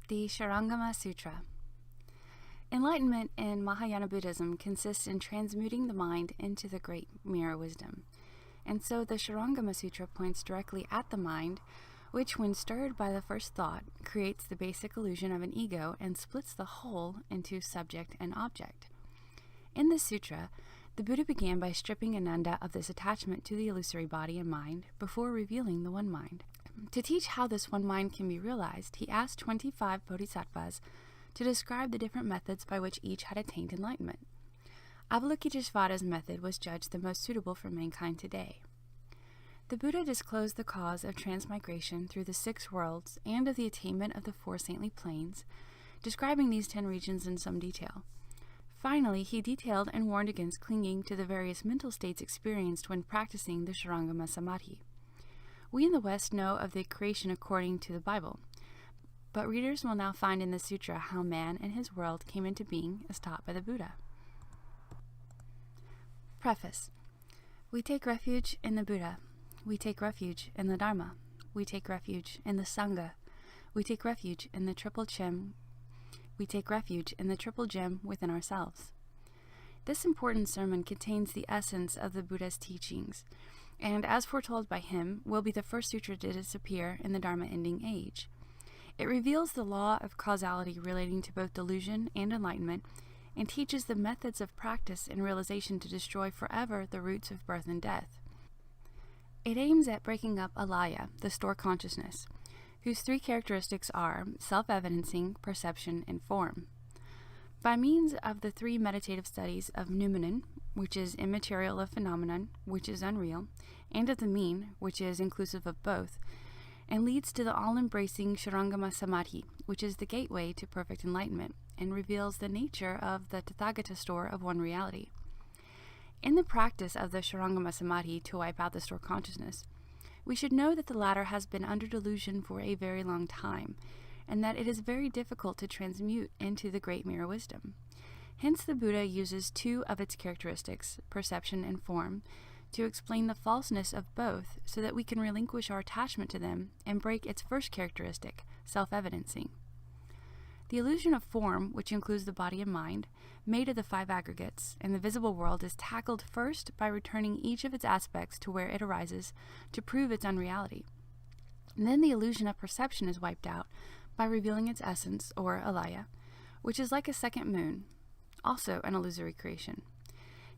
The Shurangama Sutra. Enlightenment in Mahayana Buddhism consists in transmuting the mind into the great mirror wisdom. And so the Shurangama Sutra points directly at the mind, which, when stirred by the first thought, creates the basic illusion of an ego and splits the whole into subject and object. In this sutra, the Buddha began by stripping Ananda of this attachment to the illusory body and mind before revealing the one mind. To teach how this one mind can be realized, he asked 25 bodhisattvas to describe the different methods by which each had attained enlightenment. Avalokiteshvara's method was judged the most suitable for mankind today. The Buddha disclosed the cause of transmigration through the 6 worlds and of the attainment of the 4 saintly planes, describing these 10 regions in some detail. Finally, he detailed and warned against clinging to the various mental states experienced when practicing the Shurangama Samadhi. We in the West know of the creation according to the Bible, but readers will now find in the sutra how man and his world came into being as taught by the Buddha. Preface. We take refuge in the Buddha. We take refuge in the Dharma. We take refuge in the Sangha. We take refuge in the triple gem. We take refuge in the triple gem within ourselves. This important sermon contains the essence of the Buddha's teachings, and as foretold by him, will be the first sutra to disappear in the Dharma-ending age. It reveals the law of causality relating to both delusion and enlightenment, and teaches the methods of practice and realization to destroy forever the roots of birth and death. It aims at breaking up alaya, the store consciousness, whose 3 characteristics are self-evidencing, perception, and form. By means of the 3 meditative studies of noumenon, which is immaterial of phenomenon, which is unreal, and of the mean, which is inclusive of both, and leads to the all-embracing Shurangama Samadhi, which is the gateway to perfect enlightenment, and reveals the nature of the Tathagata store of one reality. In the practice of the Shurangama Samadhi to wipe out the store consciousness, we should know that the latter has been under delusion for a very long time, and that it is very difficult to transmute into the great mirror wisdom. Hence the Buddha uses 2 of its characteristics, perception and form, to explain the falseness of both so that we can relinquish our attachment to them and break its first characteristic, self-evidencing. The illusion of form, which includes the body and mind, made of the 5 aggregates, and the visible world is tackled first by returning each of its aspects to where it arises to prove its unreality. And then the illusion of perception is wiped out by revealing its essence, or alaya, which is like a second moon, also an illusory creation.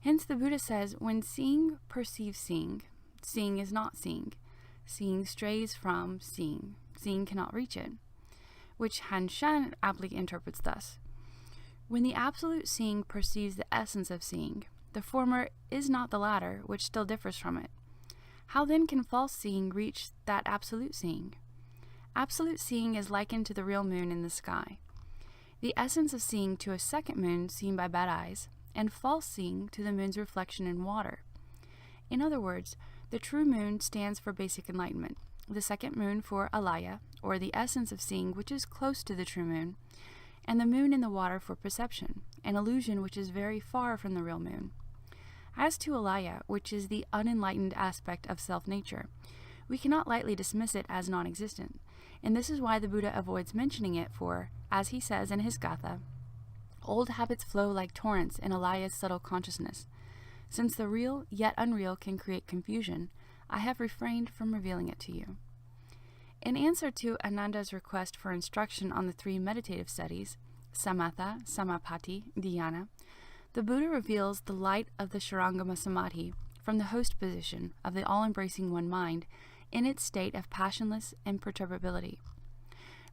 Hence the Buddha says, when seeing perceives seeing, seeing is not seeing. Seeing strays from seeing. Seeing cannot reach it. Which Han Shan aptly interprets thus. When the absolute seeing perceives the essence of seeing, the former is not the latter, which still differs from it. How then can false seeing reach that absolute seeing? Absolute seeing is likened to the real moon in the sky. The essence of seeing to a second moon seen by bad eyes, and false seeing to the moon's reflection in water. In other words, the true moon stands for basic enlightenment, the second moon for alaya, or the essence of seeing which is close to the true moon, and the moon in the water for perception, an illusion which is very far from the real moon. As to alaya, which is the unenlightened aspect of self-nature, we cannot lightly dismiss it as non-existent, and this is why the Buddha avoids mentioning it, for, as he says in his Gatha, old habits flow like torrents in alaya's subtle consciousness. Since the real yet unreal can create confusion, I have refrained from revealing it to you. In answer to Ananda's request for instruction on the 3 meditative studies, samatha, samapatti, dhyana, the Buddha reveals the light of the Shurangama Samadhi from the host position of the all-embracing one mind in its state of passionless imperturbability.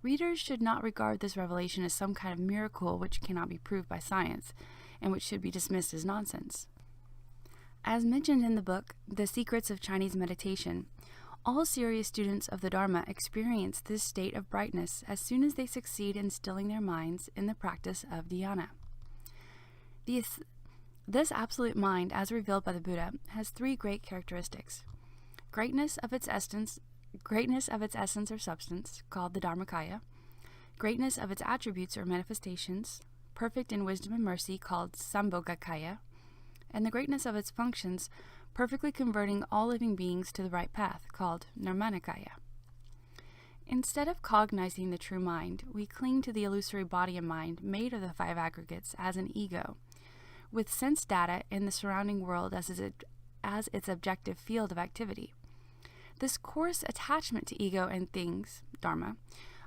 Readers should not regard this revelation as some kind of miracle which cannot be proved by science, and which should be dismissed as nonsense. As mentioned in the book, The Secrets of Chinese Meditation, all serious students of the Dharma experience this state of brightness as soon as they succeed in stilling their minds in the practice of dhyana. This absolute mind, as revealed by the Buddha, has 3 great characteristics: greatness of its essence or substance, called the Dharmakaya; greatness of its attributes or manifestations, perfect in wisdom and mercy, called Sambhogakaya; and the greatness of its functions, perfectly converting all living beings to the right path, called Nirmanakaya. Instead of cognizing the true mind, we cling to the illusory body and mind made of the five aggregates as an ego, with sense data in the surrounding world as its objective field of activity. This coarse attachment to ego and things, dharma,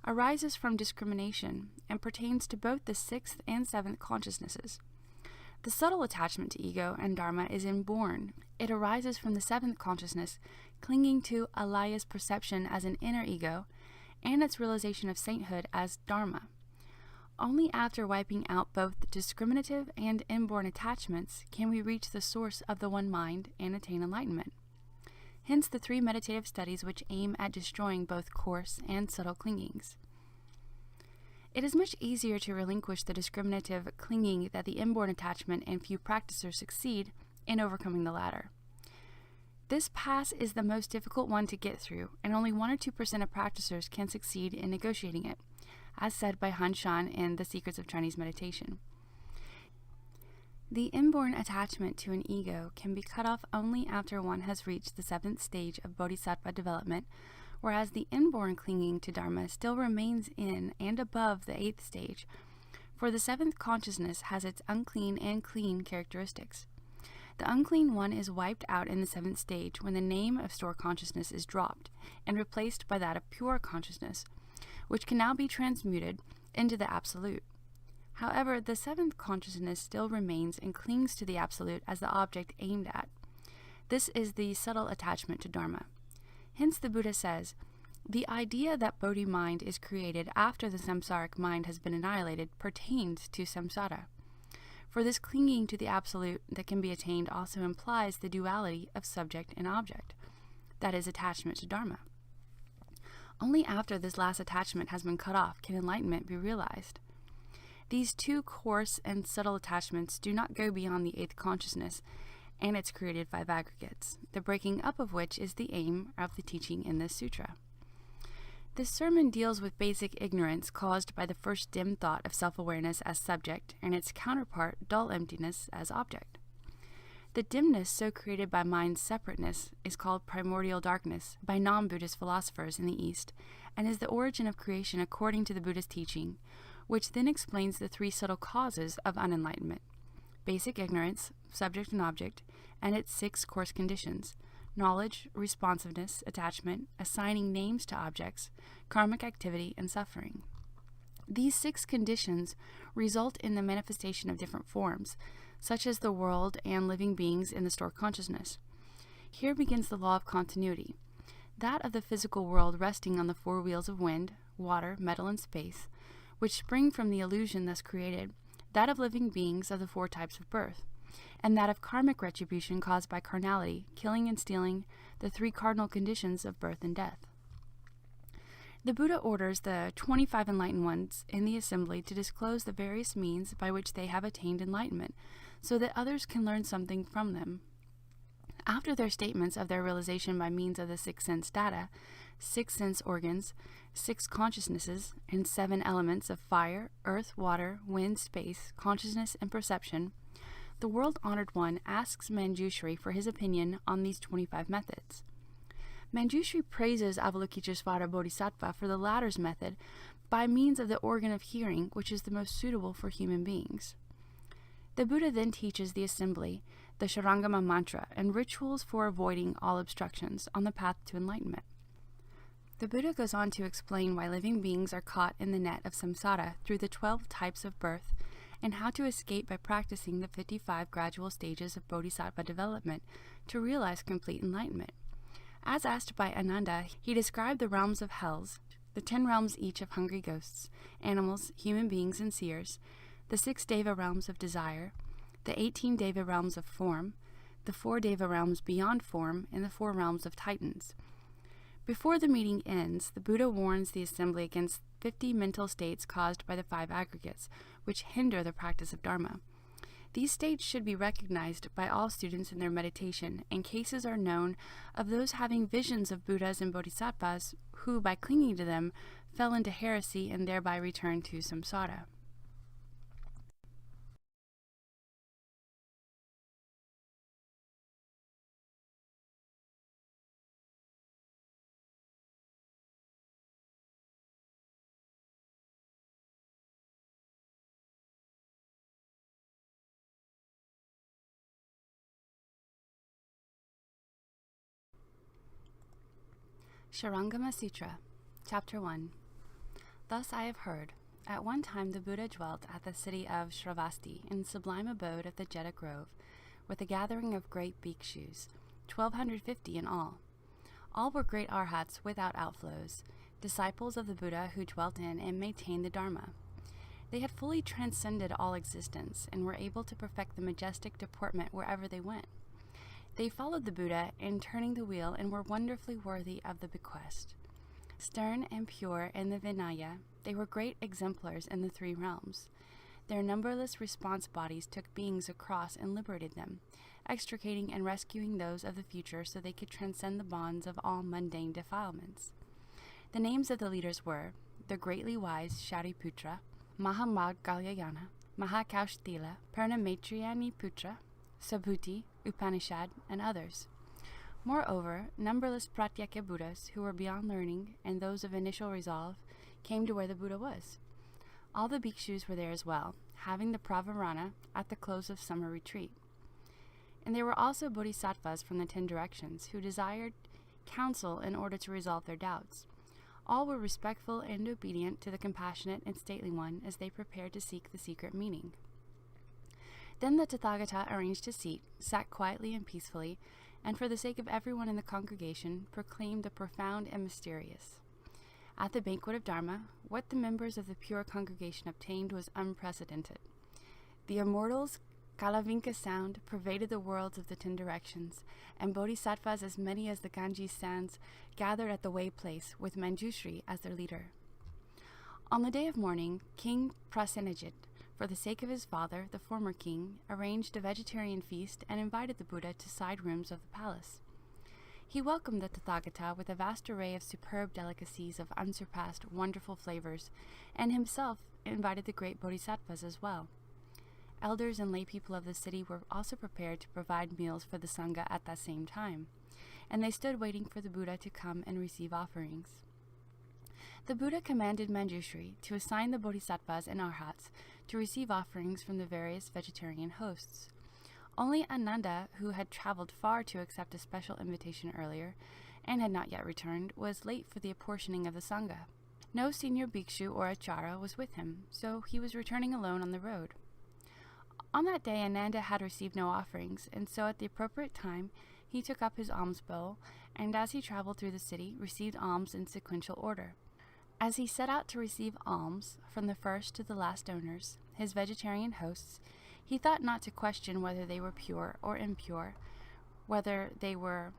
arises from discrimination and pertains to both the sixth and seventh consciousnesses. The subtle attachment to ego and dharma is inborn. It arises from the seventh consciousness clinging to alaya's perception as an inner ego and its realization of sainthood as dharma. Only after wiping out both the discriminative and inborn attachments can we reach the source of the one mind and attain enlightenment. Hence the three meditative studies which aim at destroying both coarse and subtle clingings. It is much easier to relinquish the discriminative clinging that the inborn attachment, and few practicers succeed in overcoming the latter. This pass is the most difficult one to get through, and only 1 or 2% of practicers can succeed in negotiating it, as said by Han Shan in The Secrets of Chinese Meditation. The inborn attachment to an ego can be cut off only after one has reached the 7th stage of bodhisattva development, whereas the inborn clinging to dharma still remains in and above the 8th stage, for the 7th consciousness has its unclean and clean characteristics. The unclean one is wiped out in the 7th stage when the name of store consciousness is dropped and replaced by that of pure consciousness, which can now be transmuted into the absolute. However, the 7th consciousness still remains and clings to the absolute as the object aimed at. This is the subtle attachment to dharma. Hence the Buddha says, the idea that bodhi mind is created after the samsaric mind has been annihilated pertains to samsara. For this clinging to the absolute that can be attained also implies the duality of subject and object, that is, attachment to dharma. Only after this last attachment has been cut off can enlightenment be realized. These two coarse and subtle attachments do not go beyond the 8th consciousness and its created 5 aggregates, the breaking up of which is the aim of the teaching in this sutra. This sermon deals with basic ignorance caused by the first dim thought of self-awareness as subject and its counterpart, dull emptiness, as object. The dimness so created by mind's separateness is called primordial darkness by non-Buddhist philosophers in the East and is the origin of creation according to the Buddhist teaching, which then explains the 3 subtle causes of unenlightenment: basic ignorance, subject and object, and its 6 coarse conditions: knowledge, responsiveness, attachment, assigning names to objects, karmic activity, and suffering. These 6 conditions result in the manifestation of different forms, such as the world and living beings in the store consciousness. Here begins the law of continuity, that of the physical world resting on the 4 wheels of wind, water, metal, and space, which spring from the illusion thus created, that of living beings of the 4 types of birth, and that of karmic retribution caused by carnality, killing and stealing, the 3 cardinal conditions of birth and death. The Buddha orders the 25 enlightened ones in the assembly to disclose the various means by which they have attained enlightenment, so that others can learn something from them. After their statements of their realization by means of the 6 sense data, 6 sense organs, 6 consciousnesses, and 7 elements of fire, earth, water, wind, space, consciousness, and perception, the world-honored one asks Manjushri for his opinion on these 25 methods. Manjushri praises Avalokiteshvara Bodhisattva for the latter's method by means of the organ of hearing, which is the most suitable for human beings. The Buddha then teaches the assembly the Shurangama mantra and rituals for avoiding all obstructions on the path to enlightenment. The Buddha goes on to explain why living beings are caught in the net of samsara through the 12 types of birth, and how to escape by practicing the 55 gradual stages of bodhisattva development to realize complete enlightenment. As asked by Ananda, he described the realms of hells, the 10 realms each of hungry ghosts, animals, human beings, and seers, the 6 deva realms of desire, the 18 deva realms of form, the 4 deva realms beyond form, and the 4 realms of titans. Before the meeting ends, the Buddha warns the assembly against 50 mental states caused by the 5 aggregates, which hinder the practice of Dharma. These states should be recognized by all students in their meditation, and cases are known of those having visions of Buddhas and Bodhisattvas who, by clinging to them, fell into heresy and thereby returned to samsara. Shurangama Sutra, Chapter 1. Thus I have heard. At one time the Buddha dwelt at the city of Shravasti, in sublime abode of the Jeta Grove, with a gathering of great bhikshus, 1,250 in all. All were great arhats without outflows, disciples of the Buddha who dwelt in and maintained the Dharma. They had fully transcended all existence and were able to perfect the majestic deportment wherever they went. They followed the Buddha in turning the wheel and were wonderfully worthy of the bequest. Stern and pure in the Vinaya, they were great exemplars in the three realms. Their numberless response bodies took beings across and liberated them, extricating and rescuing those of the future so they could transcend the bonds of all mundane defilements. The names of the leaders were the greatly wise Shariputra, Mahamaggalyayana, Mahakaushtila, Purnamaitriyani Putra, Subhuti, Upanishad, and others. Moreover, numberless Pratyeka Buddhas who were beyond learning and those of initial resolve came to where the Buddha was. All the bhikshus were there as well, having the pravarana at the close of summer retreat. And there were also bodhisattvas from the 10 directions who desired counsel in order to resolve their doubts. All were respectful and obedient to the compassionate and stately one as they prepared to seek the secret meaning. Then the Tathagata arranged his seat, sat quietly and peacefully, and for the sake of everyone in the congregation, proclaimed the profound and mysterious. At the banquet of Dharma, what the members of the pure congregation obtained was unprecedented. The immortals' Kalavinka sound pervaded the worlds of the 10 directions, and bodhisattvas as many as the Ganges sands gathered at the way place with Manjushri as their leader. On the day of mourning, King Prasenajit, for the sake of his father, the former king, arranged a vegetarian feast and invited the Buddha to side rooms of the palace. He welcomed the Tathagata with a vast array of superb delicacies of unsurpassed, wonderful flavors, and himself invited the great bodhisattvas as well. Elders and lay people of the city were also prepared to provide meals for the Sangha at that same time, and they stood waiting for the Buddha to come and receive offerings. The Buddha commanded Manjushri to assign the bodhisattvas and arhats to receive offerings from the various vegetarian hosts. Only Ananda, who had traveled far to accept a special invitation earlier and had not yet returned, was late for the apportioning of the Sangha. No senior bhikshu or acharya was with him, so he was returning alone on the road. On that day Ananda had received no offerings, and so at the appropriate time he took up his alms bowl, and as he traveled through the city, received alms in sequential order. As he set out to receive alms from the first to the last donors, his vegetarian hosts, he thought not to question whether they were pure or impure, whether they were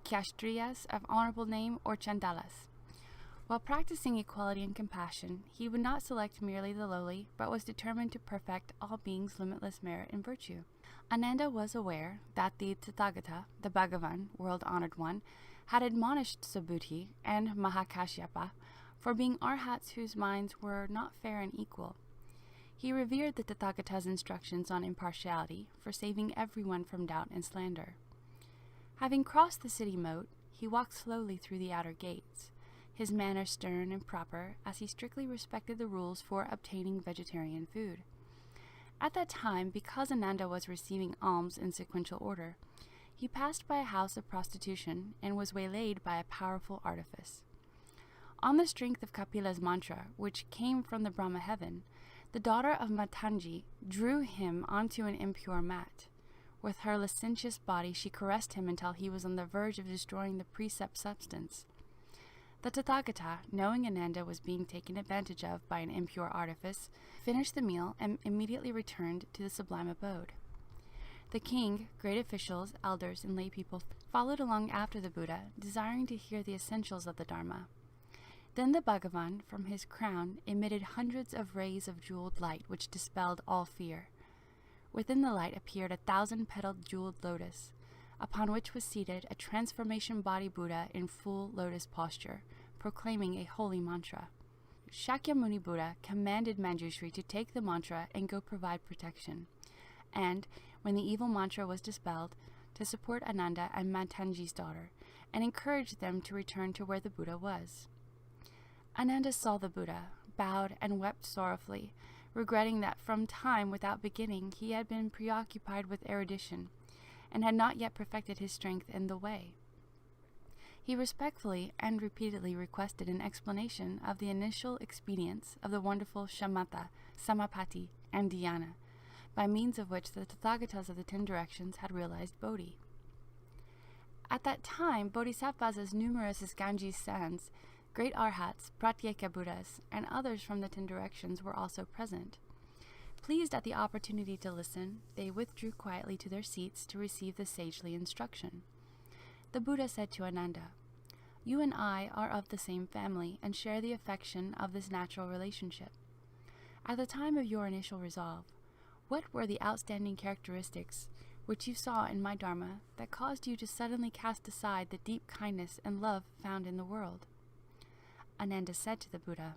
kshtriyas of honorable name or chandalas. While practicing equality and compassion, he would not select merely the lowly, but was determined to perfect all beings' limitless merit and virtue. Ananda was aware that the Tathagata, the Bhagavan, world-honored one, had admonished Subhuti and Mahakashyapa for being arhats whose minds were not fair and equal. He revered the Tathagata's instructions on impartiality for saving everyone from doubt and slander. Having crossed the city moat, he walked slowly through the outer gates, his manner stern and proper as he strictly respected the rules for obtaining vegetarian food. At that time, because Ananda was receiving alms in sequential order, he passed by a house of prostitution and was waylaid by a powerful artifice. On the strength of Kapila's mantra, which came from the Brahma heaven, the daughter of Matanji drew him onto an impure mat. With her licentious body she caressed him until he was on the verge of destroying the precept substance. The Tathagata, knowing Ananda was being taken advantage of by an impure artifice, finished the meal and immediately returned to the sublime abode. The king, great officials, elders, and lay people followed along after the Buddha, desiring to hear the essentials of the Dharma. Then the Bhagavan, from his crown, emitted hundreds of rays of jeweled light which dispelled all fear. Within the light appeared a 1,000-petaled jeweled lotus, upon which was seated a transformation body Buddha in full lotus posture, proclaiming a holy mantra. Shakyamuni Buddha commanded Manjushri to take the mantra and go provide protection, and, when the evil mantra was dispelled, to support Ananda and Matanji's daughter, and encourage them to return to where the Buddha was. Ananda saw the Buddha, bowed and wept sorrowfully, regretting that from time without beginning he had been preoccupied with erudition, and had not yet perfected his strength in the way. He respectfully and repeatedly requested an explanation of the initial expedients of the wonderful shamatha, samapati, and dhyana, by means of which the Tathagatas of the 10 directions had realized Bodhi. At that time, bodhisattvas as numerous as Ganges sands, great arhats, pratyeka Buddhas, and others from the 10 directions were also present. Pleased at the opportunity to listen, they withdrew quietly to their seats to receive the sagely instruction. The Buddha said to Ananda, "You and I are of the same family and share the affection of this natural relationship. At the time of your initial resolve, what were the outstanding characteristics which you saw in my Dharma that caused you to suddenly cast aside the deep kindness and love found in the world?" Ananda said to the Buddha,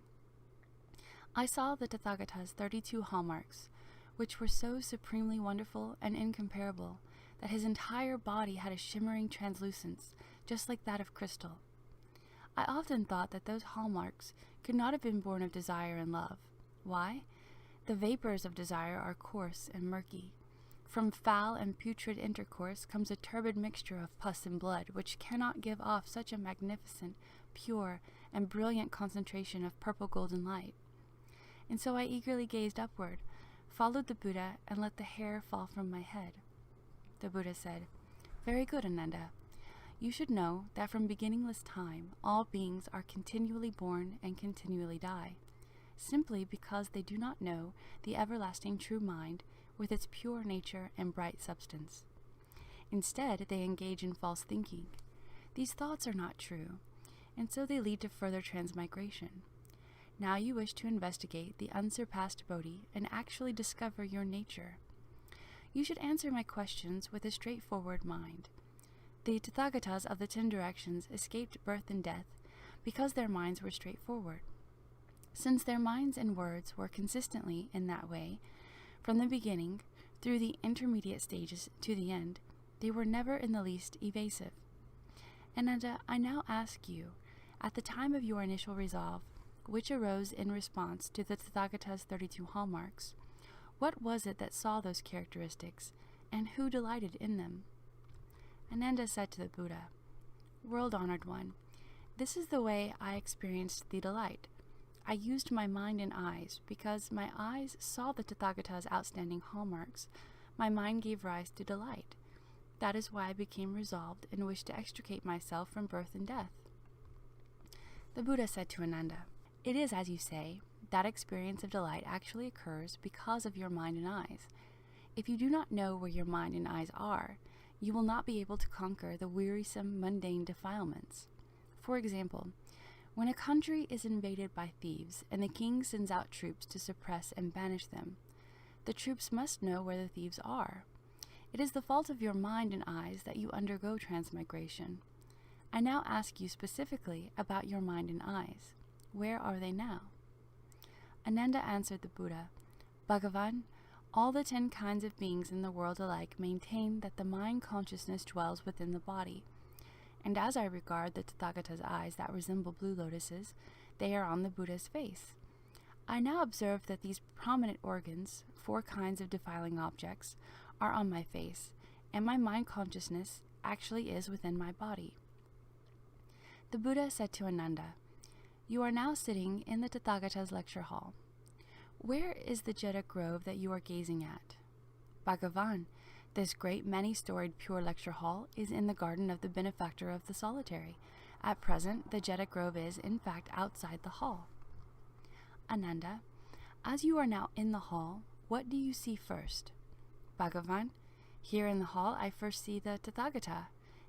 "I saw the Tathagata's 32 hallmarks, which were so supremely wonderful and incomparable that his entire body had a shimmering translucence, just like that of crystal. I often thought that those hallmarks could not have been born of desire and love. Why? The vapors of desire are coarse and murky. From foul and putrid intercourse comes a turbid mixture of pus and blood, which cannot give off such a magnificent, pure, and brilliant concentration of purple golden light. And so I eagerly gazed upward, followed the Buddha, and let the hair fall from my head." The Buddha said, "Very good, Ananda. You should know that from beginningless time, all beings are continually born and continually die, simply because they do not know the everlasting true mind with its pure nature and bright substance. Instead, they engage in false thinking. These thoughts are not true, and so they lead to further transmigration. Now you wish to investigate the unsurpassed Bodhi and actually discover your nature. You should answer my questions with a straightforward mind. The Tathagatas of the 10 directions escaped birth and death because their minds were straightforward. Since their minds and words were consistently in that way, from the beginning through the intermediate stages to the end, they were never in the least evasive. Ananda, I now ask you, at the time of your initial resolve, which arose in response to the Tathagata's 32 hallmarks, what was it that saw those characteristics, and who delighted in them?" Ananda said to the Buddha, "World-honored one, this is the way I experienced the delight. I used my mind and eyes, because my eyes saw the Tathagata's outstanding hallmarks. My mind gave rise to delight. That is why I became resolved and wished to extricate myself from birth and death." The Buddha said to Ananda, "It is as you say, that experience of delight actually occurs because of your mind and eyes. If you do not know where your mind and eyes are, you will not be able to conquer the wearisome mundane defilements. For example, when a country is invaded by thieves and the king sends out troops to suppress and banish them, the troops must know where the thieves are. It is the fault of your mind and eyes that you undergo transmigration. I now ask you specifically about your mind and eyes. Where are they now?" Ananda answered the Buddha, "Bhagavan, all the 10 kinds of beings in the world alike maintain that the mind consciousness dwells within the body, and as I regard the Tathagata's eyes that resemble blue lotuses, they are on the Buddha's face. I now observe that these prominent organs, 4 kinds of defiling objects, are on my face, and my mind consciousness actually is within my body." The Buddha said to Ananda, "You are now sitting in the Tathagata's lecture hall. Where is the Jeta grove that you are gazing at?" "Bhagavan, this great many-storied pure lecture hall is in the garden of the benefactor of the solitary. At present, the Jeta grove is, in fact, outside the hall." Ananda, as you are now in the hall, what do you see first?" "Bhagavan, here in the hall I first see the Tathagata.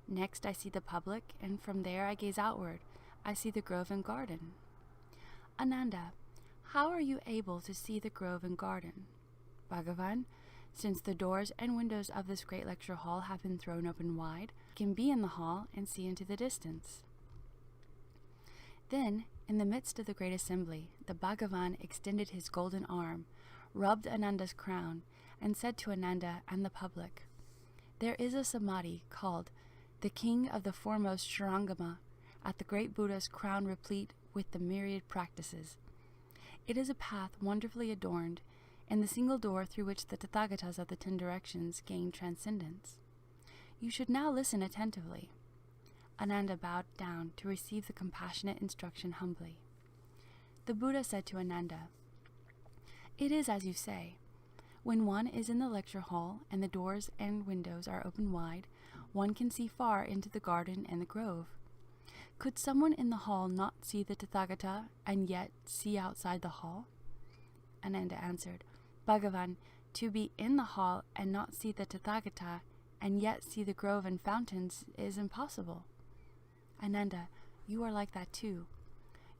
Next I see the public, and from there I gaze outward. I see the grove and garden." "Ananda, how are you able to see the grove and garden?" "Bhagavan, since the doors and windows of this great lecture hall have been thrown open wide, I can be in the hall and see into the distance." Then, in the midst of the great assembly, the Bhagavan extended his golden arm, rubbed Ananda's crown, and said to Ananda and the public, "There is a samadhi called the King of the Foremost Shurangama at the great Buddha's crown replete with the myriad practices. It is a path wonderfully adorned, and the single door through which the Tathagatas of the 10 directions gain transcendence. You should now listen attentively. Ananda bowed down to receive the compassionate instruction humbly. The Buddha said to Ananda, "It is as you say. When one is in the lecture hall and the doors and windows are open wide, one can see far into the garden and the grove. Could someone in the hall not see the Tathagata and yet see outside the hall?" Ananda answered, "Bhagavan, to be in the hall and not see the Tathagata and yet see the grove and fountains is impossible." Ananda, you are like that too.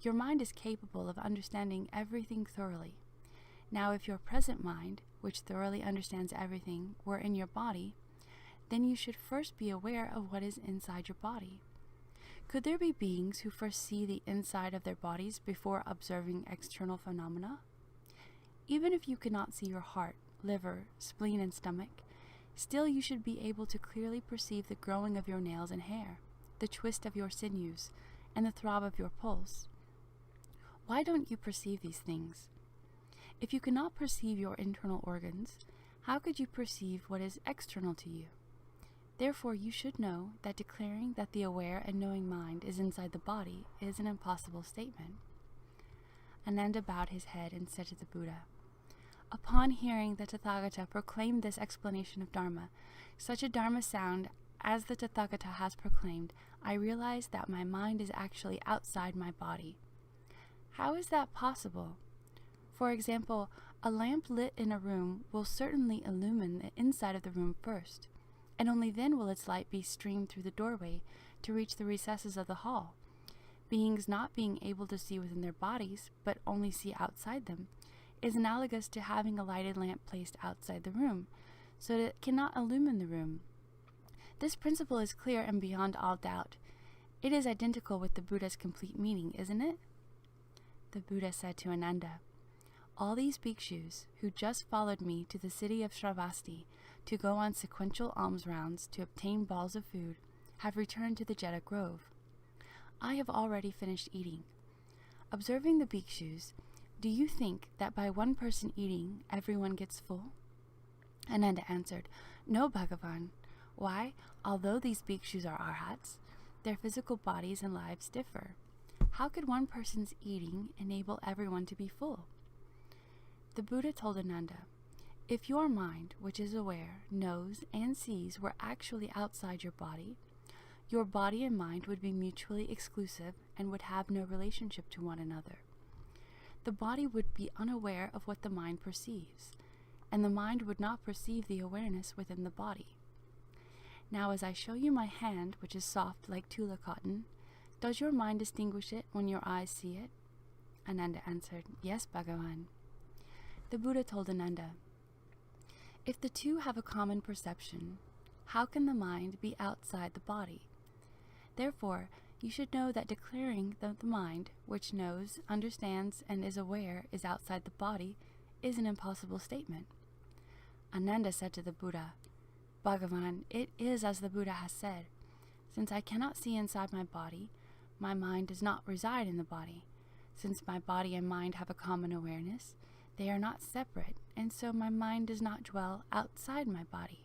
Your mind is capable of understanding everything thoroughly. Now if your present mind, which thoroughly understands everything, were in your body, then you should first be aware of what is inside your body. Could there be beings who first see the inside of their bodies before observing external phenomena? Even if you cannot see your heart, liver, spleen, and stomach, still you should be able to clearly perceive the growing of your nails and hair, the twist of your sinews, and the throb of your pulse. Why don't you perceive these things? If you cannot perceive your internal organs, how could you perceive what is external to you? Therefore, you should know that declaring that the aware and knowing mind is inside the body is an impossible statement. Ananda bowed his head and said to the Buddha, "Upon hearing the Tathagata proclaim this explanation of Dharma, such a Dharma sound as the Tathagata has proclaimed, I realize that my mind is actually outside my body. How is that possible? For example, a lamp lit in a room will certainly illumine the inside of the room first, and only then will its light be streamed through the doorway to reach the recesses of the hall. Beings not being able to see within their bodies, but only see outside them, is analogous to having a lighted lamp placed outside the room, so that it cannot illumine the room. This principle is clear and beyond all doubt. It is identical with the Buddha's complete meaning, isn't it?" The Buddha said to Ananda, "All these bhikshus, who just followed me to the city of Shravasti to go on sequential alms rounds to obtain balls of food, have returned to the Jeta Grove. I have already finished eating. Observing the bhikshus, do you think that by one person eating, everyone gets full?" Ananda answered, "No, Bhagavan. Why, although these bhikshus are arhats, their physical bodies and lives differ. How could one person's eating enable everyone to be full?" The Buddha told Ananda, "If your mind, which is aware, knows, and sees were actually outside your body and mind would be mutually exclusive and would have no relationship to one another. The body would be unaware of what the mind perceives, and the mind would not perceive the awareness within the body. Now as I show you my hand, which is soft like tula cotton, does your mind distinguish it when your eyes see it?" Ananda answered, "Yes, Bhagavan." The Buddha told Ananda, "If the two have a common perception, how can the mind be outside the body? Therefore, you should know that declaring that the mind, which knows, understands, and is aware, is outside the body, is an impossible statement." Ananda said to the Buddha, "Bhagavan, it is as the Buddha has said. Since I cannot see inside my body, my mind does not reside in the body. Since my body and mind have a common awareness, they are not separate, and so my mind does not dwell outside my body.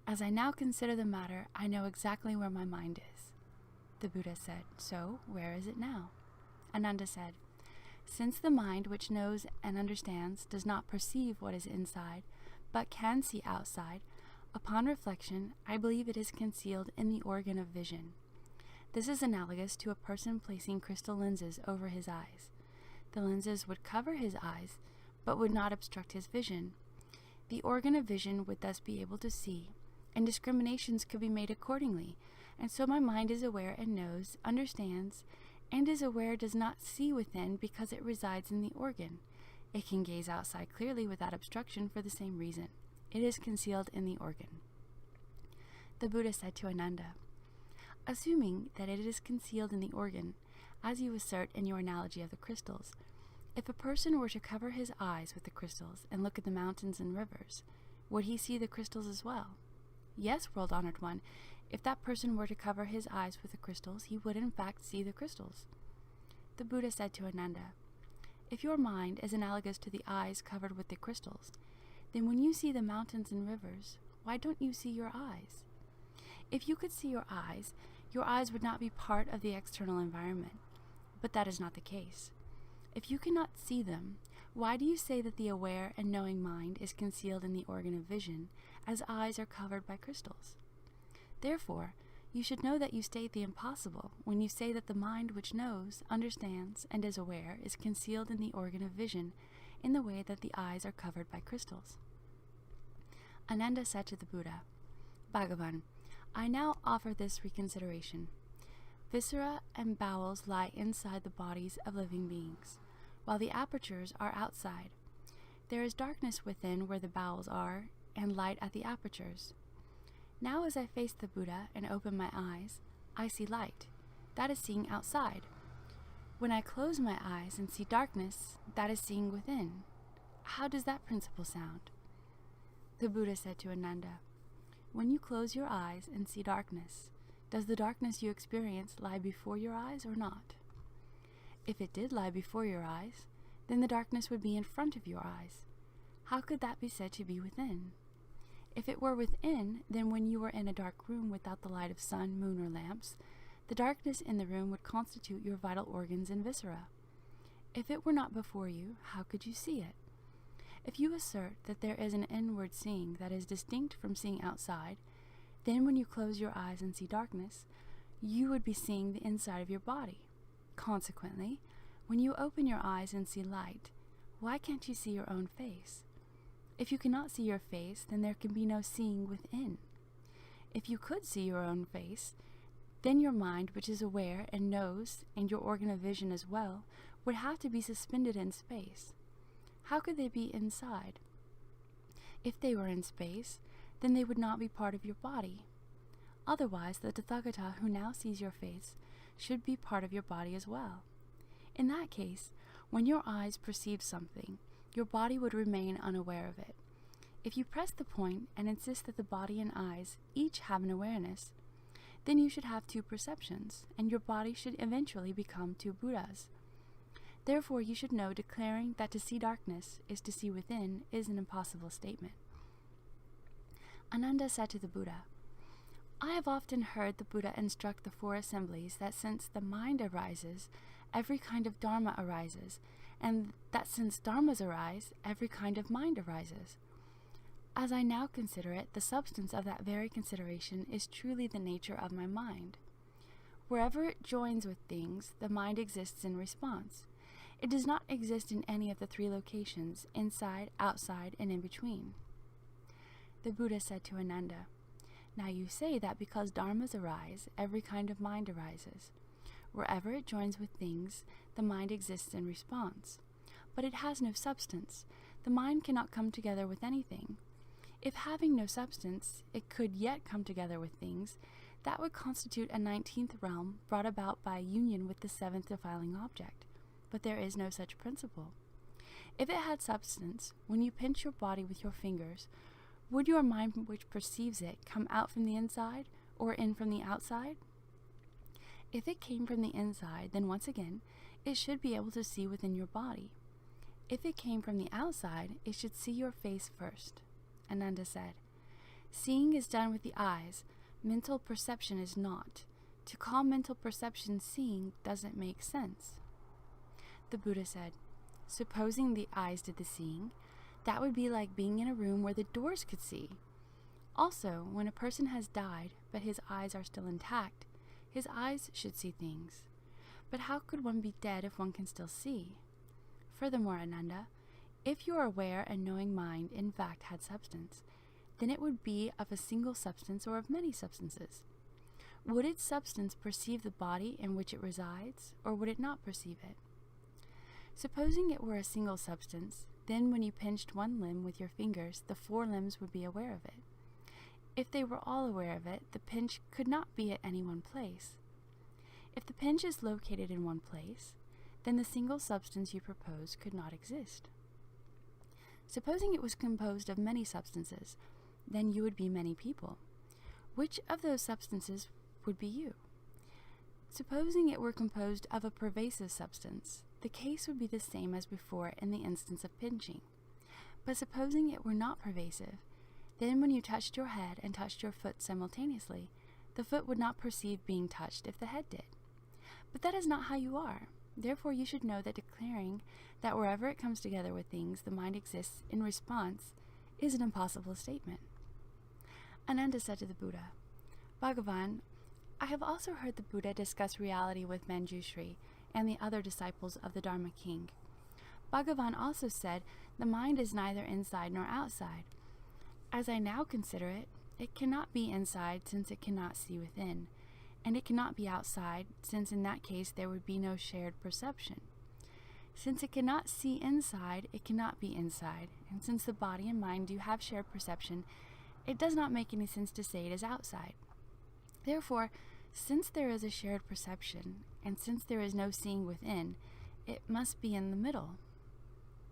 As I now consider the matter, I know exactly where my mind is." The Buddha said, "So, where is it now?" Ananda said, "Since the mind which knows and understands does not perceive what is inside, but can see outside, upon reflection, I believe it is concealed in the organ of vision. This is analogous to a person placing crystal lenses over his eyes. The lenses would cover his eyes, but would not obstruct his vision. The organ of vision would thus be able to see, and discriminations could be made accordingly, and so my mind is aware and knows, understands, and is aware does not see within because it resides in the organ. It can gaze outside clearly without obstruction for the same reason. It is concealed in the organ." The Buddha said to Ananda, "Assuming that it is concealed in the organ, as you assert in your analogy of the crystals, if a person were to cover his eyes with the crystals and look at the mountains and rivers, would he see the crystals as well?" "Yes, world-honored one, if that person were to cover his eyes with the crystals, he would in fact see the crystals." The Buddha said to Ananda, "If your mind is analogous to the eyes covered with the crystals, then when you see the mountains and rivers, why don't you see your eyes? If you could see your eyes, your eyes would not be part of the external environment. But that is not the case. If you cannot see them, why do you say that the aware and knowing mind is concealed in the organ of vision, as eyes are covered by crystals? Therefore, you should know that you state the impossible when you say that the mind which knows, understands, and is aware is concealed in the organ of vision in the way that the eyes are covered by crystals. Ananda said to the Buddha, Bhagavan, I now offer this reconsideration. Viscera and bowels lie inside the bodies of living beings, while the apertures are outside. There is darkness within where the bowels are, and light at the apertures. Now as I face the Buddha and open my eyes, I see light. That is seeing outside. When I close my eyes and see darkness, that is seeing within. How does that principle sound? The Buddha said to Ananda, when you close your eyes and see darkness, does the darkness you experience lie before your eyes or not? If it did lie before your eyes, then the darkness would be in front of your eyes. How could that be said to be within? If it were within, then when you were in a dark room without the light of sun, moon, or lamps, the darkness in the room would constitute your vital organs and viscera. If it were not before you, how could you see it? If you assert that there is an inward seeing that is distinct from seeing outside, then when you close your eyes and see darkness, you would be seeing the inside of your body. Consequently, when you open your eyes and see light, why can't you see your own face? If you cannot see your face, then there can be no seeing within. If you could see your own face, then your mind, which is aware and knows, and your organ of vision as well, would have to be suspended in space. How could they be inside? If they were in space, then they would not be part of your body. Otherwise, the Tathagata who now sees your face should be part of your body as well. In that case, when your eyes perceive something, your body would remain unaware of it. If you press the point and insist that the body and eyes each have an awareness, then you should have two perceptions, and your body should eventually become two Buddhas. Therefore, you should know declaring that to see darkness is to see within is an impossible statement. Ananda said to the Buddha, I have often heard the Buddha instruct the four assemblies that since the mind arises, every kind of dharma arises, and that since dharmas arise, every kind of mind arises. As I now consider it, the substance of that very consideration is truly the nature of my mind. Wherever it joins with things, the mind exists in response. It does not exist in any of the three locations, inside, outside, and in between. The Buddha said to Ananda, Now you say that because dharmas arise, every kind of mind arises. Wherever it joins with things, the mind exists in response. But it has no substance. The mind cannot come together with anything. If having no substance, it could yet come together with things, that would constitute a 19th realm brought about by union with the 7th defiling object. But there is no such principle. If it had substance, when you pinch your body with your fingers, would your mind which perceives it come out from the inside or in from the outside? If it came from the inside, then once again, it should be able to see within your body. If it came from the outside, it should see your face first. Ananda said, Seeing is done with the eyes, mental perception is not. To call mental perception seeing doesn't make sense. The Buddha said, Supposing the eyes did the seeing, that would be like being in a room where the doors could see. Also, when a person has died, but his eyes are still intact, his eyes should see things. But how could one be dead if one can still see? Furthermore, Ananda, if your aware and knowing mind in fact had substance, then it would be of a single substance or of many substances. Would its substance perceive the body in which it resides, or would it not perceive it? Supposing it were a single substance, then when you pinched one limb with your fingers, the four limbs would be aware of it. If they were all aware of it, the pinch could not be at any one place. If the pinch is located in one place, then the single substance you propose could not exist. Supposing it was composed of many substances, then you would be many people. Which of those substances would be you? Supposing it were composed of a pervasive substance, the case would be the same as before in the instance of pinching. But supposing it were not pervasive, then when you touched your head and touched your foot simultaneously, The foot would not perceive being touched if the head did. But that is not how you are. Therefore, you should know that declaring that wherever it comes together with things, the mind exists in response is an impossible statement. Ananda said to the Buddha, Bhagavan, I have also heard the Buddha discuss reality with Manjushri and the other disciples of the Dharma King. Bhagavan also said the mind is neither inside nor outside. As I now consider it, it cannot be inside since it cannot see within, and it cannot be outside since in that case there would be no shared perception. Since it cannot see inside, it cannot be inside, and since the body and mind do have shared perception, it does not make any sense to say it is outside. Therefore, since there is a shared perception, and since there is no seeing within, it must be in the middle.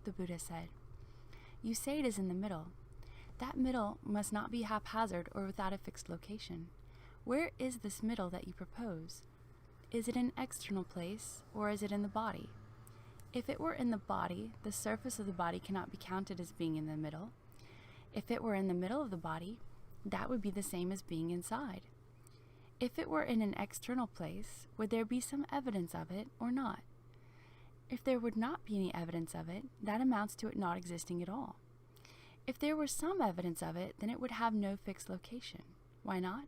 The Buddha said, You say it is in the middle. That middle must not be haphazard or without a fixed location. Where is this middle that you propose? Is it an external place, or is it in the body? If it were in the body, the surface of the body cannot be counted as being in the middle. If it were in the middle of the body, that would be the same as being inside. If it were in an external place, would there be some evidence of it or not? If there would not be any evidence of it, that amounts to it not existing at all. If there were some evidence of it, then it would have no fixed location. Why not?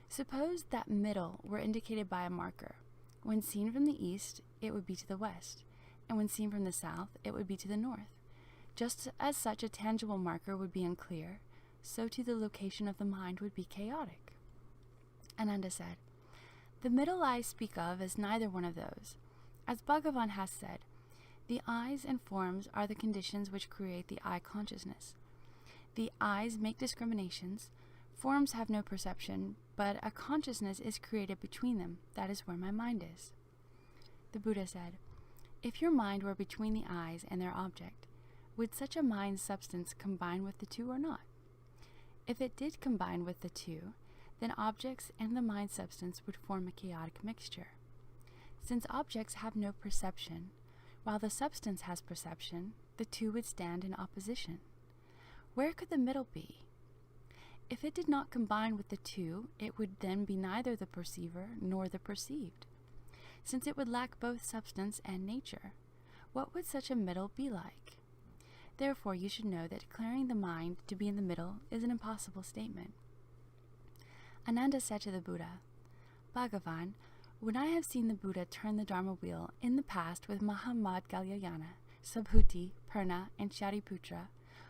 Suppose that middle were indicated by a marker. When seen from the east, it would be to the west, and when seen from the south, it would be to the north. Just as such a tangible marker would be unclear, so too the location of the mind would be chaotic. Ananda said, The middle I speak of is neither one of those. As Bhagavan has said, the eyes and forms are the conditions which create the eye consciousness. The eyes make discriminations, forms have no perception, but a consciousness is created between them. That is where my mind is. The Buddha said, If your mind were between the eyes and their object, would such a mind substance combine with the two or not? If it did combine with the two, then objects and the mind substance would form a chaotic mixture. Since objects have no perception, while the substance has perception, the two would stand in opposition. Where could the middle be? If it did not combine with the two, it would then be neither the perceiver nor the perceived. Since it would lack both substance and nature, what would such a middle be like? Therefore, you should know that declaring the mind to be in the middle is an impossible statement. Ananda said to the Buddha, Bhagavan, when I have seen the Buddha turn the Dharma wheel in the past with Mahamadgalyayana, Subhuti, Purna, and Shariputra,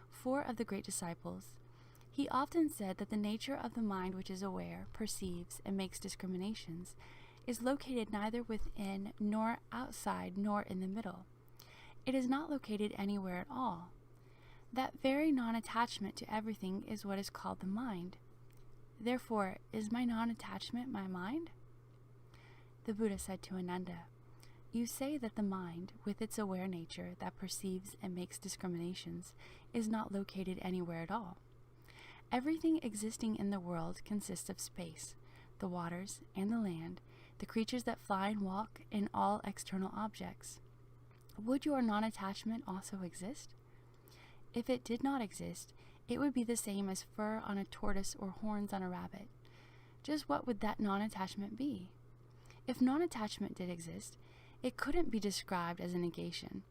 4 of the great disciples, he often said that the nature of the mind which is aware, perceives, and makes discriminations is located neither within nor outside nor in the middle. It is not located anywhere at all. That very non-attachment to everything is what is called the mind. Therefore, is my non-attachment my mind? The Buddha said to Ananda, You say that the mind, with its aware nature that perceives and makes discriminations, is not located anywhere at all. Everything existing in the world consists of space, the waters and the land, the creatures that fly and walk, and all external objects. Would your non-attachment also exist? If it did not exist, it would be the same as fur on a tortoise or horns on a rabbit. Just what would that non-attachment be? If non-attachment did exist, it couldn't be described as a negation.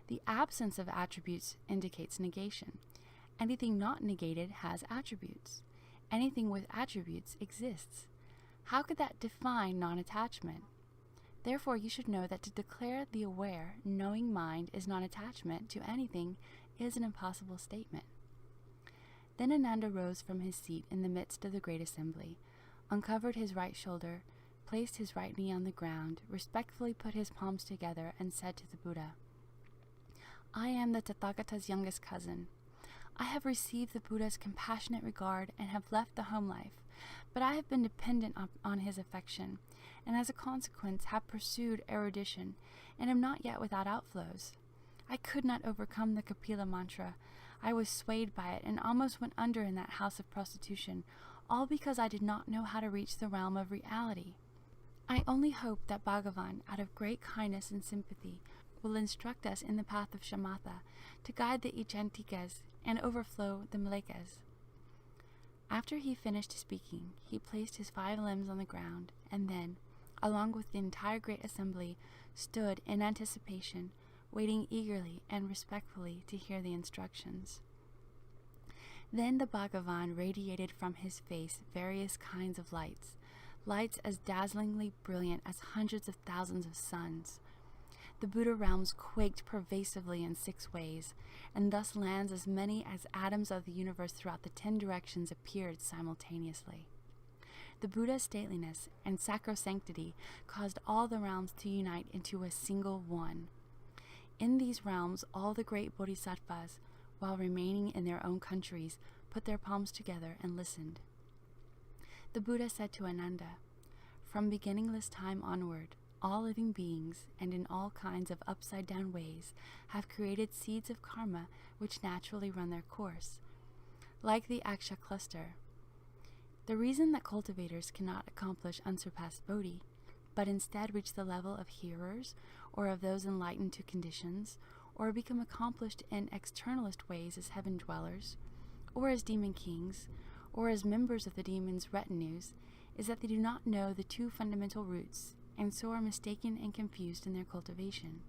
The absence of attributes indicates negation. Anything not negated has attributes. Anything with attributes exists. How could that define non-attachment? Therefore, you should know that to declare the aware, knowing mind is non-attachment to anything is an impossible statement. Then Ananda rose from his seat in the midst of the great assembly, uncovered his right shoulder, placed his right knee on the ground, respectfully put his palms together, and said to the Buddha, I am the Tathagata's youngest cousin. I have received the Buddha's compassionate regard and have left the home life, but I have been dependent on his affection, and as a consequence have pursued erudition, and am not yet without outflows. I could not overcome the Kapila mantra. I was swayed by it and almost went under in that house of prostitution, all because I did not know how to reach the realm of reality. I only hope that Bhagavan, out of great kindness and sympathy, will instruct us in the path of shamatha, to guide the ichantikas and overflow the malekas. After he finished speaking, he placed his 5 limbs on the ground, and then, along with the entire great assembly, stood in anticipation, waiting eagerly and respectfully to hear the instructions. Then the Bhagavan radiated from his face various kinds of lights as dazzlingly brilliant as hundreds of thousands of suns. The Buddha realms quaked pervasively in 6 ways, and thus lands as many as atoms of the universe throughout the 10 directions appeared simultaneously. The Buddha's stateliness and sacrosanctity caused all the realms to unite into a single one. In these realms, all the great bodhisattvas, while remaining in their own countries, put their palms together and listened. The Buddha said to Ananda, "From beginningless time onward, all living beings, and in all kinds of upside-down ways, have created seeds of karma which naturally run their course, like the aksha cluster. The reason that cultivators cannot accomplish unsurpassed bodhi, but instead reach the level of hearers, or of those enlightened to conditions, or become accomplished in externalist ways as heaven dwellers, or as demon kings, or as members of the demons' retinues, is that they do not know the 2 fundamental roots, and so are mistaken and confused in their cultivation.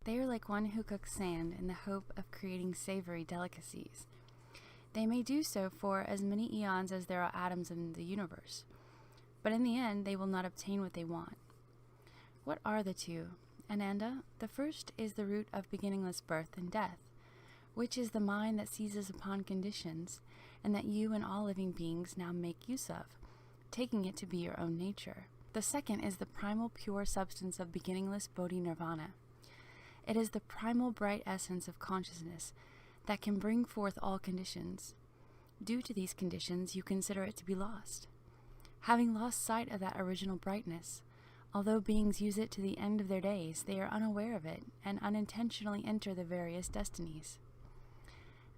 They are like one who cooks sand in the hope of creating savory delicacies. They may do so for as many eons as there are atoms in the universe, but in the end they will not obtain what they want. What are the 2? Ananda, the first is the root of beginningless birth and death, which is the mind that seizes upon conditions, and that you and all living beings now make use of, taking it to be your own nature. The second is the primal pure substance of beginningless bodhi nirvana. It is the primal bright essence of consciousness that can bring forth all conditions. Due to these conditions, you consider it to be lost. Having lost sight of that original brightness, although beings use it to the end of their days, they are unaware of it and unintentionally enter the various destinies.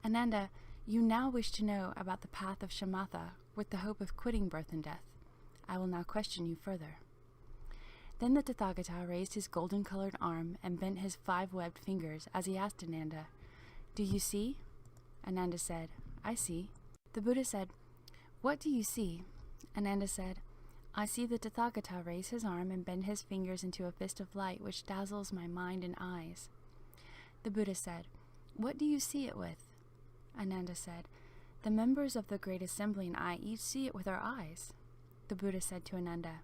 Ananda, you now wish to know about the path of shamatha with the hope of quitting birth and death. I will now question you further." Then the Tathagata raised his golden-colored arm and bent his 5 webbed fingers as he asked Ananda, "Do you see?" Ananda said, "I see." The Buddha said, "What do you see?" Ananda said, "I see the Tathagata raise his arm and bend his fingers into a fist of light which dazzles my mind and eyes." The Buddha said, "What do you see it with?" Ananda said, "The members of the Great Assembly and I each see it with our eyes." The Buddha said to Ananda,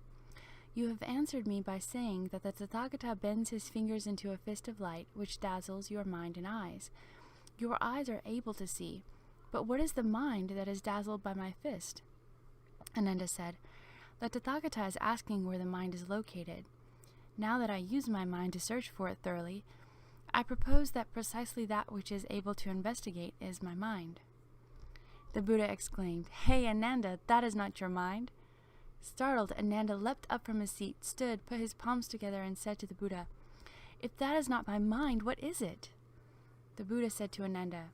"You have answered me by saying that the Tathagata bends his fingers into a fist of light which dazzles your mind and eyes. Your eyes are able to see, but what is the mind that is dazzled by my fist?" Ananda said, "The Tathagata is asking where the mind is located. Now that I use my mind to search for it thoroughly, I propose that precisely that which is able to investigate is my mind." The Buddha exclaimed, "Hey, Ananda, that is not your mind." Startled, Ananda leapt up from his seat, stood, put his palms together, and said to the Buddha, "If that is not my mind, what is it?" The Buddha said to Ananda,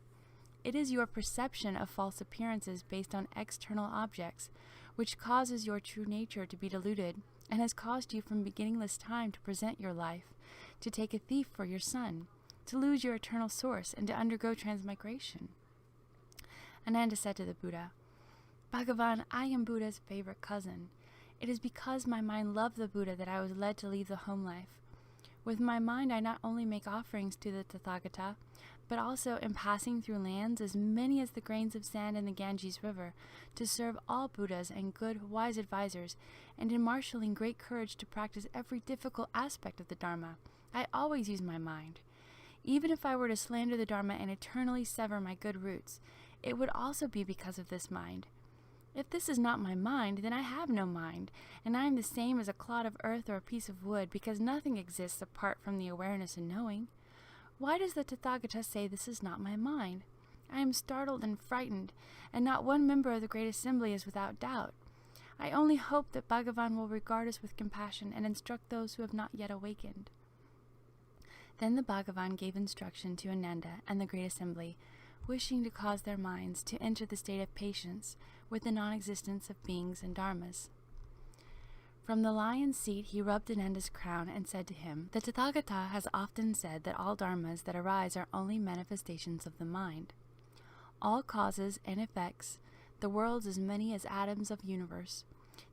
"It is your perception of false appearances based on external objects, which causes your true nature to be diluted, and has caused you from beginningless time to present your life, to take a thief for your son, to lose your eternal source, and to undergo transmigration." Ananda said to the Buddha, "Bhagavan, I am Buddha's favorite cousin. It is because my mind loved the Buddha that I was led to leave the home life. With my mind I not only make offerings to the Tathagata, but also in passing through lands as many as the grains of sand in the Ganges River, to serve all Buddhas and good, wise advisors, and in marshalling great courage to practice every difficult aspect of the Dharma, I always use my mind. Even if I were to slander the Dharma and eternally sever my good roots, it would also be because of this mind. If this is not my mind, then I have no mind, and I am the same as a clod of earth or a piece of wood, because nothing exists apart from the awareness and knowing. Why does the Tathagata say this is not my mind? I am startled and frightened, and not one member of the Great Assembly is without doubt. I only hope that Bhagavan will regard us with compassion and instruct those who have not yet awakened." Then the Bhagavan gave instruction to Ananda and the Great Assembly, wishing to cause their minds to enter the state of patience with the non-existence of beings and dharmas. From the lion's seat he rubbed Ananda's crown and said to him, "The Tathagata has often said that all dharmas that arise are only manifestations of the mind. All causes and effects, the worlds as many as atoms of universe,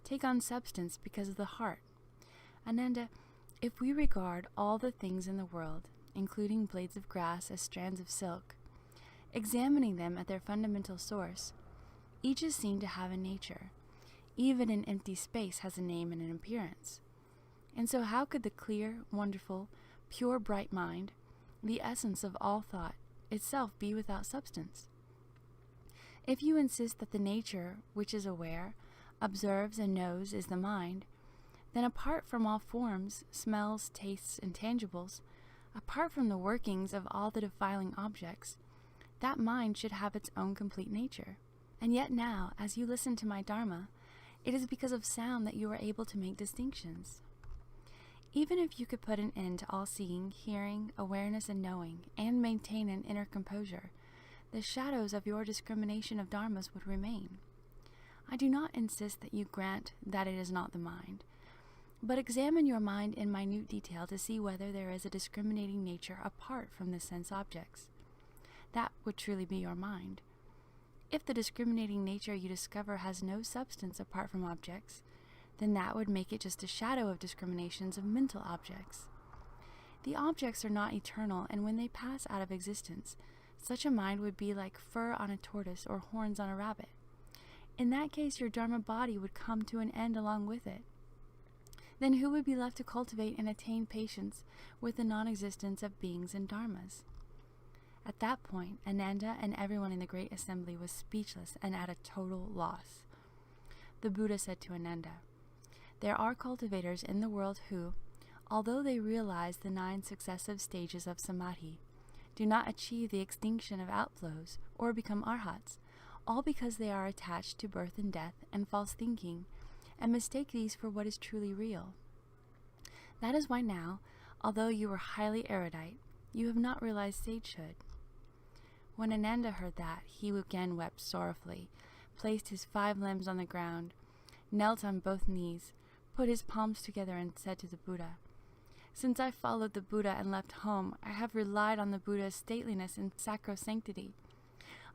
take on substance because of the heart. Ananda, if we regard all the things in the world, including blades of grass as strands of silk, examining them at their fundamental source, each is seen to have a nature. Even an empty space has a name and an appearance. And so how could the clear, wonderful, pure, bright mind, the essence of all thought, itself be without substance? If you insist that the nature which is aware, observes, and knows is the mind, then apart from all forms, smells, tastes, and tangibles, apart from the workings of all the defiling objects, that mind should have its own complete nature. And yet now, as you listen to my Dharma, it is because of sound that you are able to make distinctions. Even if you could put an end to all seeing, hearing, awareness, and knowing, and maintain an inner composure, the shadows of your discrimination of dharmas would remain. I do not insist that you grant that it is not the mind, but examine your mind in minute detail to see whether there is a discriminating nature apart from the sense objects. That would truly be your mind. If the discriminating nature you discover has no substance apart from objects, then that would make it just a shadow of discriminations of mental objects. The objects are not eternal, and when they pass out of existence, such a mind would be like fur on a tortoise or horns on a rabbit. In that case, your Dharma body would come to an end along with it. Then who would be left to cultivate and attain patience with the non-existence of beings and dharmas? At that point, Ananda and everyone in the great assembly was speechless and at a total loss. The Buddha said to Ananda, "There are cultivators in the world who, although they realize the 9 successive stages of samadhi, do not achieve the extinction of outflows or become arhats, all because they are attached to birth and death and false thinking, and mistake these for what is truly real. That is why now, although you were highly erudite, you have not realized sagehood." When Ananda heard that, he again wept sorrowfully, placed his 5 limbs on the ground, knelt on both knees, put his palms together, and said to the Buddha, "Since I followed the Buddha and left home, I have relied on the Buddha's stateliness and sacrosanctity.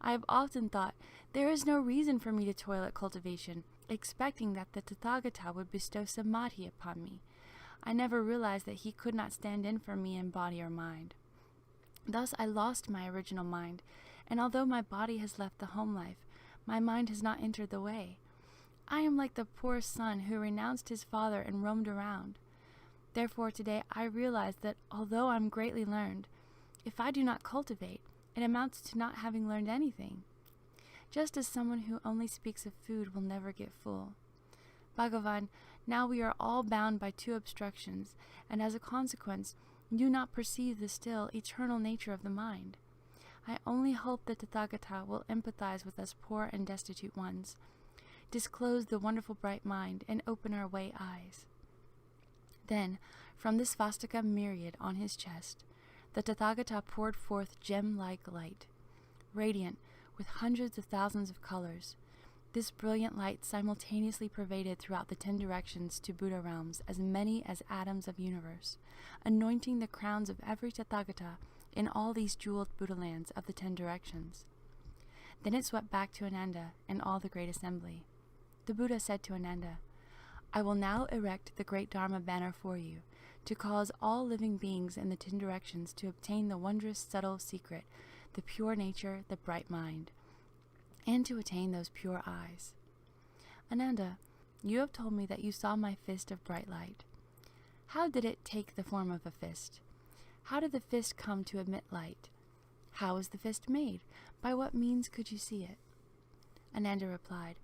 I have often thought, there is no reason for me to toil at cultivation, expecting that the Tathagata would bestow samadhi upon me. I never realized that he could not stand in for me in body or mind. Thus I lost my original mind, and although my body has left the home life, my mind has not entered the way. I am like the poor son who renounced his father and roamed around. Therefore today I realize that although I am greatly learned, if I do not cultivate, it amounts to not having learned anything. Just as someone who only speaks of food will never get full. Bhagavan, now we are all bound by 2 obstructions, and as a consequence, do not perceive the still, eternal nature of the mind. I only hope that Tathagata will empathize with us poor and destitute ones, disclose the wonderful bright mind, and open our way eyes." Then, from this Svastika myriad on his chest, the Tathagata poured forth gem-like light, radiant with hundreds of thousands of colors. This brilliant light simultaneously pervaded throughout the 10 directions to Buddha realms, as many as atoms of universe, anointing the crowns of every Tathagata in all these jeweled Buddha lands of the 10 directions. Then it swept back to Ananda and all the great assembly. The Buddha said to Ananda, "I will now erect the great Dharma banner for you, to cause all living beings in the 10 directions to obtain the wondrous subtle secret, the pure nature, the bright mind, and to attain those pure eyes. Ananda, you have told me that you saw my fist of bright light. How did it take the form of a fist? How did the fist come to emit light? How was the fist made? By what means could you see it?" Ananda replied,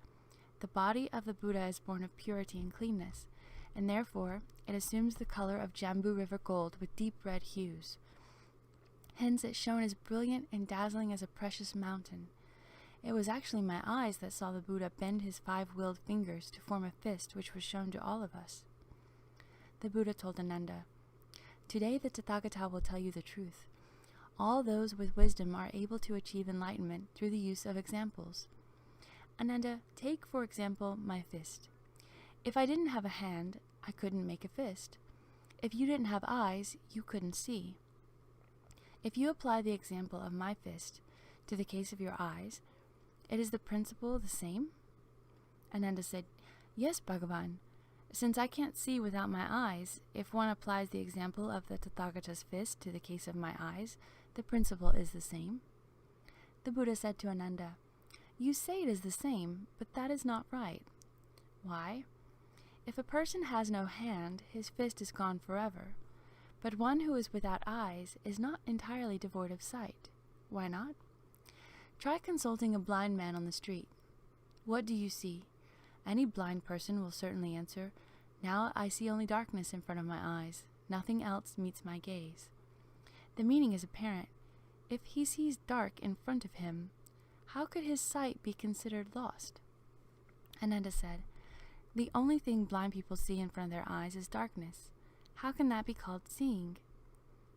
"The body of the Buddha is born of purity and cleanness, and therefore it assumes the color of Jambu River gold with deep red hues. Hence it shone as brilliant and dazzling as a precious mountain. It was actually my eyes that saw the Buddha bend his 5-wheeled fingers to form a fist, which was shown to all of us." The Buddha told Ananda, "Today the Tathagata will tell you the truth. All those with wisdom are able to achieve enlightenment through the use of examples. Ananda, take for example my fist. If I didn't have a hand, I couldn't make a fist. If you didn't have eyes, you couldn't see. If you apply the example of my fist to the case of your eyes, Is the principle the same? Ananda said, Yes, Bhagavan. Since I can't see without my eyes, if one applies the example of the Tathagata's fist to the case of my eyes, the principle is the same. The Buddha said to Ananda, You say it is the same, but that is not right. Why? If a person has no hand, his fist is gone forever. But one who is without eyes is not entirely devoid of sight. Why not? Try consulting a blind man on the street. What do you see? Any blind person will certainly answer, Now I see only darkness in front of my eyes. Nothing else meets my gaze. The meaning is apparent. If he sees dark in front of him, how could his sight be considered lost? Ananda said, The only thing blind people see in front of their eyes is darkness. How can that be called seeing?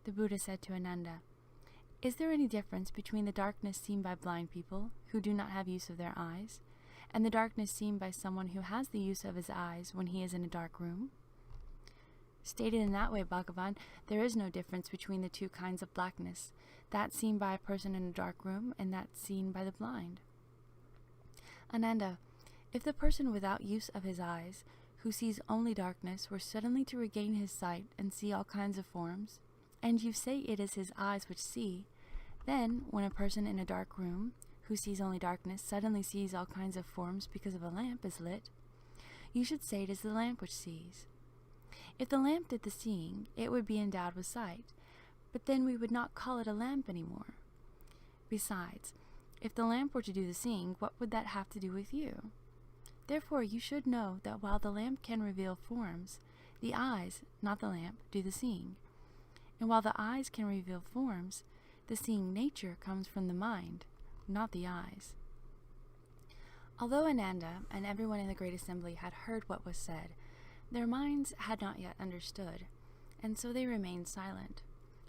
The Buddha said to Ananda, Is there any difference between the darkness seen by blind people, who do not have use of their eyes, and the darkness seen by someone who has the use of his eyes when he is in a dark room? Stated in that way, Bhagavan, there is no difference between the two kinds of blackness, that seen by a person in a dark room and that seen by the blind. Ananda, if the person without use of his eyes, who sees only darkness, were suddenly to regain his sight and see all kinds of forms, and you say it is his eyes which see, then, when a person in a dark room, who sees only darkness, suddenly sees all kinds of forms because of a lamp is lit, you should say it is the lamp which sees. If the lamp did the seeing, it would be endowed with sight, but then we would not call it a lamp any more. Besides, if the lamp were to do the seeing, what would that have to do with you? Therefore you should know that while the lamp can reveal forms, the eyes, not the lamp, do the seeing. And while the eyes can reveal forms, the seeing nature comes from the mind, not the eyes. Although Ananda and everyone in the great assembly had heard what was said, their minds had not yet understood, and so they remained silent,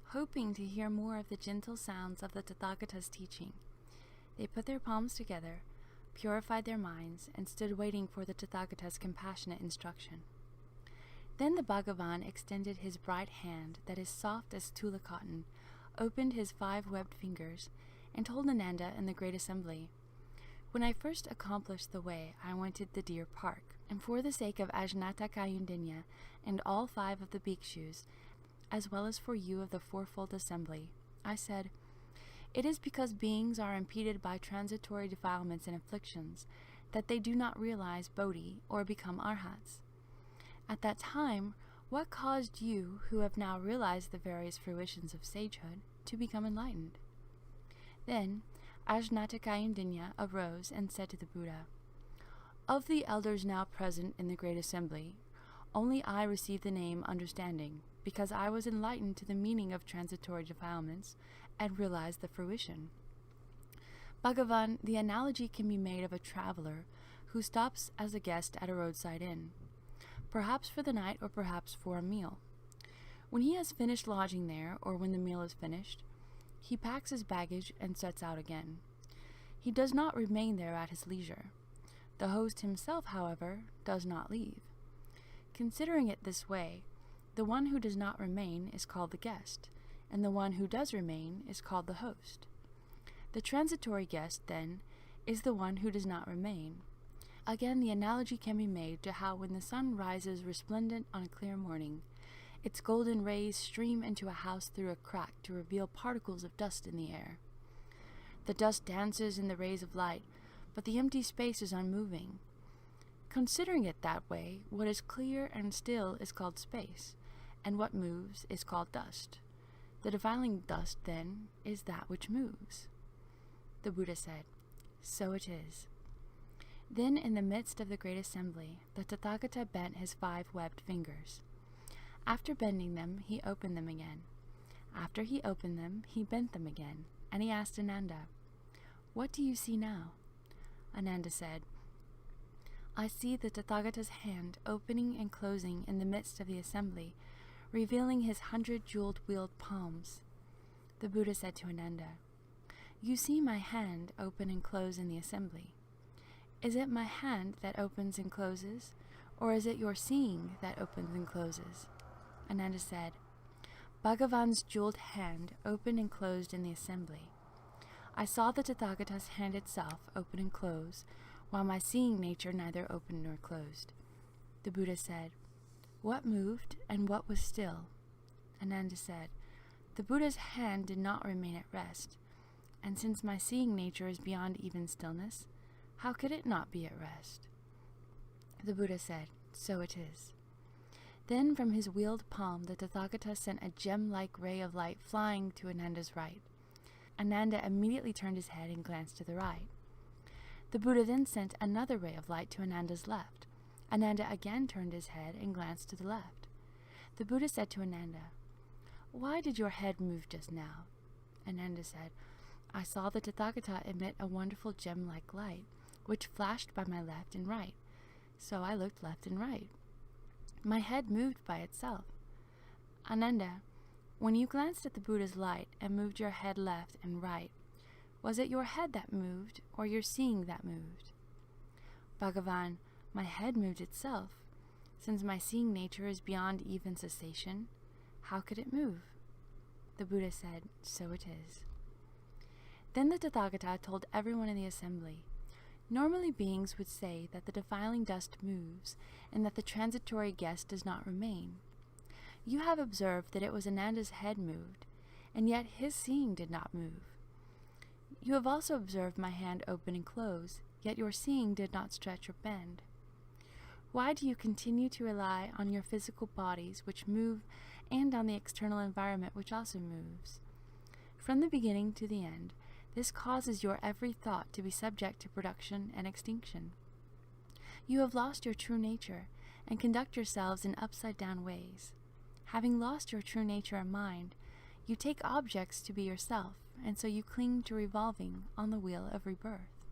hoping to hear more of the gentle sounds of the Tathagata's teaching. They put their palms together, purified their minds, and stood waiting for the Tathagata's compassionate instruction. Then the Bhagavan extended his bright hand that is soft as tula cotton, opened his 5 webbed fingers, and told Ananda and the great assembly, When I first accomplished the way, I went to the deer park, and for the sake of Ajnata Kayundinya and all 5 of the bhikshus, as well as for you of the fourfold assembly, I said, It is because beings are impeded by transitory defilements and afflictions that they do not realize Bodhi or become arhats. At that time, what caused you, who have now realized the various fruitions of sagehood, to become enlightened? Then Ajnata Kayundinya arose and said to the Buddha, Of the elders now present in the great assembly, only I received the name understanding, because I was enlightened to the meaning of transitory defilements and realized the fruition. Bhagavan, the analogy can be made of a traveler who stops as a guest at a roadside inn, perhaps for the night or perhaps for a meal. When he has finished lodging there, or when the meal is finished, he packs his baggage and sets out again. He does not remain there at his leisure. The host himself, however, does not leave. Considering it this way, the one who does not remain is called the guest, and the one who does remain is called the host. The transitory guest, then, is the one who does not remain. Again, the analogy can be made to how when the sun rises resplendent on a clear morning, its golden rays stream into a house through a crack to reveal particles of dust in the air. The dust dances in the rays of light, but the empty space is unmoving. Considering it that way, what is clear and still is called space, and what moves is called dust. The defiling dust, then, is that which moves. The Buddha said, So it is. Then in the midst of the great assembly, the Tathagata bent his 5 webbed fingers. After bending them, he opened them again. After he opened them, he bent them again, and he asked Ananda, What do you see now? Ananda said, I see the Tathagata's hand opening and closing in the midst of the assembly, revealing his 100 jeweled wheeled palms. The Buddha said to Ananda, You see my hand open and close in the assembly. Is it my hand that opens and closes, or is it your seeing that opens and closes? Ananda said, Bhagavan's jeweled hand opened and closed in the assembly. I saw the Tathagata's hand itself open and close, while my seeing nature neither opened nor closed. The Buddha said, "What moved and what was still?" Ananda said, "The Buddha's hand did not remain at rest, and since my seeing nature is beyond even stillness, how could it not be at rest?" The Buddha said, "So it is." Then from his wheeled palm the Tathagata sent a gem-like ray of light flying to Ananda's right. Ananda immediately turned his head and glanced to the right. The Buddha then sent another ray of light to Ananda's left. Ananda again turned his head and glanced to the left. The Buddha said to Ananda, "Why did your head move just now?" Ananda said, "I saw the Tathagata emit a wonderful gem-like light, which flashed by my left and right, so I looked left and right. My head moved by itself." Ananda, when you glanced at the Buddha's light and moved your head left and right, was it your head that moved or your seeing that moved? Bhagavan, my head moved itself. Since my seeing nature is beyond even cessation, how could it move? The Buddha said, "So it is." Then the Tathagata told everyone in the assembly, "Normally beings would say that the defiling dust moves and that the transitory guest does not remain. You have observed that it was Ananda's head moved, and yet his seeing did not move. You have also observed my hand open and close, yet your seeing did not stretch or bend. Why do you continue to rely on your physical bodies which move and on the external environment which also moves? From the beginning to the end, this causes your every thought to be subject to production and extinction. You have lost your true nature and conduct yourselves in upside-down ways. Having lost your true nature and mind, you take objects to be yourself, and so you cling to revolving on the wheel of rebirth."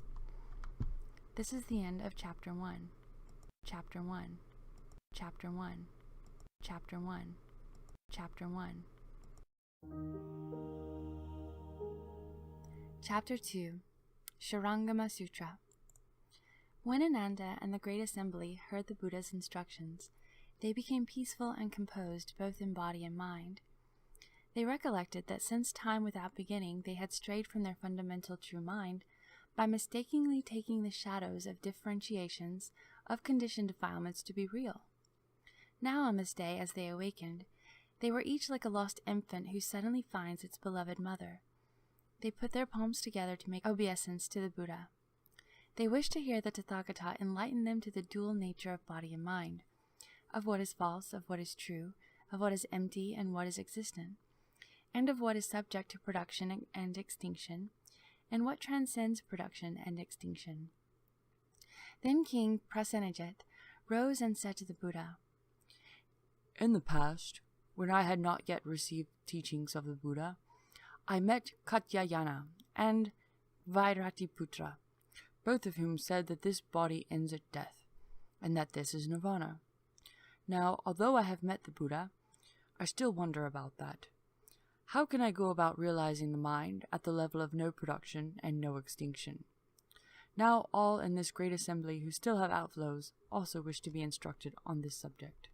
This is the end of Chapter 1. Chapter 1. Chapter 1. Chapter 1. Chapter 1. Chapter 2. Shurangama Sutra. When Ananda and the Great Assembly heard the Buddha's instructions, they became peaceful and composed both in body and mind. They recollected that since time without beginning they had strayed from their fundamental true mind by mistakenly taking the shadows of differentiations of conditioned defilements to be real. Now on this day, as they awakened, they were each like a lost infant who suddenly finds its beloved mother. They put their palms together to make obeisance to the Buddha. They wished to hear the Tathagata enlighten them to the dual nature of body and mind, of what is false, of what is true, of what is empty and what is existent, and of what is subject to production and extinction, and what transcends production and extinction. Then King Prasenajit rose and said to the Buddha, "In the past, when I had not yet received teachings of the Buddha, I met Katyayana and Vairatiputra, both of whom said that this body ends at death, and that this is nirvana. Now, although I have met the Buddha, I still wonder about that. How can I go about realizing the mind at the level of no production and no extinction? Now all in this great assembly who still have outflows also wish to be instructed on this subject."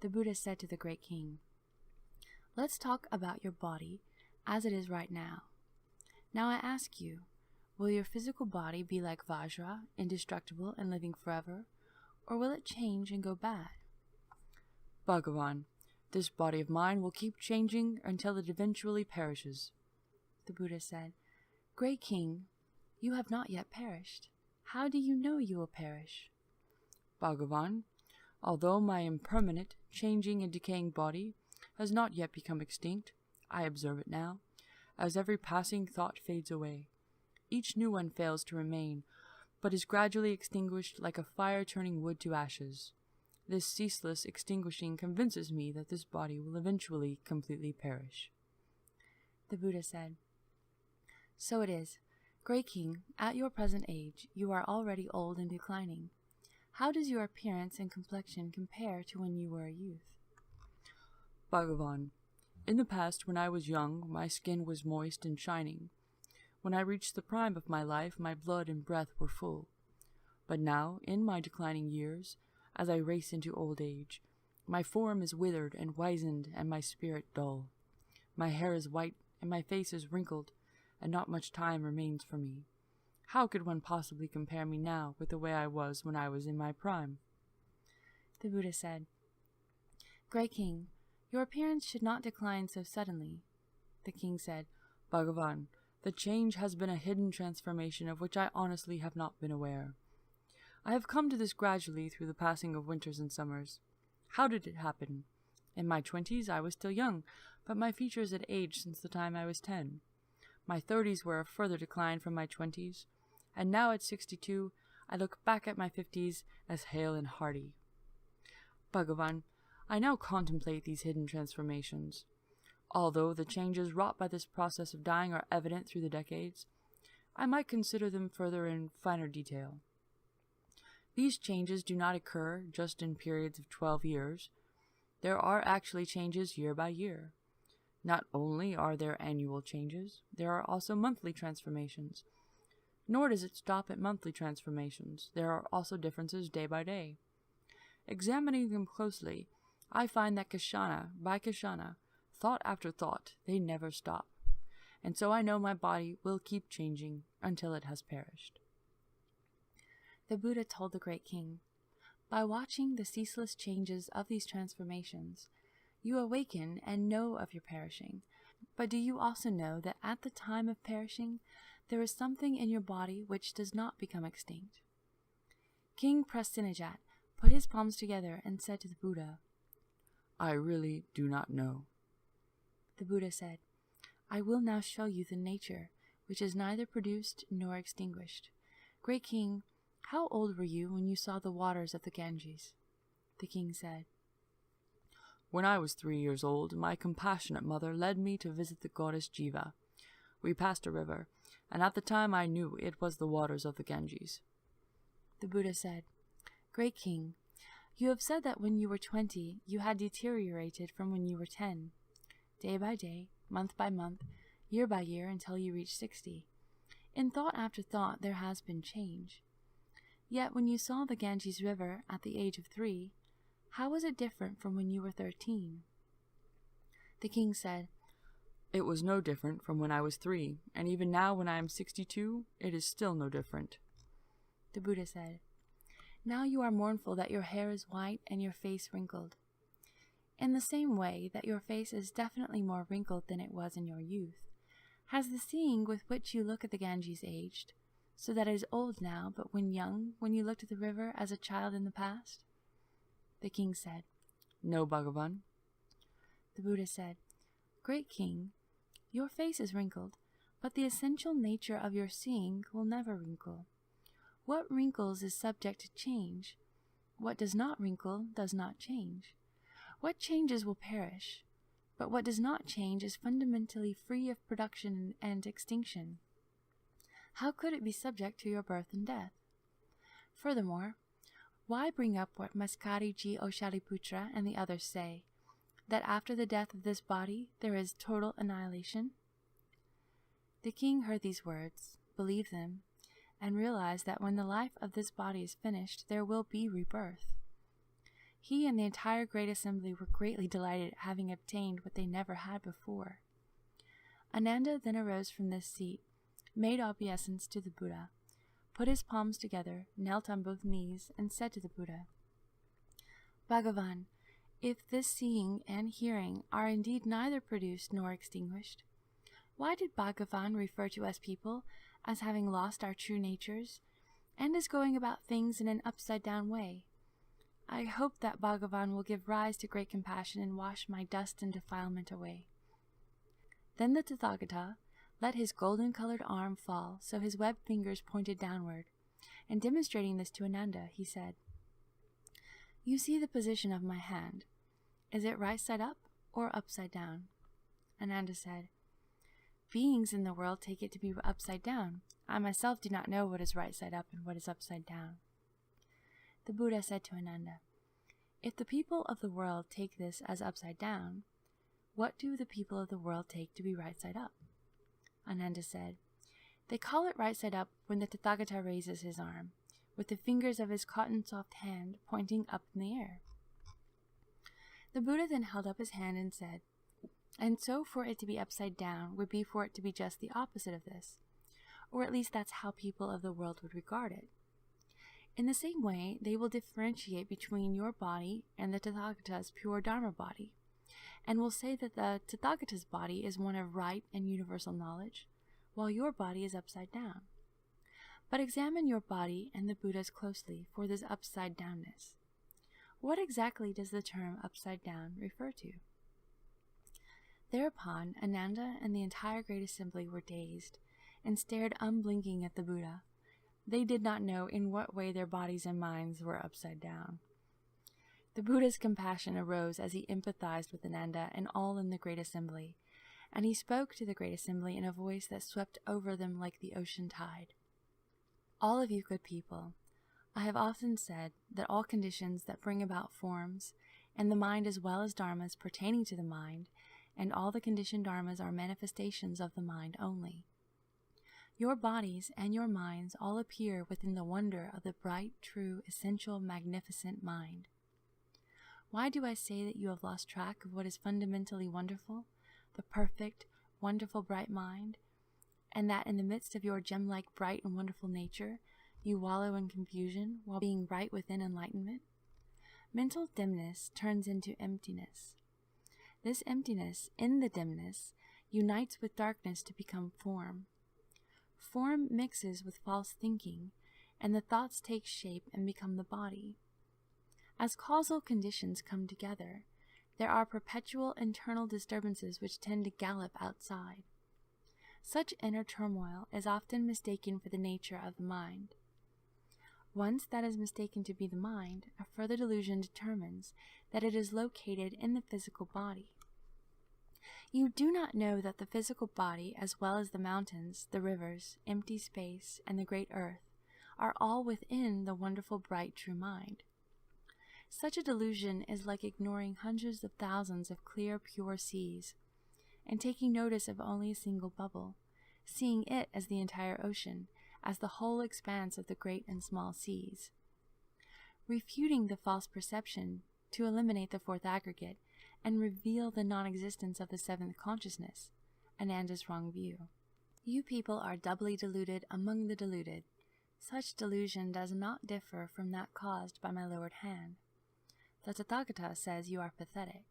The Buddha said to the great king, "Let's talk about your body as it is right now. Now I ask you, will your physical body be like Vajra, indestructible and living forever, or will it change and go bad?" "Bhagavan, this body of mine will keep changing until it eventually perishes." The Buddha said, "Great king, you have not yet perished. How do you know you will perish?" "Bhagavan, although my impermanent, changing and decaying body has not yet become extinct, I observe it now, as every passing thought fades away. Each new one fails to remain, but is gradually extinguished like a fire turning wood to ashes. This ceaseless extinguishing convinces me that this body will eventually completely perish." The Buddha said, "So it is. Great king, at your present age, you are already old and declining. How does your appearance and complexion compare to when you were a youth?" "Bhagavan, in the past when I was young, my skin was moist and shining. When I reached the prime of my life, my blood and breath were full. But now, in my declining years, as I race into old age, my form is withered and wizened and my spirit dull. My hair is white and my face is wrinkled, and not much time remains for me. How could one possibly compare me now with the way I was when I was in my prime?" The Buddha said, "Great King, your appearance should not decline so suddenly." The king said, "Bhagavan, the change has been a hidden transformation of which I honestly have not been aware. I have come to this gradually through the passing of winters and summers. How did it happen? In my 20s I was still young, but my features had aged since the time I was 10. My 30s were a further decline from my 20s, and now at 62 I look back at my 50s as hale and hearty. Bhagavan, I now contemplate these hidden transformations. Although the changes wrought by this process of dying are evident through the decades, I might consider them further in finer detail. These changes do not occur just in periods of 12 years. There are actually changes year by year. Not only are there annual changes, there are also monthly transformations. Nor does it stop at monthly transformations. There are also differences day by day. Examining them closely, I find that kshana by kshana, thought after thought, they never stop. And so I know my body will keep changing until it has perished." The Buddha told the Great King, "By watching the ceaseless changes of these transformations, you awaken and know of your perishing. But do you also know that at the time of perishing, there is something in your body which does not become extinct?" King Prasenajat put his palms together and said to the Buddha, "I really do not know." The Buddha said, "I will now show you the nature which is neither produced nor extinguished. Great King, how old were you when you saw the waters of the Ganges?" The king said, "When I was 3 years old, my compassionate mother led me to visit the goddess Jiva. We passed a river, and at the time I knew it was the waters of the Ganges." The Buddha said, "Great King, you have said that when you were 20, you had deteriorated from when you were 10. Day by day, month by month, year by year, until you reach 60. In thought after thought, there has been change. Yet when you saw the Ganges River at the age of 3, how was it different from when you were 13? The king said, "It was no different from when I was 3, and even now when I am 62, it is still no different." The Buddha said, "Now you are mournful that your hair is white and your face wrinkled. In the same way that your face is definitely more wrinkled than it was in your youth, has the seeing with which you look at the Ganges aged, so that it is old now, but when young, when you looked at the river as a child in the past?" The king said, "No, Bhagavan." The Buddha said, "Great King, your face is wrinkled, but the essential nature of your seeing will never wrinkle. What wrinkles is subject to change. What does not wrinkle does not change. What changes will perish, but what does not change is fundamentally free of production and extinction. How could it be subject to your birth and death? Furthermore, why bring up what Maskari Ji Oshaliputra and the others say, that after the death of this body there is total annihilation?" The king heard these words, believed them, and realized that when the life of this body is finished, there will be rebirth. He and the entire great assembly were greatly delighted at having obtained what they never had before. Ananda then arose from this seat, made obeisance to the Buddha, put his palms together, knelt on both knees, and said to the Buddha, "Bhagavan, if this seeing and hearing are indeed neither produced nor extinguished, why did Bhagavan refer to us people as having lost our true natures, and as going about things in an upside-down way? I hope that Bhagavan will give rise to great compassion and wash my dust and defilement away." Then the Tathagata let his golden-colored arm fall so his webbed fingers pointed downward, and demonstrating this to Ananda, he said, "You see the position of my hand. Is it right side up or upside down?" Ananda said, "Beings in the world take it to be upside down. I myself do not know what is right side up and what is upside down." The Buddha said to Ananda, "If the people of the world take this as upside down, what do the people of the world take to be right side up?" Ananda said, "They call it right side up when the Tathagata raises his arm, with the fingers of his cotton-soft hand pointing up in the air." The Buddha then held up his hand and said, And so for it to be upside down would be for it to be just the opposite of this, or at least that's how people of the world would regard it. In the same way, they will differentiate between your body and the Tathagata's pure Dharma body, and will say that the Tathagata's body is one of right and universal knowledge, while your body is upside down. But examine your body and the Buddha's closely for this upside downness. What exactly does the term upside down refer to? Thereupon, Ananda and the entire Great Assembly were dazed and stared unblinking at the Buddha. They did not know in what way their bodies and minds were upside down. The Buddha's compassion arose as he empathized with Ananda and all in the Great Assembly, and he spoke to the Great Assembly in a voice that swept over them like the ocean tide. All of you good people, I have often said that all conditions that bring about forms, and the mind as well as dharmas pertaining to the mind, and all the conditioned dharmas are manifestations of the mind only. Your bodies and your minds all appear within the wonder of the bright, true, essential, magnificent mind. Why do I say that you have lost track of what is fundamentally wonderful, the perfect, wonderful, bright mind, and that in the midst of your gem-like, bright, and wonderful nature, you wallow in confusion while being right within enlightenment? Mental dimness turns into emptiness. This emptiness, in the dimness, unites with darkness to become form. Form mixes with false thinking, and the thoughts take shape and become the body. As causal conditions come together, there are perpetual internal disturbances which tend to gallop outside. Such inner turmoil is often mistaken for the nature of the mind. Once that is mistaken to be the mind, a further delusion determines that it is located in the physical body. You do not know that the physical body, as well as the mountains, the rivers, empty space, and the great earth, are all within the wonderful, bright, true mind. Such a delusion is like ignoring hundreds of thousands of clear, pure seas, and taking notice of only a single bubble, seeing it as the entire ocean, as the whole expanse of the great and small seas. Refuting the false perception to eliminate the fourth aggregate and reveal the non-existence of the seventh consciousness, Ananda's wrong view. You people are doubly deluded among the deluded. Such delusion does not differ from that caused by my lowered hand. The Tathagata says you are pathetic.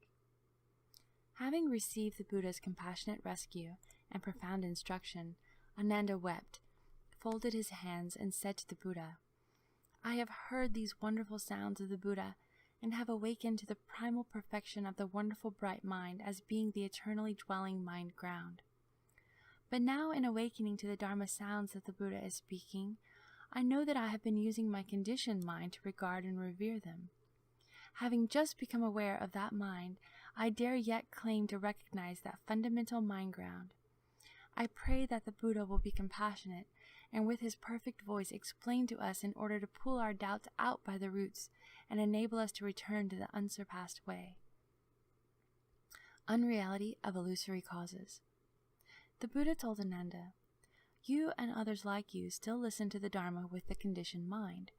Having received the Buddha's compassionate rescue and profound instruction, Ananda wept, folded his hands, and said to the Buddha, I have heard these wonderful sounds of the Buddha and have awakened to the primal perfection of the wonderful bright mind as being the eternally dwelling mind ground. But now in awakening to the Dharma sounds that the Buddha is speaking, I know that I have been using my conditioned mind to regard and revere them. Having just become aware of that mind, I dare yet claim to recognize that fundamental mind ground. I pray that the Buddha will be compassionate and with his perfect voice explain to us in order to pull our doubts out by the roots and enable us to return to the unsurpassed way. Unreality of illusory causes. The Buddha told Ananda, you and others like you still listen to the Dharma with the conditioned mind,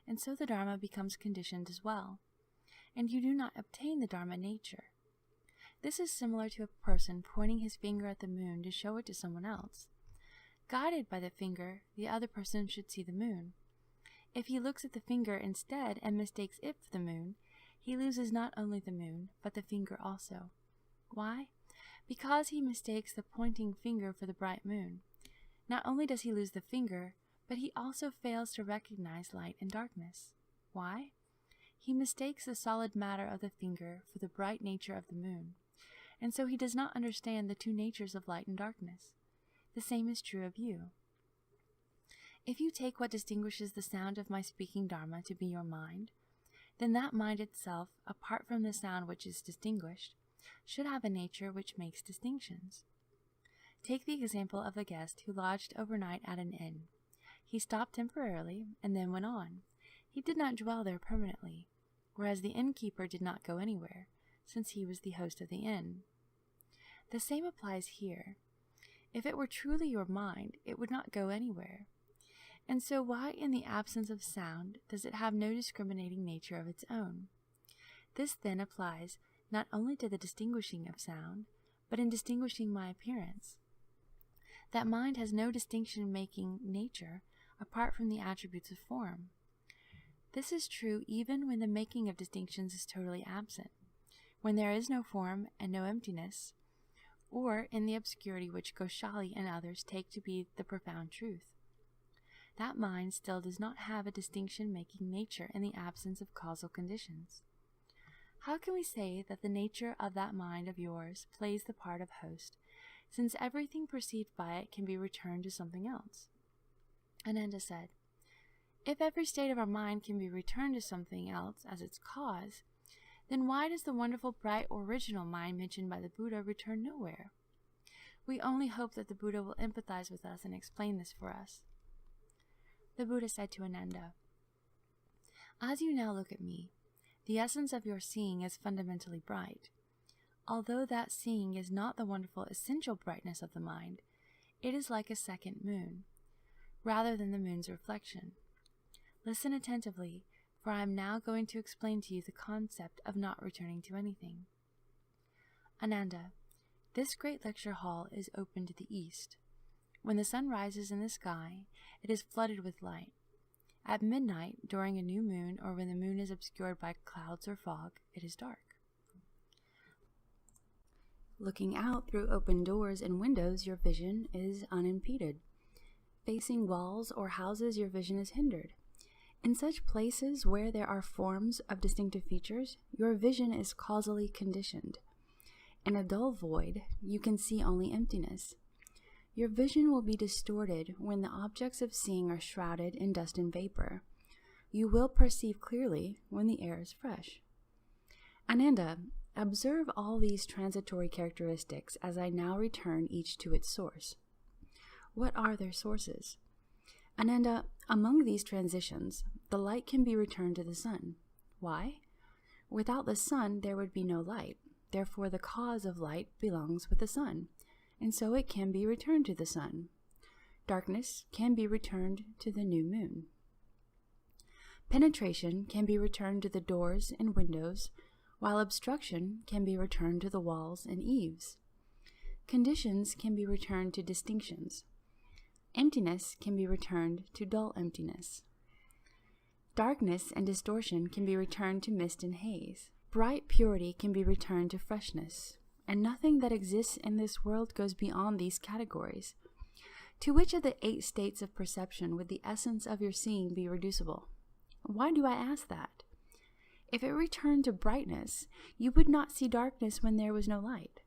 and so the Dharma becomes conditioned as well, and you do not obtain the Dharma nature. This is similar to a person pointing his finger at the moon to show it to someone else. Guided by the finger, the other person should see the moon. If he looks at the finger instead and mistakes it for the moon, he loses not only the moon, but the finger also. Why? Because he mistakes the pointing finger for the bright moon. Not only does he lose the finger, but he also fails to recognize light and darkness. Why? He mistakes the solid matter of the finger for the bright nature of the moon, and so he does not understand the two natures of light and darkness. The same is true of you. If you take what distinguishes the sound of my speaking Dharma to be your mind, then that mind itself, apart from the sound which is distinguished, should have a nature which makes distinctions. Take the example of a guest who lodged overnight at an inn. He stopped temporarily and then went on. He did not dwell there permanently, whereas the innkeeper did not go anywhere, since he was the host of the inn. The same applies here. If it were truly your mind, it would not go anywhere. And so why, in the absence of sound, does it have no discriminating nature of its own? This then applies not only to the distinguishing of sound, but in distinguishing my appearance. That mind has no distinction-making nature apart from the attributes of form. This is true even when the making of distinctions is totally absent, when there is no form and no emptiness, or in the obscurity which Goshali and others take to be the profound truth. That mind still does not have a distinction-making nature in the absence of causal conditions. How can we say that the nature of that mind of yours plays the part of host, since everything perceived by it can be returned to something else? Ananda said, if every state of our mind can be returned to something else as its cause, then why does the wonderful, bright, original mind mentioned by the Buddha return nowhere? We only hope that the Buddha will empathize with us and explain this for us. The Buddha said to Ananda, as you now look at me, the essence of your seeing is fundamentally bright. Although that seeing is not the wonderful essential brightness of the mind, it is like a second moon, rather than the moon's reflection. Listen attentively, for I am now going to explain to you the concept of not returning to anything. Ananda, this great lecture hall is open to the east. When the sun rises in the sky, it is flooded with light. At midnight, during a new moon, or when the moon is obscured by clouds or fog, it is dark. Looking out through open doors and windows, your vision is unimpeded. Facing walls or houses, your vision is hindered. In such places where there are forms of distinctive features, your vision is causally conditioned. In a dull void, you can see only emptiness. Your vision will be distorted when the objects of seeing are shrouded in dust and vapor. You will perceive clearly when the air is fresh. Ananda, observe all these transitory characteristics as I now return each to its source. What are their sources? Ananda, among these transitions, the light can be returned to the sun. Why? Without the sun, there would be no light. Therefore, the cause of light belongs with the sun, and so it can be returned to the sun. Darkness can be returned to the new moon. Penetration can be returned to the doors and windows, while obstruction can be returned to the walls and eaves. Conditions can be returned to distinctions. Emptiness can be returned to dull emptiness. Darkness and distortion can be returned to mist and haze. Bright purity can be returned to freshness, and nothing that exists in this world goes beyond these categories. To which of the 8 states of perception would the essence of your seeing be reducible? Why do I ask that? If it returned to brightness, you would not see darkness when there was no light.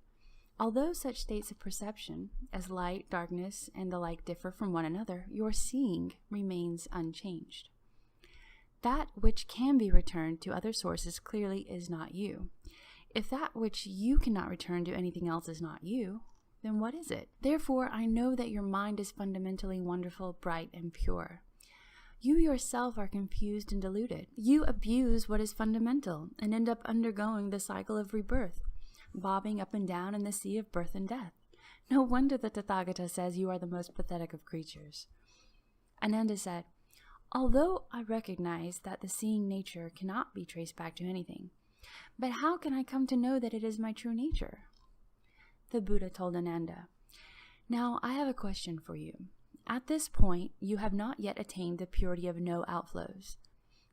Although such states of perception, as light, darkness, and the like differ from one another, your seeing remains unchanged. That which can be returned to other sources clearly is not you. If that which you cannot return to anything else is not you, then what is it? Therefore, I know that your mind is fundamentally wonderful, bright, and pure. You yourself are confused and deluded. You abuse what is fundamental and end up undergoing the cycle of rebirth, bobbing up and down in the sea of birth and death. No wonder the Tathagata says you are the most pathetic of creatures. Ananda said, although I recognize that the seeing nature cannot be traced back to anything, but how can I come to know that it is my true nature? The Buddha told Ananda, now I have a question for you. At this point, you have not yet attained the purity of no outflows.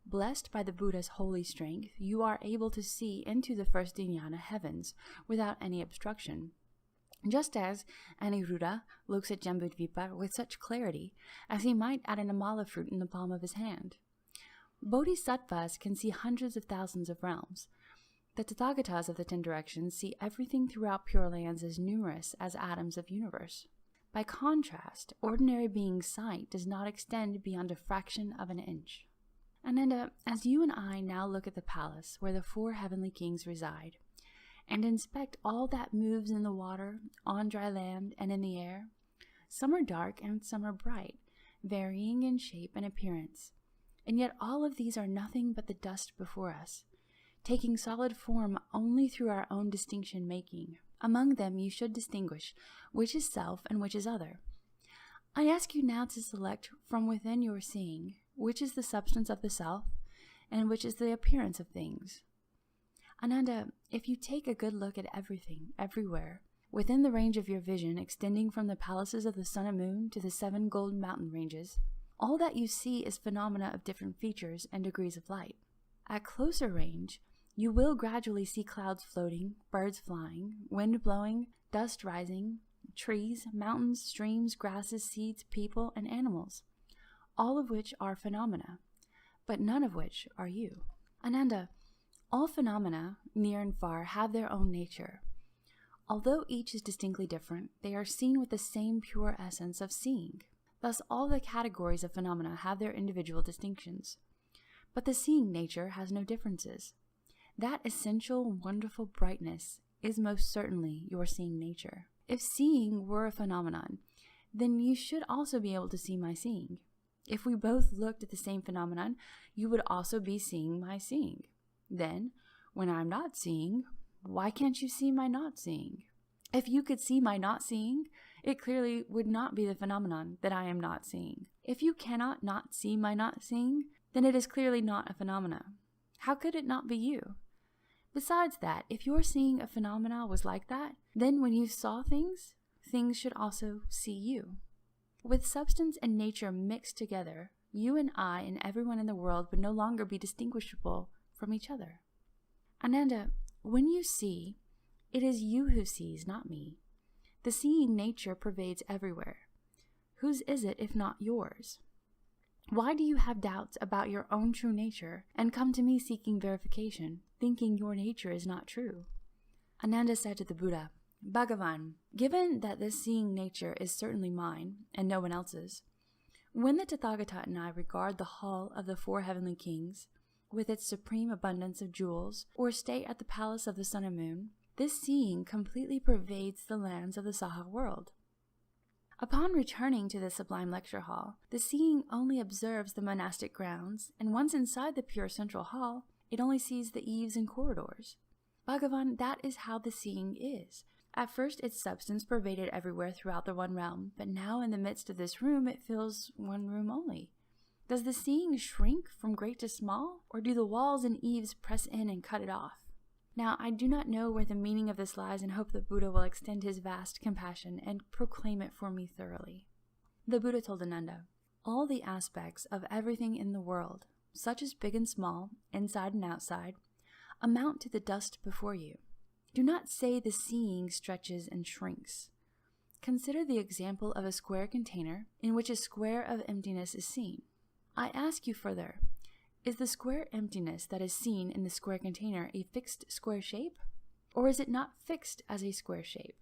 Blessed by the Buddha's holy strength, you are able to see into the first dhyana heavens without any obstruction, just as Aniruddha looks at Jambudvipa with such clarity as he might at an amala fruit in the palm of his hand. Bodhisattvas can see hundreds of thousands of realms. The Tathagatas of the 10 directions see everything throughout Pure Lands as numerous as atoms of universe. By contrast, ordinary being's sight does not extend beyond a fraction of an inch. Ananda, as you and I now look at the palace where the 4 heavenly kings reside, and inspect all that moves in the water, on dry land, and in the air, some are dark and some are bright, varying in shape and appearance. And yet all of these are nothing but the dust before us, taking solid form only through our own distinction making. Among them you should distinguish which is self and which is other. I ask you now to select from within your seeing which is the substance of the self and which is the appearance of things. Ananda, if you take a good look at everything, everywhere, within the range of your vision extending from the palaces of the sun and moon to the 7 gold mountain ranges, all that you see is phenomena of different features and degrees of light. At closer range, you will gradually see clouds floating, birds flying, wind blowing, dust rising, trees, mountains, streams, grasses, seeds, people, and animals, all of which are phenomena, but none of which are you. Ananda, all phenomena, near and far, have their own nature. Although each is distinctly different, they are seen with the same pure essence of seeing. Thus, all the categories of phenomena have their individual distinctions. But the seeing nature has no differences. That essential, wonderful brightness is most certainly your seeing nature. If seeing were a phenomenon, then you should also be able to see my seeing. If we both looked at the same phenomenon, you would also be seeing my seeing. Then, when I'm not seeing, why can't you see my not seeing? If you could see my not seeing, it clearly would not be the phenomenon that I am not seeing. If you cannot not see my not seeing, then it is clearly not a phenomena. How could it not be you? Besides that, if your seeing a phenomena was like that, then when you saw things, things should also see you. With substance and nature mixed together, you and I and everyone in the world would no longer be distinguishable from each other. Ananda, when you see, it is you who sees, not me. The seeing nature pervades everywhere. Whose is it if not yours? Why do you have doubts about your own true nature and come to me seeking verification, thinking your nature is not true? Ananda said to the Buddha, Bhagavan, given that this seeing nature is certainly mine and no one else's, when the Tathagata and I regard the hall of the 4 heavenly kings, with its supreme abundance of jewels, or stay at the palace of the sun and moon, this seeing completely pervades the lands of the Saha world. Upon returning to the sublime lecture hall, the seeing only observes the monastic grounds, and once inside the pure central hall, it only sees the eaves and corridors. Bhagavan, that is how the seeing is. At first its substance pervaded everywhere throughout the one realm, but now in the midst of this room it fills one room only. Does the seeing shrink from great to small, or do the walls and eaves press in and cut it off? Now, I do not know where the meaning of this lies and hope the Buddha will extend his vast compassion and proclaim it for me thoroughly. The Buddha told Ananda, all the aspects of everything in the world, such as big and small, inside and outside, amount to the dust before you. Do not say the seeing stretches and shrinks. Consider the example of a square container in which a square of emptiness is seen. I ask you further, is the square emptiness that is seen in the square container a fixed square shape? Or is it not fixed as a square shape?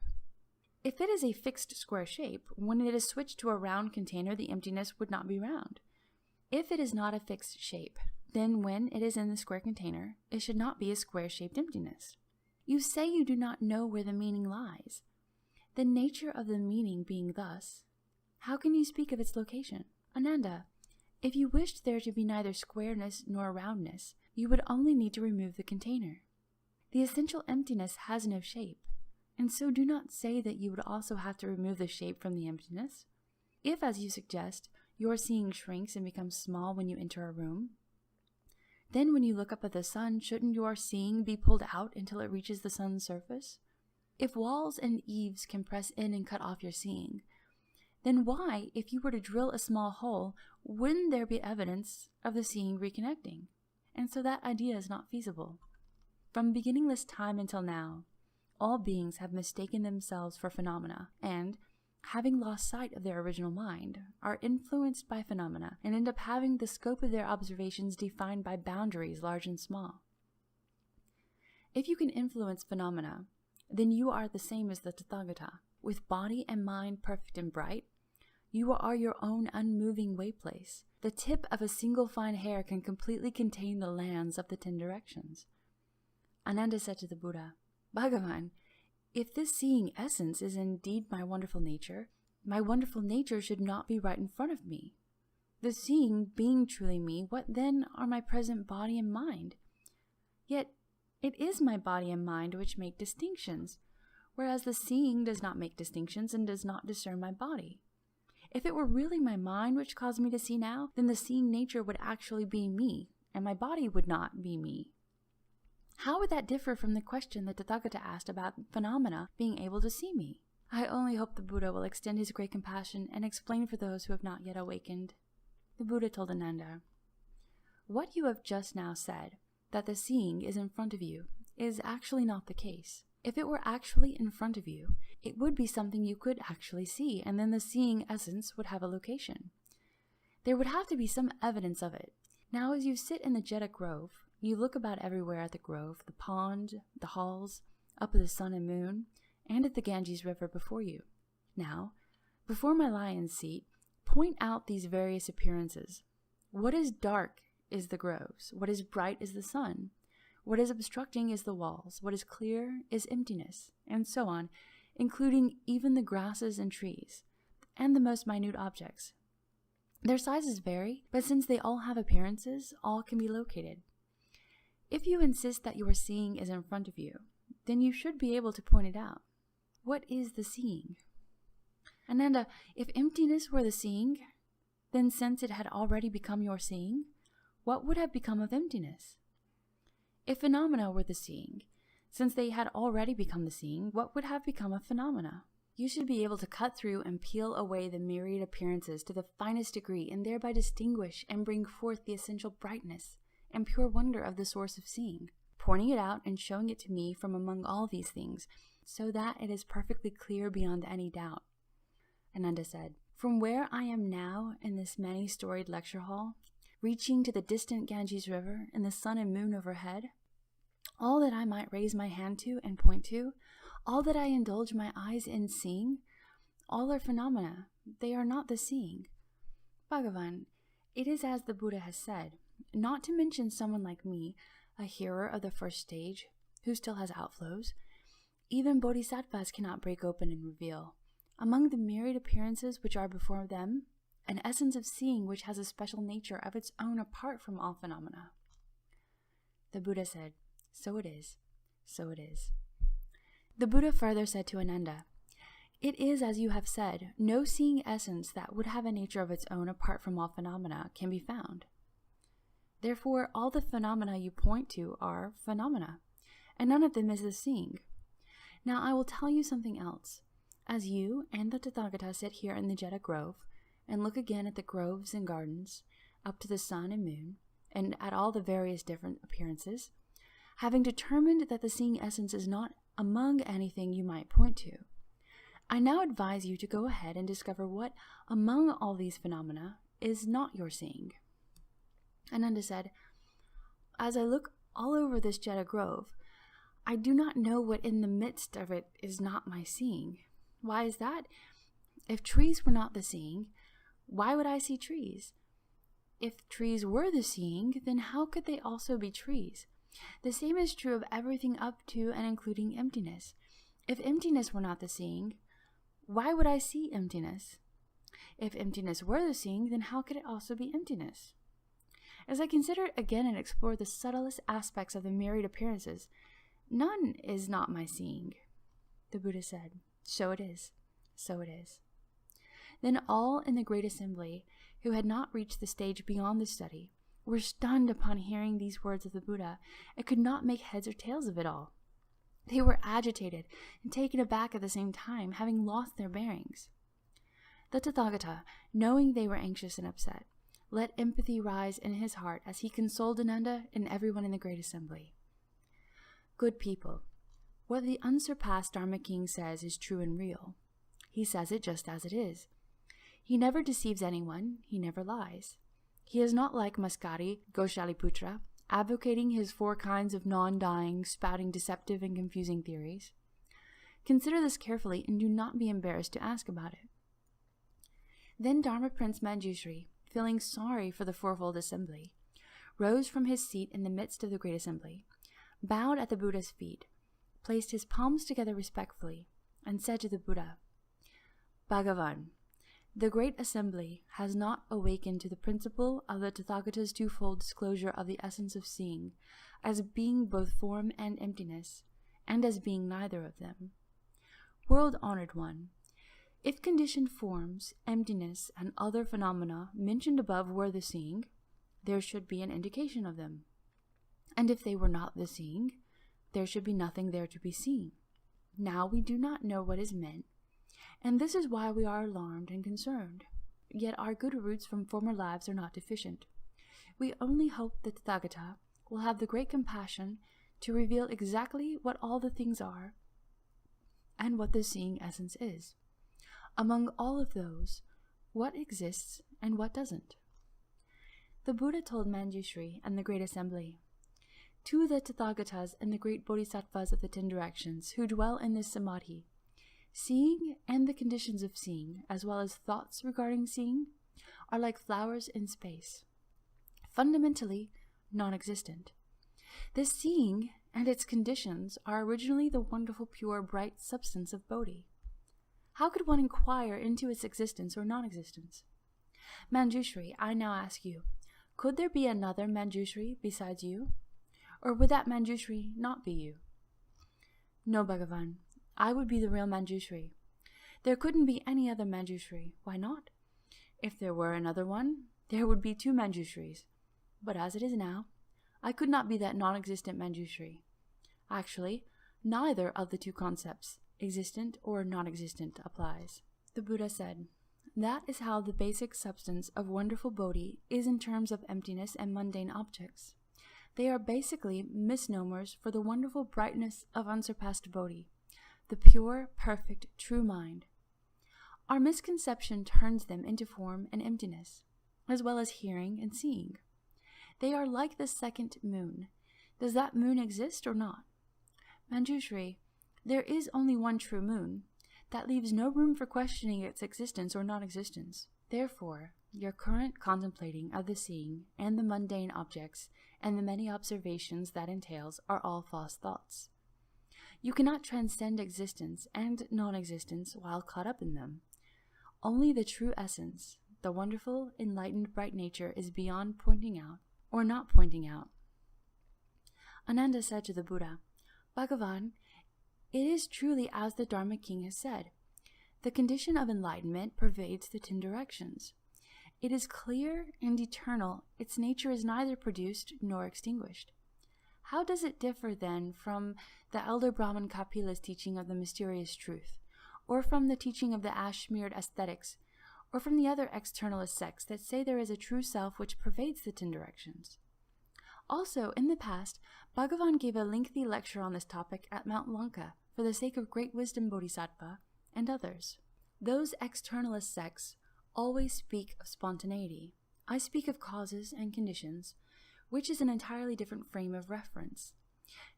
If it is a fixed square shape, when it is switched to a round container, the emptiness would not be round. If it is not a fixed shape, then when it is in the square container, it should not be a square-shaped emptiness. You say you do not know where the meaning lies. The nature of the meaning being thus, how can you speak of its location? Ananda, if you wished there to be neither squareness nor roundness, you would only need to remove the container. The essential emptiness has no shape, and so do not say that you would also have to remove the shape from the emptiness. If, as you suggest, your seeing shrinks and becomes small when you enter a room, then when you look up at the sun, shouldn't your seeing be pulled out until it reaches the sun's surface? If walls and eaves can press in and cut off your seeing, then why, if you were to drill a small hole, wouldn't there be evidence of the seeing reconnecting? And so that idea is not feasible. From beginningless time until now, all beings have mistaken themselves for phenomena, and, having lost sight of their original mind, are influenced by phenomena, and end up having the scope of their observations defined by boundaries large and small. If you can influence phenomena, then you are the same as the Tathagata. With body and mind perfect and bright, you are your own unmoving wayplace. The tip of a single fine hair can completely contain the lands of the 10 directions. Ananda said to the Buddha, Bhagavan, if this seeing essence is indeed my wonderful nature should not be right in front of me. The seeing being truly me, what then are my present body and mind? Yet it is my body and mind which make distinctions, whereas the seeing does not make distinctions and does not discern my body. If it were really my mind which caused me to see now, then the seeing nature would actually be me, and my body would not be me. How would that differ from the question that Tathagata asked about phenomena being able to see me? I only hope the Buddha will extend his great compassion and explain for those who have not yet awakened. The Buddha told Ananda, "What you have just now said, that the seeing is in front of you, is actually not the case. If it were actually in front of you, it would be something you could actually see, and then the seeing essence would have a location. There would have to be some evidence of it. Now, as you sit in the Jeta Grove, you look about everywhere at the grove, the pond, the halls, up at the sun and moon, and at the Ganges River before you. Now, before my lion's seat, point out these various appearances. What is dark is the groves. What is bright is the sun. What is obstructing is the walls. What is clear is emptiness, and so on, including even the grasses and trees, and the most minute objects. Their sizes vary, but since they all have appearances, all can be located. If you insist that your seeing is in front of you, then you should be able to point it out. What is the seeing?" Ananda, if emptiness were the seeing, then since it had already become your seeing, what would have become of emptiness? If phenomena were the seeing, since they had already become the seeing, what would have become of phenomena? You should be able to cut through and peel away the myriad appearances to the finest degree, and thereby distinguish and bring forth the essential brightness and pure wonder of the source of seeing, pointing it out and showing it to me from among all these things, so that it is perfectly clear beyond any doubt. Ananda said, "From where I am now in this many-storied lecture hall, reaching to the distant Ganges River and the sun and moon overhead, all that I might raise my hand to and point to, all that I indulge my eyes in seeing, all are phenomena. They are not the seeing. Bhagavan, it is as the Buddha has said, not to mention someone like me, a hearer of the first stage, who still has outflows. Even bodhisattvas cannot break open and reveal, among the myriad appearances which are before them, an essence of seeing which has a special nature of its own apart from all phenomena." The Buddha said, "So it is, so it is." The Buddha further said to Ananda, "It is as you have said, no seeing essence that would have a nature of its own apart from all phenomena can be found. Therefore, all the phenomena you point to are phenomena, and none of them is the seeing. Now I will tell you something else. As you and the Tathagata sit here in the Jeta Grove, and look again at the groves and gardens, up to the sun and moon, and at all the various different appearances, having determined that the seeing essence is not among anything you might point to, I now advise you to go ahead and discover what among all these phenomena is not your seeing." Ananda said, "As I look all over this Jeta Grove, I do not know what in the midst of it is not my seeing. Why is that? If trees were not the seeing, why would I see trees? If trees were the seeing, then how could they also be trees? The same is true of everything up to and including emptiness. If emptiness were not the seeing, why would I see emptiness? If emptiness were the seeing, then how could it also be emptiness? As I consider it again and explore the subtlest aspects of the myriad appearances, none is not my seeing." The Buddha said, "So it is, so it is." Then all in the great assembly, who had not reached the stage beyond the study, were stunned upon hearing these words of the Buddha, and could not make heads or tails of it all. They were agitated and taken aback at the same time, having lost their bearings. The Tathagata, knowing they were anxious and upset, let empathy rise in his heart as he consoled Ananda and everyone in the great assembly. "Good people, what the unsurpassed Dharma King says is true and real. He says it just as it is. He never deceives anyone, he never lies. He is not like Maskari, Goshaliputra, advocating his 4 kinds of non-dying, spouting deceptive and confusing theories. Consider this carefully and do not be embarrassed to ask about it." Then Dharma Prince Manjushri, feeling sorry for the fourfold assembly, rose from his seat in the midst of the great assembly, bowed at the Buddha's feet, placed his palms together respectfully, and said to the Buddha, "Bhagavan, the great assembly has not awakened to the principle of the Tathagata's twofold disclosure of the essence of seeing, as being both form and emptiness, and as being neither of them. World-honored one, if conditioned forms, emptiness, and other phenomena mentioned above were the seeing, there should be an indication of them. And if they were not the seeing, there should be nothing there to be seen. Now we do not know what is meant, and this is why we are alarmed and concerned. Yet our good roots from former lives are not deficient. We only hope that the Tathagata will have the great compassion to reveal exactly what all the things are and what the seeing essence is. Among all of those, what exists and what doesn't. The Buddha told Manjushri and the Great Assembly, to the Tathagatas and the great Bodhisattvas of the 10 directions who dwell in this samadhi, seeing and the conditions of seeing, as well as thoughts regarding seeing, are like flowers in space, fundamentally non-existent. This seeing and its conditions are originally the wonderful, pure, bright substance of Bodhi. How could one inquire into its existence or non-existence? Manjushri, I now ask you, could there be another Manjushri besides you? Or would that Manjushri not be you? No, Bhagavan, I would be the real Manjushri. There couldn't be any other Manjushri. Why not? If there were another one, there would be 2 Manjushris. But as it is now, I could not be that non-existent Manjushri. Actually, neither of the 2 concepts, existent or non-existent, applies. The Buddha said, that is how the basic substance of wonderful Bodhi is in terms of emptiness and mundane objects. They are basically misnomers for the wonderful brightness of unsurpassed Bodhi, the pure, perfect, true mind. Our misconception turns them into form and emptiness, as well as hearing and seeing. They are like the second moon. Does that moon exist or not? Manjushri, there is only one true moon. That leaves no room for questioning its existence or non-existence. Therefore, your current contemplating of the seeing and the mundane objects and the many observations that entails are all false thoughts. You cannot transcend existence and non-existence while caught up in them. Only the true essence, the wonderful, enlightened, bright nature is beyond pointing out or not pointing out. Ananda said to the Buddha, Bhagavan, it is truly as the Dharma King has said. The condition of enlightenment pervades the 10 directions. It is clear and eternal. Its nature is neither produced nor extinguished. How does it differ then from the elder Brahman Kapila's teaching of the mysterious truth, or from the teaching of the ash-smeared ascetics, or from the other externalist sects that say there is a true self which pervades the 10 directions? Also, in the past, Bhagavan gave a lengthy lecture on this topic at Mount Lanka for the sake of Great Wisdom Bodhisattva and others. Those externalist sects always speak of spontaneity. I speak of causes and conditions, which is an entirely different frame of reference.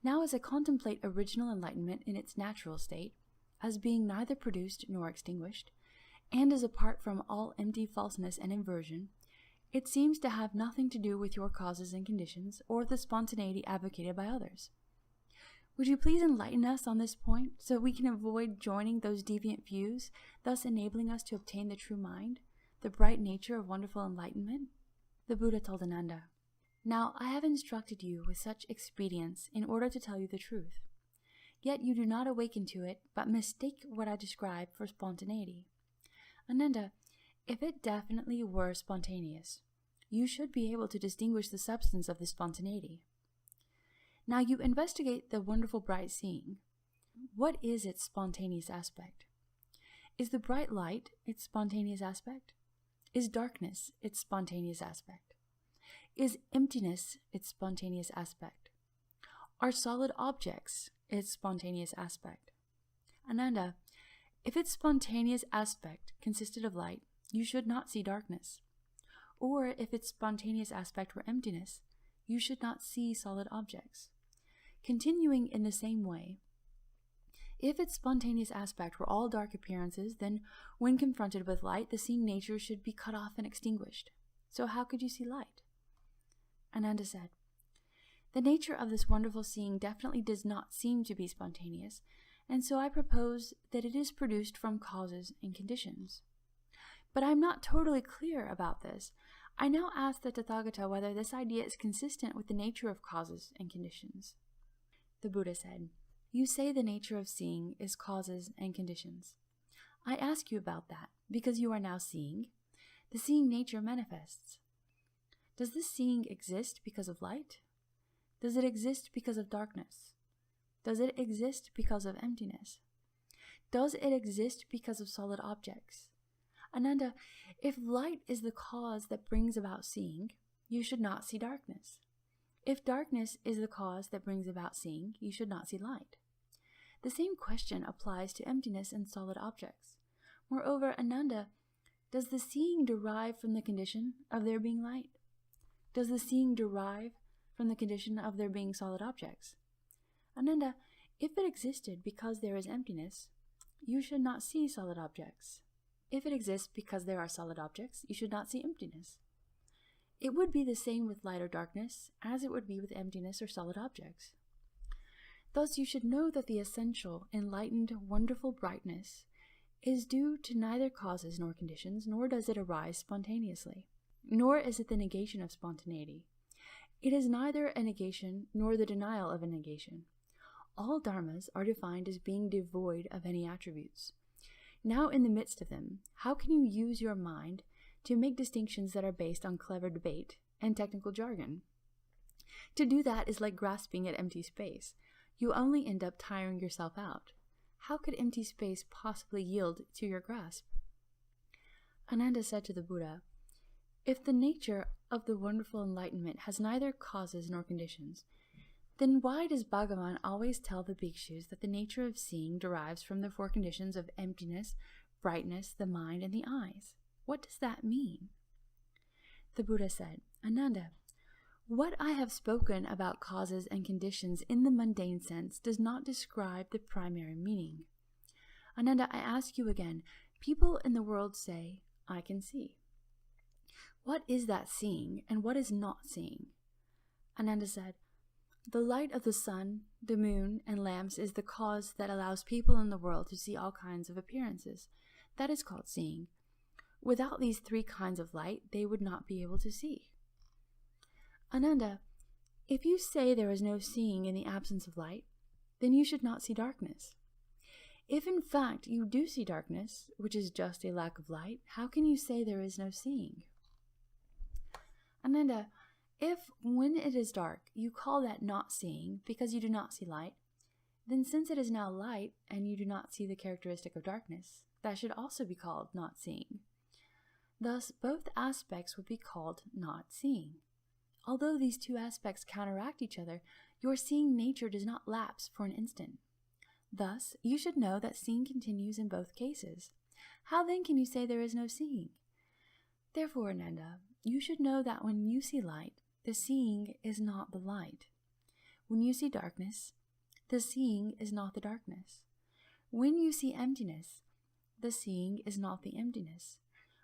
Now, as I contemplate original enlightenment in its natural state, as being neither produced nor extinguished, and as apart from all empty falseness and inversion, it seems to have nothing to do with your causes and conditions or the spontaneity advocated by others. Would you please enlighten us on this point so we can avoid joining those deviant views, thus enabling us to obtain the true mind, the bright nature of wonderful enlightenment? The Buddha told Ananda, Now I have instructed you with such expedients in order to tell you the truth. Yet you do not awaken to it, but mistake what I describe for spontaneity. Ananda, if it definitely were spontaneous, you should be able to distinguish the substance of the spontaneity. Now you investigate the wonderful bright seeing. What is its spontaneous aspect? Is the bright light its spontaneous aspect? Is darkness its spontaneous aspect? Is emptiness its spontaneous aspect? Are solid objects its spontaneous aspect? Ananda, if its spontaneous aspect consisted of light, you should not see darkness. Or if its spontaneous aspect were emptiness, you should not see solid objects. Continuing in the same way, if its spontaneous aspect were all dark appearances, then when confronted with light, the seeing nature should be cut off and extinguished. So how could you see light? Ananda said, The nature of this wonderful seeing definitely does not seem to be spontaneous, and so I propose that it is produced from causes and conditions. But I am not totally clear about this. I now ask the Tathagata whether this idea is consistent with the nature of causes and conditions. The Buddha said, You say the nature of seeing is causes and conditions. I ask you about that because you are now seeing. The seeing nature manifests. Does this seeing exist because of light? Does it exist because of darkness? Does it exist because of emptiness? Does it exist because of solid objects? Ananda, if light is the cause that brings about seeing, you should not see darkness. If darkness is the cause that brings about seeing, you should not see light. The same question applies to emptiness and solid objects. Moreover, Ananda, does the seeing derive from the condition of there being light? Does the seeing derive from the condition of there being solid objects? Ananda, if it existed because there is emptiness, you should not see solid objects. If it exists because there are solid objects, you should not see emptiness. It would be the same with light or darkness as it would be with emptiness or solid objects. Thus you should know that the essential, enlightened, wonderful brightness is due to neither causes nor conditions, nor does it arise spontaneously, nor is it the negation of spontaneity. It is neither a negation nor the denial of a negation. All dharmas are defined as being devoid of any attributes. Now in the midst of them, how can you use your mind to make distinctions that are based on clever debate and technical jargon? To do that is like grasping at empty space. You only end up tiring yourself out. How could empty space possibly yield to your grasp? Ananda said to the Buddha, if the nature of the wonderful enlightenment has neither causes nor conditions, then why does Bhagavan always tell the bhikshus that the nature of seeing derives from the four conditions of emptiness, brightness, the mind, and the eyes? What does that mean? The Buddha said, Ananda, what I have spoken about causes and conditions in the mundane sense does not describe the primary meaning. Ananda, I ask you again, people in the world say, I can see. What is that seeing, and what is not seeing? Ananda said, the light of the sun, the moon, and lamps is the cause that allows people in the world to see all kinds of appearances. That is called seeing. Without these three kinds of light, they would not be able to see. Ananda, if you say there is no seeing in the absence of light, then you should not see darkness. If in fact you do see darkness, which is just a lack of light, how can you say there is no seeing? Ananda, if when it is dark you call that not seeing because you do not see light, then since it is now light and you do not see the characteristic of darkness, that should also be called not seeing. Thus both aspects would be called not seeing. Although these two aspects counteract each other, your seeing nature does not lapse for an instant. Thus, you should know that seeing continues in both cases. How then can you say there is no seeing? Therefore, Ananda, you should know that when you see light, the seeing is not the light. When you see darkness, the seeing is not the darkness. When you see emptiness, the seeing is not the emptiness.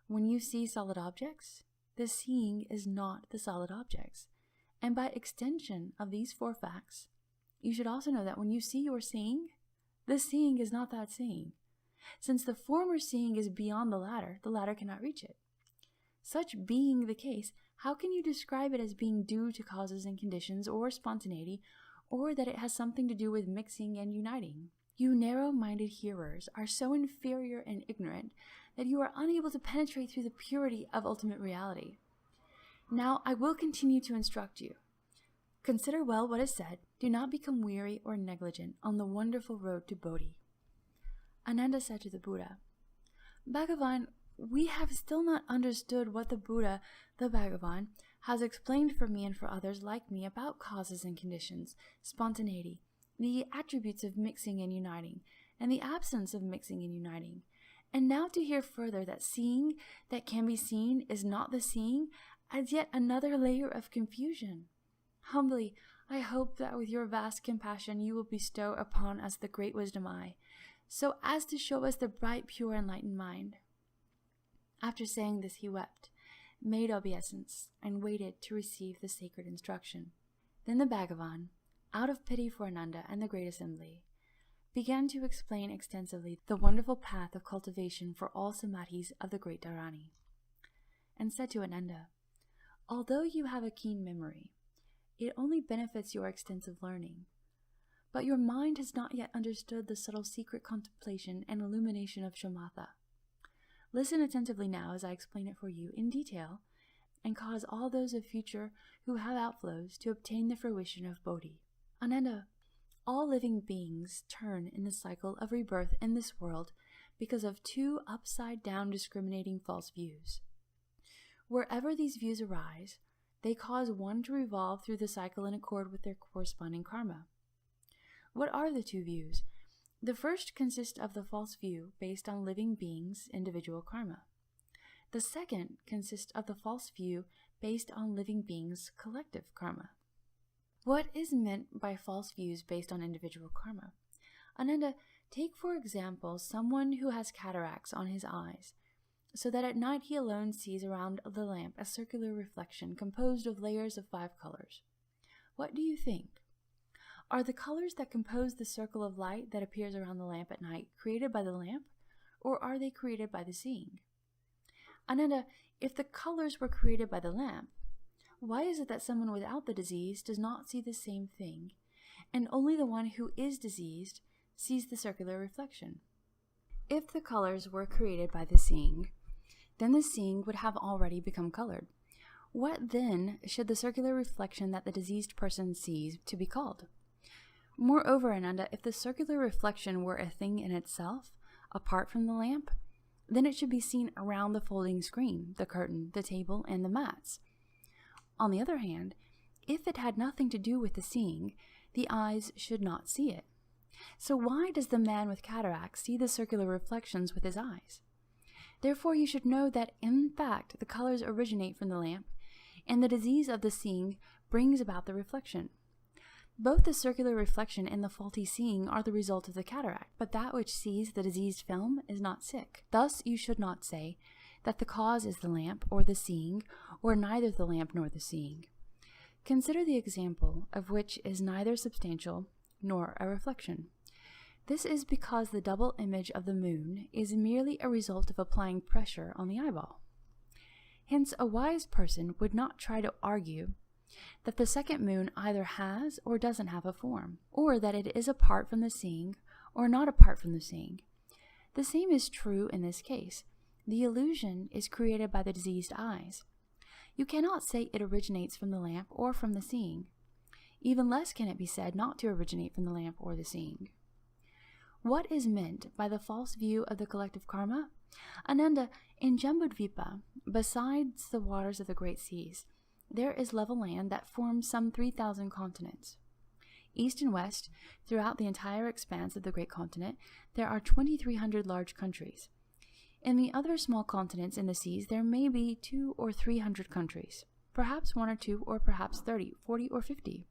When you see solid objects, the seeing is not the solid objects. And by extension of these four facts, you should also know that when you see your seeing, the seeing is not that seeing. Since the former seeing is beyond the latter cannot reach it. Such being the case, how can you describe it as being due to causes and conditions or spontaneity, or that it has something to do with mixing and uniting? You narrow-minded hearers are so inferior and ignorant that you are unable to penetrate through the purity of ultimate reality. Now I will continue to instruct you. Consider well what is said. Do not become weary or negligent on the wonderful road to Bodhi. Ananda said to the Buddha, Bhagavan, we have still not understood what the Buddha, the Bhagavan, has explained for me and for others like me about causes and conditions, spontaneity, the attributes of mixing and uniting, and the absence of mixing and uniting. And now to hear further that seeing that can be seen is not the seeing adds yet another layer of confusion. Humbly, I hope that with your vast compassion you will bestow upon us the great wisdom eye, so as to show us the bright, pure, enlightened mind. After saying this, he wept, made obeisance, and waited to receive the sacred instruction. Then the Bhagavan, out of pity for Ananda and the great assembly, began to explain extensively the wonderful path of cultivation for all samadhis of the great Dharani, and said to Ananda, although you have a keen memory, it only benefits your extensive learning, but your mind has not yet understood the subtle secret contemplation and illumination of shamatha. Listen attentively now as I explain it for you in detail, and cause all those of future who have outflows to obtain the fruition of Bodhi. Ananda, All living beings turn in the cycle of rebirth in this world because of two upside-down discriminating false views. Wherever these views arise, they cause one to revolve through the cycle in accord with their corresponding karma. What are the two views? The first consists of the false view based on living beings' individual karma. The second consists of the false view based on living beings' collective karma. What is meant by false views based on individual karma? Ananda, take for example someone who has cataracts on his eyes, so that at night he alone sees around the lamp a circular reflection composed of layers of 5 colors. What do you think? Are the colors that compose the circle of light that appears around the lamp at night created by the lamp, or are they created by the seeing? Ananda, if the colors were created by the lamp, why is it that someone without the disease does not see the same thing, and only the one who is diseased sees the circular reflection? If the colors were created by the seeing, then the seeing would have already become colored. What then should the circular reflection that the diseased person sees to be called? Moreover, Ananda, if the circular reflection were a thing in itself, apart from the lamp, then it should be seen around the folding screen, the curtain, the table, and the mats. On the other hand, if it had nothing to do with the seeing, the eyes should not see it. So why does the man with cataracts see the circular reflections with his eyes? Therefore you should know that in fact the colors originate from the lamp, and the disease of the seeing brings about the reflection. Both the circular reflection and the faulty seeing are the result of the cataract, but that which sees the diseased film is not sick. Thus you should not say that the cause is the lamp or the seeing, or neither the lamp nor the seeing. Consider the example of which is neither substantial nor a reflection. This is because the double image of the moon is merely a result of applying pressure on the eyeball. Hence, a wise person would not try to argue that the second moon either has or doesn't have a form, or that it is apart from the seeing or not apart from the seeing. The same is true in this case. The illusion is created by the diseased eyes. You cannot say it originates from the lamp or from the seeing. Even less can it be said not to originate from the lamp or the seeing. What is meant by the false view of the collective karma? Ananda, in Jambudvipa, besides the waters of the great seas, there is level land that forms some 3,000 continents. East and west, throughout the entire expanse of the great continent, there are 2,300 large countries. In the other small continents in the seas, there may be 200 or 300 countries, perhaps 1 or 2, or perhaps 30, 40, or 50.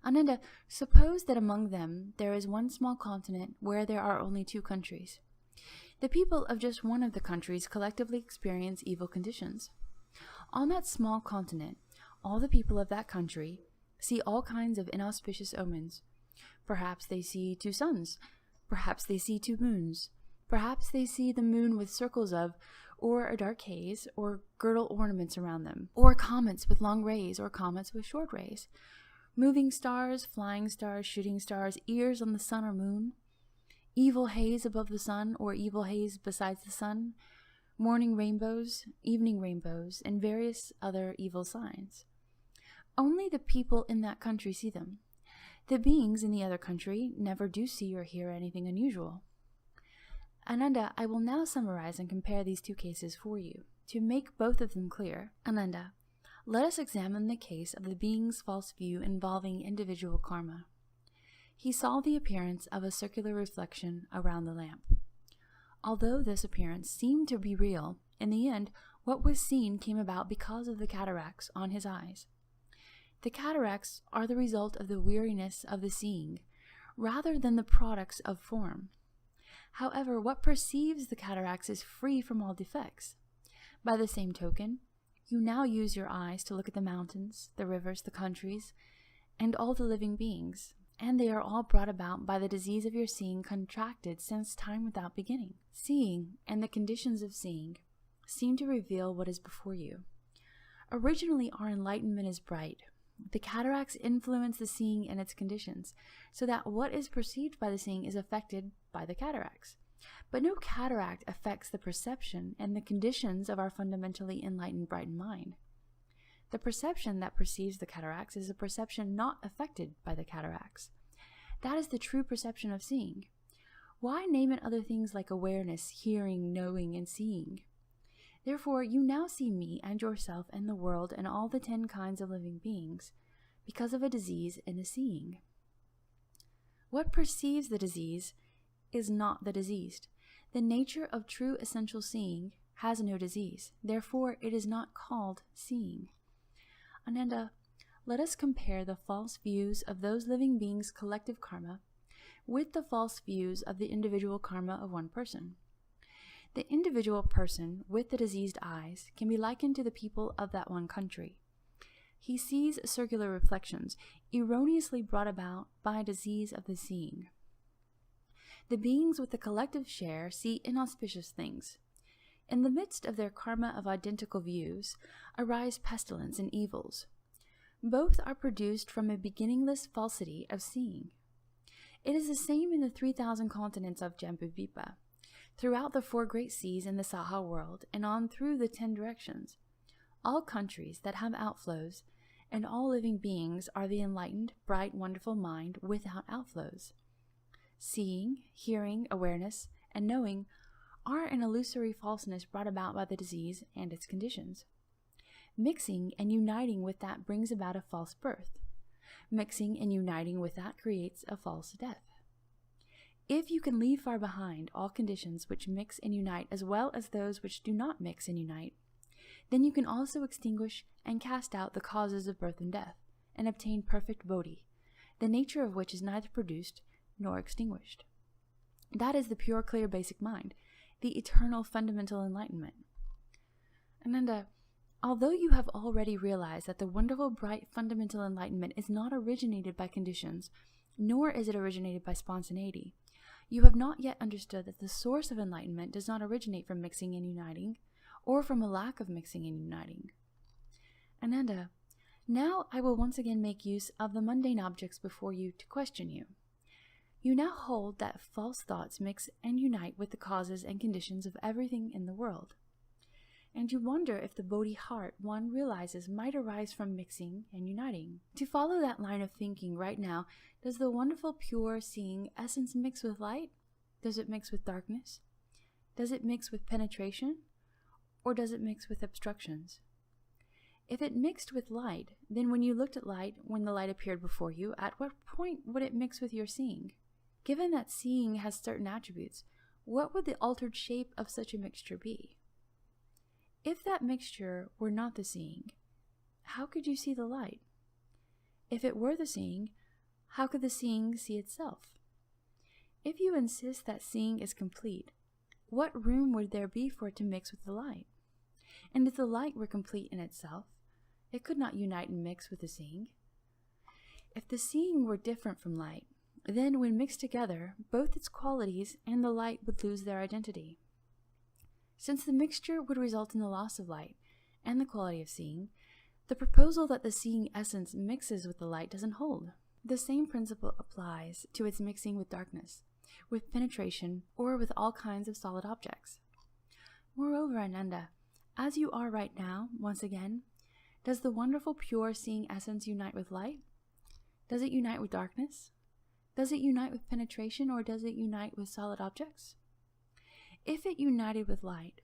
Ananda, suppose that among them there is one small continent where there are only 2 countries. The people of just one of the countries collectively experience evil conditions. On that small continent, all the people of that country see all kinds of inauspicious omens. Perhaps they see 2 suns, perhaps they see 2 moons, perhaps they see the moon with circles of, or a dark haze, or girdle ornaments around them, or comets with long rays, or comets with short rays, moving stars, flying stars, shooting stars, ears on the sun or moon, evil haze above the sun or evil haze besides the sun, morning rainbows, evening rainbows, and various other evil signs. Only the people in that country see them. The beings in the other country never do see or hear anything unusual. Ananda, I will now summarize and compare these 2 cases for you, to make both of them clear. Ananda, let us examine the case of the being's false view involving individual karma. He saw the appearance of a circular reflection around the lamp. Although this appearance seemed to be real, in the end, what was seen came about because of the cataracts on his eyes. The cataracts are the result of the weariness of the seeing, rather than the products of form. However, what perceives the cataracts is free from all defects. By the same token, you now use your eyes to look at the mountains, the rivers, the countries, and all the living beings, and they are all brought about by the disease of your seeing contracted since time without beginning. Seeing, and the conditions of seeing, seem to reveal what is before you. Originally, our enlightenment is bright. The cataracts influence the seeing and its conditions, so that what is perceived by the seeing is affected by the cataracts. But no cataract affects the perception and the conditions of our fundamentally enlightened, brightened mind. The perception that perceives the cataracts is a perception not affected by the cataracts. That is the true perception of seeing. Why name it other things like awareness, hearing, knowing, and seeing? Therefore, you now see me and yourself and the world and all the 10 kinds of living beings because of a disease in the seeing. What perceives the disease is not the diseased. The nature of true essential seeing has no disease. Therefore, it is not called seeing. Ananda, let us compare the false views of those living beings' collective karma with the false views of the individual karma of one person. The individual person with the diseased eyes can be likened to the people of that one country. He sees circular reflections, erroneously brought about by a disease of the seeing. The beings with the collective share see inauspicious things. In the midst of their karma of identical views arise pestilence and evils. Both are produced from a beginningless falsity of seeing. It is the same in the 3,000 continents of Jambudvipa, throughout the 4 great seas in the Saha world, and on through the 10 directions. All countries that have outflows, and all living beings are the enlightened, bright, wonderful mind without outflows. Seeing, hearing, awareness, and knowing are an illusory falseness brought about by the disease and its conditions. Mixing and uniting with that brings about a false birth. Mixing and uniting with that creates a false death. If you can leave far behind all conditions which mix and unite as well as those which do not mix and unite, then you can also extinguish and cast out the causes of birth and death, and obtain perfect bodhi, the nature of which is neither produced nor extinguished. That is the pure, clear, basic mind, the eternal, fundamental enlightenment. Ananda, although you have already realized that the wonderful, bright, fundamental enlightenment is not originated by conditions, nor is it originated by spontaneity, you have not yet understood that the source of enlightenment does not originate from mixing and uniting, or from a lack of mixing and uniting. Ananda, now I will once again make use of the mundane objects before you to question you. You now hold that false thoughts mix and unite with the causes and conditions of everything in the world. And you wonder if the Bodhi heart one realizes might arise from mixing and uniting. To follow that line of thinking right now, does the wonderful pure seeing essence mix with light? Does it mix with darkness? Does it mix with penetration? Or does it mix with obstructions? If it mixed with light, then when you looked at light, when the light appeared before you, at what point would it mix with your seeing? Given that seeing has certain attributes, what would the altered shape of such a mixture be? If that mixture were not the seeing, how could you see the light? If it were the seeing, how could the seeing see itself? If you insist that seeing is complete, what room would there be for it to mix with the light? And if the light were complete in itself, it could not unite and mix with the seeing. If the seeing were different from light, then when mixed together, both its qualities and the light would lose their identity. Since the mixture would result in the loss of light and the quality of seeing, the proposal that the seeing essence mixes with the light doesn't hold. The same principle applies to its mixing with darkness, with penetration, or with all kinds of solid objects. Moreover, Ananda, as you are right now, once again, does the wonderful pure seeing essence unite with light? Does it unite with darkness? Does it unite with penetration, or does it unite with solid objects? If it united with light,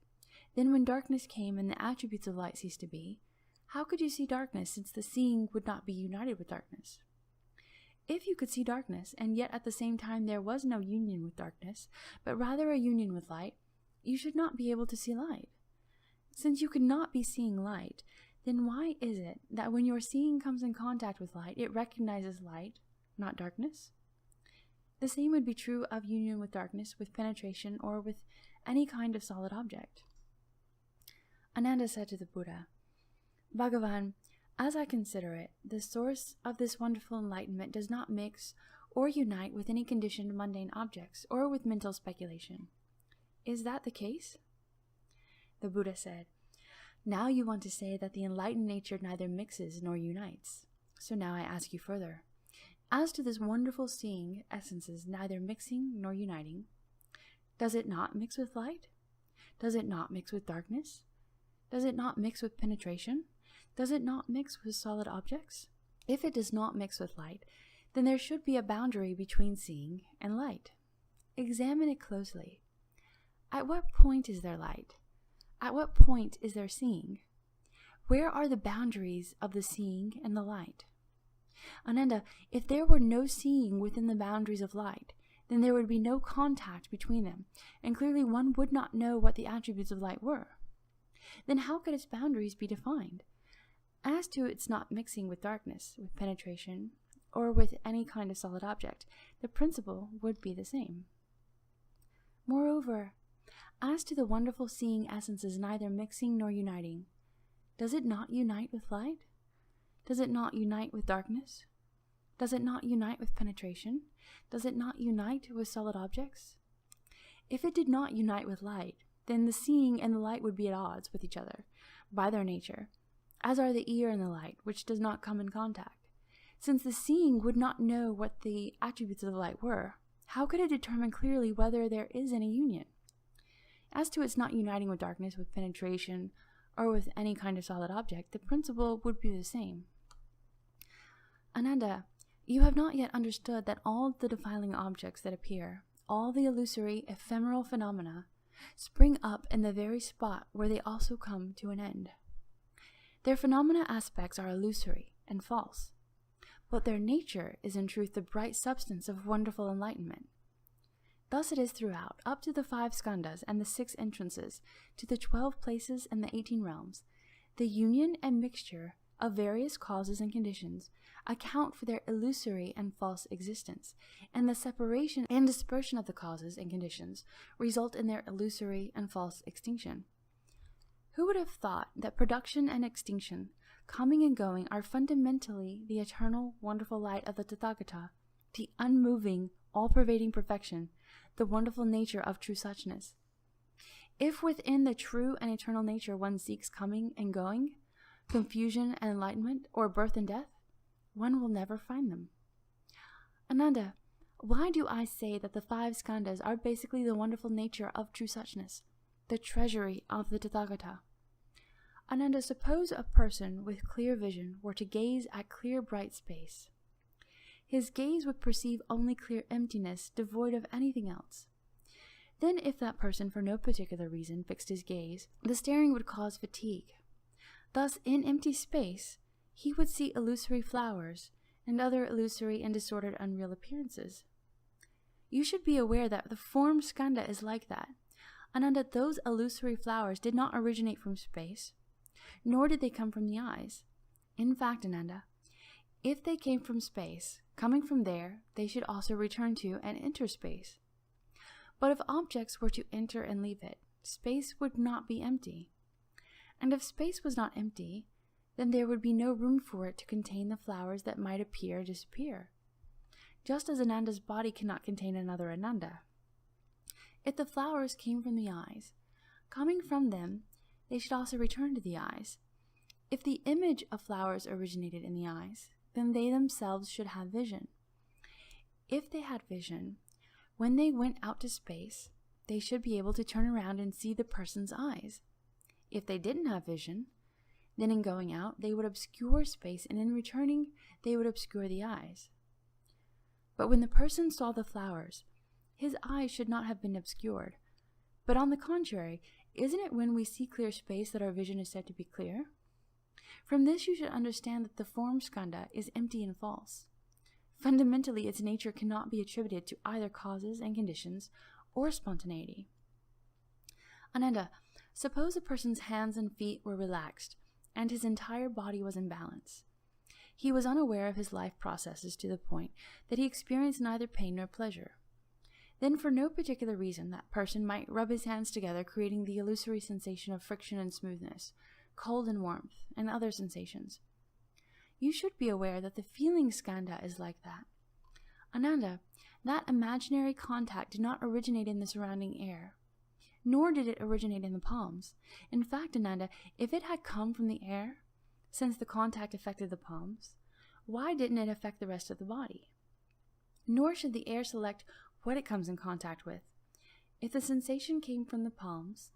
then when darkness came and the attributes of light ceased to be, how could you see darkness, since the seeing would not be united with darkness? If you could see darkness, and yet at the same time there was no union with darkness, but rather a union with light, you should not be able to see light. Since you could not be seeing light, then why is it that when your seeing comes in contact with light, it recognizes light, not darkness? The same would be true of union with darkness, with penetration, or with any kind of solid object. Ananda said to the Buddha, Bhagavan, as I consider it, the source of this wonderful enlightenment does not mix or unite with any conditioned mundane objects or with mental speculation. Is that the case? The Buddha said, Now you want to say that the enlightened nature neither mixes nor unites. So now I ask you further. As to this wonderful seeing essences neither mixing nor uniting, does it not mix with light? Does it not mix with darkness? Does it not mix with penetration? Does it not mix with solid objects? If it does not mix with light, then there should be a boundary between seeing and light. Examine it closely. At what point is there light? At what point is there seeing? Where are the boundaries of the seeing and the light? Ananda, if there were no seeing within the boundaries of light, then there would be no contact between them, and clearly one would not know what the attributes of light were. Then how could its boundaries be defined? As to its not mixing with darkness, with penetration, or with any kind of solid object, the principle would be the same. Moreover, as to the wonderful seeing essences neither mixing nor uniting, does it not unite with light? Does it not unite with darkness? Does it not unite with penetration? Does it not unite with solid objects? If it did not unite with light, then the seeing and the light would be at odds with each other by their nature, as are the ear and the light, which does not come in contact. Since the seeing would not know what the attributes of the light were, how could it determine clearly whether there is any union? As to its not uniting with darkness, with penetration, or with any kind of solid object, the principle would be the same. Ananda, you have not yet understood that all the defiling objects that appear, all the illusory, ephemeral phenomena, spring up in the very spot where they also come to an end. Their phenomena aspects are illusory and false, but their nature is in truth the bright substance of wonderful enlightenment. Thus it is throughout, up to the 5 skandhas and the 6 entrances, to the 12 places and the 18 realms. The union and mixture of various causes and conditions account for their illusory and false existence, and the separation and dispersion of the causes and conditions result in their illusory and false extinction. Who would have thought that production and extinction, coming and going, are fundamentally the eternal, wonderful light of the Tathagata, the unmoving, all-pervading perfection, the wonderful nature of true suchness? If within the true and eternal nature one seeks coming and going, confusion and enlightenment, or birth and death, one will never find them. Ananda, why do I say that the 5 skandhas are basically the wonderful nature of true suchness, the treasury of the Tathagata? Ananda, suppose a person with clear vision were to gaze at clear bright space. His gaze would perceive only clear emptiness, devoid of anything else. Then if that person for no particular reason fixed his gaze, the staring would cause fatigue. Thus, in empty space, he would see illusory flowers and other illusory and disordered unreal appearances. You should be aware that the form skandha is like that. Ananda, those illusory flowers did not originate from space, nor did they come from the eyes. In fact, Ananda, if they came from space, coming from there, they should also return to and enter space. But if objects were to enter and leave it, space would not be empty. And if space was not empty, then there would be no room for it to contain the flowers that might appear or disappear, just as Ananda's body cannot contain another Ananda. If the flowers came from the eyes, coming from them, they should also return to the eyes. If the image of flowers originated in the eyes, then they themselves should have vision. If they had vision, when they went out to space, they should be able to turn around and see the person's eyes. If they didn't have vision, then in going out, they would obscure space, and in returning, they would obscure the eyes. But when the person saw the flowers, his eyes should not have been obscured. But on the contrary, isn't it when we see clear space that our vision is said to be clear? From this you should understand that the form skandha is empty and false. Fundamentally, its nature cannot be attributed to either causes and conditions or spontaneity. Ananda, suppose a person's hands and feet were relaxed, and his entire body was in balance. He was unaware of his life processes to the point that he experienced neither pain nor pleasure. Then for no particular reason that person might rub his hands together, creating the illusory sensation of friction and smoothness, cold and warmth, and other sensations. You should be aware that the feeling skandha is like that. Ananda, that imaginary contact did not originate in the surrounding air, nor did it originate in the palms. In fact, Ananda, if it had come from the air, since the contact affected the palms, why didn't it affect the rest of the body? Nor should the air select what it comes in contact with. If the sensation came from the palms,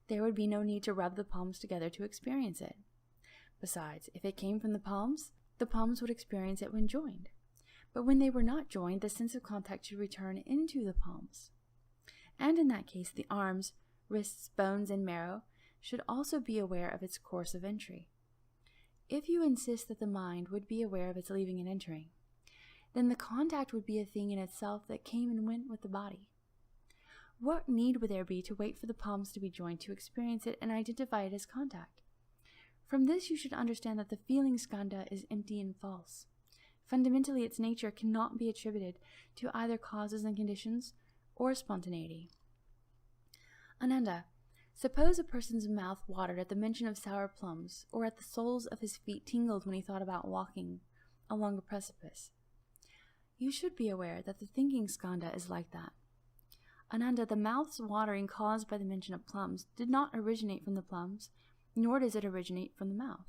there would be no need to rub the palms together to experience it. Besides, if it came from the palms would experience it when joined. But when they were not joined, the sense of contact should return into the palms. And in that case, the arms, wrists, bones, and marrow should also be aware of its course of entry. If you insist that the mind would be aware of its leaving and entering, then the contact would be a thing in itself that came and went with the body. What need would there be to wait for the palms to be joined to experience it and identify it as contact? From this you should understand that the feeling skandha is empty and false. Fundamentally, its nature cannot be attributed to either causes and conditions or spontaneity. Ananda, suppose a person's mouth watered at the mention of sour plums, or at the soles of his feet tingled when he thought about walking along a precipice. You should be aware that the thinking skandha is like that. Ananda, the mouth's watering caused by the mention of plums did not originate from the plums, nor does it originate from the mouth.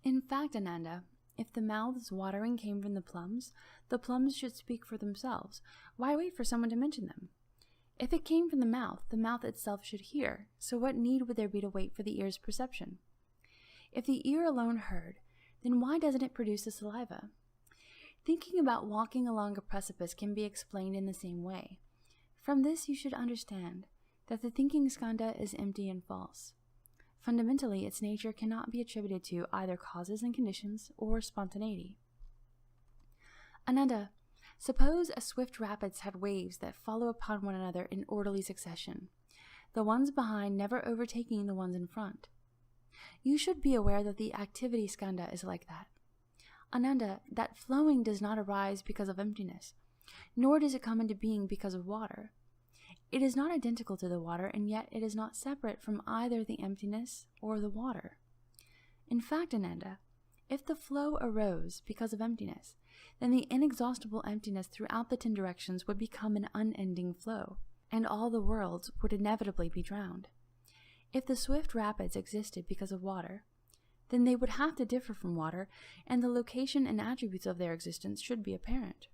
In fact, Ananda, if the mouth's watering came from the plums should speak for themselves. Why wait for someone to mention them? If it came from the mouth itself should hear, so what need would there be to wait for the ear's perception? If the ear alone heard, then why doesn't it produce the saliva? Thinking about walking along a precipice can be explained in the same way. From this you should understand that the thinking skandha is empty and false. Fundamentally, its nature cannot be attributed to either causes and conditions or spontaneity. Ananda, suppose a swift rapids had waves that follow upon one another in orderly succession, the ones behind never overtaking the ones in front. You should be aware that the activity skandha is like that. Ananda, that flowing does not arise because of emptiness, nor does it come into being because of water. It is not identical to the water, and yet it is not separate from either the emptiness or the water. In fact, Ananda, if the flow arose because of emptiness, then the inexhaustible emptiness throughout the 10 directions would become an unending flow, and all the worlds would inevitably be drowned. If the swift rapids existed because of water, then they would have to differ from water, and the location and attributes of their existence should be apparent.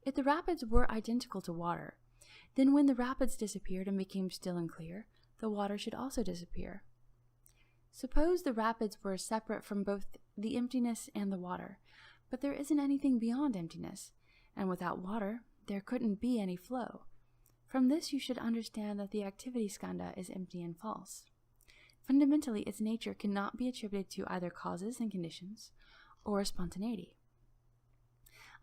If the rapids were identical to water, then when the rapids disappeared and became still and clear, the water should also disappear. Suppose the rapids were separate from both the emptiness and the water, but there isn't anything beyond emptiness, and without water, there couldn't be any flow. From this you should understand that the activity skandha is empty and false. Fundamentally, its nature cannot be attributed to either causes and conditions or spontaneity.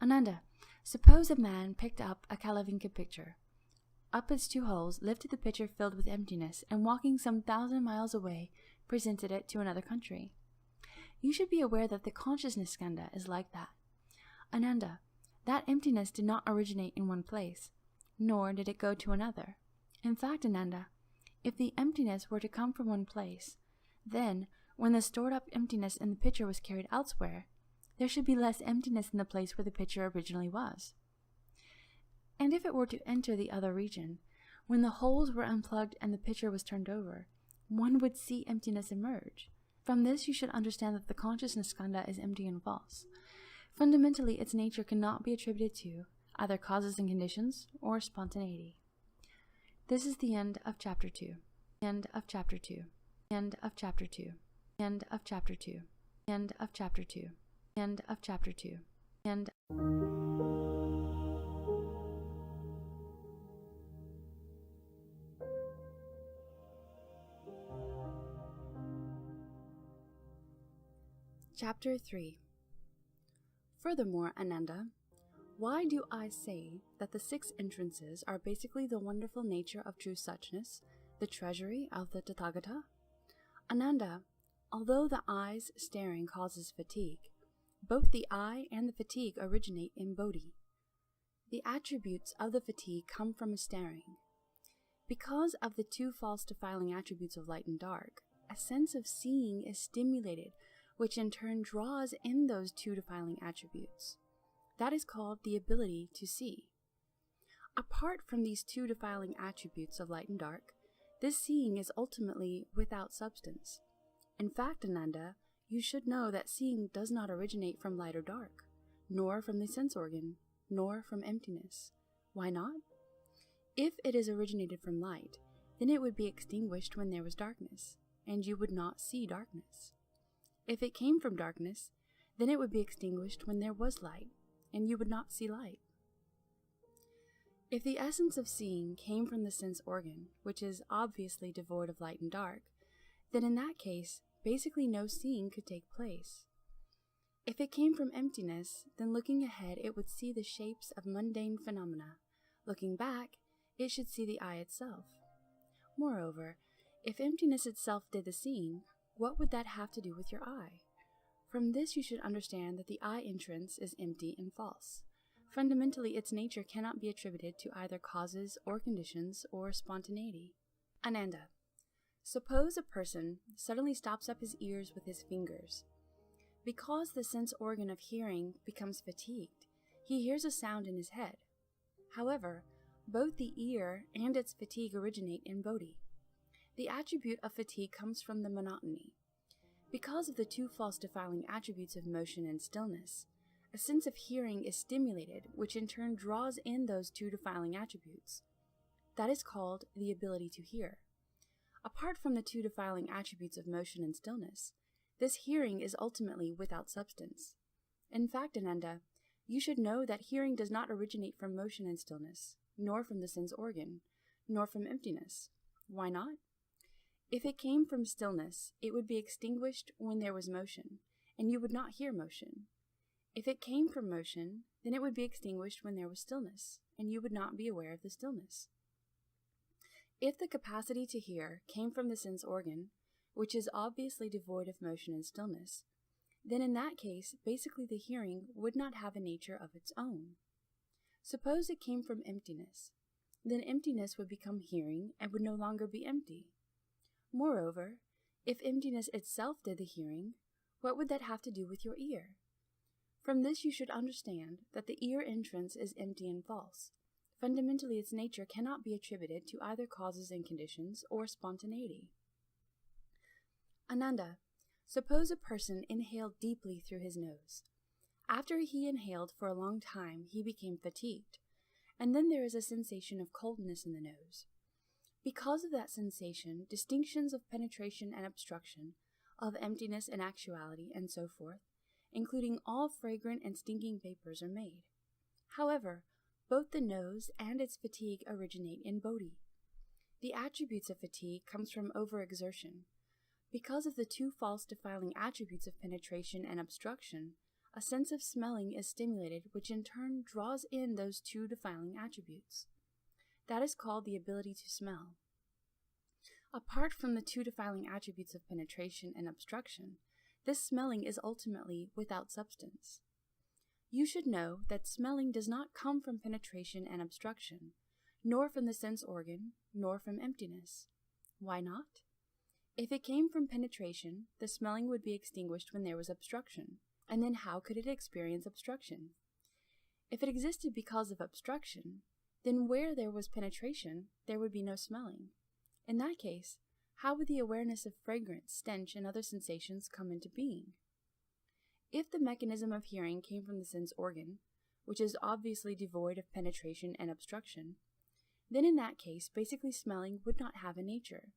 Ananda, suppose a man picked up a Kalavinka pitcher, up its 2 holes, lifted the pitcher filled with emptiness, and walking some 1,000 miles away, presented it to another country. You should be aware that the consciousness skandha is like that. Ananda, that emptiness did not originate in one place, nor did it go to another. In fact, Ananda, if the emptiness were to come from one place, then, when the stored-up emptiness in the pitcher was carried elsewhere, there should be less emptiness in the place where the pitcher originally was. And if it were to enter the other region, when the holes were unplugged and the pitcher was turned over, one would see emptiness emerge. From this you should understand that the consciousness skandha is empty and false. Fundamentally, its nature cannot be attributed to either causes and conditions or spontaneity. This is the end of chapter 2. End of chapter 2. End of chapter 2. End of chapter 2. End of chapter 2. End of chapter 2. End. Chapter 3. Furthermore, Ananda, why do I say that the 6 entrances are basically the wonderful nature of true suchness, the treasury of the Tathagata? Ananda, although the eye's staring causes fatigue, both the eye and the fatigue originate in bodhi. The attributes of the fatigue come from a staring. Because of the 2 false defiling attributes of light and dark, a sense of seeing is stimulated, which in turn draws in those 2 defiling attributes. That is called the ability to see. Apart from these 2 defiling attributes of light and dark, this seeing is ultimately without substance. In fact, Ananda, you should know that seeing does not originate from light or dark, nor from the sense organ, nor from emptiness. Why not? If it is originated from light, then it would be extinguished when there was darkness, and you would not see darkness. If it came from darkness, then it would be extinguished when there was light, and you would not see light. If the essence of seeing came from the sense organ, which is obviously devoid of light and dark, then in that case, basically no seeing could take place. If it came from emptiness, then looking ahead it would see the shapes of mundane phenomena. Looking back, it should see the eye itself. Moreover, if emptiness itself did the seeing, what would that have to do with your eye? From this you should understand that the eye entrance is empty and false. Fundamentally, its nature cannot be attributed to either causes or conditions or spontaneity. Ananda. Suppose a person suddenly stops up his ears with his fingers. Because the sense organ of hearing becomes fatigued, he hears a sound in his head. However, both the ear and its fatigue originate in bodhi. The attribute of fatigue comes from the monotony. Because of the two false defiling attributes of motion and stillness, a sense of hearing is stimulated, which in turn draws in those two defiling attributes. That is called the ability to hear. Apart from the two defiling attributes of motion and stillness, this hearing is ultimately without substance. In fact, Ananda, you should know that hearing does not originate from motion and stillness, nor from the sense organ, nor from emptiness. Why not? If it came from stillness, it would be extinguished when there was motion, and you would not hear motion. If it came from motion, then it would be extinguished when there was stillness, and you would not be aware of the stillness. If the capacity to hear came from the sense organ, which is obviously devoid of motion and stillness, then in that case, basically the hearing would not have a nature of its own. Suppose it came from emptiness, then emptiness would become hearing and would no longer be empty. Moreover, if emptiness itself did the hearing, what would that have to do with your ear? From this you should understand that the ear entrance is empty and false. Fundamentally, its nature cannot be attributed to either causes and conditions or spontaneity. Ananda, suppose a person inhaled deeply through his nose. After he inhaled for a long time, he became fatigued, and then there is a sensation of coldness in the nose. Because of that sensation, distinctions of penetration and obstruction, of emptiness and actuality, and so forth, including all fragrant and stinking vapors, are made. However, both the nose and its fatigue originate in bodhi. The attributes of fatigue comes from overexertion. Because of the two false defiling attributes of penetration and obstruction, a sense of smelling is stimulated, which in turn draws in those two defiling attributes. That is called the ability to smell. Apart from the two defiling attributes of penetration and obstruction, this smelling is ultimately without substance. You should know that smelling does not come from penetration and obstruction, nor from the sense organ, nor from emptiness. Why not? If it came from penetration, the smelling would be extinguished when there was obstruction, and then how could it experience obstruction? If it existed because of obstruction, then where there was penetration, there would be no smelling. In that case, how would the awareness of fragrance, stench, and other sensations come into being? If the mechanism of hearing came from the sense organ, which is obviously devoid of penetration and obstruction, then in that case, basically smelling would not have a nature.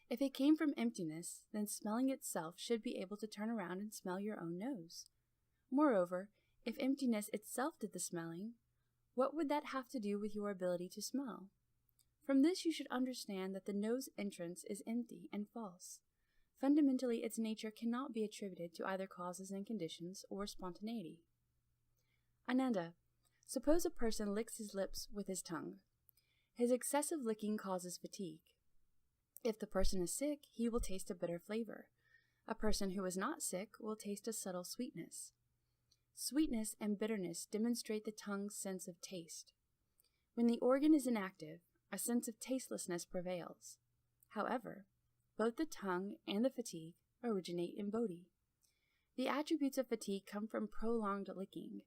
If it came from emptiness, then smelling itself should be able to turn around and smell your own nose. Moreover, if emptiness itself did the smelling, what would that have to do with your ability to smell? From this you should understand that the nose entrance is empty and false. Fundamentally, its nature cannot be attributed to either causes and conditions or spontaneity. Ananda, suppose a person licks his lips with his tongue. His excessive licking causes fatigue. If the person is sick, he will taste a bitter flavor. A person who is not sick will taste a subtle sweetness. Sweetness and bitterness demonstrate the tongue's sense of taste. When the organ is inactive, a sense of tastelessness prevails. However, both the tongue and the fatigue originate in bodhi. The attributes of fatigue come from prolonged licking.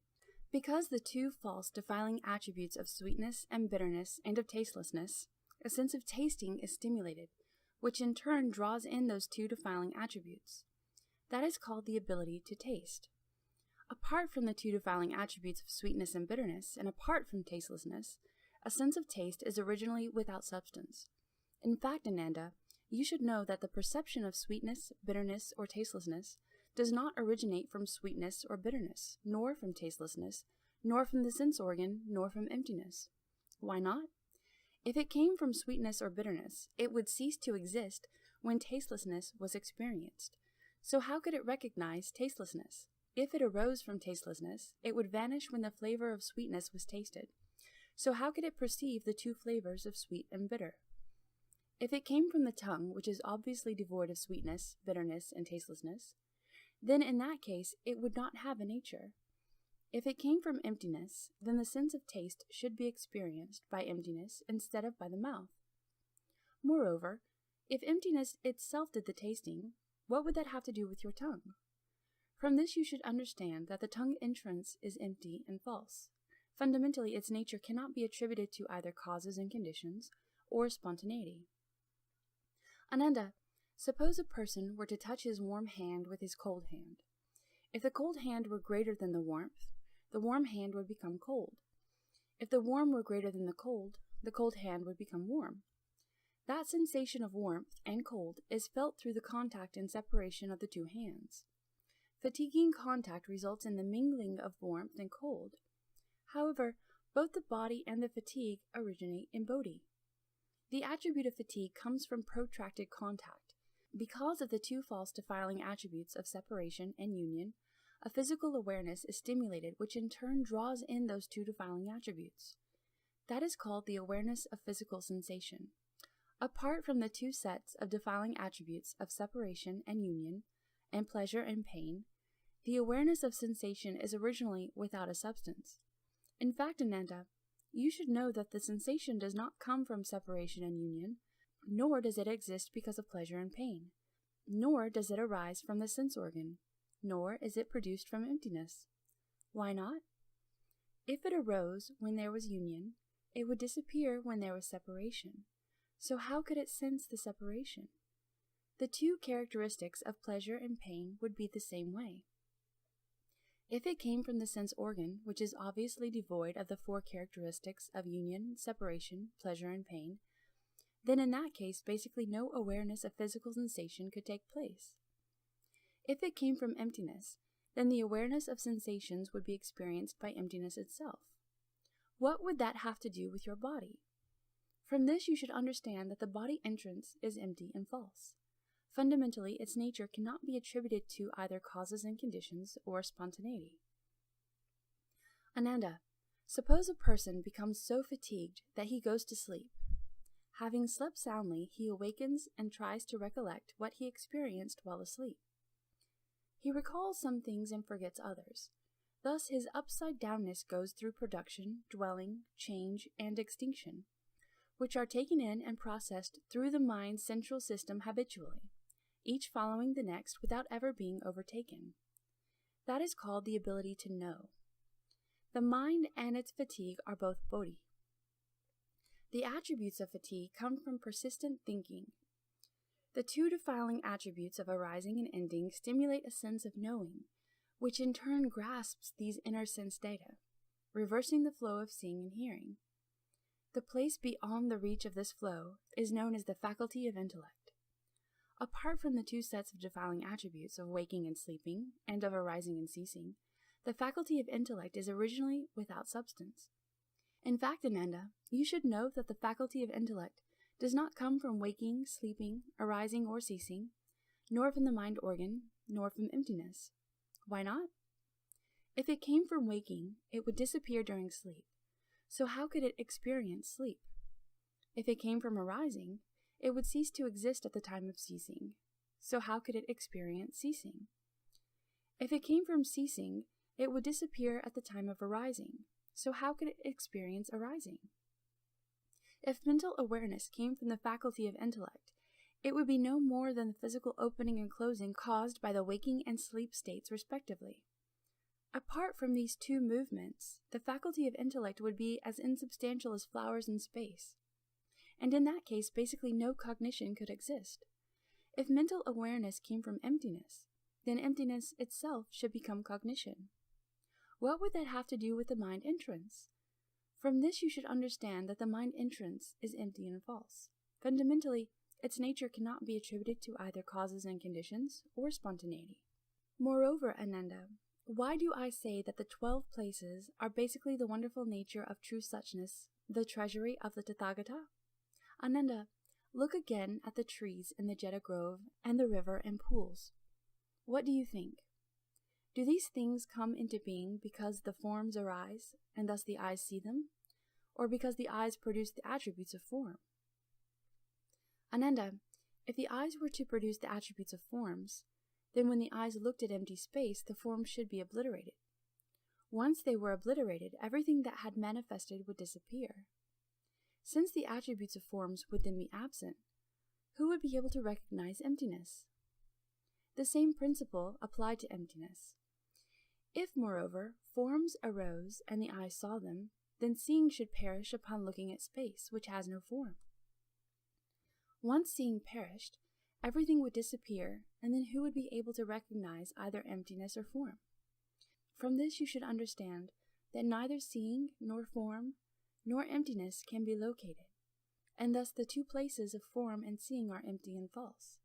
Because the two false defiling attributes of sweetness and bitterness and of tastelessness, a sense of tasting is stimulated, which in turn draws in those two defiling attributes. That is called the ability to taste. Apart from the two defiling attributes of sweetness and bitterness, and apart from tastelessness, a sense of taste is originally without substance. In fact, Ananda, you should know that the perception of sweetness, bitterness, or tastelessness does not originate from sweetness or bitterness, nor from tastelessness, nor from the sense organ, nor from emptiness. Why not? If it came from sweetness or bitterness, it would cease to exist when tastelessness was experienced. So how could it recognize tastelessness? If it arose from tastelessness, it would vanish when the flavor of sweetness was tasted. So how could it perceive the two flavors of sweet and bitter? If it came from the tongue, which is obviously devoid of sweetness, bitterness, and tastelessness, then in that case it would not have a nature. If it came from emptiness, then the sense of taste should be experienced by emptiness instead of by the mouth. Moreover, if emptiness itself did the tasting, what would that have to do with your tongue? From this you should understand that the tongue entrance is empty and false. Fundamentally, its nature cannot be attributed to either causes and conditions or spontaneity. Ananda, suppose a person were to touch his warm hand with his cold hand. If the cold hand were greater than the warm hand would become cold. If the warm were greater than the cold hand would become warm. That sensation of warmth and cold is felt through the contact and separation of the two hands. Fatiguing contact results in the mingling of warmth and cold. However, both the body and the fatigue originate in bodhi. The attribute of fatigue comes from protracted contact. Because of the two false defiling attributes of separation and union, a physical awareness is stimulated, which in turn draws in those two defiling attributes. That is called the awareness of physical sensation. Apart from the two sets of defiling attributes of separation and union, and pleasure and pain, the awareness of sensation is originally without a substance. In fact, Ananda, you should know that the sensation does not come from separation and union, nor does it exist because of pleasure and pain, nor does it arise from the sense organ, nor is it produced from emptiness. Why not? If it arose when there was union, it would disappear when there was separation. So how could it sense the separation? The two characteristics of pleasure and pain would be the same way. If it came from the sense organ, which is obviously devoid of the four characteristics of union, separation, pleasure, and pain, then in that case basically no awareness of physical sensation could take place. If it came from emptiness, then the awareness of sensations would be experienced by emptiness itself. What would that have to do with your body? From this you should understand that the body entrance is empty and false. Fundamentally, its nature cannot be attributed to either causes and conditions or spontaneity. Ananda, suppose a person becomes so fatigued that he goes to sleep. Having slept soundly, he awakens and tries to recollect what he experienced while asleep. He recalls some things and forgets others. Thus his upside-downness goes through production, dwelling, change, and extinction, which are taken in and processed through the mind's central system habitually, each following the next without ever being overtaken. That is called the ability to know. The mind and its fatigue are both bodhi. The attributes of fatigue come from persistent thinking. The two defiling attributes of arising and ending stimulate a sense of knowing, which in turn grasps these inner sense data, reversing the flow of seeing and hearing. The place beyond the reach of this flow is known as the faculty of intellect. Apart from the two sets of defiling attributes of waking and sleeping, and of arising and ceasing, the faculty of intellect is originally without substance. In fact, Ananda, you should know that the faculty of intellect does not come from waking, sleeping, arising, or ceasing, nor from the mind organ, nor from emptiness. Why not? If it came from waking, it would disappear during sleep. So how could it experience sleep? If it came from arising, it would cease to exist at the time of ceasing. So how could it experience ceasing? If it came from ceasing, it would disappear at the time of arising. So how could it experience arising? If mental awareness came from the faculty of intellect, it would be no more than the physical opening and closing caused by the waking and sleep states respectively. Apart from these two movements, the faculty of intellect would be as insubstantial as flowers in space. And in that case, basically no cognition could exist. If mental awareness came from emptiness, then emptiness itself should become cognition. What would that have to do with the mind entrance? From this you should understand that the mind entrance is empty and false. Fundamentally, its nature cannot be attributed to either causes and conditions or spontaneity. Moreover, Ananda, why do I say that the 12 places are basically the wonderful nature of true suchness, the treasury of the Tathagata? Ananda, look again at the trees in the Jeta Grove and the river and pools. What do you think? Do these things come into being because the forms arise, and thus the eyes see them, or because the eyes produce the attributes of form? Ananda, if the eyes were to produce the attributes of forms, then when the eyes looked at empty space, the forms should be obliterated. Once they were obliterated, everything that had manifested would disappear. Since the attributes of forms would then be absent, who would be able to recognize emptiness? The same principle applied to emptiness. If, moreover, forms arose and the eye saw them, then seeing should perish upon looking at space, which has no form. Once seeing perished, everything would disappear, and then who would be able to recognize either emptiness or form? From this you should understand that neither seeing, nor form, nor emptiness can be located, and thus the two places of form and seeing are empty and false.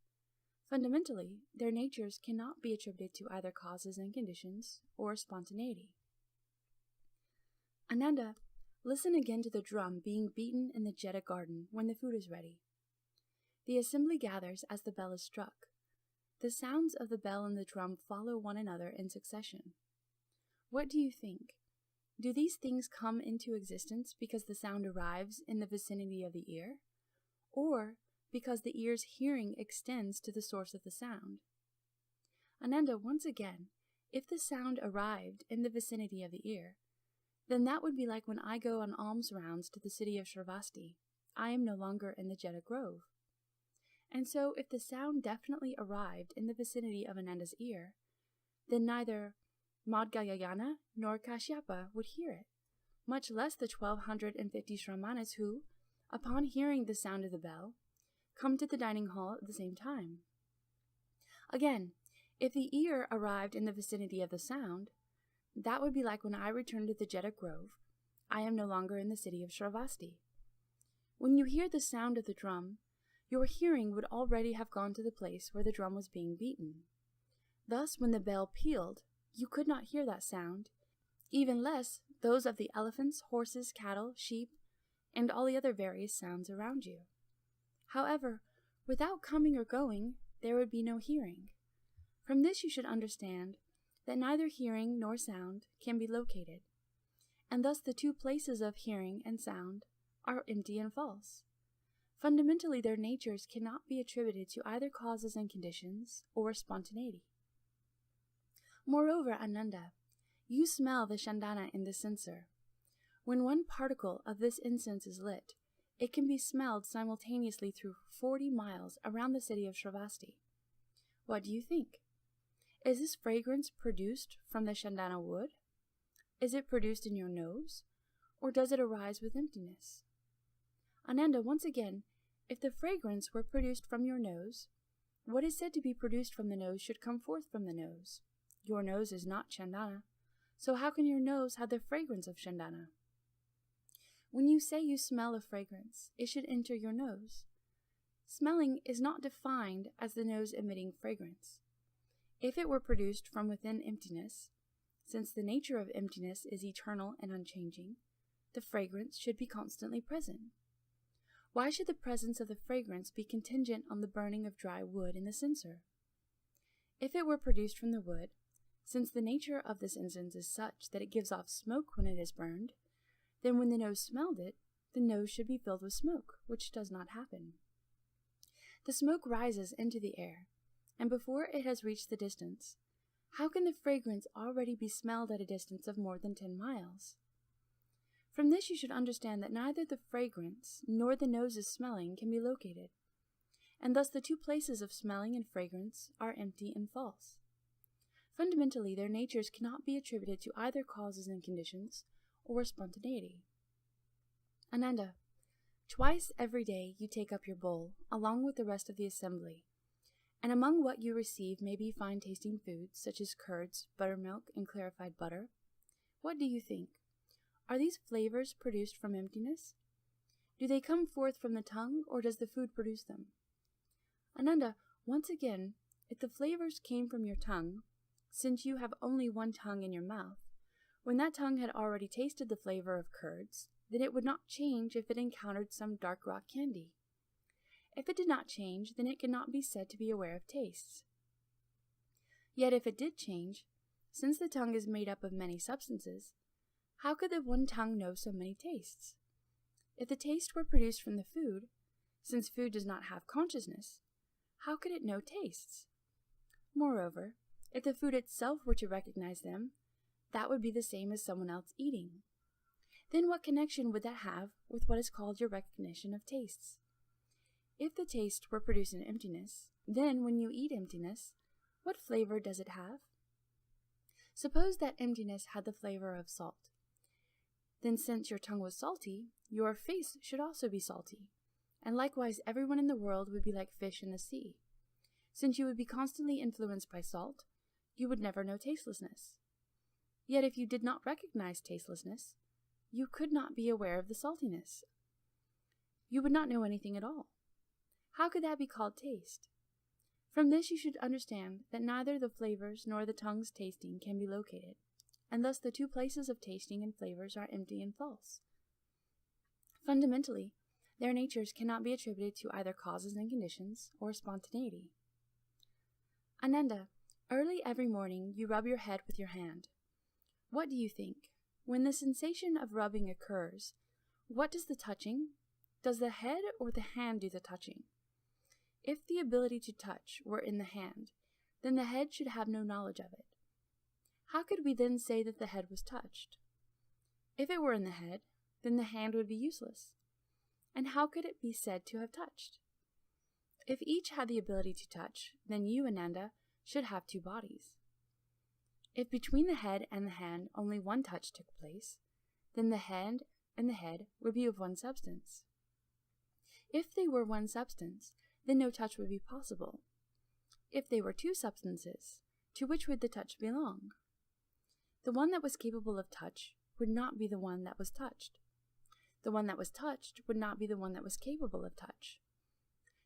Fundamentally, their natures cannot be attributed to either causes and conditions or spontaneity. Ananda, listen again to the drum being beaten in the Jeta garden when the food is ready. The assembly gathers as the bell is struck. The sounds of the bell and the drum follow one another in succession. What do you think? Do these things come into existence because the sound arrives in the vicinity of the ear, or because the ear's hearing extends to the source of the sound? Ananda, once again, if the sound arrived in the vicinity of the ear, then that would be like when I go on alms rounds to the city of Shravasti. I am no longer in the Jeta Grove. And so, if the sound definitely arrived in the vicinity of Ananda's ear, then neither Madhyayana nor Kashyapa would hear it, much less the 1,250 Shramanas who, upon hearing the sound of the bell, come to the dining hall at the same time. Again, if the ear arrived in the vicinity of the sound, that would be like when I returned to the Jeta Grove. I am no longer in the city of Shravasti. When you hear the sound of the drum, your hearing would already have gone to the place where the drum was being beaten. Thus, when the bell pealed, you could not hear that sound, even less those of the elephants, horses, cattle, sheep, and all the other various sounds around you. However, without coming or going, there would be no hearing. From this you should understand that neither hearing nor sound can be located, and thus the two places of hearing and sound are empty and false. Fundamentally, their natures cannot be attributed to either causes and conditions or spontaneity. Moreover, Ananda, you smell the chandana in the censer. When one particle of this incense is lit, it can be smelled simultaneously through 40 miles around the city of Shravasti. What do you think? Is this fragrance produced from the chandana wood? Is it produced in your nose, or does it arise with emptiness? Ananda, once again, if the fragrance were produced from your nose, what is said to be produced from the nose should come forth from the nose. Your nose is not chandana, so how can your nose have the fragrance of chandana? When you say you smell a fragrance, it should enter your nose. Smelling is not defined as the nose emitting fragrance. If it were produced from within emptiness, since the nature of emptiness is eternal and unchanging, the fragrance should be constantly present. Why should the presence of the fragrance be contingent on the burning of dry wood in the censer? If it were produced from the wood, since the nature of this incense is such that it gives off smoke when it is burned, then when the nose smelled it, the nose should be filled with smoke, which does not happen. The smoke rises into the air, and before it has reached the distance, how can the fragrance already be smelled at a distance of more than 10 miles? From this you should understand that neither the fragrance nor the nose's smelling can be located, and thus the two places of smelling and fragrance are empty and false. Fundamentally, their natures cannot be attributed to either causes and conditions or spontaneity. Ananda, twice every day you take up your bowl, along with the rest of the assembly, and among what you receive may be fine-tasting foods, such as curds, buttermilk, and clarified butter. What do you think? Are these flavors produced from emptiness? Do they come forth from the tongue, or does the food produce them? Ananda, once again, if the flavors came from your tongue, since you have only one tongue in your mouth, when that tongue had already tasted the flavor of curds, then it would not change if it encountered some dark rock candy. If it did not change, then it cannot be said to be aware of tastes. Yet if it did change, since the tongue is made up of many substances, how could the one tongue know so many tastes? If the taste were produced from the food, since food does not have consciousness, how could it know tastes? Moreover, if the food itself were to recognize them, that would be the same as someone else eating. Then what connection would that have with what is called your recognition of tastes? If the taste were produced in emptiness, then when you eat emptiness, what flavor does it have? Suppose that emptiness had the flavor of salt. Then since your tongue was salty, your face should also be salty, and likewise everyone in the world would be like fish in the sea. Since you would be constantly influenced by salt, you would never know tastelessness. Yet if you did not recognize tastelessness, you could not be aware of the saltiness. You would not know anything at all. How could that be called taste? From this you should understand that neither the flavors nor the tongue's tasting can be located, and thus the two places of tasting and flavors are empty and false. Fundamentally, their natures cannot be attributed to either causes and conditions or spontaneity. Ananda, early every morning you rub your head with your hand. What do you think? When the sensation of rubbing occurs, what does the touching? Does the head or the hand do the touching? If the ability to touch were in the hand, then the head should have no knowledge of it. How could we then say that the head was touched? If it were in the head, then the hand would be useless. And how could it be said to have touched? If each had the ability to touch, then you, Ananda, should have two bodies. If between the head and the hand only one touch took place, then the hand and the head would be of one substance. If they were one substance, then no touch would be possible. If they were two substances, to which would the touch belong? The one that was capable of touch would not be the one that was touched. The one that was touched would not be the one that was capable of touch.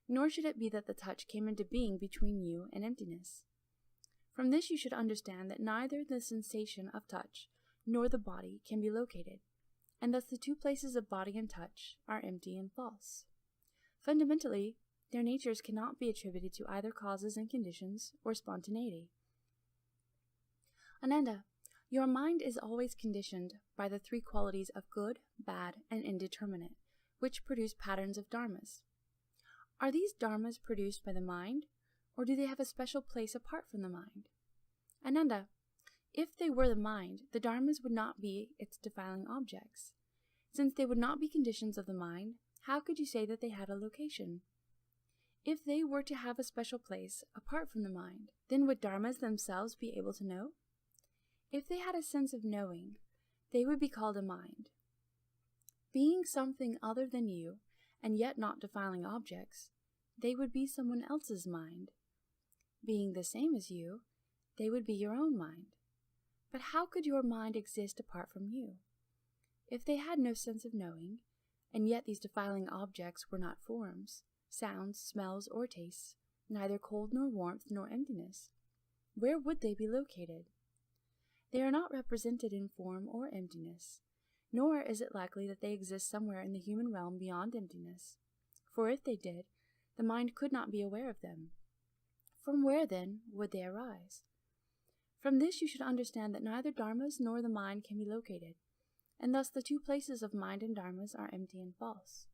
Nor should it be that the touch came into being between you and emptiness. From this you should understand that neither the sensation of touch nor the body can be located, and thus the two places of body and touch are empty and false. Fundamentally, their natures cannot be attributed to either causes and conditions or spontaneity. Ananda, your mind is always conditioned by the three qualities of good, bad, and indeterminate, which produce patterns of dharmas. Are these dharmas produced by the mind, or do they have a special place apart from the mind? Ananda, if they were the mind, the dharmas would not be its defiling objects. Since they would not be conditions of the mind, how could you say that they had a location? If they were to have a special place apart from the mind, then would dharmas themselves be able to know? If they had a sense of knowing, they would be called a mind. Being something other than you, and yet not defiling objects, they would be someone else's mind. Being the same as you, they would be your own mind. But how could your mind exist apart from you? If they had no sense of knowing, and yet these defiling objects were not forms, sounds, smells, or tastes, neither cold nor warmth nor emptiness, where would they be located? They are not represented in form or emptiness, nor is it likely that they exist somewhere in the human realm beyond emptiness. For if they did, the mind could not be aware of them. From where, then, would they arise? From this you should understand that neither dharmas nor the mind can be located, and thus the two places of mind and dharmas are empty and false.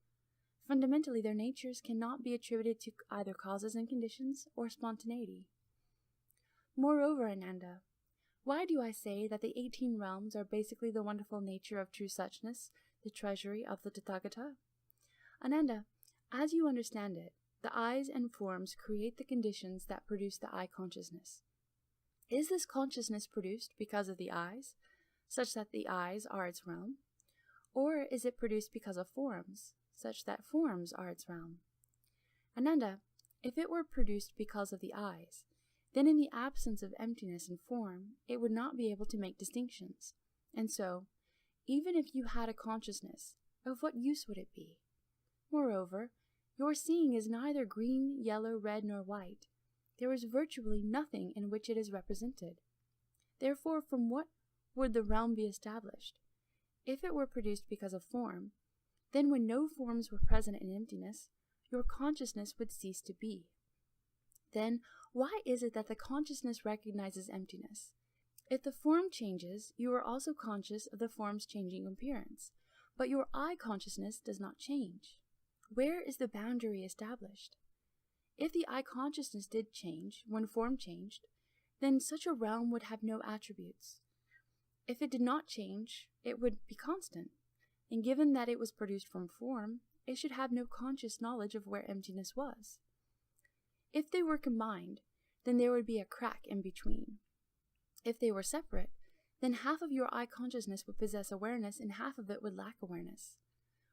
Fundamentally, their natures cannot be attributed to either causes and conditions or spontaneity. Moreover, Ananda, why do I say that the 18 realms are basically the wonderful nature of true suchness, the treasury of the Tathagata? Ananda, as you understand it, the eyes and forms create the conditions that produce the eye consciousness. Is this consciousness produced because of the eyes, such that the eyes are its realm? Or is it produced because of forms, such that forms are its realm? Ananda, if it were produced because of the eyes, then in the absence of emptiness and form, it would not be able to make distinctions. And so, even if you had a consciousness, of what use would it be? Moreover, your seeing is neither green, yellow, red, nor white. There is virtually nothing in which it is represented. Therefore, from what would the realm be established? If it were produced because of form, then when no forms were present in emptiness, your consciousness would cease to be. Then, why is it that the consciousness recognizes emptiness? If the form changes, you are also conscious of the form's changing appearance, but your eye consciousness does not change. Where is the boundary established? If the eye consciousness did change when form changed, then such a realm would have no attributes. If it did not change, it would be constant, and given that it was produced from form, it should have no conscious knowledge of where emptiness was. If they were combined, then there would be a crack in between. If they were separate, then half of your eye consciousness would possess awareness and half of it would lack awareness.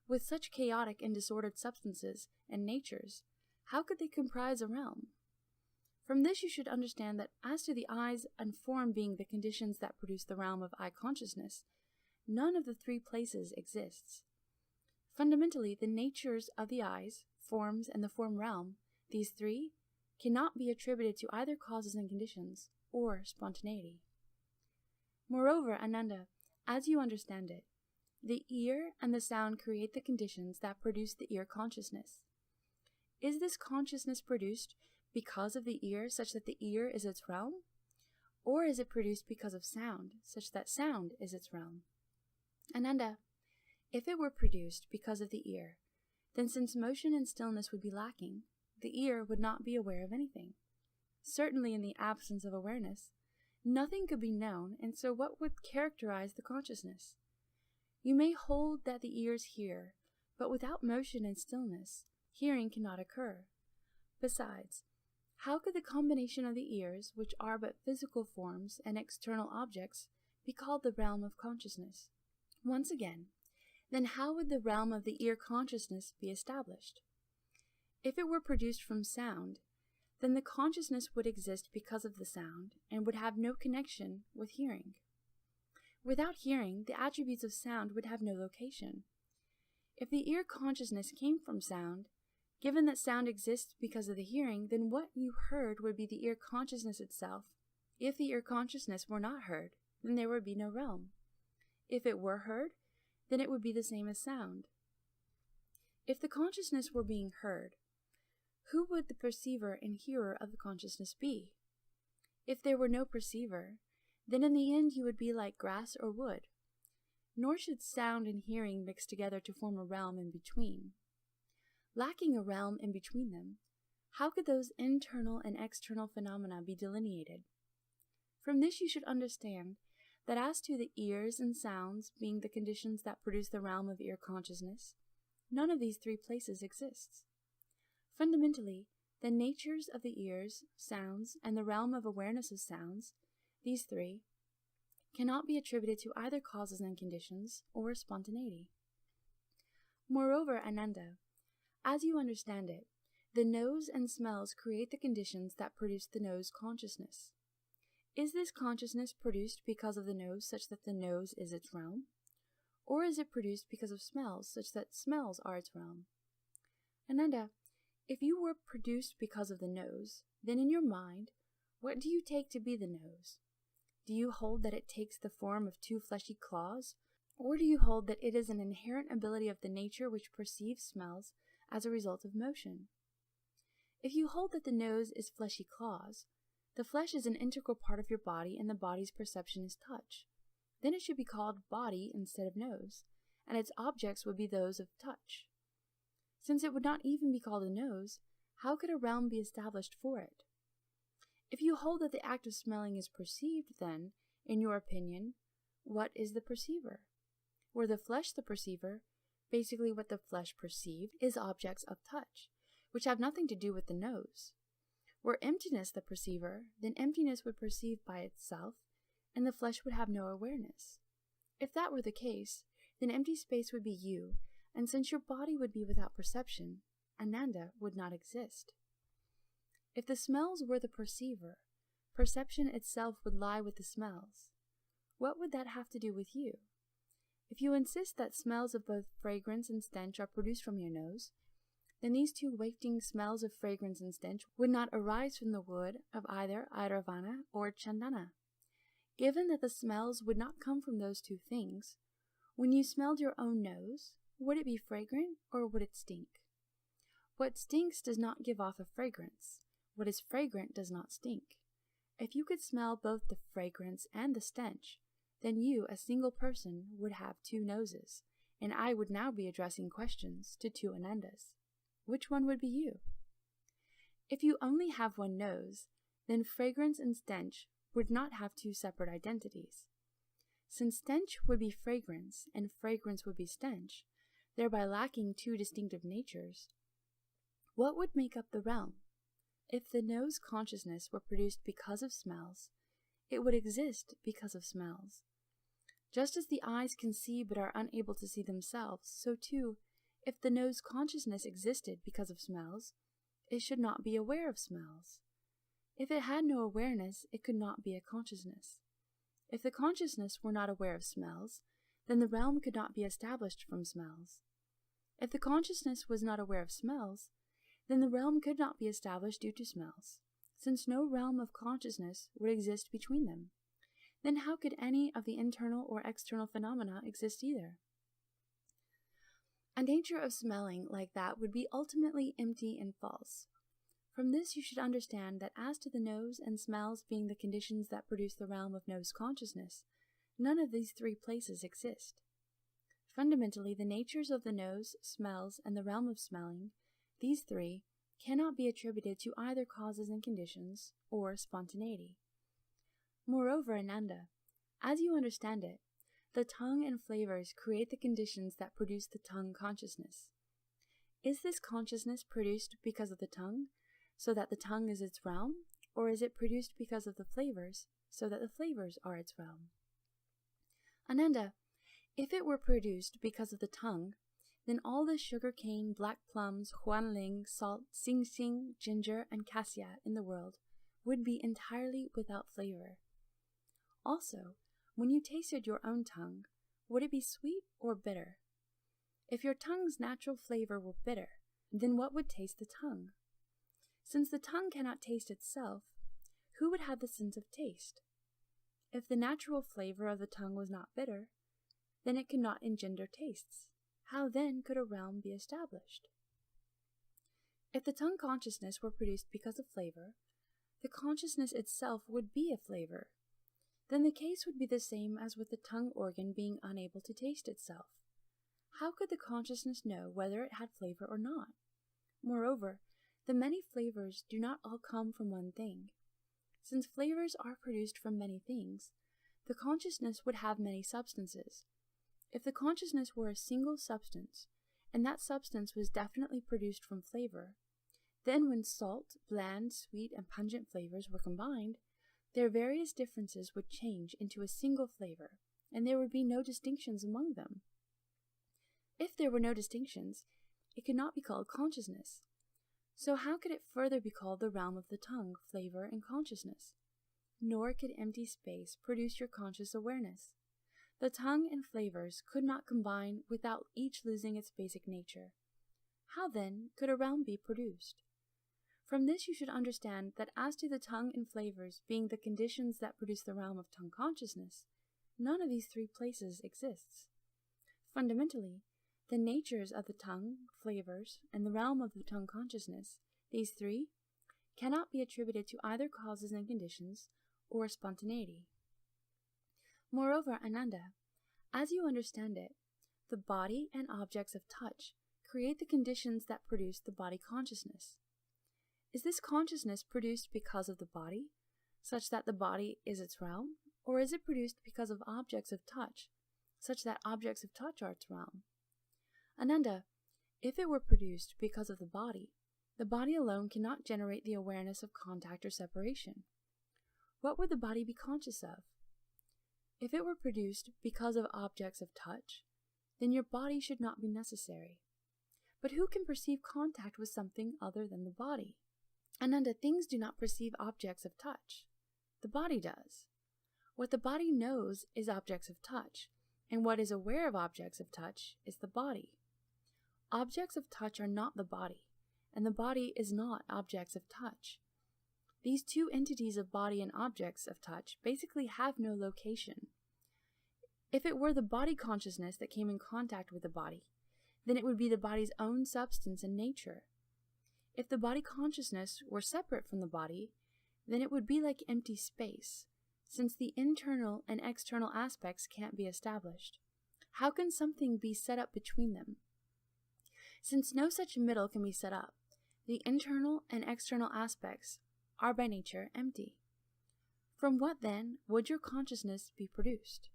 With such chaotic and disordered substances and natures, how could they comprise a realm? From this you should understand that as to the eyes and form being the conditions that produce the realm of eye consciousness, none of the three places exists. Fundamentally, the natures of the eyes, forms, and the form realm, these three, cannot be attributed to either causes and conditions, or spontaneity. Moreover, Ananda, as you understand it, the ear and the sound create the conditions that produce the ear consciousness. Is this consciousness produced because of the ear such that the ear is its realm? Or is it produced because of sound, such that sound is its realm? Ananda, if it were produced because of the ear, then since motion and stillness would be lacking, the ear would not be aware of anything. Certainly in the absence of awareness, nothing could be known, and so what would characterize the consciousness? You may hold that the ears hear, but without motion and stillness, hearing cannot occur. Besides, how could the combination of the ears, which are but physical forms and external objects, be called the realm of consciousness? Once again, then how would the realm of the ear consciousness be established? If it were produced from sound, then the consciousness would exist because of the sound and would have no connection with hearing. Without hearing, the attributes of sound would have no location. If the ear consciousness came from sound, given that sound exists because of the hearing, then what you heard would be the ear consciousness itself. If the ear consciousness were not heard, then there would be no realm. If it were heard, then it would be the same as sound. If the consciousness were being heard, who would the perceiver and hearer of the consciousness be? If there were no perceiver, then in the end you would be like grass or wood. Nor should sound and hearing mix together to form a realm in between. Lacking a realm in between them, how could those internal and external phenomena be delineated? From this you should understand that as to the ears and sounds being the conditions that produce the realm of ear consciousness, none of these three places exists. Fundamentally, the natures of the ears, sounds, and the realm of awareness of sounds, these three, cannot be attributed to either causes and conditions or spontaneity. Moreover, Ananda, as you understand it, the nose and smells create the conditions that produce the nose consciousness. Is this consciousness produced because of the nose such that the nose is its realm? Or is it produced because of smells such that smells are its realm? Ananda, if you were produced because of the nose, then in your mind, what do you take to be the nose? Do you hold that it takes the form of two fleshy claws? Or do you hold that it is an inherent ability of the nature which perceives smells as a result of motion? If you hold that the nose is fleshy claws, the flesh is an integral part of your body and the body's perception is touch. Then it should be called body instead of nose, and its objects would be those of touch. Since it would not even be called a nose, how could a realm be established for it? If you hold that the act of smelling is perceived, then, in your opinion, what is the perceiver? Were the flesh the perceiver, basically what the flesh perceived is objects of touch, which have nothing to do with the nose. Were emptiness the perceiver, then emptiness would perceive by itself, and the flesh would have no awareness. If that were the case, then empty space would be you, and since your body would be without perception, Ananda would not exist. If the smells were the perceiver, perception itself would lie with the smells. What would that have to do with you? If you insist that smells of both fragrance and stench are produced from your nose, then these two wafting smells of fragrance and stench would not arise from the wood of either Airavana or Chandana. Given that the smells would not come from those two things, when you smelled your own nose, would it be fragrant or would it stink? What stinks does not give off a fragrance. What is fragrant does not stink. If you could smell both the fragrance and the stench, then you, a single person, would have two noses, and I would now be addressing questions to two Anandas. Which one would be you? If you only have one nose, then fragrance and stench would not have two separate identities. Since stench would be fragrance and fragrance would be stench, thereby lacking two distinctive natures, what would make up the realm? If the nose consciousness were produced because of smells, it would exist because of smells. Just as the eyes can see but are unable to see themselves, so too, if the nose consciousness existed because of smells, it should not be aware of smells. If it had no awareness, it could not be a consciousness. If the consciousness were not aware of smells, then the realm could not be established from smells. If the consciousness was not aware of smells, then the realm could not be established due to smells, since no realm of consciousness would exist between them. Then how could any of the internal or external phenomena exist either? A nature of smelling like that would be ultimately empty and false. From this you should understand that as to the nose and smells being the conditions that produce the realm of nose consciousness, none of these three places exist. Fundamentally, the natures of the nose, smells, and the realm of smelling, these three, cannot be attributed to either causes and conditions or spontaneity. Moreover, Ananda, as you understand it, the tongue and flavors create the conditions that produce the tongue consciousness. Is this consciousness produced because of the tongue, so that the tongue is its realm, or is it produced because of the flavors, so that the flavors are its realm? Ananda, if it were produced because of the tongue, then all the sugar cane, black plums, huanling, salt, sing-sing, ginger, and cassia in the world would be entirely without flavor. Also, when you tasted your own tongue, would it be sweet or bitter? If your tongue's natural flavor were bitter, then what would taste the tongue? Since the tongue cannot taste itself, who would have the sense of taste? If the natural flavor of the tongue was not bitter, then it could not engender tastes. How then could a realm be established? If the tongue consciousness were produced because of flavor, the consciousness itself would be a flavor. Then the case would be the same as with the tongue organ being unable to taste itself. How could the consciousness know whether it had flavor or not? Moreover, the many flavors do not all come from one thing. Since flavors are produced from many things, the consciousness would have many substances. If the consciousness were a single substance, and that substance was definitely produced from flavor, then when salt, bland, sweet, and pungent flavors were combined, their various differences would change into a single flavor, and there would be no distinctions among them. If there were no distinctions, it could not be called consciousness. So how could it further be called the realm of the tongue, flavor, and consciousness? Nor could empty space produce your conscious awareness. The tongue and flavors could not combine without each losing its basic nature. How then could a realm be produced? From this you should understand that as to the tongue and flavors being the conditions that produce the realm of tongue consciousness, none of these three places exists. Fundamentally, the natures of the tongue, flavors, and the realm of the tongue consciousness, these three, cannot be attributed to either causes and conditions or spontaneity. Moreover, Ananda, as you understand it, the body and objects of touch create the conditions that produce the body consciousness. Is this consciousness produced because of the body, such that the body is its realm, or is it produced because of objects of touch, such that objects of touch are its realm? Ananda, if it were produced because of the body alone cannot generate the awareness of contact or separation. What would the body be conscious of? If it were produced because of objects of touch, then your body should not be necessary. But who can perceive contact with something other than the body? Ananda, things do not perceive objects of touch. The body does. What the body knows is objects of touch, and what is aware of objects of touch is the body. Objects of touch are not the body, and the body is not objects of touch. these two entities of body and objects of touch basically have no location. If it were the body consciousness that came in contact with the body, then it would be the body's own substance and nature. If the body consciousness were separate from the body, then it would be like empty space, since the internal and external aspects can't be established. How can something be set up between them? Since no such middle can be set up, the internal and external aspects are by nature empty. From what, then, would your consciousness be produced?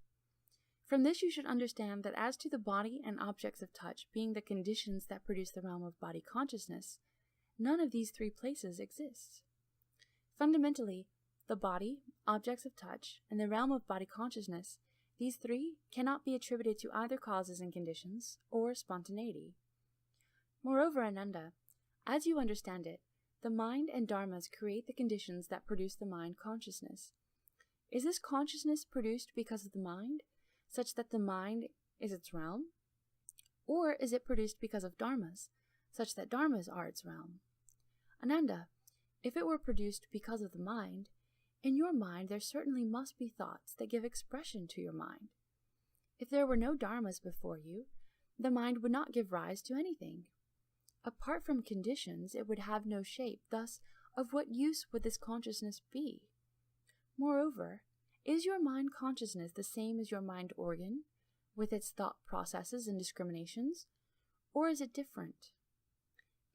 From this you should understand that as to the body and objects of touch being the conditions that produce the realm of body consciousness, none of these three places exists. Fundamentally, the body, objects of touch, and the realm of body consciousness, these three cannot be attributed to either causes and conditions or spontaneity. Moreover, Ananda, as you understand it, the mind and dharmas create the conditions that produce the mind consciousness. Is this consciousness produced because of the mind, such that the mind is its realm? Or is it produced because of dharmas, such that dharmas are its realm? Ananda, if it were produced because of the mind, in your mind there certainly must be thoughts that give expression to your mind. If there were no dharmas before you, the mind would not give rise to anything. Apart from conditions, it would have no shape. Thus, of what use would this consciousness be? Moreover, is your mind consciousness the same as your mind organ, with its thought processes and discriminations, or is it different?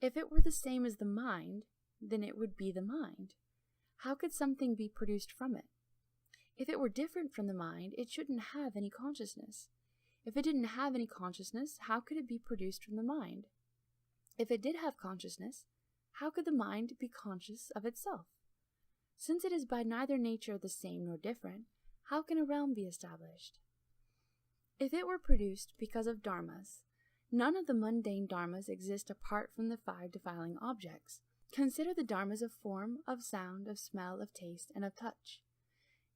If it were the same as the mind, then it would be the mind. How could something be produced from it? If it were different from the mind, it shouldn't have any consciousness. If it didn't have any consciousness, how could it be produced from the mind? If it did have consciousness, how could the mind be conscious of itself? Since it is by neither nature the same nor different, how can a realm be established? If it were produced because of dharmas, none of the mundane dharmas exist apart from the five defiling objects. Consider the dharmas of form, of sound, of smell, of taste, and of touch.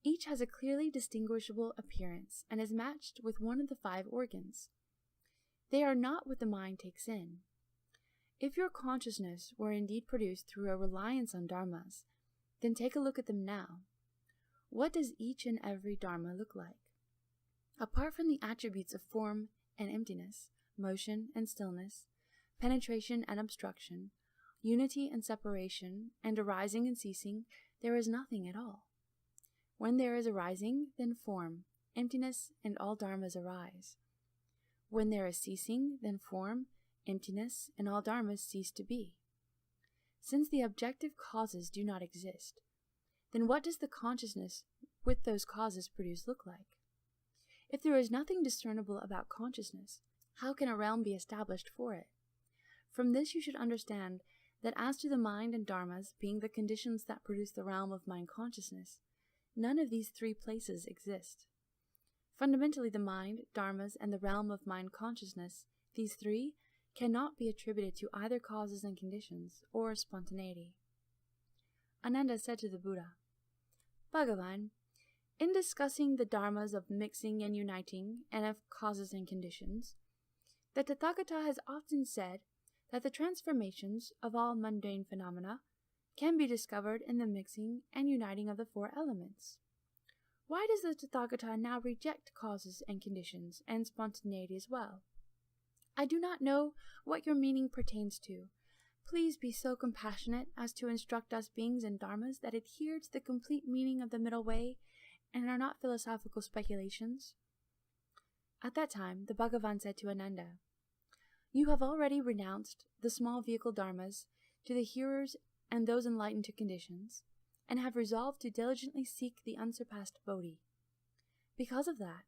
Each has a clearly distinguishable appearance and is matched with one of the five organs. They are not what the mind takes in. If your consciousness were indeed produced through a reliance on dharmas, then take a look at them now. What does each and every dharma look like? Apart from the attributes of form and emptiness, motion and stillness, penetration and obstruction, unity and separation, and arising and ceasing, there is nothing at all. When there is arising, then form, emptiness, and all dharmas arise. When there is ceasing, then form, emptiness, and all dharmas cease to be. Since the objective causes do not exist, then what does the consciousness with those causes produce look like? If there is nothing discernible about consciousness, how can a realm be established for it? From this you should understand that as to the mind and dharmas being the conditions that produce the realm of mind consciousness, none of these three places exist. Fundamentally, the mind, dharmas, and the realm of mind consciousness, these three, cannot be attributed to either causes and conditions or spontaneity. Ananda said to the Buddha, Bhagavan, in discussing the dharmas of mixing and uniting and of causes and conditions, the Tathagata has often said that the transformations of all mundane phenomena can be discovered in the mixing and uniting of the four elements. Why does the Tathagata now reject causes and conditions and spontaneity as well? I do not know what your meaning pertains to. Please be so compassionate as to instruct us beings and dharmas that adhere to the complete meaning of the middle way and are not philosophical speculations. At that time, the Bhagavan said to Ananda, You have already renounced the small vehicle dharmas to the hearers and those enlightened to conditions, and have resolved to diligently seek the unsurpassed Bodhi. Because of that,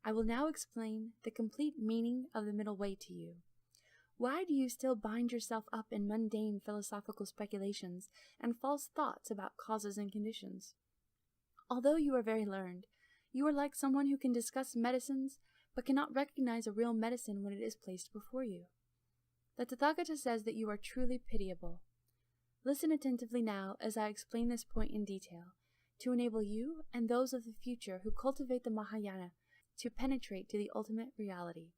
I will now explain the complete meaning of the middle way to you. Why do you still bind yourself up in mundane philosophical speculations and false thoughts about causes and conditions? Although you are very learned, you are like someone who can discuss medicines but cannot recognize a real medicine when it is placed before you. The Tathagata says that you are truly pitiable. Listen attentively now as I explain this point in detail, to enable you and those of the future who cultivate the Mahayana to penetrate to the ultimate reality.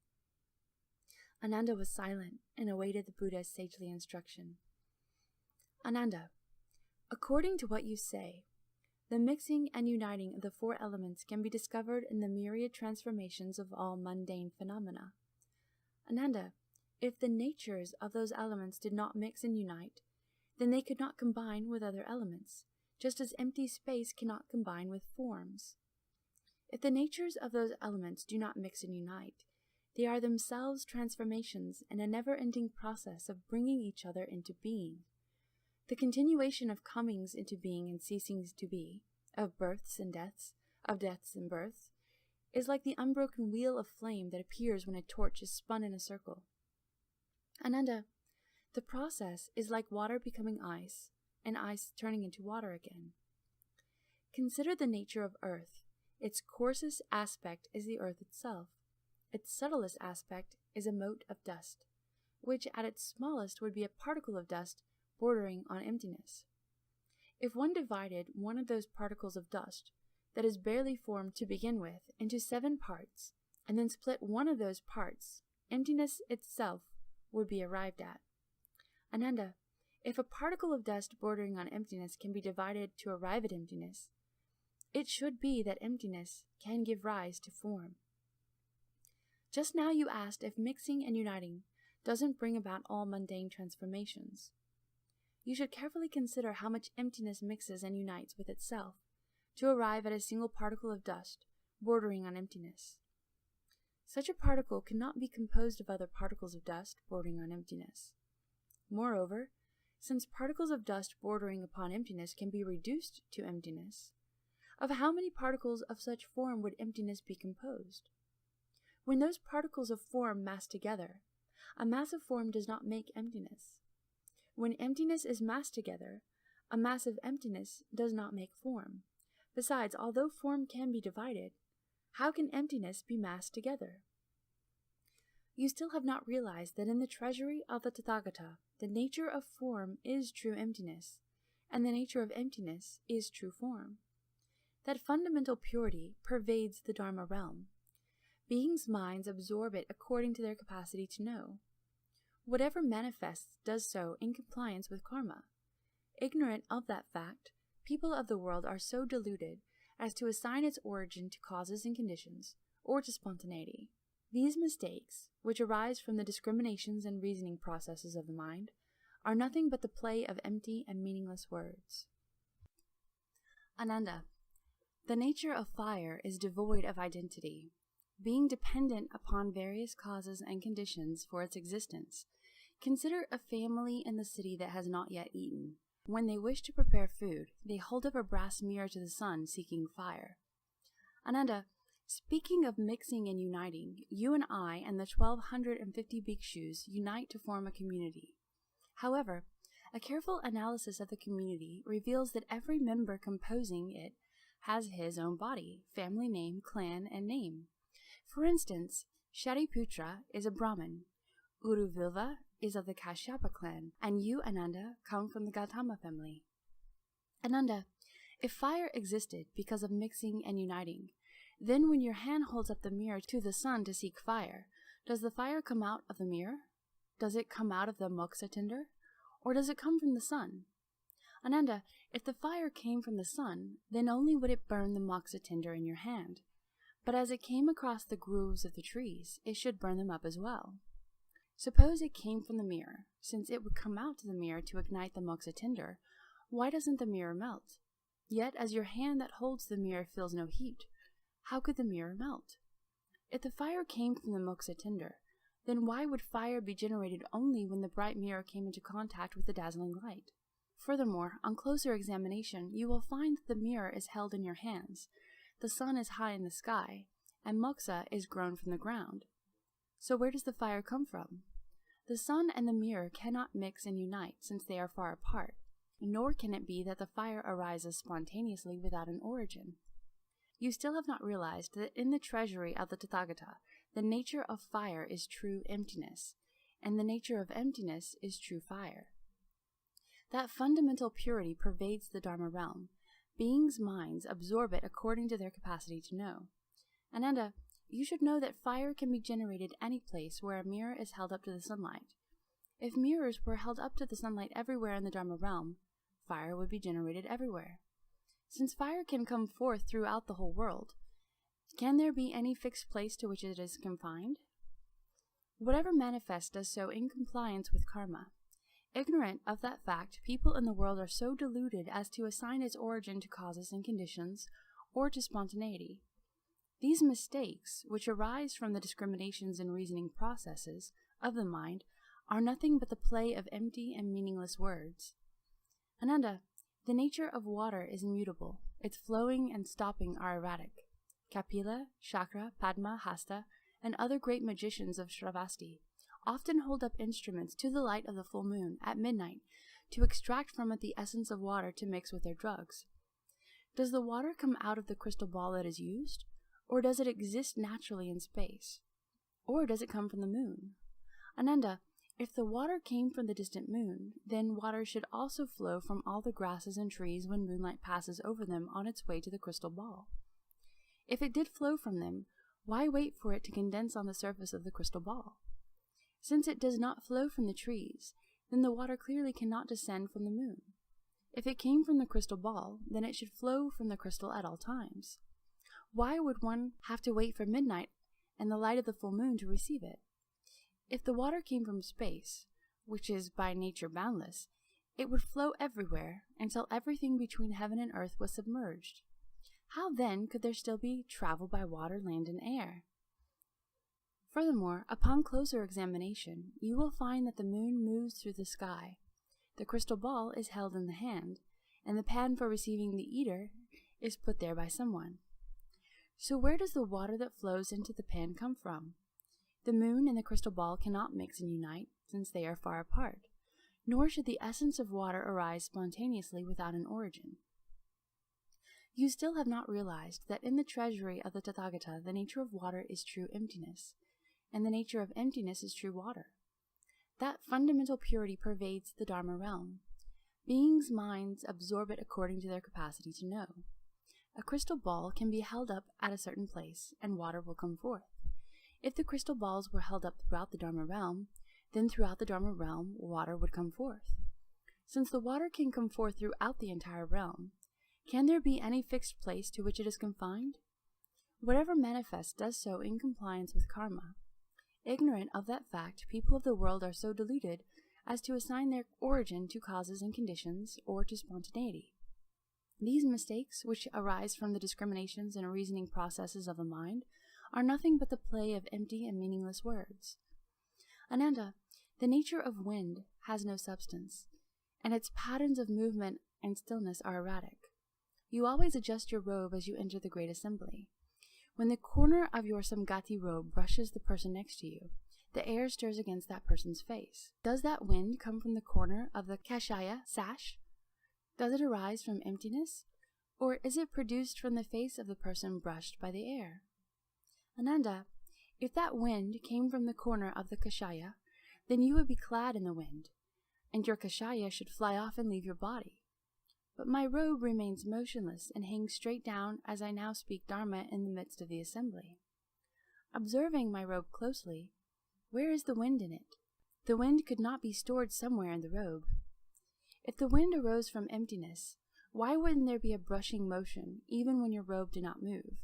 Ananda was silent and awaited the Buddha's sagely instruction. Ananda, According to what you say, the mixing and uniting of the four elements can be discovered in the myriad transformations of all mundane phenomena. Ananda, if the natures of those elements did not mix and unite, then they could not combine with other elements, just as empty space cannot combine with forms. If the natures of those elements do not mix and unite, they are themselves transformations in a never-ending process of bringing each other into being. The continuation of comings into being and ceasings to be, of births and deaths, of deaths and births, is like the unbroken wheel of flame that appears when a torch is spun in a circle. Ananda, the process is like water becoming ice, and ice turning into water again. Consider the nature of earth. Its coarsest aspect is the earth itself. Its subtlest aspect is a mote of dust, which at its smallest would be a particle of dust bordering on emptiness. If one divided one of those particles of dust, that is barely formed to begin with, into 7 parts, and then split one of those parts, emptiness itself would be arrived at. Ananda, if a particle of dust bordering on emptiness can be divided to arrive at emptiness, it should be that emptiness can give rise to form. Just now you asked if mixing and uniting doesn't bring about all mundane transformations. You should carefully consider how much emptiness mixes and unites with itself to arrive at a single particle of dust bordering on emptiness. Such a particle cannot be composed of other particles of dust bordering on emptiness. Moreover, since particles of dust bordering upon emptiness can be reduced to emptiness, of how many particles of such form would emptiness be composed? When those particles of form mass together, a mass of form does not make emptiness. When emptiness is massed together, a mass of emptiness does not make form. Besides, although form can be divided, how can emptiness be massed together? You still have not realized that in the treasury of the Tathagata, the nature of form is true emptiness, and the nature of emptiness is true form. That fundamental purity pervades the Dharma realm. Beings' minds absorb it according to their capacity to know. Whatever manifests does so in compliance with karma. Ignorant of that fact, people of the world are so deluded as to assign its origin to causes and conditions, or to spontaneity. These mistakes, which arise from the discriminations and reasoning processes of the mind, are nothing but the play of empty and meaningless words. Ananda, the nature of fire is devoid of identity, being dependent upon various causes and conditions for its existence. Consider a family in the city that has not yet eaten. When they wish to prepare food, they hold up a brass mirror to the sun seeking fire. Ananda, speaking of mixing and uniting, you and I and the 1,250 bhikshus unite to form a community. However, a careful analysis of the community reveals that every member composing it has his own body, family name, clan, and name. For instance, Shariputra is a Brahmin, Uruvilva is of the Kashyapa clan, and you, Ananda, come from the Gautama family. Ananda, if fire existed because of mixing and uniting, then when your hand holds up the mirror to the sun to seek fire, does the fire come out of the mirror? Does it come out of the moksha tinder? Or does it come from the sun? Ananda, if the fire came from the sun, then only would it burn the moksha tinder in your hand. But as it came across the grooves of the trees, it should burn them up as well. Suppose it came from the mirror. Since it would come out to the mirror to ignite the moksha tinder, why doesn't the mirror melt? Yet as your hand that holds the mirror feels no heat, how could the mirror melt? If the fire came from the moksha tinder, then why would fire be generated only when the bright mirror came into contact with the dazzling light? Furthermore, on closer examination, you will find that the mirror is held in your hands, the sun is high in the sky, and moksha is grown from the ground. So where does the fire come from? The sun and the mirror cannot mix and unite since they are far apart, nor can it be that the fire arises spontaneously without an origin. You still have not realized that in the treasury of the Tathagata, the nature of fire is true emptiness, and the nature of emptiness is true fire. That fundamental purity pervades the Dharma realm. Beings' minds absorb it according to their capacity to know. Ananda, you should know that fire can be generated any place where a mirror is held up to the sunlight. If mirrors were held up to the sunlight everywhere in the Dharma realm, fire would be generated everywhere. Since fire can come forth throughout the whole world, can there be any fixed place to which it is confined? Whatever manifests does so in compliance with karma. Ignorant of that fact, people in the world are so deluded as to assign its origin to causes and conditions, or to spontaneity. These mistakes, which arise from the discriminations and reasoning processes of the mind, are nothing but the play of empty and meaningless words. Ananda, the nature of water is immutable. Its flowing and stopping are erratic. Kapila, Shakra, Padma, Hasta, and other great magicians of Shravasti often hold up instruments to the light of the full moon at midnight to extract from it the essence of water to mix with their drugs. Does the water come out of the crystal ball that is used, or does it exist naturally in space? Or does it come from the moon? Ananda, if the water came from the distant moon, then water should also flow from all the grasses and trees when moonlight passes over them on its way to the crystal ball. If it did flow from them, why wait for it to condense on the surface of the crystal ball? Since it does not flow from the trees, then the water clearly cannot descend from the moon. If it came from the crystal ball, then it should flow from the crystal at all times. Why would one have to wait for midnight and the light of the full moon to receive it? If the water came from space, which is by nature boundless, it would flow everywhere until everything between heaven and earth was submerged. How then could there still be travel by water, land, and air? Furthermore, upon closer examination, you will find that the moon moves through the sky. The crystal ball is held in the hand, and the pan for receiving the eater is put there by someone. So where does the water that flows into the pan come from? The moon and the crystal ball cannot mix and unite, since they are far apart, nor should the essence of water arise spontaneously without an origin. You still have not realized that in the treasury of the Tathagata the nature of water is true emptiness, and the nature of emptiness is true water. That fundamental purity pervades the Dharma realm. Beings' minds absorb it according to their capacity to know. A crystal ball can be held up at a certain place, and water will come forth. If the crystal balls were held up throughout the Dharma realm, then throughout the Dharma realm water would come forth. Since the water can come forth throughout the entire realm, can there be any fixed place to which it is confined? Whatever manifests does so in compliance with karma. Ignorant of that fact, people of the world are so deluded as to assign their origin to causes and conditions, or to spontaneity. These mistakes, which arise from the discriminations and reasoning processes of the mind, are nothing but the play of empty and meaningless words. Ananda, the nature of wind has no substance, and its patterns of movement and stillness are erratic. You always adjust your robe as you enter the great assembly. When the corner of your Samgati robe brushes the person next to you, the air stirs against that person's face. Does that wind come from the corner of the Kashaya sash? Does it arise from emptiness, or is it produced from the face of the person brushed by the air? Ananda, if that wind came from the corner of the Kashaya, then you would be clad in the wind, and your Kashaya should fly off and leave your body. But my robe remains motionless and hangs straight down as I now speak Dharma in the midst of the assembly. Observing my robe closely, where is the wind in it? The wind could not be stored somewhere in the robe. If the wind arose from emptiness, why wouldn't there be a brushing motion even when your robe did not move?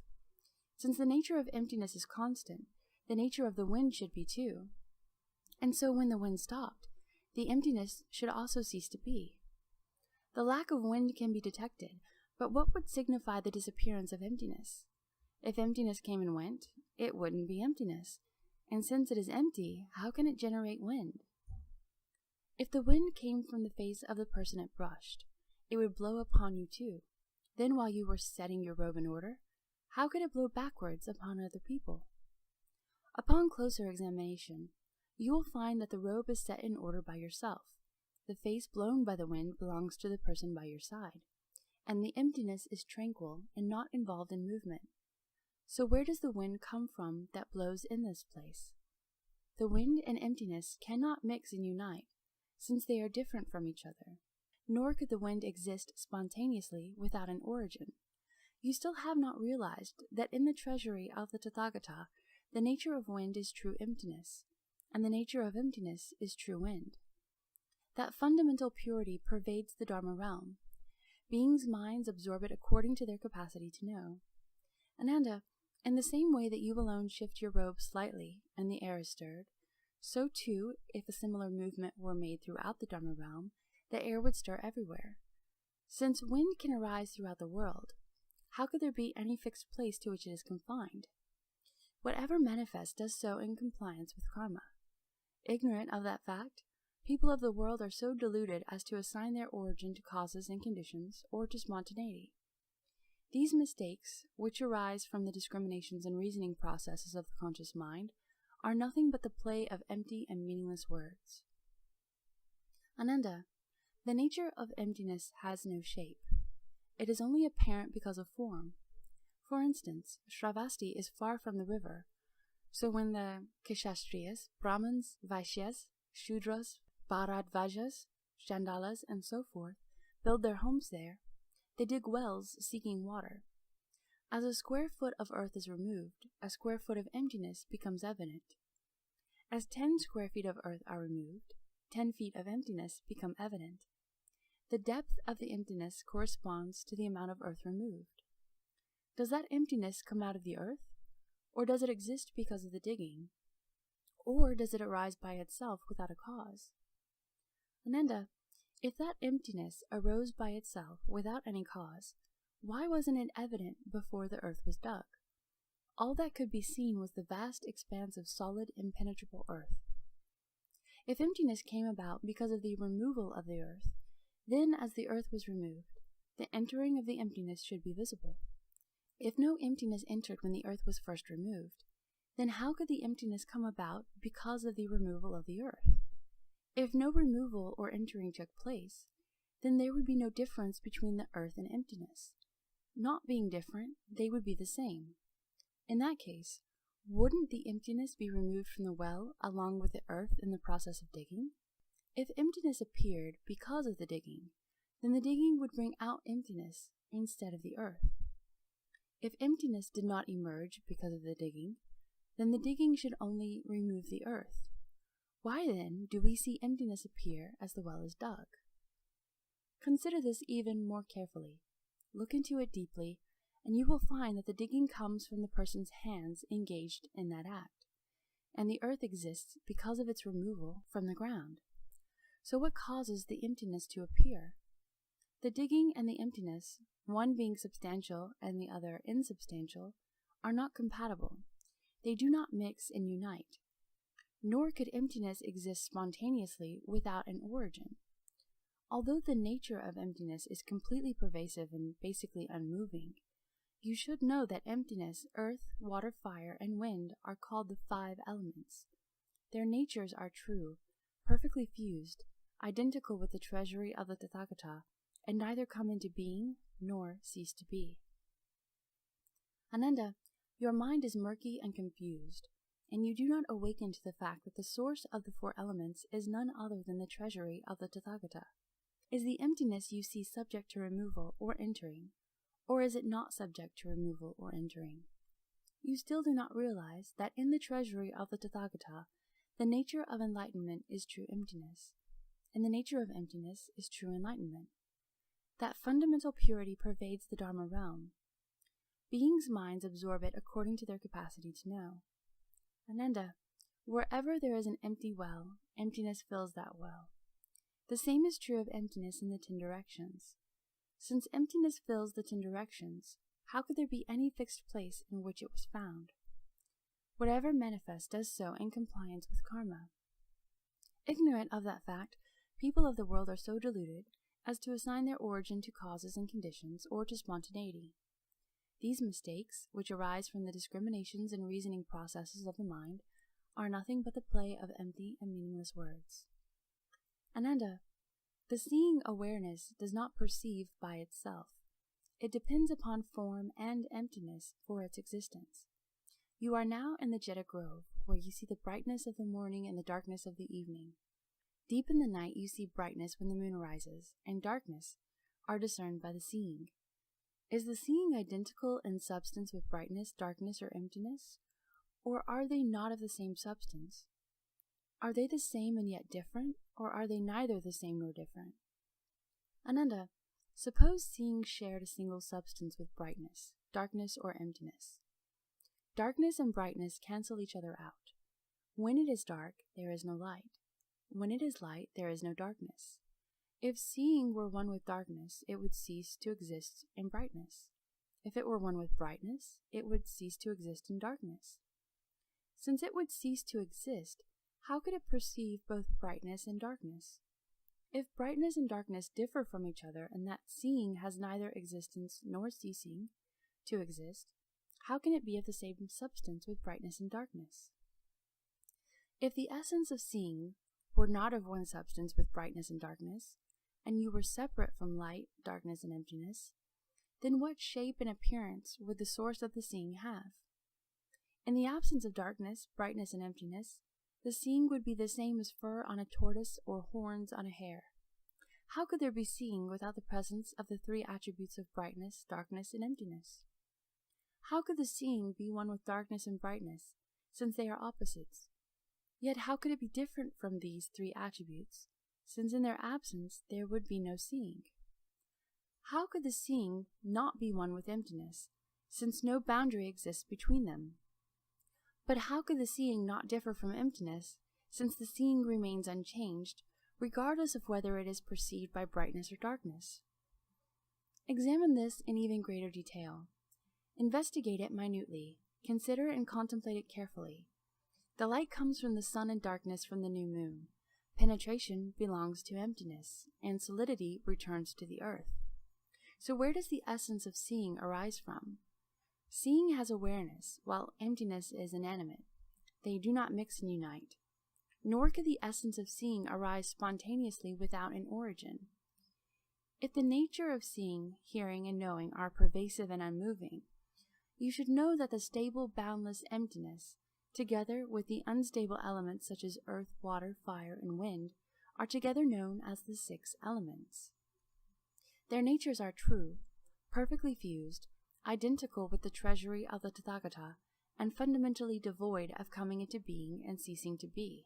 Since the nature of emptiness is constant, the nature of the wind should be too. And so when the wind stopped, the emptiness should also cease to be. The lack of wind can be detected, but what would signify the disappearance of emptiness? If emptiness came and went, it wouldn't be emptiness, and since it is empty, how can it generate wind? If the wind came from the face of the person it brushed, it would blow upon you too. Then while you were setting your robe in order, how could it blow backwards upon other people? Upon closer examination, you will find that the robe is set in order by yourself. The face blown by the wind belongs to the person by your side, and the emptiness is tranquil and not involved in movement. So where does the wind come from that blows in this place? The wind and emptiness cannot mix and unite, since they are different from each other. Nor could the wind exist spontaneously without an origin. You still have not realized that in the treasury of the Tathagata, the nature of wind is true emptiness, and the nature of emptiness is true wind. That fundamental purity pervades the Dharma realm. Beings' minds absorb it according to their capacity to know. Ananda, in the same way that you alone shift your robe slightly and the air is stirred, so too, if a similar movement were made throughout the Dharma realm, the air would stir everywhere. Since wind can arise throughout the world, how could there be any fixed place to which it is confined? Whatever manifests does so in compliance with karma. Ignorant of that fact, people of the world are so deluded as to assign their origin to causes and conditions, or to spontaneity. These mistakes, which arise from the discriminations and reasoning processes of the conscious mind, are nothing but the play of empty and meaningless words. Ananda, the nature of emptiness has no shape. It is only apparent because of form. For instance, Shravasti is far from the river, so when the Kshatriyas, Brahmins, Vaishyas, Shudras, Bharadvajas, Chandalas, and so forth build their homes there, they dig wells seeking water. As a square foot of earth is removed, a square foot of emptiness becomes evident. As 10 square feet of earth are removed, 10 feet of emptiness become evident. The depth of the emptiness corresponds to the amount of earth removed. Does that emptiness come out of the earth? Or does it exist because of the digging? Or does it arise by itself without a cause? Ananda, if that emptiness arose by itself without any cause, why wasn't it evident before the earth was dug? All that could be seen was the vast expanse of solid, impenetrable earth. If emptiness came about because of the removal of the earth, then as the earth was removed, the entering of the emptiness should be visible. If no emptiness entered when the earth was first removed, then how could the emptiness come about because of the removal of the earth? If no removal or entering took place, then there would be no difference between the earth and emptiness. Not being different, they would be the same. In that case, wouldn't the emptiness be removed from the well along with the earth in the process of digging? If emptiness appeared because of the digging, then the digging would bring out emptiness instead of the earth. If emptiness did not emerge because of the digging, then the digging should only remove the earth. Why then do we see emptiness appear as the well is dug? Consider this even more carefully. Look into it deeply, and you will find that the digging comes from the person's hands engaged in that act, and the earth exists because of its removal from the ground. So what causes the emptiness to appear? The digging and the emptiness, one being substantial and the other insubstantial, are not compatible. They do not mix and unite. Nor could emptiness exist spontaneously without an origin. Although the nature of emptiness is completely pervasive and basically unmoving, you should know that emptiness, earth, water, fire, and wind are called the 5 elements. Their natures are true, perfectly fused, identical with the treasury of the Tathagata, and neither come into being nor cease to be. Ananda, your mind is murky and confused, and you do not awaken to the fact that the source of the 4 elements is none other than the treasury of the Tathagata. Is the emptiness you see subject to removal or entering, or is it not subject to removal or entering? You still do not realize that in the treasury of the Tathagata, the nature of enlightenment is true emptiness, and the nature of emptiness is true enlightenment. That fundamental purity pervades the Dharma realm. Beings' minds absorb it according to their capacity to know. Ananda, wherever there is an empty well, emptiness fills that well. The same is true of emptiness in the 10 directions. Since emptiness fills the 10 directions, how could there be any fixed place in which it was found? Whatever manifests does so in compliance with karma. Ignorant of that fact, people of the world are so deluded as to assign their origin to causes and conditions or to spontaneity. These mistakes, which arise from the discriminations and reasoning processes of the mind, are nothing but the play of empty and meaningless words. Ananda, the seeing awareness does not perceive by itself. It depends upon form and emptiness for its existence. You are now in the Jeta Grove, where you see the brightness of the morning and the darkness of the evening. Deep in the night you see brightness when the moon rises, and darkness are discerned by the seeing. Is the seeing identical in substance with brightness, darkness, or emptiness? Or are they not of the same substance? Are they the same and yet different, or are they neither the same nor different? Ananda, suppose seeing shared a single substance with brightness, darkness, or emptiness. Darkness and brightness cancel each other out. When it is dark, there is no light. When it is light, there is no darkness. If seeing were one with darkness, it would cease to exist in brightness. If it were one with brightness, it would cease to exist in darkness. Since it would cease to exist, how could it perceive both brightness and darkness? If brightness and darkness differ from each other, and that seeing has neither existence nor ceasing to exist, how can it be of the same substance with brightness and darkness? If the essence of seeing were not of one substance with brightness and darkness, and you were separate from light, darkness, and emptiness, then what shape and appearance would the source of the seeing have? In the absence of darkness, brightness, and emptiness, the seeing would be the same as fur on a tortoise or horns on a hare. How could there be seeing without the presence of the three attributes of brightness, darkness, and emptiness? How could the seeing be one with darkness and brightness, since they are opposites? Yet how could it be different from these three attributes, since in their absence there would be no seeing? How could the seeing not be one with emptiness, since no boundary exists between them? But how could the seeing not differ from emptiness, since the seeing remains unchanged, regardless of whether it is perceived by brightness or darkness? Examine this in even greater detail. Investigate it minutely, consider and contemplate it carefully. The light comes from the sun and darkness from the new moon. Penetration belongs to emptiness, and solidity returns to the earth. So where does the essence of seeing arise from? Seeing has awareness, while emptiness is inanimate. They do not mix and unite. Nor could the essence of seeing arise spontaneously without an origin. If the nature of seeing, hearing, and knowing are pervasive and unmoving, you should know that the stable, boundless emptiness, together with the unstable elements such as earth, water, fire, and wind, are together known as the 6 elements. Their natures are true, perfectly fused, identical with the treasury of the Tathagata, and fundamentally devoid of coming into being and ceasing to be.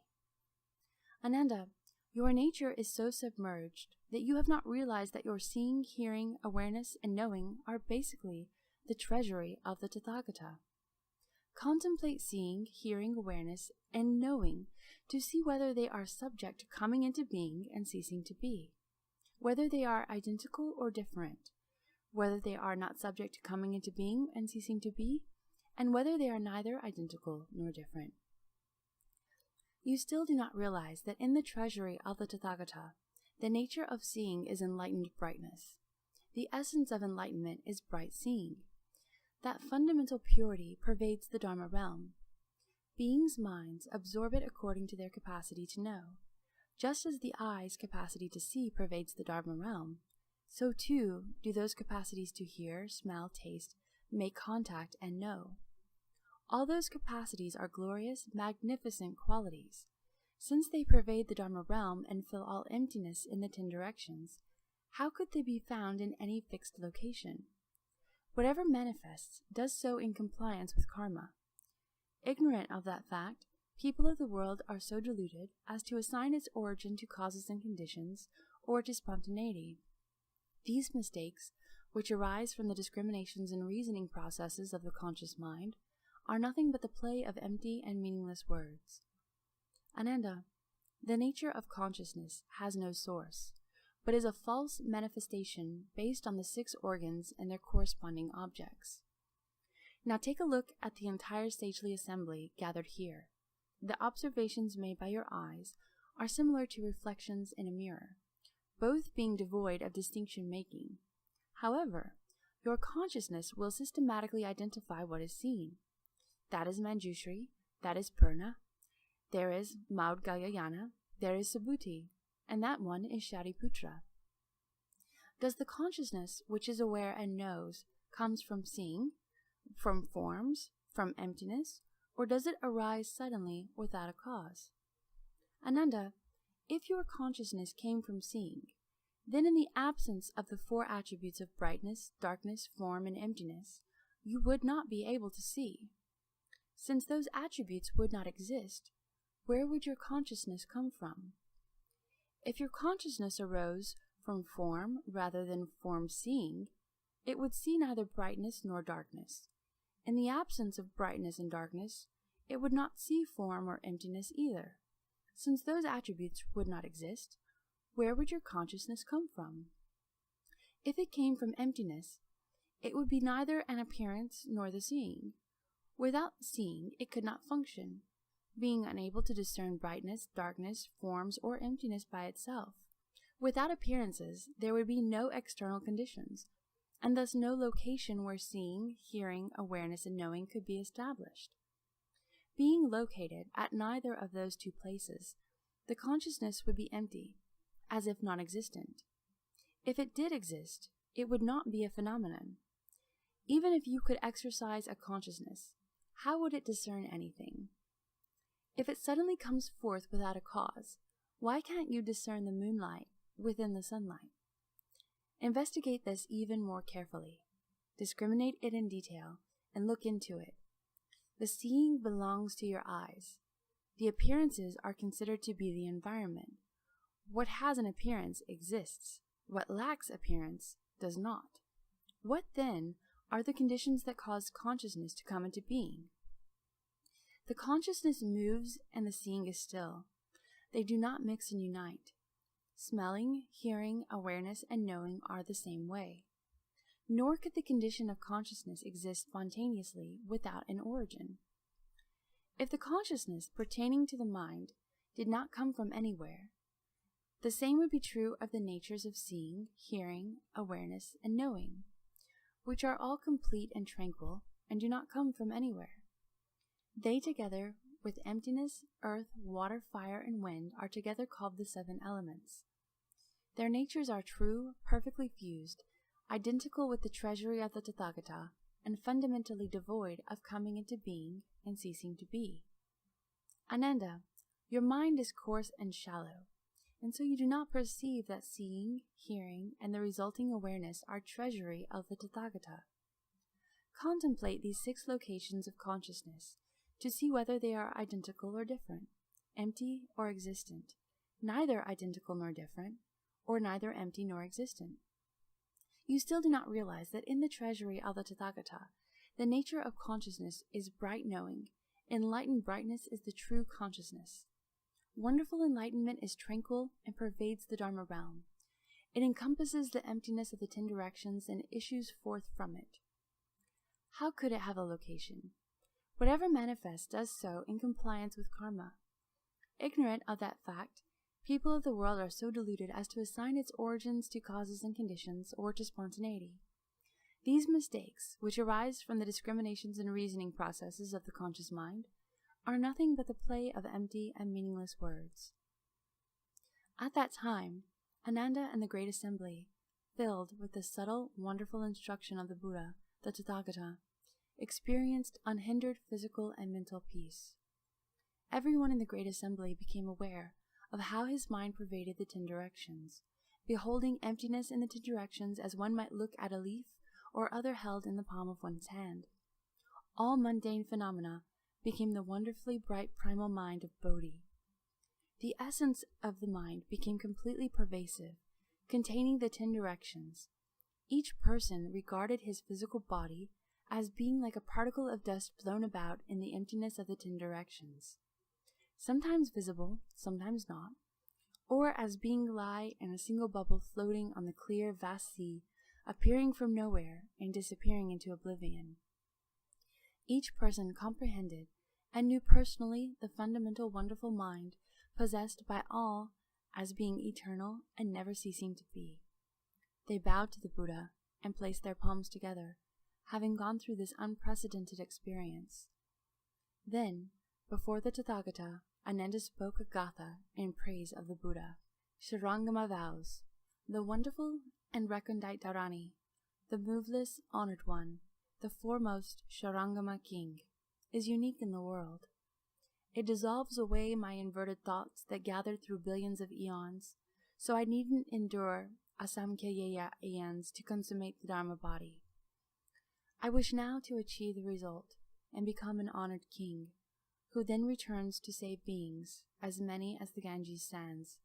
Ananda, your nature is so submerged that you have not realized that your seeing, hearing, awareness, and knowing are basically the treasury of the Tathagata. Contemplate seeing, hearing, awareness, and knowing to see whether they are subject to coming into being and ceasing to be, whether they are identical or different, whether they are not subject to coming into being and ceasing to be, and whether they are neither identical nor different. You still do not realize that in the treasury of the Tathagata, the nature of seeing is enlightened brightness. The essence of enlightenment is bright seeing. That fundamental purity pervades the Dharma realm. Beings' minds absorb it according to their capacity to know. Just as the eye's capacity to see pervades the Dharma realm, so too do those capacities to hear, smell, taste, make contact, and know. All those capacities are glorious, magnificent qualities. Since they pervade the Dharma realm and fill all emptiness in the 10 directions, how could they be found in any fixed location? Whatever manifests does so in compliance with karma. Ignorant of that fact, people of the world are so deluded as to assign its origin to causes and conditions or to spontaneity. These mistakes, which arise from the discriminations and reasoning processes of the conscious mind, are nothing but the play of empty and meaningless words. Ananda, the nature of consciousness has no source, but is a false manifestation based on the 6 organs and their corresponding objects. Now take a look at the entire sagely assembly gathered here. The observations made by your eyes are similar to reflections in a mirror, both being devoid of distinction-making. However, your consciousness will systematically identify what is seen. That is Manjushri, that is Purna, there is Maudgalyayana, there is Subhuti, and that one is Shariputra. Does the consciousness which is aware and knows comes from seeing, from forms, from emptiness, or does it arise suddenly without a cause? Ananda, if your consciousness came from seeing, then in the absence of the 4 attributes of brightness, darkness, form, and emptiness, you would not be able to see. Since those attributes would not exist, where would your consciousness come from? If your consciousness arose from form rather than form seeing, it would see neither brightness nor darkness. In the absence of brightness and darkness, it would not see form or emptiness either. Since those attributes would not exist, where would your consciousness come from? If it came from emptiness, it would be neither an appearance nor the seeing. Without seeing, it could not function, being unable to discern brightness, darkness, forms, or emptiness by itself. Without appearances, there would be no external conditions, and thus no location where seeing, hearing, awareness, and knowing could be established. Being located at neither of those two places, the consciousness would be empty, as if non-existent. If it did exist, it would not be a phenomenon. Even if you could exercise a consciousness, how would it discern anything? If it suddenly comes forth without a cause, why can't you discern the moonlight within the sunlight? Investigate this even more carefully. Discriminate it in detail and look into it. The seeing belongs to your eyes. The appearances are considered to be the environment. What has an appearance exists. What lacks appearance does not. What, then, are the conditions that cause consciousness to come into being? The consciousness moves and the seeing is still. They do not mix and unite. Smelling, hearing, awareness, and knowing are the same way. Nor could the condition of consciousness exist spontaneously without an origin. If the consciousness pertaining to the mind did not come from anywhere, the same would be true of the natures of seeing, hearing, awareness, and knowing, which are all complete and tranquil and do not come from anywhere. They together with emptiness, earth, water, fire, and wind are together called the seven elements. Their natures are true, perfectly fused, identical with the treasury of the Tathagata, and fundamentally devoid of coming into being and ceasing to be. Ananda, your mind is coarse and shallow, and so you do not perceive that seeing, hearing, and the resulting awareness are treasury of the Tathagata. Contemplate these 6 locations of consciousness to see whether they are identical or different, empty or existent, neither identical nor different, or neither empty nor existent. You still do not realize that in the treasury of the Tathagata, the nature of consciousness is bright knowing. Enlightened brightness is the true consciousness. Wonderful enlightenment is tranquil and pervades the Dharma realm. It encompasses the emptiness of the 10 directions and issues forth from it. How could it have a location? Whatever manifests does so in compliance with karma. Ignorant of that fact, people of the world are so deluded as to assign its origins to causes and conditions or to spontaneity. These mistakes, which arise from the discriminations and reasoning processes of the conscious mind, are nothing but the play of empty and meaningless words. At that time, Ananda and the Great Assembly, filled with the subtle, wonderful instruction of the Buddha, the Tathagata, experienced unhindered physical and mental peace. Everyone in the Great Assembly became aware of how his mind pervaded the 10 directions, beholding emptiness in the 10 directions as one might look at a leaf or other held in the palm of one's hand. All mundane phenomena became the wonderfully bright primal mind of Bodhi. The essence of the mind became completely pervasive, containing the 10 directions. Each person regarded his physical body as being like a particle of dust blown about in the emptiness of the 10 directions, sometimes visible, sometimes not, or as being lie in a single bubble floating on the clear, vast sea, appearing from nowhere and disappearing into oblivion. Each person comprehended and knew personally the fundamental wonderful mind possessed by all as being eternal and never ceasing to be. They bowed to the Buddha and placed their palms together, having gone through this unprecedented experience. Then, before the Tathagata, Ananda spoke a gatha in praise of the Buddha. Shurangama vows, the wonderful and recondite Dharani, the moveless, honored one, the foremost Shurangama king, is unique in the world. It dissolves away my inverted thoughts that gathered through billions of eons, so I needn't endure asamkhya eons to consummate the Dharma body. I wish now to achieve the result and become an honored king, who then returns to save beings, as many as the Ganges sands.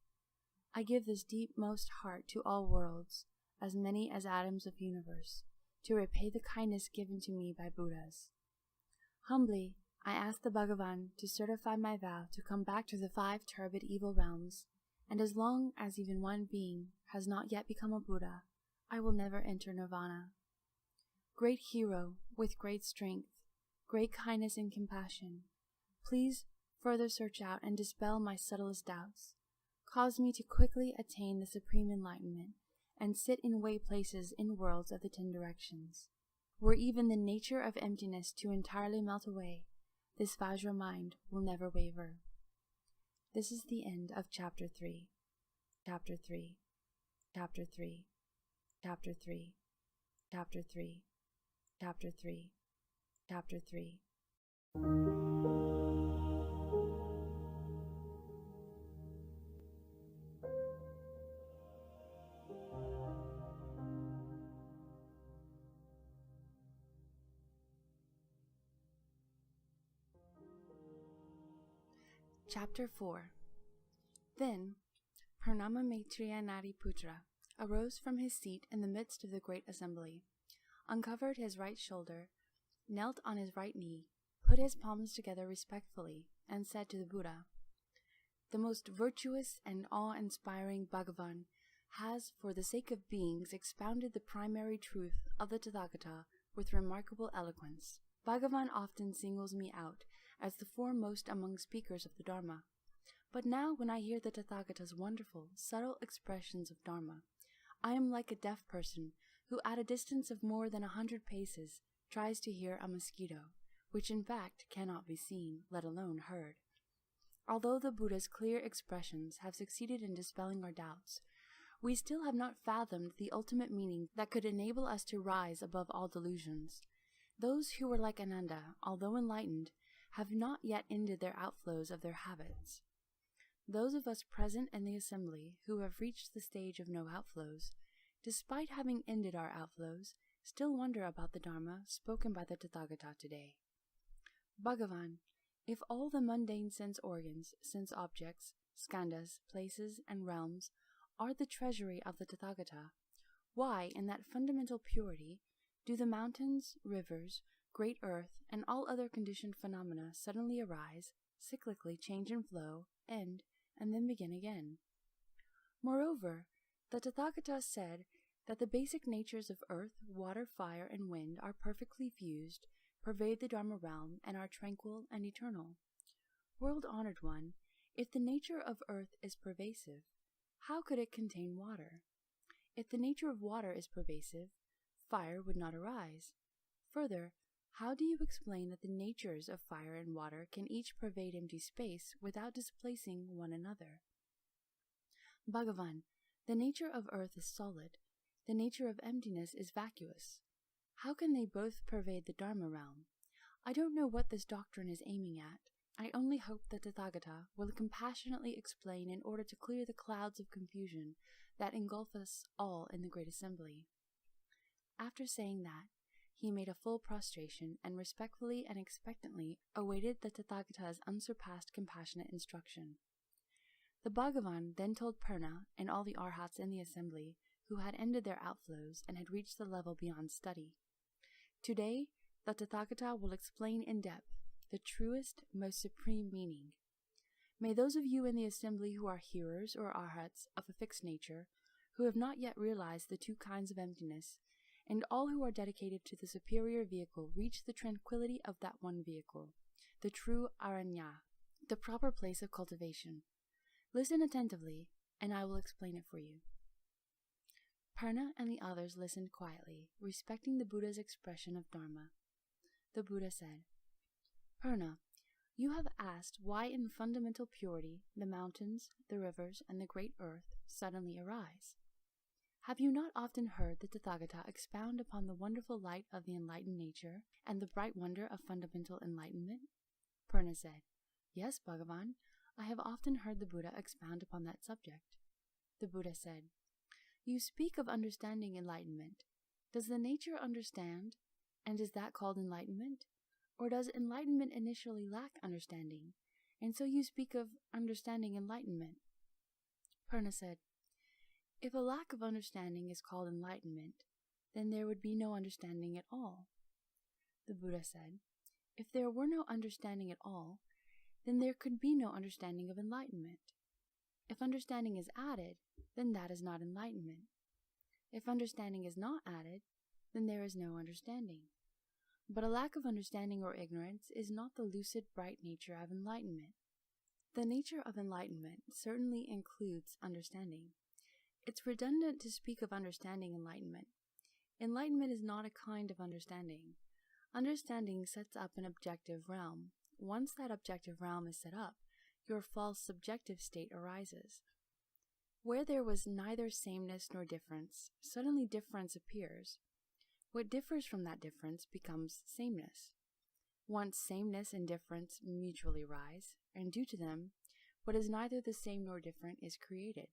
I give this deepmost heart to all worlds, as many as atoms of universe, to repay the kindness given to me by Buddhas. Humbly, I ask the Bhagavan to certify my vow to come back to the 5 turbid evil realms, and as long as even one being has not yet become a Buddha, I will never enter nirvana. Great hero, with great strength, great kindness and compassion, please further search out and dispel my subtlest doubts. Cause me to quickly attain the supreme enlightenment and sit in way places in worlds of the 10 directions. Were even the nature of emptiness to entirely melt away, this Vajra mind will never waver. This is the end of Chapter 3. Chapter 3. Chapter 3. Chapter 3. Chapter 3. Chapter 3. Chapter 3. Chapter 4. Then Purnama Maitreya Nariputra arose from his seat in the midst of the great assembly, uncovered his right shoulder, knelt on his right knee, put his palms together respectfully, and said to the Buddha, "The most virtuous and awe-inspiring Bhagavan has, for the sake of beings, expounded the primary truth of the Tathagata with remarkable eloquence. Bhagavan often singles me out as the foremost among speakers of the Dharma. But now when I hear the Tathagata's wonderful, subtle expressions of Dharma, I am like a deaf person who at a distance of more than 100 paces tries to hear a mosquito, which in fact cannot be seen, let alone heard. Although the Buddha's clear expressions have succeeded in dispelling our doubts, we still have not fathomed the ultimate meaning that could enable us to rise above all delusions. Those who were like Ananda, although enlightened, have not yet ended their outflows of their habits. Those of us present in the assembly who have reached the stage of no outflows, despite having ended our outflows, still wonder about the Dharma spoken by the Tathagata today. Bhagavan, if all the mundane sense organs, sense objects, skandhas, places, and realms are the treasury of the Tathagata, why, in that fundamental purity, do the mountains, rivers, great earth, and all other conditioned phenomena suddenly arise, cyclically change and flow, end, and then begin again? Moreover, the Tathagata said that the basic natures of earth, water, fire, and wind are perfectly fused, pervade the Dharma realm, and are tranquil and eternal. World-honored one, if the nature of earth is pervasive, how could it contain water? If the nature of water is pervasive, fire would not arise. Further, how do you explain that the natures of fire and water can each pervade empty space without displacing one another? Bhagavan, the nature of earth is solid, the nature of emptiness is vacuous. How can they both pervade the Dharma realm? I don't know what this doctrine is aiming at. I only hope that the Tathagata will compassionately explain in order to clear the clouds of confusion that engulf us all in the great assembly." After saying that, he made a full prostration and respectfully and expectantly awaited the Tathagata's unsurpassed compassionate instruction. The Bhagavan then told Purna and all the Arhats in the assembly who had ended their outflows and had reached the level beyond study. Today, the Tathagata will explain in depth the truest, most supreme meaning. May those of you in the assembly who are hearers or arhats of a fixed nature, who have not yet realized the 2 kinds of emptiness, and all who are dedicated to the superior vehicle reach the tranquility of that one vehicle, the true aranya, the proper place of cultivation. Listen attentively, and I will explain it for you. Purna and the others listened quietly, respecting the Buddha's expression of Dharma. The Buddha said, "Purna, you have asked why in fundamental purity the mountains, the rivers, and the great earth suddenly arise. Have you not often heard the Tathagata expound upon the wonderful light of the enlightened nature and the bright wonder of fundamental enlightenment?" Purna said, "Yes, Bhagavan, I have often heard the Buddha expound upon that subject." The Buddha said, "You speak of understanding enlightenment. Does the nature understand, and is that called enlightenment? Or does enlightenment initially lack understanding, and so you speak of understanding enlightenment? Purna said, if a lack of understanding is called enlightenment, then there would be no understanding at all. The Buddha said, if there were no understanding at all, then there could be no understanding of enlightenment. If understanding is added, then that is not enlightenment. If understanding is not added, then there is no understanding. But a lack of understanding or ignorance is not the lucid, bright nature of enlightenment. The nature of enlightenment certainly includes understanding. It's redundant to speak of understanding enlightenment. Enlightenment is not a kind of understanding. Understanding sets up an objective realm. Once that objective realm is set up, your false subjective state arises. Where there was neither sameness nor difference, suddenly difference appears. What differs from that difference becomes sameness. Once sameness and difference mutually rise, and due to them, what is neither the same nor different is created.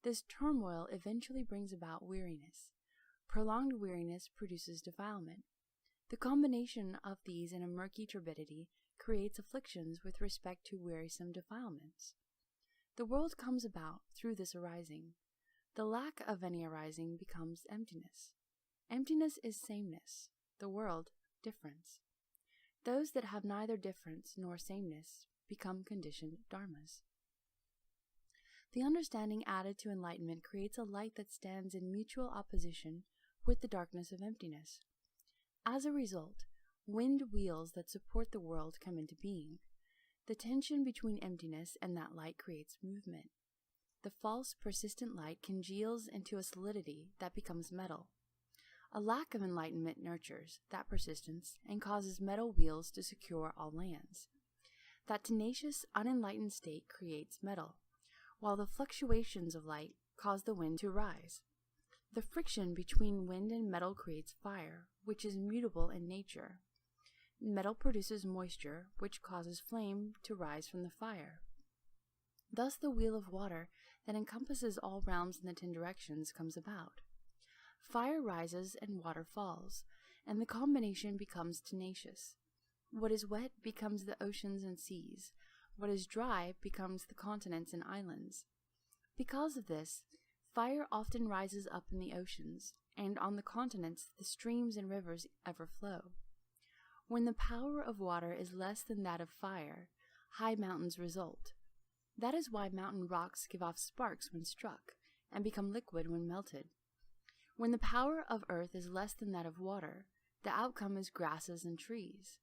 This turmoil eventually brings about weariness. Prolonged weariness produces defilement. The combination of these in a murky turbidity creates afflictions with respect to wearisome defilements. The world comes about through this arising. The lack of any arising becomes emptiness. Emptiness is sameness, the world difference. Those that have neither difference nor sameness become conditioned dharmas. The understanding added to enlightenment creates a light that stands in mutual opposition with the darkness of emptiness. As a result, wind wheels that support the world come into being. The tension between emptiness and that light creates movement. The false, persistent light congeals into a solidity that becomes metal. A lack of enlightenment nurtures that persistence and causes metal wheels to secure all lands. That tenacious, unenlightened state creates metal, while the fluctuations of light cause the wind to rise. The friction between wind and metal creates fire, which is mutable in nature. Metal produces moisture, which causes flame to rise from the fire. Thus the wheel of water that encompasses all realms in the 10 directions comes about. Fire rises and water falls, and the combination becomes tenacious. What is wet becomes the oceans and seas. What is dry becomes the continents and islands. Because of this, fire often rises up in the oceans, and on the continents the streams and rivers ever flow. When the power of water is less than that of fire, high mountains result. That is why mountain rocks give off sparks when struck, and become liquid when melted. When the power of earth is less than that of water, the outcome is grasses and trees.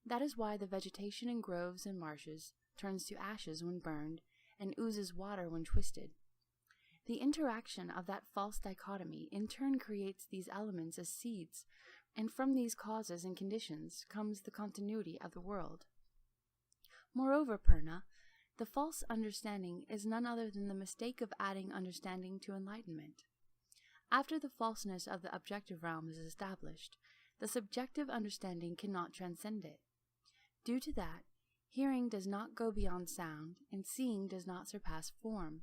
That is why the vegetation in groves and marshes turns to ashes when burned, and oozes water when twisted. The interaction of that false dichotomy in turn creates these elements as seeds, and from these causes and conditions comes the continuity of the world. Moreover, Purna, the false understanding is none other than the mistake of adding understanding to enlightenment. After the falseness of the objective realm is established, the subjective understanding cannot transcend it. Due to that, hearing does not go beyond sound, and seeing does not surpass form.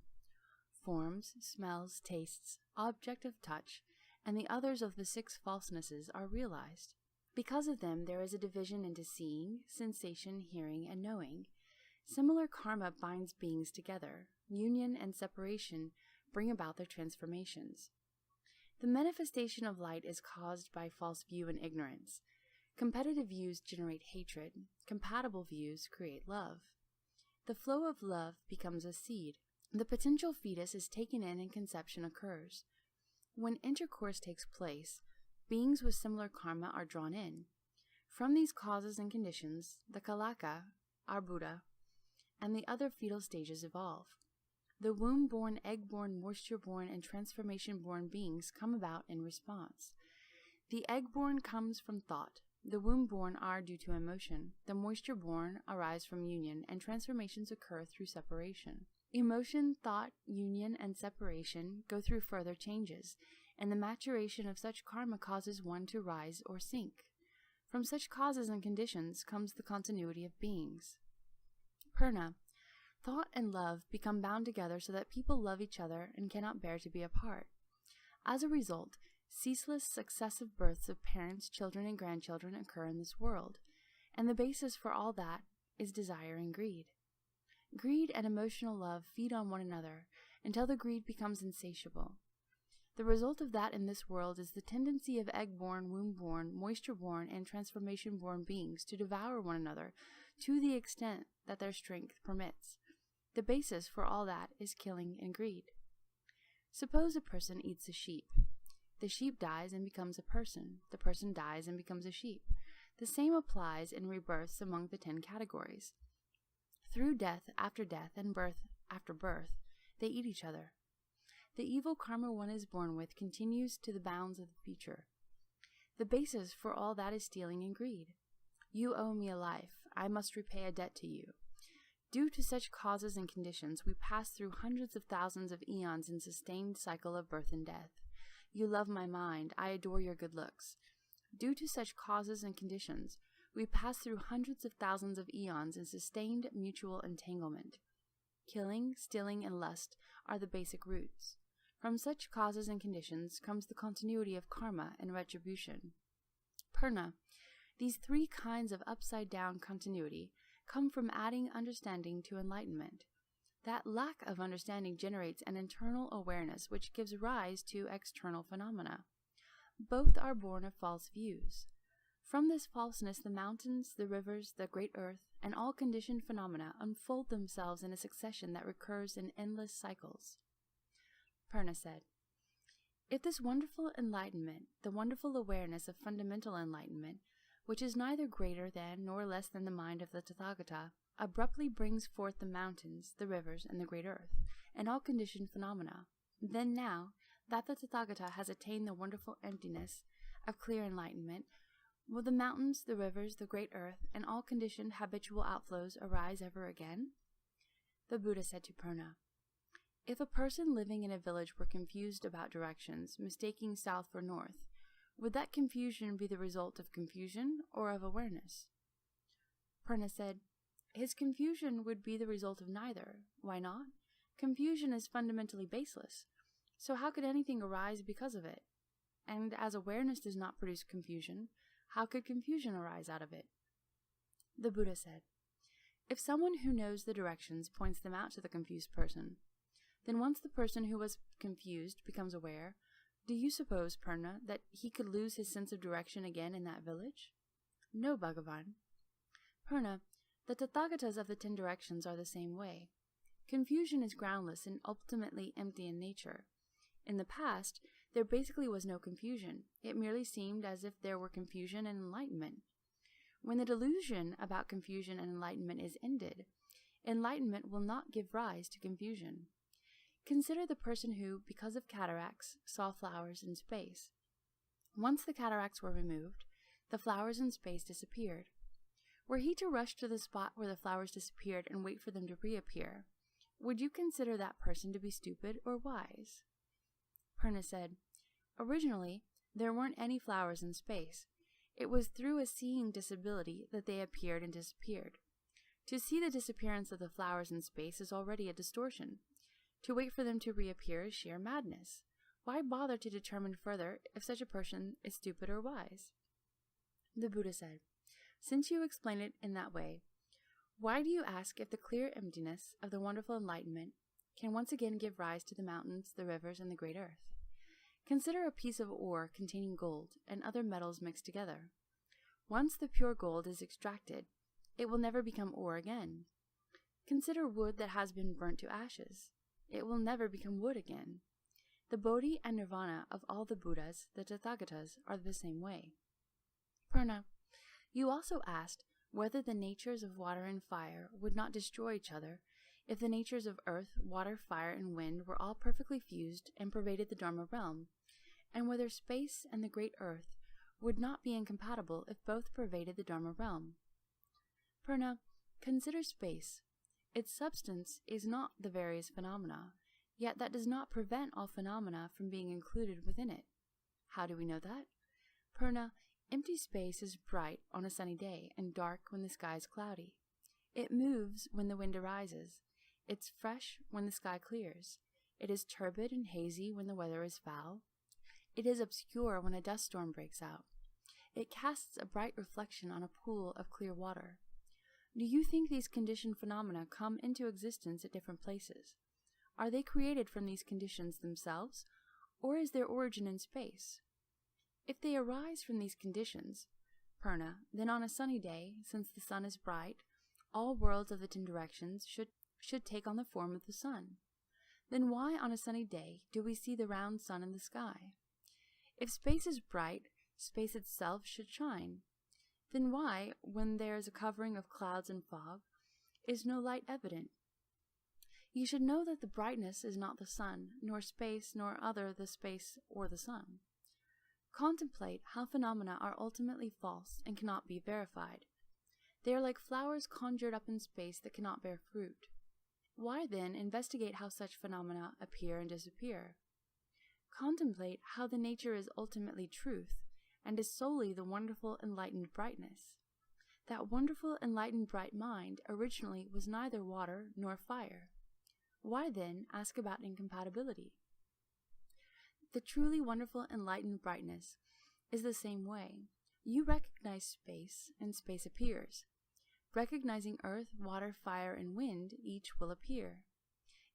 Forms, smells, tastes, object of touch, and the others of the 6 falsenesses are realized. Because of them, there is a division into seeing, sensation, hearing, and knowing. Similar karma binds beings together. Union and separation bring about their transformations. The manifestation of light is caused by false view and ignorance. Competitive views generate hatred. Compatible views create love. The flow of love becomes a seed. The potential fetus is taken in and conception occurs. When intercourse takes place, beings with similar karma are drawn in. From these causes and conditions, the Kalaka, our Buddha, and the other fetal stages evolve. The womb-born, egg-born, moisture-born, and transformation-born beings come about in response. The egg-born comes from thought. The womb-born are due to emotion. The moisture-born arise from union, and transformations occur through separation. Emotion, thought, union, and separation go through further changes, and the maturation of such karma causes one to rise or sink. From such causes and conditions comes the continuity of beings. Purna, thought and love become bound together so that people love each other and cannot bear to be apart. As a result, ceaseless successive births of parents, children, and grandchildren occur in this world. and the basis for all that is desire and greed. Greed and emotional love feed on one another until the greed becomes insatiable. The result of that in this world is the tendency of egg-born, womb-born, moisture-born, and transformation-born beings to devour one another to the extent that their strength permits. The basis for all that is killing and greed. Suppose a person eats a sheep. The sheep dies and becomes a person. The person dies and becomes a sheep. The same applies in rebirths among the 10 categories. Through death after death and birth after birth, they eat each other. The evil karma one is born with continues to the bounds of the future. The basis for all that is stealing and greed. You owe me a life. I must repay a debt to you. Due to such causes and conditions, we pass through hundreds of thousands of eons in sustained cycle of birth and death. You love my mind. I adore your good looks. Due to such causes and conditions, we pass through hundreds of thousands of eons in sustained mutual entanglement. Killing, stealing, and lust are the basic roots. From such causes and conditions comes the continuity of karma and retribution. Purna, these 3 kinds of upside-down continuity come from adding understanding to enlightenment. That lack of understanding generates an internal awareness which gives rise to external phenomena. Both are born of false views. From this falseness, the mountains, the rivers, the great earth, and all conditioned phenomena unfold themselves in a succession that recurs in endless cycles. Purna said, if this wonderful enlightenment, the wonderful awareness of fundamental enlightenment, which is neither greater than nor less than the mind of the Tathagata, abruptly brings forth the mountains, the rivers, and the great earth, and all conditioned phenomena, then now that the Tathagata has attained the wonderful emptiness of clear enlightenment, will the mountains, the rivers, the great earth, and all conditioned habitual outflows arise ever again? The Buddha said to Purna, if a person living in a village were confused about directions, mistaking south for north, would that confusion be the result of confusion or of awareness? Purna said, his confusion would be the result of neither. Why not? Confusion is fundamentally baseless, so how could anything arise because of it? And as awareness does not produce confusion, how could confusion arise out of it? The Buddha said, if someone who knows the directions points them out to the confused person, then once the person who was confused becomes aware, do you suppose, Purna, that he could lose his sense of direction again in that village? No, Bhagavan. Purna, the Tathagatas of the 10 directions are the same way. Confusion is groundless and ultimately empty in nature. In the past, there basically was no confusion. It merely seemed as if there were confusion and enlightenment. When the delusion about confusion and enlightenment is ended, enlightenment will not give rise to confusion. Consider the person who, because of cataracts, saw flowers in space. Once the cataracts were removed, the flowers in space disappeared. Were he to rush to the spot where the flowers disappeared and wait for them to reappear, would you consider that person to be stupid or wise? Purna said, originally, there weren't any flowers in space. It was through a seeing disability that they appeared and disappeared. To see the disappearance of the flowers in space is already a distortion. To wait for them to reappear is sheer madness. Why bother to determine further if such a person is stupid or wise? The Buddha said, since you explain it in that way, why do you ask if the clear emptiness of the wonderful enlightenment can once again give rise to the mountains, the rivers, and the great earth? Consider a piece of ore containing gold and other metals mixed together. Once the pure gold is extracted, it will never become ore again. Consider wood that has been burnt to ashes. It will never become wood again. The Bodhi and Nirvana of all the Buddhas, the Tathagatas, are the same way. Purna, you also asked whether the natures of water and fire would not destroy each other if the natures of earth, water, fire, and wind were all perfectly fused and pervaded the Dharma realm, and whether space and the great earth would not be incompatible if both pervaded the Dharma realm. Purna, consider space. Its substance is not the various phenomena, yet that does not prevent all phenomena from being included within it. How do we know that? Purna, empty space is bright on a sunny day and dark when the sky is cloudy. It moves when the wind arises. It's fresh when the sky clears. It is turbid and hazy when the weather is foul. It is obscure when a dust storm breaks out. It casts a bright reflection on a pool of clear water. Do you think these conditioned phenomena come into existence at different places? Are they created from these conditions themselves, or is their origin in space? If they arise from these conditions, Purna, then on a sunny day, since the sun is bright, all worlds of the 10 directions should take on the form of the sun. Then why on a sunny day do we see the round sun in the sky? If space is bright, space itself should shine. Then why, when there is a covering of clouds and fog, is no light evident? You should know that the brightness is not the sun, nor space, nor other the space or the sun. Contemplate how phenomena are ultimately false and cannot be verified. They are like flowers conjured up in space that cannot bear fruit. Why then investigate how such phenomena appear and disappear? Contemplate how the nature is ultimately truth, and is solely the wonderful enlightened brightness. That wonderful enlightened bright mind originally was neither water nor fire. Why then ask about incompatibility? The truly wonderful enlightened brightness is the same way. You recognize space, and space appears. Recognizing earth, water, fire, and wind, each will appear.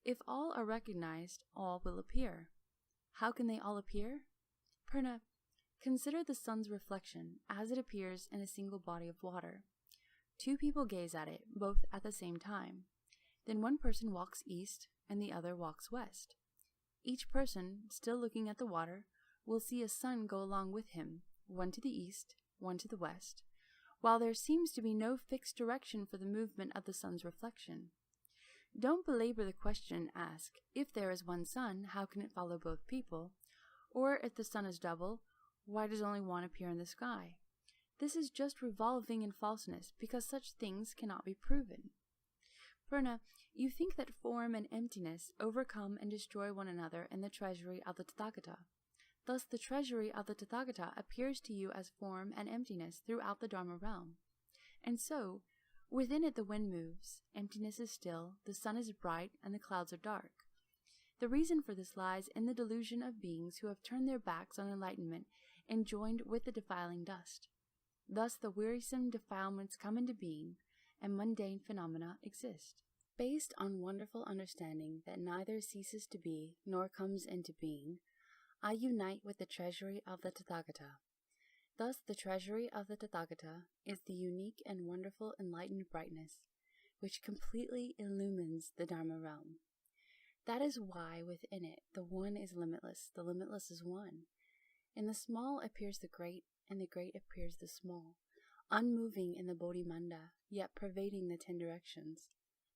If all are recognized, all will appear. How can they all appear? Purna, consider the sun's reflection as it appears in a single body of water. 2 people gaze at it, both at the same time. Then one person walks east, and the other walks west. Each person, still looking at the water, will see a sun go along with him, one to the east, one to the west, while there seems to be no fixed direction for the movement of the sun's reflection. Don't belabor the question, ask, if there is one sun, how can it follow both people? Or if the sun is double, why does only one appear in the sky? This is just revolving in falseness, because such things cannot be proven. Purna, you think that form and emptiness overcome and destroy one another in the treasury of the Tathagata. Thus the treasury of the Tathagata appears to you as form and emptiness throughout the Dharma realm. And so, within it the wind moves, emptiness is still, the sun is bright, and the clouds are dark. The reason for this lies in the delusion of beings who have turned their backs on enlightenment and joined with the defiling dust. Thus the wearisome defilements come into being, and mundane phenomena exist. Based on wonderful understanding that neither ceases to be nor comes into being, I unite with the treasury of the Tathagata. Thus the treasury of the Tathagata is the unique and wonderful enlightened brightness, which completely illumines the Dharma realm. That is why within it the one is limitless, the limitless is one. In the small appears the great, and the great appears the small, unmoving in the Bodhimanda, yet pervading the 10 directions.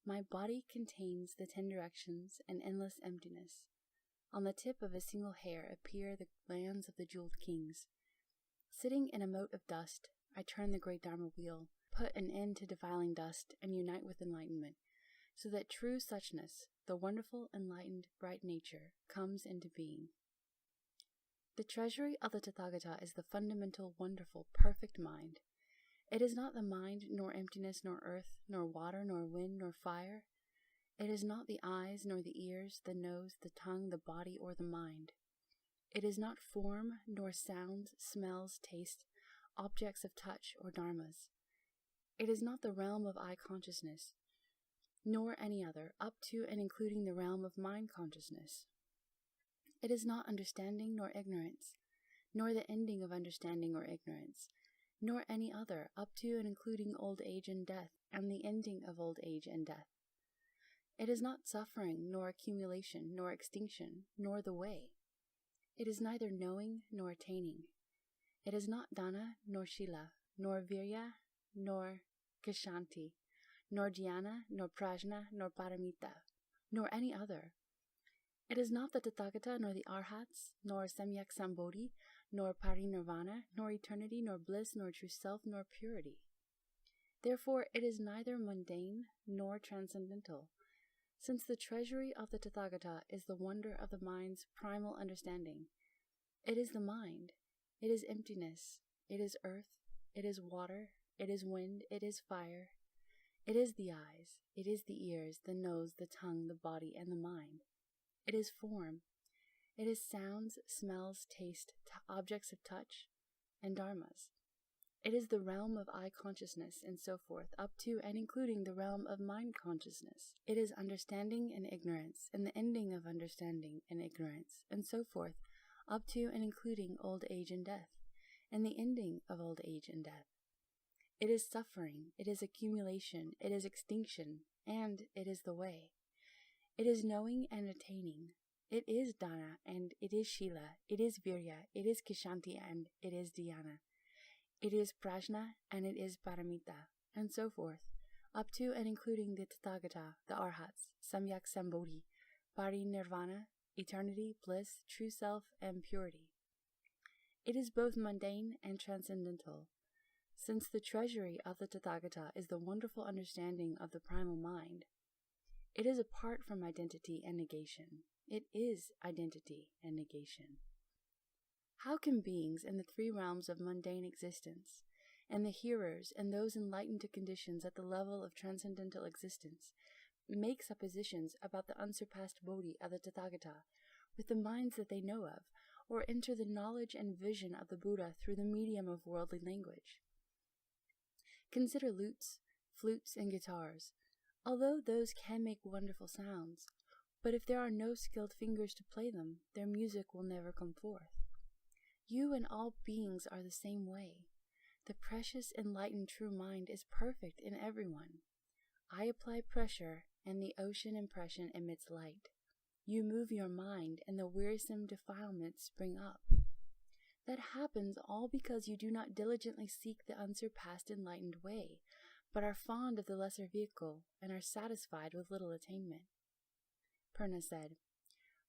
My body contains the 10 directions and endless emptiness. On the tip of a single hair appear the lands of the jeweled kings. Sitting in a mote of dust, I turn the great Dharma wheel, put an end to defiling dust, and unite with enlightenment, so that true suchness, the wonderful enlightened bright nature, comes into being. The treasury of the Tathagata is the fundamental, wonderful, perfect mind. It is not the mind, nor emptiness, nor earth, nor water, nor wind, nor fire. It is not the eyes, nor the ears, the nose, the tongue, the body, or the mind. It is not form, nor sounds, smells, taste, objects of touch, or dharmas. It is not the realm of eye consciousness, nor any other, up to and including the realm of mind consciousness. It is not understanding nor ignorance, nor the ending of understanding or ignorance, nor any other, up to and including old age and death, and the ending of old age and death. It is not suffering, nor accumulation, nor extinction, nor the way. It is neither knowing nor attaining. It is not dana, nor shila, nor virya, nor kashanti, nor dhyana, nor prajna, nor paramita, nor any other. It is not the Tathagata, nor the Arhats, nor Samyak Sambodhi, nor Parinirvana, nor eternity, nor bliss, nor true self, nor purity. Therefore it is neither mundane nor transcendental, since the treasury of the Tathagata is the wonder of the mind's primal understanding. It is the mind, it is emptiness, it is earth, it is water, it is wind, it is fire, it is the eyes, it is the ears, the nose, the tongue, the body, and the mind. It is form, it is sounds, smells, taste, objects of touch, and dharmas. It is the realm of I consciousness and so forth, up to and including the realm of mind consciousness. It is understanding and ignorance, and the ending of understanding and ignorance, and so forth, up to and including old age and death, and the ending of old age and death. It is suffering, it is accumulation, it is extinction, and it is the way. It is knowing and attaining. It is dana, and it is shila, it is virya, it is kishanti, and it is dhyana. It is prajna, and it is paramita, and so forth, up to and including the Tathagata, the Arhats, Samyak Sambodhi, Parinirvana, eternity, bliss, true self, and purity. It is both mundane and transcendental, since the treasury of the Tathagata is the wonderful understanding of the primal mind. It is apart from identity and negation. It is identity and negation. How can beings in the three realms of mundane existence, and the hearers and those enlightened to conditions at the level of transcendental existence, make suppositions about the unsurpassed Bodhi of the Tathagata with the minds that they know of, or enter the knowledge and vision of the Buddha through the medium of worldly language? Consider lutes, flutes, and guitars. Although those can make wonderful sounds, but if there are no skilled fingers to play them, their music will never come forth. You and all beings are the same way. The precious enlightened true mind is perfect in everyone. I apply pressure, and the ocean impression emits light. You move your mind, and the wearisome defilements spring up. That happens all because you do not diligently seek the unsurpassed enlightened way, but are fond of the lesser vehicle, and are satisfied with little attainment. Purna said,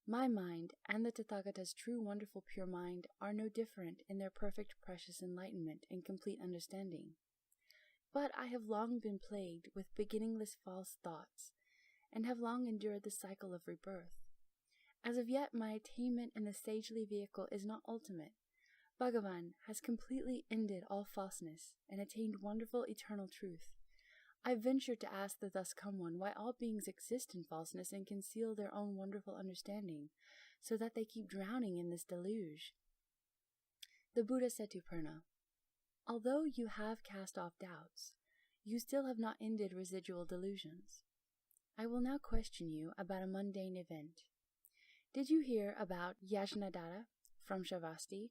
My mind and the Tathagata's true wonderful pure mind are no different in their perfect precious enlightenment and complete understanding. But I have long been plagued with beginningless false thoughts, and have long endured the cycle of rebirth. As of yet my attainment in the sagely vehicle is not ultimate. Bhagavan has completely ended all falseness, and attained wonderful eternal truth. I venture to ask the Thus Come One why all beings exist in falseness and conceal their own wonderful understanding, so that they keep drowning in this deluge. The Buddha said to Purna, Although you have cast off doubts, you still have not ended residual delusions. I will now question you about a mundane event. Did you hear about Yajnadatta from Shavasti,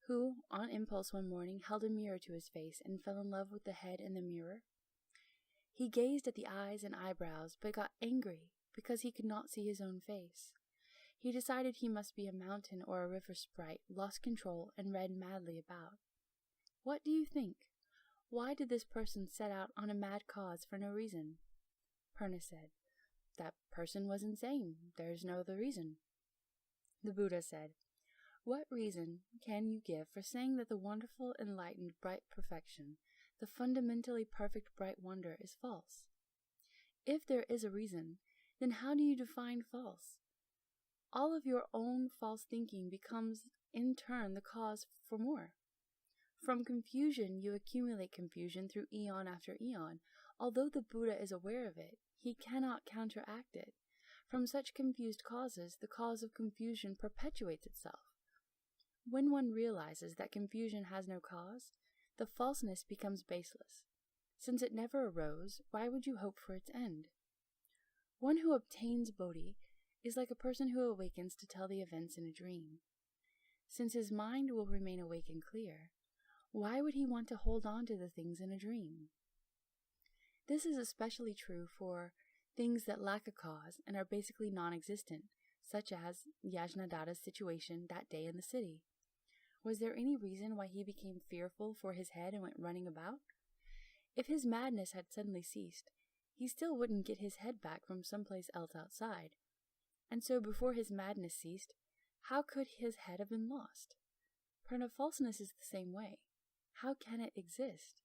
who, on impulse one morning, held a mirror to his face and fell in love with the head in the mirror? He gazed at the eyes and eyebrows, but got angry because he could not see his own face. He decided he must be a mountain or a river sprite, lost control, and ran madly about. What do you think? Why did this person set out on a mad cause for no reason? Purna said, That person was insane. There is no other reason. The Buddha said, What reason can you give for saying that the wonderful, enlightened, bright perfection, the fundamentally perfect bright wonder, is false? If there is a reason, then how do you define false? All of your own false thinking becomes, in turn, the cause for more. From confusion you accumulate confusion through eon after eon. Although the Buddha is aware of it, he cannot counteract it. From such confused causes, the cause of confusion perpetuates itself. When one realizes that confusion has no cause, the falseness becomes baseless. Since it never arose, why would you hope for its end? One who obtains Bodhi is like a person who awakens to tell the events in a dream. Since his mind will remain awake and clear, why would he want to hold on to the things in a dream? This is especially true for things that lack a cause and are basically non-existent, such as Yajnadatta's situation that day in the city. Was there any reason why he became fearful for his head and went running about? If his madness had suddenly ceased, he still wouldn't get his head back from someplace else outside. And so before his madness ceased, how could his head have been lost? Purna, falseness is the same way. How can it exist?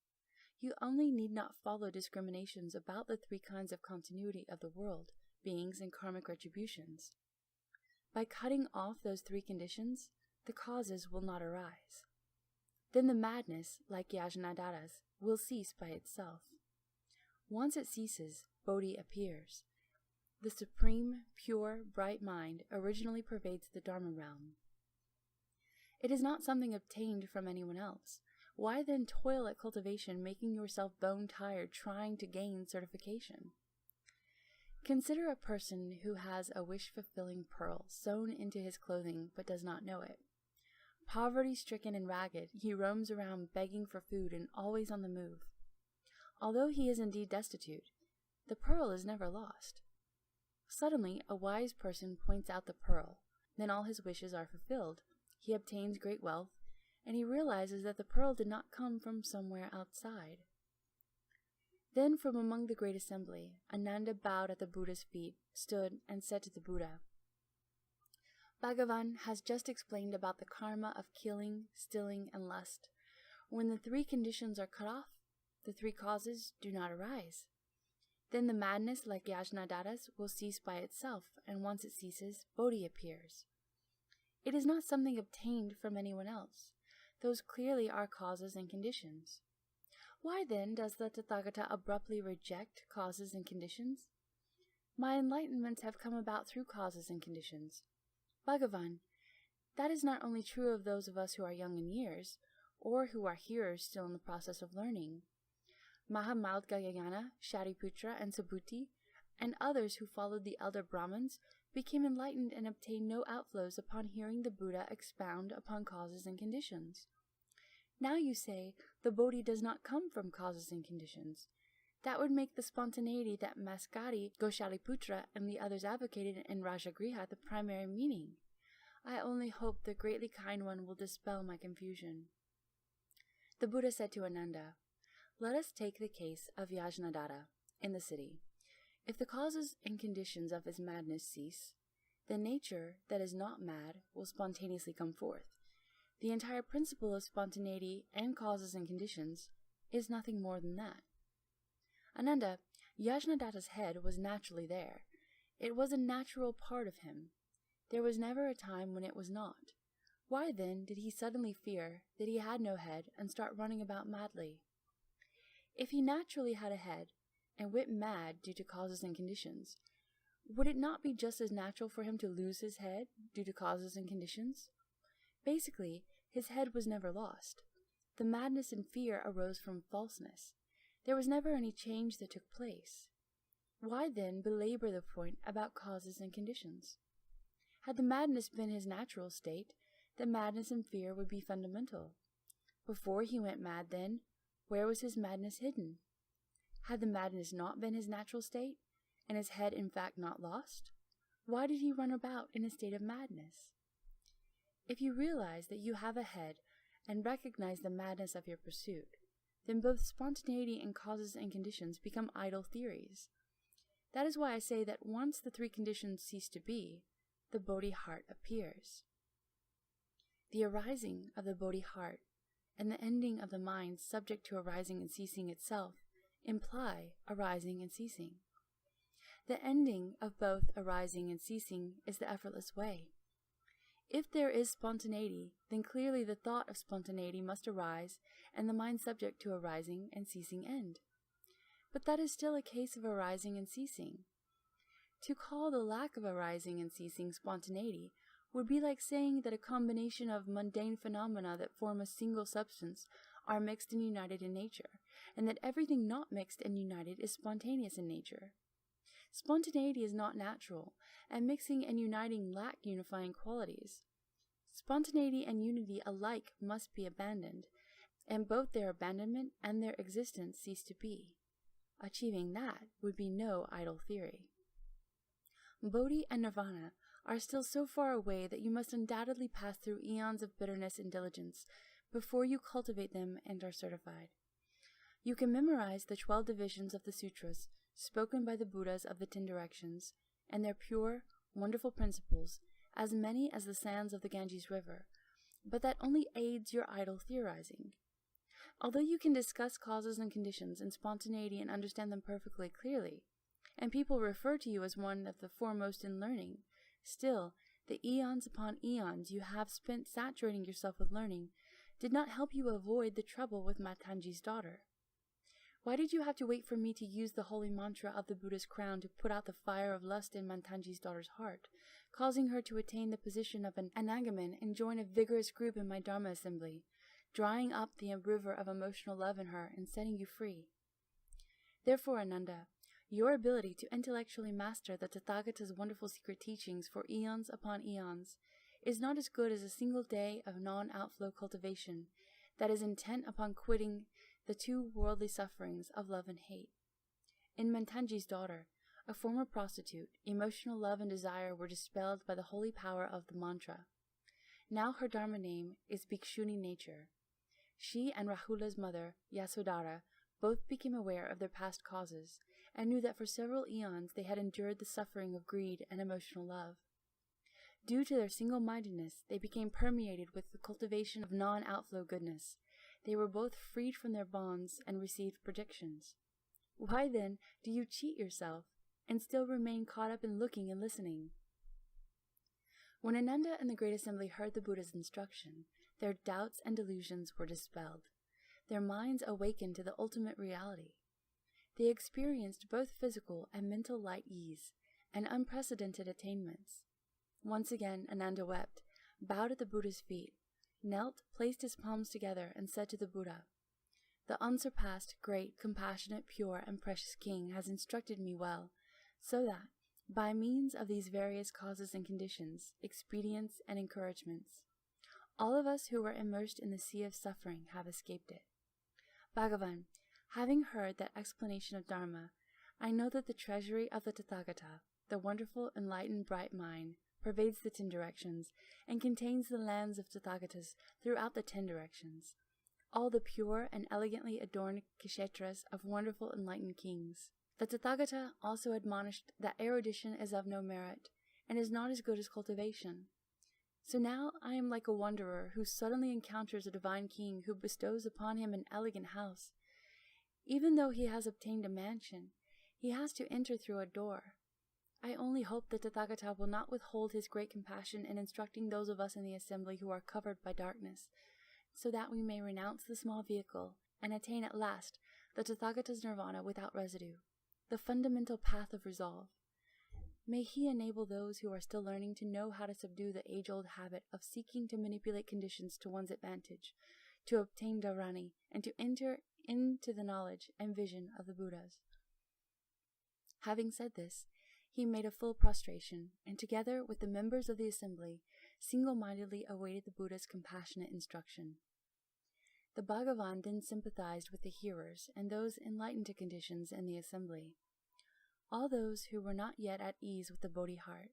You only need not follow discriminations about the three kinds of continuity of the world, beings, and karmic retributions. By cutting off those three conditions, the causes will not arise. Then the madness, like Yajnadatta's, will cease by itself. Once it ceases, Bodhi appears. The supreme, pure, bright mind originally pervades the Dharma realm. It is not something obtained from anyone else. Why then toil at cultivation, making yourself bone-tired trying to gain certification? Consider a person who has a wish-fulfilling pearl sewn into his clothing but does not know it. Poverty-stricken and ragged, he roams around begging for food and always on the move. Although he is indeed destitute, the pearl is never lost. Suddenly, a wise person points out the pearl. Then all his wishes are fulfilled. He obtains great wealth, and he realizes that the pearl did not come from somewhere outside. Then from among the great assembly, Ananda bowed at the Buddha's feet, stood, and said to the Buddha, Bhagavan has just explained about the karma of killing, stealing, and lust. When the three conditions are cut off, the three causes do not arise. Then the madness, like Yajnadatta's, will cease by itself, and once it ceases, Bodhi appears. It is not something obtained from anyone else. Those clearly are causes and conditions. Why then does the Tathagata abruptly reject causes and conditions? My enlightenments have come about through causes and conditions. Bhagavan, that is not only true of those of us who are young in years, or who are hearers still in the process of learning. Mahamaldgayana, Shariputra, and Subhuti, and others who followed the elder Brahmins, became enlightened and obtained no outflows upon hearing the Buddha expound upon causes and conditions. Now you say the Bodhi does not come from causes and conditions. That would make the spontaneity that Maskari, Goshaliputra, and the others advocated in Rajagriha the primary meaning. I only hope the greatly kind one will dispel my confusion. The Buddha said to Ananda, Let us take the case of Yajnadatta in the city. If the causes and conditions of his madness cease, then nature that is not mad will spontaneously come forth. The entire principle of spontaneity and causes and conditions is nothing more than that. Ananda, Yajnadatta's head was naturally there. It was a natural part of him. There was never a time when it was not. Why then did he suddenly fear that he had no head and start running about madly? If he naturally had a head and went mad due to causes and conditions, would it not be just as natural for him to lose his head due to causes and conditions? Basically, his head was never lost. The madness and fear arose from falseness. There was never any change that took place. Why then belabor the point about causes and conditions? Had the madness been his natural state, the madness and fear would be fundamental. Before he went mad then, where was his madness hidden? Had the madness not been his natural state, and his head in fact not lost? Why did he run about in a state of madness? If you realize that you have a head and recognize the madness of your pursuit, then both spontaneity and causes and conditions become idle theories. That is why I say that once the three conditions cease to be, the Bodhi heart appears. The arising of the Bodhi heart and the ending of the mind subject to arising and ceasing itself imply arising and ceasing. The ending of both arising and ceasing is the effortless way. If there is spontaneity, then clearly the thought of spontaneity must arise and the mind subject to arising and ceasing end. But that is still a case of arising and ceasing. To call the lack of arising and ceasing spontaneity would be like saying that a combination of mundane phenomena that form a single substance are mixed and united in nature, and that everything not mixed and united is spontaneous in nature. Spontaneity is not natural, and mixing and uniting lack unifying qualities. Spontaneity and unity alike must be abandoned, and both their abandonment and their existence cease to be. Achieving that would be no idle theory. Bodhi and Nirvana are still so far away that you must undoubtedly pass through eons of bitterness and diligence before you cultivate them and are certified. You can memorize the 12 divisions of the sutras spoken by the Buddhas of the 10 directions, and their pure, wonderful principles, as many as the sands of the Ganges River, but that only aids your idle theorizing. Although you can discuss causes and conditions and spontaneity and understand them perfectly clearly, and people refer to you as one of the foremost in learning, still, the eons upon eons you have spent saturating yourself with learning did not help you avoid the trouble with Matanji's daughter. Why did you have to wait for me to use the holy mantra of the Buddha's crown to put out the fire of lust in Matanji's daughter's heart, causing her to attain the position of an anagaman and join a vigorous group in my Dharma assembly? drying up the river of emotional love in her and setting you free. Therefore, Ananda, your ability to intellectually master the Tathagata's wonderful secret teachings for eons upon eons is not as good as a single day of non-outflow cultivation that is intent upon quitting the two worldly sufferings of love and hate. In Mantanji's daughter, a former prostitute, emotional love and desire were dispelled by the holy power of the mantra. Now her Dharma name is Bhikshuni nature. She and Rahula's mother, Yasodhara, both became aware of their past causes and knew that for several eons they had endured the suffering of greed and emotional love. Due to their single-mindedness, they became permeated with the cultivation of non-outflow goodness. They were both freed from their bonds and received predictions. Why then do you cheat yourself and still remain caught up in looking and listening? When Ananda and the Great Assembly heard the Buddha's instruction, their doubts and delusions were dispelled. Their minds awakened to the ultimate reality. They experienced both physical and mental light ease and unprecedented attainments. Once again, Ananda wept, bowed at the Buddha's feet, knelt, placed his palms together, and said to the Buddha, "The unsurpassed, great, compassionate, pure, and precious King has instructed me well, so that, by means of these various causes and conditions, expedients and encouragements, all of us who were immersed in the sea of suffering have escaped it. Bhagavan, having heard that explanation of Dharma, I know that the treasury of the Tathagata, the wonderful, enlightened, bright mind, pervades the 10 directions, and contains the lands of Tathagatas throughout the 10 directions, all the pure and elegantly adorned kshetras of wonderful enlightened kings. The Tathagata also admonished that erudition is of no merit, and is not as good as cultivation. So now I am like a wanderer who suddenly encounters a divine king who bestows upon him an elegant house. Even though he has obtained a mansion, he has to enter through a door. I only hope that Tathagata will not withhold his great compassion in instructing those of us in the assembly who are covered by darkness, so that we may renounce the small vehicle and attain at last the Tathagata's nirvana without residue, the fundamental path of resolve. May he enable those who are still learning to know how to subdue the age-old habit of seeking to manipulate conditions to one's advantage, to obtain dharani, and to enter into the knowledge and vision of the Buddhas." Having said this, he made a full prostration, and together with the members of the assembly, single-mindedly awaited the Buddha's compassionate instruction. The Bhagavan then sympathized with the hearers and those enlightened to conditions in the assembly, all those who were not yet at ease with the Bodhi heart.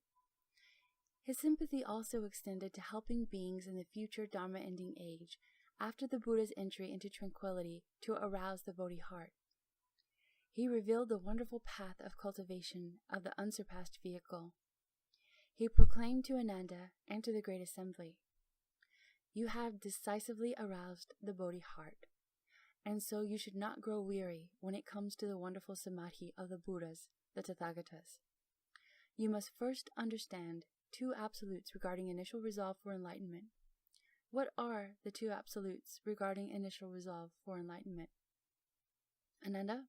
His sympathy also extended to helping beings in the future Dharma-ending age, after the Buddha's entry into tranquility, to arouse the Bodhi heart. He revealed the wonderful path of cultivation of the unsurpassed vehicle. He proclaimed to Ananda and to the Great Assembly, "You have decisively aroused the Bodhi heart, and so you should not grow weary when it comes to the wonderful samadhi of the Buddhas, the Tathagatas. You must first understand 2 absolutes regarding initial resolve for enlightenment. What are the 2 absolutes regarding initial resolve for enlightenment? Ananda,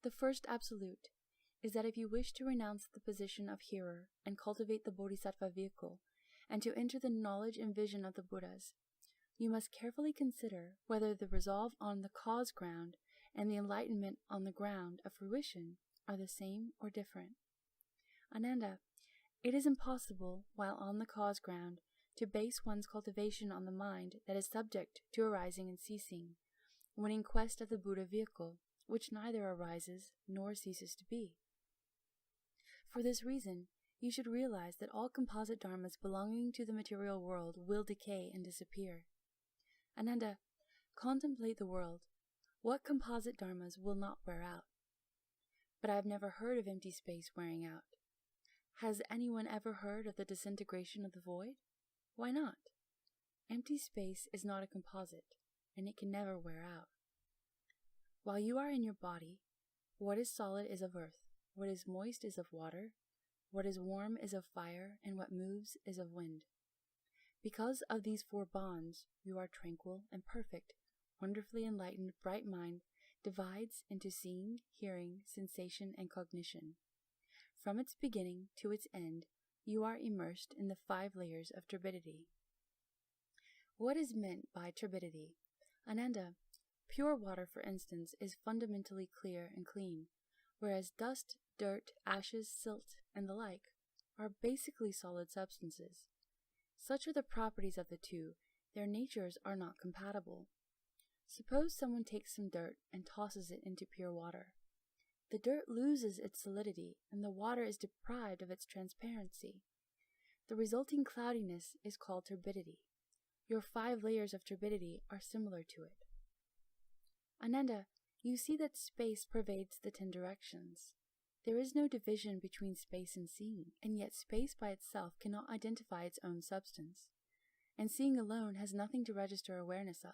the first absolute is that if you wish to renounce the position of hearer and cultivate the Bodhisattva vehicle, and to enter the knowledge and vision of the Buddhas, you must carefully consider whether the resolve on the cause ground and the enlightenment on the ground of fruition are the same or different. Ananda, it is impossible, while on the cause ground, to base one's cultivation on the mind that is subject to arising and ceasing, when in quest of the Buddha vehicle, which neither arises nor ceases to be. For this reason, you should realize that all composite dharmas belonging to the material world will decay and disappear. Ananda, contemplate the world. What composite dharmas will not wear out? But I have never heard of empty space wearing out. Has anyone ever heard of the disintegration of the void? Why not? Empty space is not a composite, and it can never wear out. While you are in your body, what is solid is of earth, what is moist is of water, what is warm is of fire, and what moves is of wind. Because of these 4 bonds, you are tranquil and perfect, wonderfully enlightened, bright mind divides into seeing, hearing, sensation, and cognition. From its beginning to its end, you are immersed in the 5 layers of turbidity. What is meant by turbidity? Ananda, pure water, for instance, is fundamentally clear and clean, whereas dust, dirt, ashes, silt, and the like are basically solid substances. Such are the properties of the two, their natures are not compatible. Suppose someone takes some dirt and tosses it into pure water. The dirt loses its solidity, and the water is deprived of its transparency. The resulting cloudiness is called turbidity. Your 5 layers of turbidity are similar to it. Ananda, you see that space pervades the 10 directions. There is no division between space and seeing, and yet space by itself cannot identify its own substance, and seeing alone has nothing to register awareness of.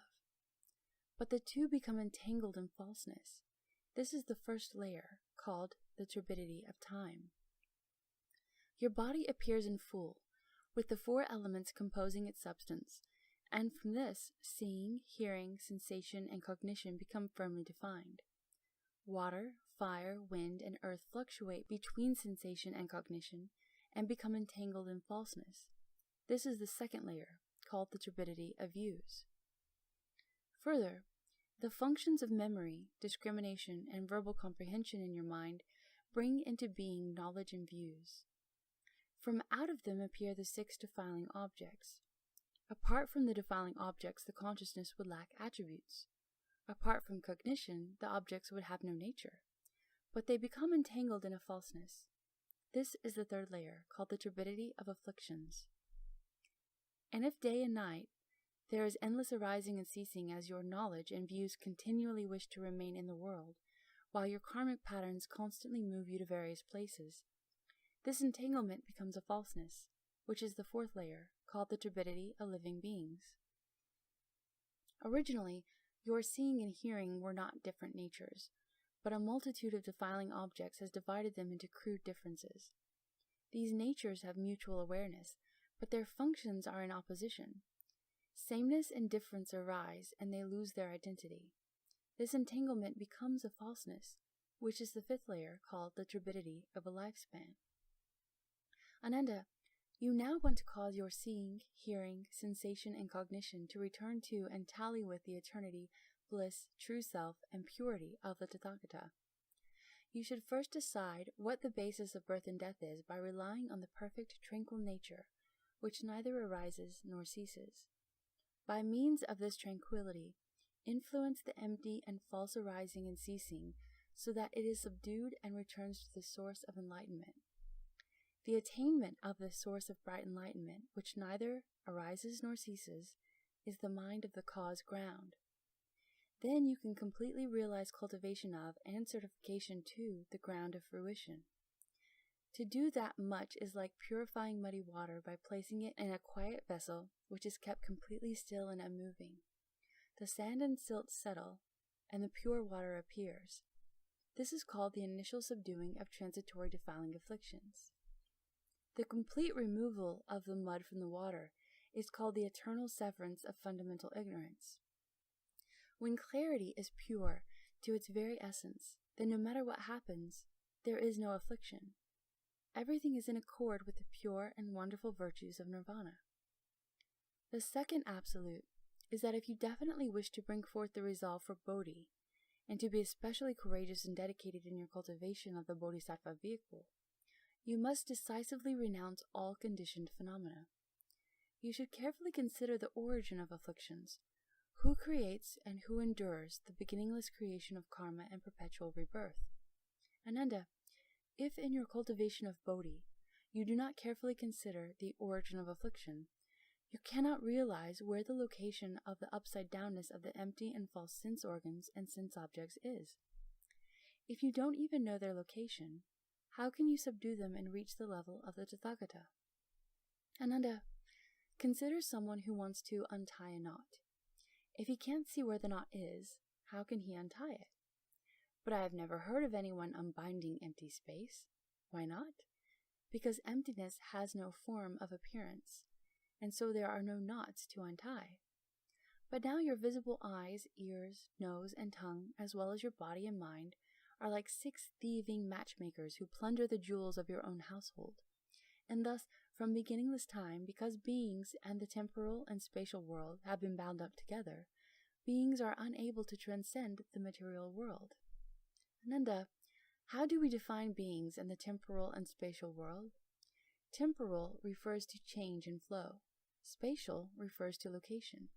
But the two become entangled in falseness. This is the first layer, called the turbidity of time. Your body appears in full, with the 4 elements composing its substance, and from this, seeing, hearing, sensation, and cognition become firmly defined. Water, fire, wind, and earth fluctuate between sensation and cognition, and become entangled in falseness. This is the second layer, called the turbidity of views. Further, the functions of memory, discrimination, and verbal comprehension in your mind bring into being knowledge and views. From out of them appear the 6 defiling objects. Apart from the defiling objects, the consciousness would lack attributes. Apart from cognition, the objects would have no nature, but they become entangled in a falseness. This is the third layer, called the turbidity of afflictions. And if day and night, there is endless arising and ceasing as your knowledge and views continually wish to remain in the world, while your karmic patterns constantly move you to various places, this entanglement becomes a falseness, which is the 4th layer, called the turbidity of living beings. Originally, your seeing and hearing were not different natures, but a multitude of defiling objects has divided them into crude differences. These natures have mutual awareness, but their functions are in opposition. Sameness and difference arise, and they lose their identity. This entanglement becomes a falseness, which is the 5th layer, called the turbidity of a lifespan. Ananda, you now want to cause your seeing, hearing, sensation, and cognition to return to and tally with the eternity, bliss, true self, and purity of the Tathagata. You should first decide what the basis of birth and death is by relying on the perfect, tranquil nature, which neither arises nor ceases. By means of this tranquility, influence the empty and false arising and ceasing, so that it is subdued and returns to the source of enlightenment. The attainment of the source of bright enlightenment, which neither arises nor ceases, is the mind of the cause ground. Then you can completely realize cultivation of and certification to the ground of fruition. To do that much is like purifying muddy water by placing it in a quiet vessel which is kept completely still and unmoving. The sand and silt settle, and the pure water appears. This is called the initial subduing of transitory defiling afflictions. The complete removal of the mud from the water is called the eternal severance of fundamental ignorance. When clarity is pure to its very essence, then no matter what happens, there is no affliction. Everything is in accord with the pure and wonderful virtues of nirvana. The second absolute is that if you definitely wish to bring forth the resolve for Bodhi, and to be especially courageous and dedicated in your cultivation of the Bodhisattva vehicle, you must decisively renounce all conditioned phenomena. You should carefully consider the origin of afflictions, who creates and who endures the beginningless creation of karma and perpetual rebirth. Ananda, if in your cultivation of Bodhi you do not carefully consider the origin of affliction, you cannot realize where the location of the upside-downness of the empty and false sense organs and sense objects is. If you don't even know their location, how can you subdue them and reach the level of the Tathagata? Ananda, consider someone who wants to untie a knot. If he can't see where the knot is, how can he untie it? But I have never heard of anyone unbinding empty space. Why not? Because emptiness has no form of appearance, and so there are no knots to untie. But now your visible eyes, ears, nose, and tongue, as well as your body and mind, are like 6 thieving matchmakers who plunder the jewels of your own household. And thus, from beginningless time, because beings and the temporal and spatial world have been bound up together, beings are unable to transcend the material world. Ananda, how do we define beings in the temporal and spatial world? Temporal refers to change and flow. Spatial refers to location.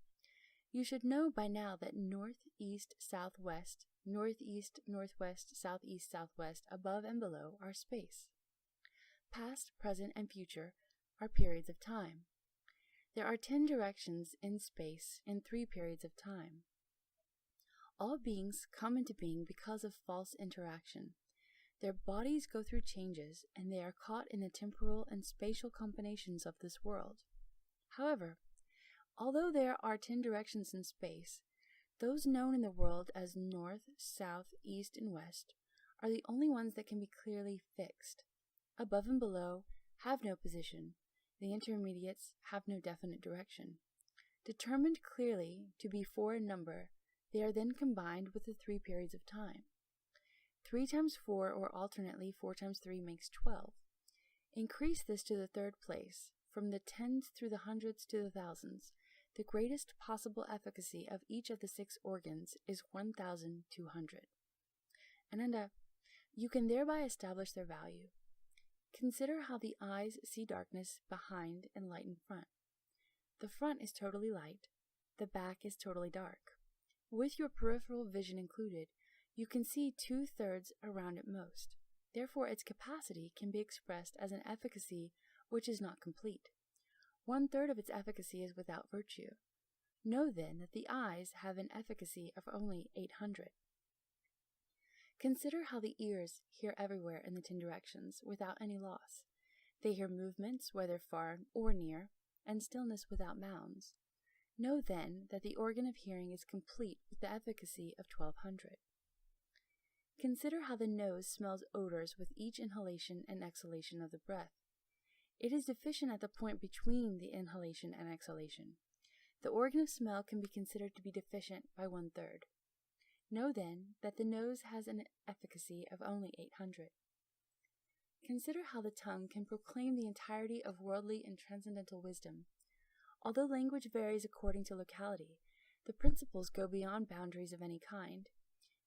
You should know by now that north, east, southwest, northeast, northwest, southeast, southwest, above and below are space. Past, present, and future are periods of time. There are 10 directions in space in 3 periods of time. All beings come into being because of false interaction. Their bodies go through changes, and they are caught in the temporal and spatial combinations of this world. However, although there are 10 directions in space, those known in the world as north, south, east, and west are the only ones that can be clearly fixed. Above and below have no position. The intermediates have no definite direction. Determined clearly to be 4 in number, they are then combined with the 3 periods of time. 3 times 4, or alternately 4 times 3, makes 12. Increase this to the 3rd place. From the tens through the hundreds to the thousands, the greatest possible efficacy of each of the 6 organs is 1,200. Ananda, you can thereby establish their value. Consider how the eyes see darkness behind and light in front. The front is totally light, the back is totally dark. With your peripheral vision included, you can see 2/3 around at most. Therefore, its capacity can be expressed as an efficacy which is not complete. 1/3 of its efficacy is without virtue. Know then that the eyes have an efficacy of only 800. Consider how the ears hear everywhere in the 10 directions without any loss. They hear movements, whether far or near, and stillness without bounds. Know then that the organ of hearing is complete with the efficacy of 1200. Consider how the nose smells odors with each inhalation and exhalation of the breath. It is deficient at the point between the inhalation and exhalation. The organ of smell can be considered to be deficient by 1/3. Know then that the nose has an efficacy of only 800. Consider how the tongue can proclaim the entirety of worldly and transcendental wisdom. Although language varies according to locality, the principles go beyond boundaries of any kind.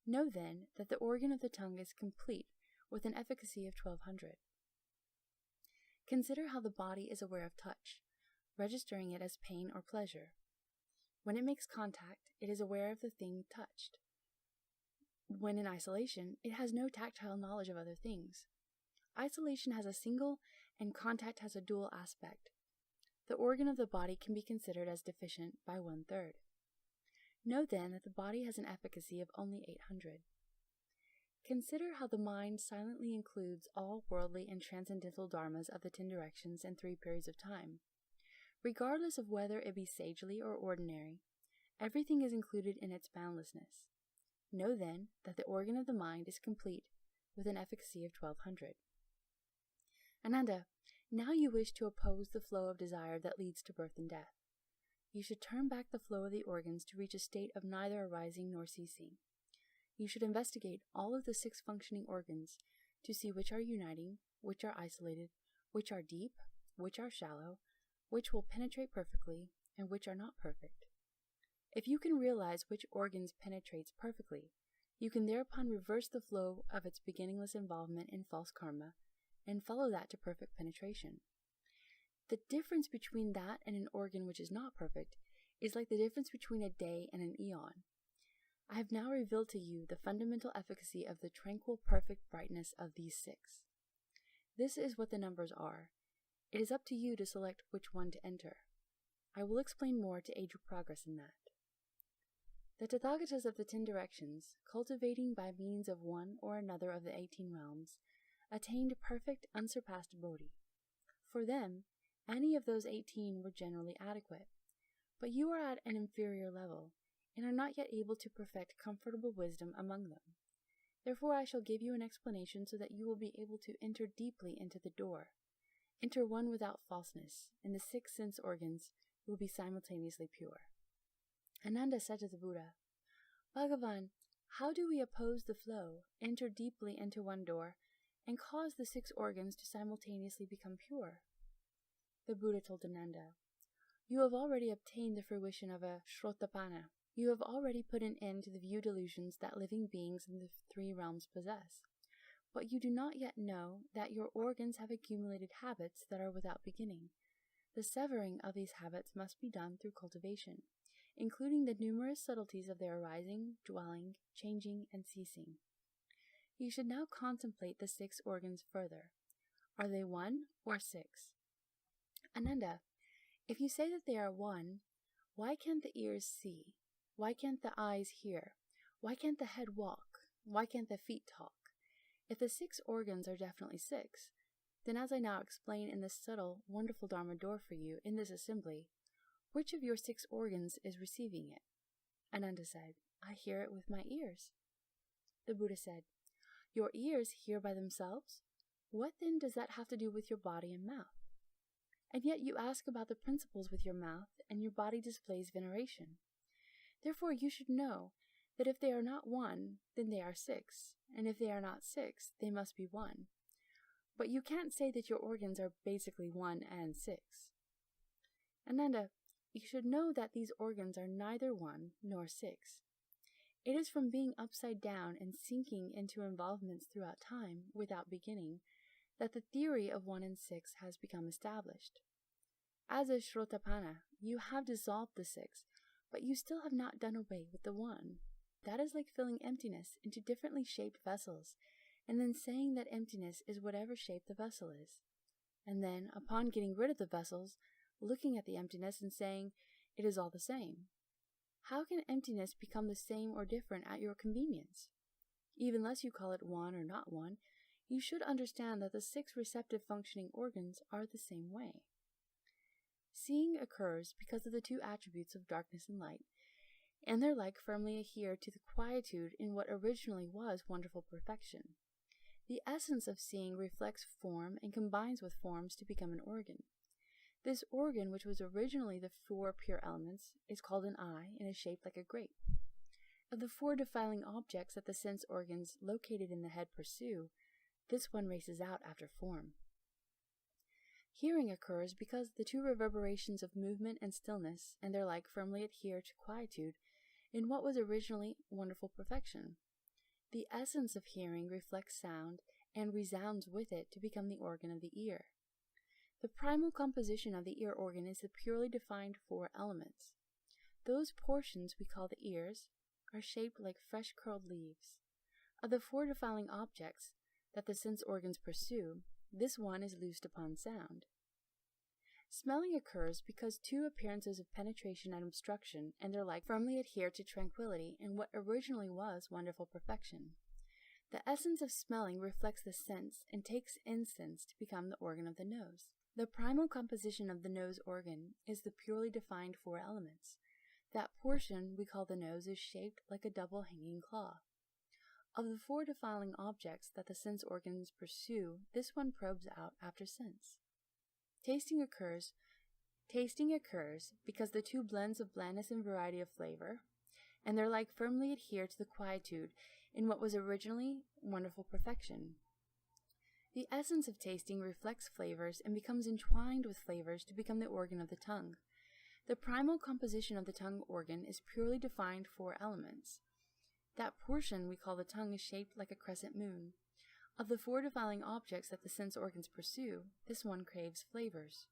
Know then that the organ of the tongue is complete with an efficacy of 1200. Consider how the body is aware of touch, registering it as pain or pleasure. When it makes contact, it is aware of the thing touched. When in isolation, it has no tactile knowledge of other things. Isolation has a single, and contact has a dual aspect. The organ of the body can be considered as deficient by 1/3. Know then that the body has an efficacy of only 800. Consider how the mind silently includes all worldly and transcendental dharmas of the 10 directions and 3 periods of time. Regardless of whether it be sagely or ordinary, everything is included in its boundlessness. Know then that the organ of the mind is complete with an efficacy of 1200. Ananda, now you wish to oppose the flow of desire that leads to birth and death. You should turn back the flow of the organs to reach a state of neither arising nor ceasing. You should investigate all of the 6 functioning organs to see which are uniting, which are isolated, which are deep, which are shallow, which will penetrate perfectly, and which are not perfect. If you can realize which organs penetrates perfectly, you can thereupon reverse the flow of its beginningless involvement in false karma and follow that to perfect penetration. The difference between that and an organ which is not perfect is like the difference between a day and an eon. I have now revealed to you the fundamental efficacy of the tranquil, perfect brightness of these 6. This is what the numbers are. It is up to you to select which one to enter. I will explain more to aid your progress in that. The Tathagatas of the 10 directions, cultivating by means of one or another of the 18 realms, attained perfect, unsurpassed bodhi. For them, any of those 18 were generally adequate, but you are at an inferior level, and are not yet able to perfect comfortable wisdom among them. Therefore I shall give you an explanation so that you will be able to enter deeply into the door. Enter one without falseness, and the 6 sense organs will be simultaneously pure. Ananda said to the Buddha, Bhagavan, how do we oppose the flow, enter deeply into one door, and cause the 6 organs to simultaneously become pure? The Buddha told Ananda, you have already obtained the fruition of a Shrotapana, You have already put an end to the view delusions that living beings in the three realms possess. But you do not yet know that your organs have accumulated habits that are without beginning. The severing of these habits must be done through cultivation, including the numerous subtleties of their arising, dwelling, changing, and ceasing. You should now contemplate the 6 organs further. Are they 1 or 6? Ananda, if you say that they are 1, why can't the ears see? Why can't the eyes hear? Why can't the head walk? Why can't the feet talk? If the 6 organs are definitely 6, then as I now explain in this subtle, wonderful Dharma door for you in this assembly, which of your 6 organs is receiving it? Ananda said, I hear it with my ears. The Buddha said, your ears hear by themselves? What then does that have to do with your body and mouth? And yet you ask about the principles with your mouth, and your body displays veneration. Therefore you should know that if they are not 1, then they are 6, and if they are not 6, they must be 1. But you can't say that your organs are basically 1 and 6. Ananda, you should know that these organs are neither 1 nor 6. It is from being upside down and sinking into involvements throughout time, without beginning, that the theory of 1 and 6 has become established. As a Shrotapana, you have dissolved the 6, but you still have not done away with the 1. That is like filling emptiness into differently shaped vessels, and then saying that emptiness is whatever shape the vessel is. And then, upon getting rid of the vessels, looking at the emptiness and saying, it is all the same. How can emptiness become the same or different at your convenience? Even less you call it 1 or not 1, you should understand that the 6 receptive functioning organs are the same way. Seeing occurs because of the 2 attributes of darkness and light, and their like firmly adhere to the quietude in what originally was wonderful perfection. The essence of seeing reflects form and combines with forms to become an organ. This organ, which was originally the 4 pure elements, is called an eye and is shaped like a grape. Of the 4 defiling objects that the sense organs located in the head pursue, this one races out after form. Hearing occurs because the 2 reverberations of movement and stillness and their like firmly adhere to quietude in what was originally wonderful perfection. The essence of hearing reflects sound and resounds with it to become the organ of the ear. The primal composition of the ear organ is the purely defined 4 elements. Those portions we call the ears are shaped like fresh curled leaves. Of the 4 defiling objects that the sense organs pursue, this one is loosed upon sound. Smelling occurs because 2 appearances of penetration and obstruction and their like firmly adhere to tranquility in what originally was wonderful perfection. The essence of smelling reflects the sense and takes incense to become the organ of the nose. The primal composition of the nose organ is the purely defined 4 elements. That portion we call the nose is shaped like a double hanging claw. Of the 4 defiling objects that the sense organs pursue, this one probes out after sense. Tasting occurs because the 2 blends of blandness and variety of flavor, and their like firmly adhere to the quietude in what was originally wonderful perfection. The essence of tasting reflects flavors and becomes entwined with flavors to become the organ of the tongue. The primal composition of the tongue organ is purely defined 4 elements. That portion we call the tongue is shaped like a crescent moon. Of the 4 defiling objects that the sense organs pursue, this one craves flavors.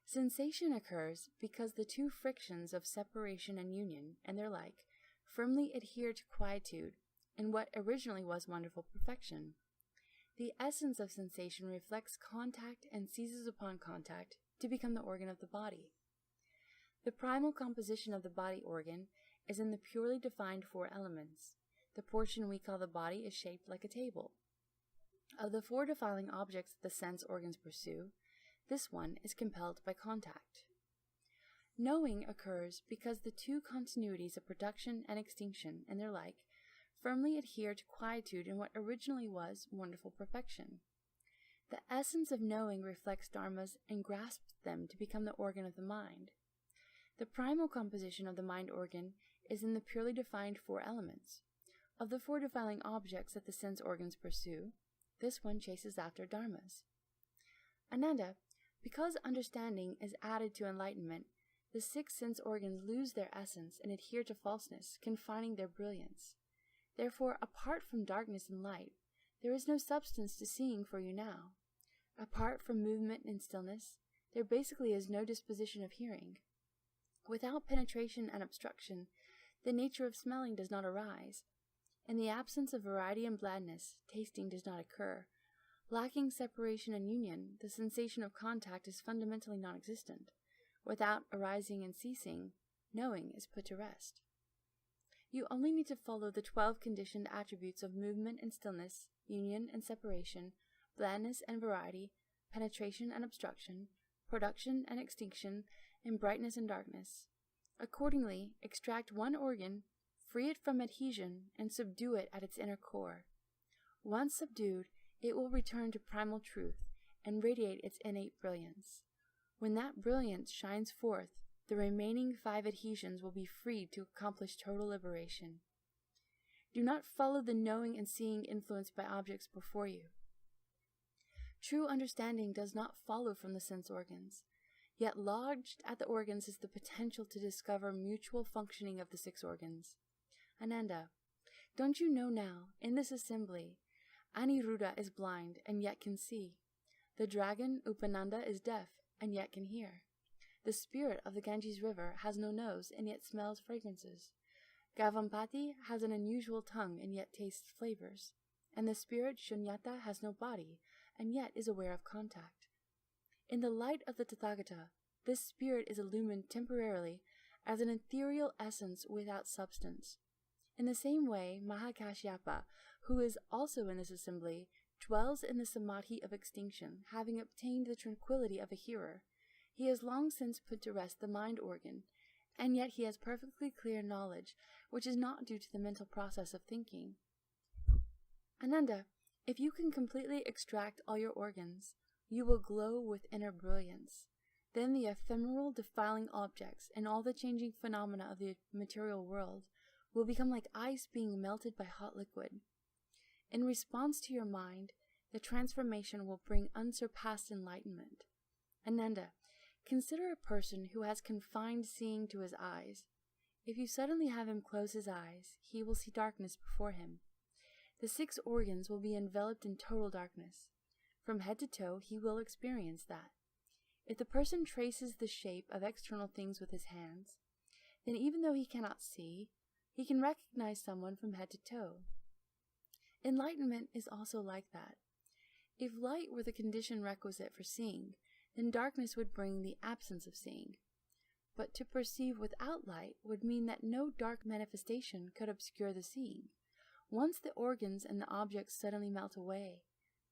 Sensation occurs because the 2 frictions of separation and union, and their like, firmly adhere to quietude in what originally was wonderful perfection. The essence of sensation reflects contact and seizes upon contact to become the organ of the body. The primal composition of the body organ is in the purely defined 4 elements. The portion we call the body is shaped like a table. Of the 4 defiling objects that the sense organs pursue, this one is compelled by contact. Knowing occurs because the 2 continuities of production and extinction and their like firmly adhere to quietude in what originally was wonderful perfection. The essence of knowing reflects dharmas and grasps them to become the organ of the mind. The primal composition of the mind organ is in the purely defined 4 elements. Of the 4 defiling objects that the sense organs pursue, this one chases after dharmas. Ananda, because understanding is added to enlightenment, the 6 sense organs lose their essence and adhere to falseness, confining their brilliance. Therefore, apart from darkness and light, there is no substance to seeing for you now. Apart from movement and stillness, there basically is no disposition of hearing. Without penetration and obstruction, the nature of smelling does not arise. In the absence of variety and blandness, tasting does not occur. Lacking separation and union, the sensation of contact is fundamentally non-existent. Without arising and ceasing, knowing is put to rest. You only need to follow the 12 conditioned attributes of movement and stillness, union and separation, blandness and variety, penetration and obstruction, production and extinction, and brightness and darkness. Accordingly, extract one organ, free it from adhesion, and subdue it at its inner core. Once subdued, it will return to primal truth and radiate its innate brilliance. When that brilliance shines forth, the remaining 5 adhesions will be freed to accomplish total liberation. Do not follow the knowing and seeing influenced by objects before you. True understanding does not follow from the sense organs, yet lodged at the organs is the potential to discover mutual functioning of the 6 organs. Ananda, don't you know now, in this assembly, Aniruddha is blind and yet can see. The dragon Upananda is deaf and yet can hear. The spirit of the Ganges river has no nose and yet smells fragrances. Gavampati has an unusual tongue and yet tastes flavors. And the spirit Shunyata has no body and yet is aware of contact. In the light of the Tathagata, this spirit is illumined temporarily as an ethereal essence without substance. In the same way, Mahakashyapa, who is also in this assembly, dwells in the samadhi of extinction, having obtained the tranquility of a hearer. He has long since put to rest the mind organ, and yet he has perfectly clear knowledge, which is not due to the mental process of thinking. Ananda, if you can completely extract all your organs, you will glow with inner brilliance. Then the ephemeral, defiling objects and all the changing phenomena of the material world will become like ice being melted by hot liquid. In response to your mind, the transformation will bring unsurpassed enlightenment. Ananda, consider a person who has confined seeing to his eyes. If you suddenly have him close his eyes, he will see darkness before him. The 6 organs will be enveloped in total darkness. From head to toe, he will experience that. If the person traces the shape of external things with his hands, then even though he cannot see, he can recognize someone from head to toe. Enlightenment is also like that. If light were the condition requisite for seeing, then darkness would bring the absence of seeing. But to perceive without light would mean that no dark manifestation could obscure the seeing. Once the organs and the objects suddenly melt away,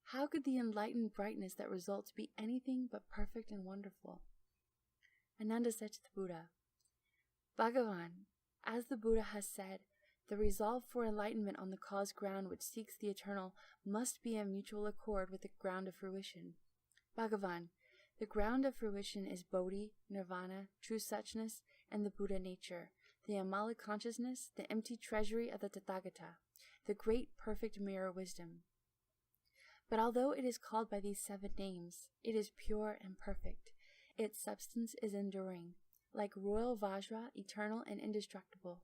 how could the enlightened brightness that results be anything but perfect and wonderful? Ananda said to the Buddha, Bhagavan, as the Buddha has said, the resolve for enlightenment on the cause ground which seeks the eternal must be in mutual accord with the ground of fruition. Bhagavan, the ground of fruition is Bodhi, Nirvana, true suchness, and the Buddha nature, the Amala consciousness, the empty treasury of the Tathagata, the great perfect mirror wisdom. But although it is called by these 7 names, it is pure and perfect. Its substance is enduring, like royal Vajra, eternal and indestructible.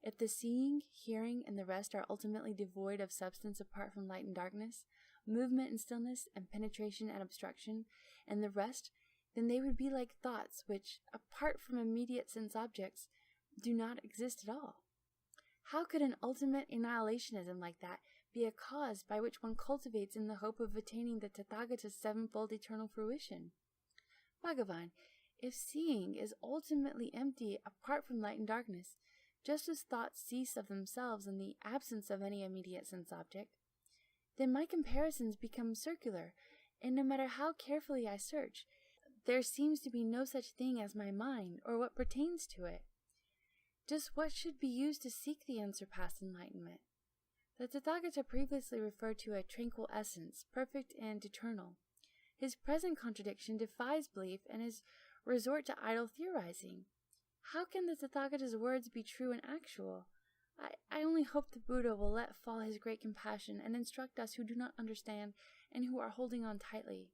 If the seeing, hearing, and the rest are ultimately devoid of substance apart from light and darkness, movement and stillness, and penetration and obstruction, and the rest, then they would be like thoughts which, apart from immediate sense objects, do not exist at all. How could an ultimate annihilationism like that be a cause by which one cultivates in the hope of attaining the Tathagata's 7-fold eternal fruition? Bhagavan, if seeing is ultimately empty apart from light and darkness, just as thoughts cease of themselves in the absence of any immediate sense object, then my comparisons become circular, and no matter how carefully I search, there seems to be no such thing as my mind or what pertains to it. Just what should be used to seek the unsurpassed enlightenment? The Tathagata previously referred to a tranquil essence, perfect and eternal. His present contradiction defies belief and is resort to idle theorizing. How can the Tathagata's words be true and actual? I only hope the Buddha will let fall his great compassion and instruct us who do not understand and who are holding on tightly.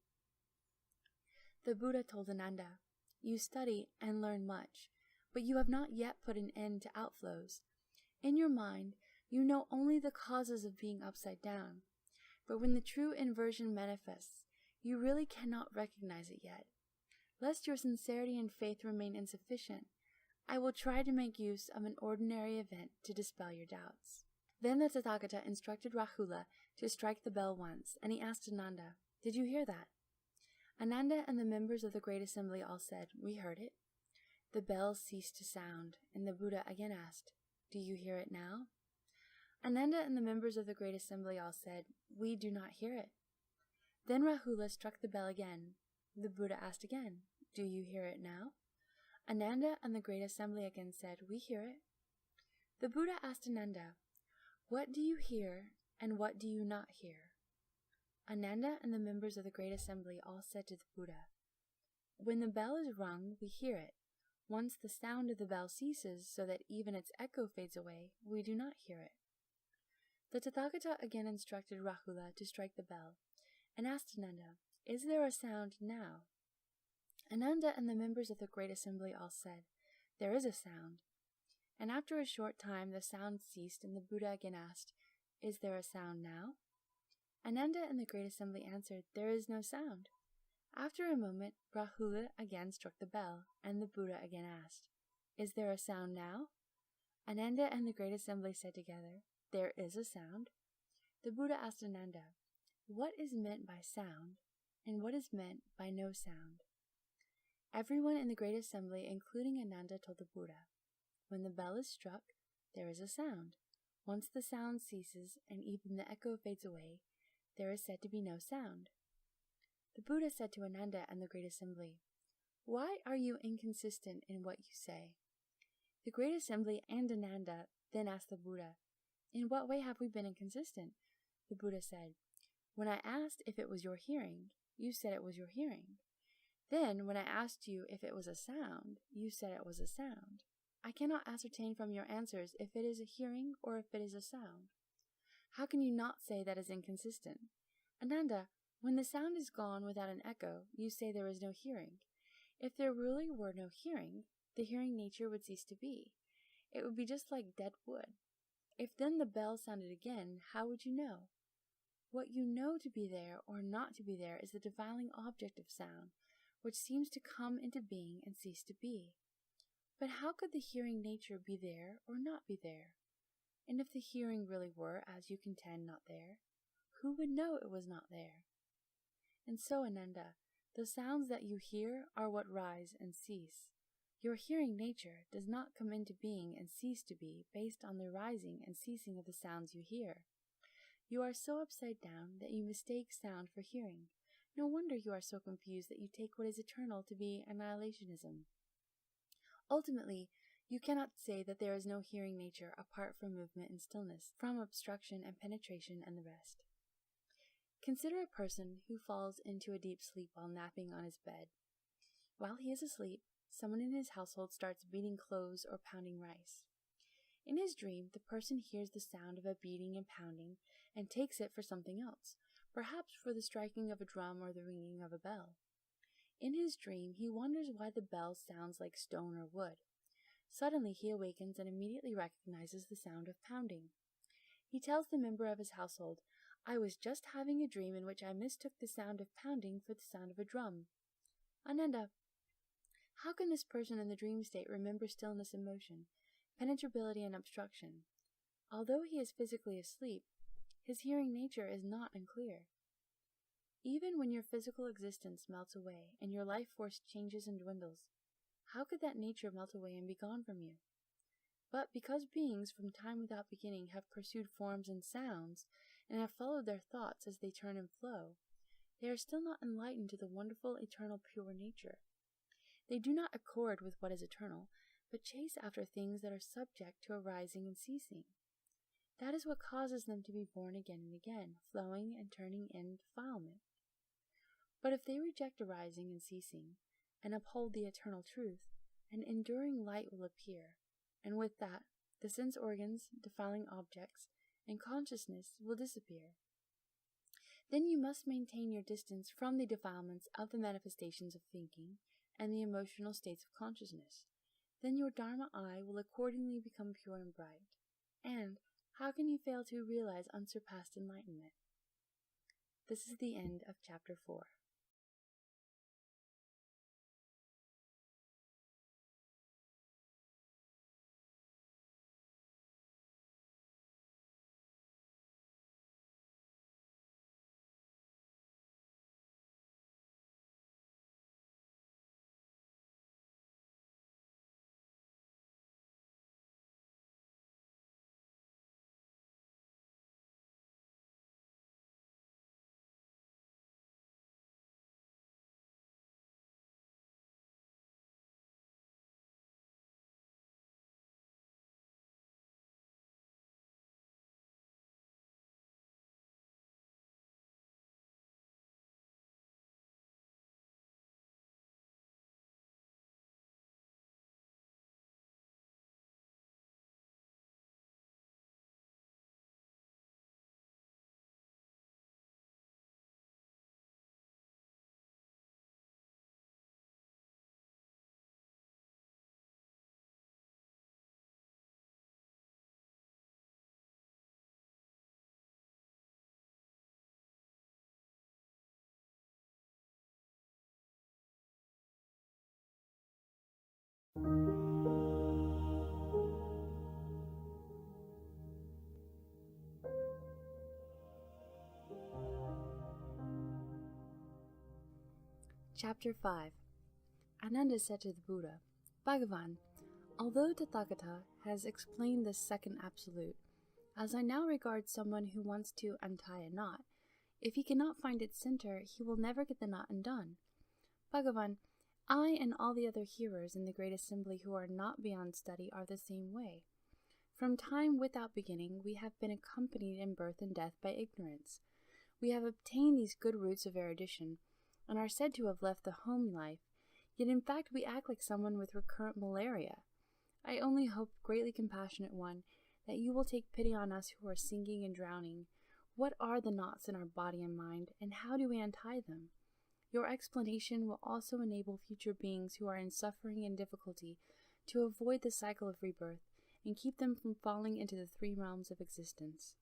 The Buddha told Ananda, You study and learn much, but you have not yet put an end to outflows. In your mind, you know only the causes of being upside down, but when the true inversion manifests, you really cannot recognize it yet. Lest your sincerity and faith remain insufficient, I will try to make use of an ordinary event to dispel your doubts. Then the Tathagata instructed Rahula to strike the bell once, and he asked Ananda, "Did you hear that?" Ananda and the members of the Great Assembly all said, "We heard it." The bell ceased to sound, and the Buddha again asked, "Do you hear it now?" Ananda and the members of the Great Assembly all said, "We do not hear it." Then Rahula struck the bell again. The Buddha asked again, "Do you hear it now?" Ananda and the Great Assembly again said, "We hear it." The Buddha asked Ananda, "What do you hear and what do you not hear?" Ananda and the members of the Great Assembly all said to the Buddha, "When the bell is rung, we hear it. Once the sound of the bell ceases so that even its echo fades away, we do not hear it." The Tathagata again instructed Rahula to strike the bell, and asked Ananda, "Is there a sound now?" Ananda and the members of the Great Assembly all said, "There is a sound." And after a short time the sound ceased, and the Buddha again asked, "Is there a sound now?" Ananda and the Great Assembly answered, "There is no sound." After a moment, Rahula again struck the bell, and the Buddha again asked, "Is there a sound now?" Ananda and the Great Assembly said together, "There is a sound." The Buddha asked Ananda, "What is meant by sound, and what is meant by no sound?" Everyone in the Great Assembly, including Ananda, told the Buddha, "When the bell is struck, there is a sound. Once the sound ceases and even the echo fades away, there is said to be no sound." The Buddha said to Ananda and the Great Assembly, "Why are you inconsistent in what you say?" The Great Assembly and Ananda then asked the Buddha, "In what way have we been inconsistent?" The Buddha said, "When I asked if it was your hearing, you said it was your hearing. Then, when I asked you if it was a sound, you said it was a sound. I cannot ascertain from your answers if it is a hearing or if it is a sound. How can you not say that is inconsistent? Ananda, when the sound is gone without an echo, you say there is no hearing. If there really were no hearing, the hearing nature would cease to be. It would be just like dead wood. If then the bell sounded again, how would you know? What you know to be there or not to be there is the defiling object of sound, which seems to come into being and cease to be. But how could the hearing nature be there or not be there? And if the hearing really were, as you contend, not there, who would know it was not there? And so, Ananda, the sounds that you hear are what rise and cease. Your hearing nature does not come into being and cease to be based on the rising and ceasing of the sounds you hear. You are so upside down that you mistake sound for hearing. No wonder you are so confused that you take what is eternal to be annihilationism. Ultimately, you cannot say that there is no hearing nature apart from movement and stillness, from obstruction and penetration and the rest. Consider a person who falls into a deep sleep while napping on his bed. While he is asleep, someone in his household starts beating cloves or pounding rice. In his dream, the person hears the sound of a beating and pounding and takes it for something else, perhaps for the striking of a drum or the ringing of a bell. In his dream, he wonders why the bell sounds like stone or wood. Suddenly he awakens and immediately recognizes the sound of pounding. He tells the member of his household, "I was just having a dream in which I mistook the sound of pounding for the sound of a drum." Ananda, how can this person in the dream state remember stillness and motion, penetrability and obstruction? Although he is physically asleep, his hearing nature is not unclear. Even when your physical existence melts away and your life force changes and dwindles, how could that nature melt away and be gone from you? But because beings from time without beginning have pursued forms and sounds, and have followed their thoughts as they turn and flow, they are still not enlightened to the wonderful, eternal, pure nature. They do not accord with what is eternal, but chase after things that are subject to arising and ceasing. That is what causes them to be born again and again, flowing and turning in defilement. But if they reject arising and ceasing, and uphold the eternal truth, an enduring light will appear, and with that, the sense organs, defiling objects, and consciousness will disappear. Then you must maintain your distance from the defilements of the manifestations of thinking, and the emotional states of consciousness. Then your Dharma eye will accordingly become pure and bright. And how can you fail to realize unsurpassed enlightenment? This is the end of Chapter 4. Chapter 5. Ananda said to the Buddha, Bhagavan, although Tathagata has explained this second absolute, as I now regard someone who wants to untie a knot, if he cannot find its center, he will never get the knot undone. Bhagavan, I and all the other hearers in the great assembly who are not beyond study are the same way. From time without beginning, we have been accompanied in birth and death by ignorance. We have obtained these good roots of erudition, and are said to have left the home life, yet in fact we act like someone with recurrent malaria. I only hope, greatly compassionate one, that you will take pity on us who are sinking and drowning. What are the knots in our body and mind, and how do we untie them? Your explanation will also enable future beings who are in suffering and difficulty to avoid the cycle of rebirth, and keep them from falling into the three realms of existence.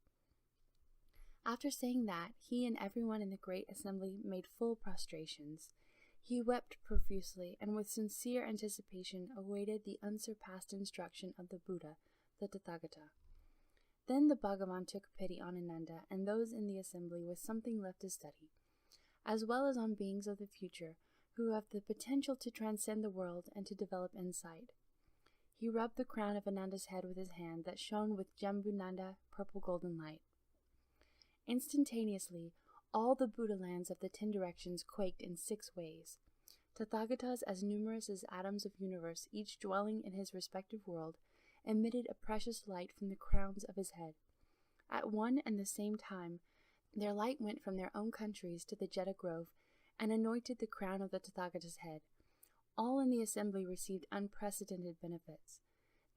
After saying that, he and everyone in the great assembly made full prostrations. He wept profusely, and with sincere anticipation awaited the unsurpassed instruction of the Buddha, the Tathagata. Then the Bhagavan took pity on Ananda and those in the assembly with something left to study, as well as on beings of the future who have the potential to transcend the world and to develop insight. He rubbed the crown of Ananda's head with his hand that shone with Jambunanda purple golden light. Instantaneously, all the Buddha lands of the 10 directions quaked in 6 ways. Tathagatas as numerous as atoms of universe, each dwelling in his respective world, emitted a precious light from the crowns of his head. At one and the same time, their light went from their own countries to the Jeta Grove and anointed the crown of the Tathagata's head. All in the assembly received unprecedented benefits.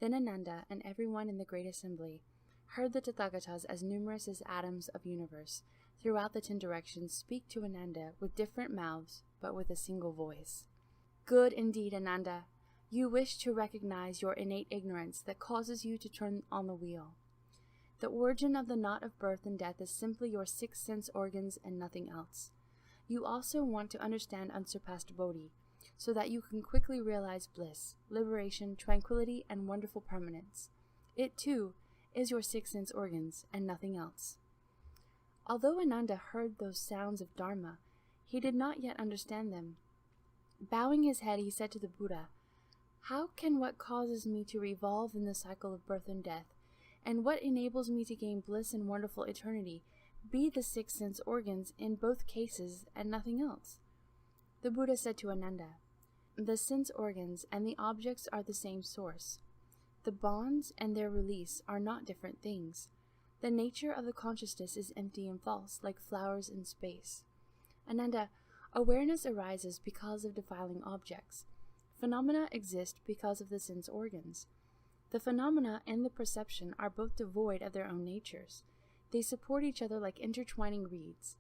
Then Ananda and everyone in the great assembly heard the Tathagatas as numerous as atoms of universe throughout the 10 directions speak to Ananda with different mouths, but with a single voice. Good indeed, Ananda. You wish to recognize your innate ignorance that causes you to turn on the wheel. The origin of the knot of birth and death is simply your 6 sense organs and nothing else. You also want to understand unsurpassed Bodhi, so that you can quickly realize bliss, liberation, tranquility, and wonderful permanence. It, too, is your 6 sense organs, and nothing else. Although Ananda heard those sounds of Dharma, he did not yet understand them. Bowing his head, he said to the Buddha, How can what causes me to revolve in the cycle of birth and death, and what enables me to gain bliss and wonderful eternity, be the 6 sense organs in both cases and nothing else? The Buddha said to Ananda, The sense organs and the objects are the same source. The bonds and their release are not different things. The nature of the consciousness is empty and false, like flowers in space. Ananda, awareness arises because of defiling objects. Phenomena exist because of the sense organs. The phenomena and the perception are both devoid of their own natures. They support each other like intertwining reeds.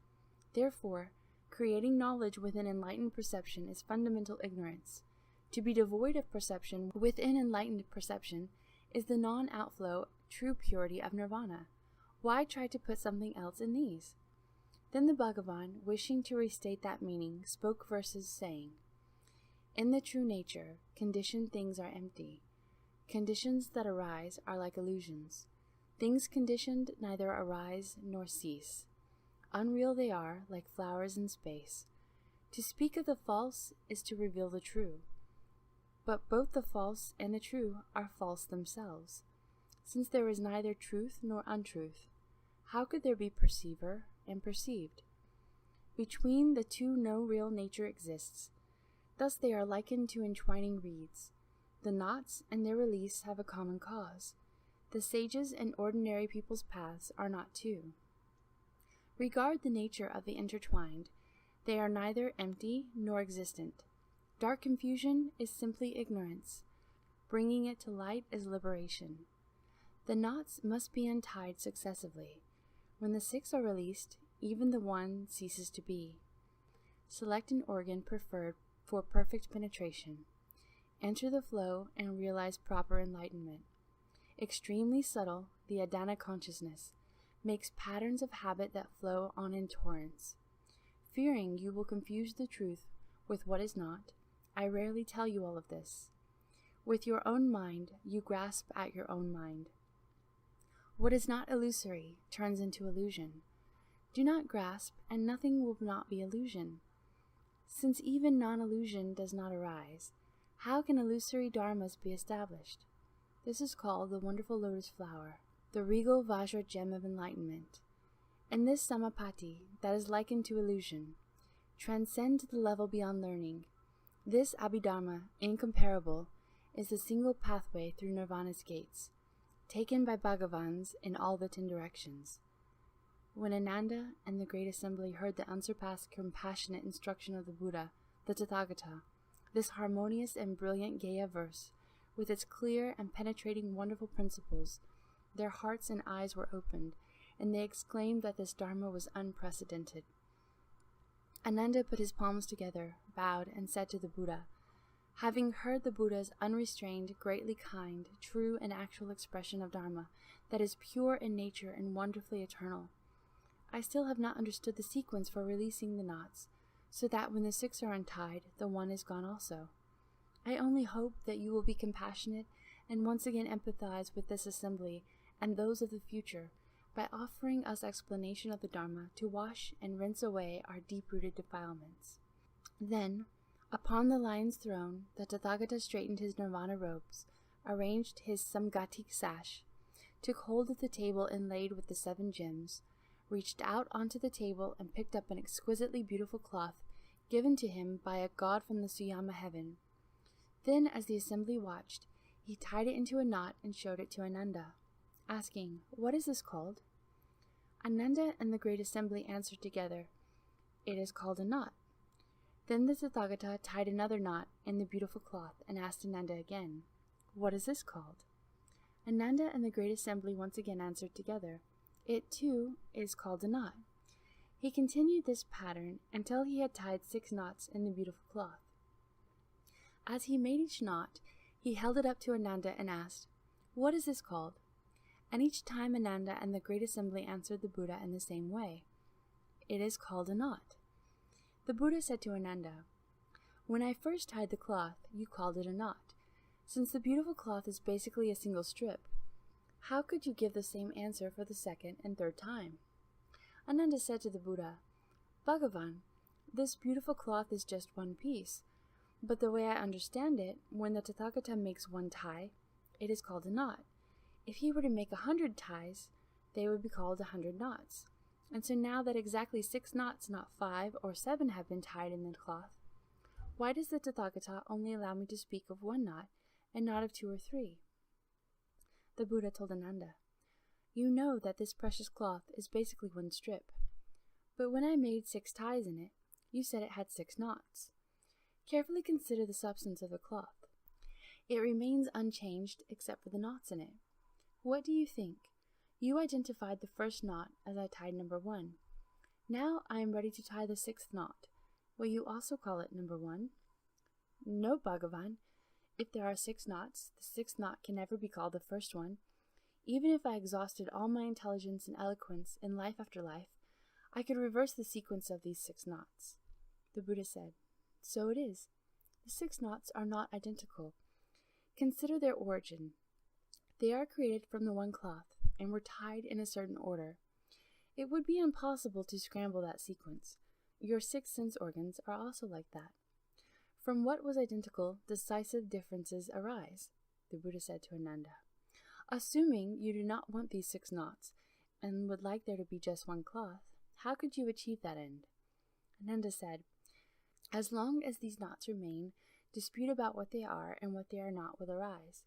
Therefore, creating knowledge within enlightened perception is fundamental ignorance. To be devoid of perception within enlightened perception is the non-outflow true purity of nirvana. Why try to put something else in these? Then the Bhagavan, wishing to restate that meaning, spoke verses saying, in the true nature, conditioned things are empty. Conditions that arise are like illusions. Things conditioned neither arise nor cease. Unreal they are, like flowers in space. To speak of the false is to reveal the true. But both the false and the true are false themselves. Since there is neither truth nor untruth, how could there be perceiver and perceived? Between the two no real nature exists. Thus they are likened to entwining reeds. The knots and their release have a common cause. The sages and ordinary people's paths are not two. Regard the nature of the intertwined. They are neither empty nor existent. Dark confusion is simply ignorance. Bringing it to light is liberation. The knots must be untied successively. When the 6 are released, even the one ceases to be. Select an organ preferred for perfect penetration. Enter the flow and realize proper enlightenment. Extremely subtle, the Adana consciousness makes patterns of habit that flow on in torrents. Fearing you will confuse the truth with what is not, I rarely tell you all of this. With your own mind, you grasp at your own mind. What is not illusory turns into illusion. Do not grasp, and nothing will not be illusion. Since even non-illusion does not arise, how can illusory dharmas be established? This is called the wonderful lotus flower, the regal Vajra gem of enlightenment. And this samapati, that is likened to illusion, transcend to the level beyond learning. This abhidharma, incomparable, is the single pathway through nirvana's gates, taken by Bhagavans in all the 10 directions. When Ananda and the Great Assembly heard the unsurpassed compassionate instruction of the Buddha, the Tathagata, this harmonious and brilliant Gaya verse, with its clear and penetrating wonderful principles, their hearts and eyes were opened, and they exclaimed that this Dharma was unprecedented. Ananda put his palms together, bowed, and said to the Buddha, having heard the Buddha's unrestrained, greatly kind, true and actual expression of Dharma that is pure in nature and wonderfully eternal, I still have not understood the sequence for releasing the knots, so that when the 6 are untied, the one is gone also. I only hope that you will be compassionate and once again empathize with this assembly and those of the future by offering us explanation of the Dharma to wash and rinse away our deep-rooted defilements. Then, upon the lion's throne, the Tathagata straightened his nirvana robes, arranged his samgatik sash, took hold of the table inlaid with the 7 gems, reached out onto the table and picked up an exquisitely beautiful cloth given to him by a god from the Suyama heaven. Then, as the assembly watched, he tied it into a knot and showed it to Ananda, asking, "What is this called?" Ananda and the Great Assembly answered together, "It is called a knot." Then the Tathagata tied another knot in the beautiful cloth and asked Ananda again, "What is this called?" Ananda and the Great Assembly once again answered together, "It, too, is called a knot." He continued this pattern until he had tied 6 knots in the beautiful cloth. As he made each knot, he held it up to Ananda and asked, "What is this called?" And each time Ananda and the Great Assembly answered the Buddha in the same way, "It is called a knot." The Buddha said to Ananda, "When I first tied the cloth, you called it a knot. Since the beautiful cloth is basically a single strip, how could you give the same answer for the 2nd and 3rd time?" Ananda said to the Buddha, "Bhagavan, this beautiful cloth is just one piece, but the way I understand it, when the Tathagata makes one tie, it is called a knot. If he were to make 100 ties, they would be called 100 knots. And so now that exactly 6 knots, not 5 or 7, have been tied in the cloth, why does the Tathagata only allow me to speak of 1 knot and not of 2 or 3? The Buddha told Ananda, "You know that this precious cloth is basically 1 strip. But when I made 6 ties in it, you said it had 6 knots. Carefully consider the substance of the cloth. It remains unchanged except for the knots in it. What do you think? You identified the first knot as I tied number 1. Now I am ready to tie the 6th knot. Will you also call it number 1? No, Bhagavan. If there are 6 knots, the 6th knot can never be called the first one. Even if I exhausted all my intelligence and eloquence in life after life, I could reverse the sequence of these 6 knots. The Buddha said, So it is. The 6 knots are not identical. Consider their origin. They are created from the one cloth and were tied in a certain order. It would be impossible to scramble that sequence. Your 6 sense organs are also like that. From what was identical, decisive differences arise, the Buddha said to Ananda. Assuming you do not want these 6 knots and would like there to be just one cloth, how could you achieve that end? Ananda said, As long as these knots remain, dispute about what they are and what they are not will arise.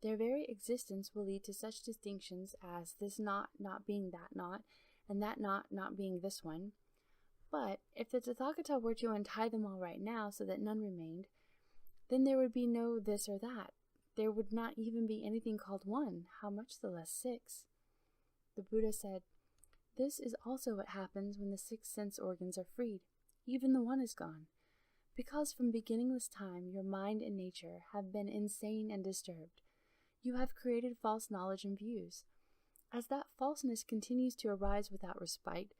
Their very existence will lead to such distinctions as this knot not being that knot, and that knot not being this one. But if the Tathagata were to untie them all right now so that none remained, then there would be no this or that. There would not even be anything called one, how much the less 6. The Buddha said, This is also what happens when the 6 sense organs are freed. Even the one is gone. Because from beginningless time your mind and nature have been insane and disturbed. You have created false knowledge and views. As that falseness continues to arise without respite,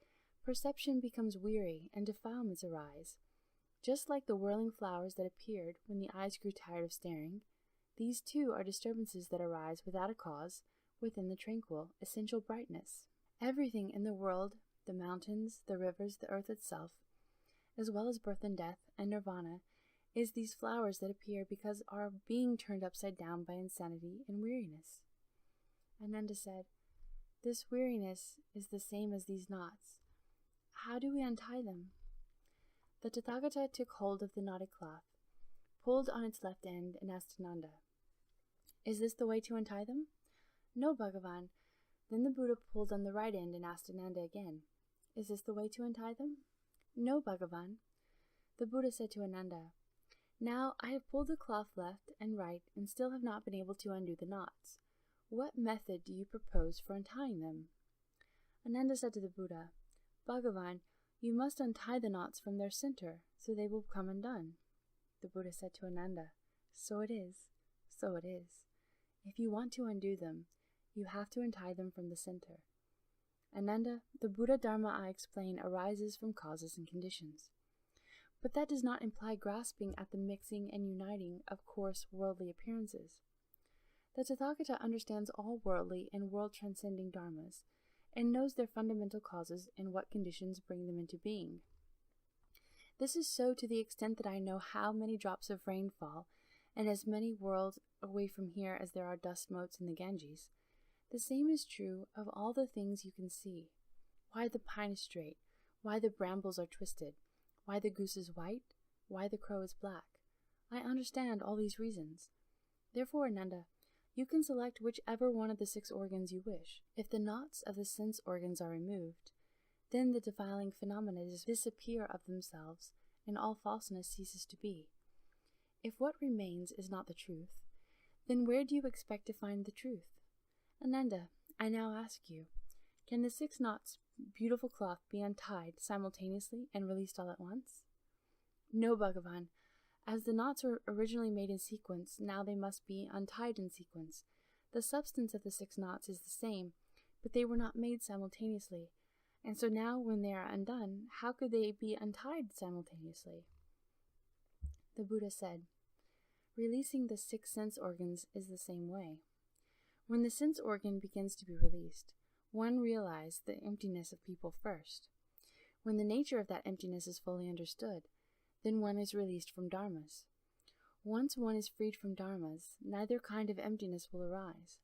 perception becomes weary and defilements arise. Just like the whirling flowers that appeared when the eyes grew tired of staring, these too are disturbances that arise without a cause within the tranquil, essential brightness. Everything in the world, the mountains, the rivers, the earth itself, as well as birth and death and nirvana, is these flowers that appear because are being turned upside down by insanity and weariness. Ananda said, This weariness is the same as these knots. How do we untie them? The Tathagata took hold of the knotted cloth, pulled on its left end, and asked Ananda, Is this the way to untie them? No, Bhagavan. Then the Buddha pulled on the right end and asked Ananda again, Is this the way to untie them? No, Bhagavan. The Buddha said to Ananda, Now I have pulled the cloth left and right and still have not been able to undo the knots. What method do you propose for untying them? Ananda said to the Buddha, Bhagavan, you must untie the knots from their center, so they will come undone. The Buddha said to Ananda, So it is, so it is. If you want to undo them, you have to untie them from the center. Ananda, the Buddha Dharma I explain arises from causes and conditions. But that does not imply grasping at the mixing and uniting of coarse worldly appearances. The Tathagata understands all worldly and world-transcending dharmas, and knows their fundamental causes and what conditions bring them into being. This is so to the extent that I know how many drops of rain fall, and as many worlds away from here as there are dust motes in the Ganges. The same is true of all the things you can see. Why the pine is straight, why the brambles are twisted, why the goose is white, why the crow is black. I understand all these reasons. Therefore, Ananda, you can select whichever one of the 6 organs you wish. If the knots of the sense organs are removed, then the defiling phenomena disappear of themselves, and all falseness ceases to be. If what remains is not the truth, then where do you expect to find the truth? Ananda, I now ask you, can the 6 knots beautiful cloth be untied simultaneously and released all at once? No, Bhagavan. As the knots were originally made in sequence, now they must be untied in sequence. The substance of the 6 knots is the same, but they were not made simultaneously, and so now when they are undone, how could they be untied simultaneously? The Buddha said, Releasing the 6 sense organs is the same way. When the sense organ begins to be released, one realizes the emptiness of people first. When the nature of that emptiness is fully understood, then one is released from dharmas. Once one is freed from dharmas, neither kind of emptiness will arise.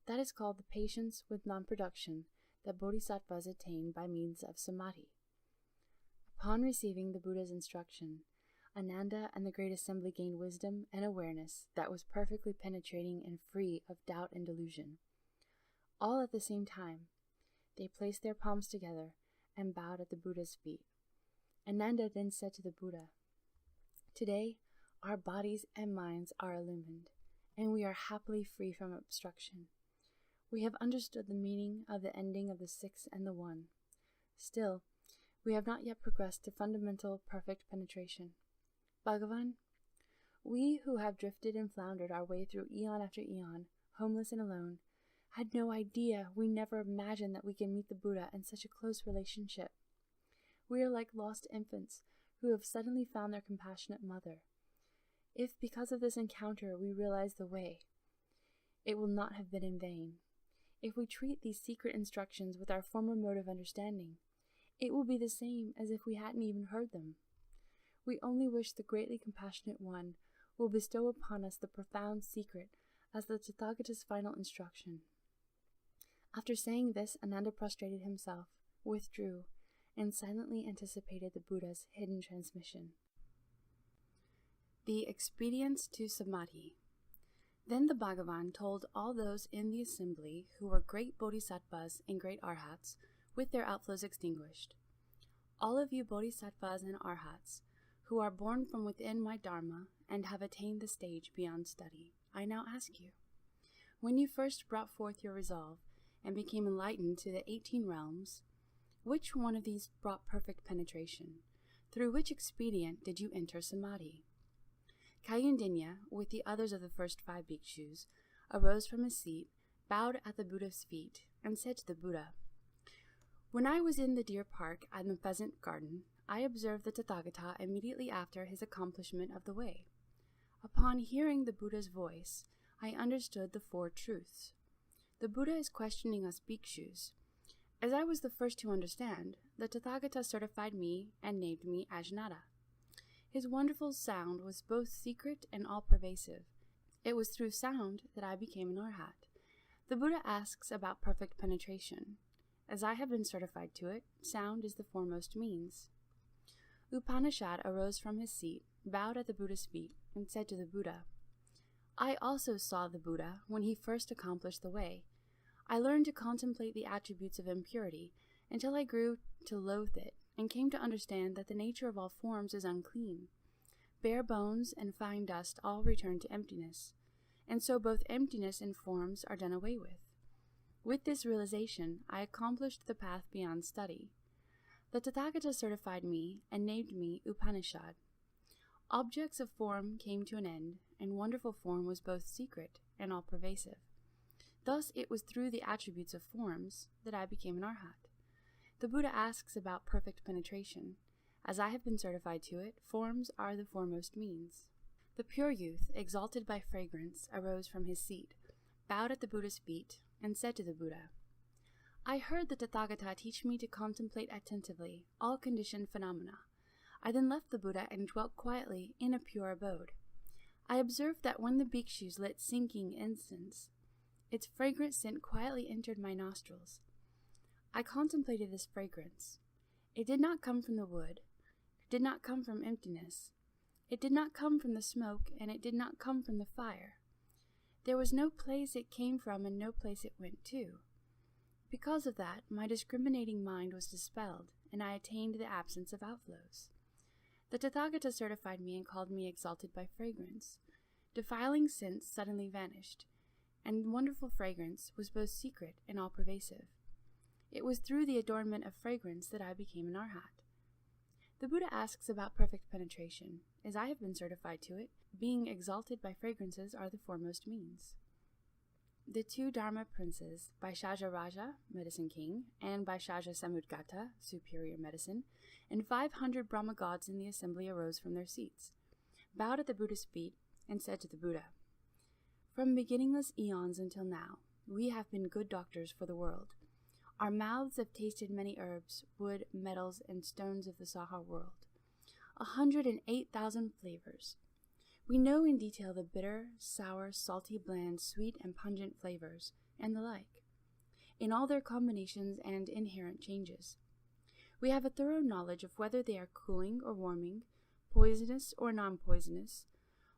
That is called the patience with non-production that bodhisattvas attain by means of samadhi. Upon receiving the Buddha's instruction, Ananda and the Great Assembly gained wisdom and awareness that was perfectly penetrating and free of doubt and delusion. All at the same time, they placed their palms together and bowed at the Buddha's feet. Ananda then said to the Buddha, Today, our bodies and minds are illumined, and we are happily free from obstruction. We have understood the meaning of the ending of the 6 and the 1. Still, we have not yet progressed to fundamental perfect penetration. Bhagavan, We who have drifted and floundered our way through eon after eon, homeless and alone, had no idea, we never imagined that we can meet the Buddha in such a close relationship. We are like lost infants who have suddenly found their compassionate mother. If because of this encounter we realize the way, it will not have been in vain. If we treat these secret instructions with our former mode of understanding, it will be the same as if we hadn't even heard them. We only wish the greatly compassionate One will bestow upon us the profound secret as the Tathagata's final instruction. After saying this, Ananda prostrated himself, withdrew, and silently anticipated the Buddha's hidden transmission. The expedients to Samadhi. Then the Bhagavan told all those in the assembly who were great bodhisattvas and great arhats, with their outflows extinguished. All of you bodhisattvas and arhats, who are born from within my dharma and have attained the stage beyond study, I now ask you, when you first brought forth your resolve and became enlightened to the 18 realms, which one of these brought perfect penetration? Through which expedient did you enter Samadhi? Kayandinya, with the others of the first 5 bhikshus, arose from his seat, bowed at the Buddha's feet, and said to the Buddha, When I was in the deer park and the pheasant garden, I observed the Tathagata immediately after his accomplishment of the way. Upon hearing the Buddha's voice, I understood the 4 truths. The Buddha is questioning us bhikshus. As I was the first to understand, the Tathagata certified me and named me Ajnata. His wonderful sound was both secret and all-pervasive. It was through sound that I became an arhat. The Buddha asks about perfect penetration. As I have been certified to it, sound is the foremost means. Upanishad arose from his seat, bowed at the Buddha's feet, and said to the Buddha, I also saw the Buddha when he first accomplished the way. I learned to contemplate the attributes of impurity until I grew to loathe it, and came to understand that the nature of all forms is unclean. Bare bones and fine dust all return to emptiness, and so both emptiness and forms are done away with. With this realization, I accomplished the path beyond study. The Tathagata certified me and named me Upanishad. Objects of form came to an end, and wonderful form was both secret and all-pervasive. Thus it was through the attributes of forms that I became an arhat. The Buddha asks about perfect penetration. As I have been certified to it, forms are the foremost means. The pure youth, exalted by fragrance, arose from his seat, bowed at the Buddha's feet, and said to the Buddha, I heard the Tathagata teach me to contemplate attentively all conditioned phenomena. I then left the Buddha and dwelt quietly in a pure abode. I observed that when the bhikshus lit sinking incense, its fragrant scent quietly entered my nostrils. I contemplated this fragrance. It did not come from the wood. It did not come from emptiness. It did not come from the smoke, and it did not come from the fire. There was no place it came from and no place it went to. Because of that, my discriminating mind was dispelled, and I attained the absence of outflows. The Tathagata certified me and called me exalted by fragrance. Defiling sense suddenly vanished, and wonderful fragrance was both secret and all-pervasive. It was through the adornment of fragrance that I became an arhat. The Buddha asks about perfect penetration. As I have been certified to it, being exalted by fragrances are the foremost means. The 2 Dharma princes, Vaishyaja Raja, Medicine King, and Vaishyaja Samudgata, Superior Medicine, and 500 Brahma gods in the assembly arose from their seats, bowed at the Buddha's feet, and said to the Buddha, From beginningless eons until now, we have been good doctors for the world. Our mouths have tasted many herbs, wood, metals, and stones of the Saha world. 108,000 flavors. We know in detail the bitter, sour, salty, bland, sweet, and pungent flavors, and the like, in all their combinations and inherent changes. We have a thorough knowledge of whether they are cooling or warming, poisonous or non-poisonous.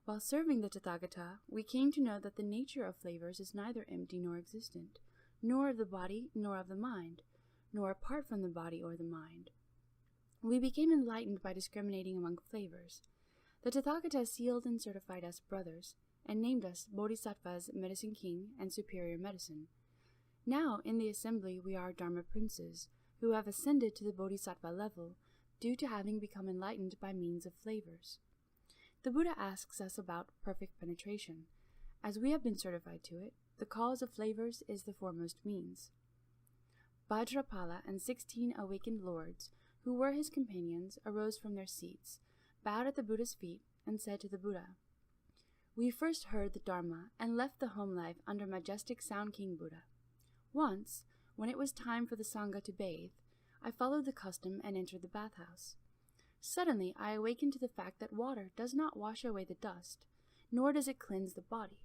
While serving the Tathagata, we came to know that the nature of flavors is neither empty nor existent, nor of the body nor of the mind, nor apart from the body or the mind. We became enlightened by discriminating among flavors. The Tathagata sealed and certified us brothers, and named us Bodhisattvas, Medicine King, and Superior Medicine. Now, in the assembly, we are Dharma princes, who have ascended to the Bodhisattva level, due to having become enlightened by means of flavors. The Buddha asks us about perfect penetration. As we have been certified to it, the cause of flavors is the foremost means. Vajrapala and 16 awakened lords, who were his companions, arose from their seats, bowed at the Buddha's feet, and said to the Buddha, "We first heard the Dharma and left the home life under majestic Sound King Buddha. Once, when it was time for the Sangha to bathe, I followed the custom and entered the bathhouse. Suddenly I awakened to the fact that water does not wash away the dust, nor does it cleanse the body.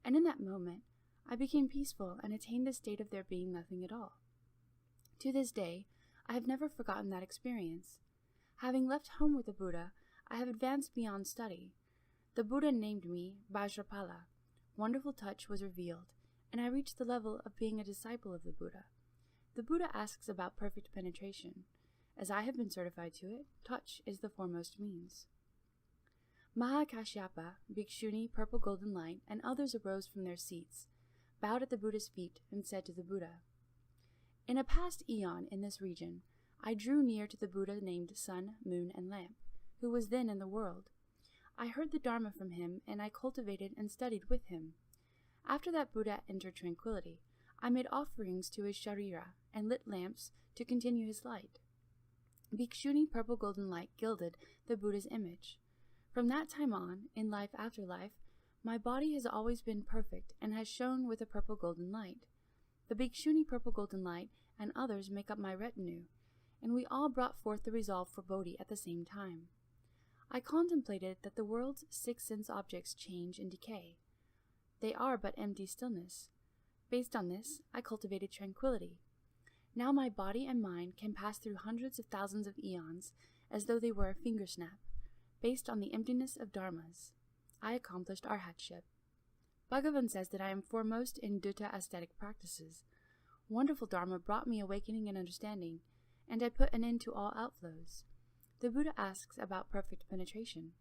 And in that moment, I became peaceful and attained the state of there being nothing at all. To this day, I have never forgotten that experience. Having left home with the Buddha, I have advanced beyond study. The Buddha named me Vajrapala. Wonderful touch was revealed, and I reached the level of being a disciple of the Buddha. The Buddha asks about perfect penetration. As I have been certified to it, touch is the foremost means." Mahakashyapa, Bhikshuni, Purple Golden Light, and others arose from their seats, bowed at the Buddha's feet, and said to the Buddha, "In a past eon in this region, I drew near to the Buddha named Sun, Moon, and Lamp, who was then in the world. I heard the Dharma from him, and I cultivated and studied with him. After that Buddha entered tranquility, I made offerings to his sharira and lit lamps to continue his light. Bhikshuni Purple Golden Light gilded the Buddha's image. From that time on, in life after life, my body has always been perfect and has shone with a purple golden light. The Bhikshuni Purple Golden Light and others make up my retinue, and we all brought forth the resolve for Bodhi at the same time. I contemplated that the world's 6 sense objects change and decay. They are but empty stillness. Based on this, I cultivated tranquility. Now my body and mind can pass through hundreds of thousands of eons as though they were a finger snap. Based on the emptiness of dharmas, I accomplished arhatship. Bhagavan says that I am foremost in dutta aesthetic practices. Wonderful dharma brought me awakening and understanding, and I put an end to all outflows. The Buddha asks about perfect penetration.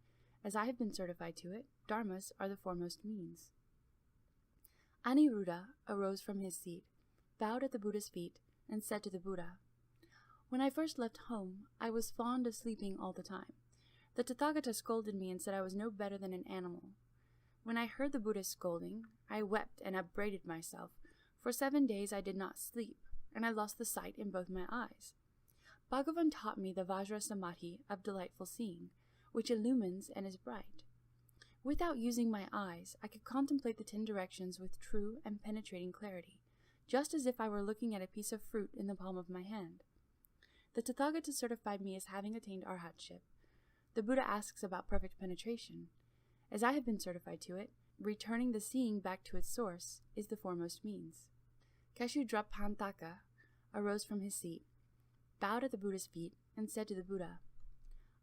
As I have been certified to it, dharmas are the foremost means." Aniruddha arose from his seat, bowed at the Buddha's feet, and said to the Buddha, "When I first left home, I was fond of sleeping all the time. The Tathagata scolded me and said I was no better than an animal. When I heard the Buddha's scolding, I wept and upbraided myself. For 7 days I did not sleep, and I lost the sight in both my eyes. Bhagavan taught me the Vajra Samadhi of delightful seeing, which illumines and is bright. Without using my eyes, I could contemplate the 10 directions with true and penetrating clarity, just as if I were looking at a piece of fruit in the palm of my hand. The Tathagata certified me as having attained arhatship. The Buddha asks about perfect penetration. As I have been certified to it, returning the seeing back to its source is the foremost means." Keshudrapantaka arose from his seat, bowed at the Buddha's feet, and said to the Buddha,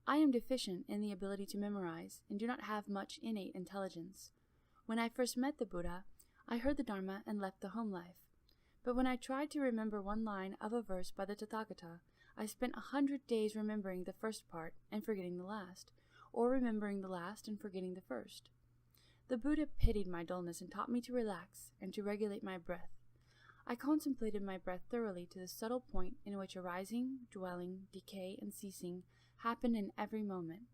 "I am deficient in the ability to memorize and do not have much innate intelligence. When I first met the Buddha, I heard the Dharma and left the home life. But when I tried to remember one line of a verse by the Tathagata, I spent 100 days remembering the first part and forgetting the last, or remembering the last and forgetting the first. The Buddha pitied my dullness and taught me to relax and to regulate my breath. I contemplated my breath thoroughly to the subtle point in which arising, dwelling, decay, and ceasing happened in every moment.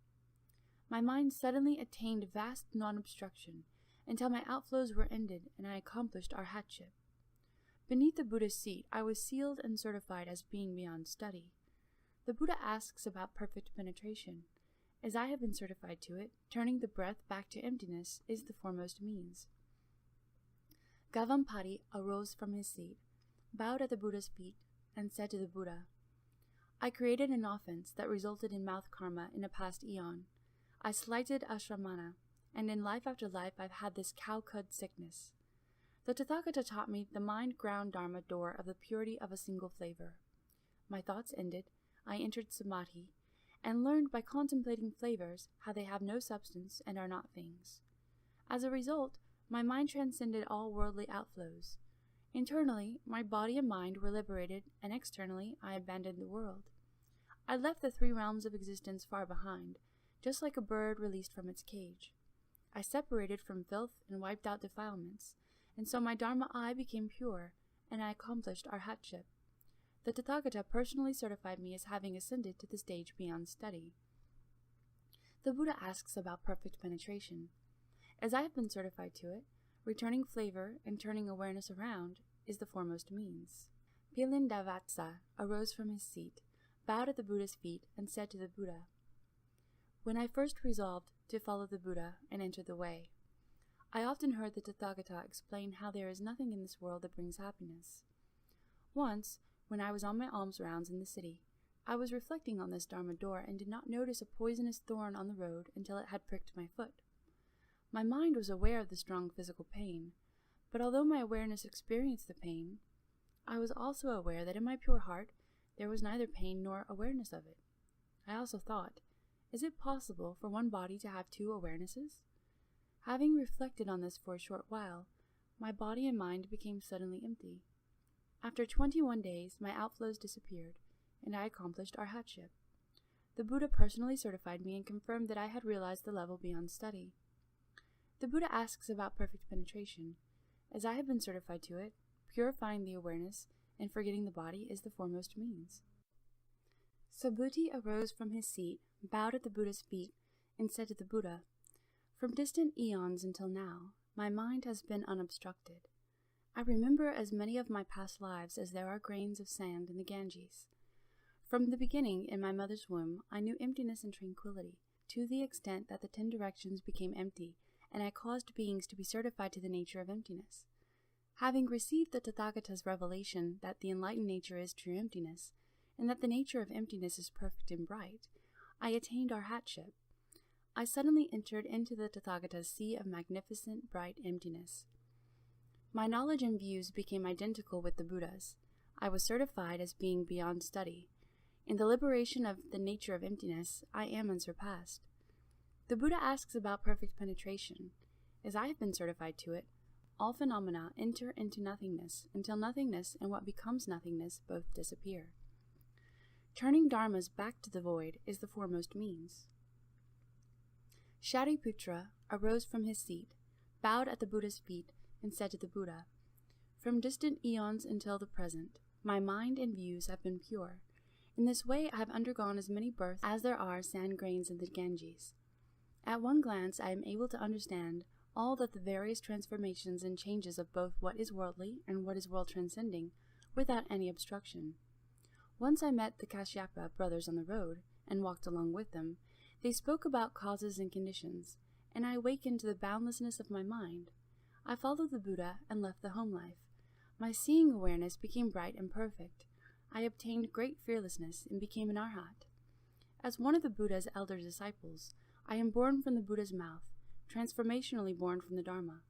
My mind suddenly attained vast non-obstruction until my outflows were ended and I accomplished arhatship. Beneath the Buddha's seat, I was sealed and certified as being beyond study. The Buddha asks about perfect penetration. As I have been certified to it, turning the breath back to emptiness is the foremost means." Gavampati arose from his seat, bowed at the Buddha's feet, and said to the Buddha, "I created an offense that resulted in mouth karma in a past eon. I slighted ashramana, and in life after life I've had this cow-cud sickness. The Tathagata taught me the mind-ground dharma door of the purity of a single flavor. My thoughts ended, I entered samadhi, and learned by contemplating flavors how they have no substance and are not things. As a result, my mind transcended all worldly outflows. Internally, my body and mind were liberated, and externally, I abandoned the world. I left the 3 realms of existence far behind, just like a bird released from its cage. I separated from filth and wiped out defilements, and so my Dharma eye became pure, and I accomplished arhatship. The Tathagata personally certified me as having ascended to the stage beyond study. The The Buddha asks about perfect penetration. As I have been certified to it, returning flavor and turning awareness around is the foremost means. Pilindavatsa arose from his seat, bowed at the Buddha's feet, and said to the Buddha, "When I first resolved to follow the Buddha and enter the way, I often heard the Tathagata explain how there is nothing in this world that brings happiness. Once, when I was on my alms rounds in the city, I was reflecting on this Dharma door and did not notice a poisonous thorn on the road until it had pricked my foot. My mind was aware of the strong physical pain, but although my awareness experienced the pain, I was also aware that in my pure heart there was neither pain nor awareness of it. I also thought, is it possible for one body to have two awarenesses? Having reflected on this for a short while, my body and mind became suddenly empty. After 21 days, my outflows disappeared, and I accomplished arhatship. The Buddha personally certified me and confirmed that I had realized the level beyond study. The Buddha asks about perfect penetration. As I have been certified to it, purifying the awareness and forgetting the body is the foremost means. Subhuti arose from his seat, bowed at the Buddha's feet, and said to the Buddha, "From distant eons until now, my mind has been unobstructed. I remember as many of my past lives as there are grains of sand in the Ganges. From the beginning, in my mother's womb, I knew emptiness and tranquility, to the extent that the 10 directions became empty, and I caused beings to be certified to the nature of emptiness. Having received the Tathagata's revelation that the enlightened nature is true emptiness, and that the nature of emptiness is perfect and bright, I attained arhatship. I suddenly entered into the Tathagata's sea of magnificent, bright emptiness. My knowledge and views became identical with the Buddha's. I was certified as being beyond study. In the liberation of the nature of emptiness, I am unsurpassed. The Buddha asks about perfect penetration. As I have been certified to it, all phenomena enter into nothingness, until nothingness and what becomes nothingness both disappear. Turning dharmas back to the void is the foremost means. Shariputra arose from his seat, bowed at the Buddha's feet, and said to the Buddha, "From distant eons until the present, my mind and views have been pure. In this way I have undergone as many births as there are sand grains in the Ganges. At one glance I am able to understand all that the various transformations and changes of both what is worldly and what is world-transcending, without any obstruction. Once I met the Kashyapa brothers on the road, and walked along with them. They spoke about causes and conditions, and I awakened to the boundlessness of my mind. I followed the Buddha and left the home life. My seeing awareness became bright and perfect. I obtained great fearlessness and became an arhat. As one of the Buddha's elder disciples, I am born from the Buddha's mouth, transformationally born from the Dharma.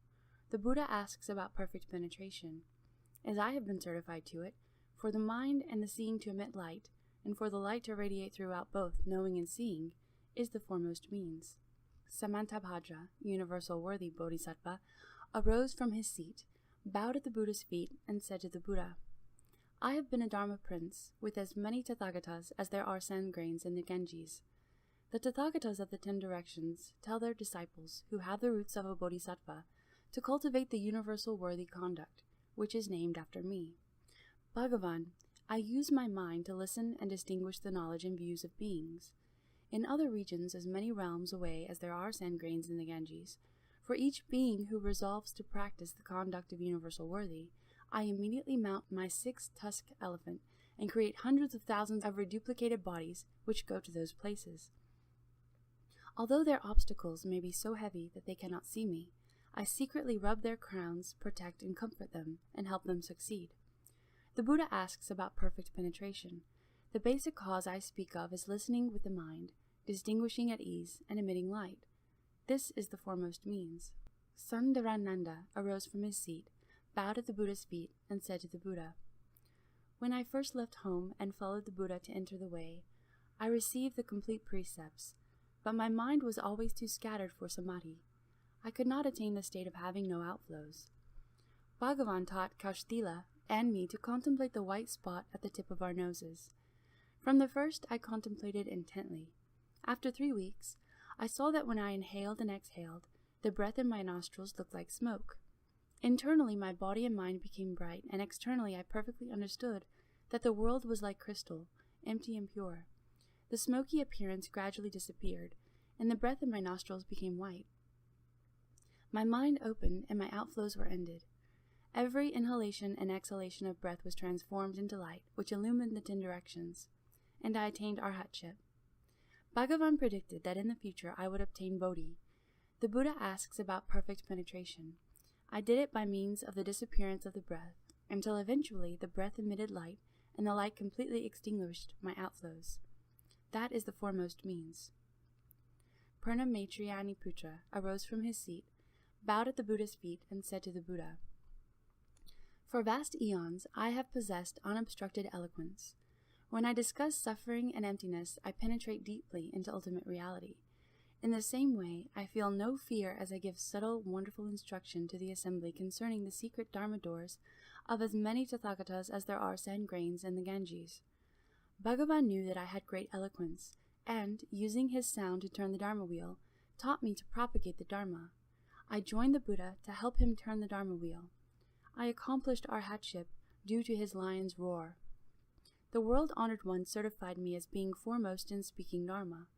The Buddha asks about perfect penetration. As I have been certified to it, for the mind and the seeing to emit light, and for the light to radiate throughout both knowing and seeing, is the foremost means. Samantabhadra, universal worthy Bodhisattva, arose from his seat, bowed at the Buddha's feet, and said to the Buddha, "I have been a Dharma prince, with as many Tathagatas as there are sand grains in the Ganges. The Tathagatas of the 10 directions tell their disciples, who have the roots of a Bodhisattva, to cultivate the universal worthy conduct, which is named after me. Bhagavan, I use my mind to listen and distinguish the knowledge and views of beings. In other regions, as many realms away as there are sand grains in the Ganges, for each being who resolves to practice the conduct of universal worthy, I immediately mount my 6-tusked elephant and create hundreds of thousands of reduplicated bodies which go to those places. Although their obstacles may be so heavy that they cannot see me, I secretly rub their crowns, protect and comfort them, and help them succeed." The Buddha asks about perfect penetration. The basic cause I speak of is listening with the mind, distinguishing at ease, and emitting light. This is the foremost means. Sundarananda arose from his seat, bowed at the Buddha's feet, and said to the Buddha, "When I first left home and followed the Buddha to enter the way, I received the complete precepts, but my mind was always too scattered for samadhi. I could not attain the state of having no outflows. Bhagavan taught Kaustila and me to contemplate the white spot at the tip of our noses. From the first, I contemplated intently. After 3 weeks, I saw that when I inhaled and exhaled, the breath in my nostrils looked like smoke. Internally, my body and mind became bright, and externally, I perfectly understood that the world was like crystal, empty and pure. The smoky appearance gradually disappeared, and the breath in my nostrils became white. My mind opened, and my outflows were ended. Every inhalation and exhalation of breath was transformed into light, which illumined the 10 directions, and I attained arhatship. Bhagavan predicted that in the future I would obtain Bodhi. The Buddha asks about perfect penetration. I did it by means of the disappearance of the breath, until eventually the breath emitted light, and the light completely extinguished my outflows. That is the foremost means. Purna Maitrayani Putra arose from his seat, bowed at the Buddha's feet, and said to the Buddha, "For vast eons I have possessed unobstructed eloquence. When I discuss suffering and emptiness, I penetrate deeply into ultimate reality. In the same way, I feel no fear as I give subtle, wonderful instruction to the assembly concerning the secret Dharma doors of as many Tathagatas as there are sand grains in the Ganges. Bhagavan knew that I had great eloquence, and, using his sound to turn the Dharma wheel, taught me to propagate the Dharma. I joined the Buddha to help him turn the Dharma wheel. I accomplished arhatship due to his lion's roar. The world-honored one certified me as being foremost in speaking Dharma.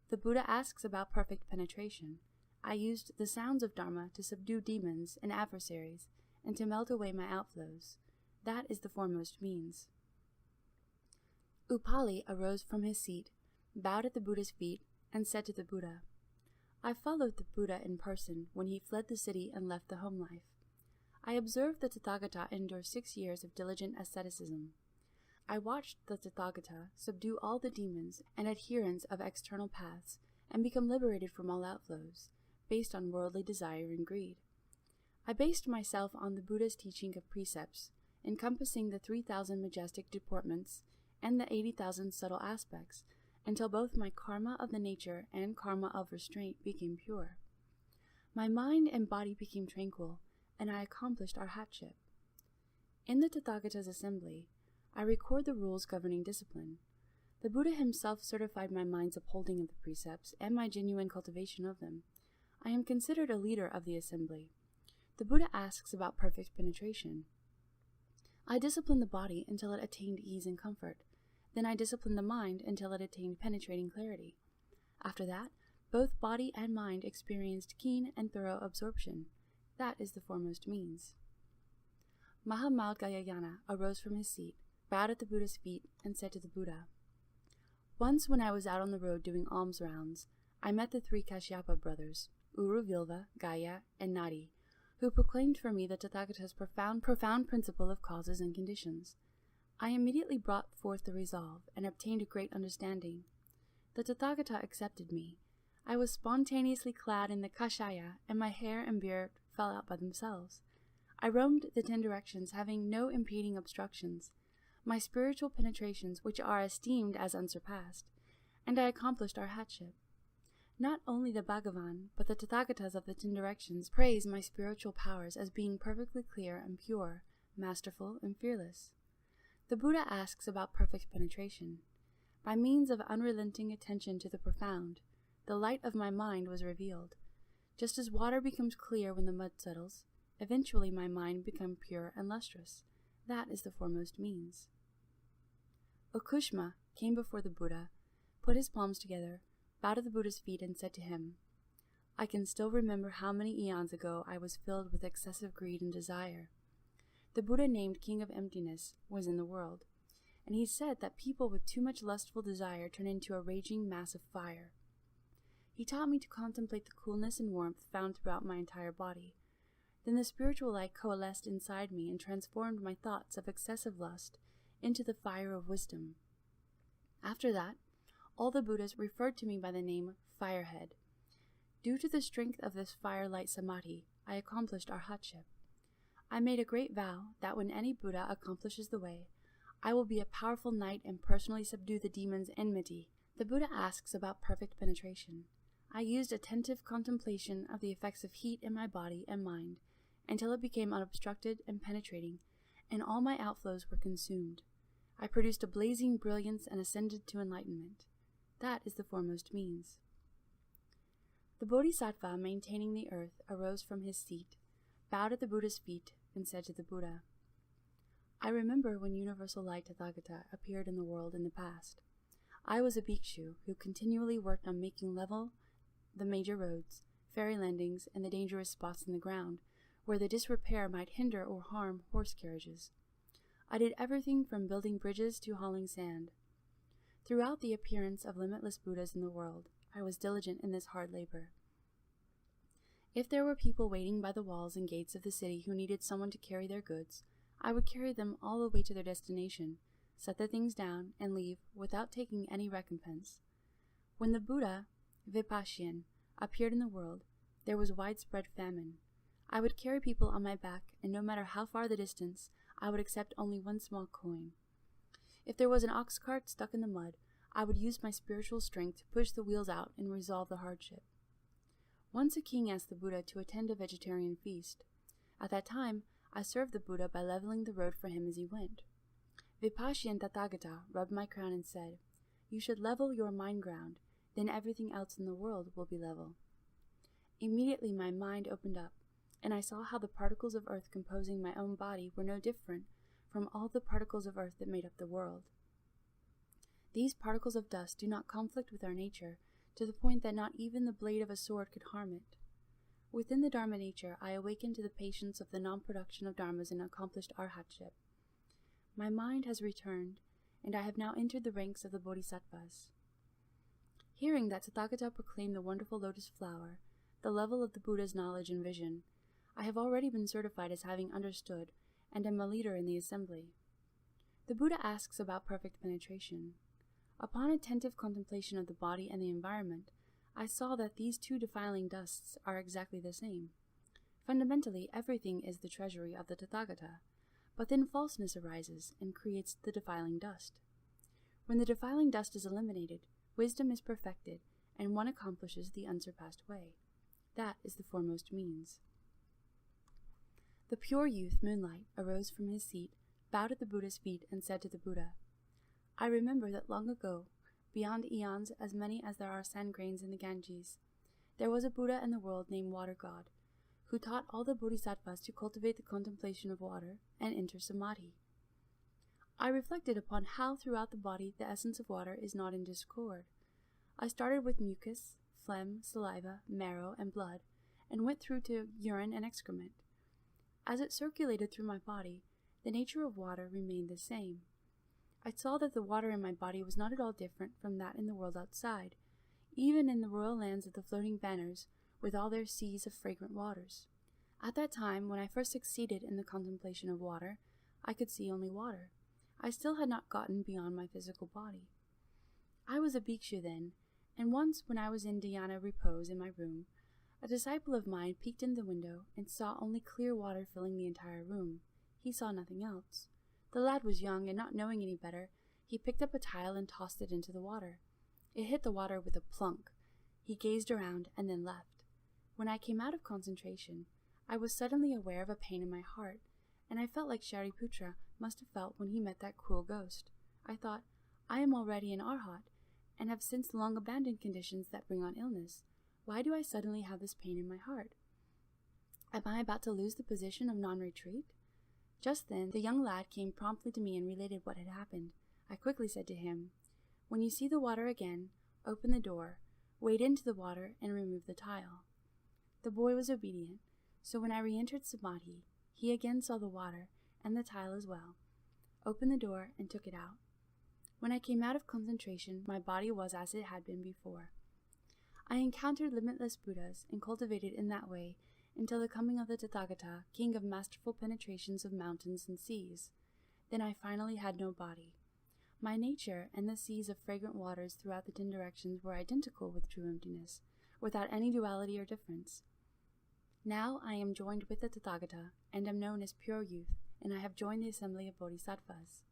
The Buddha asks about perfect penetration. I used the sounds of Dharma to subdue demons and adversaries, and to melt away my outflows. That is the foremost means." Upali arose from his seat, bowed at the Buddha's feet, and said to the Buddha, "I followed the Buddha in person when he fled the city and left the home life. I observed the Tathagata endure 6 years of diligent asceticism. I watched the Tathagata subdue all the demons and adherents of external paths and become liberated from all outflows, based on worldly desire and greed. I based myself on the Buddha's teaching of precepts, encompassing the 3,000 majestic deportments and the 80,000 subtle aspects, until both my karma of the nature and karma of restraint became pure. My mind and body became tranquil, and I accomplished arhatship. In the Tathagata's assembly, I record the rules governing discipline. The Buddha himself certified my mind's upholding of the precepts and my genuine cultivation of them. I am considered a leader of the assembly. The Buddha asks about perfect penetration. I disciplined the body until it attained ease and comfort. Then I disciplined the mind until it attained penetrating clarity. After that, both body and mind experienced keen and thorough absorption. That is the foremost means." Mahamudgayana arose from his seat, bowed at the Buddha's feet, and said to the Buddha, "Once when I was out on the road doing alms rounds, I met the 3 Kashyapa brothers, Uruvilva, Gaya, and Nadi, who proclaimed for me the Tathagata's profound principle of causes and conditions. I immediately brought forth the resolve, and obtained a great understanding. The Tathagata accepted me. I was spontaneously clad in the kashaya, and my hair and beard fell out by themselves. I roamed the 10 directions, having no impeding obstructions. My spiritual penetrations, which are esteemed as unsurpassed, and I accomplished arhatship. Not only the Bhagavan, but the Tathagatas of the 10 directions praise my spiritual powers as being perfectly clear and pure, masterful and fearless. The Buddha asks about perfect penetration. By means of unrelenting attention to the profound, the light of my mind was revealed. Just as water becomes clear when the mud settles, eventually my mind became pure and lustrous. That is the foremost means." Ukushma came before the Buddha, put his palms together, bowed at the Buddha's feet, and said to him, "I can still remember how many eons ago I was filled with excessive greed and desire. The Buddha, named King of Emptiness, was in the world, and he said that people with too much lustful desire turn into a raging mass of fire. He taught me to contemplate the coolness and warmth found throughout my entire body. Then the spiritual light coalesced inside me and transformed my thoughts of excessive lust into the fire of wisdom. After that, all the Buddhas referred to me by the name Firehead. Due to the strength of this firelight samadhi, I accomplished arhatship. I made a great vow that when any Buddha accomplishes the way, I will be a powerful knight and personally subdue the demon's enmity." The Buddha asks about perfect penetration. I used attentive contemplation of the effects of heat in my body and mind until it became unobstructed and penetrating, and all my outflows were consumed. I produced a blazing brilliance and ascended to enlightenment. That is the foremost means. The Bodhisattva maintaining the earth arose from his seat, bowed at the Buddha's feet, and said to the Buddha, "I remember when Universal Light Tathagata appeared in the world in the past. I was a bhikshu who continually worked on making level the major roads, ferry landings, and the dangerous spots in the ground, where the disrepair might hinder or harm horse carriages. I did everything from building bridges to hauling sand. Throughout the appearance of limitless Buddhas in the world, I was diligent in this hard labor. If there were people waiting by the walls and gates of the city who needed someone to carry their goods, I would carry them all the way to their destination, set the things down, and leave without taking any recompense. When the Buddha, Vipassana, appeared in the world, there was widespread famine. I would carry people on my back, and no matter how far the distance, I would accept only one small coin. If there was an ox cart stuck in the mud, I would use my spiritual strength to push the wheels out and resolve the hardship. Once a king asked the Buddha to attend a vegetarian feast. At that time, I served the Buddha by leveling the road for him as he went. Vipassana Tathagata rubbed my crown and said, "You should level your mind ground, then everything else in the world will be level." Immediately my mind opened up, and I saw how the particles of earth composing my own body were no different from all the particles of earth that made up the world. These particles of dust do not conflict with our nature, to the point that not even the blade of a sword could harm it. Within the Dharma nature, I awakened to the patience of the non-production of dharmas and accomplished arhatship. My mind has returned, and I have now entered the ranks of the bodhisattvas. Hearing that Tathagata proclaimed the wonderful lotus flower, the level of the Buddha's knowledge and vision, I have already been certified as having understood, and am a leader in the assembly. The Buddha asks about perfect penetration. Upon attentive contemplation of the body and the environment, I saw that these two defiling dusts are exactly the same. Fundamentally, everything is the treasury of the Tathagata, but then falseness arises and creates the defiling dust. When the defiling dust is eliminated, wisdom is perfected, and one accomplishes the unsurpassed way. That is the foremost means. The pure youth, Moonlight, arose from his seat, bowed at the Buddha's feet, and said to the Buddha, "I remember that long ago, beyond eons as many as there are sand grains in the Ganges, there was a Buddha in the world named Water God, who taught all the bodhisattvas to cultivate the contemplation of water and enter samadhi. I reflected upon how throughout the body the essence of water is not in discord. I started with mucus, phlegm, saliva, marrow, and blood, and went through to urine and excrement. As it circulated through my body, the nature of water remained the same. I saw that the water in my body was not at all different from that in the world outside, even in the royal lands of the floating banners, with all their seas of fragrant waters. At that time, when I first succeeded in the contemplation of water, I could see only water. I still had not gotten beyond my physical body. I was a bhikshu then, and once when I was in dhyana repose in my room, a disciple of mine peeked in the window and saw only clear water filling the entire room. He saw nothing else. The lad was young, and not knowing any better, he picked up a tile and tossed it into the water. It hit the water with a plunk. He gazed around and then left. When I came out of concentration, I was suddenly aware of a pain in my heart, and I felt like Shariputra must have felt when he met that cruel ghost. I thought, I am already an arhat, and have since long abandoned conditions that bring on illness. Why do I suddenly have this pain in my heart? Am I about to lose the position of non-retreat? Just then, the young lad came promptly to me and related what had happened. I quickly said to him, "When you see the water again, open the door, wade into the water, and remove the tile." The boy was obedient, so when I re-entered samadhi, he again saw the water, and the tile as well, opened the door, and took it out. When I came out of concentration, my body was as it had been before. I encountered limitless Buddhas, and cultivated in that way until the coming of the Tathagata, king of masterful penetrations of mountains and seas. Then I finally had no body. My nature and the seas of fragrant waters throughout the 10 directions were identical with true emptiness, without any duality or difference. Now I am joined with the Tathagata, and am known as pure youth, and I have joined the assembly of bodhisattvas.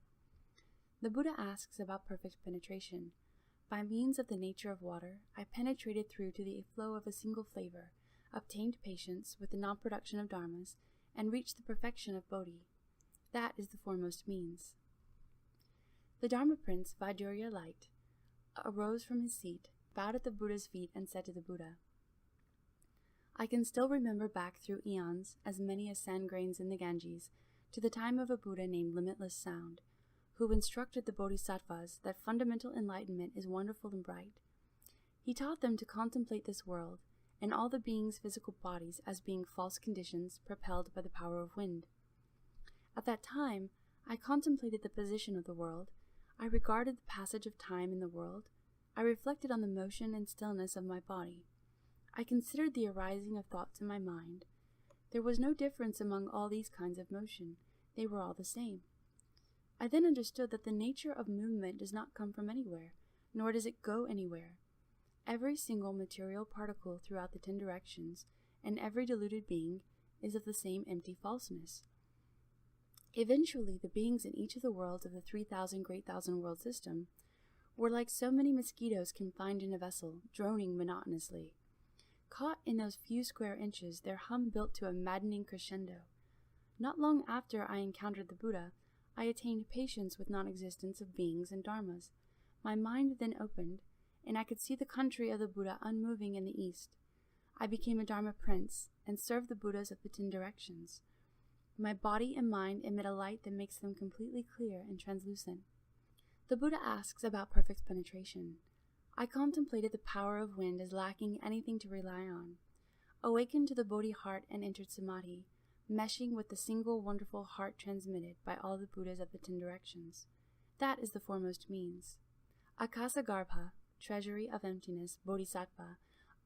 The Buddha asks about perfect penetration. By means of the nature of water, I penetrated through to the flow of a single flavor, obtained patience with the non-production of dharmas, and reached the perfection of bodhi. That is the foremost means. The Dharma Prince, Vaidurya Light, arose from his seat, bowed at the Buddha's feet, and said to the Buddha, "I can still remember back through eons, as many as sand grains in the Ganges, to the time of a Buddha named Limitless Sound, who instructed the bodhisattvas that fundamental enlightenment is wonderful and bright. He taught them to contemplate this world and all the beings' physical bodies as being false conditions propelled by the power of wind. At that time, I contemplated the position of the world. I regarded the passage of time in the world. I reflected on the motion and stillness of my body. I considered the arising of thoughts in my mind. There was no difference among all these kinds of motion. They were all the same. I then understood that the nature of movement does not come from anywhere, nor does it go anywhere. Every single material particle throughout the 10 directions, and every deluded being, is of the same empty falseness. Eventually, the beings in each of the worlds of the 3,000 great thousand world system were like so many mosquitoes confined in a vessel, droning monotonously. Caught in those few square inches, their hum built to a maddening crescendo. Not long after I encountered the Buddha, I attained patience with non-existence of beings and dharmas. My mind then opened, and I could see the country of the Buddha unmoving in the east. I became a Dharma prince, and served the Buddhas of the 10 directions. My body and mind emit a light that makes them completely clear and translucent. The Buddha asks about perfect penetration. I contemplated the power of wind as lacking anything to rely on. Awakened to the Bodhi heart and entered Samadhi, meshing with the single wonderful heart transmitted by all the Buddhas of the 10 directions. That is the foremost means. Akasagarbha, treasury of emptiness, Bodhisattva,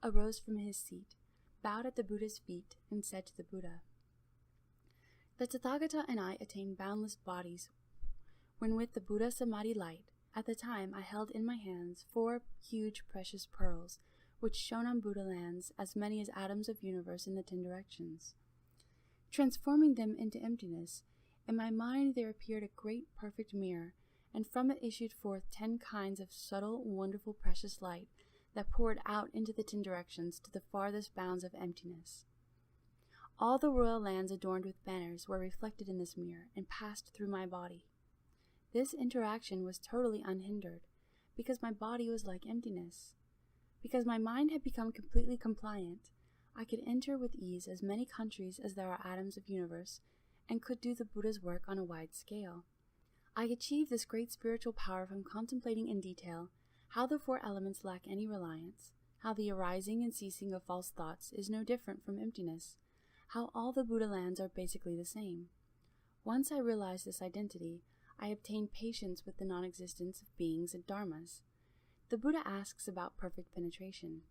arose from his seat, bowed at the Buddha's feet, and said to the Buddha, "The Tathagata and I attained boundless bodies when with the Buddha Samadhi light. At the time I held in my hands 4 huge precious pearls, which shone on Buddha lands as many as atoms of universe in the 10 directions. Transforming them into emptiness, in my mind there appeared a great perfect mirror, and from it issued forth 10 kinds of subtle, wonderful, precious light that poured out into the 10 directions to the farthest bounds of emptiness. All the royal lands adorned with banners were reflected in this mirror and passed through my body. This interaction was totally unhindered, because my body was like emptiness. Because my mind had become completely compliant, I could enter with ease as many countries as there are atoms of universe, and could do the Buddha's work on a wide scale. I achieved this great spiritual power from contemplating in detail how the 4 elements lack any reliance, how the arising and ceasing of false thoughts is no different from emptiness, how all the Buddha lands are basically the same. Once I realized this identity, I obtained patience with the non-existence of beings and dharmas. The Buddha asks about perfect penetration.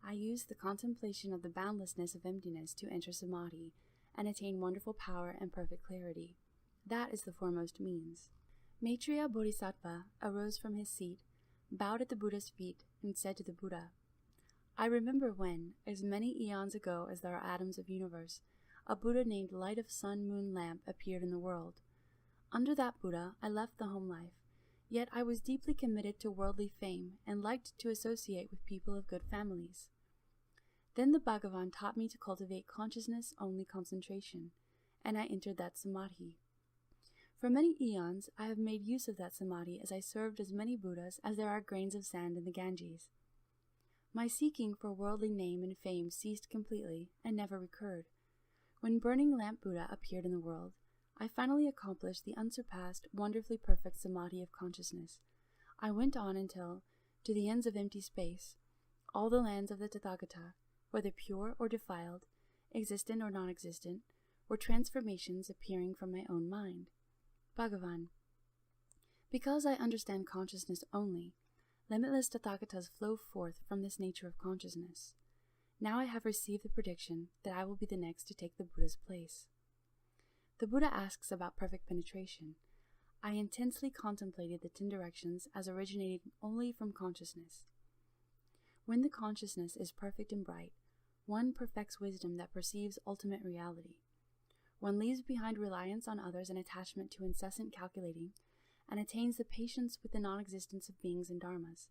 I used the contemplation of the boundlessness of emptiness to enter Samadhi and attain wonderful power and perfect clarity. That is the foremost means. Maitreya Bodhisattva arose from his seat, bowed at the Buddha's feet, and said to the Buddha, "I remember when, as many eons ago as there are atoms of universe, a Buddha named Light of Sun Moon Lamp appeared in the world. Under that Buddha, I left the home life, yet I was deeply committed to worldly fame and liked to associate with people of good families. Then the Bhagavan taught me to cultivate consciousness-only concentration, and I entered that Samadhi. For many eons, I have made use of that Samadhi as I served as many Buddhas as there are grains of sand in the Ganges. My seeking for worldly name and fame ceased completely and never recurred. When Burning Lamp Buddha appeared in the world, I finally accomplished the unsurpassed, wonderfully perfect Samadhi of consciousness. I went on until, to the ends of empty space, all the lands of the Tathagata, whether pure or defiled, existent or non-existent, were transformations appearing from my own mind. Bhagavan. Because I understand consciousness only, limitless Tathagatas flow forth from this nature of consciousness. Now I have received the prediction that I will be the next to take the Buddha's place." The Buddha asks about perfect penetration. I intensely contemplated the 10 directions as originating only from consciousness. When the consciousness is perfect and bright, one perfects wisdom that perceives ultimate reality. One leaves behind reliance on others and attachment to incessant calculating, and attains the patience with the non-existence of beings and dharmas.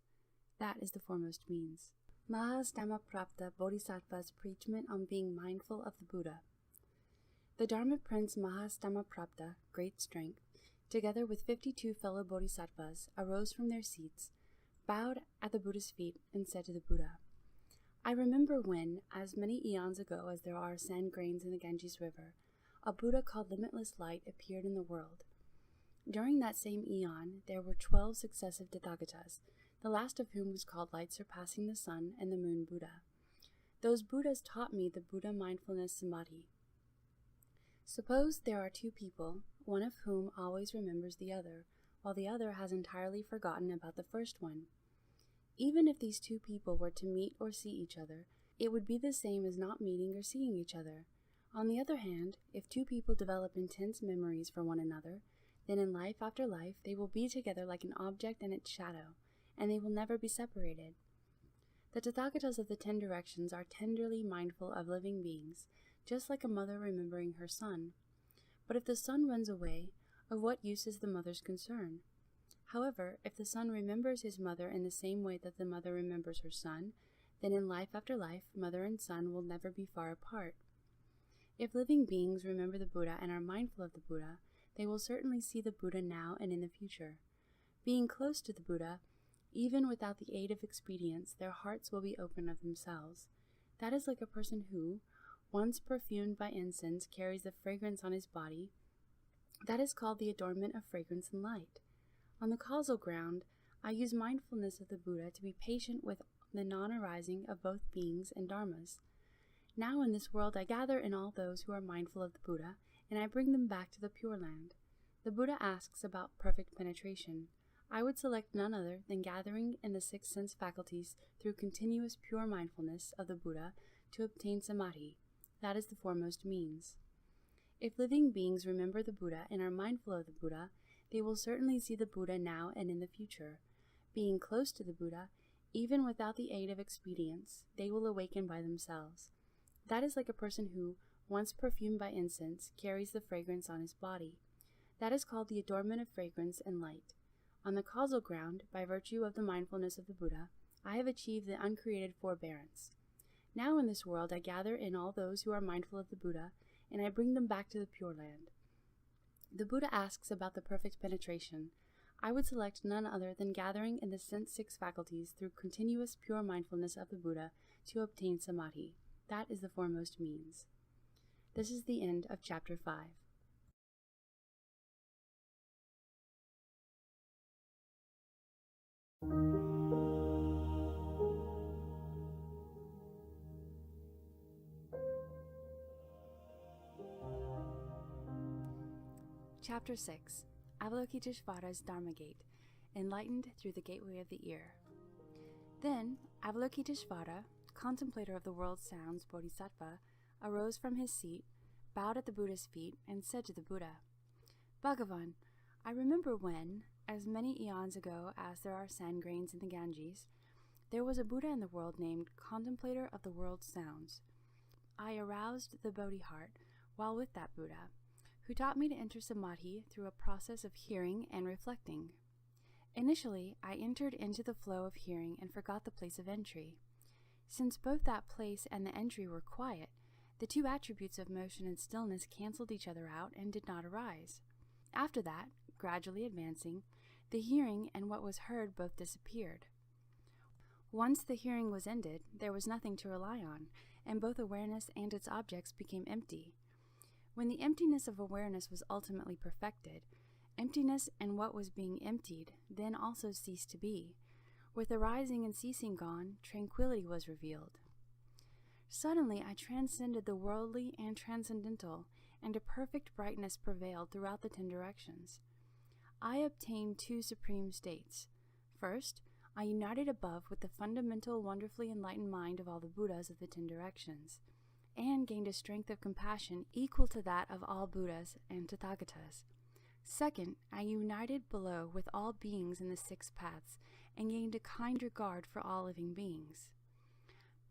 That is the foremost means. Mahastamaprapta Bodhisattva's preachment on being mindful of the Buddha. The Dharma Prince Mahastamaprapta, Great Strength, together with 52 fellow Bodhisattvas, arose from their seats, bowed at the Buddha's feet, and said to the Buddha, "I remember when, as many eons ago as there are sand grains in the Ganges River, a Buddha called Limitless Light appeared in the world. During that same eon, there were 12 successive Tathagatas, the last of whom was called Light Surpassing the Sun and the Moon Buddha. Those Buddhas taught me the Buddha mindfulness samadhi. Suppose there are two people, one of whom always remembers the other, while the other has entirely forgotten about the first one. Even if these two people were to meet or see each other, it would be the same as not meeting or seeing each other. On the other hand, if two people develop intense memories for one another, then in life after life they will be together like an object and its shadow, and they will never be separated. The Tathagatas of the 10 directions are tenderly mindful of living beings, just like a mother remembering her son. But if the son runs away, of what use is the mother's concern? However, if the son remembers his mother in the same way that the mother remembers her son, then in life after life, mother and son will never be far apart. If living beings remember the Buddha and are mindful of the Buddha, they will certainly see the Buddha now and in the future. Being close to the Buddha, even without the aid of expedients, their hearts will be open of themselves. That is like a person who, once perfumed by incense, carries the fragrance on his body. That is called the adornment of fragrance and light. On the causal ground, I use mindfulness of the Buddha to be patient with the non-arising of both beings and dharmas. Now in this world I gather in all those who are mindful of the Buddha, and I bring them back to the Pure Land. The Buddha asks about perfect penetration. I would select none other than gathering in the 6 sense faculties through continuous pure mindfulness of the Buddha to obtain samadhi. That is the foremost means. If living beings remember the Buddha and are mindful of the Buddha, they will certainly see the Buddha now and in the future. Being close to the Buddha, even without the aid of expedients, they will awaken by themselves. That is like a person who, once perfumed by incense, carries the fragrance on his body. That is called the adornment of fragrance and light. On the causal ground, by virtue of the mindfulness of the Buddha, I have achieved the uncreated forbearance. Now in this world I gather in all those who are mindful of the Buddha, and I bring them back to the Pure Land. The Buddha asks about the perfect penetration. I would select none other than gathering in the sense 6 faculties through continuous pure mindfulness of the Buddha to obtain samadhi. That is the foremost means. This is the end of Chapter 5. Chapter 6. Avalokiteshvara's Dharma Gate, enlightened through the gateway of the ear. Then Avalokiteshvara, contemplator of the world's sounds Bodhisattva, arose from his seat, bowed at the Buddha's feet, and said to the Buddha, Bhagavan, I remember when, as many eons ago as there are sand grains in the Ganges, there was a Buddha in the world named Contemplator of the World's Sounds. I aroused the Bodhi heart while with that Buddha, who taught me to enter samadhi through a process of hearing and reflecting. Initially, I entered into the flow of hearing and forgot the place of entry. Since both that place and the entry were quiet, the two attributes of motion and stillness canceled each other out and did not arise. After that, gradually advancing, the hearing and what was heard both disappeared. Once the hearing was ended, there was nothing to rely on, and both awareness and its objects became empty. When the emptiness of awareness was ultimately perfected, emptiness and what was being emptied then also ceased to be. With arising and ceasing gone, tranquility was revealed. Suddenly I transcended the worldly and transcendental, and a perfect brightness prevailed throughout the 10 directions. I obtained 2 supreme states. First, I united above with the fundamental, wonderfully enlightened mind of all the Buddhas of the 10 directions, and gained a strength of compassion equal to that of all Buddhas and Tathagatas. Second, I united below with all beings in the 6 paths, and gained a kind regard for all living beings.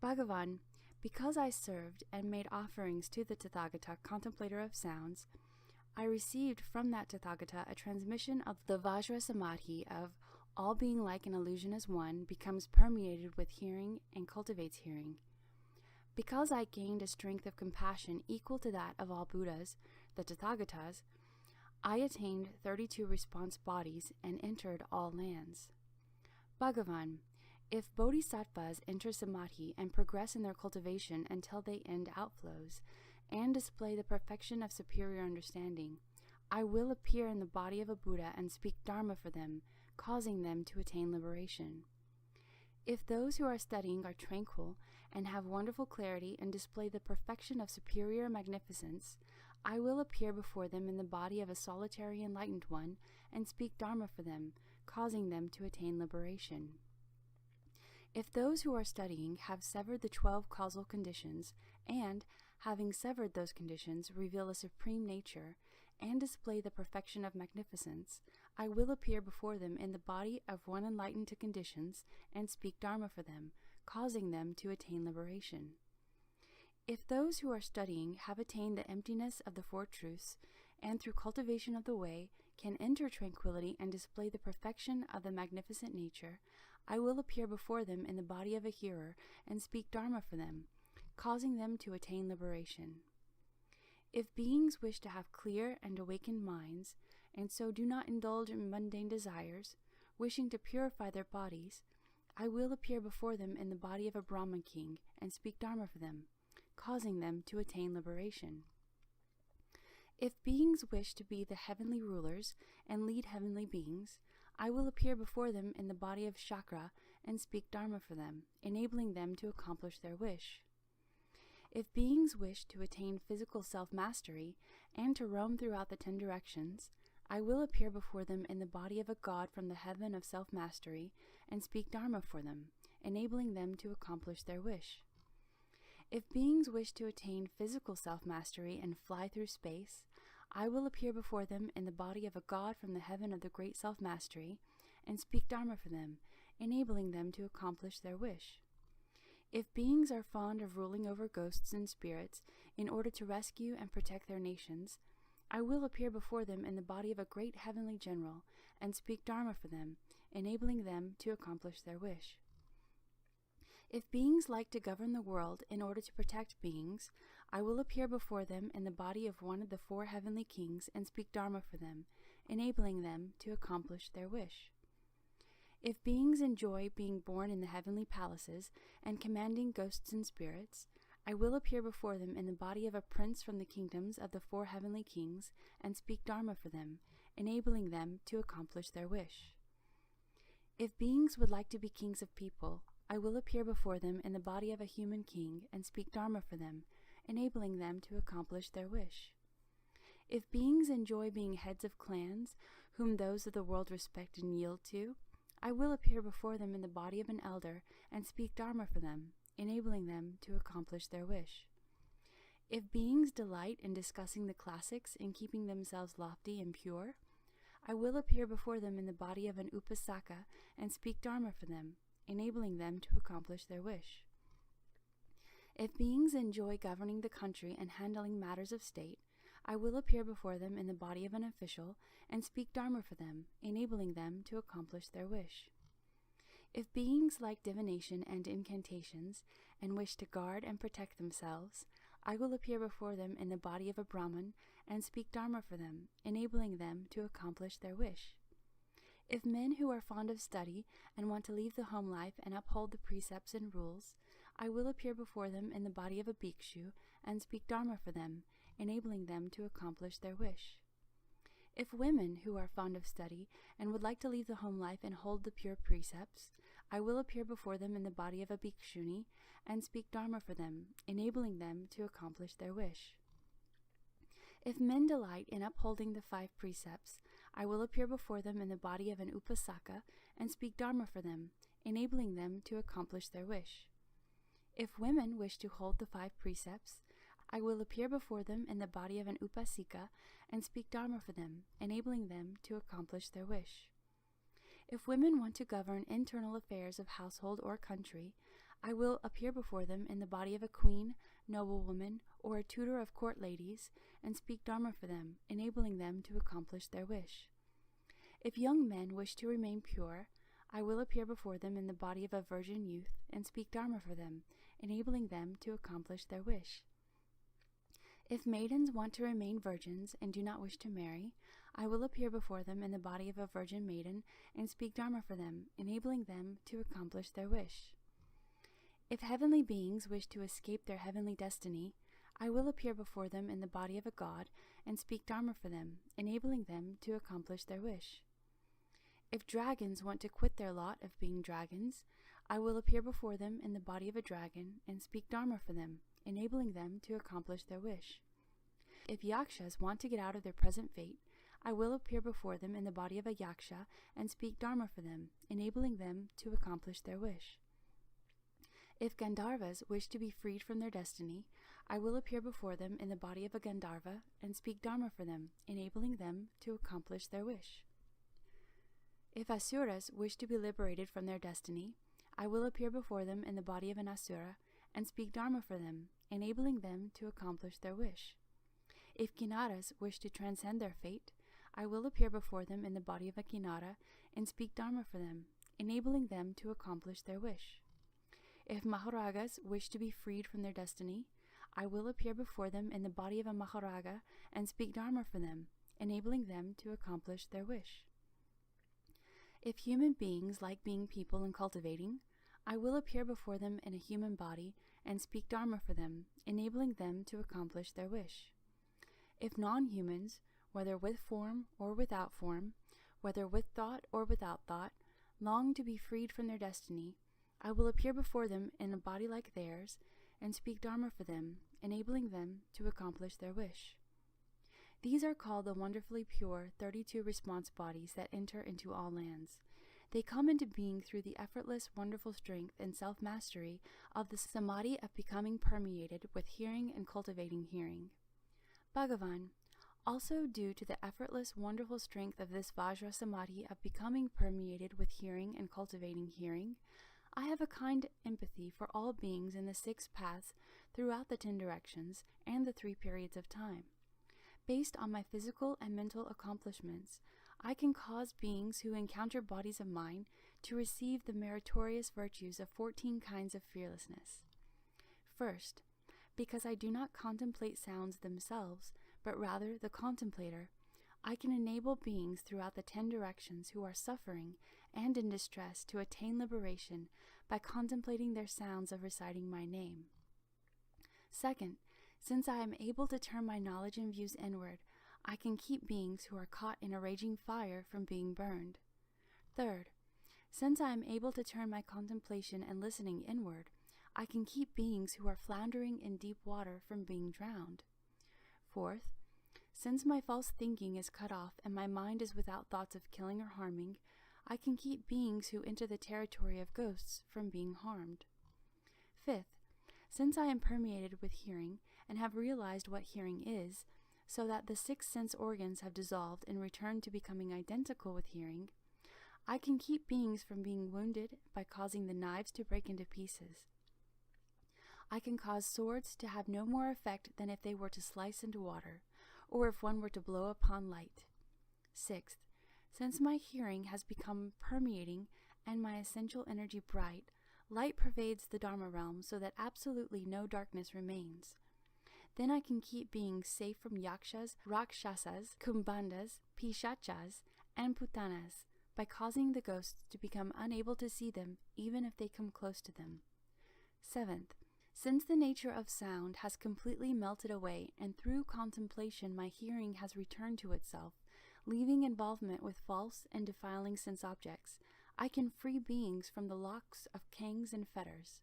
Bhagavan, because I served and made offerings to the Tathagata, contemplator of sounds, I received from that Tathagata a transmission of the Vajra Samadhi of all being like an illusion as one becomes permeated with hearing and cultivates hearing. Because I gained a strength of compassion equal to that of all Buddhas, the Tathagatas, I attained 32 response bodies and entered all lands. Bhagavan, if bodhisattvas enter samadhi and progress in their cultivation until they end outflows, and display the perfection of superior understanding, I will appear in the body of a Buddha and speak Dharma for them, causing them to attain liberation. If those who are studying are tranquil and have wonderful clarity and display the perfection of superior magnificence, I will appear before them in the body of a solitary enlightened one and speak Dharma for them, causing them to attain liberation. If those who are studying have severed the 12 causal conditions and, having severed those conditions, reveal a supreme nature and display the perfection of magnificence, I will appear before them in the body of one enlightened to conditions and speak Dharma for them, causing them to attain liberation. If those who are studying have attained the emptiness of the Four Truths, and through cultivation of the way can enter tranquility and display the perfection of the magnificent nature, I will appear before them in the body of a hearer and speak Dharma for them, causing them to attain liberation. If beings wish to have clear and awakened minds, and so do not indulge in mundane desires, wishing to purify their bodies, I will appear before them in the body of a Brahman king and speak Dharma for them, causing them to attain liberation. If beings wish to be the heavenly rulers and lead heavenly beings, I will appear before them in the body of Chakra and speak Dharma for them, enabling them to accomplish their wish. If beings wish to attain physical self-mastery and to roam throughout the 10 directions, I will appear before them in the body of a god from the heaven of self-mastery and speak Dharma for them, enabling them to accomplish their wish. If beings wish to attain physical self-mastery and fly through space, I will appear before them in the body of a god from the heaven of the great self-mastery and speak Dharma for them, enabling them to accomplish their wish. If beings are fond of ruling over ghosts and spirits in order to rescue and protect their nations, I will appear before them in the body of a great heavenly general and speak Dharma for them, enabling them to accomplish their wish. If beings like to govern the world in order to protect beings, I will appear before them in the body of one of the 4 heavenly kings and speak Dharma for them, enabling them to accomplish their wish. If beings enjoy being born in the heavenly palaces and commanding ghosts and spirits, I will appear before them in the body of a prince from the kingdoms of the 4 heavenly kings and speak Dharma for them, enabling them to accomplish their wish. If beings would like to be kings of people, I will appear before them in the body of a human king and speak Dharma for them, enabling them to accomplish their wish. If beings enjoy being heads of clans, whom those of the world respect and yield to, I will appear before them in the body of an elder and speak Dharma for them, enabling them to accomplish their wish. If beings delight in discussing the classics and keeping themselves lofty and pure, I will appear before them in the body of an upasaka and speak Dharma for them, enabling them to accomplish their wish. If beings enjoy governing the country and handling matters of state, I will appear before them in the body of an official and speak Dharma for them, enabling them to accomplish their wish. If beings like divination and incantations and wish to guard and protect themselves, I will appear before them in the body of a Brahman and speak Dharma for them, enabling them to accomplish their wish. If men who are fond of study and want to leave the home life and uphold the precepts and rules, I will appear before them in the body of a bhikshu and speak Dharma for them, enabling them to accomplish their wish. If women who are fond of study and would like to leave the home life and hold the pure precepts, I will appear before them in the body of a bhikshuni and speak Dharma for them, enabling them to accomplish their wish. If men delight in upholding the 5 precepts, I will appear before them in the body of an upasaka and speak Dharma for them, enabling them to accomplish their wish. If women wish to hold the 5 precepts, I will appear before them in the body of an upasika and speak Dharma for them, enabling them to accomplish their wish. If women want to govern internal affairs of household or country, I will appear before them in the body of a queen, noblewoman, or a tutor of court ladies, and speak Dharma for them, enabling them to accomplish their wish. If young men wish to remain pure, I will appear before them in the body of a virgin youth and speak Dharma for them, enabling them to accomplish their wish. If maidens want to remain virgins and do not wish to marry, I will appear before them in the body of a virgin maiden and speak Dharma for them, enabling them to accomplish their wish. If heavenly beings wish to escape their heavenly destiny, I will appear before them in the body of a god and speak Dharma for them, enabling them to accomplish their wish. If dragons want to quit their lot of being dragons, I will appear before them in the body of a dragon and speak Dharma for them, enabling them to accomplish their wish. If yakshas want to get out of their present fate, I will appear before them in the body of a yaksha and speak Dharma for them, enabling them to accomplish their wish. If Gandharvas wish to be freed from their destiny, I will appear before them in the body of a Gandharva and speak Dharma for them, enabling them to accomplish their wish. If Asuras wish to be liberated from their destiny, I will appear before them in the body of an Asura and speak Dharma for them, enabling them to accomplish their wish. If Kinnaras wish to transcend their fate, I will appear before them in the body of a Kinnara and speak Dharma for them, enabling them to accomplish their wish. If Maharagas wish to be freed from their destiny, I will appear before them in the body of a Maharaga and speak Dharma for them, enabling them to accomplish their wish. If human beings like being people and cultivating, I will appear before them in a human body and speak Dharma for them, enabling them to accomplish their wish. If non-humans, whether with form or without form, whether with thought or without thought, long to be freed from their destiny, I will appear before them in a body like theirs and speak Dharma for them, enabling them to accomplish their wish. These are called the wonderfully pure 32 response bodies that enter into all lands. They come into being through the effortless, wonderful strength and self-mastery of the samadhi of becoming permeated with hearing and cultivating hearing. Bhagavan, also due to the effortless, wonderful strength of this Vajra Samadhi of becoming permeated with hearing and cultivating hearing, I have a kind empathy for all beings in the 6 paths throughout the 10 directions and the 3 periods of time. Based on my physical and mental accomplishments, I can cause beings who encounter bodies of mine to receive the meritorious virtues of 14 kinds of fearlessness. First, because I do not contemplate sounds themselves, but rather the contemplator, I can enable beings throughout the 10 directions who are suffering and in distress to attain liberation by contemplating their sounds of reciting my name. Second, since I am able to turn my knowledge and views inward, I can keep beings who are caught in a raging fire from being burned. Third, since I am able to turn my contemplation and listening inward, I can keep beings who are floundering in deep water from being drowned. Fourth, since my false thinking is cut off and my mind is without thoughts of killing or harming, I can keep beings who enter the territory of ghosts from being harmed. Fifth, since I am permeated with hearing and have realized what hearing is, so that the 6 sense organs have dissolved and returned to becoming identical with hearing, I can keep beings from being wounded by causing the knives to break into pieces. I can cause swords to have no more effect than if they were to slice into water, or if one were to blow upon light. Sixth, since my hearing has become permeating and my essential energy bright, light pervades the Dharma realm so that absolutely no darkness remains. Then I can keep beings safe from yakshas, rakshasas, kumbhandas, pishachas, and putanas by causing the ghosts to become unable to see them even if they come close to them. Seventh, since the nature of sound has completely melted away and through contemplation my hearing has returned to itself, leaving involvement with false and defiling sense objects, I can free beings from the locks of kangs and fetters.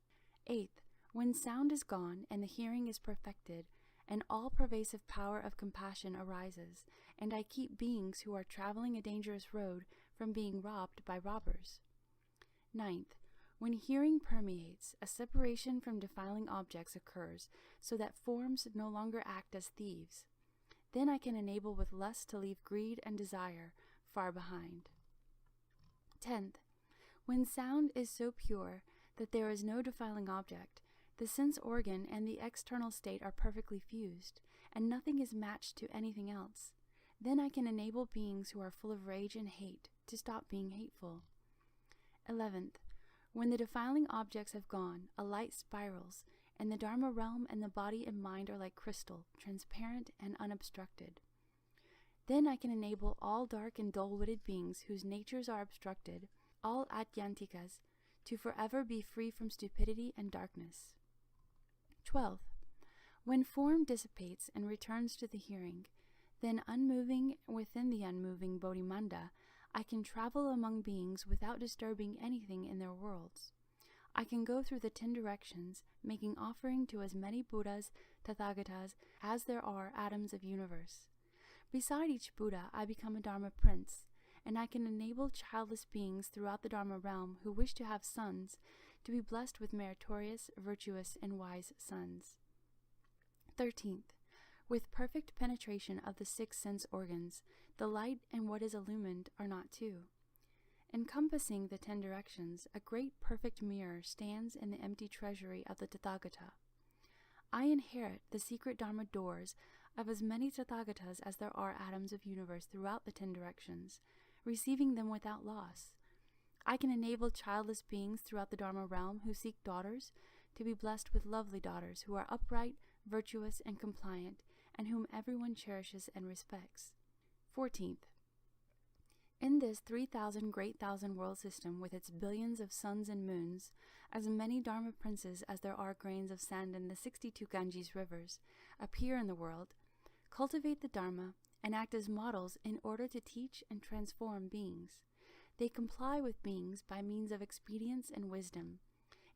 Eighth, when sound is gone and the hearing is perfected, an all-pervasive power of compassion arises, and I keep beings who are traveling a dangerous road from being robbed by robbers. Ninth, when hearing permeates, a separation from defiling objects occurs so that forms no longer act as thieves. Then I can enable with lust to leave greed and desire far behind. 10th, when sound is so pure that there is no defiling object, the sense organ and the external state are perfectly fused, and nothing is matched to anything else. Then I can enable beings who are full of rage and hate to stop being hateful. 11th, when the defiling objects have gone, a light spirals, and the Dharma realm and the body and mind are like crystal, transparent and unobstructed. Then I can enable all dark and dull-witted beings whose natures are obstructed, all Adyantikas, to forever be free from stupidity and darkness. 12th, when form dissipates and returns to the hearing, then unmoving within the unmoving Bodhimanda, I can travel among beings without disturbing anything in their worlds. I can go through the 10 directions, making offering to as many Buddhas, Tathagatas, as there are atoms of universe. Beside each Buddha, I become a Dharma prince, and I can enable childless beings throughout the Dharma realm who wish to have sons to be blessed with meritorious, virtuous, and wise sons. 13th, with perfect penetration of the 6 sense organs, the light and what is illumined are not two. Encompassing the 10 directions, a great perfect mirror stands in the empty treasury of the Tathagata. I inherit the secret Dharma doors of as many Tathagatas as there are atoms of universe throughout the 10 directions, receiving them without loss. I can enable childless beings throughout the Dharma realm who seek daughters to be blessed with lovely daughters who are upright, virtuous, and compliant, and whom everyone cherishes and respects. 14th, in this 3,000 great thousand world system with its billions of suns and moons, as many Dharma princes as there are grains of sand in the 62 Ganges rivers appear in the world, cultivate the Dharma, and act as models in order to teach and transform beings. They comply with beings by means of expedience and wisdom,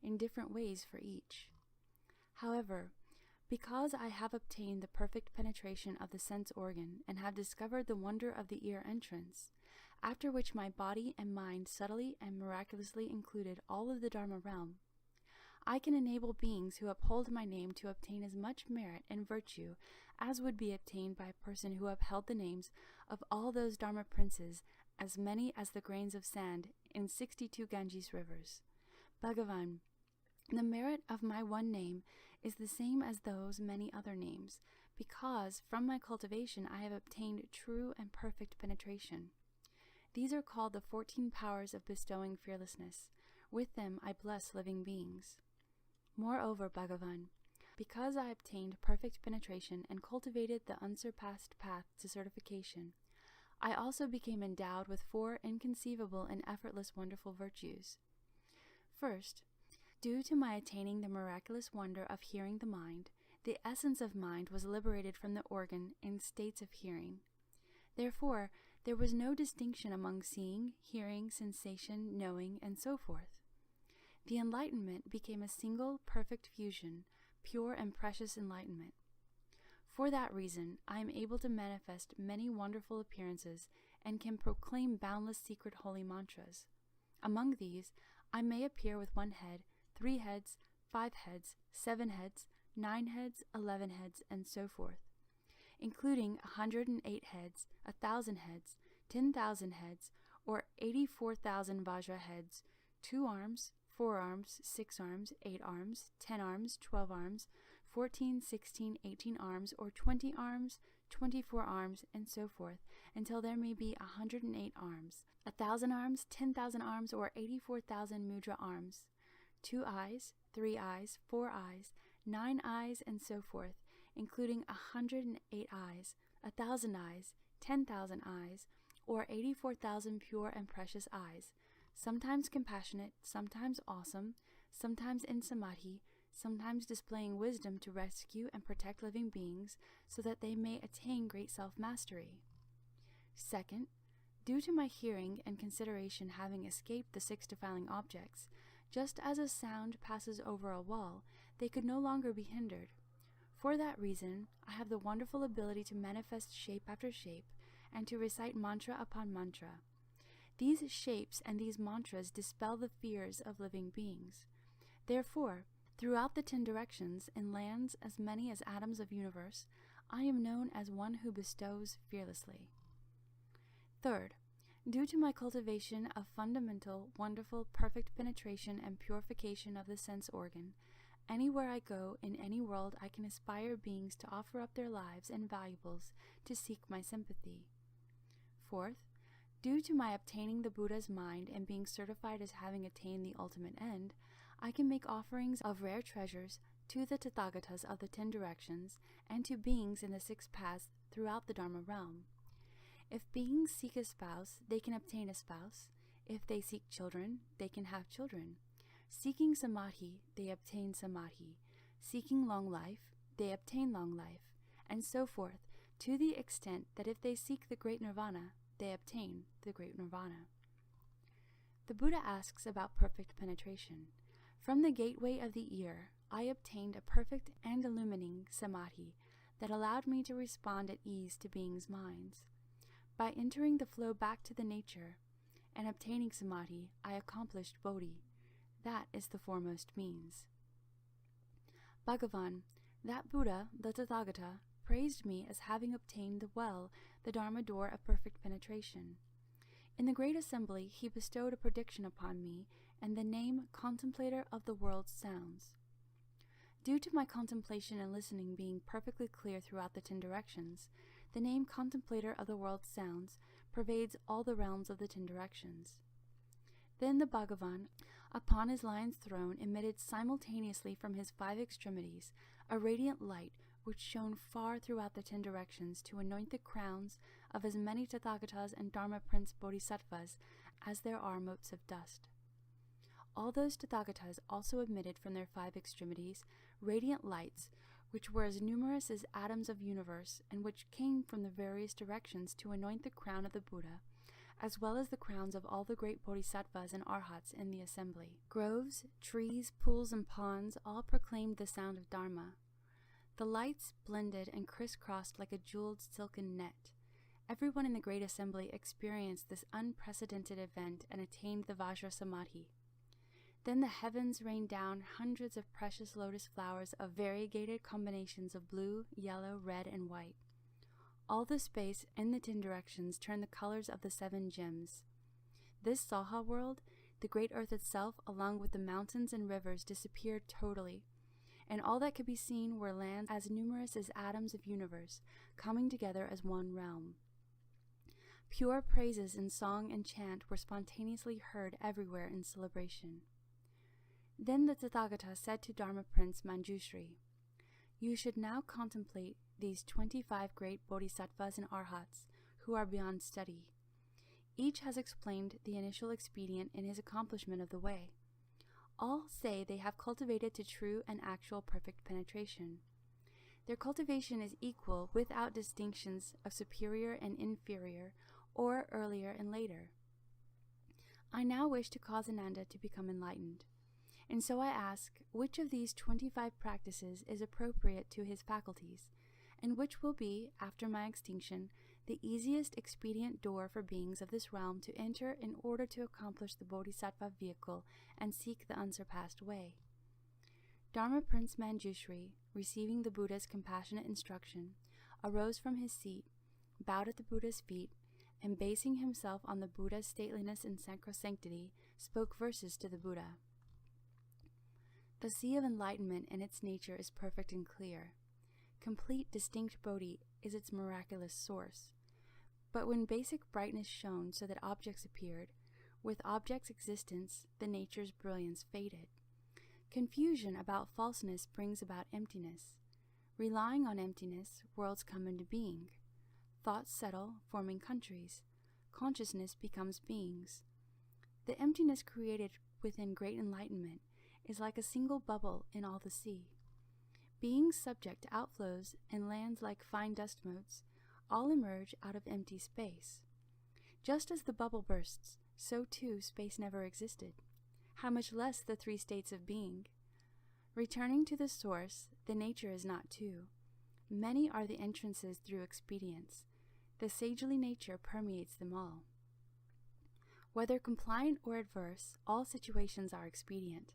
in different ways for each. However, because I have obtained the perfect penetration of the sense organ and have discovered the wonder of the ear entrance, after which my body and mind subtly and miraculously included all of the Dharma realm, I can enable beings who uphold my name to obtain as much merit and virtue as would be obtained by a person who upheld the names of all those Dharma princes, as many as the grains of sand in 62 Ganges rivers. Bhagavan, the merit of my one name is the same as those many other names, because from my cultivation I have obtained true and perfect penetration. These are called the 14 powers of bestowing fearlessness. With them I bless living beings. Moreover, Bhagavan, because I obtained perfect penetration and cultivated the unsurpassed path to certification, I also became endowed with 4 inconceivable and effortless wonderful virtues. First, due to my attaining the miraculous wonder of hearing the mind, the essence of mind was liberated from the organ in states of hearing. Therefore, there was no distinction among seeing, hearing, sensation, knowing, and so forth. The enlightenment became a single, perfect fusion, pure and precious enlightenment. For that reason, I am able to manifest many wonderful appearances and can proclaim boundless secret holy mantras. Among these, I may appear with 1 head, 3 heads, 5 heads, 7 heads, 9 heads, 11 heads, and so forth, including 108 heads, 1,000 heads, 10,000 heads, or 84,000 Vajra heads, 2 arms, 4 arms, 6 arms, 8 arms, 10 arms, 12 arms, 14, 16, 18 arms, or 20 arms, 24 arms, and so forth, until there may be 108 arms, 1,000 arms, 10,000 arms, or 84,000 mudra arms, 2 eyes, 3 eyes, 4 eyes, 9 eyes, and so forth, including 108 eyes, 1,000 eyes, 10,000 eyes, or 84,000 pure and precious eyes, sometimes compassionate, sometimes awesome, sometimes in samadhi, sometimes displaying wisdom to rescue and protect living beings so that they may attain great self-mastery. Second, due to my hearing and consideration having escaped the 6 defiling objects, just as a sound passes over a wall, they could no longer be hindered. For that reason, I have the wonderful ability to manifest shape after shape and to recite mantra upon mantra. These shapes and these mantras dispel the fears of living beings. Therefore, throughout the 10 directions, in lands as many as atoms of universe, I am known as one who bestows fearlessly. Third, due to my cultivation of fundamental, wonderful, perfect penetration and purification of the sense organ, anywhere I go in any world I can inspire beings to offer up their lives and valuables to seek my sympathy. Fourth, due to my obtaining the Buddha's mind and being certified as having attained the ultimate end, I can make offerings of rare treasures to the Tathagatas of the 10 directions and to beings in the 6 paths throughout the Dharma realm. If beings seek a spouse, they can obtain a spouse. If they seek children, they can have children. Seeking samadhi, they obtain samadhi. Seeking long life, they obtain long life, and so forth, to the extent that if they seek the great nirvana, they obtain the great nirvana. The Buddha asks about perfect penetration. From the gateway of the ear, I obtained a perfect and illumining samadhi that allowed me to respond at ease to beings' minds. By entering the flow back to the nature and obtaining samadhi, I accomplished bodhi. That is the foremost means. Bhagavan, that Buddha, the Tathagata, praised me as having obtained the Dharma door of perfect penetration. In the great assembly, he bestowed a prediction upon me and the name Contemplator of the World's Sounds. Due to my contemplation and listening being perfectly clear throughout the 10 directions, the name Contemplator of the World's Sounds pervades all the realms of the 10 directions. Then the Bhagavan, upon his lion's throne, emitted simultaneously from his 5 extremities a radiant light which shone far throughout the 10 directions to anoint the crowns of as many Tathagatas and Dharma Prince Bodhisattvas as there are motes of dust. All those Tathagatas also emitted from their 5 extremities radiant lights which were as numerous as atoms of universe and which came from the various directions to anoint the crown of the Buddha, as well as the crowns of all the great Bodhisattvas and Arhats in the assembly. Groves, trees, pools, and ponds all proclaimed the sound of Dharma. The lights blended and crisscrossed like a jeweled silken net. Everyone in the great assembly experienced this unprecedented event and attained the Vajra Samadhi. Then the heavens rained down hundreds of precious lotus flowers of variegated combinations of blue, yellow, red, and white. All the space in the 10 directions turned the colors of the 7 gems. This Saha world, the great earth itself, along with the mountains and rivers, disappeared totally, and all that could be seen were lands as numerous as atoms of universe, coming together as one realm. Pure praises in song and chant were spontaneously heard everywhere in celebration. Then the Tathagata said to Dharma Prince Manjushri, "You should now contemplate these 25 great bodhisattvas and arhats who are beyond study. Each has explained the initial expedient in his accomplishment of the way. All say they have cultivated to true and actual perfect penetration. Their cultivation is equal without distinctions of superior and inferior, or earlier and later. I now wish to cause Ananda to become enlightened. And so I ask, which of these 25 practices is appropriate to his faculties, and which will be, after my extinction, the easiest expedient door for beings of this realm to enter in order to accomplish the Bodhisattva vehicle and seek the unsurpassed way?" Dharma Prince Manjushri, receiving the Buddha's compassionate instruction, arose from his seat, bowed at the Buddha's feet, and basing himself on the Buddha's stateliness and sacrosanctity, spoke verses to the Buddha. The sea of enlightenment in its nature is perfect and clear. Complete distinct Bodhi is its miraculous source. But when basic brightness shone so that objects appeared, with objects' existence the nature's brilliance faded. Confusion about falseness brings about emptiness. Relying on emptiness, worlds come into being. Thoughts settle, forming countries. Consciousness becomes beings. The emptiness created within great enlightenment is like a single bubble in all the sea. Beings subject to outflows and lands like fine dust motes all emerge out of empty space. Just as the bubble bursts, so too space never existed. How much less the 3 states of being? Returning to the source, the nature is not 2. Many are the entrances through expedience. The sagely nature permeates them all. Whether compliant or adverse, all situations are expedient.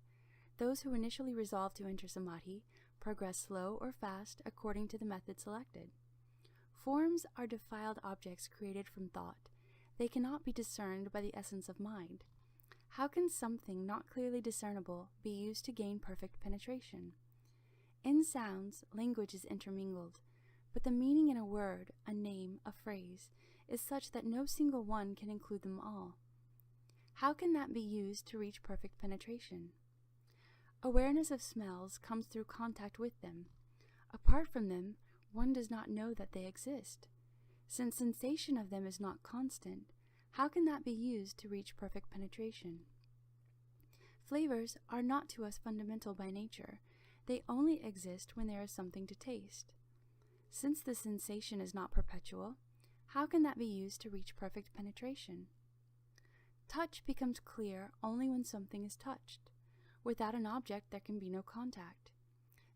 Those who initially resolve to enter samadhi progress slow or fast according to the method selected. Forms are defiled objects created from thought. They cannot be discerned by the essence of mind. How can something not clearly discernible be used to gain perfect penetration? In sounds, language is intermingled, but the meaning in a word, a name, a phrase, is such that no single one can include them all. How can that be used to reach perfect penetration? Awareness of smells comes through contact with them. Apart from them, one does not know that they exist. Since sensation of them is not constant, how can that be used to reach perfect penetration? Flavors are not to us fundamental by nature. They only exist when there is something to taste. Since the sensation is not perpetual, how can that be used to reach perfect penetration? Touch becomes clear only when something is touched. Without an object, there can be no contact.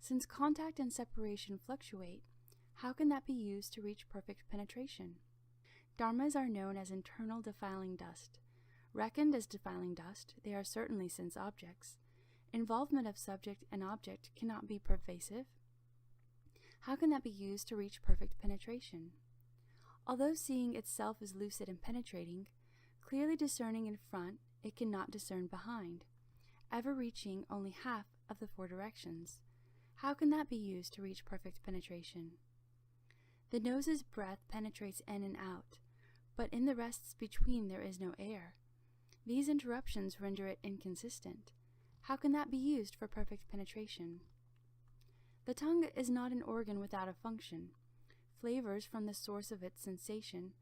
Since contact and separation fluctuate, how can that be used to reach perfect penetration? Dharmas are known as internal defiling dust. Reckoned as defiling dust, they are certainly sense objects. Involvement of subject and object cannot be pervasive. How can that be used to reach perfect penetration? Although seeing itself is lucid and penetrating, clearly discerning in front, it cannot discern behind, ever reaching only half of the four directions. How can that be used to reach perfect penetration? The nose's breath penetrates in and out, but in the rests between there is no air. These interruptions render it inconsistent. How can that be used for perfect penetration? The tongue is not an organ without a function. Flavors from the source of its sensation.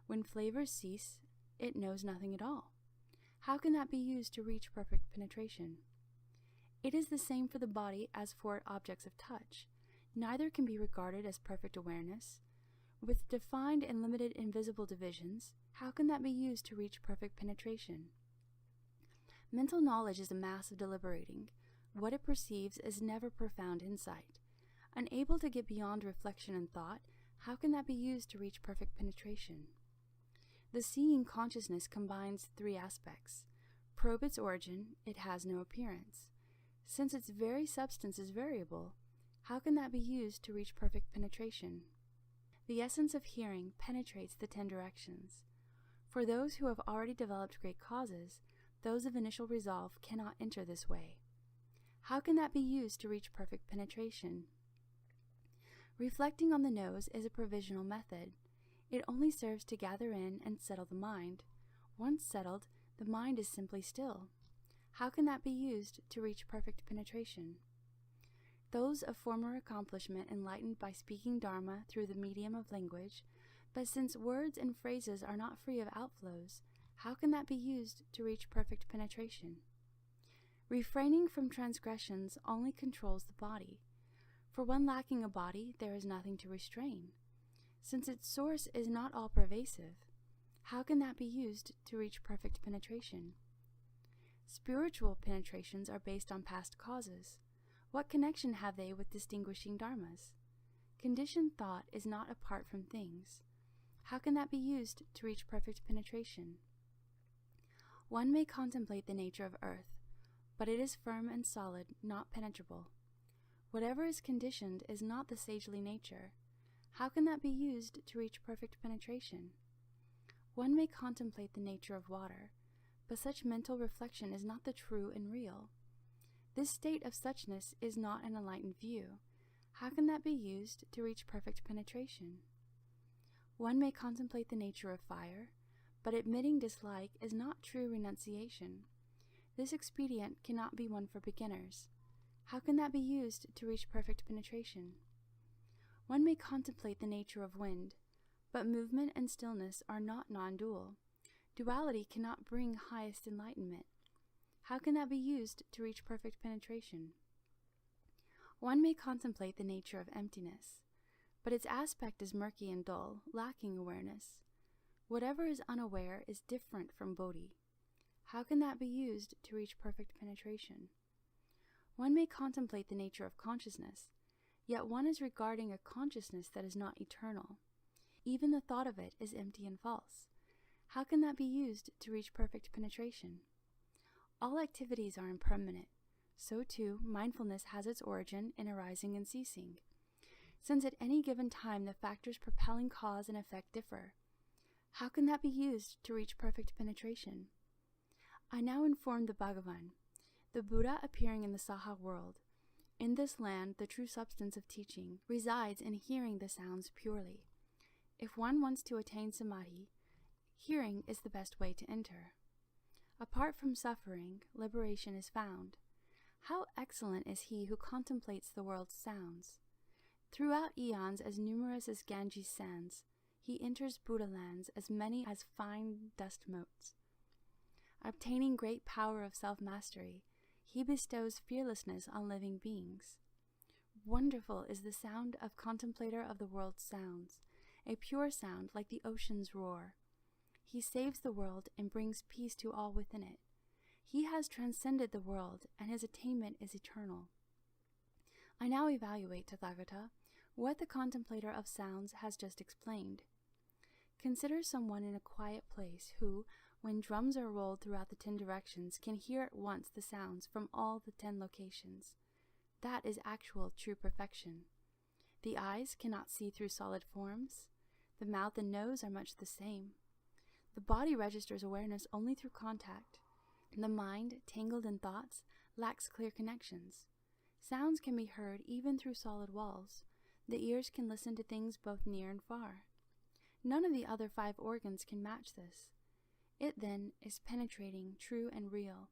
When flavors cease, it knows nothing at all. How can that be used to reach perfect penetration? It is the same for the body as for objects of touch. Neither can be regarded as perfect awareness. With defined and limited invisible divisions, how can that be used to reach perfect penetration? Mental knowledge is a mass of deliberating. What it perceives is never profound insight. Unable to get beyond reflection and thought, how can that be used to reach perfect penetration? The seeing consciousness combines three aspects. Probe its origin, it has no appearance. Since its very substance is variable, how can that be used to reach perfect penetration? The essence of hearing penetrates the 10 directions. For those who have already developed great causes, those of initial resolve cannot enter this way. How can that be used to reach perfect penetration? Reflecting on the nose is a provisional method. It only serves to gather in and settle the mind. Once settled, the mind is simply still. How can that be used to reach perfect penetration? Those of former accomplishment enlightened by speaking Dharma through the medium of language, but since words and phrases are not free of outflows, how can that be used to reach perfect penetration? Refraining from transgressions only controls the body. For one lacking a body, there is nothing to restrain. Since its source is not all-pervasive, how can that be used to reach perfect penetration? Spiritual penetrations are based on past causes. What connection have they with distinguishing dharmas? Conditioned thought is not apart from things. How can that be used to reach perfect penetration? One may contemplate the nature of earth, but it is firm and solid, not penetrable. Whatever is conditioned is not the sagely nature. How can that be used to reach perfect penetration? One may contemplate the nature of water, but such mental reflection is not the true and real. This state of suchness is not an enlightened view. How can that be used to reach perfect penetration? One may contemplate the nature of fire, but admitting dislike is not true renunciation. This expedient cannot be one for beginners. How can that be used to reach perfect penetration? One may contemplate the nature of wind, but movement and stillness are not non-dual. Duality cannot bring highest enlightenment. How can that be used to reach perfect penetration? One may contemplate the nature of emptiness, but its aspect is murky and dull, lacking awareness. Whatever is unaware is different from bodhi. How can that be used to reach perfect penetration? One may contemplate the nature of consciousness, yet one is regarding a consciousness that is not eternal. Even the thought of it is empty and false. How can that be used to reach perfect penetration? All activities are impermanent. So too, mindfulness has its origin in arising and ceasing. Since at any given time the factors propelling cause and effect differ, how can that be used to reach perfect penetration? I now inform the Bhagavan, the Buddha appearing in the Saha world. In this land, the true substance of teaching resides in hearing the sounds purely. If one wants to attain samadhi, hearing is the best way to enter. Apart from suffering, liberation is found. How excellent is he who contemplates the world's sounds. Throughout eons as numerous as Ganges sands, he enters Buddha lands as many as fine dust motes. Obtaining great power of self-mastery, he bestows fearlessness on living beings. Wonderful is the sound of contemplator of the world's sounds, a pure sound like the ocean's roar. He saves the world and brings peace to all within it. He has transcended the world, and his attainment is eternal. I now evaluate, Tathagata, what the contemplator of sounds has just explained. Consider someone in a quiet place who, when drums are rolled throughout the 10 directions, can hear at once the sounds from all the 10 locations. That is actual true perfection. The eyes cannot see through solid forms. The mouth and nose are much the same. The body registers awareness only through contact. The mind, tangled in thoughts, lacks clear connections. Sounds can be heard even through solid walls. The ears can listen to things both near and far. None of the other 5 organs can match this. It, then, is penetrating, true, and real.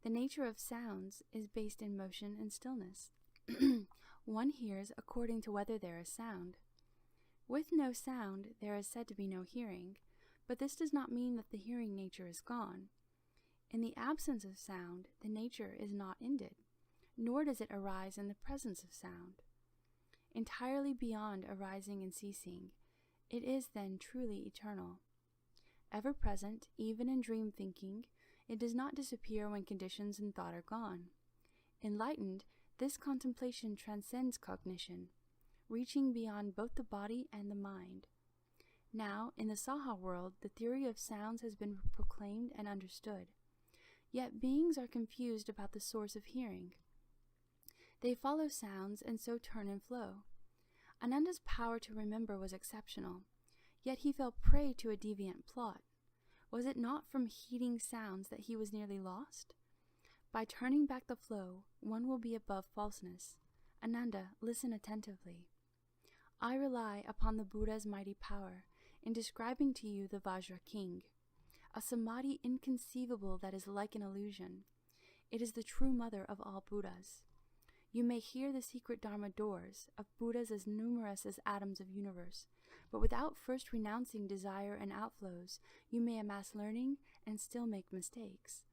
The nature of sounds is based in motion and stillness. One hears according to whether there is sound. With no sound, there is said to be no hearing, but this does not mean that the hearing nature is gone. In the absence of sound, the nature is not ended, nor does it arise in the presence of sound. Entirely beyond arising and ceasing, it is then truly eternal. Ever present, even in dream thinking, it does not disappear when conditions and thought are gone. Enlightened, this contemplation transcends cognition, reaching beyond both the body and the mind. Now, in the Saha world, the theory of sounds has been proclaimed and understood. Yet beings are confused about the source of hearing. They follow sounds and so turn and flow. Ananda's power to remember was exceptional, yet he fell prey to a deviant plot. Was it not from heeding sounds that he was nearly lost? By turning back the flow, one will be above falseness. Ananda, listen attentively. I rely upon the Buddha's mighty power in describing to you the Vajra King, a samadhi inconceivable that is like an illusion. It is the true mother of all Buddhas. You may hear the secret Dharma doors of Buddhas as numerous as atoms of universe, but without first renouncing desire and outflows, you may amass learning and still make mistakes.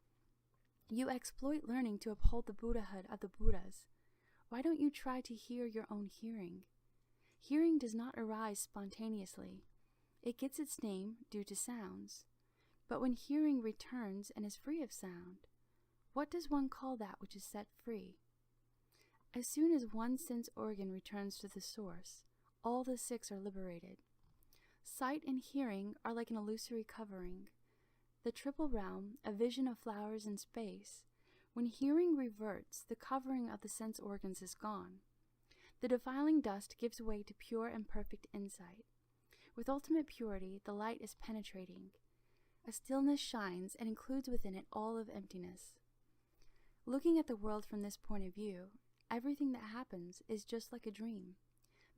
You exploit learning to uphold the Buddhahood of the Buddhas. Why don't you try to hear your own hearing? Hearing does not arise spontaneously. It gets its name due to sounds. But when hearing returns and is free of sound, what does one call that which is set free? As soon as one sense organ returns to the source, all the 6 are liberated. Sight and hearing are like an illusory covering. The triple realm, a vision of flowers in space. When hearing reverts, the covering of the sense organs is gone. The defiling dust gives way to pure and perfect insight. With ultimate purity, the light is penetrating. A stillness shines and includes within it all of emptiness. Looking at the world from this point of view, everything that happens is just like a dream.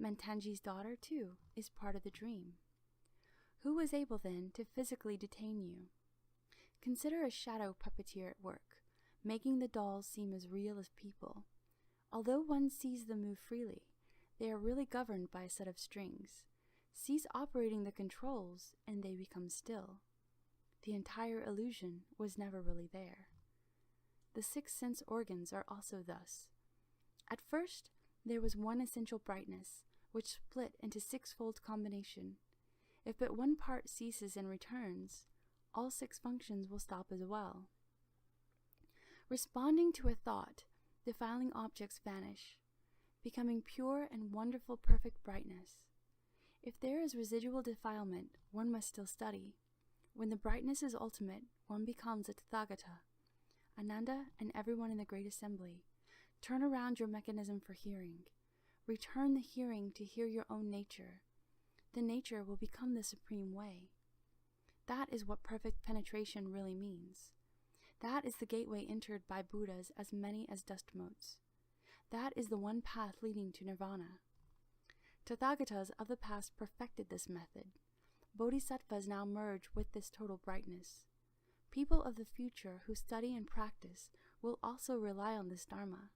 Mantanji's daughter, too, is part of the dream. Who is able, then, to physically detain you? Consider a shadow puppeteer at work, making the dolls seem as real as people. Although one sees them move freely, they are really governed by a set of strings. Cease operating the controls, and they become still. The entire illusion was never really there. The 6 sense organs are also thus. At first, there was one essential brightness, which split into 6-fold combination. If but one part ceases and returns, all 6 functions will stop as well. Responding to a thought, defiling objects vanish, becoming pure and wonderful perfect brightness. If there is residual defilement, one must still study. When the brightness is ultimate, one becomes a Tathagata. Ananda and everyone in the great assembly, turn around your mechanism for hearing. Return the hearing to hear your own nature. The nature will become the supreme way. That is what perfect penetration really means. That is the gateway entered by Buddhas as many as dust motes. That is the one path leading to nirvana. Tathagatas of the past perfected this method. Bodhisattvas now merge with this total brightness. People of the future who study and practice will also rely on this Dharma.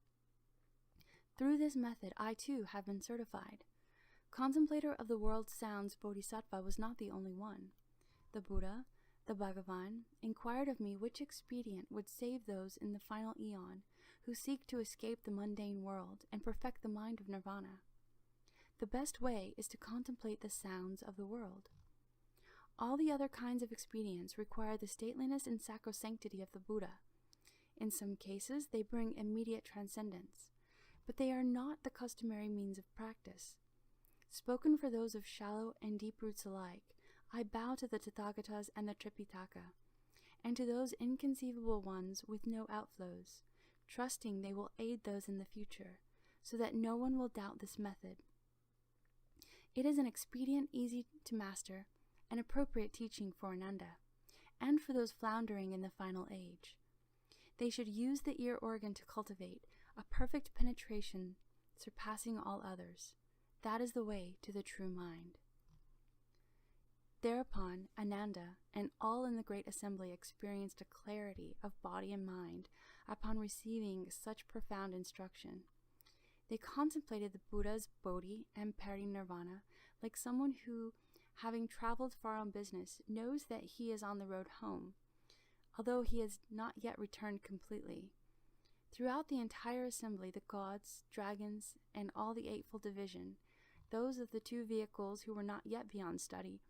Through this method, I too have been certified. Contemplator of the world's sounds, Bodhisattva was not the only one. The Buddha, the Bhagavan, inquired of me which expedient would save those in the final eon who seek to escape the mundane world and perfect the mind of nirvana. The best way is to contemplate the sounds of the world. All the other kinds of expedients require the stateliness and sacrosanctity of the Buddha. In some cases, they bring immediate transcendence, but they are not the customary means of practice. Spoken for those of shallow and deep roots alike, I bow to the Tathagatas and the Tripitaka, and to those inconceivable ones with no outflows, trusting they will aid those in the future, so that no one will doubt this method. It is an expedient easy to master, and appropriate teaching for Ananda, and for those floundering in the final age. They should use the ear organ to cultivate a perfect penetration surpassing all others. That is the way to the true mind. Thereupon, Ananda and all in the great assembly experienced a clarity of body and mind upon receiving such profound instruction. They contemplated the Buddha's Bodhi and parinirvana like someone who, having traveled far on business, knows that he is on the road home, although he has not yet returned completely. Throughout the entire assembly, the gods, dragons, and all the eightfold division, those of the two vehicles who were not yet beyond study,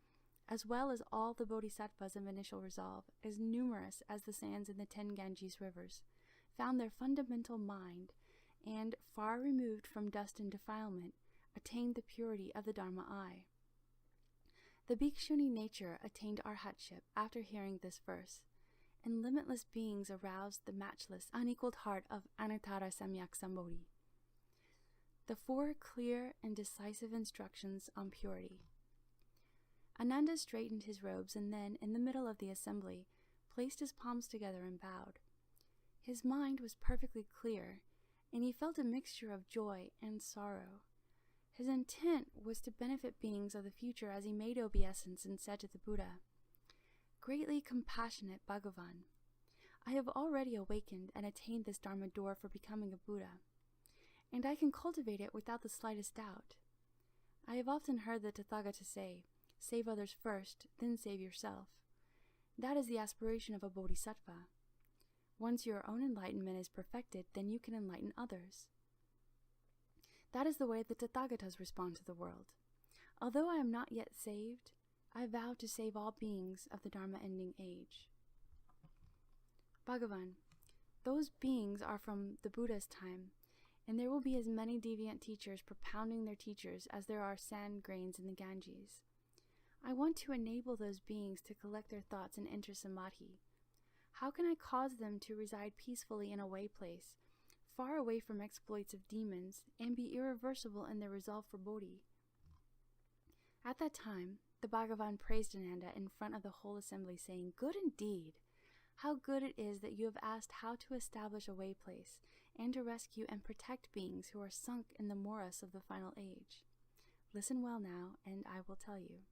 as well as all the bodhisattvas of initial resolve, as numerous as the sands in the 10 Ganges rivers, found their fundamental mind, and, far removed from dust and defilement, attained the purity of the Dharma eye. The bhikshuni nature attained arhatship after hearing this verse, and limitless beings aroused the matchless, unequaled heart of Anuttara Samyak Sambodhi. The 4 clear and decisive instructions on purity. Ananda straightened his robes and then, in the middle of the assembly, placed his palms together and bowed. His mind was perfectly clear, and he felt a mixture of joy and sorrow. His intent was to benefit beings of the future as he made obeisance and said to the Buddha, "Greatly compassionate Bhagavan, I have already awakened and attained this Dharma door for becoming a Buddha, and I can cultivate it without the slightest doubt. I have often heard the Tathagata say, 'Save others first, then save yourself.' That is the aspiration of a bodhisattva. Once your own enlightenment is perfected, then you can enlighten others. That is the way the Tathagatas respond to the world. Although I am not yet saved, I vow to save all beings of the Dharma-ending age." Bhagavan, those beings are from the Buddha's time, and there will be as many deviant teachers propounding their teachers as there are sand grains in the Ganges. I want to enable those beings to collect their thoughts and enter samadhi. How can I cause them to reside peacefully in a way place, far away from exploits of demons, and be irreversible in their resolve for bodhi? At that time, the Bhagavan praised Ananda in front of the whole assembly, saying, "Good indeed! How good it is that you have asked how to establish a way place, and to rescue and protect beings who are sunk in the morass of the final age. Listen well now, and I will tell you."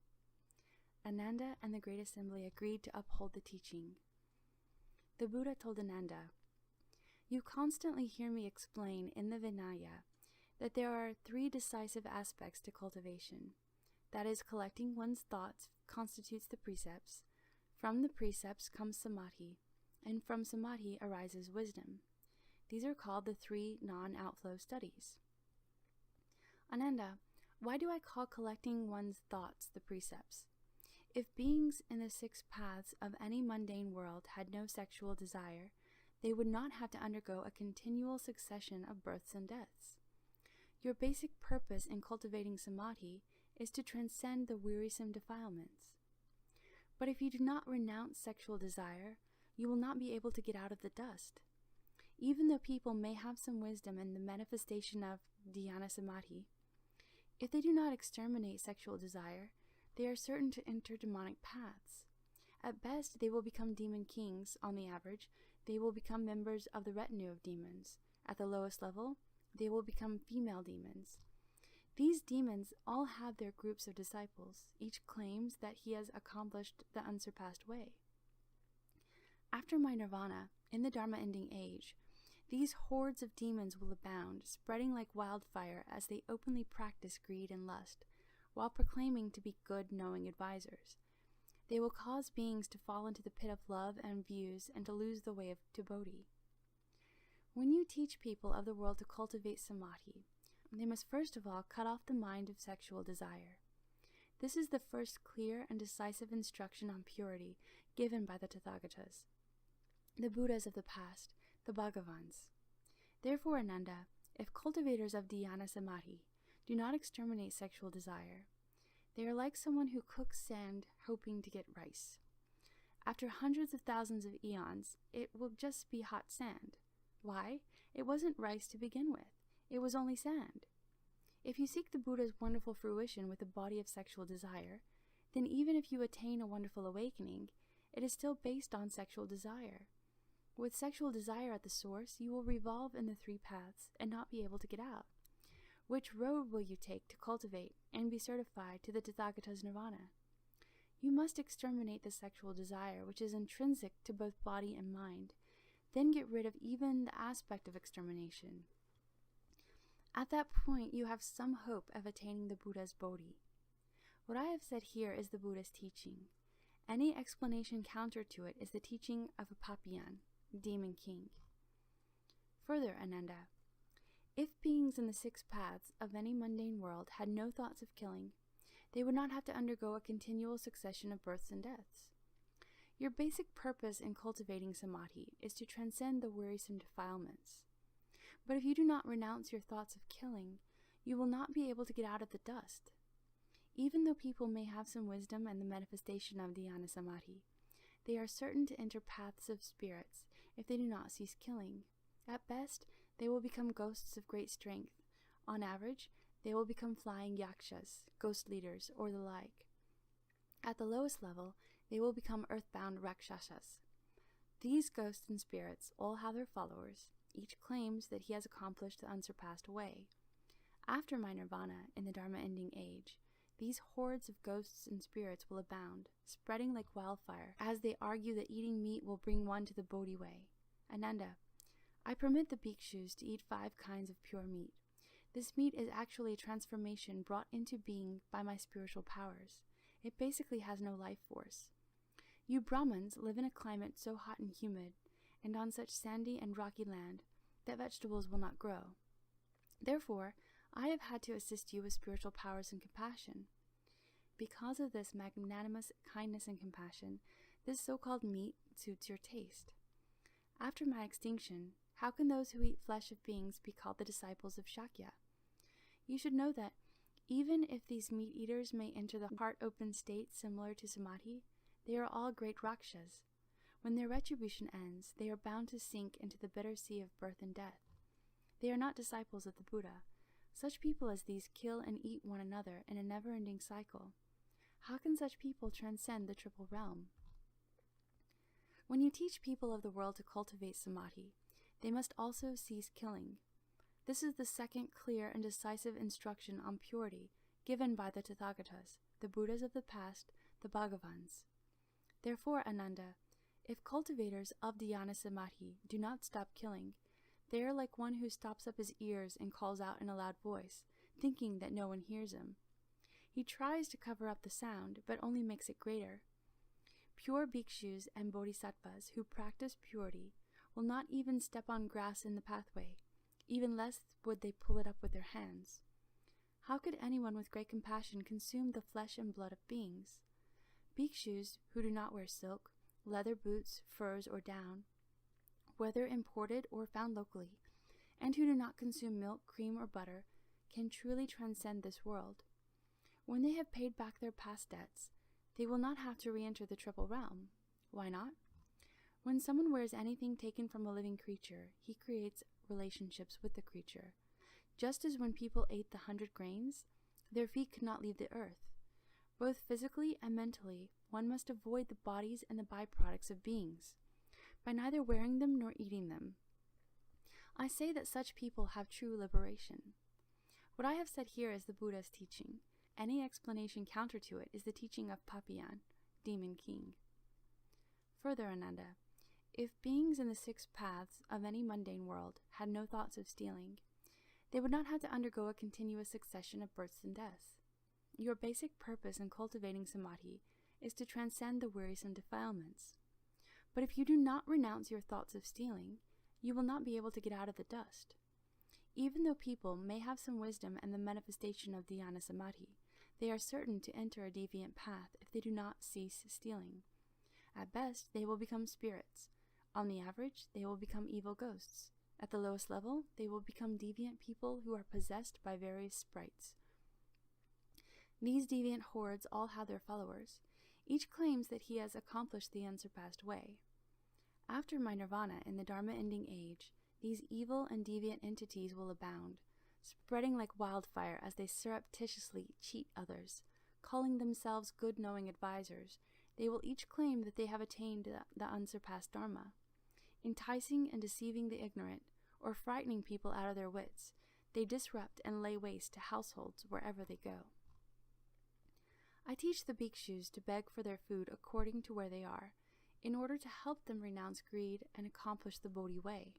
Ananda and the great assembly agreed to uphold the teaching. The Buddha told Ananda, "You constantly hear me explain in the Vinaya that there are 3 decisive aspects to cultivation. That is, collecting one's thoughts constitutes the precepts. From the precepts comes samadhi, and from samadhi arises wisdom. These are called the 3 non-outflow studies." "Ananda, why do I call collecting one's thoughts the precepts? If beings in the 6 paths of any mundane world had no sexual desire, they would not have to undergo a continual succession of births and deaths. Your basic purpose in cultivating samadhi is to transcend the wearisome defilements. But if you do not renounce sexual desire, you will not be able to get out of the dust. Even though people may have some wisdom in the manifestation of dhyana samadhi, if they do not exterminate sexual desire, they are certain to enter demonic paths. At best, they will become demon kings. On the average, they will become members of the retinue of demons. At the lowest level, they will become female demons. These demons all have their groups of disciples. Each claims that he has accomplished the unsurpassed way. After my nirvana, in the Dharma-ending age, these hordes of demons will abound, spreading like wildfire as they openly practice greed and lust, while proclaiming to be good, knowing advisors. They will cause beings to fall into the pit of love and views and to lose the way to bodhi. When you teach people of the world to cultivate samadhi, they must first of all cut off the mind of sexual desire. This is the first clear and decisive instruction on purity given by the Tathagatas. The Buddhas of the past, the Bhagavans. Therefore, Ananda, if cultivators of dhyana samadhi do not exterminate sexual desire, they are like someone who cooks sand hoping to get rice. After hundreds of thousands of eons, it will just be hot sand. Why? It wasn't rice to begin with. It was only sand. If you seek the Buddha's wonderful fruition with a body of sexual desire, then even if you attain a wonderful awakening, it is still based on sexual desire. With sexual desire at the source, you will revolve in the three paths and not be able to get out. Which road will you take to cultivate and be certified to the Tathagata's nirvana? You must exterminate the sexual desire which is intrinsic to both body and mind, then get rid of even the aspect of extermination. At that point, you have some hope of attaining the Buddha's Bodhi. What I have said here is the Buddha's teaching. Any explanation counter to it is the teaching of a Papiyan, demon king. Further, Ananda, if beings in the six paths of any mundane world had no thoughts of killing, they would not have to undergo a continual succession of births and deaths. Your basic purpose in cultivating samadhi is to transcend the wearisome defilements. But if you do not renounce your thoughts of killing, you will not be able to get out of the dust. Even though people may have some wisdom and the manifestation of dhyana samadhi, they are certain to enter paths of spirits if they do not cease killing. At best, they will become ghosts of great strength. On average, they will become flying yakshas, ghost leaders, or the like. At the lowest level, they will become earthbound rakshasas. These ghosts and spirits all have their followers. Each claims that he has accomplished the unsurpassed way. After my nirvana, in the Dharma-ending age, these hordes of ghosts and spirits will abound, spreading like wildfire, as they argue that eating meat will bring one to the Bodhi way. Ananda, I permit the bhikshus to eat 5 kinds of pure meat. This meat is actually a transformation brought into being by my spiritual powers. It basically has no life force. You Brahmins live in a climate so hot and humid, and on such sandy and rocky land, that vegetables will not grow. Therefore, I have had to assist you with spiritual powers and compassion. Because of this magnanimous kindness and compassion, this so-called meat suits your taste. After my extinction, how can those who eat flesh of beings be called the disciples of Shakya? You should know that, even if these meat-eaters may enter the heart-open state similar to samadhi, they are all great rakshas. When their retribution ends, they are bound to sink into the bitter sea of birth and death. They are not disciples of the Buddha. Such people as these kill and eat one another in a never-ending cycle. How can such people transcend the triple realm? When you teach people of the world to cultivate samadhi, they must also cease killing. This is the second clear and decisive instruction on purity given by the Tathagatas, the Buddhas of the past, the Bhagavans. Therefore, Ananda, if cultivators of dhyana samadhi do not stop killing, they are like one who stops up his ears and calls out in a loud voice, thinking that no one hears him. He tries to cover up the sound, but only makes it greater. Pure bhikshus and bodhisattvas who practice purity will not even step on grass in the pathway, even less would they pull it up with their hands. How could anyone with great compassion consume the flesh and blood of beings? Bhikshus who do not wear silk, leather boots, furs, or down, whether imported or found locally, and who do not consume milk, cream, or butter, can truly transcend this world. When they have paid back their past debts, they will not have to re-enter the triple realm. Why not? When someone wears anything taken from a living creature, he creates relationships with the creature. Just as when people ate the 100 grains, their feet could not leave the earth. Both physically and mentally, one must avoid the bodies and the byproducts of beings, by neither wearing them nor eating them. I say that such people have true liberation. What I have said here is the Buddha's teaching. Any explanation counter to it is the teaching of Papiyan, demon king. Further, Ananda, if beings in the 6 paths of any mundane world had no thoughts of stealing, they would not have to undergo a continuous succession of births and deaths. Your basic purpose in cultivating samadhi is to transcend the wearisome defilements. But if you do not renounce your thoughts of stealing, you will not be able to get out of the dust. Even though people may have some wisdom and the manifestation of dhyana samadhi, they are certain to enter a deviant path if they do not cease stealing. At best, they will become spirits. On the average, they will become evil ghosts. At the lowest level, they will become deviant people who are possessed by various sprites. These deviant hordes all have their followers. Each claims that he has accomplished the unsurpassed way. After my nirvana in the Dharma-ending age, these evil and deviant entities will abound, spreading like wildfire as they surreptitiously cheat others. Calling themselves good-knowing advisors, they will each claim that they have attained the unsurpassed Dharma. Enticing and deceiving the ignorant, or frightening people out of their wits, they disrupt and lay waste to households wherever they go. I teach the bhikshus to beg for their food according to where they are, in order to help them renounce greed and accomplish the Bodhi way.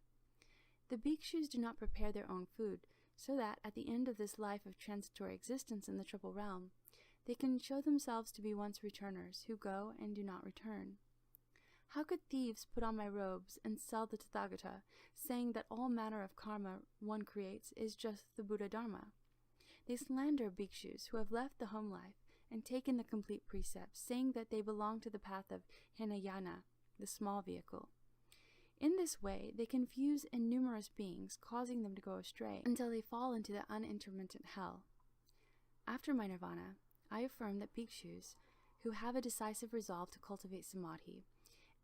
The bhikshus do not prepare their own food, so that at the end of this life of transitory existence in the triple realm, they can show themselves to be once returners who go and do not return. How could thieves put on my robes and sell the Tathagata, saying that all manner of karma one creates is just the Buddha Dharma? They slander bhikshus who have left the home life and taken the complete precepts, saying that they belong to the path of Hinayana, the small vehicle. In this way, they confuse innumerous beings, causing them to go astray until they fall into the unintermittent hell. After my nirvana, I affirm that bhikshus who have a decisive resolve to cultivate samadhi,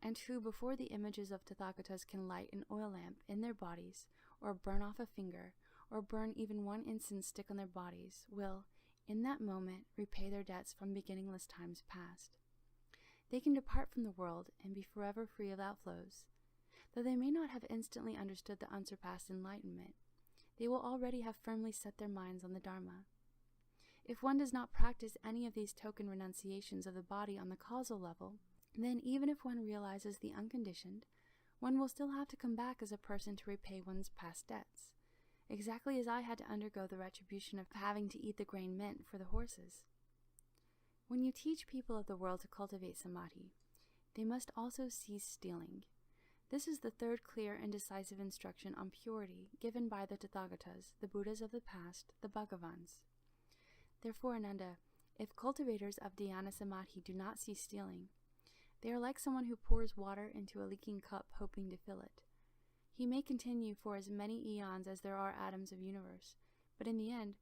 and who before the images of Tathagatas can light an oil lamp in their bodies, or burn off a finger, or burn even one incense stick on their bodies, will, in that moment, repay their debts from beginningless times past. They can depart from the world and be forever free of outflows. Though they may not have instantly understood the unsurpassed enlightenment, they will already have firmly set their minds on the Dharma. If one does not practice any of these token renunciations of the body on the causal level, then even if one realizes the unconditioned, one will still have to come back as a person to repay one's past debts, exactly as I had to undergo the retribution of having to eat the grain mint for the horses. When you teach people of the world to cultivate samadhi, they must also cease stealing. This is the third clear and decisive instruction on purity given by the Tathagatas, the Buddhas of the past, the Bhagavans. Therefore, Ananda, if cultivators of dhyana samadhi do not cease stealing, they are like someone who pours water into a leaking cup hoping to fill it. He may continue for as many eons as there are atoms of universe, but in the end,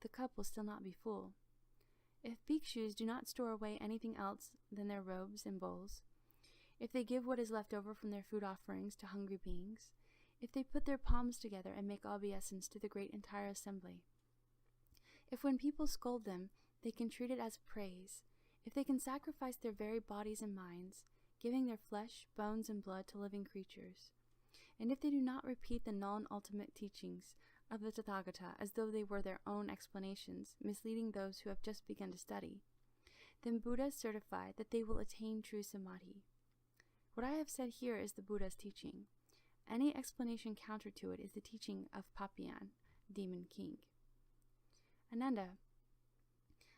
the cup will still not be full. If bhikshus do not store away anything else than their robes and bowls, if they give what is left over from their food offerings to hungry beings, if they put their palms together and make obeisance to the great entire assembly, if when people scold them, they can treat it as praise, if they can sacrifice their very bodies and minds, giving their flesh, bones, and blood to living creatures, and if they do not repeat the non-ultimate teachings of the Tathagata as though they were their own explanations, misleading those who have just begun to study, then Buddhas certify that they will attain true samadhi. What I have said here is the Buddha's teaching. Any explanation counter to it is the teaching of Papian, demon king. Ananda,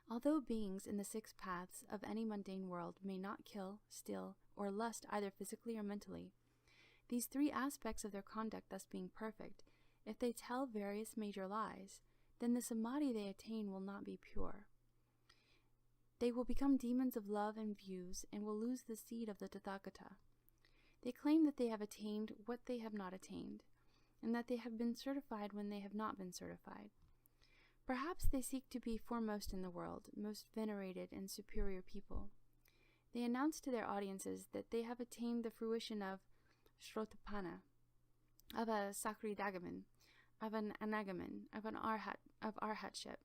although beings in the six paths of any mundane world may not kill, steal, or lust either physically or mentally, these three aspects of their conduct thus being perfect, if they tell various major lies, then the samadhi they attain will not be pure. They will become demons of love and views and will lose the seed of the Tathagata. They claim that they have attained what they have not attained, and that they have been certified when they have not been certified. Perhaps they seek to be foremost in the world, most venerated and superior people. They announce to their audiences that they have attained the fruition of Shrotapana, of a Sakridagaman, of an Anagaman, of Arhatship,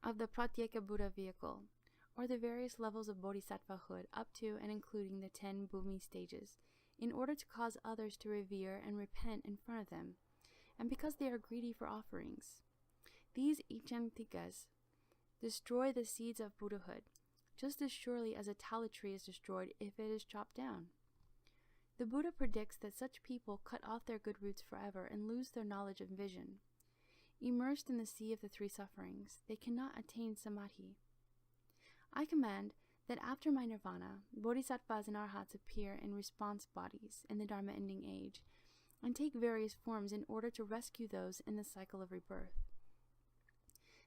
of the Pratyeka Buddha vehicle, or the various levels of bodhisattvahood up to and including the 10 Bhumi stages, in order to cause others to revere and repent in front of them, and because they are greedy for offerings. These Ichantikas destroy the seeds of Buddhahood, just as surely as a tala tree is destroyed if it is chopped down. The Buddha predicts that such people cut off their good roots forever and lose their knowledge and vision. Immersed in the sea of the three sufferings, they cannot attain samadhi. I command that after my nirvana, bodhisattvas and arhats appear in response bodies in the Dharma-ending age, and take various forms in order to rescue those in the cycle of rebirth.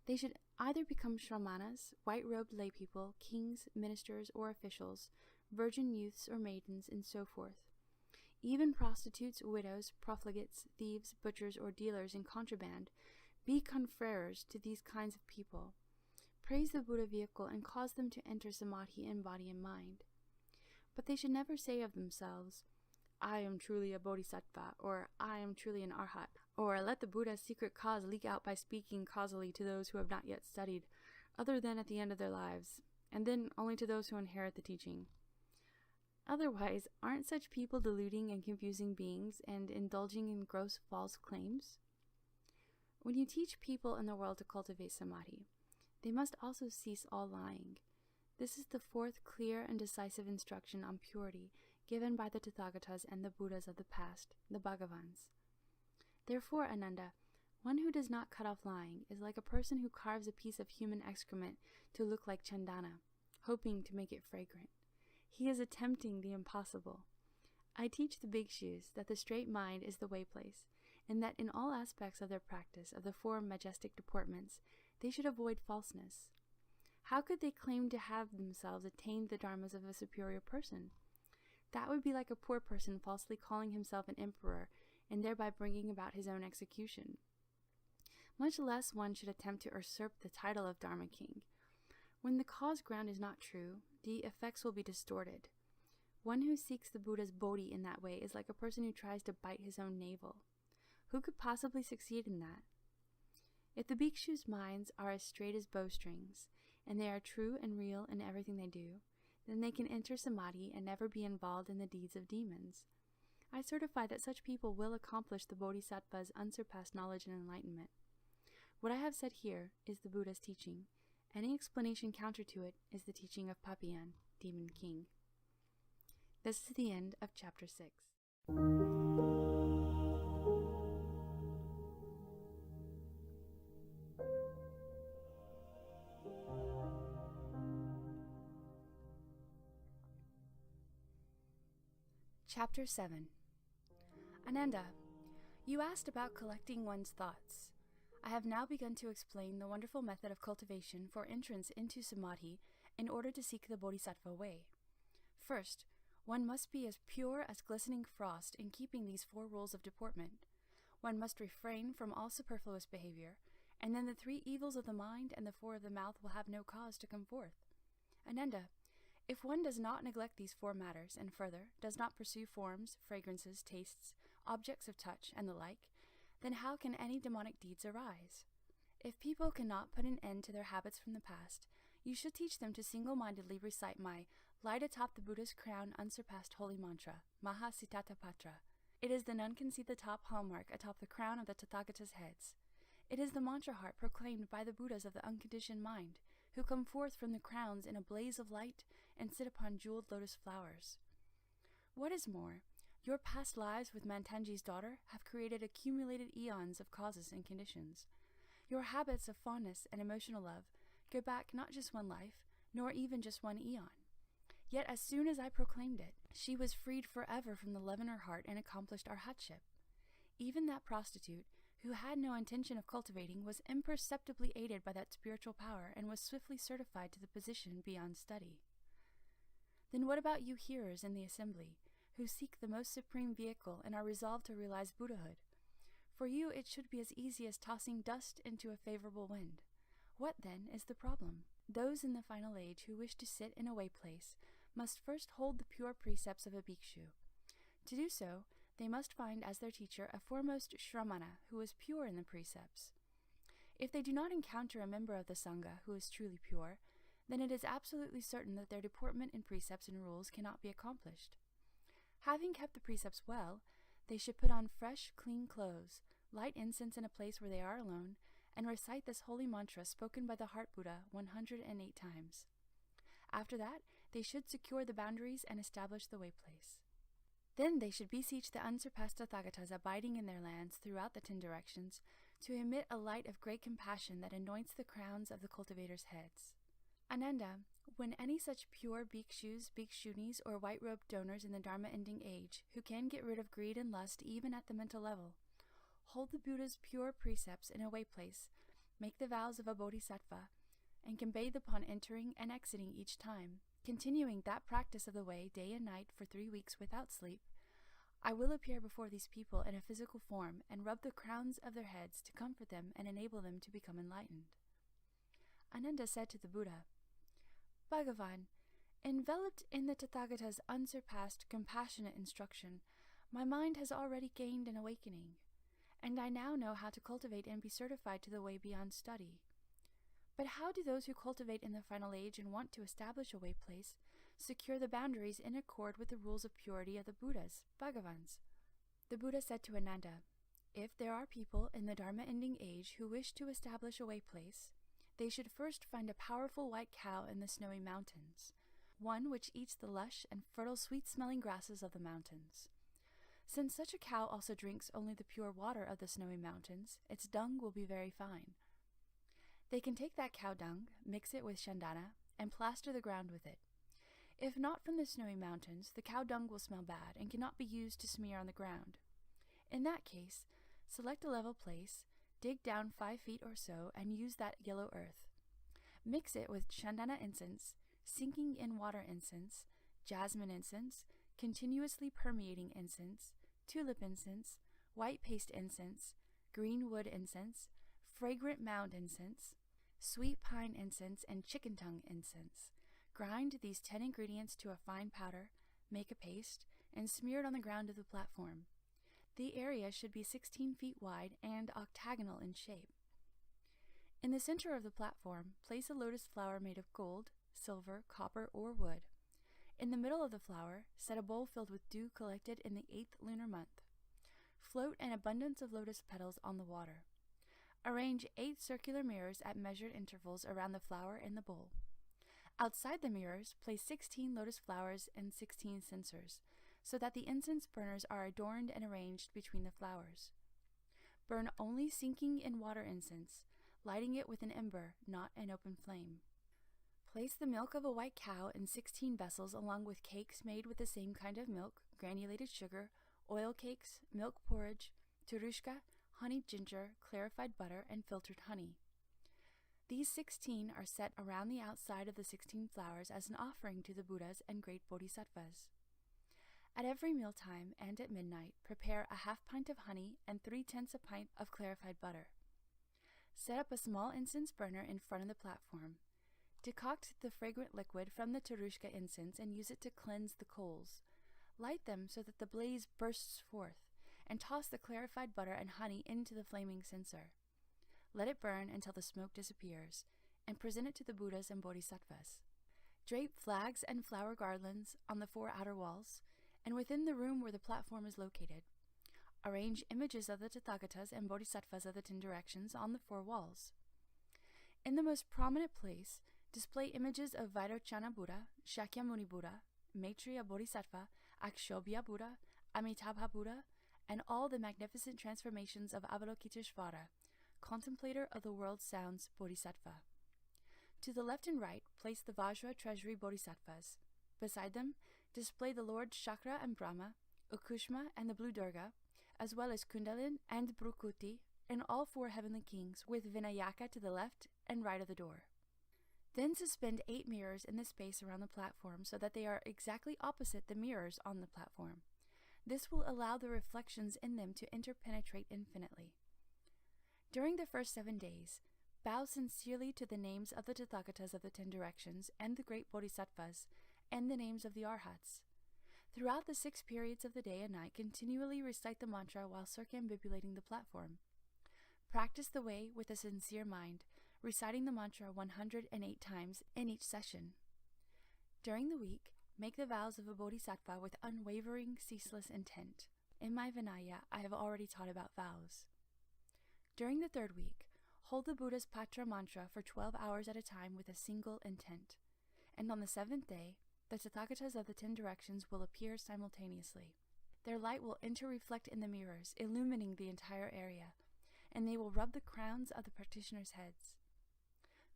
They should either become shramanas, white-robed laypeople, kings, ministers, or officials, virgin youths or maidens, and so forth. Even prostitutes, widows, profligates, thieves, butchers, or dealers in contraband, be confreres to these kinds of people. Praise the Buddha vehicle and cause them to enter samadhi in body and mind. But they should never say of themselves, I am truly a bodhisattva, or I am truly an arhat, or let the Buddha's secret cause leak out by speaking causally to those who have not yet studied, other than at the end of their lives, and then only to those who inherit the teaching. Otherwise, aren't such people deluding and confusing beings and indulging in gross false claims? When you teach people in the world to cultivate samadhi, they must also cease all lying. This is the fourth clear and decisive instruction on purity given by the Tathagatas and the Buddhas of the past, the Bhagavans. Therefore, Ananda, one who does not cut off lying is like a person who carves a piece of human excrement to look like chandana, hoping to make it fragrant. He is attempting the impossible. I teach the bhikshus that the straight mind is the way place, and that in all aspects of their practice of the four majestic deportments, they should avoid falseness. How could they claim to have themselves attained the dharmas of a superior person? That would be like a poor person falsely calling himself an emperor and thereby bringing about his own execution. Much less one should attempt to usurp the title of Dharma King. When the cause ground is not true, the effects will be distorted. One who seeks the Buddha's bodhi in that way is like a person who tries to bite his own navel. Who could possibly succeed in that? If the bhikshus' minds are as straight as bowstrings, and they are true and real in everything they do, then they can enter samadhi and never be involved in the deeds of demons. I certify that such people will accomplish the bodhisattva's unsurpassed knowledge and enlightenment. What I have said here is the Buddha's teaching. Any explanation counter to it is the teaching of Papian, Demon King. This is the end of Chapter 6. Chapter 7. Ananda, you asked about collecting one's thoughts. I have now begun to explain the wonderful method of cultivation for entrance into samadhi in order to seek the bodhisattva way. First, one must be as pure as glistening frost in keeping these 4 rules of deportment. One must refrain from all superfluous behavior, and then the 3 evils of the mind and the 4 of the mouth will have no cause to come forth. Ananda, if one does not neglect these 4 matters, and further, does not pursue forms, fragrances, tastes, objects of touch, and the like, then how can any demonic deeds arise? If people cannot put an end to their habits from the past, you should teach them to single-mindedly recite my light atop the Buddha's crown unsurpassed holy mantra, Maha Sitata Patra. It is the none can see the top hallmark atop the crown of the Tathagatas' heads. It is the mantra heart proclaimed by the Buddhas of the unconditioned mind, who come forth from the crowns in a blaze of light and sit upon jeweled lotus flowers. What is more, your past lives with Mantanji's daughter have created accumulated eons of causes and conditions. Your habits of fondness and emotional love go back not just 1 life, nor even just 1 eon. Yet as soon as I proclaimed it, she was freed forever from the love in her heart and accomplished arhatship. Even that prostitute, who had no intention of cultivating, was imperceptibly aided by that spiritual power and was swiftly certified to the position beyond study. Then what about you hearers in the assembly, who seek the most supreme vehicle and are resolved to realize Buddhahood? For you it should be as easy as tossing dust into a favorable wind. What, then, is the problem? Those in the final age who wish to sit in a way place must first hold the pure precepts of a bhikshu. To do so, they must find as their teacher a foremost shramana who is pure in the precepts. If they do not encounter a member of the sangha who is truly pure, then it is absolutely certain that their deportment in precepts and rules cannot be accomplished. Having kept the precepts well, they should put on fresh, clean clothes, light incense in a place where they are alone, and recite this holy mantra spoken by the Heart Buddha 108 times. After that, they should secure the boundaries and establish the way place. Then they should beseech the unsurpassed Tathagatas abiding in their lands throughout the 10 directions to emit a light of great compassion that anoints the crowns of the cultivators' heads. Ananda, when any such pure bhikshus, bhikshunis, or white-robed donors in the Dharma-ending age, who can get rid of greed and lust even at the mental level, hold the Buddha's pure precepts in a way place, make the vows of a bodhisattva, and can bathe upon entering and exiting each time, continuing that practice of the way day and night for 3 weeks without sleep, I will appear before these people in a physical form and rub the crowns of their heads to comfort them and enable them to become enlightened. Ananda said to the Buddha, Bhagavan, enveloped in the Tathagata's unsurpassed, compassionate instruction, my mind has already gained an awakening, and I now know how to cultivate and be certified to the way beyond study. But how do those who cultivate in the final age and want to establish a way place secure the boundaries in accord with the rules of purity of the Buddhas, Bhagavans? The Buddha said to Ananda, if there are people in the Dharma-ending age who wish to establish a way place, they should first find a powerful white cow in the snowy mountains, one which eats the lush and fertile sweet-smelling grasses of the mountains. Since such a cow also drinks only the pure water of the snowy mountains, its dung will be very fine. They can take that cow dung, mix it with chandana, and plaster the ground with it. If not from the snowy mountains, the cow dung will smell bad and cannot be used to smear on the ground. In that case, select a level place, dig down 5 feet or so, and use that yellow earth. Mix it with chandana incense, sinking in water incense, jasmine incense, continuously permeating incense, tulip incense, white paste incense, green wood incense, fragrant mound incense, sweet pine incense, and chicken tongue incense. Grind these 10 ingredients to a fine powder, make a paste, and smear it on the ground of the platform. The area should be 16 feet wide and octagonal in shape. In the center of the platform, place a lotus flower made of gold, silver, copper, or wood. In the middle of the flower, set a bowl filled with dew collected in the 8th lunar month. Float an abundance of lotus petals on the water. Arrange 8 circular mirrors at measured intervals around the flower and the bowl. Outside the mirrors, place 16 lotus flowers and 16 censers, so that the incense burners are adorned and arranged between the flowers. Burn only sinking in water incense, lighting it with an ember, not an open flame. Place the milk of a white cow in 16 vessels along with cakes made with the same kind of milk, granulated sugar, oil cakes, milk porridge, turushka, honeyed ginger, clarified butter, and filtered honey. These 16 are set around the outside of the 16 flowers as an offering to the Buddhas and great Bodhisattvas. At every mealtime and at midnight, prepare a half pint of honey and 3/10 a pint of clarified butter. Set up a small incense burner in front of the platform. Decoct the fragrant liquid from the turushka incense and use it to cleanse the coals. Light them so that the blaze bursts forth, and toss the clarified butter and honey into the flaming censer. Let it burn until the smoke disappears, and present it to the Buddhas and Bodhisattvas. Drape flags and flower garlands on the 4 outer walls, and within the room where the platform is located. Arrange images of the Tathagatas and Bodhisattvas of the 10 directions on the 4 walls. In the most prominent place, display images of Vairochana Buddha, Shakyamuni Buddha, Maitreya Bodhisattva, Akshobhya Buddha, Amitabha Buddha, and all the magnificent transformations of Avalokiteshvara, contemplator of the world sounds Bodhisattva. To the left and right, place the Vajra treasury Bodhisattvas. Beside them, display the Lord Chakra and Brahma, Ukushma and the Blue Durga, as well as Kundalin and Brukuti, and all 4 heavenly kings, with Vinayaka to the left and right of the door. Then suspend 8 mirrors in the space around the platform so that they are exactly opposite the mirrors on the platform. This will allow the reflections in them to interpenetrate infinitely. During the first 7 days, bow sincerely to the names of the Tathagatas of the 10 directions and the great Bodhisattvas, and the names of the Arhats. Throughout the 6 periods of the day and night, continually recite the mantra while circumambulating the platform. Practice the way with a sincere mind, reciting the mantra 108 times in each session. During the week, make the vows of a bodhisattva with unwavering, ceaseless intent. In my Vinaya, I have already taught about vows. During the 3rd week, hold the Buddha's Patra mantra for 12 hours at a time with a single intent. And on the 7th day, the Tathagatas of the 10 directions will appear simultaneously. Their light will interreflect in the mirrors, illumining the entire area, and they will rub the crowns of the practitioners' heads.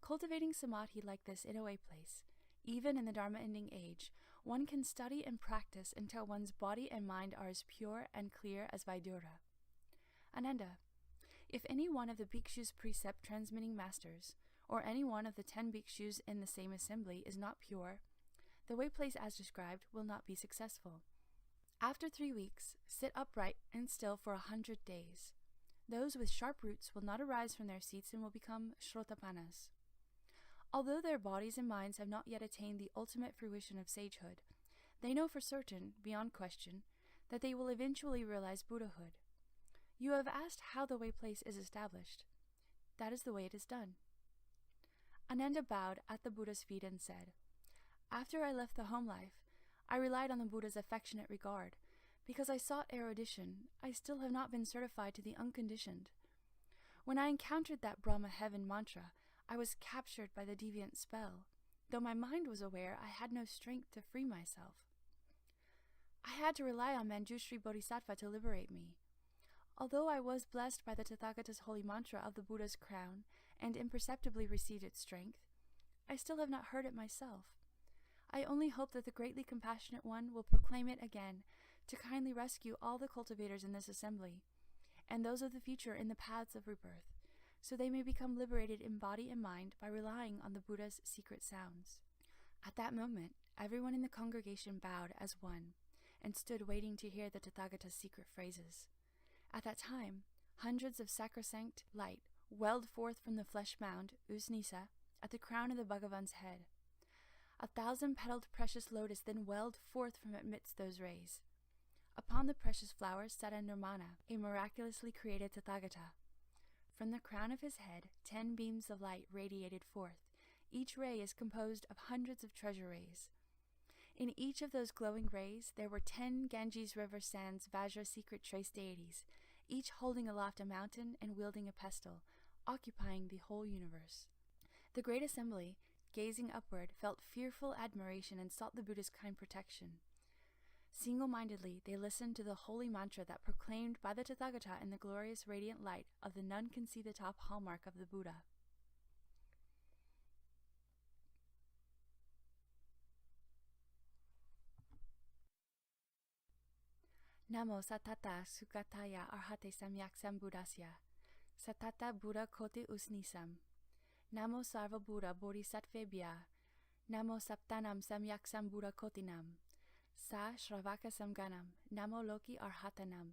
Cultivating samadhi like this in a way place, even in the Dharma-ending age, one can study and practice until one's body and mind are as pure and clear as Vaidura. Ananda, if any one of the bhikshu's precept transmitting masters, or any one of the 10 bhikshus in the same assembly is not pure, the way place as described will not be successful. After 3 weeks, sit upright and still for 100 days. Those with sharp roots will not arise from their seats and will become shrotapanas. Although their bodies and minds have not yet attained the ultimate fruition of sagehood, they know for certain, beyond question, that they will eventually realize Buddhahood. You have asked how the way place is established. That is the way it is done. Ananda bowed at the Buddha's feet and said, "After I left the home life, I relied on the Buddha's affectionate regard. Because I sought erudition, I still have not been certified to the unconditioned. When I encountered that Brahma heaven mantra, I was captured by the deviant spell. Though my mind was aware, I had no strength to free myself. I had to rely on Manjushri Bodhisattva to liberate me. Although I was blessed by the Tathagata's holy mantra of the Buddha's crown and imperceptibly received its strength, I still have not heard it myself. I only hope that the greatly compassionate one will proclaim it again to kindly rescue all the cultivators in this assembly, and those of the future in the paths of rebirth, so they may become liberated in body and mind by relying on the Buddha's secret sounds." At that moment, everyone in the congregation bowed as one, and stood waiting to hear the Tathagata's secret phrases. At that time, hundreds of sacrosanct light welled forth from the flesh mound, Usnisa, at the crown of the Bhagavan's head. 1,000-petaled precious lotus then welled forth from amidst those rays. Upon the precious flowers sat a Nirmana, a miraculously created Tathagata. From the crown of his head, 10 beams of light radiated forth. Each ray is composed of hundreds of treasure rays. In each of those glowing rays, there were 10 Ganges River Sands Vajra secret trace deities, each holding aloft a mountain and wielding a pestle, occupying the whole universe. The great assembly, gazing upward, felt fearful admiration and sought the Buddha's kind protection. Single-mindedly, they listened to the holy mantra that proclaimed by the Tathagata in the glorious radiant light of the none can see the top hallmark of the Buddha. Namo Satata Sukataya Arhate Samyak Sambuddhasya Satata Buddha Koti Usnisam Namo Sarva Buddha Bodhisattvebhya Namo Saptanam Samyak Sambuddha Kotinam Sa Shravaka Samganam Namo Loki Arhatanam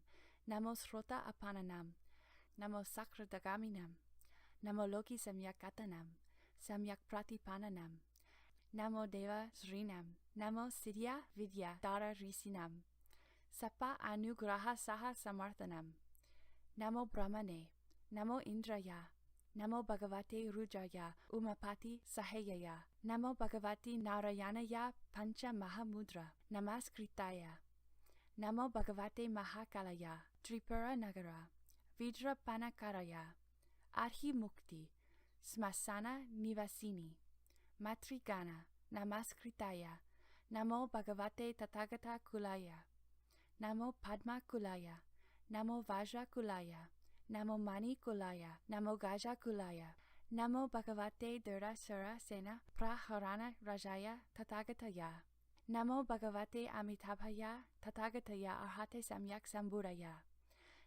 Namo Shrota Apananam Namo Sakradagaminam Namo Loki Samyakatanam Samyak Pratipananam Namo Deva Srinam Namo Siddhya Vidya Dara Risinam Sapa Anugraha Saha Samarthanam Namo Brahmane Namo Indraya Namo Bhagavate Rujaya Umapati Sahayaya Namo Bhagavati Narayanaya Pancha Mahamudra Namaskritaya Namo Bhagavate Mahakalaya Tripura Nagara Vidra Panakaraya Arhi Mukti Smasana Nivasini Matrigana Namaskritaya Namo Bhagavate Tathagata Kulaya Namo Padma Kulaya Namo Vajra Kulaya Namo Mani Kulaya Namo Gaja Kulaya Namo Bhagavate Dura Sura Sena Praharana Rajaya Tathagataya Namo Bhagavate Amitabhaya Tathagataya Arhate Samyak Sambuddhaya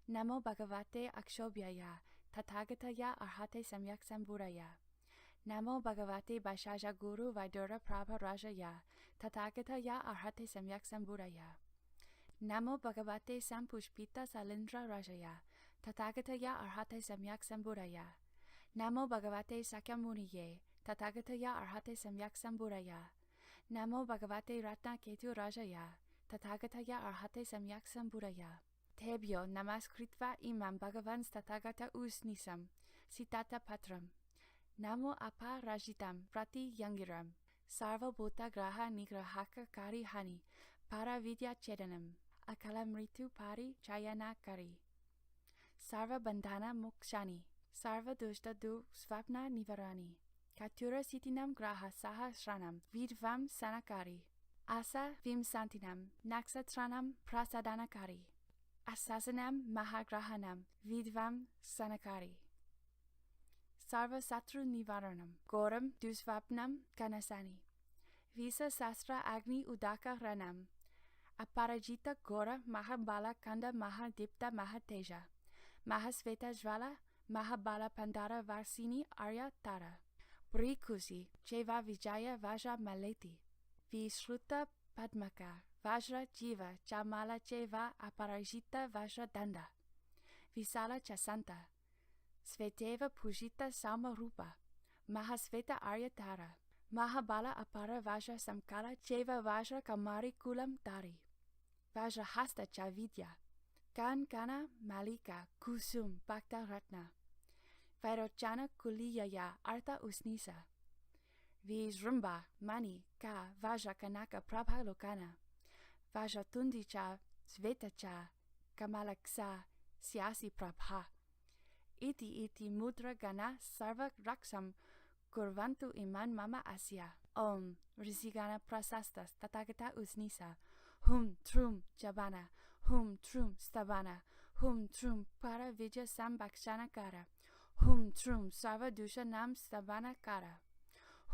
Namo Bhagavate Akshobhyaya Tathagataya Arhate Samyak Sambuddhaya Namo Bhagavate Vaishaja Guru Vaidura Prabha Rajaya Tathagataya Arhate Samyak Sambuddhaya Namo Bhagavate Sampushpita Salindra Rajaya Tathagataya Arhate Samyak Sambuddhaya Namo Bhagavate Sakyamuniye Tathagataya Arhate Samyak Sambuddhaya Namo Bhagavate Ratna Ketu Rajaya Tathagataya Arhate Samyak Sambuddhaya Tebhyo Namaskritva Imam Bhagavans Tathagata Usnisam Sitata Patram Namo Apa Rajitam Prati Yangiram Sarva Bhuta Graha Nigrahaka Kari Hani Para Vidya Chedanam Akalamritu Pari Chayana Kari Sarva Bandhana Mokshani Sarva Dushta Du Svapna Nivarani Katura Sitinam Graha Saha Shranam Vidvam Sanakari Asa Vimsantinam Naksatranam Prasadanakari Asasanam Mahagrahanam Vidvam Sanakari Sarva Satru Nivaranam Goram Dusvapnam Ganasani Visa Sastra Agni Udaka Ranam Aparajita Gora Mahabala Kanda Mahadipta Mahateja Mahasveta Jvala Mahabala Pandara Varsini Arya Tara Brikusi Cheva Vijaya Vaja Maleti Vishruta Padmaka, Vajra Jiva, Chamala Cheva, Aparajita Vajra Danda, Visala Chasanta, Sveteva Pujita Sama Rupa, Mahasveta Aryatara, Mahabala Apara Vajra Samkala Cheva Vajra Kamari Kulam Tari, Vajra Hasta Chavidya, Kana Malika Kusum Bhakta Ratna, Vairochana Kuliyaya Artha Usnisa, Vizrumba Mani Ka Vajra Kanaka Prabha Lokana, Vajra Tundicha Svetacha Kamalaksa Siasi Prabha, Iti Mudra Gana Sarva Raksam Kurvantu Iman Mama Asya, Om Risigana Prasastas Tathagata Usnisa, Hum Trum Jabana, Hum Trum Stabana, Hum Trum Para Vijay Sambakshana Kara, Hum Trum Sarva Dusha Nam Stabana Kara,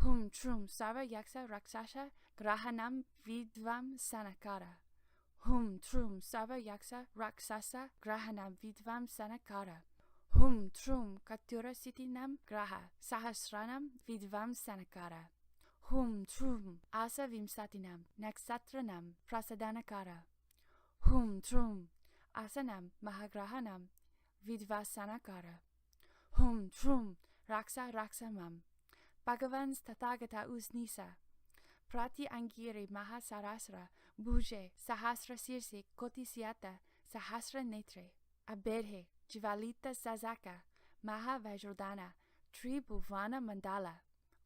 Hum Trum Sarva Yaksa Raksasha Grahanam Vidvam Sanakara, Hum Trum Sarva Yaksa Raksasa Grahanam Vidvam Sanakara, Hum Trum Katura Sitinam Graha Sahasranam Vidvam Sanakara, Hum Trum Asa Vimsatinam Naksatranam Prasadanakara, Hum Trum Asanam Mahagrahanam Vidvasanakara, Hum Trum Raksa Raksamam Bhagavans Tathagata Usnisa, Prati Angiri Mahasarasra Bhuje Sahasra Sirse Koti Siata Sahasra Netre, Abedhe Jivalita Sazaka Maha Vajrodana Tribhuvana Mandala,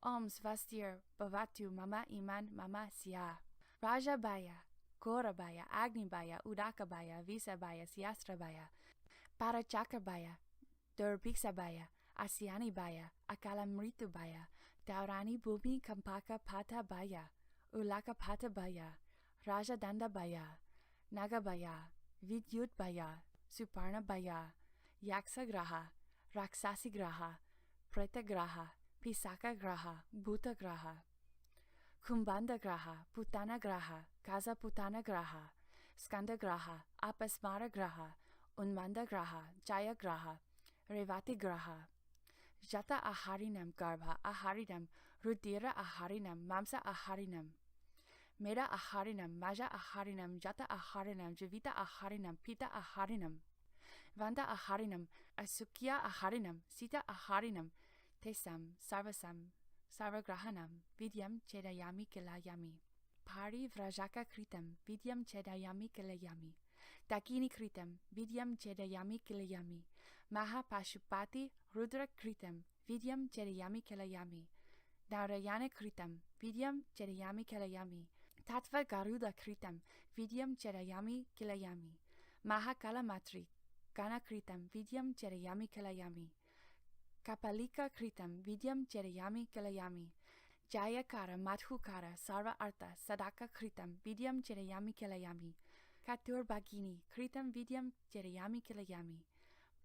Om Svastir Bhavatu Mama Iman Mama Siya, Rajabaya, Gorabaya, Agnibaya, Udakabaya, Visabaya, Siastrabaya, Parachakabaya, Durbixabaya, Asianibaya, Akalamritubaya, Daurani Bhumi Kampaka Pata Baya, Ulaka Pata Baya, Rajadanda Baya, Nagabaya, Vidyut Baya, Suparna Baya, Yaksa Graha, Raksasi Graha, Preta Graha, Pisaka Graha, Bhuta Graha, Kumbanda Graha, Putana Graha, Kaza Putana Graha, Skanda Graha, Apasmara Graha, Unmanda Graha, Jaya Graha, Revati Graha, Jata Aharinam Garbha Aharinam, Rudira Aharinam, Mamsa Aharinam, Meda Aharinam, Maja Aharinam, Jata Aharinam, Javita Aharinam, Pita Aharinam, Vanda Aharinam, Asukya Aharinam, Sita Aharinam, Tesam, Sarvasam, Sarvagrahanam, Vidyam Chedayami Kilayami, Pari Vrajaka Kritam, Vidyam Chedayami Kilayami, Dakini Kritam, Vidyam Chedayami Kilayami, Maha Pashupati Rudra Kritam, Vidyam Chedayami Kilayami, Narayana Kritam, Vidyam Chedayami Kilayami, Tattva Garuda Kritam, Vidyam Chedayami Kilayami, Maha Kalamatri, Gana Kritam, Vidyam Chedayami Kilayami, Kapalika Kritam, Vidyam Chedayami Kilayami, Jayakara Madhukara Sarva Artha Sadaka Kritam, Vidyam Chedayami Kilayami, Katur Bhagini Kritam, Vidyam Chedayami Kilayami,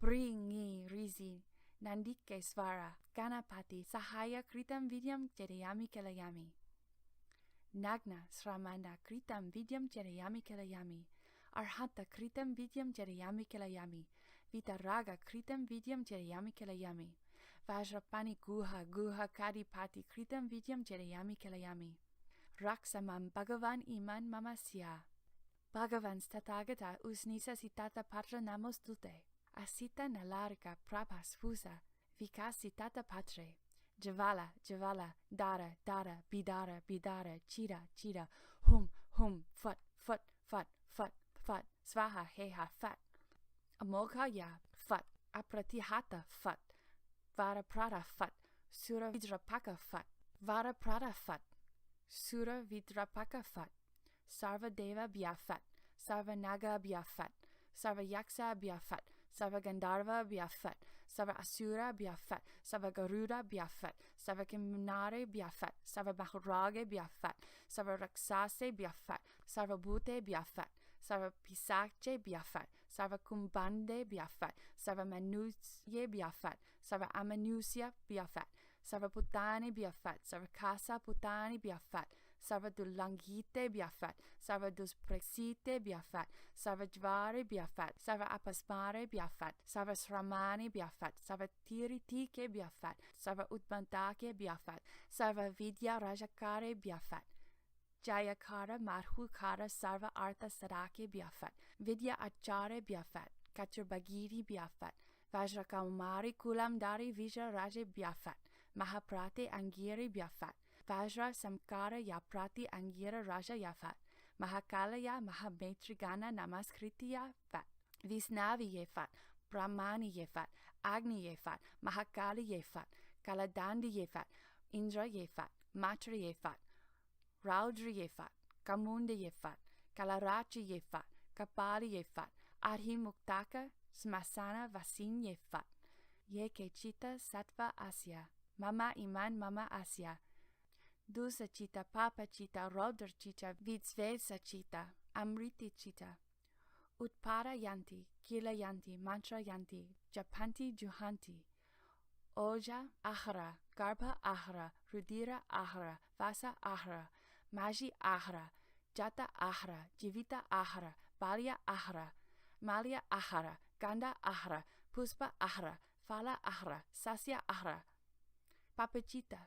Bringi Rizi Nandike Svara Ganapati Sahaya Kritam, Vidyam Chedayami Kilayami, Nagna Sramana Kritam, Vidyam Chedayami Kilayami, Arhanta Kritam, Vidyam Chedayami Kilayami, Vitaraga Kritam, Vidyam Chedayami Kilayami, Vajrapani Guha Kadipati Kritam, Vidyam Chedayami Kilayami, Raksamam Bhagavan Iman Mamasya, Bhagavan Tathagata Usnisa Sitata Patra Namos Dute, Asita Nalarika Prabhas Fusa, Vikasitata Patre, Javala, Dara, Bidara, Chira, Hum, Fat, Svaha, Heha, Fat, Amogha Ya, Fat, Apratihata, Fat, Vara Prada, Fat, Sura Vidrapaka, Fat, Vara Prada, Fat, Sura Vidrapaka, Fat, Sarva Deva Biafat, Sarva Naga Biafat, Sarva Yaksa Biafat, Sarva Gandharva Biafat, Sarva Asura Biafat, Sarva Garuda Biafat, Sarva Kimunare Biafat, Sarva Mahurage Biafat, Sarva Raksase Biafat, Sarva Bhute Biafat, Sarva Pisache Biafat, Sarva Kumbande Biafat, Sarva Manusye Biafat, Sarva Amanusya Biafat, Sarva Putani Biafat, Sarva Kasa Putani Biafat, Sarva Dulangite Biafat, Sarva Dusprexite Biafat, Sarva Jvari Biafat, Sarva Apasmare Biafat, Sarva Sramani Biafat, Sarva Tiritike Biafat, Sarva Utbantake Biafat, Sarva Vidya Rajakare Biafat, Jayakara Madhukara Sarva Artha Sadake Biafat, Vidya Achare Biafat, Katurbagiri Biafat, Vajrakamari Kulam Dari Vijra Raje Biafat, Mahaprate Angiri Biafat, Vajra Samkara Yaprati Angira Raja Yafat, Mahakalaya Mahametrigana Namaskritya Fat, Visnavi Yefat, Brahmani Yefat, Agni Yefat, Mahakali Yefat, Kaladandi Yefat, Indra Yefat, Matra Yefat, Raudra Yefat, Kamunda Yefat, Kalarachi Yefat, Kapali Yefat, Adhi Muktaka, Smasana Vasin Yefat, Ye Kechita Sattva Asya, Mama Iman Mama Asya, Dusa Chita, Papa Chita, Rodar Chita, Vidsvesa Chita, Amriti Chita, Utpada Yanti, Kila Yanti, Mantra Yanti, Japanti Juhanti, Oja Ahara, Garbha Ahara, Rudira Ahara, Vasa Ahara, Maji Ahara, Jata Ahara, Jivita Ahara, Balya Ahara, Malya Ahara, Ganda Ahara, Puspa Ahara, Phala Ahara, Sasya Ahara, Papachita,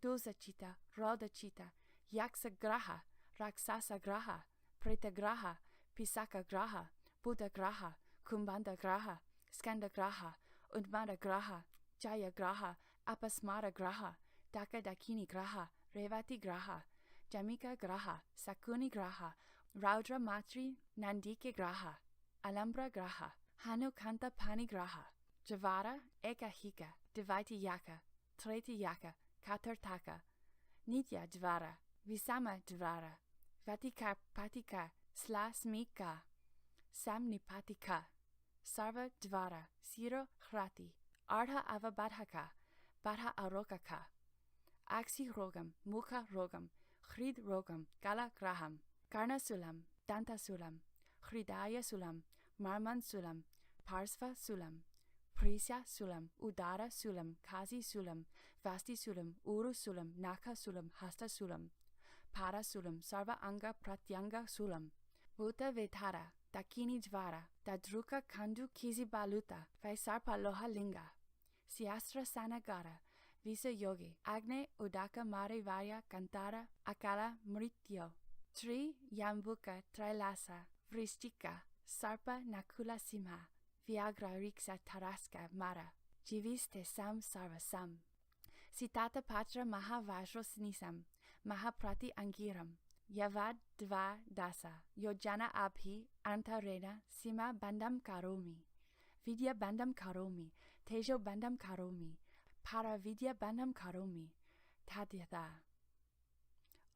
Dosachita, Rodachita, Yaksa Graha, Raksasa Graha, Preta Graha, Pisaka Graha, Buddha Graha, Kumbanda Graha, Skanda Graha, Udmada Graha, Jaya Graha, Apasmara Graha, Daka Dakini Graha, Revati Graha, Jamika Graha, Sakuni Graha, Raudra Matri, Nandike Graha, Alambra Graha, Hanu Kanta Pani Graha, Javara, Ekahika, Divaiti Yaka, Treti Yaka, Katartaka, Nitya Dvara, Visama Dvara, Vatika Patika, Slasmika, Samnipatika, Sarva Dvara, Siro Hrati, Ardha Avabadhaka, Badha Arokaka, Aksi Rogam, Mukha Rogam, Hrid Rogam, Gala Graham, Karna Sulam, Danta Sulam, Hridaya Sulam, Marman Sulam, Parsva Sulam, Prisya Sulam, Udara Sulam, Kazi Sulam, Vasti Sulam, Uru Sulam, Naka Sulam, Hasta Sulam, Para Sulam, Sarva Anga Pratyanga Sulam, Bhuta Vetara, Dakini Dvara, Dadruka Kandu Kizi Baluta, Vaisarpa Loha Linga, Siastra Sanagara, Visa Yogi, Agne Udaka Mare Varya Kantara, Akala Mrityo, Tri Yambuka Trailasa, Vrishtika, Sarpa Nakula Simha, Viagra Riksa Taraska Mara, Jiviste Sam Sarva Sam, Sitata Patra Mahavajros Nisam, Mahaprati Angiram, Yavad Dva Dasa, Yojana Abhi, Antarena, Sima Bandam Karomi, Vidya Bandam Karomi, Tejo Bandam Karomi, Para Vidya Bandam Karomi, Tadyatha.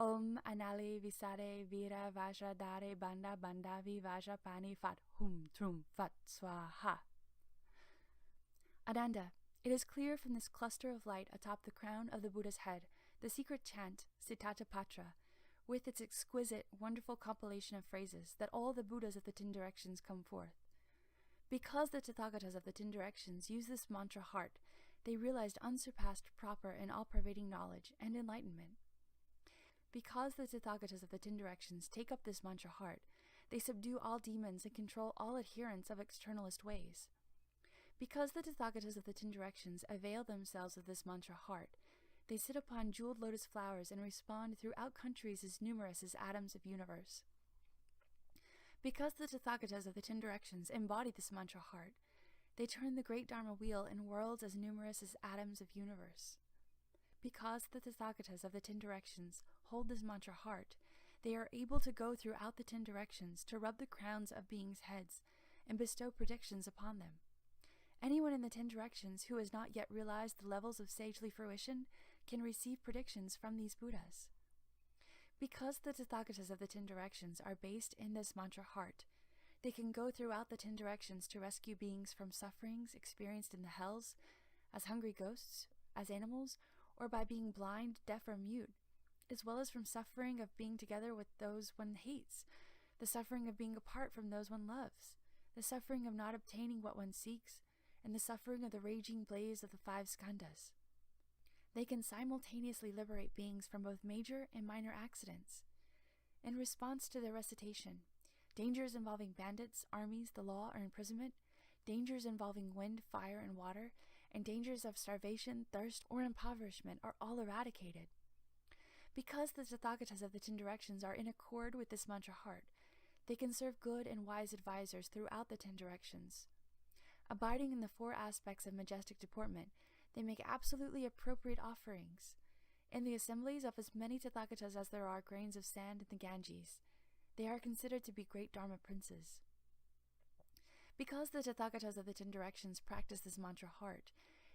Om Anali Visare Vira Vajra Dare Banda Bandavi Vajra Pani Fat Hum Trum Fat Swaha. Ananda, it is clear from this cluster of light atop the crown of the Buddha's head, the secret chant, Sitatapatra, with its exquisite, wonderful compilation of phrases, that all the Buddhas of the 10 directions come forth. Because the Tathagatas of the 10 directions use this mantra heart, they realized unsurpassed, proper, and all-pervading knowledge and enlightenment. Because the Tathagatas of the 10 directions take up this mantra heart, they subdue all demons and control all adherents of externalist ways. Because the Tathagatas of the 10 directions avail themselves of this mantra heart, they sit upon jeweled lotus flowers and respond throughout countries as numerous as atoms of universe. Because the Tathagatas of the 10 directions embody this mantra heart, they turn the great Dharma wheel in worlds as numerous as atoms of universe. Because the Tathagatas of the 10 directions hold this mantra heart, they are able to go throughout the 10 directions to rub the crowns of beings' heads and bestow predictions upon them. Anyone in the 10 directions who has not yet realized the levels of sagely fruition can receive predictions from these Buddhas. Because the Tathagatas of the 10 directions are based in this mantra heart, they can go throughout the 10 directions to rescue beings from sufferings experienced in the hells, as hungry ghosts, as animals, or by being blind, deaf, or mute, as well as from suffering of being together with those one hates, the suffering of being apart from those one loves, the suffering of not obtaining what one seeks, and the suffering of the raging blaze of the 5 skandhas. They can simultaneously liberate beings from both major and minor accidents. In response to their recitation, dangers involving bandits, armies, the law, or imprisonment, dangers involving wind, fire, and water, and dangers of starvation, thirst, or impoverishment are all eradicated. Because the Tathagatas of the 10 directions are in accord with this mantra heart, they can serve good and wise advisors throughout the 10 directions. Abiding in the 4 aspects of majestic deportment, they make absolutely appropriate offerings. In the assemblies of as many Tathagatas as there are grains of sand in the Ganges, they are considered to be great Dharma princes. Because the Tathagatas of the 10 directions practice this mantra heart,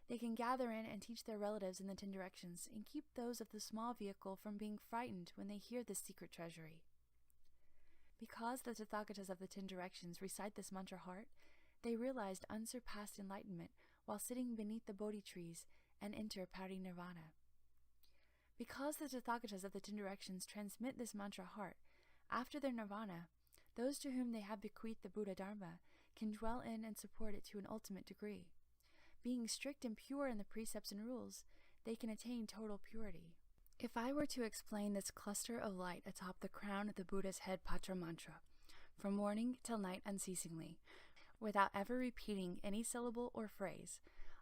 they can gather in and teach their relatives in the 10 directions and keep those of the small vehicle from being frightened when they hear this secret treasury. Because the Tathagatas of the 10 directions recite this mantra heart, they realized unsurpassed enlightenment while sitting beneath the Bodhi trees and enter parinirvana. Because the Tathagatas of the 10 directions transmit this mantra heart, after their nirvana, those to whom they have bequeathed the Buddha Dharma can dwell in and support it to an ultimate degree. Being strict and pure in the precepts and rules, they can attain total purity. If I were to explain this cluster of light atop the crown of the Buddha's head Patra mantra, from morning till night unceasingly, without ever repeating any syllable or phrase,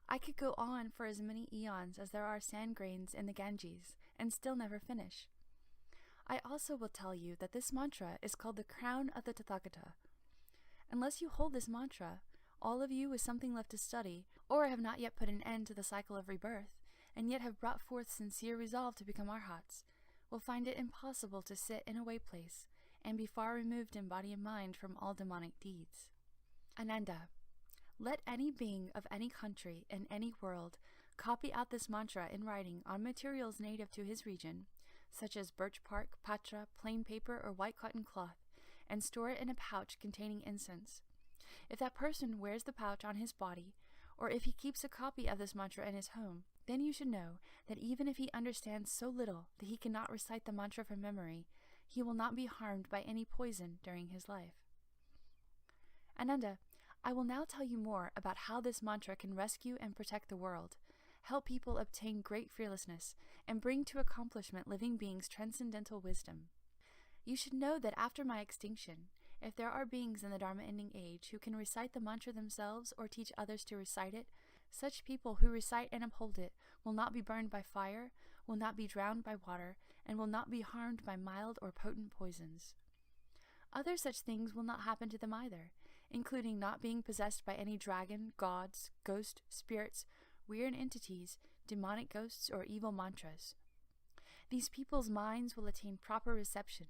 I could go on for as many eons as there are sand grains in the Ganges, and still never finish. I also will tell you that this mantra is called the crown of the Tathagata. Unless you hold this mantra, all of you with something left to study, or have not yet put an end to the cycle of rebirth, and yet have brought forth sincere resolve to become arhats, will find it impossible to sit in a way place, and be far removed in body and mind from all demonic deeds. Ananda, let any being of any country in any world copy out this mantra in writing on materials native to his region, such as birch bark, patra, plain paper, or white cotton cloth, and store it in a pouch containing incense. If that person wears the pouch on his body, or if he keeps a copy of this mantra in his home, then you should know that even if he understands so little that he cannot recite the mantra from memory, he will not be harmed by any poison during his life. Ananda, I will now tell you more about how this mantra can rescue and protect the world, help people obtain great fearlessness, and bring to accomplishment living beings' transcendental wisdom. You should know that after my extinction, if there are beings in the Dharma-ending age who can recite the mantra themselves or teach others to recite it, such people who recite and uphold it will not be burned by fire, will not be drowned by water, and will not be harmed by mild or potent poisons. Other such things will not happen to them either, including not being possessed by any dragon, gods, ghosts, spirits, weird entities, demonic ghosts, or evil mantras. These people's minds will attain proper reception,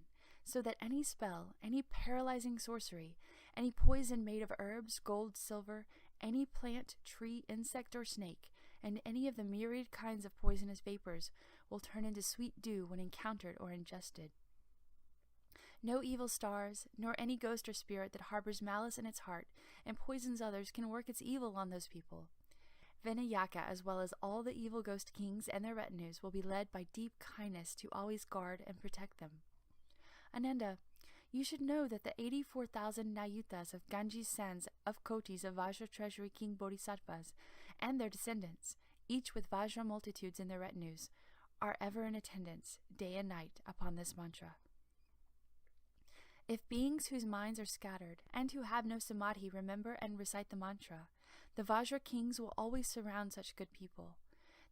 so that any spell, any paralyzing sorcery, any poison made of herbs, gold, silver, any plant, tree, insect, or snake, and any of the myriad kinds of poisonous vapors will turn into sweet dew when encountered or ingested. No evil stars, nor any ghost or spirit that harbors malice in its heart and poisons others can work its evil on those people. Vinayaka, as well as all the evil ghost kings and their retinues, will be led by deep kindness to always guard and protect them. Ananda, you should know that the 84,000 Nayutas of Ganges sands of kotis of Vajra treasury king bodhisattvas and their descendants, each with Vajra multitudes in their retinues, are ever in attendance, day and night, upon this mantra. If beings whose minds are scattered and who have no samadhi remember and recite the mantra, the Vajra kings will always surround such good people.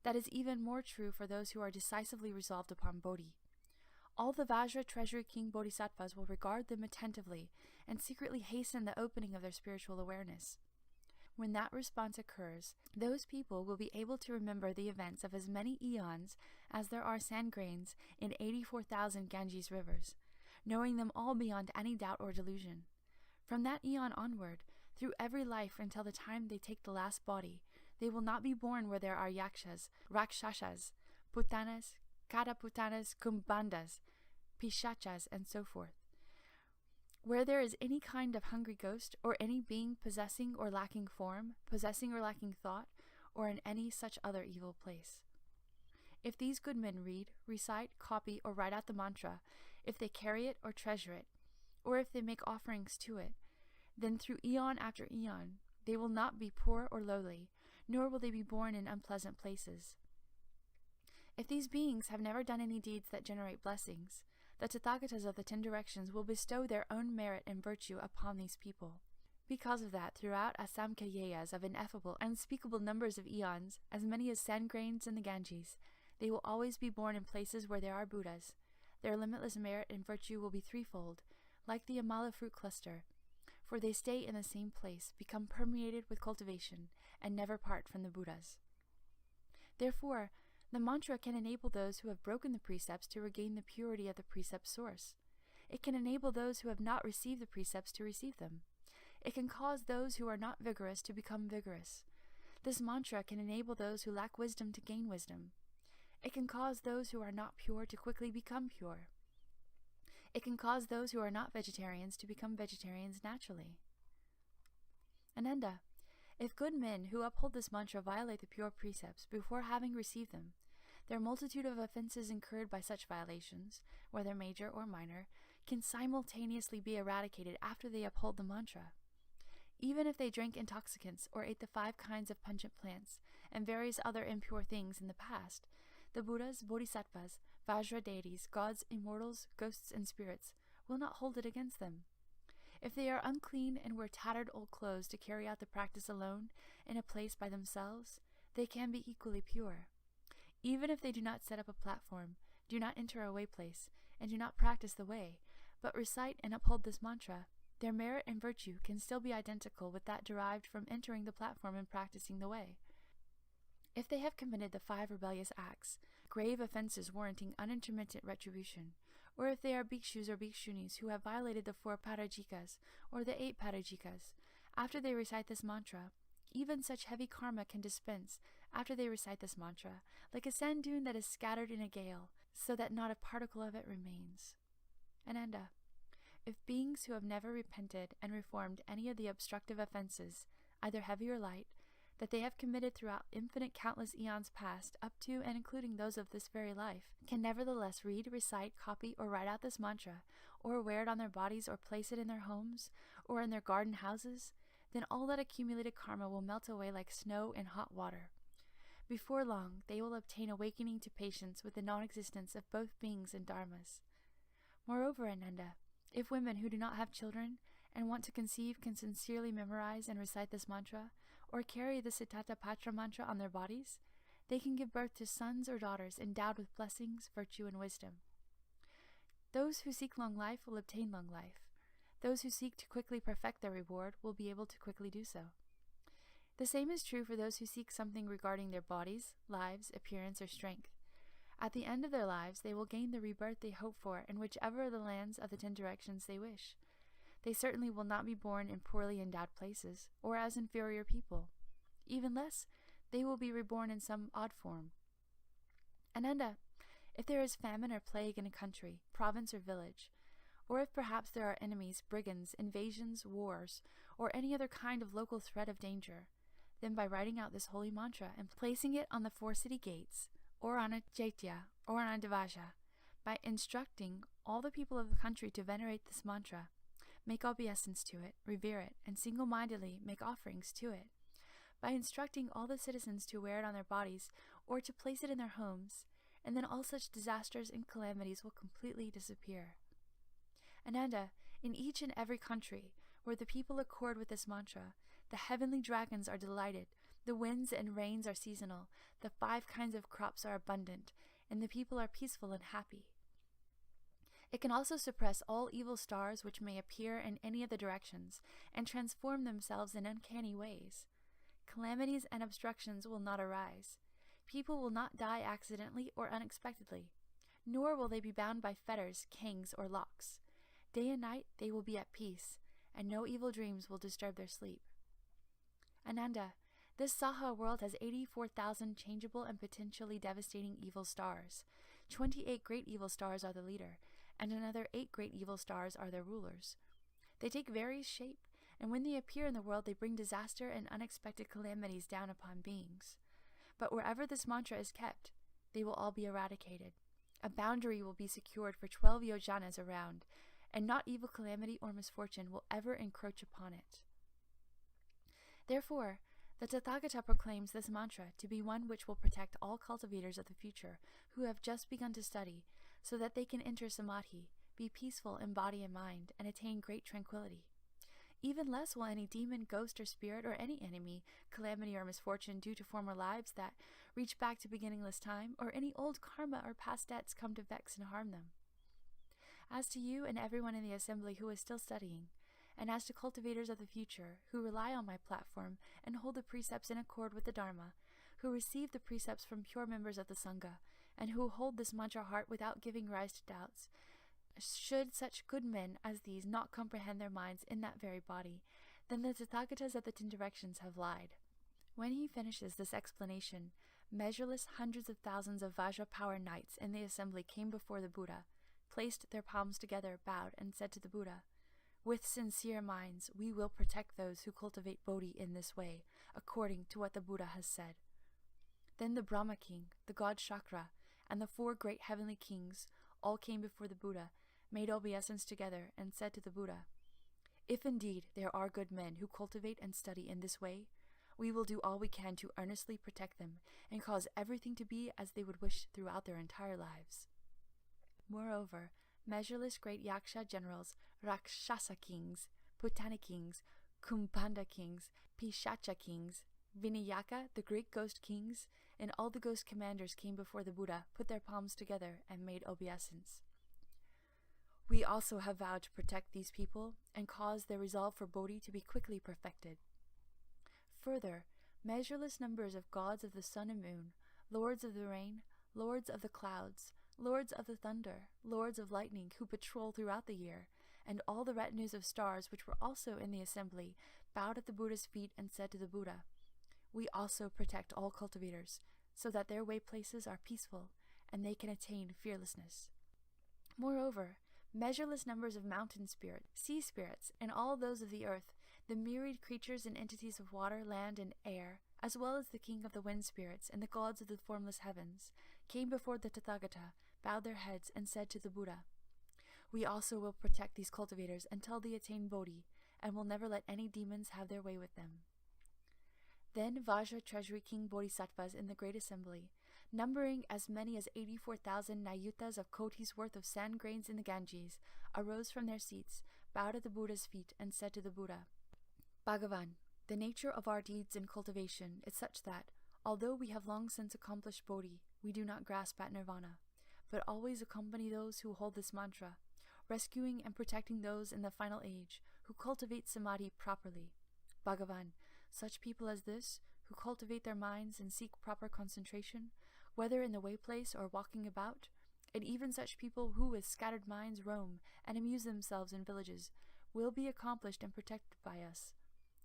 That is even more true for those who are decisively resolved upon Bodhi. All the Vajra treasury king bodhisattvas will regard them attentively and secretly hasten the opening of their spiritual awareness. When that response occurs, those people will be able to remember the events of as many eons as there are sand grains in 84,000 Ganges rivers, knowing them all beyond any doubt or delusion. From that eon onward, through every life until the time they take the last body, they will not be born where there are yakshas, rakshasas, putanas, kataputanas, kumbhandas, pishachas, and so forth. Where there is any kind of hungry ghost, or any being possessing or lacking form, possessing or lacking thought, or in any such other evil place. If these good men read, recite, copy, or write out the mantra, if they carry it or treasure it, or if they make offerings to it, then through eon after eon they will not be poor or lowly, nor will they be born in unpleasant places. If these beings have never done any deeds that generate blessings, the Tathagatas of the 10 directions will bestow their own merit and virtue upon these people. Because of that, throughout asamkhayas of ineffable, unspeakable numbers of eons, as many as sand grains in the Ganges, They will always be born in places where there are Buddhas. Their limitless merit and virtue will be threefold, like the Amala fruit cluster, for they stay in the same place, become permeated with cultivation, and never part from the Buddhas. Therefore, the mantra can enable those who have broken the precepts to regain the purity of the precept source. It can enable those who have not received the precepts to receive them. It can cause those who are not vigorous to become vigorous. This mantra can enable those who lack wisdom to gain wisdom. It can cause those who are not pure to quickly become pure. It can cause those who are not vegetarians to become vegetarians naturally. Ananda, if good men who uphold this mantra violate the pure precepts before having received them, their multitude of offenses incurred by such violations, whether major or minor, can simultaneously be eradicated after they uphold the mantra. Even if they drank intoxicants or ate the 5 kinds of pungent plants and various other impure things in the past, the Buddhas, Bodhisattvas, Vajra deities, gods, immortals, ghosts, and spirits will not hold it against them. If they are unclean and wear tattered old clothes to carry out the practice alone in a place by themselves, they can be equally pure. Even if they do not set up a platform, do not enter a way place, and do not practice the way, but recite and uphold this mantra, their merit and virtue can still be identical with that derived from entering the platform and practicing the way. If they have committed the 5 rebellious acts, grave offenses warranting unintermittent retribution, or if they are bhikshus or bhikshunis who have violated the 4 parajikas or the 8 parajikas, after they recite this mantra, even such heavy karma can dispense after they recite this mantra, like a sand dune that is scattered in a gale, so that not a particle of it remains. Ananda, if beings who have never repented and reformed any of the obstructive offenses, either heavy or light, that they have committed throughout infinite countless eons past, up to and including those of this very life, can nevertheless read, recite, copy, or write out this mantra, or wear it on their bodies, or place it in their homes, or in their garden houses, then all that accumulated karma will melt away like snow in hot water. Before long, they will obtain awakening to patience with the non-existence of both beings and dharmas. Moreover, Ananda, if women who do not have children and want to conceive can sincerely memorize and recite this mantra, or carry the Siddhata Patra mantra on their bodies, they can give birth to sons or daughters endowed with blessings, virtue, and wisdom. Those who seek long life will obtain long life. Those who seek to quickly perfect their reward will be able to quickly do so. The same is true for those who seek something regarding their bodies, lives, appearance, or strength. At the end of their lives, they will gain the rebirth they hope for in whichever of the lands of the 10 directions they wish. They certainly will not be born in poorly endowed places, or as inferior people. Even less, they will be reborn in some odd form. Ananda, if there is famine or plague in a country, province, or village, or if perhaps there are enemies, brigands, invasions, wars, or any other kind of local threat of danger, then by writing out this holy mantra and placing it on the 4 city gates, or on a chaitya, or on a devaja, by instructing all the people of the country to venerate this mantra, make obeisance to it, revere it, and single-mindedly make offerings to it, by instructing all the citizens to wear it on their bodies or to place it in their homes, and then all such disasters and calamities will completely disappear. Ananda, in each and every country where the people accord with this mantra, the heavenly dragons are delighted, the winds and rains are seasonal, the 5 kinds of crops are abundant, and the people are peaceful and happy. It can also suppress all evil stars which may appear in any of the directions and transform themselves in uncanny ways. Calamities and obstructions will not arise. People will not die accidentally or unexpectedly, nor will they be bound by fetters, cangs, or locks. Day and night they will be at peace, and no evil dreams will disturb their sleep. Ananda, this Saha world has 84,000 changeable and potentially devastating evil stars. 28 great evil stars are the leader, and another 8 great evil stars are their rulers. They take various shape, and when they appear in the world they bring disaster and unexpected calamities down upon beings. But wherever this mantra is kept, they will all be eradicated. A boundary will be secured for 12 yojanas around, and not evil calamity or misfortune will ever encroach upon it. Therefore, the Tathagata proclaims this mantra to be one which will protect all cultivators of the future who have just begun to study, so that they can enter samadhi, be peaceful in body and mind, and attain great tranquility. Even less will any demon, ghost, or spirit, or any enemy, calamity, or misfortune due to former lives that reach back to beginningless time, or any old karma or past debts come to vex and harm them. As to you and everyone in the assembly who is still studying, and as to cultivators of the future who rely on my platform and hold the precepts in accord with the Dharma, who receive the precepts from pure members of the Sangha, and who hold this mantra heart without giving rise to doubts, should such good men as these not comprehend their minds in that very body, then the Tathagatas of the 10 directions have lied. When he finishes this explanation, measureless hundreds of thousands of Vajra power knights in the assembly came before the Buddha, placed their palms together, bowed, and said to the Buddha, "With sincere minds, we will protect those who cultivate Bodhi in this way, according to what the Buddha has said." Then the Brahma king, the god Shakra, and the 4 great heavenly kings all came before the Buddha, made obeisance together, and said to the Buddha, "If indeed there are good men who cultivate and study in this way, we will do all we can to earnestly protect them and cause everything to be as they would wish throughout their entire lives." Moreover, measureless great Yaksha generals, Rakshasa kings, Putana kings, Kumbhanda kings, Pishacha kings, Vinayaka, the great ghost kings, and all the ghost commanders came before the Buddha, put their palms together, and made obeisance. We also have vowed to protect these people and cause their resolve for Bodhi to be quickly perfected. Further, measureless numbers of gods of the sun and moon, lords of the rain, lords of the clouds, lords of the thunder, lords of lightning who patrol throughout the year, and all the retinues of stars which were also in the assembly, bowed at the Buddha's feet and said to the Buddha, "We also protect all cultivators, so that their way places are peaceful, and they can attain fearlessness." Moreover, measureless numbers of mountain spirits, sea spirits, and all those of the earth, the myriad creatures and entities of water, land, and air, as well as the king of the wind spirits and the gods of the formless heavens, came before the Tathagata, bowed their heads, and said to the Buddha, "We also will protect these cultivators until they attain Bodhi, and will never let any demons have their way with them." Then Vajra treasury king bodhisattvas in the great assembly, numbering as many as 84,000 nayutas of kotis worth of sand grains in the Ganges, arose from their seats, bowed at the Buddha's feet, and said to the Buddha, "Bhagavan, the nature of our deeds and cultivation is such that, although we have long since accomplished Bodhi, we do not grasp at nirvana, but always accompany those who hold this mantra, rescuing and protecting those in the final age who cultivate samadhi properly. Bhagavan, such people as this, who cultivate their minds and seek proper concentration, whether in the way place or walking about, and even such people who with scattered minds roam and amuse themselves in villages, will be accomplished and protected by us,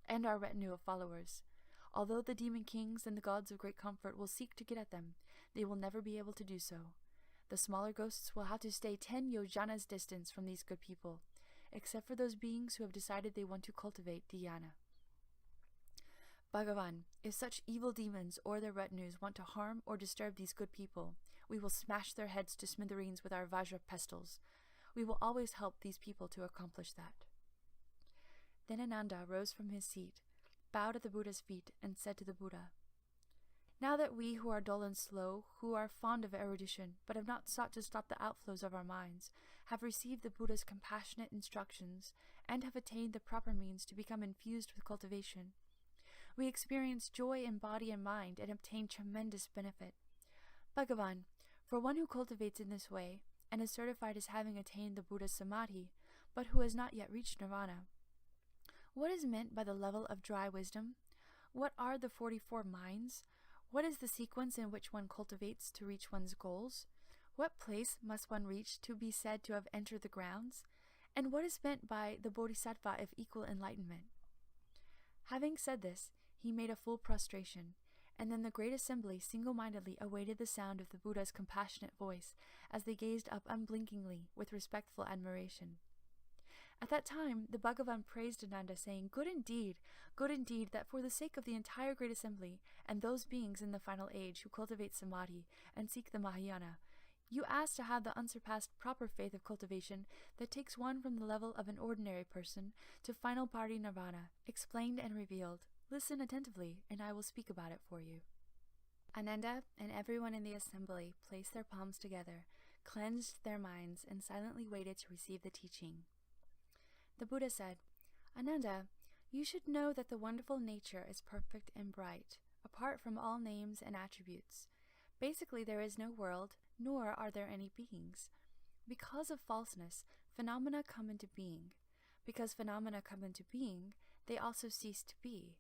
and our retinue of followers. Although the demon kings and the gods of great comfort will seek to get at them, they will never be able to do so. The smaller ghosts will have to stay 10 yojanas distance from these good people, except for those beings who have decided they want to cultivate dhyana. Bhagavan, if such evil demons or their retinues want to harm or disturb these good people, we will smash their heads to smithereens with our Vajra pistols. We will always help these people to accomplish that." Then Ananda rose from his seat, bowed at the Buddha's feet, and said to the Buddha, "Now that we who are dull and slow, who are fond of erudition, but have not sought to stop the outflows of our minds, have received the Buddha's compassionate instructions, and have attained the proper means to become infused with cultivation, we experience joy in body and mind and obtain tremendous benefit. Bhagavan, for one who cultivates in this way, and is certified as having attained the Buddha's samadhi, but who has not yet reached nirvana, what is meant by the level of dry wisdom? What are the 44 minds? What is the sequence in which one cultivates to reach one's goals? What place must one reach to be said to have entered the grounds? And what is meant by the bodhisattva of equal enlightenment?" Having said this, he made a full prostration, and then the great assembly single-mindedly awaited the sound of the Buddha's compassionate voice as they gazed up unblinkingly with respectful admiration. At that time, the Bhagavan praised Ananda, saying, good indeed, that for the sake of the entire great assembly, and those beings in the final age who cultivate samadhi and seek the Mahayana, you ask to have the unsurpassed proper faith of cultivation that takes one from the level of an ordinary person to final parinirvana, explained and revealed. Listen attentively, and I will speak about it for you." Ananda and everyone in the assembly placed their palms together, cleansed their minds, and silently waited to receive the teaching. The Buddha said, Ananda, you should know that the wonderful nature is perfect and bright, apart from all names and attributes. Basically, there is no world, nor are there any beings. Because of falseness, phenomena come into being. Because phenomena come into being, they also cease to be.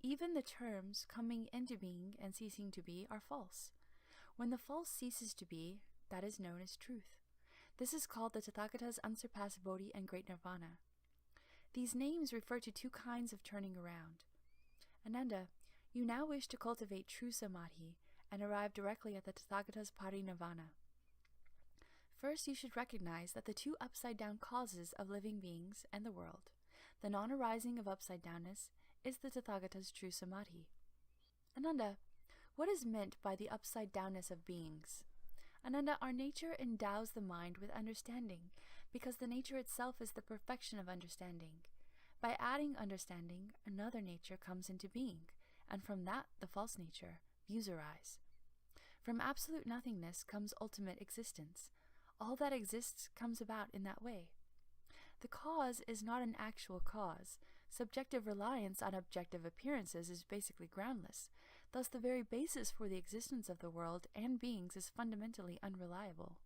Even the terms coming into being and ceasing to be are false. When the false ceases to be, that is known as truth. This is called the Tathagata's unsurpassed Bodhi and Great Nirvana. These names refer to two kinds of turning around. Ananda, you now wish to cultivate true samadhi and arrive directly at the Tathagata's parinirvana. First, you should recognize that the two upside-down causes of living beings and the world, the non-arising of upside-downness, is the Tathagata's true samadhi. Ananda, what is meant by the upside-downness of beings? Ananda, our nature endows the mind with understanding, because the nature itself is the perfection of understanding. By adding understanding, another nature comes into being, and from that the false nature, views arise. From absolute nothingness comes ultimate existence. All that exists comes about in that way. The cause is not an actual cause. Subjective reliance on objective appearances is basically groundless. Thus, the very basis for the existence of the world and beings is fundamentally unreliable.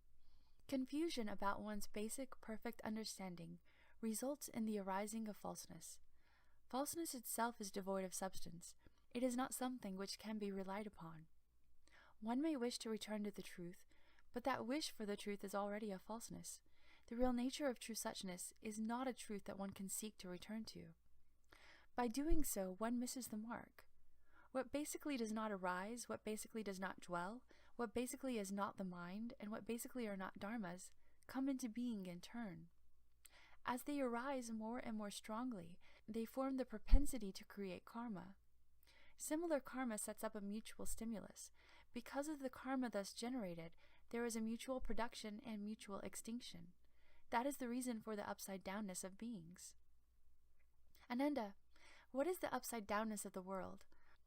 Confusion about one's basic, perfect understanding results in the arising of falseness. Falseness itself is devoid of substance. It is not something which can be relied upon. One may wish to return to the truth, but that wish for the truth is already a falseness. The real nature of true suchness is not a truth that one can seek to return to. By doing so, one misses the mark. What basically does not arise, what basically does not dwell, what basically is not the mind, and what basically are not dharmas, come into being in turn. As they arise more and more strongly, they form the propensity to create karma. Similar karma sets up a mutual stimulus. Because of the karma thus generated, there is a mutual production and mutual extinction. That is the reason for the upside-downness of beings. Ananda, what is the upside-downness of the world?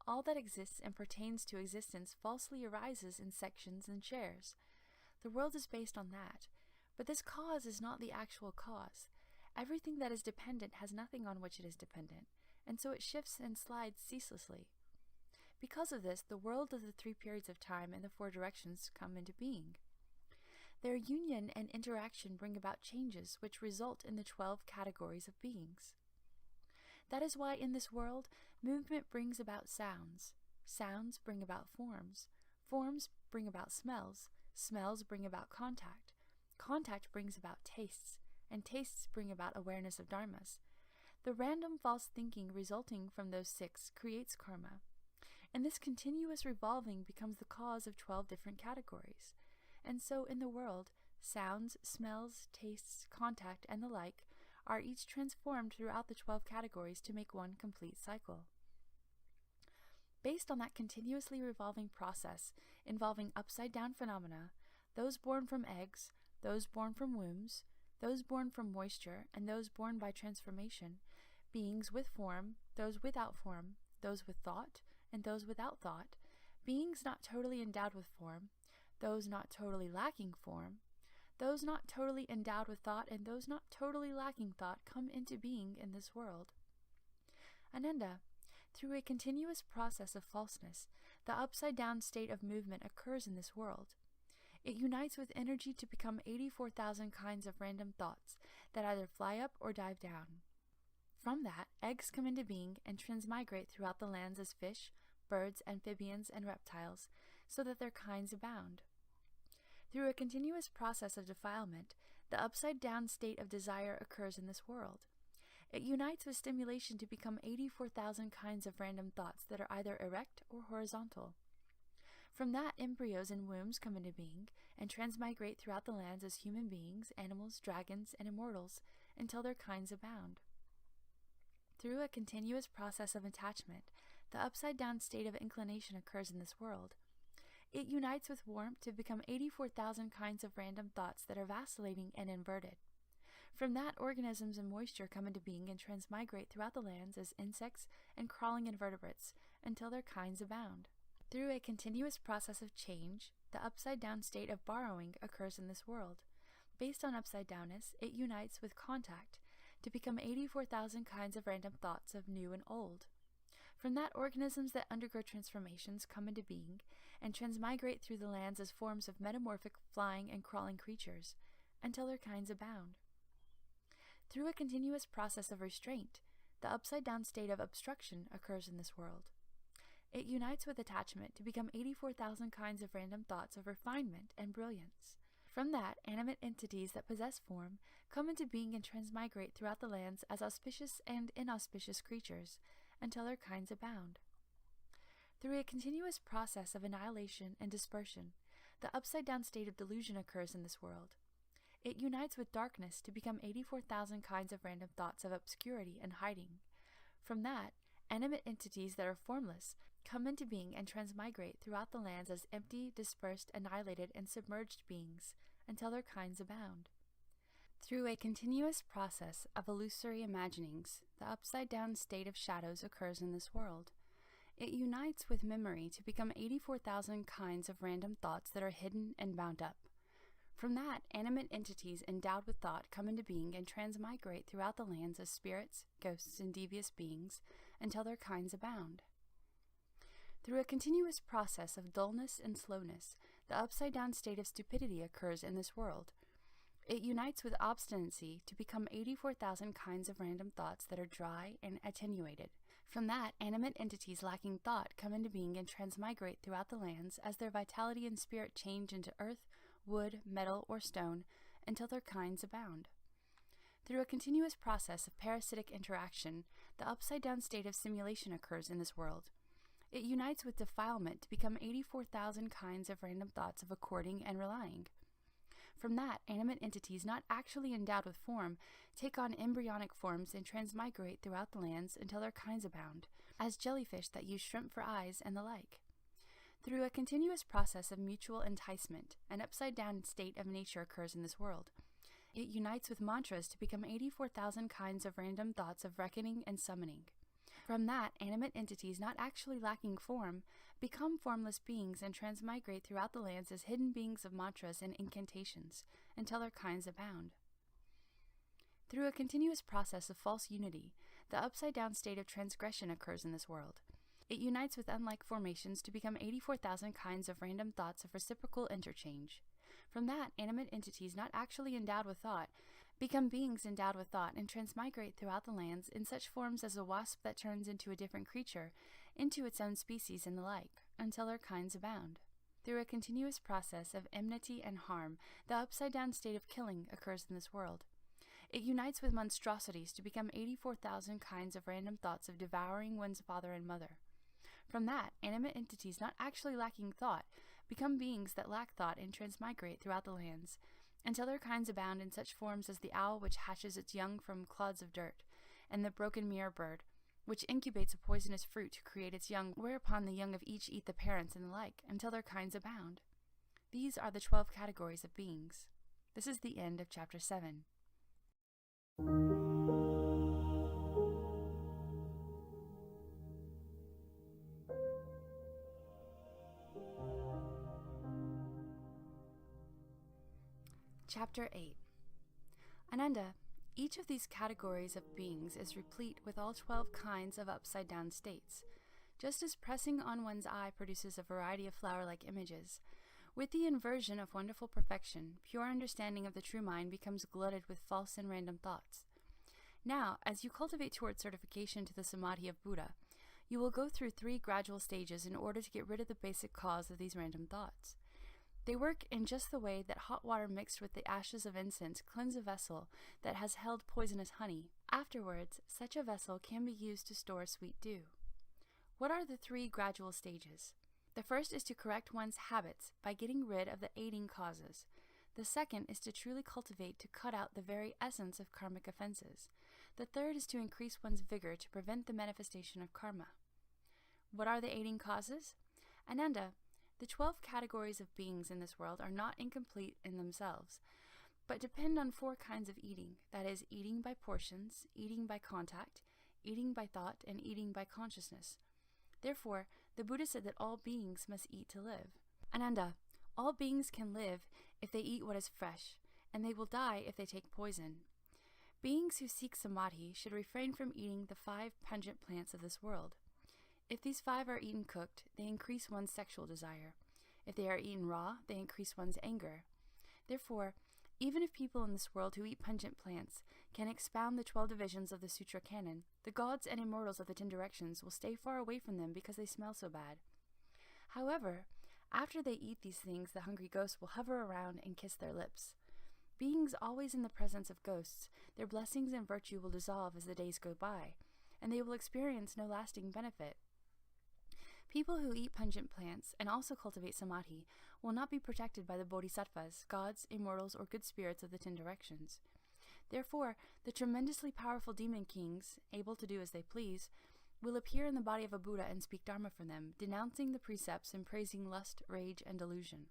All that exists and pertains to existence falsely arises in sections and shares. The world is based on that, but this cause is not the actual cause. Everything that is dependent has nothing on which it is dependent, and so it shifts and slides ceaselessly. Because of this, the world of the three periods of time and the four directions come into being. Their union and interaction bring about changes which result in the 12 categories of beings. That is why in this world, movement brings about sounds. Sounds bring about forms. Forms bring about smells. Smells bring about contact. Contact brings about tastes. And tastes bring about awareness of dharmas. The random false thinking resulting from those 6 creates karma. And this continuous revolving becomes the cause of 12 different categories. And so in the world, sounds, smells, tastes, contact, and the like are each transformed throughout the 12 categories to make one complete cycle. Based on that continuously revolving process involving upside-down phenomena, those born from eggs, those born from wombs, those born from moisture, and those born by transformation, beings with form, those without form, those with thought, and those without thought, beings not totally endowed with form, those not totally lacking form, those not totally endowed with thought, and those not totally lacking thought come into being in this world. Ananda, through a continuous process of falseness, the upside-down state of movement occurs in this world. It unites with energy to become 84,000 kinds of random thoughts that either fly up or dive down. From that, eggs come into being and transmigrate throughout the lands as fish, birds, amphibians, and reptiles, so that their kinds abound. Through a continuous process of defilement, the upside-down state of desire occurs in this world. It unites with stimulation to become 84,000 kinds of random thoughts that are either erect or horizontal. From that, embryos in wombs come into being and transmigrate throughout the lands as human beings, animals, dragons, and immortals until their kinds abound. Through a continuous process of attachment, the upside-down state of inclination occurs in this world. It unites with warmth to become 84,000 kinds of random thoughts that are vacillating and inverted. From that, organisms in moisture come into being and transmigrate throughout the lands as insects and crawling invertebrates until their kinds abound. Through a continuous process of change, the upside-down state of borrowing occurs in this world. Based on upside-downness, it unites with contact to become 84,000 kinds of random thoughts of new and old. From that, organisms that undergo transformations come into being and transmigrate through the lands as forms of metamorphic flying and crawling creatures, until their kinds abound. Through a continuous process of restraint, the upside-down state of obstruction occurs in this world. It unites with attachment to become 84,000 kinds of random thoughts of refinement and brilliance. From that, animate entities that possess form come into being and transmigrate throughout the lands as auspicious and inauspicious creatures, until their kinds abound. Through a continuous process of annihilation and dispersion, the upside-down state of delusion occurs in this world. It unites with darkness to become 84,000 kinds of random thoughts of obscurity and hiding. From that, animate entities that are formless come into being and transmigrate throughout the lands as empty, dispersed, annihilated, and submerged beings, until their kinds abound. Through a continuous process of illusory imaginings, the upside-down state of shadows occurs in this world. It unites with memory to become 84,000 kinds of random thoughts that are hidden and bound up. From that, animate entities endowed with thought come into being and transmigrate throughout the lands as spirits, ghosts, and devious beings, until their kinds abound. Through a continuous process of dullness and slowness, the upside-down state of stupidity occurs in this world. It unites with obstinacy to become 84,000 kinds of random thoughts that are dry and attenuated. From that, animate entities lacking thought come into being and transmigrate throughout the lands as their vitality and spirit change into earth, wood, metal, or stone, until their kinds abound. Through a continuous process of parasitic interaction, the upside-down state of simulation occurs in this world. It unites with defilement to become 84,000 kinds of random thoughts of according and relying. From that, animate entities not actually endowed with form take on embryonic forms and transmigrate throughout the lands until their kinds abound, as jellyfish that use shrimp for eyes and the like. Through a continuous process of mutual enticement, an upside-down state of nature occurs in this world. It unites with mantras to become 84,000 kinds of random thoughts of reckoning and summoning. From that, animate entities not actually lacking form become formless beings and transmigrate throughout the lands as hidden beings of mantras and incantations, until their kinds abound. Through a continuous process of false unity, the upside-down state of transgression occurs in this world. It unites with unlike formations to become 84,000 kinds of random thoughts of reciprocal interchange. From that, animate entities not actually endowed with thought become beings endowed with thought and transmigrate throughout the lands in such forms as a wasp that turns into a different creature, into its own species and the like, until their kinds abound. Through a continuous process of enmity and harm, the upside-down state of killing occurs in this world. It unites with monstrosities to become 84,000 kinds of random thoughts of devouring one's father and mother. From that, animate entities not actually lacking thought become beings that lack thought and transmigrate throughout the lands, until their kinds abound in such forms as the owl which hatches its young from clods of dirt, and the broken mirror bird, which incubates a poisonous fruit to create its young, whereupon the young of each eat the parents and the like, until their kinds abound. These are the 12 categories of beings. This is the end of Chapter 7. Chapter 8. Ananda, each of these categories of beings is replete with all 12 kinds of upside-down states. Just as pressing on one's eye produces a variety of flower-like images, with the inversion of wonderful perfection, pure understanding of the true mind becomes glutted with false and random thoughts. Now, as you cultivate toward certification to the Samadhi of Buddha, you will go through 3 gradual stages in order to get rid of the basic cause of these random thoughts. They work in just the way that hot water mixed with the ashes of incense cleanse a vessel that has held poisonous honey. Afterwards, such a vessel can be used to store sweet dew. What are the 3 gradual stages? The first is to correct one's habits by getting rid of the aiding causes. The second is to truly cultivate to cut out the very essence of karmic offenses. The third is to increase one's vigor to prevent the manifestation of karma. What are the aiding causes? Ananda, the 12 categories of beings in this world are not incomplete in themselves, but depend on 4 kinds of eating, that is, eating by portions, eating by contact, eating by thought, and eating by consciousness. Therefore, the Buddha said that all beings must eat to live. Ananda, all beings can live if they eat what is fresh, and they will die if they take poison. Beings who seek samadhi should refrain from eating the 5 pungent plants of this world. If these 5 are eaten cooked, they increase one's sexual desire. If they are eaten raw, they increase one's anger. Therefore, even if people in this world who eat pungent plants can expound the 12 divisions of the sutra canon, the gods and immortals of the 10 directions will stay far away from them because they smell so bad. However, after they eat these things, the hungry ghosts will hover around and kiss their lips. Beings always in the presence of ghosts, their blessings and virtue will dissolve as the days go by, and they will experience no lasting benefit. People who eat pungent plants and also cultivate samadhi will not be protected by the bodhisattvas, gods, immortals, or good spirits of the 10 directions. Therefore, the tremendously powerful demon kings, able to do as they please, will appear in the body of a Buddha and speak Dharma for them, denouncing the precepts and praising lust, rage, and delusion.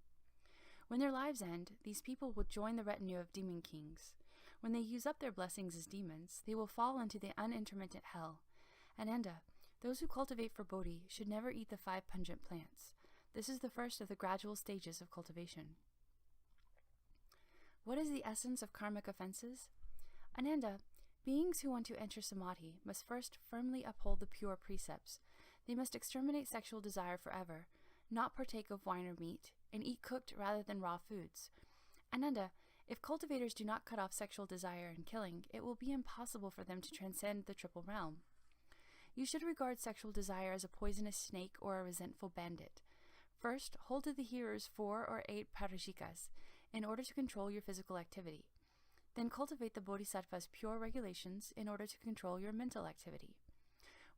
When their lives end, these people will join the retinue of demon kings. When they use up their blessings as demons, they will fall into the unintermittent hell. Ananda, those who cultivate for Bodhi should never eat the 5 pungent plants. This is the first of the gradual stages of cultivation. What is the essence of karmic offenses? Ananda, beings who want to enter samadhi must first firmly uphold the pure precepts. They must exterminate sexual desire forever, not partake of wine or meat, and eat cooked rather than raw foods. Ananda, if cultivators do not cut off sexual desire and killing, it will be impossible for them to transcend the triple realm. You should regard sexual desire as a poisonous snake or a resentful bandit. First, hold to the hearer's 4 or 8 parashikas in order to control your physical activity. Then cultivate the bodhisattva's pure regulations in order to control your mental activity.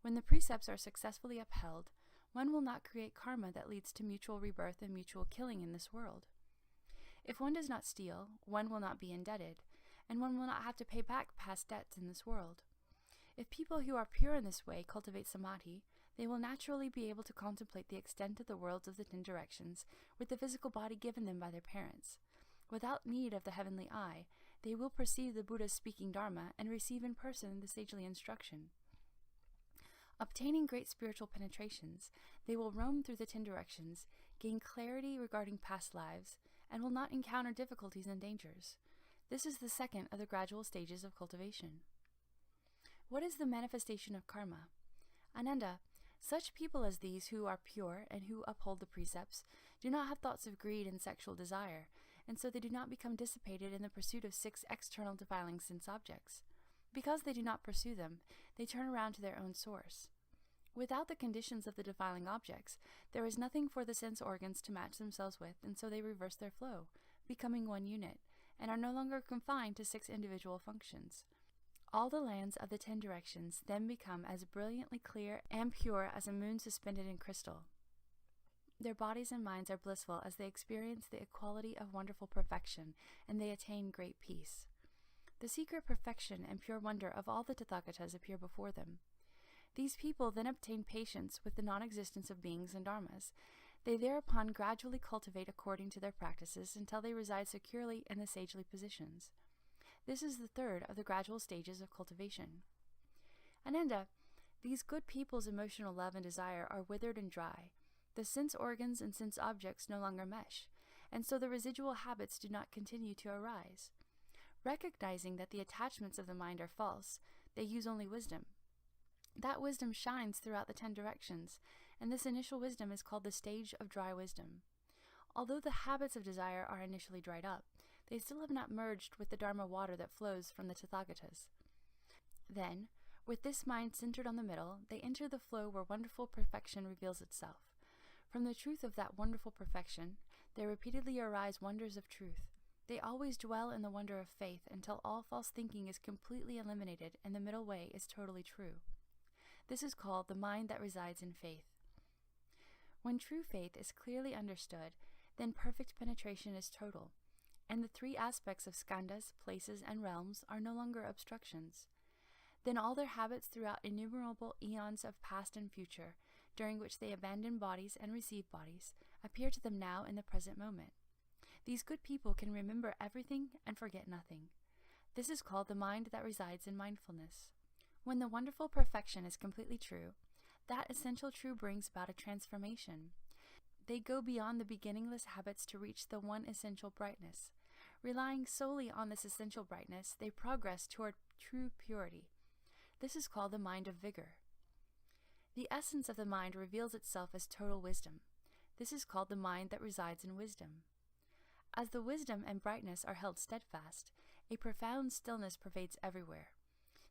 When the precepts are successfully upheld, one will not create karma that leads to mutual rebirth and mutual killing in this world. If one does not steal, one will not be indebted, and one will not have to pay back past debts in this world. If people who are pure in this way cultivate samadhi, they will naturally be able to contemplate the extent of the worlds of the 10 directions with the physical body given them by their parents. Without need of the heavenly eye, they will perceive the Buddha's speaking Dharma and receive in person the sagely instruction. Obtaining great spiritual penetrations, they will roam through the 10 directions, gain clarity regarding past lives, and will not encounter difficulties and dangers. This is the second of the gradual stages of cultivation. What is the manifestation of karma? Ananda, such people as these who are pure and who uphold the precepts do not have thoughts of greed and sexual desire, and so they do not become dissipated in the pursuit of 6 external defiling sense objects. Because they do not pursue them, they turn around to their own source. Without the conditions of the defiling objects, there is nothing for the sense organs to match themselves with, and so they reverse their flow, becoming one unit, and are no longer confined to 6 individual functions. All the lands of the 10 directions then become as brilliantly clear and pure as a moon suspended in crystal. Their bodies and minds are blissful as they experience the equality of wonderful perfection, and they attain great peace. The secret perfection and pure wonder of all the Tathagatas appear before them. These people then obtain patience with the non-existence of beings and dharmas. They thereupon gradually cultivate according to their practices until they reside securely in the sagely positions. This is the third of the gradual stages of cultivation. Ananda, these good people's emotional love and desire are withered and dry. The sense organs and sense objects no longer mesh, and so the residual habits do not continue to arise. Recognizing that the attachments of the mind are false, they use only wisdom. That wisdom shines throughout the 10 directions, and this initial wisdom is called the stage of dry wisdom. Although the habits of desire are initially dried up, they still have not merged with the Dharma water that flows from the Tathagatas. Then, with this mind centered on the middle, they enter the flow where wonderful perfection reveals itself. From the truth of that wonderful perfection, there repeatedly arise wonders of truth. They always dwell in the wonder of faith until all false thinking is completely eliminated and the middle way is totally true. This is called the mind that resides in faith. When true faith is clearly understood, then perfect penetration is total, and the 3 aspects of skandhas, places, and realms are no longer obstructions. Then all their habits throughout innumerable eons of past and future, during which they abandon bodies and receive bodies, appear to them now in the present moment. These good people can remember everything and forget nothing. This is called the mind that resides in mindfulness. When the wonderful perfection is completely true, that essential true brings about a transformation. They go beyond the beginningless habits to reach the one essential brightness. Relying solely on this essential brightness, they progress toward true purity. This is called the mind of vigor. The essence of the mind reveals itself as total wisdom. This is called the mind that resides in wisdom. As the wisdom and brightness are held steadfast, a profound stillness pervades everywhere.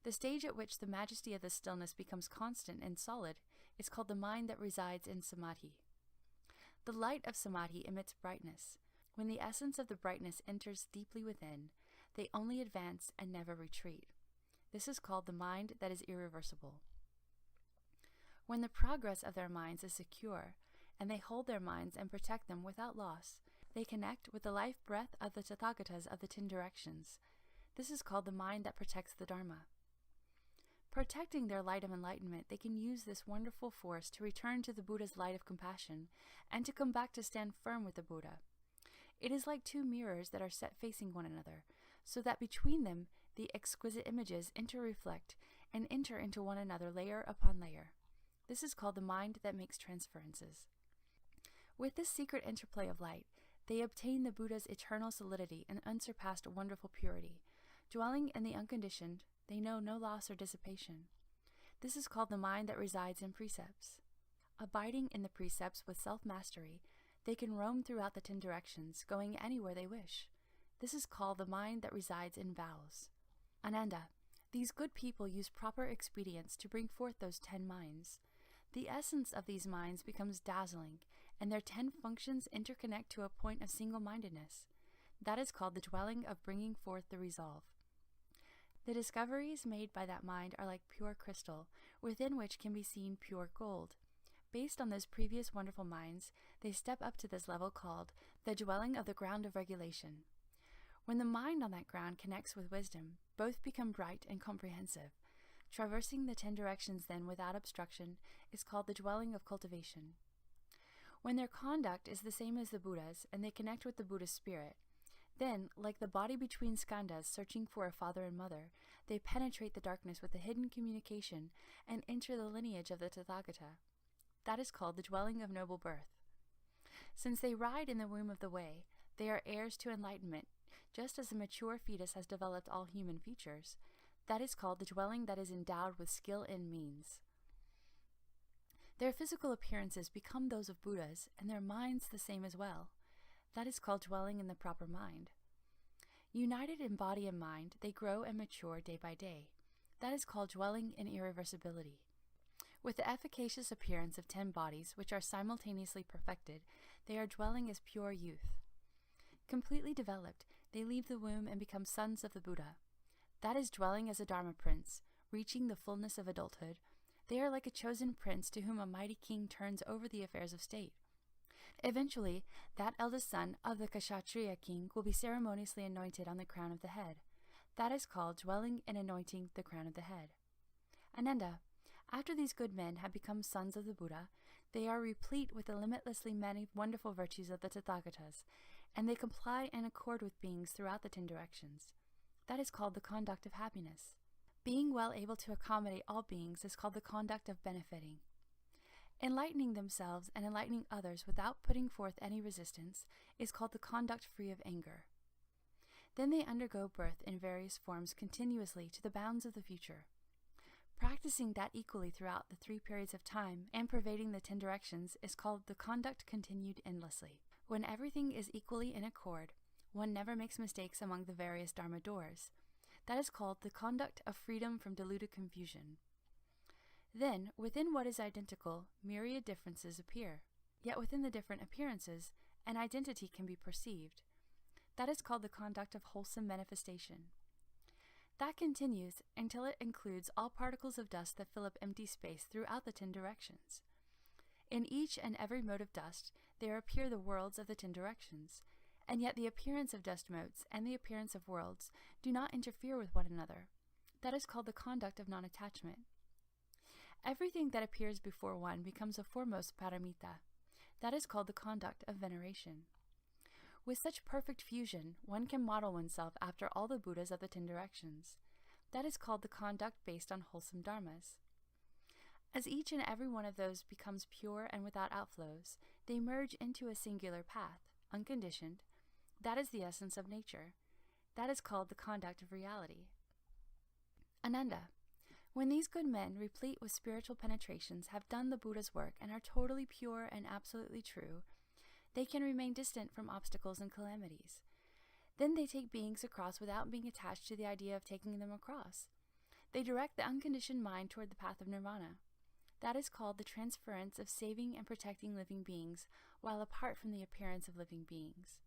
The stage at which the majesty of the stillness becomes constant and solid is called the mind that resides in samadhi. The light of samadhi emits brightness. When the essence of the brightness enters deeply within, they only advance and never retreat. This is called the mind that is irreversible. When the progress of their minds is secure, and they hold their minds and protect them without loss, they connect with the life breath of the Tathagatas of the 10 directions. This is called the mind that protects the Dharma. Protecting their light of enlightenment, they can use this wonderful force to return to the Buddha's light of compassion and to come back to stand firm with the Buddha. It is like two mirrors that are set facing one another, so that between them the exquisite images interreflect and enter into one another layer upon layer. This is called the mind that makes transferences. With this secret interplay of light, they obtain the Buddha's eternal solidity and unsurpassed wonderful purity. Dwelling in the unconditioned, they know no loss or dissipation. This is called the mind that resides in precepts. Abiding in the precepts with self-mastery, they can roam throughout the 10 directions, going anywhere they wish. This is called the mind that resides in vows. Ananda, these good people use proper expedients to bring forth those 10 minds. The essence of these minds becomes dazzling, and their 10 functions interconnect to a point of single-mindedness. That is called the dwelling of bringing forth the resolve. The discoveries made by that mind are like pure crystal, within which can be seen pure gold. Based on those previous wonderful minds, they step up to this level called the dwelling of the ground of regulation. When the mind on that ground connects with wisdom, both become bright and comprehensive. Traversing the 10 directions then without obstruction is called the dwelling of cultivation. When their conduct is the same as the Buddha's and they connect with the Buddha's spirit, then, like the body between skandhas searching for a father and mother, they penetrate the darkness with a hidden communication and enter the lineage of the Tathagata. That is called the dwelling of noble birth. Since they ride in the womb of the way, they are heirs to enlightenment, just as a mature fetus has developed all human features. That is called the dwelling that is endowed with skill and means. Their physical appearances become those of Buddhas, and their minds the same as well. That is called dwelling in the proper mind. United in body and mind, they grow and mature day by day. That is called dwelling in irreversibility. With the efficacious appearance of 10 bodies, which are simultaneously perfected, they are dwelling as pure youth. Completely developed, they leave the womb and become sons of the Buddha. That is dwelling as a Dharma prince, reaching the fullness of adulthood. They are like a chosen prince to whom a mighty king turns over the affairs of state. Eventually, that eldest son of the Kshatriya king will be ceremoniously anointed on the crown of the head. That is called dwelling and anointing the crown of the head. Ananda, after these good men have become sons of the Buddha, they are replete with the limitlessly many wonderful virtues of the Tathagatas, and they comply and accord with beings throughout the 10 directions. That is called the conduct of happiness. Being well able to accommodate all beings is called the conduct of benefiting. Enlightening themselves and enlightening others without putting forth any resistance is called the conduct free of anger. Then they undergo birth in various forms continuously to the bounds of the future. Practicing that equally throughout the 3 periods of time and pervading the 10 directions is called the conduct continued endlessly. When everything is equally in accord, one never makes mistakes among the various Dharma doors. That is called the conduct of freedom from deluded confusion. Then, within what is identical, myriad differences appear. Yet within the different appearances, an identity can be perceived. That is called the conduct of wholesome manifestation. That continues until it includes all particles of dust that fill up empty space throughout the 10 directions. In each and every mote of dust, there appear the worlds of the 10 directions, and yet the appearance of dust motes and the appearance of worlds do not interfere with one another. That is called the conduct of non-attachment. Everything that appears before one becomes a foremost paramita. That is called the conduct of veneration. With such perfect fusion, one can model oneself after all the Buddhas of the 10 directions. That is called the conduct based on wholesome dharmas. As each and every one of those becomes pure and without outflows, they merge into a singular path, unconditioned. That is the essence of nature. That is called the conduct of reality. Ananda, when these good men, replete with spiritual penetrations, have done the Buddha's work and are totally pure and absolutely true, they can remain distant from obstacles and calamities. Then they take beings across without being attached to the idea of taking them across. They direct the unconditioned mind toward the path of nirvana. That is called the transference of saving and protecting living beings while apart from the appearance of living beings.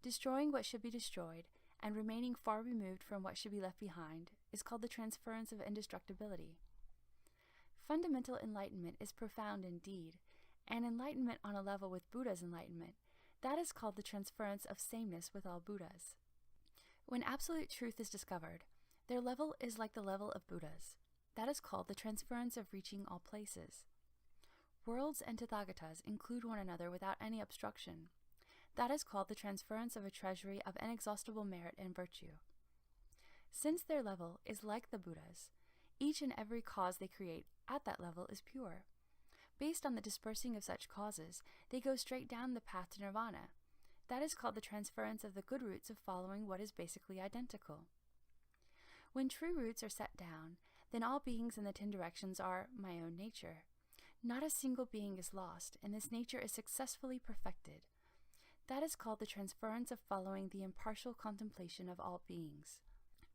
Destroying what should be destroyed and remaining far removed from what should be left behind is called the transference of indestructibility. Fundamental enlightenment is profound indeed, and enlightenment on a level with Buddha's enlightenment, that is called the transference of sameness with all Buddhas. When absolute truth is discovered, their level is like the level of Buddhas. That is called the transference of reaching all places. Worlds and Tathagatas include one another without any obstruction. That is called the transference of a treasury of inexhaustible merit and virtue. Since their level is like the Buddhas, each and every cause they create at that level is pure. Based on the dispersing of such causes, they go straight down the path to nirvana. That is called the transference of the good roots of following what is basically identical. When true roots are set down, then all beings in the 10 directions are my own nature. Not a single being is lost, and this nature is successfully perfected. That is called the transference of following the impartial contemplation of all beings.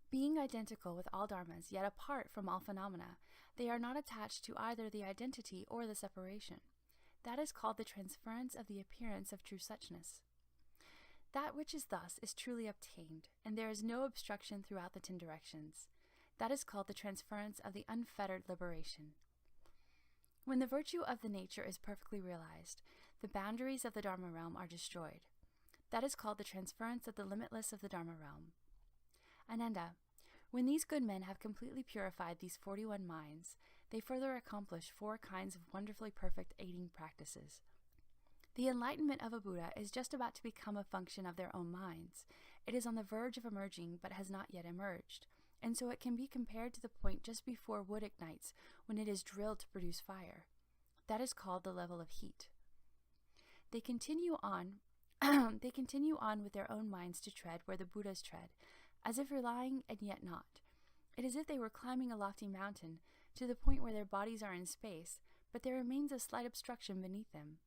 Being identical with all dharmas, yet apart from all phenomena, they are not attached to either the identity or the separation. That is called the transference of the appearance of true suchness. That which is thus is truly obtained, and there is no obstruction throughout the 10 directions. That is called the transference of the unfettered liberation. When the virtue of the nature is perfectly realized, the boundaries of the Dharma realm are destroyed. That is called the transference of the limitless of the Dharma realm. Ananda, when these good men have completely purified these 41 minds, they further accomplish 4 kinds of wonderfully perfect aiding practices. The enlightenment of a Buddha is just about to become a function of their own minds. It is on the verge of emerging, but has not yet emerged, and so it can be compared to the point just before wood ignites when it is drilled to produce fire. That is called the level of heat. They continue on with their own minds to tread where the Buddhas tread, as if relying and yet not. It is as if they were climbing a lofty mountain to the point where their bodies are in space, but there remains a slight obstruction beneath them.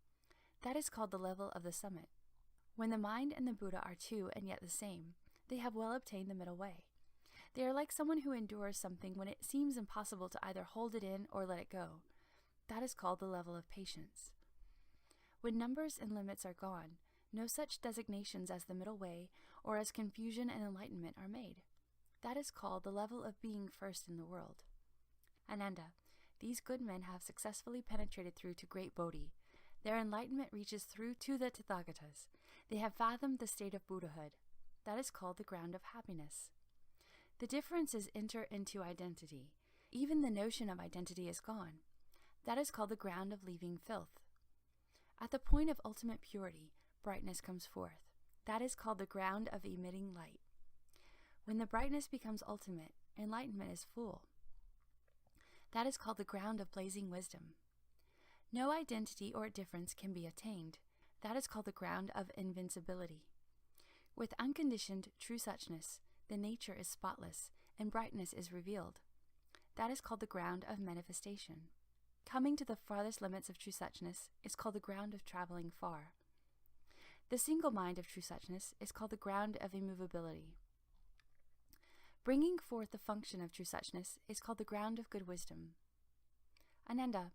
That is called the level of the summit. When the mind and the Buddha are two and yet the same, they have well obtained the middle way. They are like someone who endures something when it seems impossible to either hold it in or let it go. That is called the level of patience. When numbers and limits are gone, no such designations as the middle way or as confusion and enlightenment are made. That is called the level of being first in the world. Ananda, these good men have successfully penetrated through to great Bodhi. Their enlightenment reaches through to the Tathagatas. They have fathomed the state of Buddhahood. That is called the ground of happiness. The differences enter into identity. Even the notion of identity is gone. That is called the ground of leaving filth. At the point of ultimate purity, brightness comes forth. That is called the ground of emitting light. When the brightness becomes ultimate, enlightenment is full. That is called the ground of blazing wisdom. No identity or difference can be attained. That is called the ground of invincibility. With unconditioned true suchness, the nature is spotless, and brightness is revealed. That is called the ground of manifestation. Coming to the farthest limits of true suchness is called the ground of traveling far. The single mind of true suchness is called the ground of immovability. Bringing forth the function of true suchness is called the ground of good wisdom. Ananda,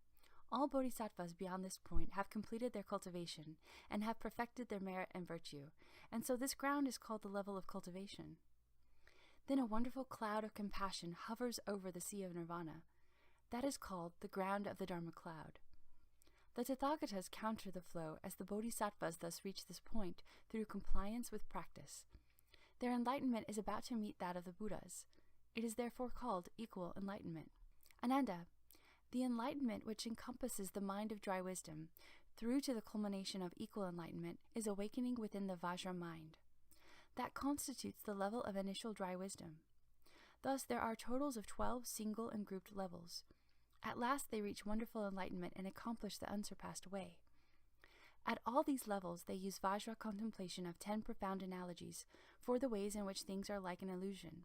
all bodhisattvas beyond this point have completed their cultivation and have perfected their merit and virtue, and so this ground is called the level of cultivation. Then a wonderful cloud of compassion hovers over the sea of nirvana. That is called the ground of the Dharma cloud. The Tathagatas counter the flow as the bodhisattvas thus reach this point through compliance with practice. Their enlightenment is about to meet that of the Buddhas. It is therefore called equal enlightenment. Ananda, the enlightenment which encompasses the mind of dry wisdom, through to the culmination of equal enlightenment, is awakening within the Vajra mind. That constitutes the level of initial dry wisdom. Thus there are totals of 12 single and grouped levels. At last they reach wonderful enlightenment and accomplish the unsurpassed way. At all these levels, they use Vajra contemplation of 10 profound analogies for the ways in which things are like an illusion.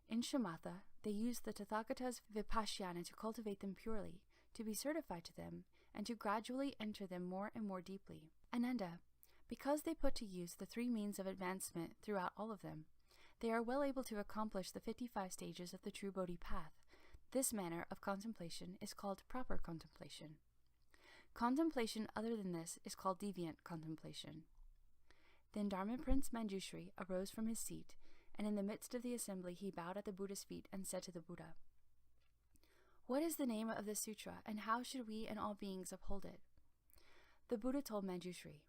In Shamatha, they use the Tathagata's Vipassana to cultivate them purely, to be certified to them, and to gradually enter them more and more deeply. Ananda, because they put to use the 3 means of advancement throughout all of them, they are well able to accomplish the 55 stages of the true Bodhi path. This manner of contemplation is called proper contemplation. Contemplation other than this is called deviant contemplation. Then Dharma Prince Manjushri arose from his seat, and in the midst of the assembly he bowed at the Buddha's feet and said to the Buddha, "What is the name of this sutra, and how should we and all beings uphold it?" The Buddha told Manjushri,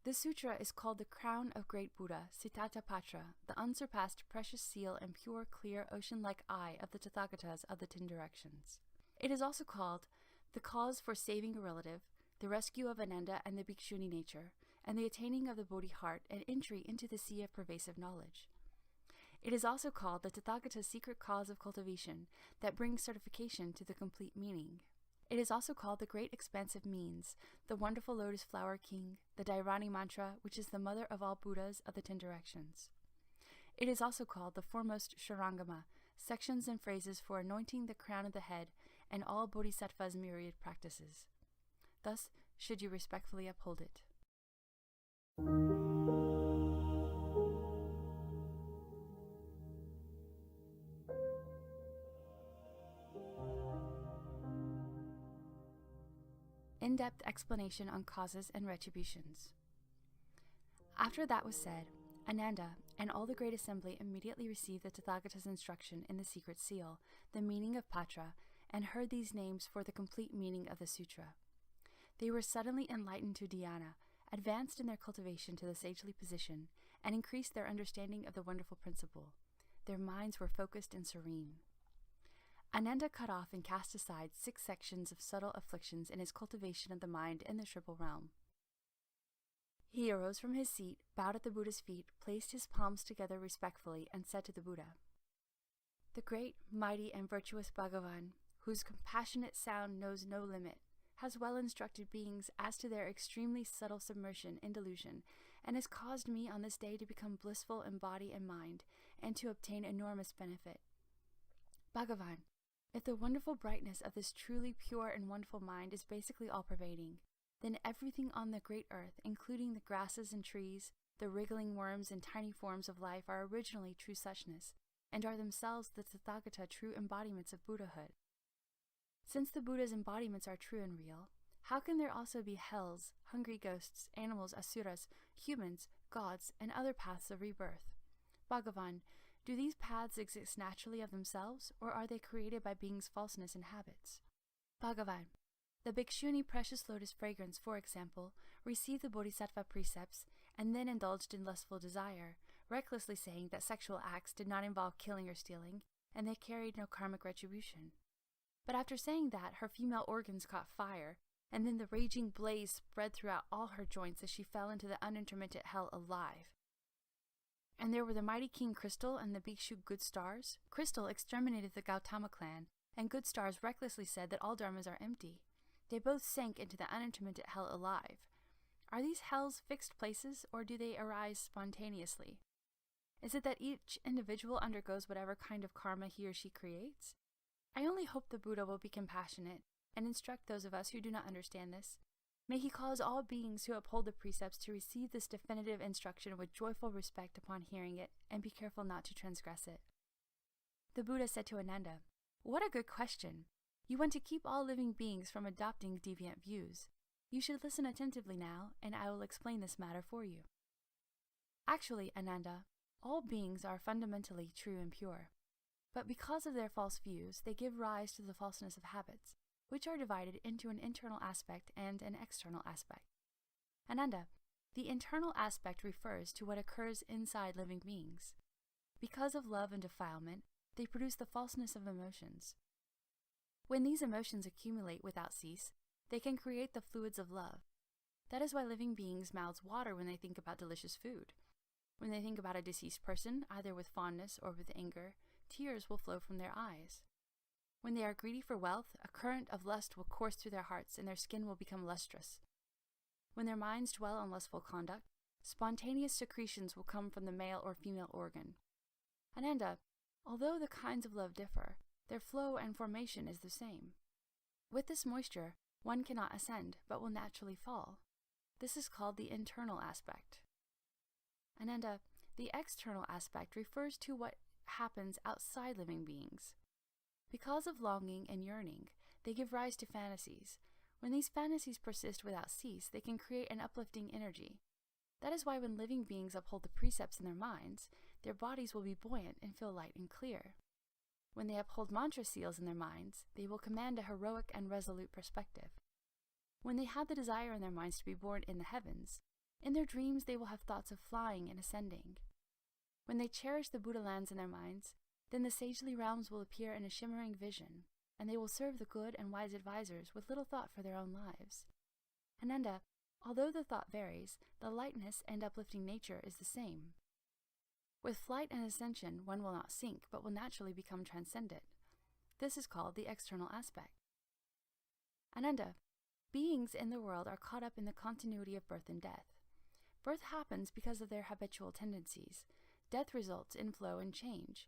"This sutra is called the Crown of Great Buddha, Siddharthapatra, the unsurpassed precious seal and pure, clear, ocean-like eye of the Tathagatas of the 10 directions. It is also called the cause for saving a relative, the rescue of Ananda and the Bhikshuni nature, and the attaining of the Bodhi heart and entry into the sea of pervasive knowledge. It is also called the Tathagata's secret cause of cultivation that brings certification to the complete meaning. It is also called the great expansive means, the wonderful lotus flower king, the Dharani mantra, which is the mother of all Buddhas of the 10 directions. It is also called the foremost Shurangama, sections and phrases for anointing the crown of the head and all Bodhisattva's myriad practices. Thus should you respectfully uphold it." In-depth explanation on causes and retributions. After that was said, Ananda and all the great assembly immediately received the Tathagata's instruction in the secret seal, the meaning of Patra, and heard these names for the complete meaning of the sutra. They were suddenly enlightened to dhyana, advanced in their cultivation to the sagely position, and increased their understanding of the wonderful principle. Their minds were focused and serene. Ananda cut off and cast aside 6 sections of subtle afflictions in his cultivation of the mind in the triple realm. He arose from his seat, bowed at the Buddha's feet, placed his palms together respectfully, and said to the Buddha, "The great, mighty, and virtuous Bhagavan, whose compassionate sound knows no limit, has well instructed beings as to their extremely subtle submersion in delusion, and has caused me on this day to become blissful in body and mind, and to obtain enormous benefit. Bhagavan, if the wonderful brightness of this truly pure and wonderful mind is basically all-pervading, then everything on the great earth, including the grasses and trees, the wriggling worms and tiny forms of life, are originally true suchness, and are themselves the Tathagata true embodiments of Buddhahood. Since the Buddha's embodiments are true and real, how can there also be hells, hungry ghosts, animals, asuras, humans, gods, and other paths of rebirth? Bhagavan, do these paths exist naturally of themselves, or are they created by beings' falseness and habits? Bhagavan, the Bhikshuni precious lotus fragrance, for example, received the Bodhisattva precepts and then indulged in lustful desire, recklessly saying that sexual acts did not involve killing or stealing, and they carried no karmic retribution. But after saying that, her female organs caught fire, and then the raging blaze spread throughout all her joints as she fell into the unintermittent hell alive. And there were the mighty King Crystal and the Bhikshu Good Stars. Crystal exterminated the Gautama clan, and Good Stars recklessly said that all dharmas are empty. They both sank into the unintermittent hell alive. Are these hells fixed places, or do they arise spontaneously? Is it that each individual undergoes whatever kind of karma he or she creates? I only hope the Buddha will be compassionate and instruct those of us who do not understand this. May he cause all beings who uphold the precepts to receive this definitive instruction with joyful respect upon hearing it, and be careful not to transgress it." The Buddha said to Ananda, "What a good question! You want to keep all living beings from adopting deviant views. You should listen attentively now, and I will explain this matter for you. Actually, Ananda, all beings are fundamentally true and pure. But because of their false views, they give rise to the falseness of habits, which are divided into an internal aspect and an external aspect. Ananda, the internal aspect refers to what occurs inside living beings. Because of love and defilement, they produce the falseness of emotions. When these emotions accumulate without cease, they can create the fluids of love. That is why living beings' mouths water when they think about delicious food. When they think about a deceased person, either with fondness or with anger, tears will flow from their eyes. When they are greedy for wealth, a current of lust will course through their hearts and their skin will become lustrous. When their minds dwell on lustful conduct, spontaneous secretions will come from the male or female organ. Ananda, although the kinds of love differ, their flow and formation is the same. With this moisture, one cannot ascend, but will naturally fall. This is called the internal aspect. Ananda, the external aspect refers to what happens outside living beings. Because of longing and yearning, they give rise to fantasies. When these fantasies persist without cease, they can create an uplifting energy. That is why when living beings uphold the precepts in their minds, their bodies will be buoyant and feel light and clear. When they uphold mantra seals in their minds, they will command a heroic and resolute perspective. When they have the desire in their minds to be born in the heavens, in their dreams they will have thoughts of flying and ascending. When they cherish the Buddha lands in their minds, then the sagely realms will appear in a shimmering vision, and they will serve the good and wise advisors with little thought for their own lives. Ananda, although the thought varies, the lightness and uplifting nature is the same. With flight and ascension, one will not sink, but will naturally become transcendent. This is called the external aspect. Ananda, beings in the world are caught up in the continuity of birth and death. Birth happens because of their habitual tendencies. Death results in flow and change.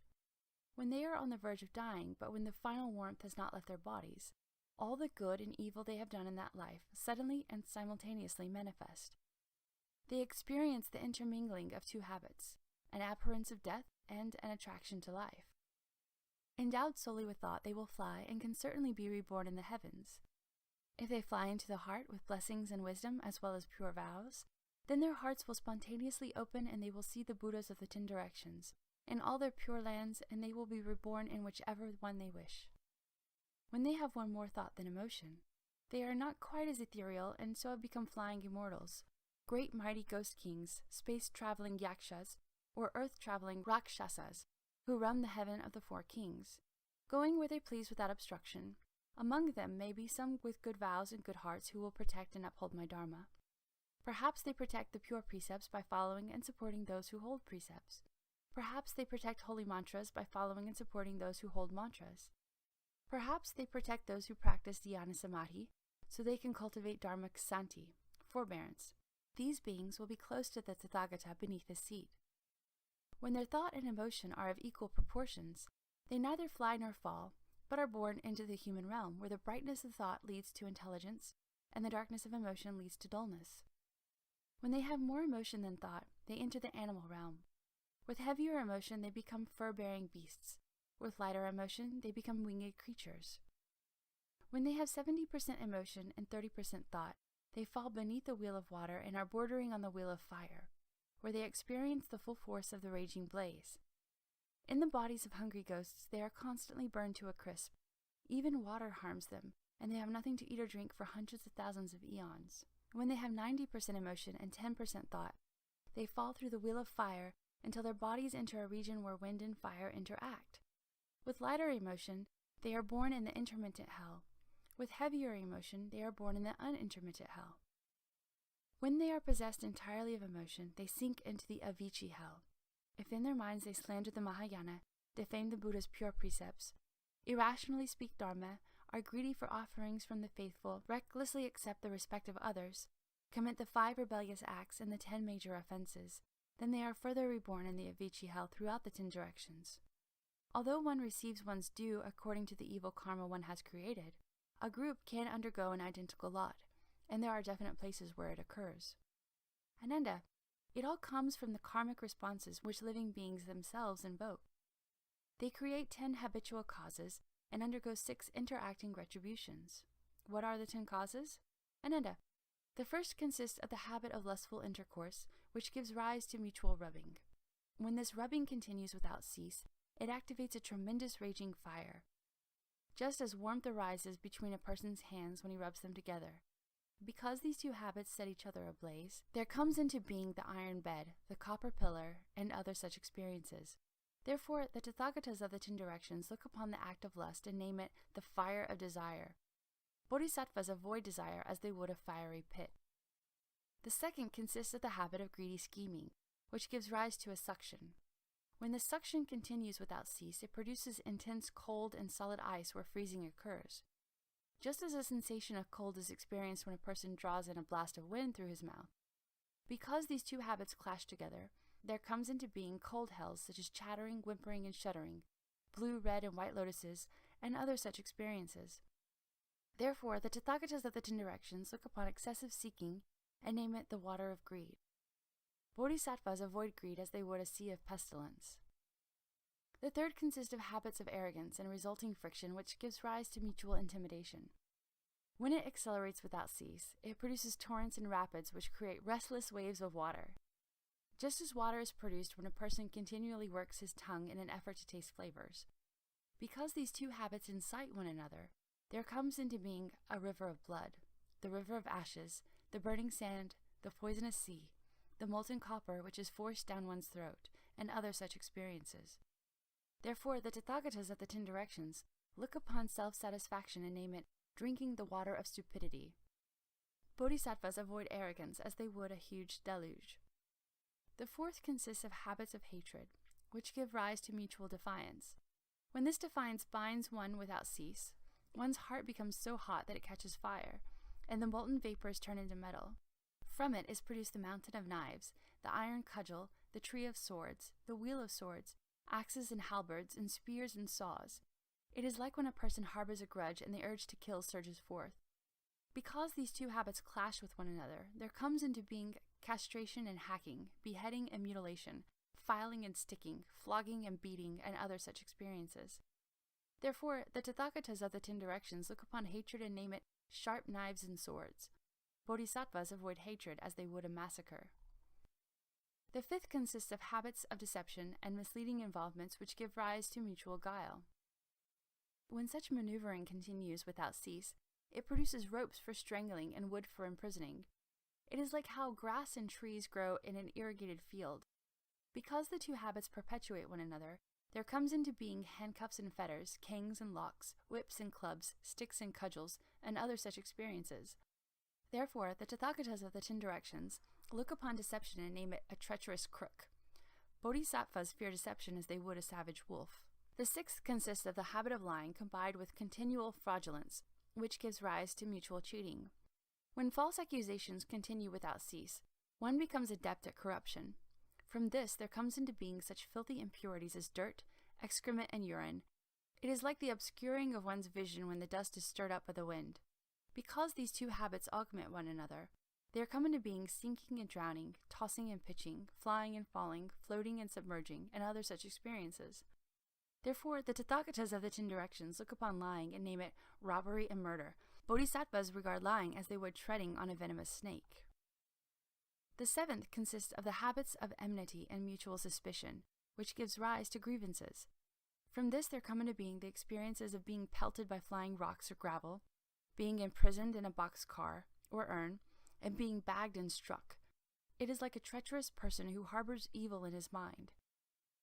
When they are on the verge of dying, but when the final warmth has not left their bodies, all the good and evil they have done in that life suddenly and simultaneously manifest. They experience the intermingling of two habits, an abhorrence of death and an attraction to life. Endowed solely with thought, they will fly and can certainly be reborn in the heavens. If they fly into the heart with blessings and wisdom as well as pure vows, then their hearts will spontaneously open and they will see the Buddhas of the 10 directions in all their pure lands, and they will be reborn in whichever one they wish. When they have won more thought than emotion, they are not quite as ethereal and so have become flying immortals, great mighty ghost kings, space-traveling yakshas, or earth-traveling rakshasas, who roam the heaven of the 4 kings, going where they please without obstruction. Among them may be some with good vows and good hearts who will protect and uphold my dharma. Perhaps they protect the pure precepts by following and supporting those who hold precepts. Perhaps they protect holy mantras by following and supporting those who hold mantras. Perhaps they protect those who practice dhyana samadhi, so they can cultivate dharma ksanti, forbearance. These beings will be close to the Tathagata beneath his seat. When their thought and emotion are of equal proportions, they neither fly nor fall, but are born into the human realm, where the brightness of thought leads to intelligence, and the darkness of emotion leads to dullness. When they have more emotion than thought, they enter the animal realm. With heavier emotion, they become fur-bearing beasts. With lighter emotion, they become winged creatures. When they have 70% emotion and 30% thought, they fall beneath the wheel of water and are bordering on the wheel of fire, where they experience the full force of the raging blaze. In the bodies of hungry ghosts, they are constantly burned to a crisp. Even water harms them, and they have nothing to eat or drink for hundreds of thousands of eons. When they have 90% emotion and 10% thought, they fall through the wheel of fire until their bodies enter a region where wind and fire interact. With lighter emotion, they are born in the intermittent hell. With heavier emotion, they are born in the unintermittent hell. When they are possessed entirely of emotion, they sink into the Avicii hell. If in their minds they slander the Mahayana, defame the Buddha's pure precepts, irrationally speak dharma, are greedy for offerings from the faithful, recklessly accept the respect of others, commit the 5 rebellious acts and the 10 major offenses, then they are further reborn in the Avicii hell throughout the 10 directions. Although one receives one's due according to the evil karma one has created, a group can undergo an identical lot, and there are definite places where it occurs. Ananda, it all comes from the karmic responses which living beings themselves invoke. They create 10 habitual causes and undergo 6 interacting retributions. What are the 10 causes? Ananda, the first consists of the habit of lustful intercourse, which gives rise to mutual rubbing. When this rubbing continues without cease, it activates a tremendous raging fire. Just as warmth arises between a person's hands when he rubs them together. Because these 2 habits set each other ablaze, there comes into being the iron bed, the copper pillar, and other such experiences. Therefore, the Tathagatas of the 10 directions look upon the act of lust and name it the fire of desire. Bodhisattvas avoid desire as they would a fiery pit. The second consists of the habit of greedy scheming, which gives rise to a suction. When the suction continues without cease, it produces intense cold and solid ice where freezing occurs. just as a sensation of cold is experienced when a person draws in a blast of wind through his mouth. Because these two habits clash together, there comes into being cold hells such as chattering, whimpering, and shuddering, blue, red, and white lotuses, and other such experiences. Therefore, the Tathagatas of the 10 directions look upon excessive seeking and name it the water of greed. Bodhisattvas avoid greed as they would a sea of pestilence. The third consists of habits of arrogance and resulting friction, which gives rise to mutual intimidation. When it accelerates without cease, it produces torrents and rapids which create restless waves of water. Just as water is produced when a person continually works his tongue in an effort to taste flavors. Because these two habits incite one another, there comes into being a river of blood, the river of ashes, the burning sand, the poisonous sea, the molten copper which is forced down one's throat, and other such experiences. Therefore, the Tathagatas of the 10 directions look upon self-satisfaction and name it drinking the water of stupidity. Bodhisattvas avoid arrogance as they would a huge deluge. The fourth consists of habits of hatred, which give rise to mutual defiance. When this defiance binds one without cease, one's heart becomes so hot that it catches fire, and the molten vapors turn into metal. From it is produced the mountain of knives, the iron cudgel, the tree of swords, the wheel of swords, axes and halberds, and spears and saws. It is like when a person harbors a grudge and the urge to kill surges forth. Because these two habits clash with one another, there comes into being castration and hacking, beheading and mutilation, filing and sticking, flogging and beating, and other such experiences. Therefore, the Tathagatas of the 10 directions look upon hatred and name it sharp knives and swords. Bodhisattvas avoid hatred as they would a massacre. The fifth consists of habits of deception and misleading involvements which give rise to mutual guile. When such maneuvering continues without cease, it produces ropes for strangling and wood for imprisoning. It is like how grass and trees grow in an irrigated field. Because the two habits perpetuate one another, there comes into being handcuffs and fetters, canes and locks, whips and clubs, sticks and cudgels, and other such experiences. Therefore, the Tathagatas of the 10 directions look upon deception and name it a treacherous crook. Bodhisattvas fear deception as they would a savage wolf. The sixth consists of the habit of lying combined with continual fraudulence, which gives rise to mutual cheating. When false accusations continue without cease, one becomes adept at corruption. From this there comes into being such filthy impurities as dirt, excrement, and urine. It is like the obscuring of one's vision when the dust is stirred up by the wind. Because these two habits augment one another, there come into being sinking and drowning, tossing and pitching, flying and falling, floating and submerging, and other such experiences. Therefore, the Tathagatas of the 10 directions look upon lying and name it robbery and murder. Bodhisattvas regard lying as they would treading on a venomous snake. The seventh consists of the habits of enmity and mutual suspicion, which gives rise to grievances. From this there come into being the experiences of being pelted by flying rocks or gravel, being imprisoned in a box car or urn, and being bagged and struck. It is like a treacherous person who harbors evil in his mind.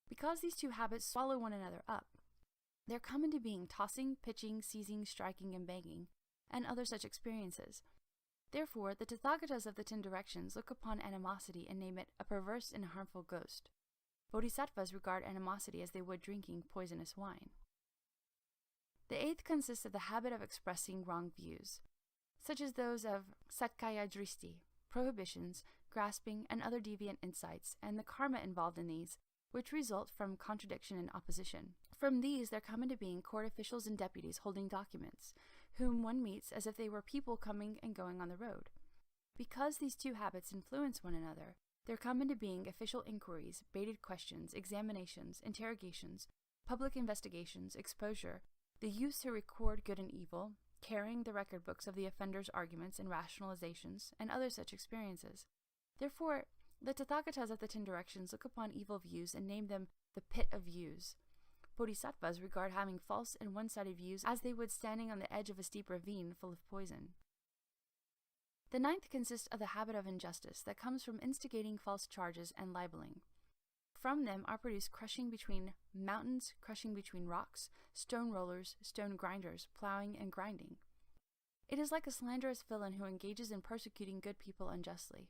Because these two habits swallow one another up, there come into being tossing, pitching, seizing, striking, and banging, and other such experiences. Therefore, the Tathagatas of the 10 directions look upon animosity and name it a perverse and harmful ghost. Bodhisattvas regard animosity as they would drinking poisonous wine. The eighth consists of the habit of expressing wrong views, such as those of satkaya dristi, prohibitions, grasping, and other deviant insights, and the karma involved in these, which result from contradiction and opposition. From these there come into being court officials and deputies holding documents, whom one meets as if they were people coming and going on the road. Because these two habits influence one another, there come into being official inquiries, baited questions, examinations, interrogations, public investigations, exposure, the use to record good and evil, carrying the record books of the offender's arguments and rationalizations, and other such experiences. Therefore, the Tathagatas of the 10 directions look upon evil views and name them the pit of views. Bodhisattvas regard having false and one-sided views as they would standing on the edge of a steep ravine full of poison. The ninth consists of the habit of injustice that comes from instigating false charges and libeling. From them are produced crushing between mountains, crushing between rocks, stone rollers, stone grinders, plowing, and grinding. It is like a slanderous villain who engages in persecuting good people unjustly.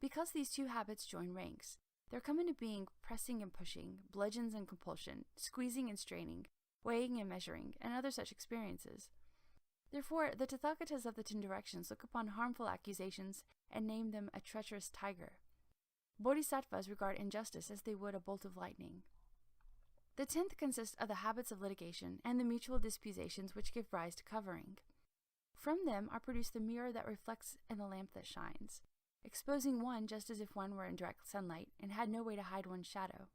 Because these two habits join ranks, there come into being pressing and pushing, bludgeons and compulsion, squeezing and straining, weighing and measuring, and other such experiences. Therefore, the Tathagatas of the 10 directions look upon harmful accusations and name them a treacherous tiger. Bodhisattvas regard injustice as they would a bolt of lightning. The 10th consists of the habits of litigation and the mutual disputations which give rise to covering. From them are produced the mirror that reflects and the lamp that shines, exposing one just as if one were in direct sunlight and had no way to hide one's shadow.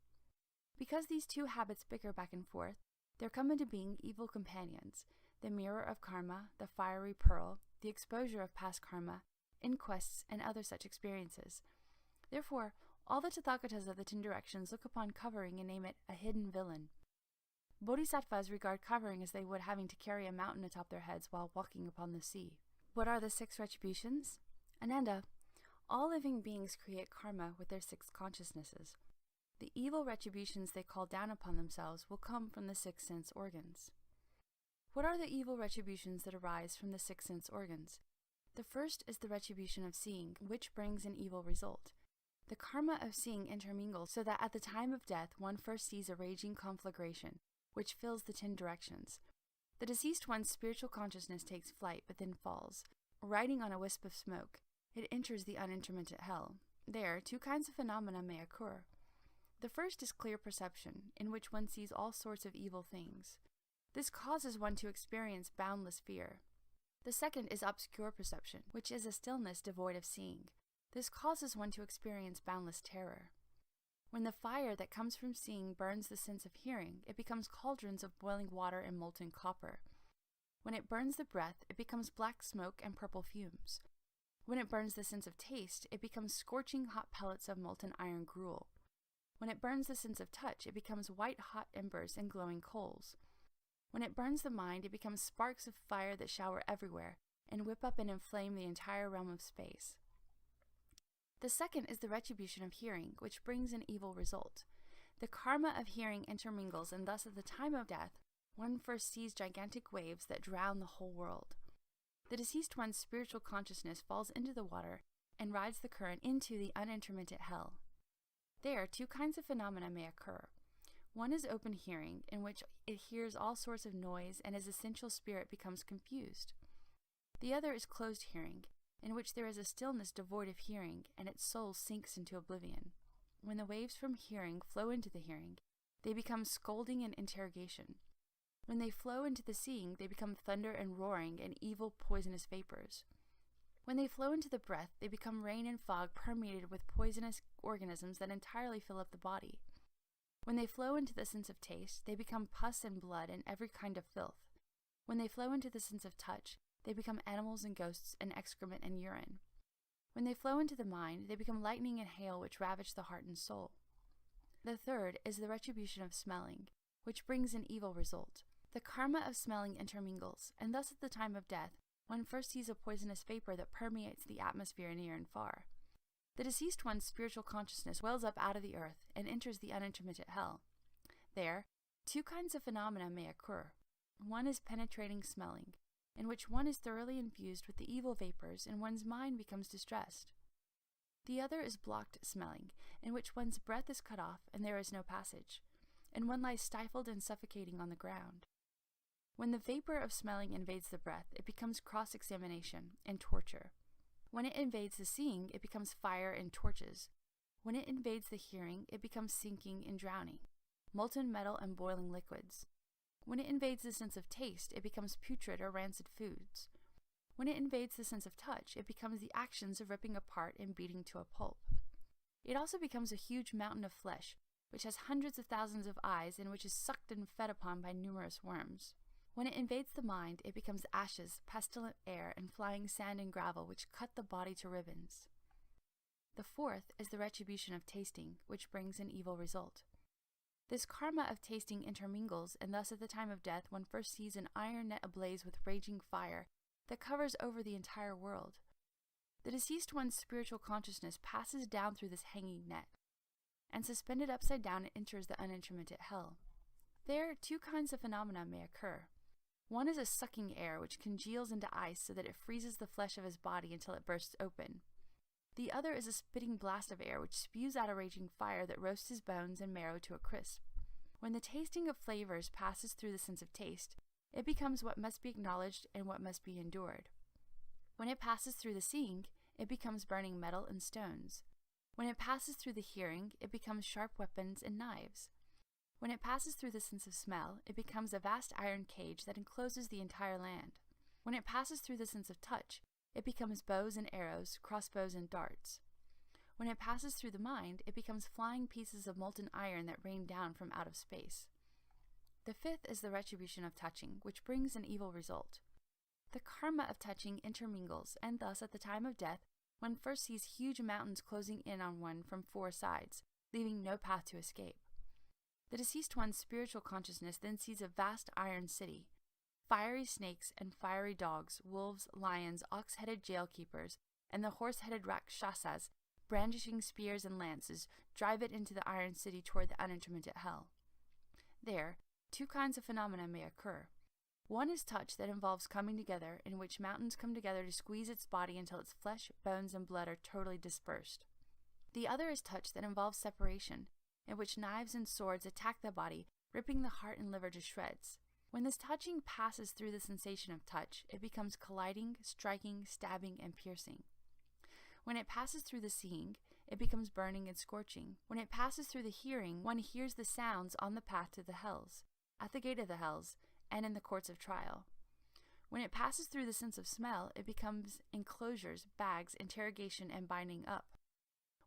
Because these two habits bicker back and forth, there come into being evil companions, the mirror of karma, the fiery pearl, the exposure of past karma, inquests, and other such experiences. Therefore, all the Tathagatas of the 10 directions look upon covering and name it a hidden villain. Bodhisattvas regard covering as they would having to carry a mountain atop their heads while walking upon the sea. What are the 6 retributions? Ananda, all living beings create karma with their 6 consciousnesses. The evil retributions they call down upon themselves will come from the 6 sense organs. What are the evil retributions that arise from the 6 sense organs? The first is the retribution of seeing, which brings an evil result. The karma of seeing intermingles so that at the time of death one first sees a raging conflagration, which fills the 10 directions. The deceased one's spiritual consciousness takes flight, but then falls. Riding on a wisp of smoke, it enters the unintermittent hell. There, 2 kinds of phenomena may occur. The first is clear perception, in which one sees all sorts of evil things. This causes one to experience boundless fear. The second is obscure perception, which is a stillness devoid of seeing. This causes one to experience boundless terror. When the fire that comes from seeing burns the sense of hearing, it becomes cauldrons of boiling water and molten copper. When it burns the breath, it becomes black smoke and purple fumes. When it burns the sense of taste, it becomes scorching hot pellets of molten iron gruel. When it burns the sense of touch, it becomes white-hot embers and glowing coals. When it burns the mind, it becomes sparks of fire that shower everywhere and whip up and inflame the entire realm of space. The second is the retribution of hearing, which brings an evil result. The karma of hearing intermingles, and thus at the time of death, one first sees gigantic waves that drown the whole world. The deceased one's spiritual consciousness falls into the water and rides the current into the unintermittent hell. There, 2 kinds of phenomena may occur. One is open hearing, in which it hears all sorts of noise and its essential spirit becomes confused. The other is closed hearing, in which there is a stillness devoid of hearing, and its soul sinks into oblivion. When the waves from hearing flow into the hearing, they become scolding and interrogation. When they flow into the seeing, they become thunder and roaring and evil poisonous vapors. When they flow into the breath, they become rain and fog permeated with poisonous organisms that entirely fill up the body. When they flow into the sense of taste, they become pus and blood and every kind of filth. When they flow into the sense of touch, they become animals and ghosts and excrement and urine. When they flow into the mind, they become lightning and hail which ravage the heart and soul. The third is the retribution of smelling, which brings an evil result. The karma of smelling intermingles, and thus at the time of death, one first sees a poisonous vapor that permeates the atmosphere near and far. The deceased one's spiritual consciousness wells up out of the earth and enters the unintermittent hell. There, 2 kinds of phenomena may occur. One is penetrating smelling, in which one is thoroughly infused with the evil vapors and one's mind becomes distressed. The other is blocked smelling, in which one's breath is cut off and there is no passage, and one lies stifled and suffocating on the ground. When the vapor of smelling invades the breath, it becomes cross-examination and torture. When it invades the seeing, it becomes fire and torches. When it invades the hearing, it becomes sinking and drowning, molten metal and boiling liquids. When it invades the sense of taste, it becomes putrid or rancid foods. When it invades the sense of touch, it becomes the actions of ripping apart and beating to a pulp. It also becomes a huge mountain of flesh, which has hundreds of thousands of eyes and which is sucked and fed upon by numerous worms. When it invades the mind, it becomes ashes, pestilent air, and flying sand and gravel which cut the body to ribbons. The fourth is the retribution of tasting, which brings an evil result. This karma of tasting intermingles, and thus at the time of death one first sees an iron net ablaze with raging fire that covers over the entire world. The deceased one's spiritual consciousness passes down through this hanging net, and suspended upside down it enters the unintermittent hell. There, 2 kinds of phenomena may occur. One is a sucking air which congeals into ice so that it freezes the flesh of his body until it bursts open. The other is a spitting blast of air which spews out a raging fire that roasts his bones and marrow to a crisp. When the tasting of flavors passes through the sense of taste, it becomes what must be acknowledged and what must be endured. When it passes through the seeing, it becomes burning metal and stones. When it passes through the hearing, it becomes sharp weapons and knives. When it passes through the sense of smell, it becomes a vast iron cage that encloses the entire land. When it passes through the sense of touch, it becomes bows and arrows, crossbows and darts. When it passes through the mind, it becomes flying pieces of molten iron that rain down from out of space. The fifth is the retribution of touching, which brings an evil result. The karma of touching intermingles, and thus at the time of death, one first sees huge mountains closing in on one from four sides, leaving no path to escape. The deceased one's spiritual consciousness then sees a vast iron city. Fiery snakes and fiery dogs, wolves, lions, ox-headed jail-keepers, and the horse-headed rakshasas, brandishing spears and lances, drive it into the iron city toward the unintermittent hell. There, two kinds of phenomena may occur. One is touch that involves coming together, in which mountains come together to squeeze its body until its flesh, bones, and blood are totally dispersed. The other is touch that involves separation, in which knives and swords attack the body, ripping the heart and liver to shreds. When this touching passes through the sensation of touch, it becomes colliding, striking, stabbing, and piercing. When it passes through the seeing, it becomes burning and scorching. When it passes through the hearing, one hears the sounds on the path to the hells, at the gate of the hells, and in the courts of trial. When it passes through the sense of smell, it becomes enclosures, bags, interrogation, and binding up.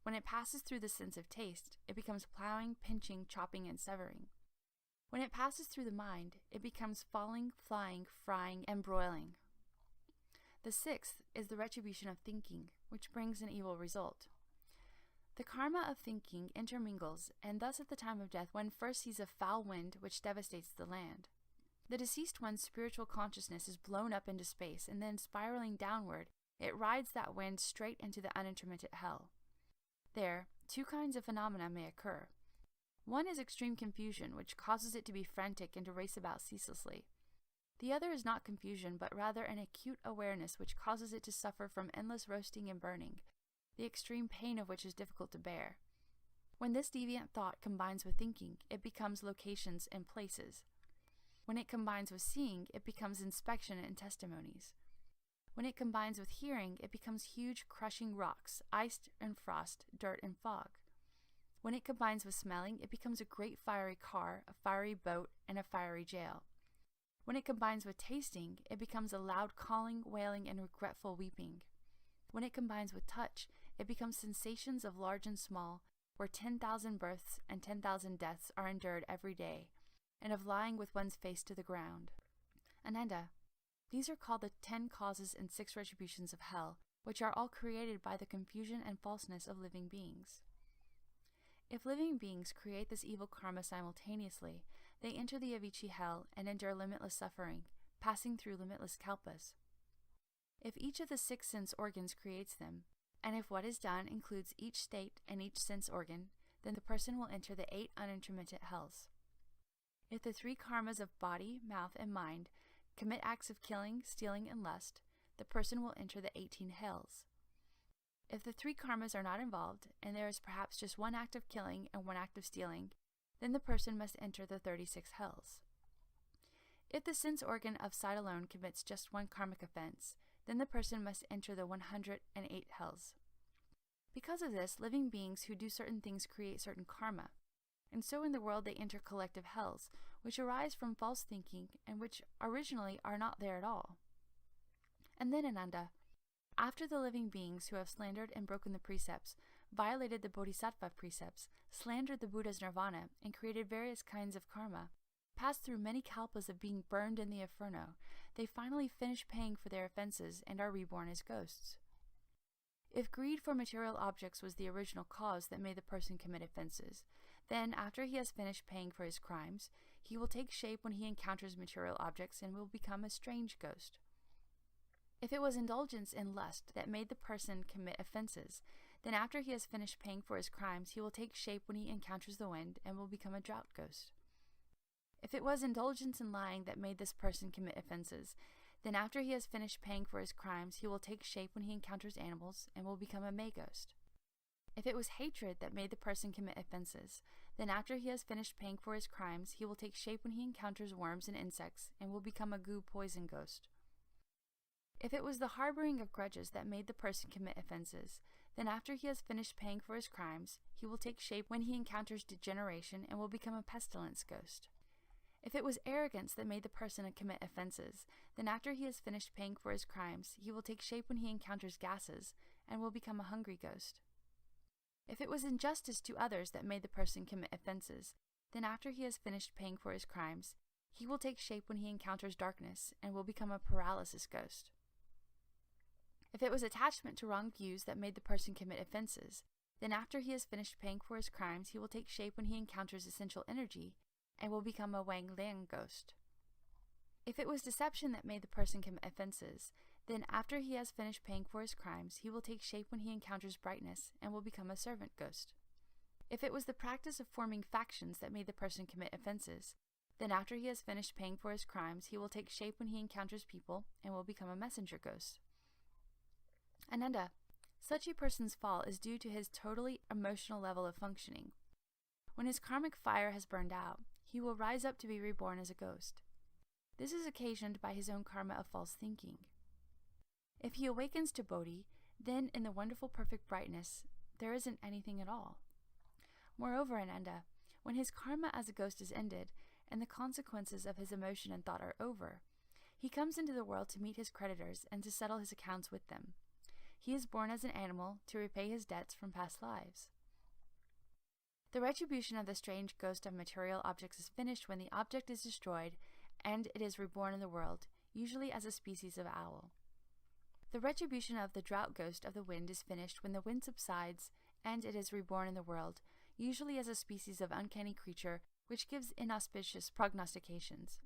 When it passes through the sense of taste, it becomes plowing, pinching, chopping, and severing. When it passes through the mind, it becomes falling, flying, frying, and broiling. The sixth is the retribution of thinking, which brings an evil result. The karma of thinking intermingles, and thus at the time of death one first sees a foul wind which devastates the land. The deceased one's spiritual consciousness is blown up into space, and then spiraling downward, it rides that wind straight into the unintermittent hell. There, two kinds of phenomena may occur. One is extreme confusion, which causes it to be frantic and to race about ceaselessly. The other is not confusion, but rather an acute awareness which causes it to suffer from endless roasting and burning, the extreme pain of which is difficult to bear. When this deviant thought combines with thinking, it becomes locations and places. When it combines with seeing, it becomes inspection and testimonies. When it combines with hearing, it becomes huge crushing rocks, ice and frost, dirt and fog. When it combines with smelling, it becomes a great fiery car, a fiery boat, and a fiery jail. When it combines with tasting, it becomes a loud calling, wailing, and regretful weeping. When it combines with touch, it becomes sensations of large and small, where 10,000 births and 10,000 deaths are endured every day, and of lying with one's face to the ground. Ananda, these are called the 10 causes and 6 retributions of hell, which are all created by the confusion and falseness of living beings. If living beings create this evil karma simultaneously, they enter the Avicii hell and endure limitless suffering, passing through limitless kalpas. If each of the 6 sense organs creates them, and if what is done includes each state and each sense organ, then the person will enter the 8 unintermittent hells. If the 3 karmas of body, mouth, and mind commit acts of killing, stealing, and lust, the person will enter the 18 hells. If the 3 karmas are not involved, and there is perhaps just 1 act of killing and 1 act of stealing, then the person must enter the 36 hells. If the sense organ of sight alone commits just 1 karmic offense, then the person must enter the 108 hells. Because of this, living beings who do certain things create certain karma, and so in the world they enter collective hells, which arise from false thinking and which originally are not there at all. And then, Ananda, after the living beings who have slandered and broken the precepts, violated the bodhisattva precepts, slandered the Buddha's nirvana, and created various kinds of karma, passed through many kalpas of being burned in the inferno, they finally finish paying for their offenses and are reborn as ghosts. If greed for material objects was the original cause that made the person commit offenses, then after he has finished paying for his crimes, he will take shape when he encounters material objects and will become a strange ghost. If it was indulgence in lust that made the person commit offenses, then after he has finished paying for his crimes, he will take shape when he encounters the wind and will become a drought ghost. If it was indulgence in lying that made this person commit offenses, then after he has finished paying for his crimes, he will take shape when he encounters animals and will become a May ghost. If it was hatred that made the person commit offenses, Then after he has finished paying for his crimes, he will take shape when he encounters worms and insects, and will become a goo poison ghost. If it was the harboring of grudges that made the person commit offenses, then after he has finished paying for his crimes, he will take shape when he encounters degeneration and will become a pestilence ghost. If it was arrogance that made the person commit offenses, then after he has finished paying for his crimes, he will take shape when he encounters gases and will become a hungry ghost. If it was injustice to others that made the person commit offenses, then after he has finished paying for his crimes, he will take shape when he encounters darkness and will become a paralysis ghost. If it was attachment to wrong views that made the person commit offenses, then after he has finished paying for his crimes, he will take shape when he encounters essential energy and will become a Wang Liang ghost. If it was deception that made the person commit offenses, then after he has finished paying for his crimes, he will take shape when he encounters brightness and will become a servant ghost. If it was the practice of forming factions that made the person commit offenses, then after he has finished paying for his crimes, he will take shape when he encounters people and will become a messenger ghost. Ananda, such a person's fall is due to his totally emotional level of functioning. When his karmic fire has burned out, he will rise up to be reborn as a ghost. This is occasioned by his own karma of false thinking. If he awakens to Bodhi, then in the wonderful perfect brightness, there isn't anything at all. Moreover, Ananda, when his karma as a ghost is ended, and the consequences of his emotion and thought are over, he comes into the world to meet his creditors and to settle his accounts with them. He is born as an animal to repay his debts from past lives. The retribution of the strange ghost of material objects is finished when the object is destroyed and it is reborn in the world, usually as a species of owl. The retribution of the drought ghost of the wind is finished when the wind subsides and it is reborn in the world, usually as a species of uncanny creature which gives inauspicious prognostications.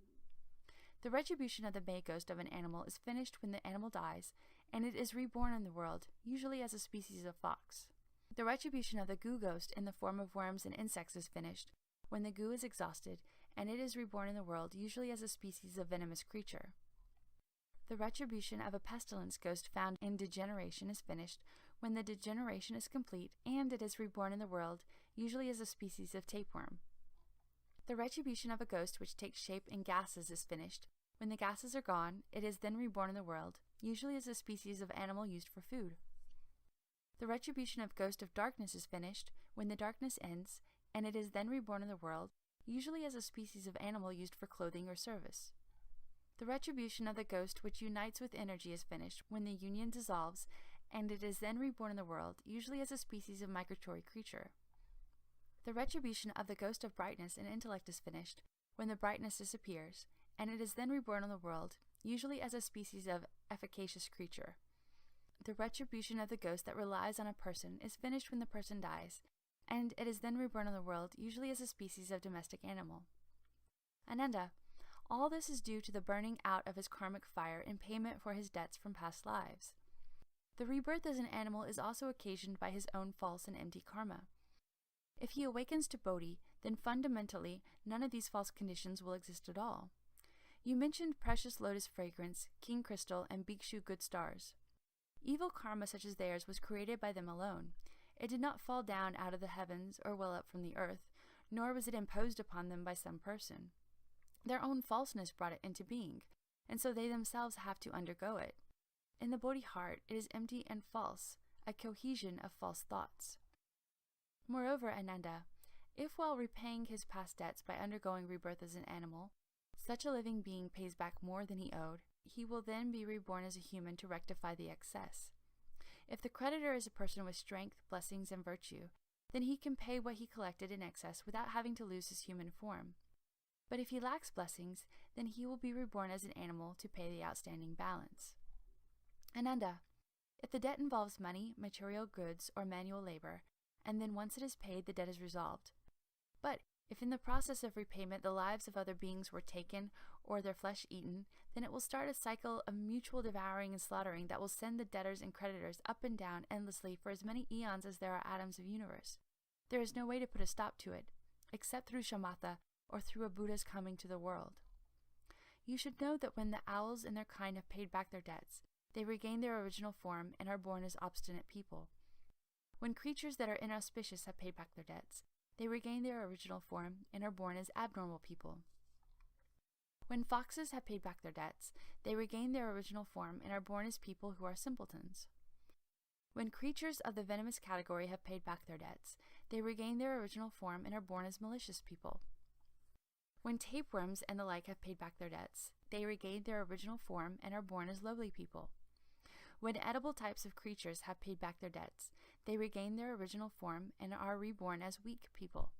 The retribution of the May ghost of an animal is finished when the animal dies, and it is reborn in the world, usually as a species of fox. The retribution of the goo ghost in the form of worms and insects is finished when the goo is exhausted, and it is reborn in the world, usually as a species of venomous creature. The retribution of a pestilence ghost found in degeneration is finished when the degeneration is complete, and it is reborn in the world, usually as a species of tapeworm. The retribution of a ghost which takes shape in gases is finished. When the gases are gone, it is then reborn in the world, usually as a species of animal used for food. The retribution of ghost of darkness is finished when the darkness ends, and it is then reborn in the world, usually as a species of animal used for clothing or service. The retribution of the ghost which unites with energy is finished when the union dissolves, and it is then reborn in the world, usually as a species of migratory creature. The retribution of the ghost of brightness and intellect is finished when the brightness disappears, and it is then reborn in the world, usually as a species of efficacious creature. The retribution of the ghost that relies on a person is finished when the person dies, and it is then reborn in the world, usually as a species of domestic animal. Ananda, all this is due to the burning out of his karmic fire in payment for his debts from past lives. The rebirth as an animal is also occasioned by his own false and empty karma. If he awakens to Bodhi, then fundamentally none of these false conditions will exist at all. You mentioned precious lotus fragrance, king crystal, and bhikshu good stars. Evil karma such as theirs was created by them alone. It did not fall down out of the heavens or well up from the earth, nor was it imposed upon them by some person. Their own falseness brought it into being, and so they themselves have to undergo it. In the Bodhi heart, it is empty and false, a cohesion of false thoughts. Moreover, Ananda, if while repaying his past debts by undergoing rebirth as an animal, such a living being pays back more than he owed, he will then be reborn as a human to rectify the excess. If the creditor is a person with strength, blessings, and virtue, then he can pay what he collected in excess without having to lose his human form. But if he lacks blessings, then he will be reborn as an animal to pay the outstanding balance. Ananda, if the debt involves money, material goods, or manual labor, and then once it is paid, the debt is resolved. But if in the process of repayment the lives of other beings were taken or their flesh eaten, then it will start a cycle of mutual devouring and slaughtering that will send the debtors and creditors up and down endlessly for as many eons as there are atoms of universe. There is no way to put a stop to it, except through shamatha or through a Buddha's coming to the world. You should know that when the owls and their kind have paid back their debts, they regain their original form and are born as obstinate people. When creatures that are inauspicious have paid back their debts, they regain their original form and are born as abnormal people. When foxes have paid back their debts, they regain their original form and are born as people who are simpletons. When creatures of the venomous category have paid back their debts, they regain their original form and are born as malicious people. When tapeworms and the like have paid back their debts, they regain their original form and are born as lowly people. When edible types of creatures have paid back their debts, they regain their original form and are reborn as weak people.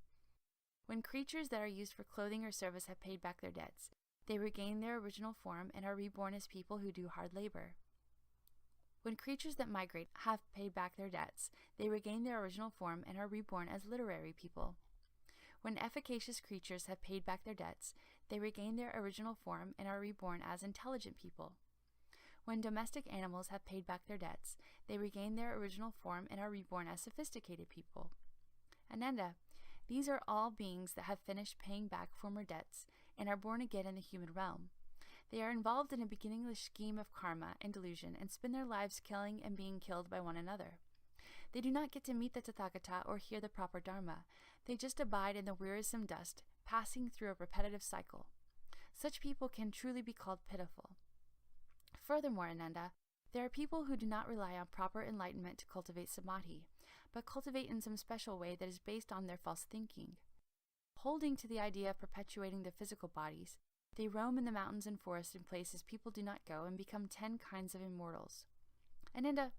When creatures that are used for clothing or service have paid back their debts, they regain their original form and are reborn as people who do hard labor. When creatures that migrate have paid back their debts, they regain their original form and are reborn as literary people. When efficacious creatures have paid back their debts, they regain their original form and are reborn as intelligent people. When domestic animals have paid back their debts, they regain their original form and are reborn as sophisticated people. Ananda, these are all beings that have finished paying back former debts and are born again in the human realm. They are involved in a beginningless scheme of karma and delusion and spend their lives killing and being killed by one another. They do not get to meet the Tathagata or hear the proper Dharma. They just abide in the wearisome dust, passing through a repetitive cycle. Such people can truly be called pitiful. Furthermore, Ananda, there are people who do not rely on proper enlightenment to cultivate samadhi, but cultivate in some special way that is based on their false thinking. Holding to the idea of perpetuating their physical bodies, they roam in the mountains and forests in places people do not go and become 10 kinds of immortals. Ananda,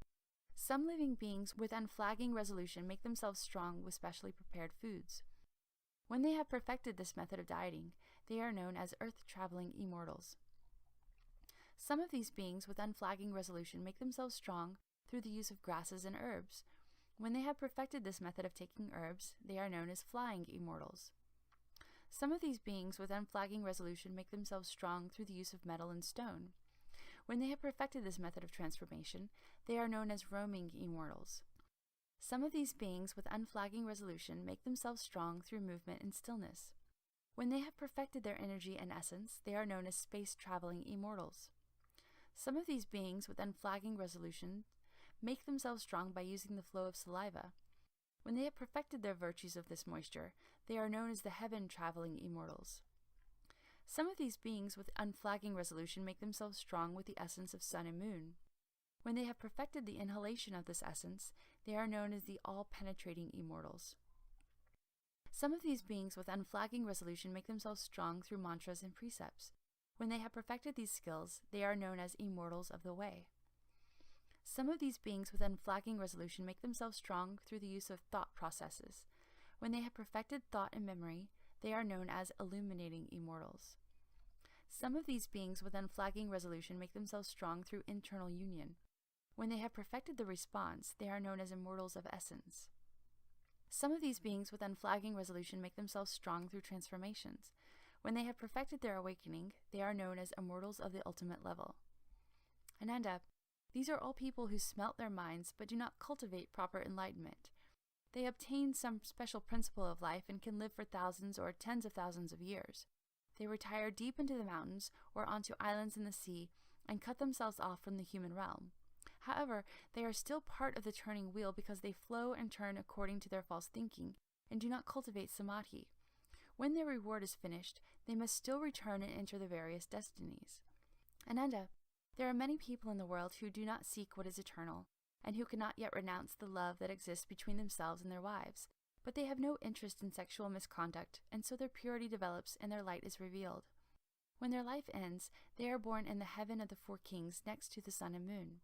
some living beings with unflagging resolution make themselves strong with specially prepared foods. When they have perfected this method of dieting, they are known as earth-traveling immortals. Some of these beings with unflagging resolution make themselves strong through the use of grasses and herbs. When they have perfected this method of taking herbs, they are known as flying immortals. Some of these beings with unflagging resolution make themselves strong through the use of metal and stone. When they have perfected this method of transformation, they are known as roaming immortals. Some of these beings with unflagging resolution make themselves strong through movement and stillness. When they have perfected their energy and essence, they are known as space-traveling immortals. Some of these beings with unflagging resolution make themselves strong by using the flow of saliva. When they have perfected their virtues of this moisture, they are known as the heaven-traveling immortals. Some of these beings with unflagging resolution make themselves strong with the essence of sun and moon. When they have perfected the inhalation of this essence, they are known as the all-penetrating immortals. Some of these beings with unflagging resolution make themselves strong through mantras and precepts. When they have perfected these skills, they are known as immortals of the way. Some of these beings with unflagging resolution make themselves strong through the use of thought processes. When they have perfected thought and memory, they are known as illuminating immortals. Some of these beings with unflagging resolution make themselves strong through internal union. When they have perfected the response, they are known as immortals of essence. Some of these beings with unflagging resolution make themselves strong through transformations. When they have perfected their awakening, they are known as immortals of the ultimate level. Ananda, these are all people who smelt their minds but do not cultivate proper enlightenment. They obtain some special principle of life and can live for thousands or tens of thousands of years. They retire deep into the mountains or onto islands in the sea and cut themselves off from the human realm. However, they are still part of the turning wheel because they flow and turn according to their false thinking and do not cultivate samadhi. When their reward is finished, they must still return and enter the various destinies. Ananda, there are many people in the world who do not seek what is eternal, and who cannot yet renounce the love that exists between themselves and their wives, but they have no interest in sexual misconduct, and so their purity develops and their light is revealed. When their life ends, they are born in the heaven of the 4 kings next to the sun and moon.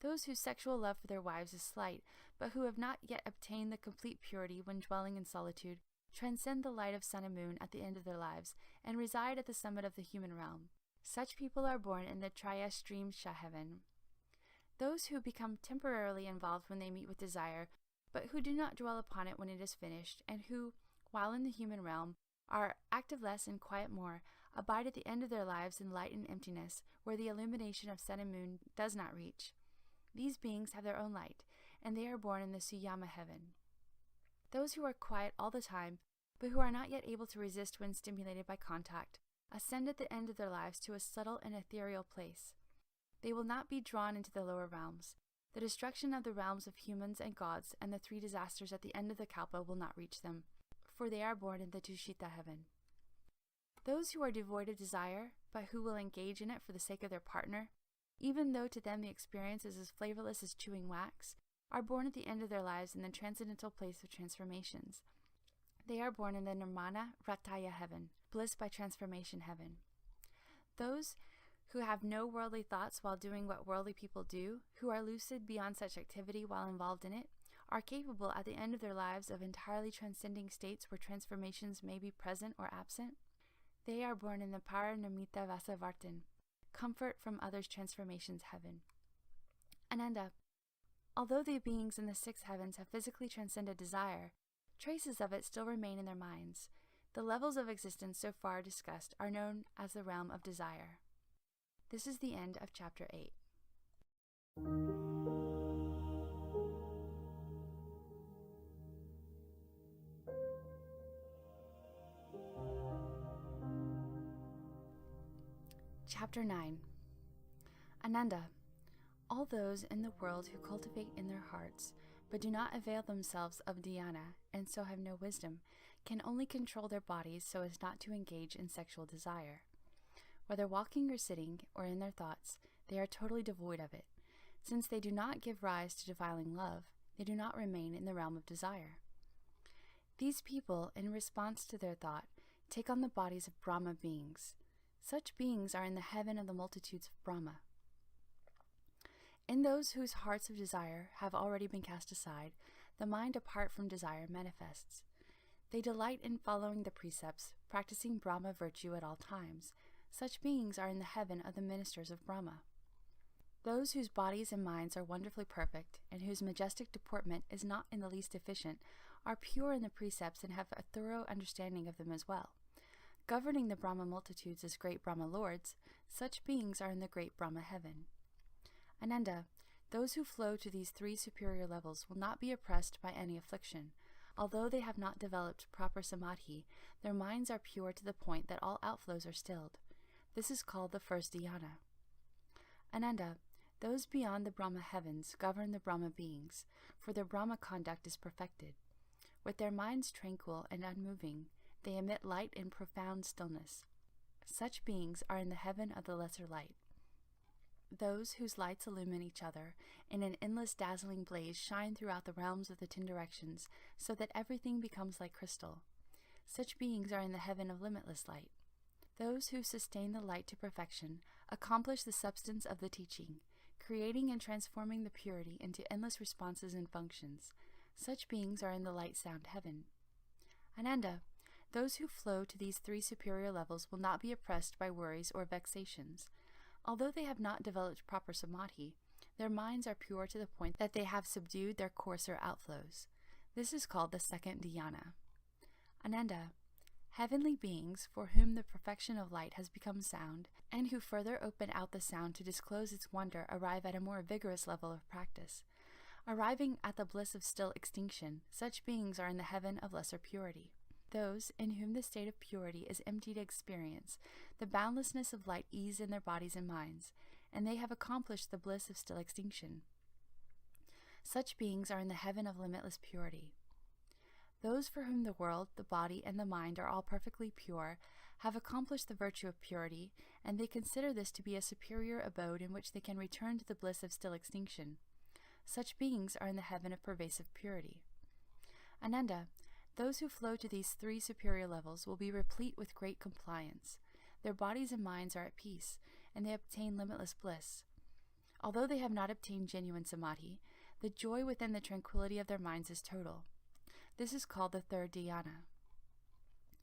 Those whose sexual love for their wives is slight, but who have not yet obtained the complete purity when dwelling in solitude, transcend the light of sun and moon at the end of their lives, and reside at the summit of the human realm. Such people are born in the Triyastrimsha heaven. Those who become temporarily involved when they meet with desire, but who do not dwell upon it when it is finished, and who, while in the human realm, are active less and quiet more, abide at the end of their lives in light and emptiness, where the illumination of sun and moon does not reach. These beings have their own light, and they are born in the Suyama heaven. Those who are quiet all the time, but who are not yet able to resist when stimulated by contact, ascend at the end of their lives to a subtle and ethereal place. They will not be drawn into the lower realms. The destruction of the realms of humans and gods and the 3 disasters at the end of the Kalpa will not reach them, for they are born in the Tushita heaven. Those who are devoid of desire, but who will engage in it for the sake of their partner, even though to them the experience is as flavorless as chewing wax, are born at the end of their lives in the transcendental place of transformations. They are born in the Nirmana Rataya heaven, bliss by transformation heaven. Those who have no worldly thoughts while doing what worldly people do, who are lucid beyond such activity while involved in it, are capable at the end of their lives of entirely transcending states where transformations may be present or absent. They are born in the Paranamita Vasavartan, comfort from others' transformations heaven. Ananda, although the beings in the 6 heavens have physically transcended desire, traces of it still remain in their minds. The levels of existence so far discussed are known as the realm of desire. This is the end of Chapter 8. Chapter 9. Ananda, all those in the world who cultivate in their hearts, but do not avail themselves of dhyana, and so have no wisdom, can only control their bodies so as not to engage in sexual desire. Whether walking or sitting, or in their thoughts, they are totally devoid of it. Since they do not give rise to defiling love, they do not remain in the realm of desire. These people, in response to their thought, take on the bodies of Brahma beings. Such beings are in the heaven of the multitudes of Brahma. In those whose hearts of desire have already been cast aside, the mind apart from desire manifests. They delight in following the precepts, practicing Brahma virtue at all times. Such beings are in the heaven of the ministers of Brahma. Those whose bodies and minds are wonderfully perfect, and whose majestic deportment is not in the least deficient, are pure in the precepts and have a thorough understanding of them as well. Governing the Brahma multitudes as great Brahma lords, such beings are in the great Brahma heaven. Ananda, those who flow to these 3 superior levels will not be oppressed by any affliction. Although they have not developed proper samadhi, their minds are pure to the point that all outflows are stilled. This is called the first dhyana. Ananda, those beyond the Brahma heavens govern the Brahma beings, for their Brahma conduct is perfected. With their minds tranquil and unmoving, they emit light in profound stillness. Such beings are in the heaven of the lesser light. Those whose lights illumine each other in an endless dazzling blaze shine throughout the realms of the 10 directions, so that everything becomes like crystal. Such beings are in the heaven of limitless light. Those who sustain the light to perfection accomplish the substance of the teaching, creating and transforming the purity into endless responses and functions. Such beings are in the light sound heaven. Ananda, those who flow to these 3 superior levels will not be oppressed by worries or vexations. Although they have not developed proper samadhi, their minds are pure to the point that they have subdued their coarser outflows. This is called the second dhyana. Ananda, heavenly beings for whom the perfection of light has become sound, and who further open out the sound to disclose its wonder, arrive at a more vigorous level of practice. Arriving at the bliss of still extinction, such beings are in the heaven of lesser purity. Those in whom the state of purity is emptied experience the boundlessness of light ease in their bodies and minds, and they have accomplished the bliss of still extinction. Such beings are in the heaven of limitless purity. Those for whom the world, the body, and the mind are all perfectly pure have accomplished the virtue of purity, and they consider this to be a superior abode in which they can return to the bliss of still extinction. Such beings are in the heaven of pervasive purity. Ananda, those who flow to these 3 superior levels will be replete with great compliance. Their bodies and minds are at peace, and they obtain limitless bliss. Although they have not obtained genuine samadhi, the joy within the tranquility of their minds is total. This is called the third dhyana.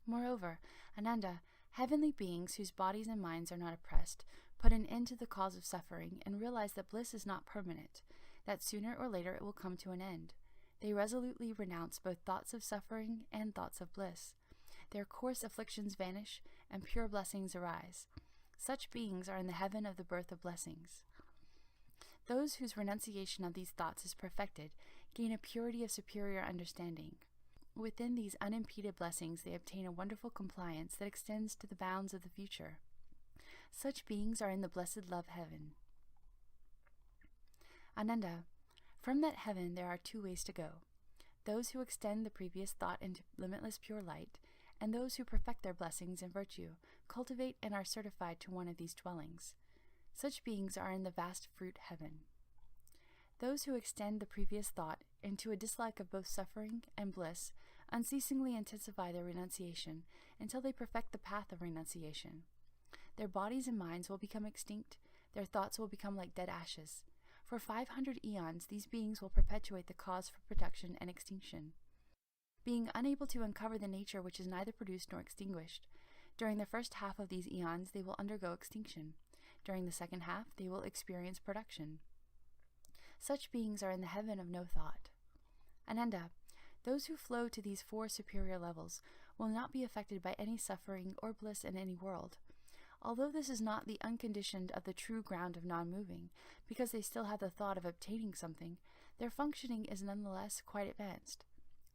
Moreover, Ananda, heavenly beings whose bodies and minds are not oppressed, put an end to the cause of suffering and realize that bliss is not permanent, that sooner or later it will come to an end. They resolutely renounce both thoughts of suffering and thoughts of bliss. Their coarse afflictions vanish, and pure blessings arise. Such beings are in the heaven of the birth of blessings. Those whose renunciation of these thoughts is perfected gain a purity of superior understanding. Within these unimpeded blessings they obtain a wonderful compliance that extends to the bounds of the future. Such beings are in the blessed love heaven. Ananda, From that heaven there are 2 ways to go: those who extend the previous thought into limitless pure light, and those who perfect their blessings and virtue, cultivate and are certified to one of these dwellings. Such beings are in the vast fruit heaven. Those who extend the previous thought into a dislike of both suffering and bliss unceasingly intensify their renunciation until they perfect the path of renunciation. Their bodies and minds will become extinct, their thoughts will become like dead ashes. For 500 eons, these beings will perpetuate the cause for production and extinction. Being unable to uncover the nature which is neither produced nor extinguished, during the first half of these eons they will undergo extinction. During the second half, they will experience production. Such beings are in the heaven of no thought. Ananda, those who flow to these 4 superior levels will not be affected by any suffering or bliss in any world. Although this is not the unconditioned of the true ground of non-moving, because they still have the thought of obtaining something, their functioning is nonetheless quite advanced.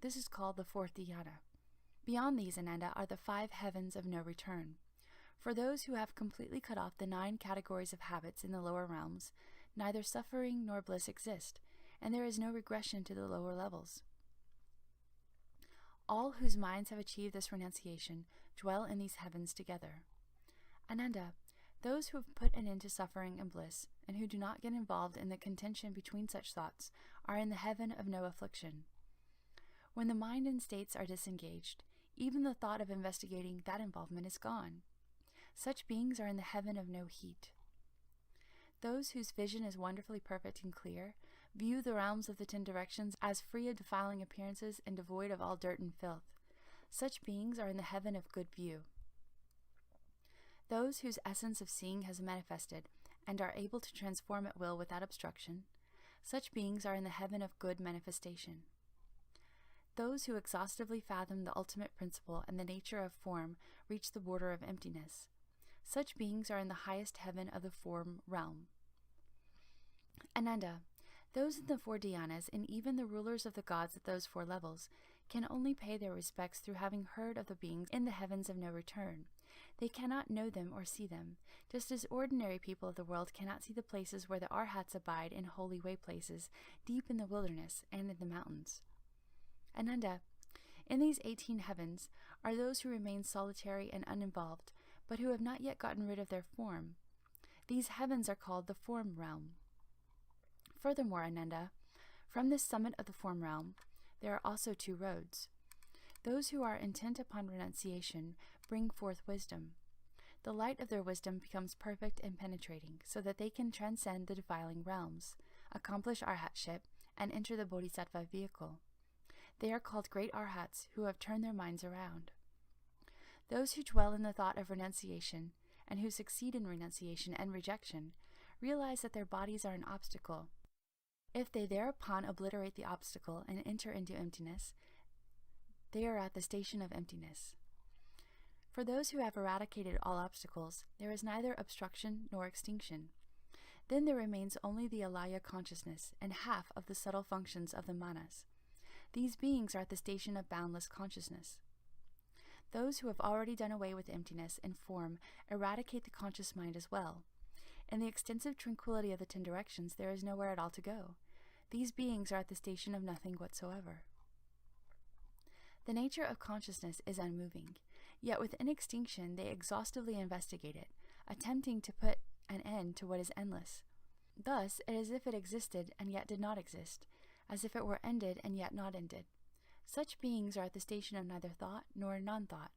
This is called the 4th dhyana. Beyond these, Ananda, are the 5 heavens of no return. For those who have completely cut off the 9 categories of habits in the lower realms, neither suffering nor bliss exist, and there is no regression to the lower levels. All whose minds have achieved this renunciation dwell in these heavens together. Ananda, those who have put an end to suffering and bliss, and who do not get involved in the contention between such thoughts, are in the heaven of no affliction. When the mind and states are disengaged, even the thought of investigating that involvement is gone. Such beings are in the heaven of no heat. Those whose vision is wonderfully perfect and clear view the realms of the 10 directions as free of defiling appearances and devoid of all dirt and filth. Such beings are in the heaven of good view. Those whose essence of seeing has manifested and are able to transform at will without obstruction, such beings are in the heaven of good manifestation. Those who exhaustively fathom the ultimate principle and the nature of form reach the border of emptiness. Such beings are in the highest heaven of the form realm. Ananda, those in the 4 dhyanas and even the rulers of the gods at those 4 levels can only pay their respects through having heard of the beings in the heavens of no return. They cannot know them or see them, just as ordinary people of the world cannot see the places where the arhats abide in holy way places, deep in the wilderness and in the mountains. Ananda, in these 18 heavens are those who remain solitary and uninvolved, but who have not yet gotten rid of their form. These heavens are called the form realm. Furthermore, Ananda, from this summit of the form realm, there are also 2 roads. Those who are intent upon renunciation bring forth wisdom. The light of their wisdom becomes perfect and penetrating, so that they can transcend the defiling realms, accomplish arhatship, and enter the bodhisattva vehicle. They are called great arhats who have turned their minds around. Those who dwell in the thought of renunciation, and who succeed in renunciation and rejection, realize that their bodies are an obstacle. If they thereupon obliterate the obstacle and enter into emptiness, they are at the station of emptiness. For those who have eradicated all obstacles, there is neither obstruction nor extinction. Then there remains only the alaya consciousness and half of the subtle functions of the manas. These beings are at the station of boundless consciousness. Those who have already done away with emptiness and form eradicate the conscious mind as well. In the extensive tranquility of the 10 directions, there is nowhere at all to go. These beings are at the station of nothing whatsoever. The nature of consciousness is unmoving, yet within extinction they exhaustively investigate it, attempting to put an end to what is endless. Thus, it is as if it existed and yet did not exist, as if it were ended and yet not ended. Such beings are at the station of neither thought nor non-thought.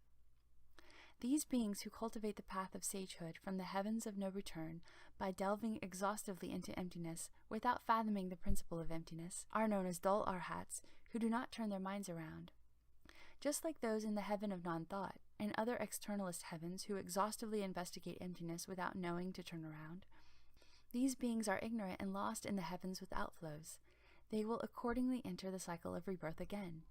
These beings who cultivate the path of sagehood from the heavens of no return by delving exhaustively into emptiness without fathoming the principle of emptiness are known as dull arhats who do not turn their minds around. Just like those in the heaven of non-thought and other externalist heavens who exhaustively investigate emptiness without knowing to turn around, these beings are ignorant and lost in the heavens with outflows. They will accordingly enter the cycle of rebirth again.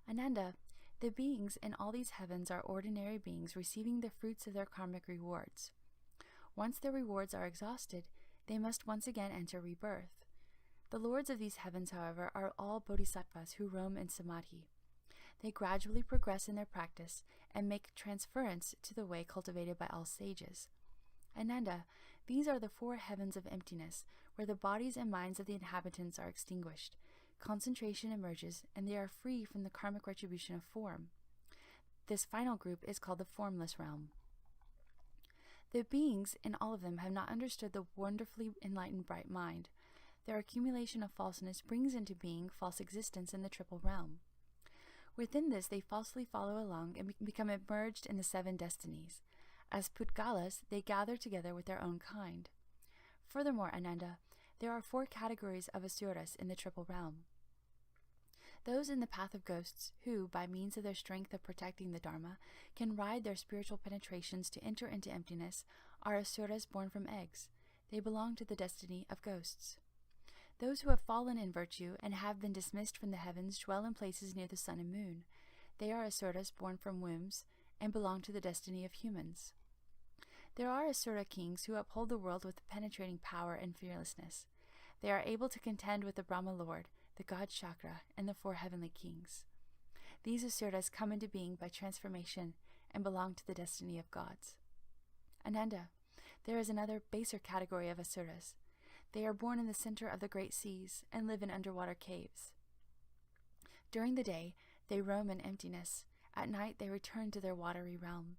Ananda, the beings in all these heavens are ordinary beings receiving the fruits of their karmic rewards. Once their rewards are exhausted, they must once again enter rebirth. The lords of these heavens, however, are all bodhisattvas who roam in samadhi. They gradually progress in their practice and make transference to the way cultivated by all sages. Ananda, these are the 4 heavens of emptiness, where the bodies and minds of the inhabitants are extinguished. Concentration emerges, and they are free from the karmic retribution of form. This final group is called the formless realm. The beings in all of them have not understood the wonderfully enlightened bright mind. Their accumulation of falseness brings into being false existence in the triple realm. Within this, they falsely follow along and become immersed in the 7 destinies. As Putgalas, they gather together with their own kind. Furthermore, Ananda, there are 4 categories of asuras in the triple realm. Those in the path of ghosts who, by means of their strength of protecting the Dharma, can ride their spiritual penetrations to enter into emptiness, are asuras born from eggs. They belong to the destiny of ghosts. Those who have fallen in virtue and have been dismissed from the heavens dwell in places near the sun and moon. They are asuras born from wombs and belong to the destiny of humans. There are asura kings who uphold the world with penetrating power and fearlessness. They are able to contend with the Brahma Lord, the God Chakra, and the 4 heavenly kings. These asuras come into being by transformation and belong to the destiny of gods. Ananda, there is another baser category of asuras. They are born in the center of the great seas and live in underwater caves. During the day, they roam in emptiness. At night, they return to their watery realm.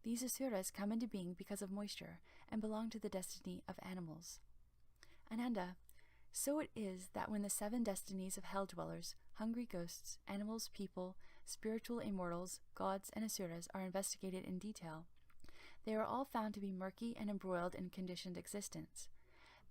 These asuras come into being because of moisture and belong to the destiny of animals. Ananda, so it is that when the 7 destinies of hell dwellers, hungry ghosts, animals, people, spiritual immortals, gods, and asuras are investigated in detail, they are all found to be murky and embroiled in conditioned existence.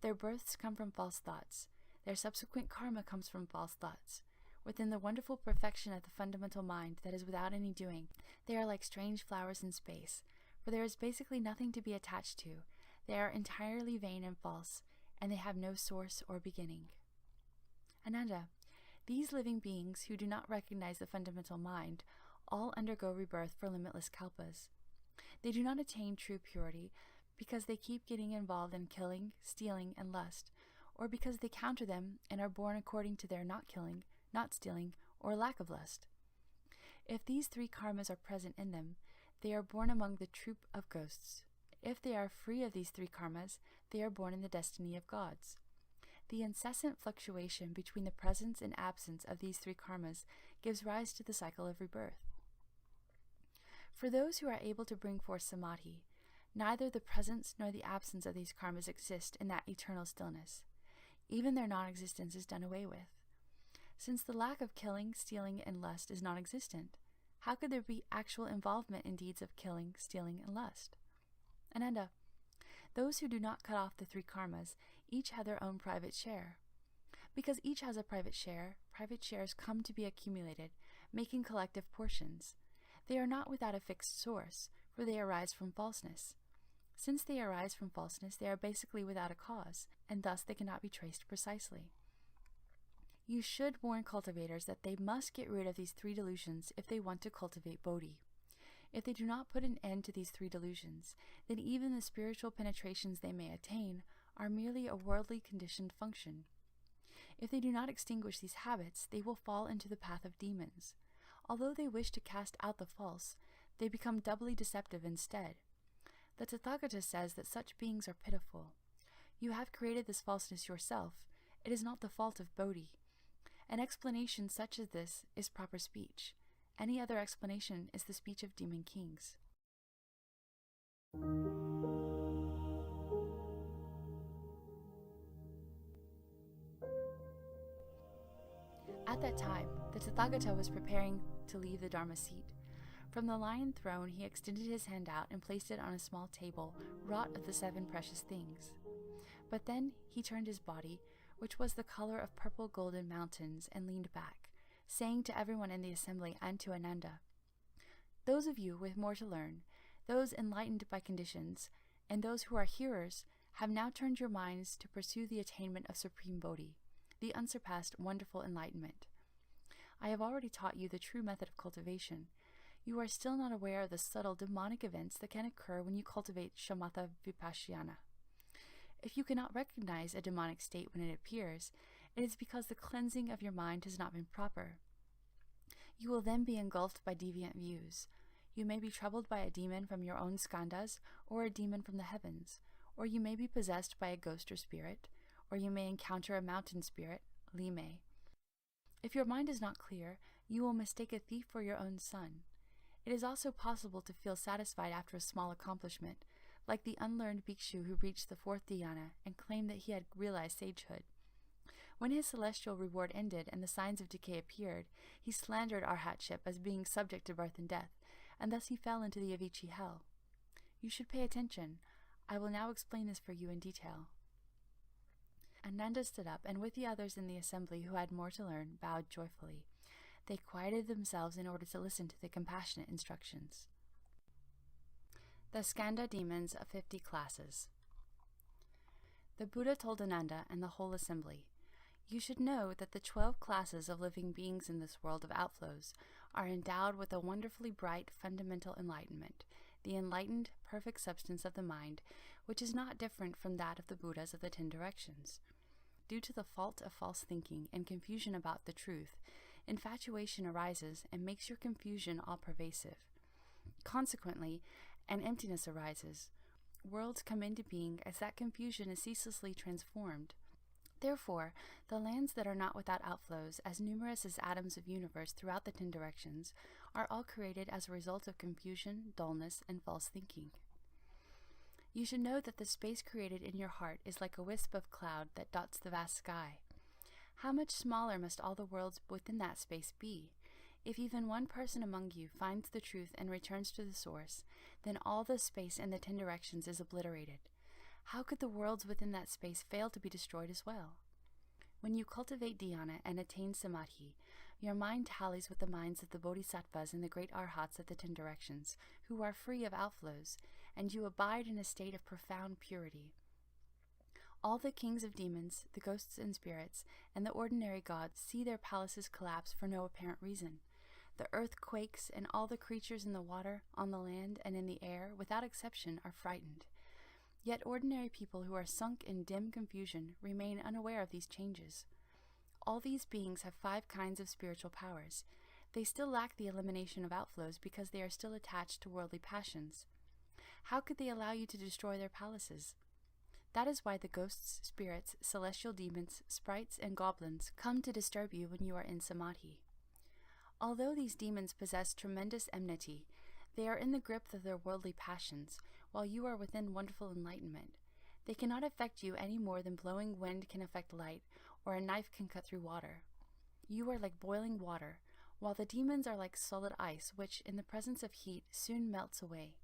Their births come from false thoughts. Their subsequent karma comes from false thoughts. Within the wonderful perfection of the fundamental mind that is without any doing, they are like strange flowers in space, for there is basically nothing to be attached to. They are entirely vain and false, and they have no source or beginning. Ananda, these living beings who do not recognize the fundamental mind all undergo rebirth for limitless kalpas. They do not attain true purity because they keep getting involved in killing, stealing, and lust, or because they counter them and are born according to their not killing, not stealing, or lack of lust. If these 3 karmas are present in them, they are born among the troop of ghosts. If they are free of these 3 karmas, they are born in the destiny of gods. The incessant fluctuation between the presence and absence of these 3 karmas gives rise to the cycle of rebirth. For those who are able to bring forth samadhi, neither the presence nor the absence of these karmas exist in that eternal stillness. Even their non-existence is done away with. Since the lack of killing, stealing, and lust is non-existent, how could there be actual involvement in deeds of killing, stealing, and lust? Ananda, those who do not cut off the 3 karmas each have their own private share. Because each has a private share, private shares come to be accumulated, making collective portions. They are not without a fixed source, for they arise from falseness. Since they arise from falseness, they are basically without a cause, and thus they cannot be traced precisely. You should warn cultivators that they must get rid of these 3 delusions if they want to cultivate bodhi. If they do not put an end to these 3 delusions, then even the spiritual penetrations they may attain are merely a worldly conditioned function. If they do not extinguish these habits, they will fall into the path of demons. Although they wish to cast out the false, they become doubly deceptive instead. The Tathagata says that such beings are pitiful. You have created this falseness yourself. It is not the fault of Bodhi. An explanation such as this is proper speech. Any other explanation is the speech of demon kings. At that time, the Tathagata was preparing to leave the Dharma seat. From the lion throne, he extended his hand out and placed it on a small table, wrought of the 7 precious things. But then he turned his body, which was the color of purple golden mountains, and leaned back, saying to everyone in the assembly and to Ananda, "Those of you with more to learn, those enlightened by conditions, and those who are hearers, have now turned your minds to pursue the attainment of supreme Bodhi, the unsurpassed wonderful enlightenment. I have already taught you the true method of cultivation. You are still not aware of the subtle demonic events that can occur when you cultivate shamatha vipassana. If you cannot recognize a demonic state when it appears, it is because the cleansing of your mind has not been proper. You will then be engulfed by deviant views. You may be troubled by a demon from your own skandhas or a demon from the heavens, or you may be possessed by a ghost or spirit, or you may encounter a mountain spirit, Lime. If your mind is not clear, you will mistake a thief for your own son. It is also possible to feel satisfied after a small accomplishment, like the unlearned bhikshu who reached the 4th dhyana and claimed that he had realized sagehood. When his celestial reward ended and the signs of decay appeared, he slandered arhatship as being subject to birth and death, and thus he fell into the Avicii hell. You should pay attention. I will now explain this for you in detail. Ananda stood up, and with the others in the assembly who had more to learn, bowed joyfully. They quieted themselves in order to listen to the compassionate instructions. The Skanda demons of 50 classes. The Buddha told Ananda and the whole assembly, "You should know that the 12 classes of living beings in this world of outflows are endowed with a wonderfully bright fundamental enlightenment, the enlightened, perfect substance of the mind, which is not different from that of the Buddhas of the 10 directions. Due to the fault of false thinking and confusion about the truth, infatuation arises and makes your confusion all-pervasive. Consequently, an emptiness arises. Worlds come into being as that confusion is ceaselessly transformed. Therefore, the lands that are not without outflows, as numerous as atoms of universe throughout the 10 directions, are all created as a result of confusion, dullness, and false thinking. You should know that the space created in your heart is like a wisp of cloud that dots the vast sky. How much smaller must all the worlds within that space be? If even one person among you finds the truth and returns to the source, then all the space in the 10 directions is obliterated. How could the worlds within that space fail to be destroyed as well? When you cultivate dhyana and attain samadhi, your mind tallies with the minds of the bodhisattvas and the great arhats of the 10 directions, who are free of outflows, and you abide in a state of profound purity. All the kings of demons, the ghosts and spirits, and the ordinary gods see their palaces collapse for no apparent reason. The earth quakes, and all the creatures in the water, on the land, and in the air, without exception, are frightened. Yet ordinary people who are sunk in dim confusion remain unaware of these changes. All these beings have 5 kinds of spiritual powers. They still lack the elimination of outflows because they are still attached to worldly passions. How could they allow you to destroy their palaces? That is why the ghosts, spirits, celestial demons, sprites, and goblins come to disturb you when you are in samadhi. Although these demons possess tremendous enmity, they are in the grip of their worldly passions, while you are within wonderful enlightenment. They cannot affect you any more than blowing wind can affect light, or a knife can cut through water. You are like boiling water, while the demons are like solid ice, which, in the presence of heat, soon melts away.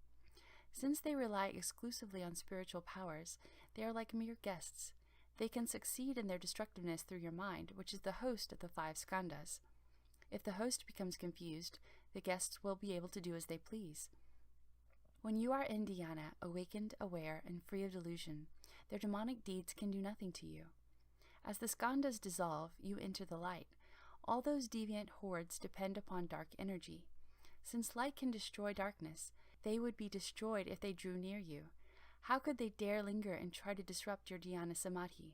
Since they rely exclusively on spiritual powers, they are like mere guests. They can succeed in their destructiveness through your mind, which is the host of the 5 skandhas. If the host becomes confused, the guests will be able to do as they please. When you are in dhyana, awakened, aware, and free of delusion, their demonic deeds can do nothing to you. As the skandhas dissolve, you enter the light. All those deviant hordes depend upon dark energy. Since light can destroy darkness, they would be destroyed if they drew near you. How could they dare linger and try to disrupt your dhyana samadhi?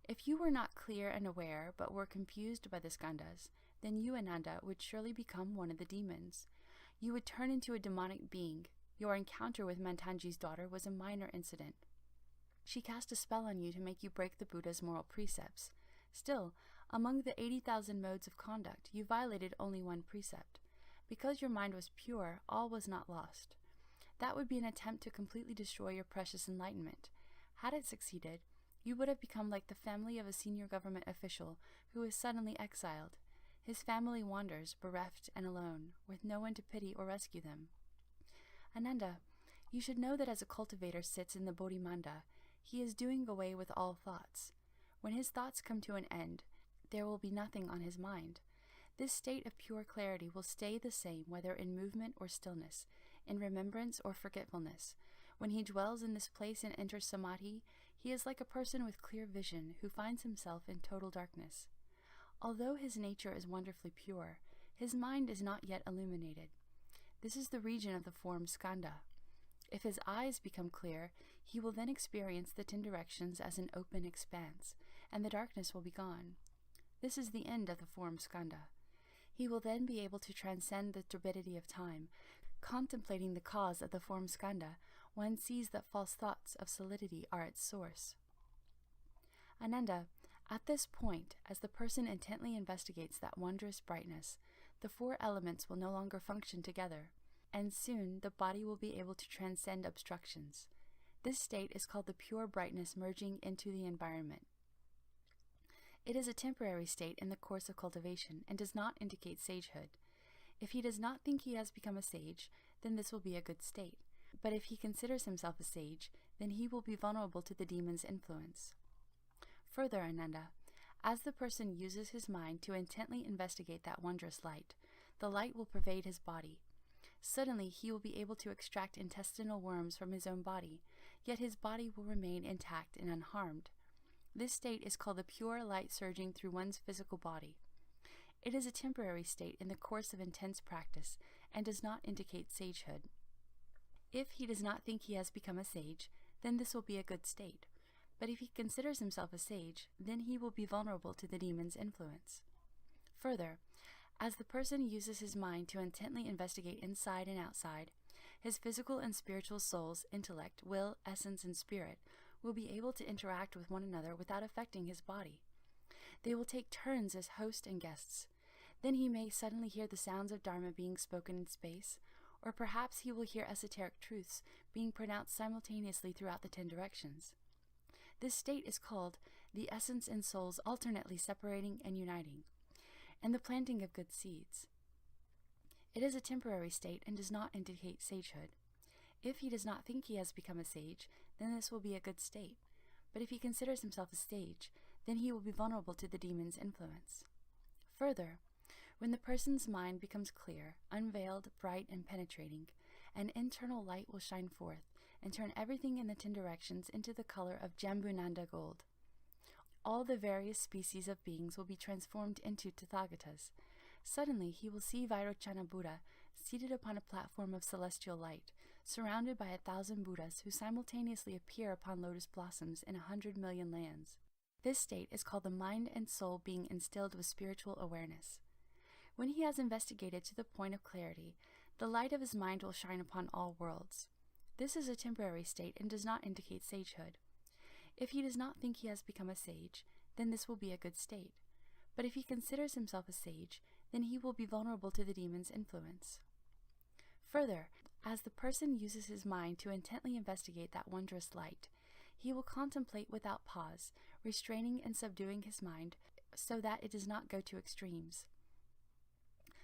If you were not clear and aware, but were confused by the skandhas, then you, Ananda, would surely become one of the demons. You would turn into a demonic being. Your encounter with Mantanji's daughter was a minor incident. She cast a spell on you to make you break the Buddha's moral precepts. Still, among the 80,000 modes of conduct, you violated only 1 precept. Because your mind was pure, all was not lost. That would be an attempt to completely destroy your precious enlightenment. Had it succeeded, you would have become like the family of a senior government official who is suddenly exiled. His family wanders, bereft and alone, with no one to pity or rescue them. Ananda, you should know that as a cultivator sits in the Bodhimanda, he is doing away with all thoughts. When his thoughts come to an end, there will be nothing on his mind. This state of pure clarity will stay the same whether in movement or stillness, in remembrance or forgetfulness. When he dwells in this place and enters samadhi, he is like a person with clear vision who finds himself in total darkness. Although his nature is wonderfully pure, his mind is not yet illuminated. This is the region of the form skandha. If his eyes become clear, he will then experience the 10 directions as an open expanse, and the darkness will be gone. This is the end of the form skandha. He will then be able to transcend the turbidity of time, Contemplating the cause of the form skandha, one sees that false thoughts of solidity are its source. Ananda, at this point, as the person intently investigates that wondrous brightness, the four elements will no longer function together, and soon the body will be able to transcend obstructions. This state is called the pure brightness merging into the environment. It is a temporary state in the course of cultivation and does not indicate sagehood. If he does not think he has become a sage, then this will be a good state. But if he considers himself a sage, then he will be vulnerable to the demon's influence. Further, Ananda, as the person uses his mind to intently investigate that wondrous light, the light will pervade his body. Suddenly he will be able to extract intestinal worms from his own body, yet his body will remain intact and unharmed. This state is called the pure light surging through one's physical body. It is a temporary state in the course of intense practice and does not indicate sagehood. If he does not think he has become a sage, then this will be a good state. But if he considers himself a sage, then he will be vulnerable to the demon's influence. Further, as the person uses his mind to intently investigate inside and outside, his physical and spiritual souls, intellect, will, essence, and spirit will be able to interact with one another without affecting his body. They will take turns as host and guests. Then he may suddenly hear the sounds of Dharma being spoken in space, or perhaps he will hear esoteric truths being pronounced simultaneously throughout the 10 directions. This state is called the essence and souls alternately separating and uniting, and the planting of good seeds. It is a temporary state and does not indicate sagehood. If he does not think he has become a sage, then this will be a good state. But if he considers himself a sage, then he will be vulnerable to the demon's influence. Further, when the person's mind becomes clear, unveiled, bright, and penetrating, an internal light will shine forth and turn everything in the 10 directions into the color of Jambunanda gold. All the various species of beings will be transformed into Tathagatas. Suddenly he will see Vairochana Buddha seated upon a platform of celestial light, surrounded by 1,000 Buddhas who simultaneously appear upon lotus blossoms in 100 million lands. This state is called the mind and soul being instilled with spiritual awareness. When he has investigated to the point of clarity, the light of his mind will shine upon all worlds. This is a temporary state and does not indicate sagehood. If he does not think he has become a sage, then this will be a good state. But if he considers himself a sage, then he will be vulnerable to the demon's influence. Further, as the person uses his mind to intently investigate that wondrous light, he will contemplate without pause, restraining and subduing his mind so that it does not go to extremes.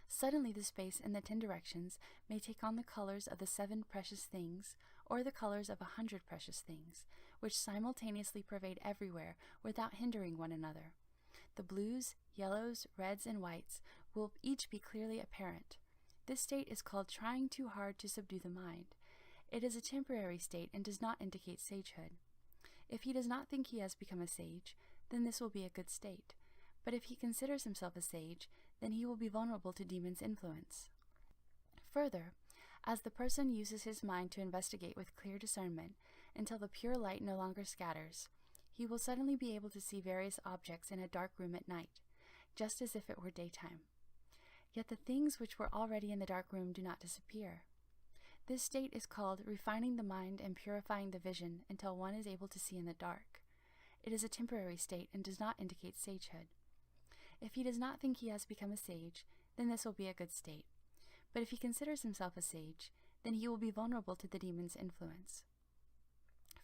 Suddenly the space in the 10 directions may take on the colors of the 7 precious things or the colors of 100 precious things, which simultaneously pervade everywhere without hindering one another. The blues, yellows, reds, and whites will each be clearly apparent. This state is called trying too hard to subdue the mind. It is a temporary state and does not indicate sagehood. If he does not think he has become a sage, then this will be a good state. But if he considers himself a sage, then he will be vulnerable to demon's influence. Further, as the person uses his mind to investigate with clear discernment until the pure light no longer scatters, he will suddenly be able to see various objects in a dark room at night, just as if it were daytime. Yet the things which were already in the dark room do not disappear. This state is called refining the mind and purifying the vision until one is able to see in the dark. It is a temporary state and does not indicate sagehood. If he does not think he has become a sage, then this will be a good state. But if he considers himself a sage, then he will be vulnerable to the demon's influence.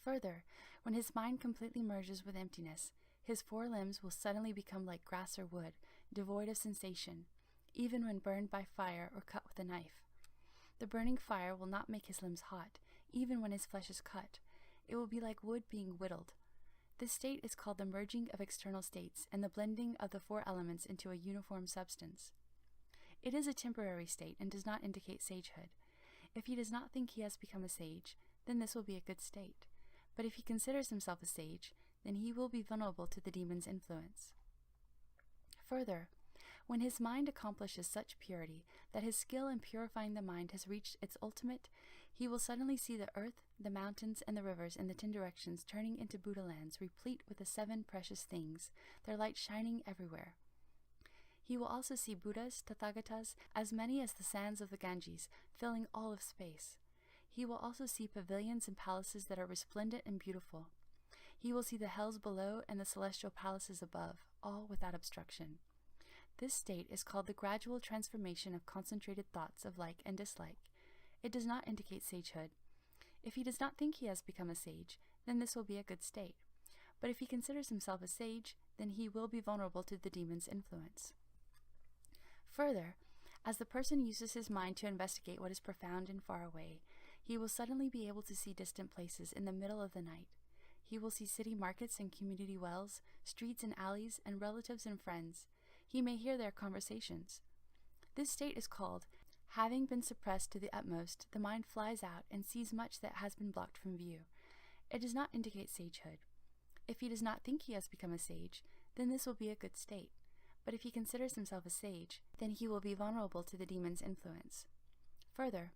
Further, when his mind completely merges with emptiness, his 4 limbs will suddenly become like grass or wood, devoid of sensation, even when burned by fire or cut with a knife. The burning fire will not make his limbs hot, even when his flesh is cut. It will be like wood being whittled. This state is called the merging of external states and the blending of the 4 elements into a uniform substance. It is a temporary state and does not indicate sagehood. If he does not think he has become a sage, then this will be a good state. But if he considers himself a sage, then he will be vulnerable to the demon's influence. Further, when his mind accomplishes such purity that his skill in purifying the mind has reached its ultimate, he will suddenly see the earth, the mountains, and the rivers in the 10 directions turning into Buddha lands replete with the 7 precious things, their light shining everywhere. He will also see Buddhas, Tathagatas, as many as the sands of the Ganges, filling all of space. He will also see pavilions and palaces that are resplendent and beautiful. He will see the hells below and the celestial palaces above, all without obstruction. This state is called the gradual transformation of concentrated thoughts of like and dislike. It does not indicate sagehood. If he does not think he has become a sage, then this will be a good state. But if he considers himself a sage, then he will be vulnerable to the demon's influence. Further, as the person uses his mind to investigate what is profound and far away, he will suddenly be able to see distant places in the middle of the night. He will see city markets and community wells, streets and alleys, and relatives and friends. He may hear their conversations. This state is called, having been suppressed to the utmost, the mind flies out and sees much that has been blocked from view. It does not indicate sagehood. If he does not think he has become a sage, then this will be a good state. But if he considers himself a sage, then he will be vulnerable to the demon's influence. Further,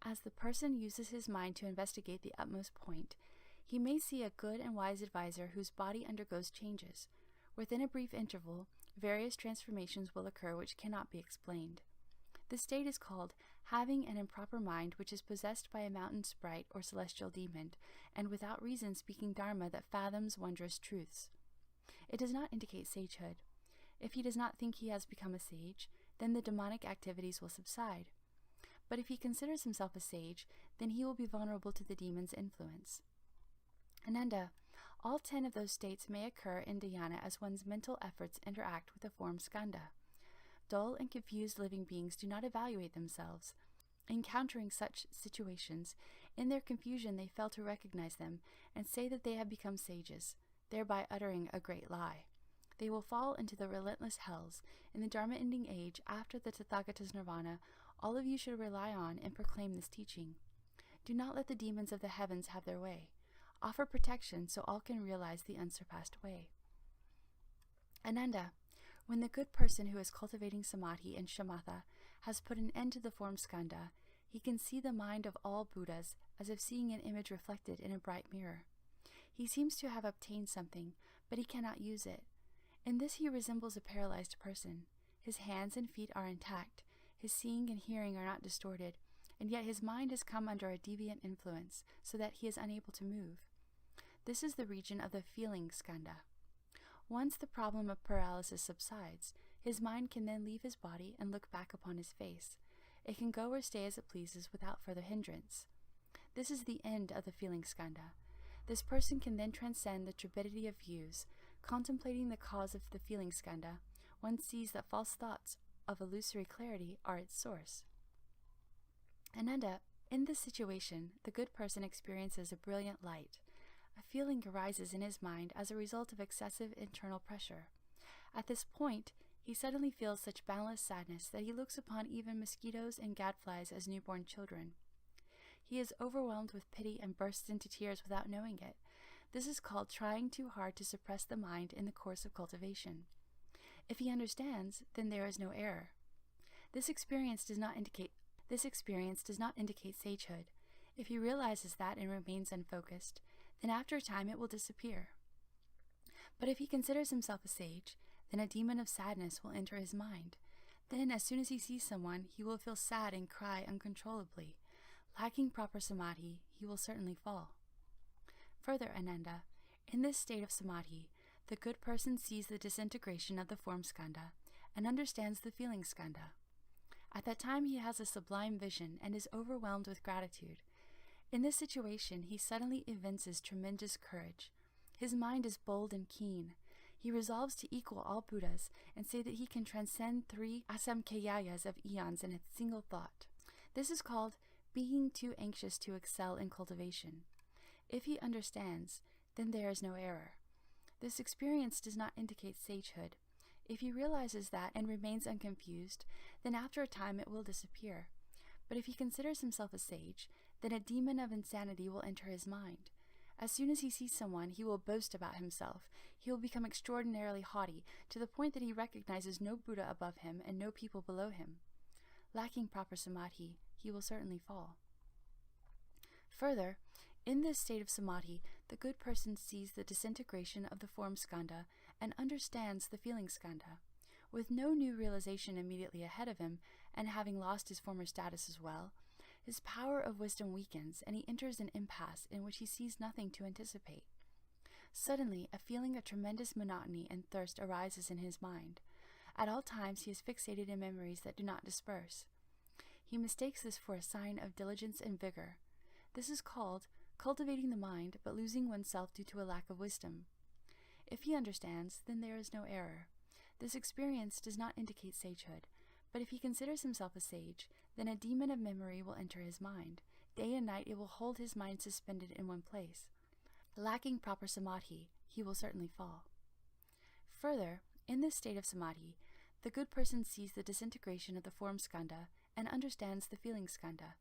as the person uses his mind to investigate the utmost point, he may see a good and wise advisor whose body undergoes changes. Within a brief interval, various transformations will occur which cannot be explained. This state is called having an improper mind which is possessed by a mountain sprite or celestial demon, and without reason speaking dharma that fathoms wondrous truths. It does not indicate sagehood. If he does not think he has become a sage, then the demonic activities will subside. But if he considers himself a sage, then he will be vulnerable to the demon's influence. Ananda, all 10 of those states may occur in dhyana as one's mental efforts interact with the form skandha. Dull and confused living beings do not evaluate themselves. Encountering such situations, in their confusion they fail to recognize them and say that they have become sages, thereby uttering a great lie. They will fall into the relentless hells. In the Dharma-ending age, after the Tathagata's nirvana, all of you should rely on and proclaim this teaching. Do not let the demons of the heavens have their way. Offer protection so all can realize the unsurpassed way. Ananda, when the good person who is cultivating samadhi and shamatha has put an end to the form skandha, he can see the mind of all Buddhas as if seeing an image reflected in a bright mirror. He seems to have obtained something, but he cannot use it. In this he resembles a paralyzed person. His hands and feet are intact, his seeing and hearing are not distorted, and yet his mind has come under a deviant influence, so that he is unable to move. This is the region of the feeling skandha. Once the problem of paralysis subsides, his mind can then leave his body and look back upon his face. It can go or stay as it pleases without further hindrance. This is the end of the feeling skandha. This person can then transcend the turbidity of views. Contemplating the cause of the feeling skandha, one sees that false thoughts of illusory clarity are its source. Ananda, in this situation, the good person experiences a brilliant light. A feeling arises in his mind as a result of excessive internal pressure. At this point, he suddenly feels such boundless sadness that he looks upon even mosquitoes and gadflies as newborn children. He is overwhelmed with pity and bursts into tears without knowing it. This is called trying too hard to suppress the mind in the course of cultivation. If he understands, then there is no error. This experience does not indicate sagehood. If he realizes that and remains unfocused, then after a time it will disappear. But if he considers himself a sage, then a demon of sadness will enter his mind. Then, as soon as he sees someone, he will feel sad and cry uncontrollably. Lacking proper samadhi, he will certainly fall. Further, Ananda, in this state of samadhi, the good person sees the disintegration of the form skandha and understands the feeling skandha. At that time he has a sublime vision and is overwhelmed with gratitude. In this situation, he suddenly evinces tremendous courage. His mind is bold and keen. He resolves to equal all Buddhas and say that he can transcend 3 asamkheyayas of eons in a single thought. This is called being too anxious to excel in cultivation. If he understands, then there is no error. This experience does not indicate sagehood. If he realizes that and remains unconfused, then after a time it will disappear. But if he considers himself a sage, then a demon of insanity will enter his mind. As soon as he sees someone, he will boast about himself. He will become extraordinarily haughty, to the point that he recognizes no Buddha above him and no people below him. Lacking proper samadhi, he will certainly fall. Further, in this state of samadhi, the good person sees the disintegration of the form skandha and understands the feeling skandha. With no new realization immediately ahead of him, and having lost his former status as well, his power of wisdom weakens, and he enters an impasse in which he sees nothing to anticipate. Suddenly, a feeling of tremendous monotony and thirst arises in his mind. At all times he is fixated in memories that do not disperse. He mistakes this for a sign of diligence and vigor. This is called cultivating the mind, but losing oneself due to a lack of wisdom. If he understands, then there is no error. This experience does not indicate sagehood, but if he considers himself a sage, then a demon of memory will enter his mind. Day and night it will hold his mind suspended in one place. Lacking proper samadhi, he will certainly fall. Further, in this state of samadhi, the good person sees the disintegration of the form skandha and understands the feeling skandha.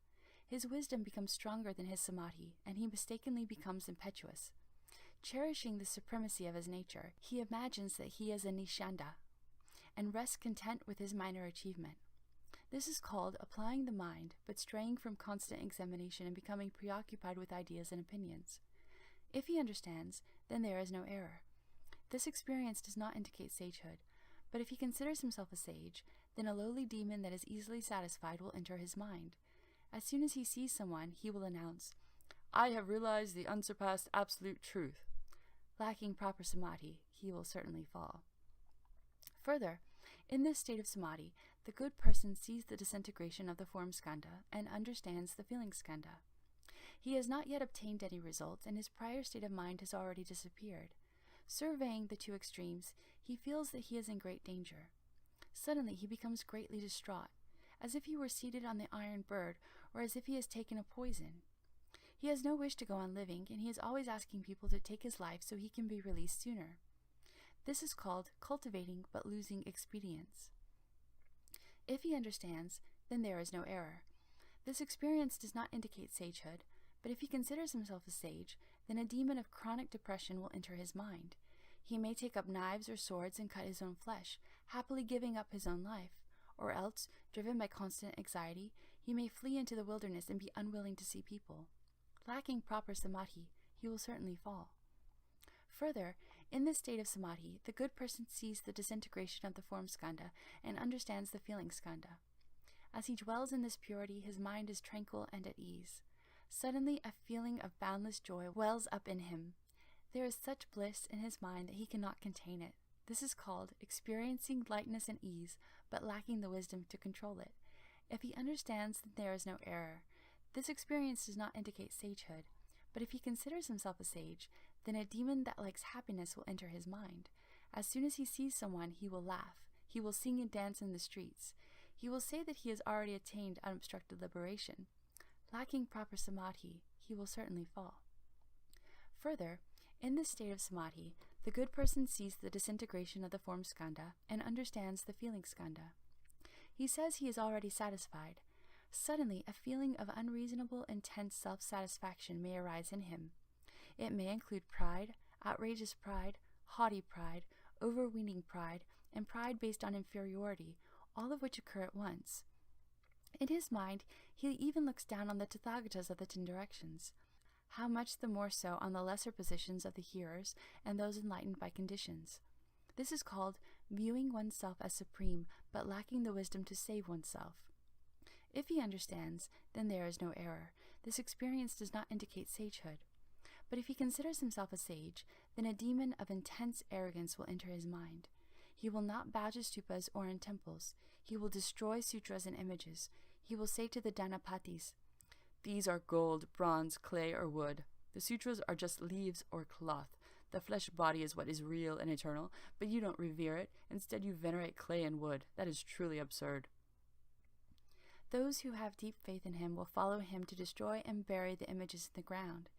His wisdom becomes stronger than his samadhi, and he mistakenly becomes impetuous. Cherishing the supremacy of his nature, he imagines that he is a nishanda, and rests content with his minor achievement. This is called applying the mind, but straying from constant examination and becoming preoccupied with ideas and opinions. If he understands, then there is no error. This experience does not indicate sagehood, but if he considers himself a sage, then a lowly demon that is easily satisfied will enter his mind. As soon as he sees someone, he will announce, "I have realized the unsurpassed absolute truth." Lacking proper samadhi, he will certainly fall. Further, in this state of samadhi, the good person sees the disintegration of the form skandha and understands the feeling skandha. He has not yet obtained any results, and his prior state of mind has already disappeared. Surveying the two extremes, he feels that he is in great danger. Suddenly he becomes greatly distraught, as if he were seated on the iron bird, or as if he has taken a poison. He has no wish to go on living, and he is always asking people to take his life so he can be released sooner. This is called cultivating but losing expedience. If he understands, then there is no error. This experience does not indicate sagehood, but if he considers himself a sage, then a demon of chronic depression will enter his mind. He may take up knives or swords and cut his own flesh, happily giving up his own life, or else, driven by constant anxiety, he may flee into the wilderness and be unwilling to see people. Lacking proper samadhi, he will certainly fall. Further, in this state of samadhi, the good person sees the disintegration of the form skandha and understands the feeling skandha. As he dwells in this purity, his mind is tranquil and at ease. Suddenly, a feeling of boundless joy wells up in him. There is such bliss in his mind that he cannot contain it. This is called experiencing lightness and ease, but lacking the wisdom to control it. If he understands, then there is no error. This experience does not indicate sagehood, but if he considers himself a sage, then a demon that likes happiness will enter his mind. As soon as he sees someone, he will laugh. He will sing and dance in the streets. He will say that he has already attained unobstructed liberation. Lacking proper samadhi, he will certainly fall. Further, in this state of samadhi, the good person sees the disintegration of the form skandha and understands the feeling skandha. He says he is already satisfied. Suddenly, a feeling of unreasonable, intense self-satisfaction may arise in him. It may include pride, outrageous pride, haughty pride, overweening pride, and pride based on inferiority, all of which occur at once. In his mind, he even looks down on the Tathagatas of the 10 directions. How much the more so on the lesser positions of the hearers and those enlightened by conditions. This is called viewing oneself as supreme, but lacking the wisdom to save oneself. If he understands, then there is no error. This experience does not indicate sagehood. But if he considers himself a sage, then a demon of intense arrogance will enter his mind. He will not bow to stupas or in temples. He will destroy sutras and images. He will say to the Dhanapatis, "These are gold, bronze, clay, or wood. The sutras are just leaves or cloth. The flesh body is what is real and eternal, but you don't revere it. Instead, you venerate clay and wood. That is truly absurd." Those who have deep faith in him will follow him to destroy and bury the images in the ground.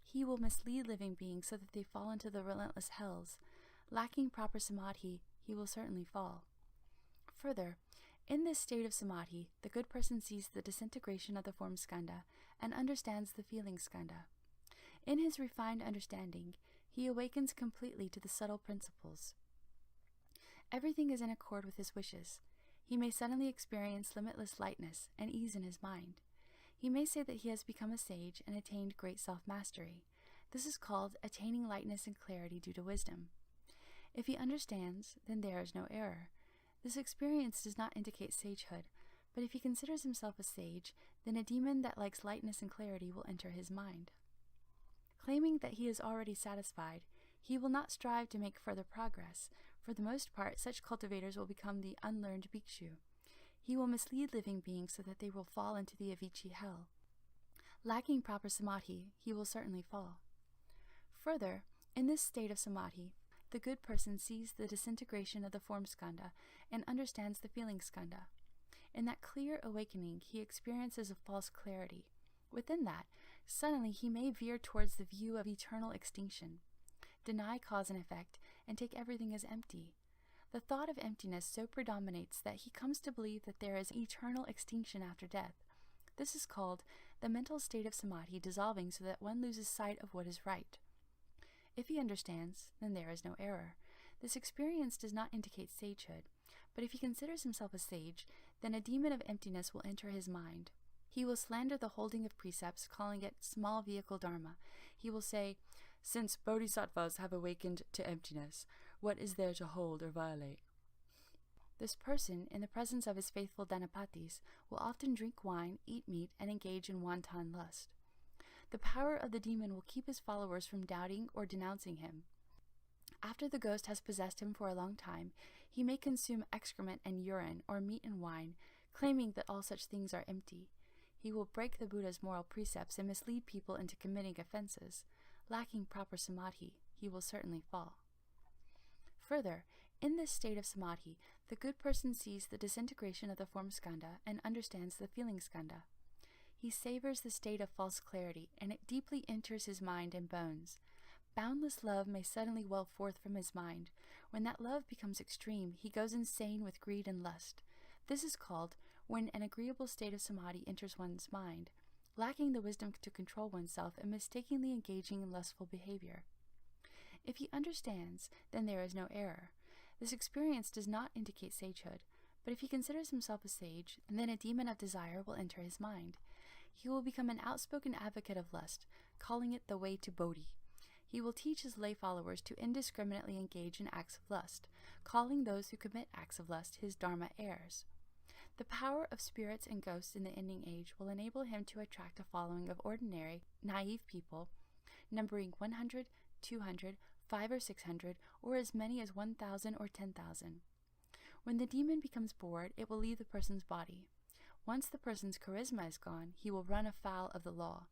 He will mislead living beings so that they fall into the relentless hells. Lacking proper samadhi, he will certainly fall. Further, in this state of samadhi, the good person sees the disintegration of the form skandha and understands the feeling skandha. In his refined understanding, he awakens completely to the subtle principles. Everything is in accord with his wishes. He may suddenly experience limitless lightness and ease in his mind. He may say that he has become a sage and attained great self-mastery. This is called attaining lightness and clarity due to wisdom. If he understands, then there is no error. This experience does not indicate sagehood, but if he considers himself a sage, then a demon that likes lightness and clarity will enter his mind. Claiming that he is already satisfied, he will not strive to make further progress. For the most part, such cultivators will become the unlearned bhikshu. He will mislead living beings so that they will fall into the Avicii hell. Lacking proper samadhi, he will certainly fall. Further, in this state of samadhi, the good person sees the disintegration of the form skandha and understands the feeling skandha. In that clear awakening, he experiences a false clarity. Within that, suddenly he may veer towards the view of eternal extinction, deny cause and effect, and take everything as empty. The thought of emptiness so predominates that he comes to believe that there is eternal extinction after death. This is called the mental state of samadhi dissolving so that one loses sight of what is right. If he understands, then there is no error. This experience does not indicate sagehood, but if he considers himself a sage, then a demon of emptiness will enter his mind. He will slander the holding of precepts, calling it small vehicle dharma. He will say, "Since bodhisattvas have awakened to emptiness, what is there to hold or violate?" This person, in the presence of his faithful Dhanapatis, will often drink wine, eat meat, and engage in wanton lust. The power of the demon will keep his followers from doubting or denouncing him. After the ghost has possessed him for a long time, he may consume excrement and urine or meat and wine, claiming that all such things are empty. He will break the Buddha's moral precepts and mislead people into committing offenses. Lacking proper samadhi, he will certainly fall. Further, in this state of samadhi, the good person sees the disintegration of the form skandha and understands the feeling skandha. He savors the state of false clarity, and it deeply enters his mind and bones. Boundless love may suddenly well forth from his mind. When that love becomes extreme, he goes insane with greed and lust. This is called when an agreeable state of samadhi enters one's mind, lacking the wisdom to control oneself and mistakenly engaging in lustful behavior. If he understands, then there is no error. This experience does not indicate sagehood, but if he considers himself a sage, then a demon of desire will enter his mind. He will become an outspoken advocate of lust, calling it the way to Bodhi. He will teach his lay followers to indiscriminately engage in acts of lust, calling those who commit acts of lust his dharma heirs. The power of spirits and ghosts in the ending age will enable him to attract a following of ordinary, naive people, numbering 100, 200, 500 or 600, or as many as 1,000 or 10,000. When the demon becomes bored, it will leave the person's body. Once the person's charisma is gone, he will run afoul of the law.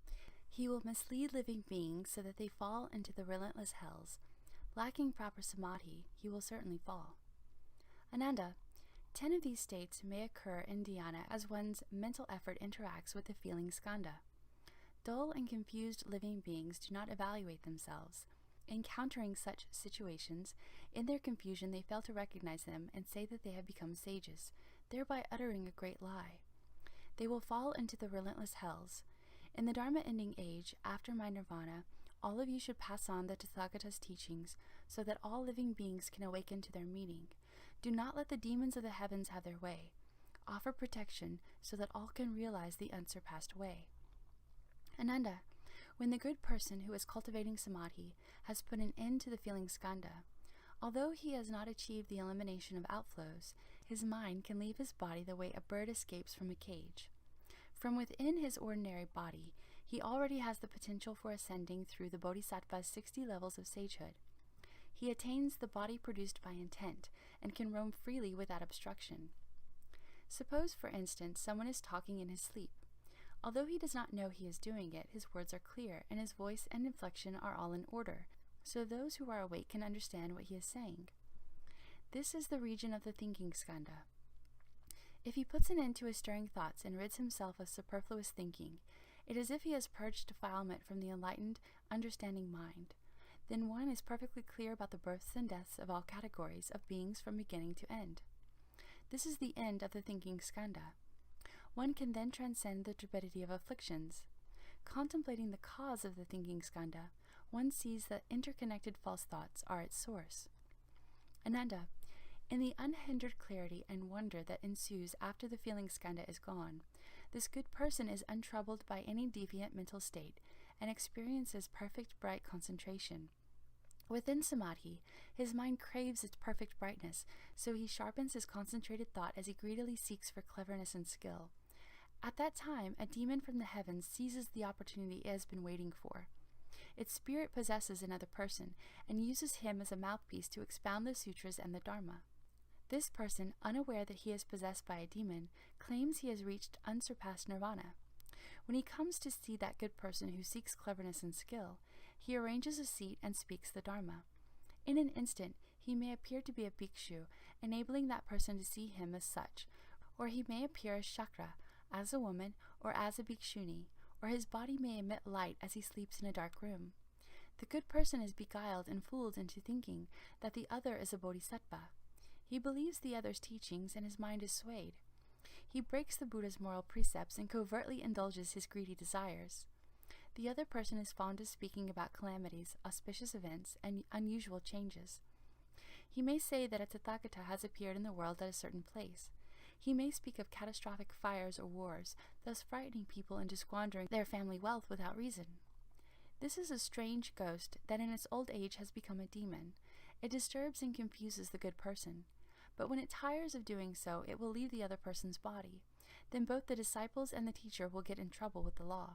He will mislead living beings so that they fall into the relentless hells. Lacking proper samadhi, he will certainly fall. Ananda, 10 of these states may occur in dhyana as one's mental effort interacts with the feeling skandha. Dull and confused living beings do not evaluate themselves. Encountering such situations, in their confusion they fail to recognize them and say that they have become sages, thereby uttering a great lie. They will fall into the relentless hells. In the Dharma ending age, after my nirvana, all of you should pass on the Tathagata's teachings so that all living beings can awaken to their meaning. Do not let the demons of the heavens have their way. Offer protection so that all can realize the unsurpassed way. Ananda, when the good person who is cultivating samadhi has put an end to the feeling skandha, although he has not achieved the elimination of outflows, his mind can leave his body the way a bird escapes from a cage. From within his ordinary body, he already has the potential for ascending through the bodhisattva's 60 levels of sagehood. He attains the body produced by intent and can roam freely without obstruction. Suppose, for instance, someone is talking in his sleep. Although he does not know he is doing it, his words are clear, and his voice and inflection are all in order, so those who are awake can understand what he is saying. This is the region of the thinking skandha. If he puts an end to his stirring thoughts and rids himself of superfluous thinking, it is as if he has purged defilement from the enlightened, understanding mind. Then one is perfectly clear about the births and deaths of all categories of beings from beginning to end. This is the end of the thinking skandha. One can then transcend the turbidity of afflictions. Contemplating the cause of the thinking skandha, one sees that interconnected false thoughts are its source. Ananda, in the unhindered clarity and wonder that ensues after the feeling skandha is gone, this good person is untroubled by any deviant mental state and experiences perfect bright concentration. Within samadhi, his mind craves its perfect brightness, so he sharpens his concentrated thought as he greedily seeks for cleverness and skill. At that time, a demon from the heavens seizes the opportunity it has been waiting for. Its spirit possesses another person and uses him as a mouthpiece to expound the sutras and the Dharma. This person, unaware that he is possessed by a demon, claims he has reached unsurpassed nirvana. When he comes to see that good person who seeks cleverness and skill, he arranges a seat and speaks the Dharma. In an instant, he may appear to be a bhikshu, enabling that person to see him as such, or he may appear as Shakra, as a woman, or as a bhikshuni, or his body may emit light as he sleeps in a dark room. The good person is beguiled and fooled into thinking that the other is a bodhisattva. He believes the other's teachings and his mind is swayed. He breaks the Buddha's moral precepts and covertly indulges his greedy desires. The other person is fond of speaking about calamities, auspicious events, and unusual changes. He may say that a Tathagata has appeared in the world at a certain place. He may speak of catastrophic fires or wars, thus frightening people into squandering their family wealth without reason. This is a strange ghost that in its old age has become a demon. It disturbs and confuses the good person. But when it tires of doing so, it will leave the other person's body. Then both the disciples and the teacher will get in trouble with the law.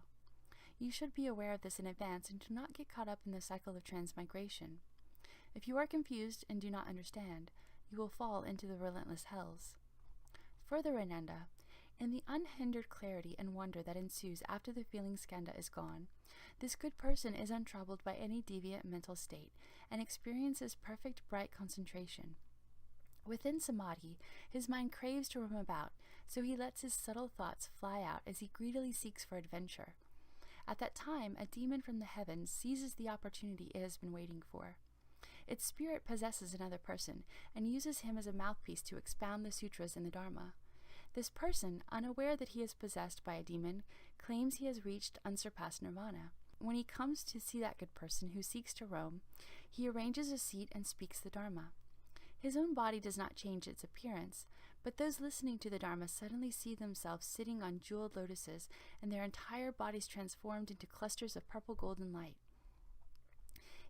You should be aware of this in advance and do not get caught up in the cycle of transmigration. If you are confused and do not understand, you will fall into the relentless hells. Further, Ananda, in the unhindered clarity and wonder that ensues after the feeling skandha is gone, this good person is untroubled by any deviant mental state and experiences perfect bright concentration. Within samadhi, his mind craves to roam about, so he lets his subtle thoughts fly out as he greedily seeks for adventure. At that time, a demon from the heavens seizes the opportunity it has been waiting for. Its spirit possesses another person and uses him as a mouthpiece to expound the sutras and the Dharma. This person, unaware that he is possessed by a demon, claims he has reached unsurpassed nirvana. When he comes to see that good person who seeks to roam, he arranges a seat and speaks the Dharma. His own body does not change its appearance, but those listening to the Dharma suddenly see themselves sitting on jeweled lotuses and their entire bodies transformed into clusters of purple golden light.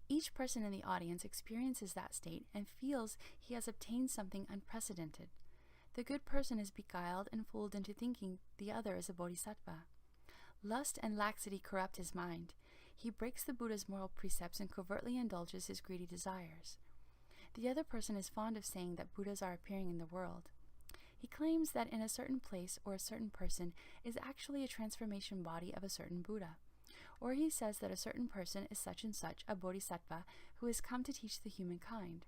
Each person in the audience experiences that state and feels he has obtained something unprecedented. The good person is beguiled and fooled into thinking the other is a bodhisattva. Lust and laxity corrupt his mind. He breaks the Buddha's moral precepts and covertly indulges his greedy desires. The other person is fond of saying that Buddhas are appearing in the world. He claims that in a certain place or a certain person is actually a transformation body of a certain Buddha. Or he says that a certain person is such and such a bodhisattva who has come to teach the humankind.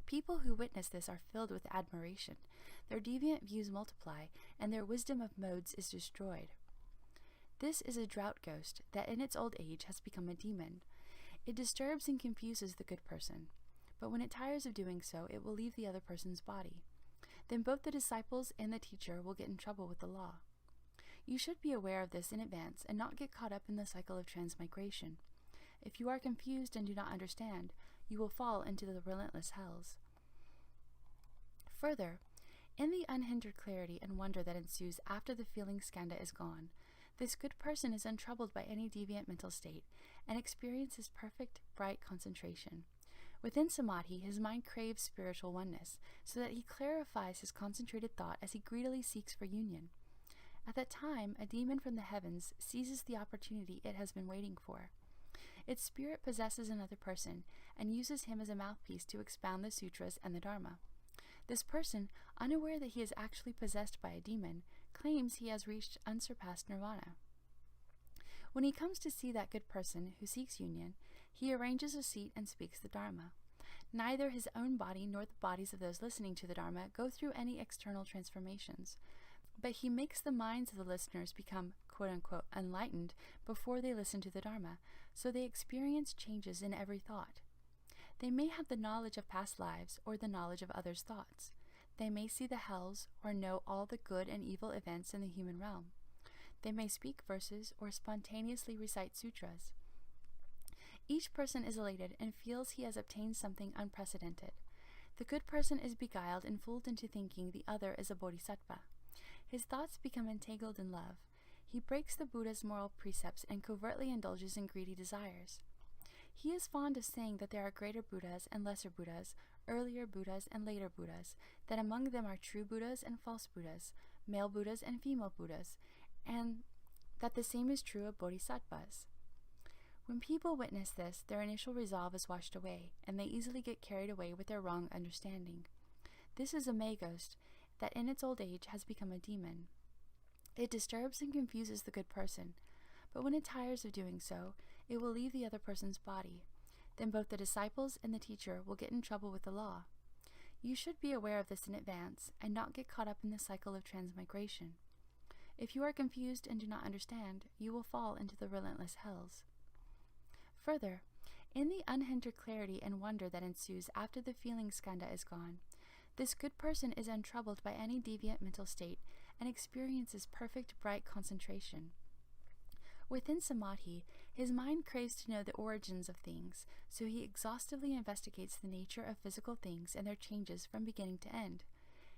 People who witness this are filled with admiration. Their deviant views multiply, and their wisdom of modes is destroyed. This is a drought ghost that in its old age has become a demon. It disturbs and confuses the good person. But when it tires of doing so, it will leave the other person's body. Then both the disciples and the teacher will get in trouble with the law. You should be aware of this in advance and not get caught up in the cycle of transmigration. If you are confused and do not understand, you will fall into the relentless hells. Further, in the unhindered clarity and wonder that ensues after the feeling skandha is gone, this good person is untroubled by any deviant mental state and experiences perfect, bright concentration. Within samadhi, his mind craves spiritual oneness, so that he clarifies his concentrated thought as he greedily seeks for union. At that time, a demon from the heavens seizes the opportunity it has been waiting for. Its spirit possesses another person and uses him as a mouthpiece to expound the sutras and the Dharma. This person, unaware that he is actually possessed by a demon, claims he has reached unsurpassed nirvana. When he comes to see that good person who seeks union, he arranges a seat and speaks the Dharma. Neither his own body nor the bodies of those listening to the Dharma go through any external transformations, but he makes the minds of the listeners become quote-unquote enlightened before they listen to the Dharma, so they experience changes in every thought. They may have the knowledge of past lives or the knowledge of others' thoughts. They may see the hells or know all the good and evil events in the human realm. They may speak verses or spontaneously recite sutras. Each person is elated and feels he has obtained something unprecedented. The good person is beguiled and fooled into thinking the other is a bodhisattva. His thoughts become entangled in love. He breaks the Buddha's moral precepts and covertly indulges in greedy desires. He is fond of saying that there are greater Buddhas and lesser Buddhas, earlier Buddhas and later Buddhas, that among them are true Buddhas and false Buddhas, male Buddhas and female Buddhas, and that the same is true of bodhisattvas. When people witness this, their initial resolve is washed away, and they easily get carried away with their wrong understanding. This is a May ghost that in its old age has become a demon. It disturbs and confuses the good person, but when it tires of doing so, it will leave the other person's body. Then both the disciples and the teacher will get in trouble with the law. You should be aware of this in advance and not get caught up in the cycle of transmigration. If you are confused and do not understand, you will fall into the relentless hells. Further, in the unhindered clarity and wonder that ensues after the feeling skandha is gone, this good person is untroubled by any deviant mental state and experiences perfect bright concentration. Within samadhi, his mind craves to know the origins of things, so he exhaustively investigates the nature of physical things and their changes from beginning to end.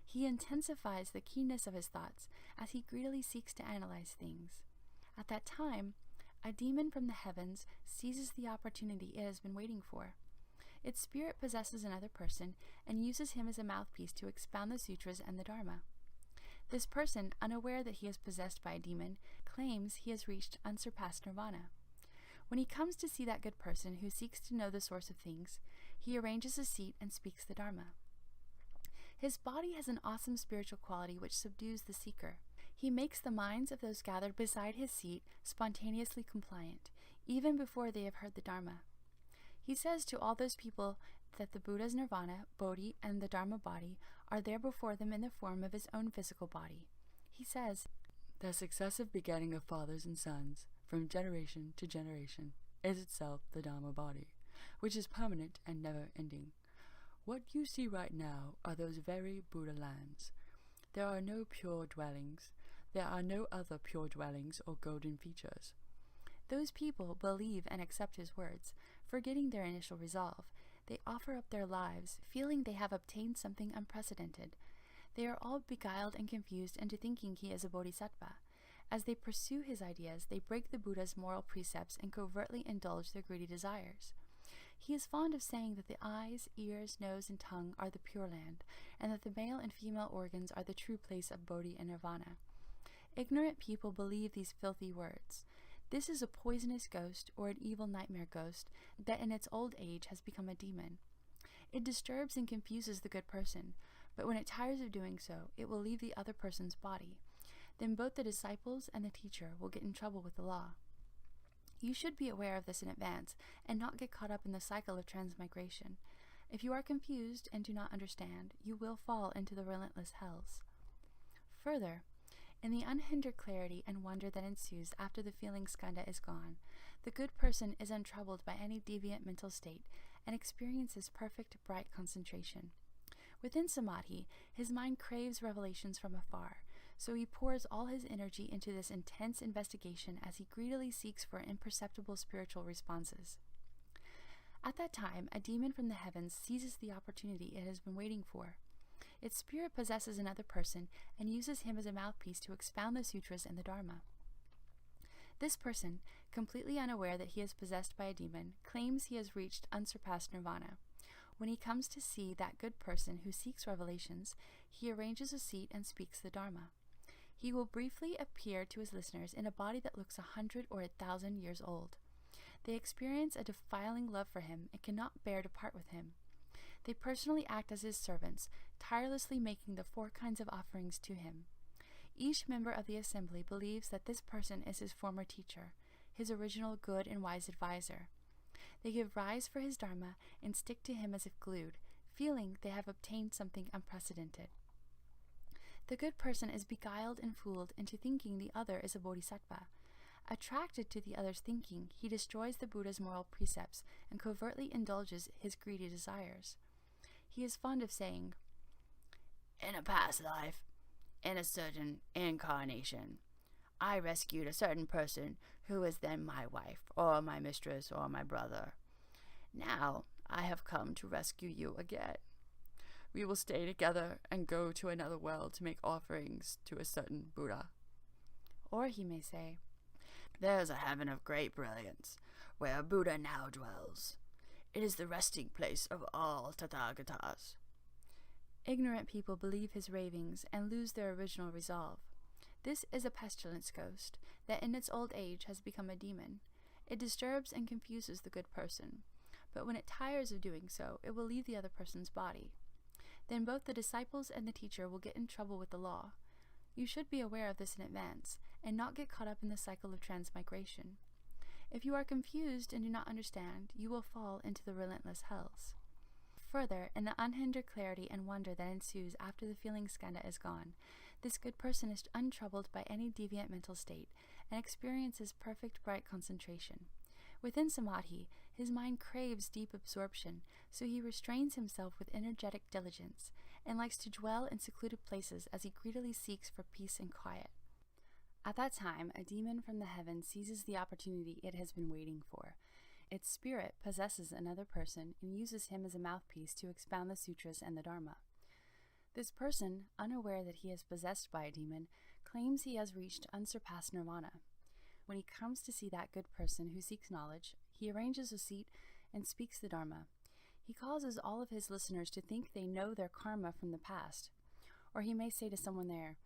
He intensifies the keenness of his thoughts as he greedily seeks to analyze things. At that time, a demon from the heavens seizes the opportunity it has been waiting for. Its spirit possesses another person and uses him as a mouthpiece to expound the sutras and the Dharma. This person, unaware that he is possessed by a demon, claims he has reached unsurpassed nirvana. When he comes to see that good person who seeks to know the source of things, he arranges a seat and speaks the Dharma. His body has an awesome spiritual quality which subdues the seeker. He makes the minds of those gathered beside his seat spontaneously compliant, even before they have heard the Dharma. He says to all those people that the Buddha's nirvana, bodhi, and the Dharma body are there before them in the form of his own physical body. He says, The successive begetting of fathers and sons, from generation to generation, is itself the Dharma body, which is permanent and never-ending. What you see right now are those very Buddha lands. There are no pure dwellings. There are no other pure dwellings or golden features. Those people believe and accept his words, forgetting their initial resolve. They offer up their lives, feeling they have obtained something unprecedented. They are all beguiled and confused into thinking he is a bodhisattva. As they pursue his ideas, they break the Buddha's moral precepts and covertly indulge their greedy desires. He is fond of saying that the eyes, ears, nose, and tongue are the Pure Land, and that the male and female organs are the true place of bodhi and nirvana. Ignorant people believe these filthy words. This is a poisonous ghost or an evil nightmare ghost that in its old age has become a demon. It disturbs and confuses the good person, but when it tires of doing so, it will leave the other person's body. Then both the disciples and the teacher will get in trouble with the law. You should be aware of this in advance and not get caught up in the cycle of transmigration. If you are confused and do not understand, you will fall into the relentless hells. Further, in the unhindered clarity and wonder that ensues after the feeling skandha is gone, the good person is untroubled by any deviant mental state and experiences perfect, bright concentration. Within samadhi, his mind craves revelations from afar, so he pours all his energy into this intense investigation as he greedily seeks for imperceptible spiritual responses. At that time, a demon from the heavens seizes the opportunity it has been waiting for. Its spirit possesses another person and uses him as a mouthpiece to expound the sutras and the Dharma. This person, completely unaware that he is possessed by a demon, claims he has reached unsurpassed nirvana. When he comes to see that good person who seeks revelations, he arranges a seat and speaks the Dharma. He will briefly appear to his listeners in a body that looks 100 or 1,000 years old. They experience a defiling love for him and cannot bear to part with him. They personally act as his servants, tirelessly making the 4 kinds of offerings to him. Each member of the assembly believes that this person is his former teacher, his original good and wise advisor. They give rise for his Dharma and stick to him as if glued, feeling they have obtained something unprecedented. The good person is beguiled and fooled into thinking the other is a bodhisattva. Attracted to the other's thinking, he destroys the Buddha's moral precepts and covertly indulges his greedy desires. He is fond of saying, "In a past life, in a certain incarnation, I rescued a certain person who was then my wife, or my mistress, or my brother. Now I have come to rescue you again. We will stay together and go to another world to make offerings to a certain Buddha." Or he may say, There's a heaven of great brilliance, where Buddha now dwells. It is the resting place of all Tathagatas. Ignorant people believe his ravings and lose their original resolve. This is a pestilence ghost that in its old age has become a demon. It disturbs and confuses the good person, but when it tires of doing so, it will leave the other person's body. Then both the disciples and the teacher will get in trouble with the law. You should be aware of this in advance, and not get caught up in the cycle of transmigration. If you are confused and do not understand, you will fall into the relentless hells. Further, in the unhindered clarity and wonder that ensues after the feeling skandha is gone, this good person is untroubled by any deviant mental state and experiences perfect bright concentration. Within samadhi, his mind craves deep absorption, so he restrains himself with energetic diligence, and likes to dwell in secluded places as he greedily seeks for peace and quiet. At that time, a demon from the heavens seizes the opportunity it has been waiting for. Its spirit possesses another person and uses him as a mouthpiece to expound the sutras and the Dharma. This person, unaware that he is possessed by a demon, claims he has reached unsurpassed nirvana. When he comes to see that good person who seeks knowledge, he arranges a seat and speaks the Dharma. He causes all of his listeners to think they know their karma from the past. Or he may say to someone there,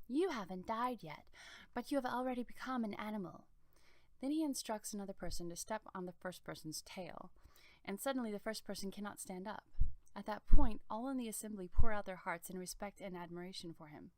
"You haven't died yet, but you have already become an animal." Then he instructs another person to step on the first person's tail, and suddenly the first person cannot stand up. At that point, all in the assembly pour out their hearts in respect and admiration for him.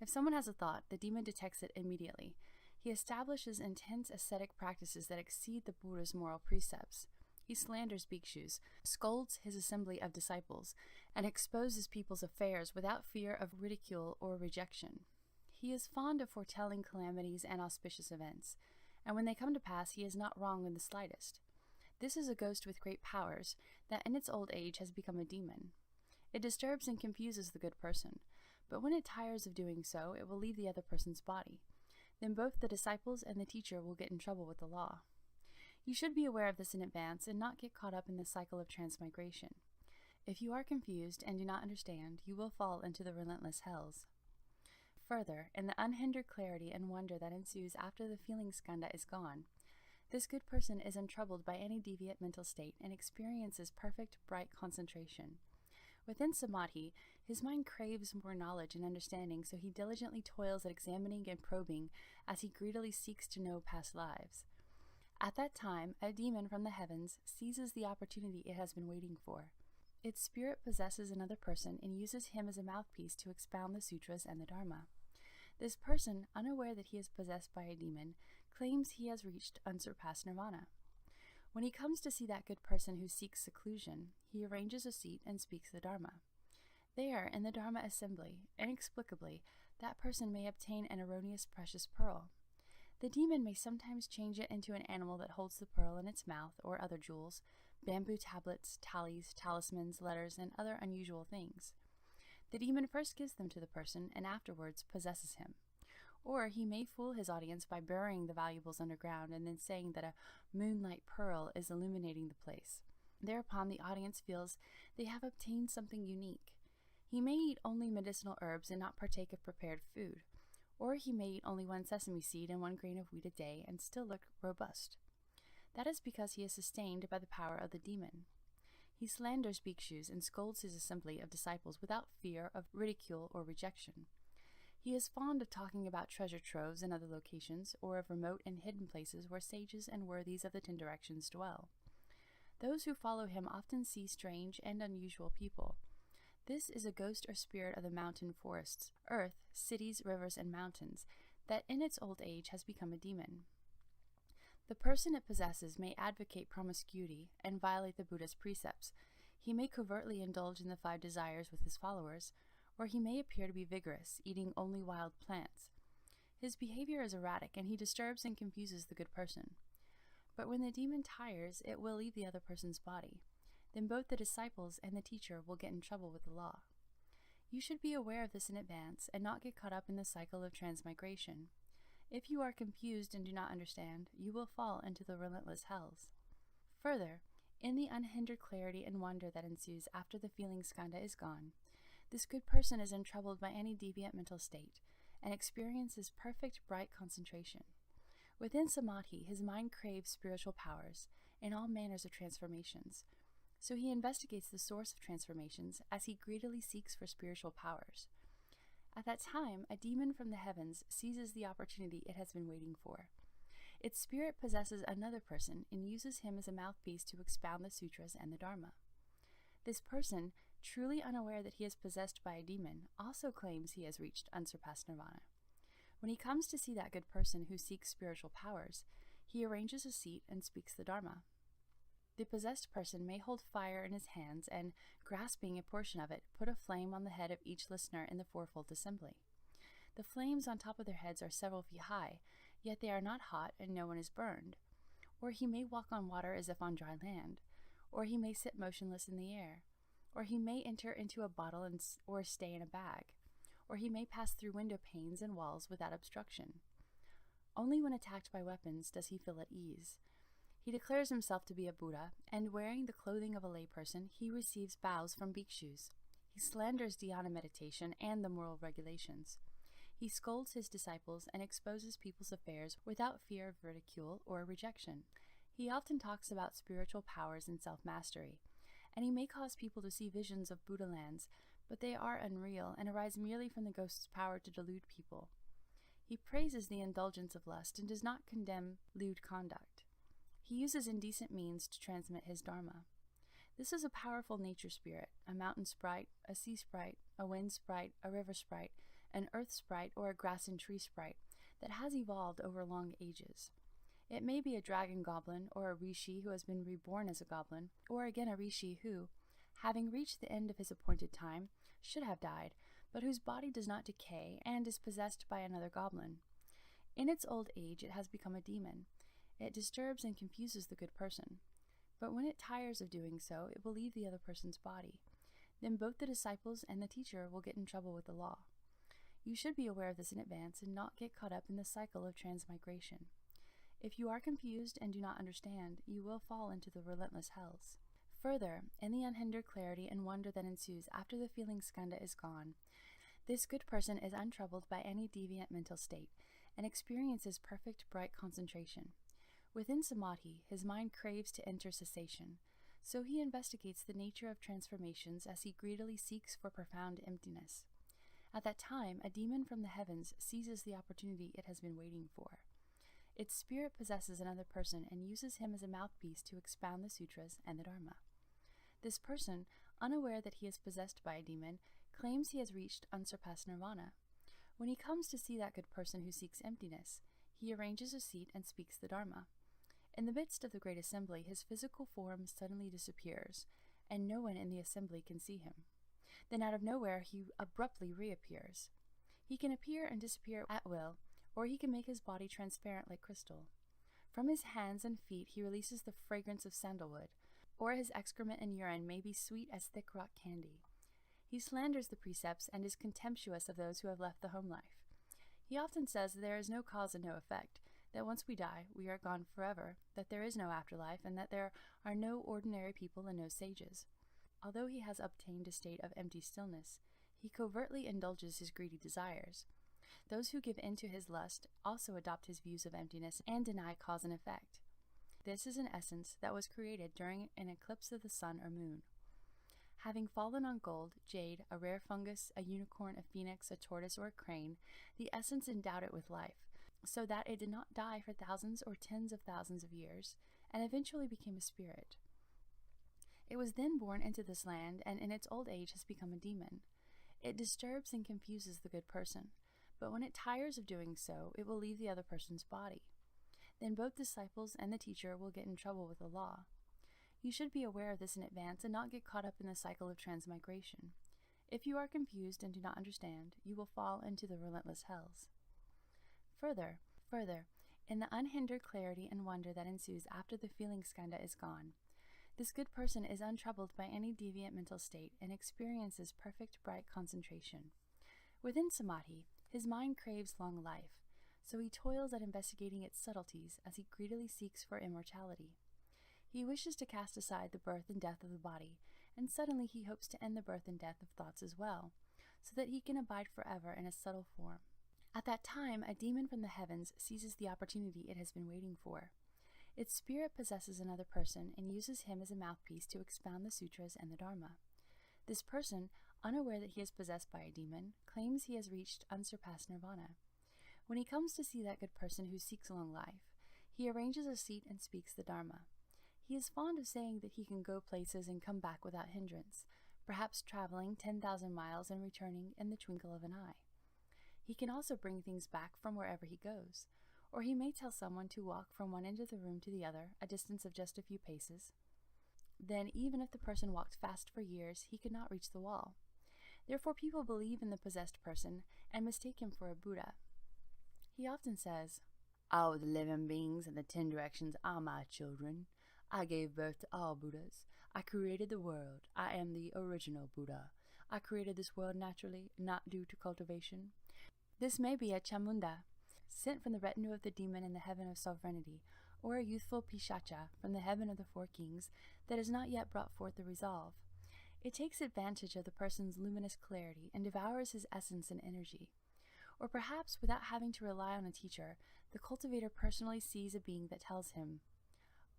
If someone has a thought, the demon detects it immediately. He establishes intense ascetic practices that exceed the Buddha's moral precepts. He slanders bhikshus, scolds his assembly of disciples, and exposes people's affairs without fear of ridicule or rejection. He is fond of foretelling calamities and auspicious events, and when they come to pass, he is not wrong in the slightest. This is a ghost with great powers that in its old age has become a demon. It disturbs and confuses the good person, but when it tires of doing so, it will leave the other person's body. Then both the disciples and the teacher will get in trouble with the law. You should be aware of this in advance and not get caught up in the cycle of transmigration. If you are confused and do not understand, you will fall into the relentless hells. Further, in the unhindered clarity and wonder that ensues after the feeling skandha is gone, this good person is untroubled by any deviant mental state and experiences perfect, bright concentration. Within samadhi, his mind craves more knowledge and understanding, so he diligently toils at examining and probing as he greedily seeks to know past lives. At that time, a demon from the heavens seizes the opportunity it has been waiting for. Its spirit possesses another person and uses him as a mouthpiece to expound the sutras and the Dharma. This person, unaware that he is possessed by a demon, claims he has reached unsurpassed nirvana. When he comes to see that good person who seeks seclusion, he arranges a seat and speaks the Dharma. There, in the Dharma assembly, inexplicably, that person may obtain an erroneous precious pearl. The demon may sometimes change it into an animal that holds the pearl in its mouth or other jewels, bamboo tablets, tallies, talismans, letters, and other unusual things. The demon first gives them to the person and afterwards possesses him. Or he may fool his audience by burying the valuables underground and then saying that a moonlight pearl is illuminating the place. Thereupon the audience feels they have obtained something unique. He may eat only medicinal herbs and not partake of prepared food. Or he may eat only 1 sesame seed and 1 grain of wheat a day and still look robust. That is because he is sustained by the power of the demon. He slanders bhikshus and scolds his assembly of disciples without fear of ridicule or rejection. He is fond of talking about treasure troves in other locations, or of remote and hidden places where sages and worthies of the 10 directions dwell. Those who follow him often see strange and unusual people. This is a ghost or spirit of the mountain forests, earth, cities, rivers, and mountains, that in its old age has become a demon. The person it possesses may advocate promiscuity and violate the Buddha's precepts. He may covertly indulge in the 5 desires with his followers, or he may appear to be vigorous, eating only wild plants. His behavior is erratic, and he disturbs and confuses the good person. But when the demon tires, it will leave the other person's body. Then both the disciples and the teacher will get in trouble with the law. You should be aware of this in advance and not get caught up in the cycle of transmigration. If you are confused and do not understand, you will fall into the relentless hells. Further, in the unhindered clarity and wonder that ensues after the feeling skandha is gone, this good person is untroubled by any deviant mental state and experiences perfect bright concentration. Within samadhi, his mind craves spiritual powers and all manners of transformations. So he investigates the source of transformations as he greedily seeks for spiritual powers. At that time, a demon from the heavens seizes the opportunity it has been waiting for. Its spirit possesses another person and uses him as a mouthpiece to expound the sutras and the Dharma. This person, truly unaware that he is possessed by a demon, also claims he has reached unsurpassed nirvana. When he comes to see that good person who seeks spiritual powers, he arranges a seat and speaks the Dharma. The possessed person may hold fire in his hands and, grasping a portion of it, put a flame on the head of each listener in the fourfold assembly. The flames on top of their heads are several feet high, yet they are not hot and no one is burned. Or he may walk on water as if on dry land, or he may sit motionless in the air, or he may enter into a bottle or stay in a bag, or he may pass through window panes and walls without obstruction. Only when attacked by weapons does he feel at ease. He declares himself to be a Buddha, and wearing the clothing of a layperson, he receives bows from bhikshus. He slanders dhyana meditation and the moral regulations. He scolds his disciples and exposes people's affairs without fear of ridicule or rejection. He often talks about spiritual powers and self-mastery, and he may cause people to see visions of Buddha lands, but they are unreal and arise merely from the ghost's power to delude people. He praises the indulgence of lust and does not condemn lewd conduct. He uses indecent means to transmit his dharma. This is a powerful nature spirit, a mountain sprite, a sea sprite, a wind sprite, a river sprite, an earth sprite, or a grass and tree sprite that has evolved over long ages. It may be a dragon goblin, or a rishi who has been reborn as a goblin, or again a rishi who, having reached the end of his appointed time, should have died, but whose body does not decay and is possessed by another goblin. In its old age it has become a demon. It disturbs and confuses the good person. But when it tires of doing so, it will leave the other person's body. Then both the disciples and the teacher will get in trouble with the law. You should be aware of this in advance and not get caught up in the cycle of transmigration. If you are confused and do not understand, you will fall into the relentless hells. Further, in the unhindered clarity and wonder that ensues after the feeling skanda is gone, this good person is untroubled by any deviant mental state and experiences perfect bright concentration. Within samadhi, his mind craves to enter cessation, so he investigates the nature of transformations as he greedily seeks for profound emptiness. At that time, a demon from the heavens seizes the opportunity it has been waiting for. Its spirit possesses another person and uses him as a mouthpiece to expound the sutras and the Dharma. This person, unaware that he is possessed by a demon, claims he has reached unsurpassed nirvana. When he comes to see that good person who seeks emptiness, he arranges a seat and speaks the Dharma. In the midst of the great assembly, his physical form suddenly disappears, and no one in the assembly can see him. Then out of nowhere, he abruptly reappears. He can appear and disappear at will, or he can make his body transparent like crystal. From his hands and feet he releases the fragrance of sandalwood, or his excrement and urine may be sweet as thick rock candy. He slanders the precepts and is contemptuous of those who have left the home life. He often says there is no cause and no effect, that once we die, we are gone forever, that there is no afterlife, and that there are no ordinary people and no sages. Although he has obtained a state of empty stillness, he covertly indulges his greedy desires. Those who give in to his lust also adopt his views of emptiness and deny cause and effect. This is an essence that was created during an eclipse of the sun or moon. Having fallen on gold, jade, a rare fungus, a unicorn, a phoenix, a tortoise, or a crane, the essence endowed it with life, so that it did not die for thousands or tens of thousands of years, and eventually became a spirit. It was then born into this land, and in its old age has become a demon. It disturbs and confuses the good person, but when it tires of doing so, it will leave the other person's body. Then both disciples and the teacher will get in trouble with the law. You should be aware of this in advance and not get caught up in the cycle of transmigration. If you are confused and do not understand, you will fall into the relentless hells. Further, in the unhindered clarity and wonder that ensues after the feeling skanda is gone, this good person is untroubled by any deviant mental state and experiences perfect bright concentration. Within samadhi, his mind craves long life, so he toils at investigating its subtleties as he greedily seeks for immortality. He wishes to cast aside the birth and death of the body, and suddenly he hopes to end the birth and death of thoughts as well, so that he can abide forever in a subtle form. At that time, a demon from the heavens seizes the opportunity it has been waiting for. Its spirit possesses another person and uses him as a mouthpiece to expound the sutras and the Dharma. This person, unaware that he is possessed by a demon, claims he has reached unsurpassed nirvana. When he comes to see that good person who seeks long life, he arranges a seat and speaks the Dharma. He is fond of saying that he can go places and come back without hindrance, perhaps traveling 10,000 miles and returning in the twinkle of an eye. He can also bring things back from wherever he goes, or he may tell someone to walk from one end of the room to the other, a distance of just a few paces. Then, even if the person walked fast for years, he could not reach the wall. Therefore, people believe in the possessed person and mistake him for a Buddha. He often says, "All the living beings in the 10 directions are my children. I gave birth to all Buddhas. I created the world. I am the original Buddha. I created this world naturally, not due to cultivation." This may be a Chamunda, sent from the retinue of the demon in the heaven of sovereignty, or a youthful Pishacha from the heaven of the 4 kings that has not yet brought forth the resolve. It takes advantage of the person's luminous clarity and devours his essence and energy. Or perhaps, without having to rely on a teacher, the cultivator personally sees a being that tells him,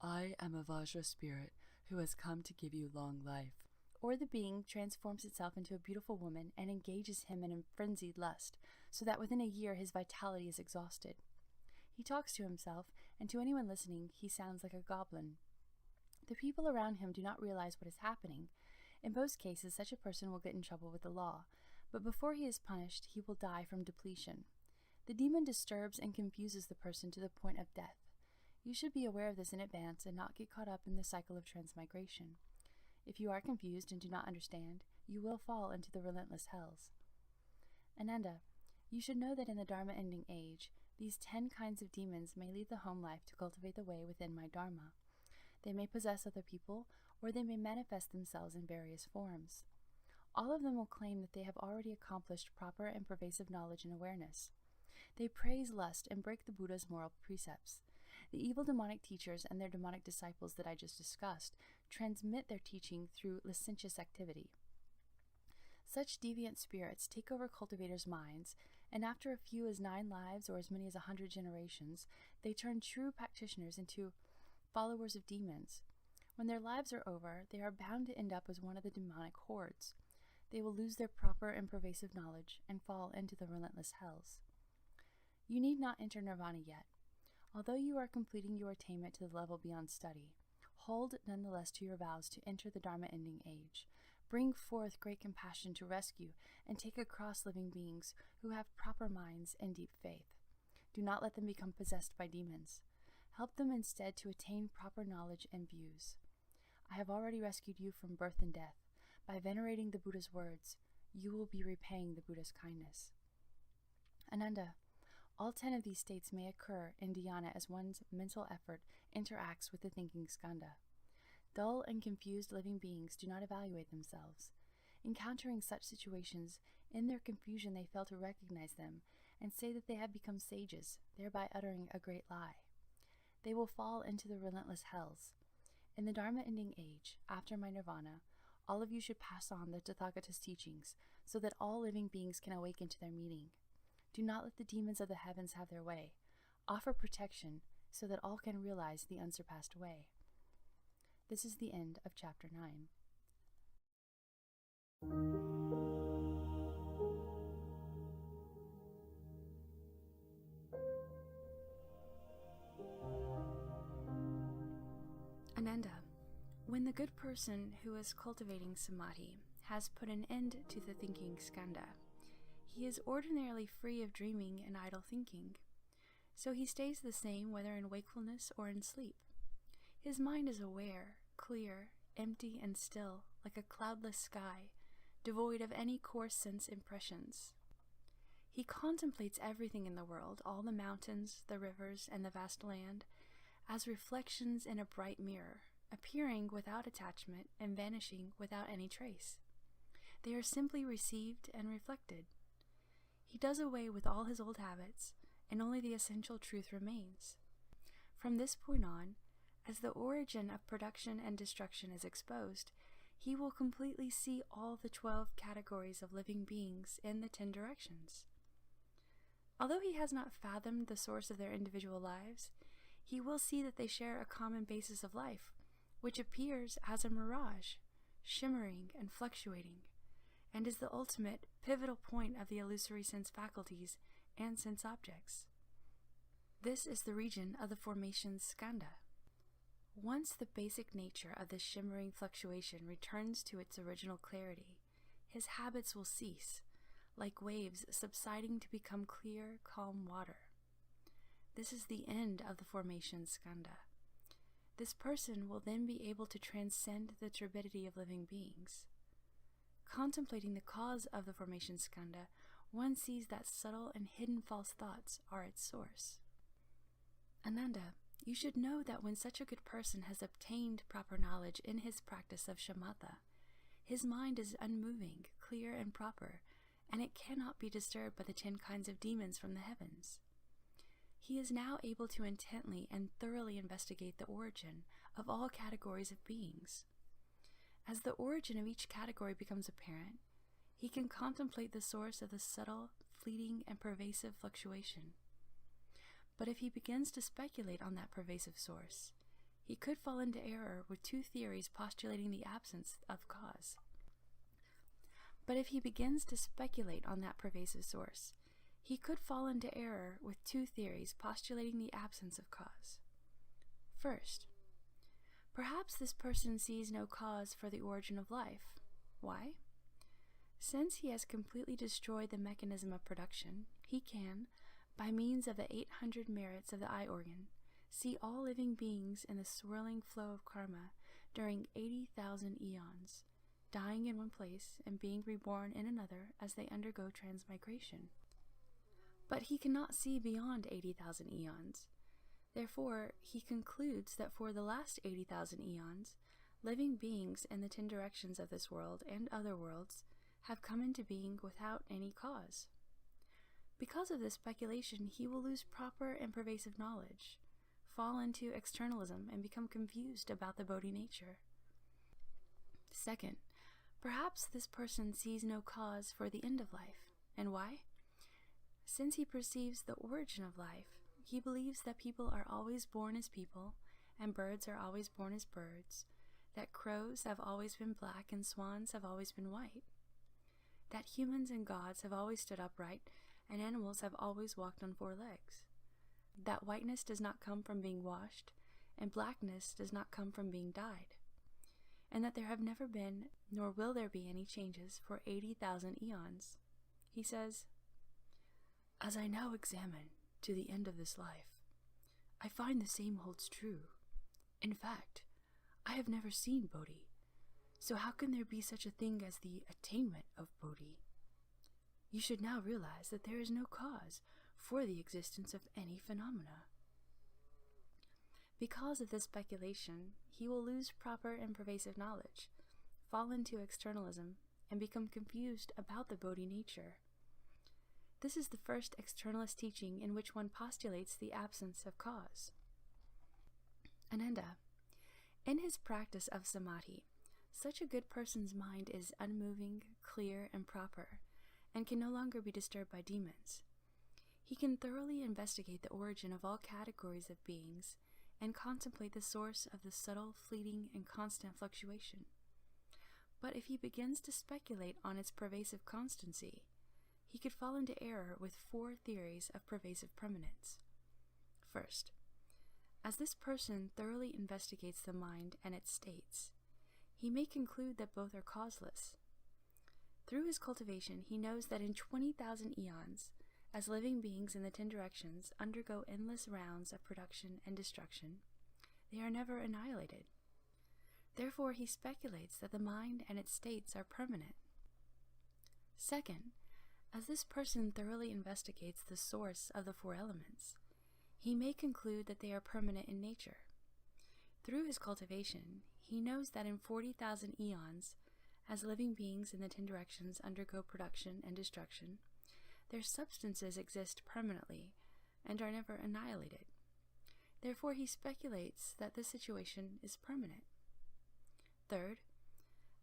"I am a Vajra spirit who has come to give you long life." Or the being transforms itself into a beautiful woman and engages him in a frenzied lust, so that within a year his vitality is exhausted. He talks to himself, and to anyone listening, he sounds like a goblin. The people around him do not realize what is happening. In most cases, such a person will get in trouble with the law, but before he is punished, he will die from depletion. The demon disturbs and confuses the person to the point of death. You should be aware of this in advance and not get caught up in the cycle of transmigration. If you are confused and do not understand, you will fall into the relentless hells. Ananda, you should know that in the Dharma-ending age, these 10 kinds of demons may lead the home life to cultivate the way within my Dharma. They may possess other people, or they may manifest themselves in various forms. All of them will claim that they have already accomplished proper and pervasive knowledge and awareness. They praise lust and break the Buddha's moral precepts. The evil demonic teachers and their demonic disciples that I just discussed transmit their teaching through licentious activity. Such deviant spirits take over cultivators' minds, and after a few as 9 lives or as many as 100 generations, they turn true practitioners into followers of demons. When their lives are over, they are bound to end up as one of the demonic hordes. They will lose their proper and pervasive knowledge and fall into the relentless hells. You need not enter nirvana yet. Although you are completing your attainment to the level beyond study, hold nonetheless to your vows to enter the Dharma-ending age. Bring forth great compassion to rescue and take across living beings who have proper minds and deep faith. Do not let them become possessed by demons. Help them instead to attain proper knowledge and views. I have already rescued you from birth and death. By venerating the Buddha's words, you will be repaying the Buddha's kindness. Ananda, all 10 of these states may occur in dhyana as one's mental effort interacts with the thinking skandha. Dull and confused living beings do not evaluate themselves. Encountering such situations, in their confusion they fail to recognize them and say that they have become sages, thereby uttering a great lie. They will fall into the relentless hells. In the Dharma-ending age, after my nirvana, all of you should pass on the Tathagata's teachings so that all living beings can awaken to their meaning. Do not let the demons of the heavens have their way. Offer protection so that all can realize the unsurpassed way. This is the end of chapter 9. Ananda, when the good person who is cultivating samadhi has put an end to the thinking skandha, he is ordinarily free of dreaming and idle thinking, so he stays the same whether in wakefulness or in sleep. His mind is aware, clear, empty, and still, like a cloudless sky, devoid of any coarse sense impressions. He contemplates everything in the world, all the mountains, the rivers, and the vast land, as reflections in a bright mirror, appearing without attachment and vanishing without any trace. They are simply received and reflected. He does away with all his old habits, and only the essential truth remains. From this point on, as the origin of production and destruction is exposed, he will completely see all the 12 categories of living beings in the 10 directions. Although he has not fathomed the source of their individual lives, he will see that they share a common basis of life, which appears as a mirage, shimmering and fluctuating, and is the ultimate, pivotal point of the illusory sense faculties and sense objects. This is the region of the formation skandha. Once the basic nature of this shimmering fluctuation returns to its original clarity, his habits will cease, like waves subsiding to become clear, calm water. This is the end of the formation skandha. This person will then be able to transcend the turbidity of living beings. Contemplating the cause of the formation skandha, one sees that subtle and hidden false thoughts are its source. Ananda, you should know that when such a good person has obtained proper knowledge in his practice of shamatha, his mind is unmoving, clear, and proper, and it cannot be disturbed by the 10 kinds of demons from the heavens. He is now able to intently and thoroughly investigate the origin of all categories of beings. As the origin of each category becomes apparent, he can contemplate the source of the subtle, fleeting, and pervasive fluctuation. But if he begins to speculate on that pervasive source, he could fall into error with 2 theories postulating the absence of cause. He could fall into error with 2 theories postulating the absence of cause. First, perhaps this person sees no cause for the origin of life. Why? Since he has completely destroyed the mechanism of production, he can, by means of the 800 merits of the eye organ, see all living beings in the swirling flow of karma during 80,000 eons, dying in one place and being reborn in another as they undergo transmigration. But he cannot see beyond 80,000 eons. Therefore, he concludes that for the last 80,000 eons, living beings in the 10 directions of this world and other worlds have come into being without any cause. Because of this speculation, he will lose proper and pervasive knowledge, fall into externalism, and become confused about the Bodhi nature. Second, perhaps this person sees no cause for the end of life. And why? Since he perceives the origin of life, he believes that people are always born as people, and birds are always born as birds, that crows have always been black and swans have always been white, that humans and gods have always stood upright, and animals have always walked on 4 legs, that whiteness does not come from being washed, and blackness does not come from being dyed, and that there have never been, nor will there be any changes for 80,000 eons. He says, "As I now examine to the end of this life, I find the same holds true. In fact, I have never seen Bodhi, so how can there be such a thing as the attainment of Bodhi? You should now realize that there is no cause for the existence of any phenomena." Because of this speculation, he will lose proper and pervasive knowledge, fall into externalism, and become confused about the Bodhi nature. This is the first externalist teaching in which one postulates the absence of cause. Ananda, in his practice of samadhi, such a good person's mind is unmoving, clear, and proper, and can no longer be disturbed by demons. He can thoroughly investigate the origin of all categories of beings and contemplate the source of the subtle, fleeting, and constant fluctuation. But if he begins to speculate on its pervasive constancy, he could fall into error with 4 theories of pervasive permanence. First, as this person thoroughly investigates the mind and its states, he may conclude that both are causeless. Through his cultivation, he knows that in 20,000 eons, as living beings in the 10 directions undergo endless rounds of production and destruction, they are never annihilated. Therefore, he speculates that the mind and its states are permanent. Second, as this person thoroughly investigates the source of the 4 elements, he may conclude that they are permanent in nature. Through his cultivation, he knows that in 40,000 eons, as living beings in the 10 directions undergo production and destruction, their substances exist permanently and are never annihilated. Therefore, he speculates that this situation is permanent. Third,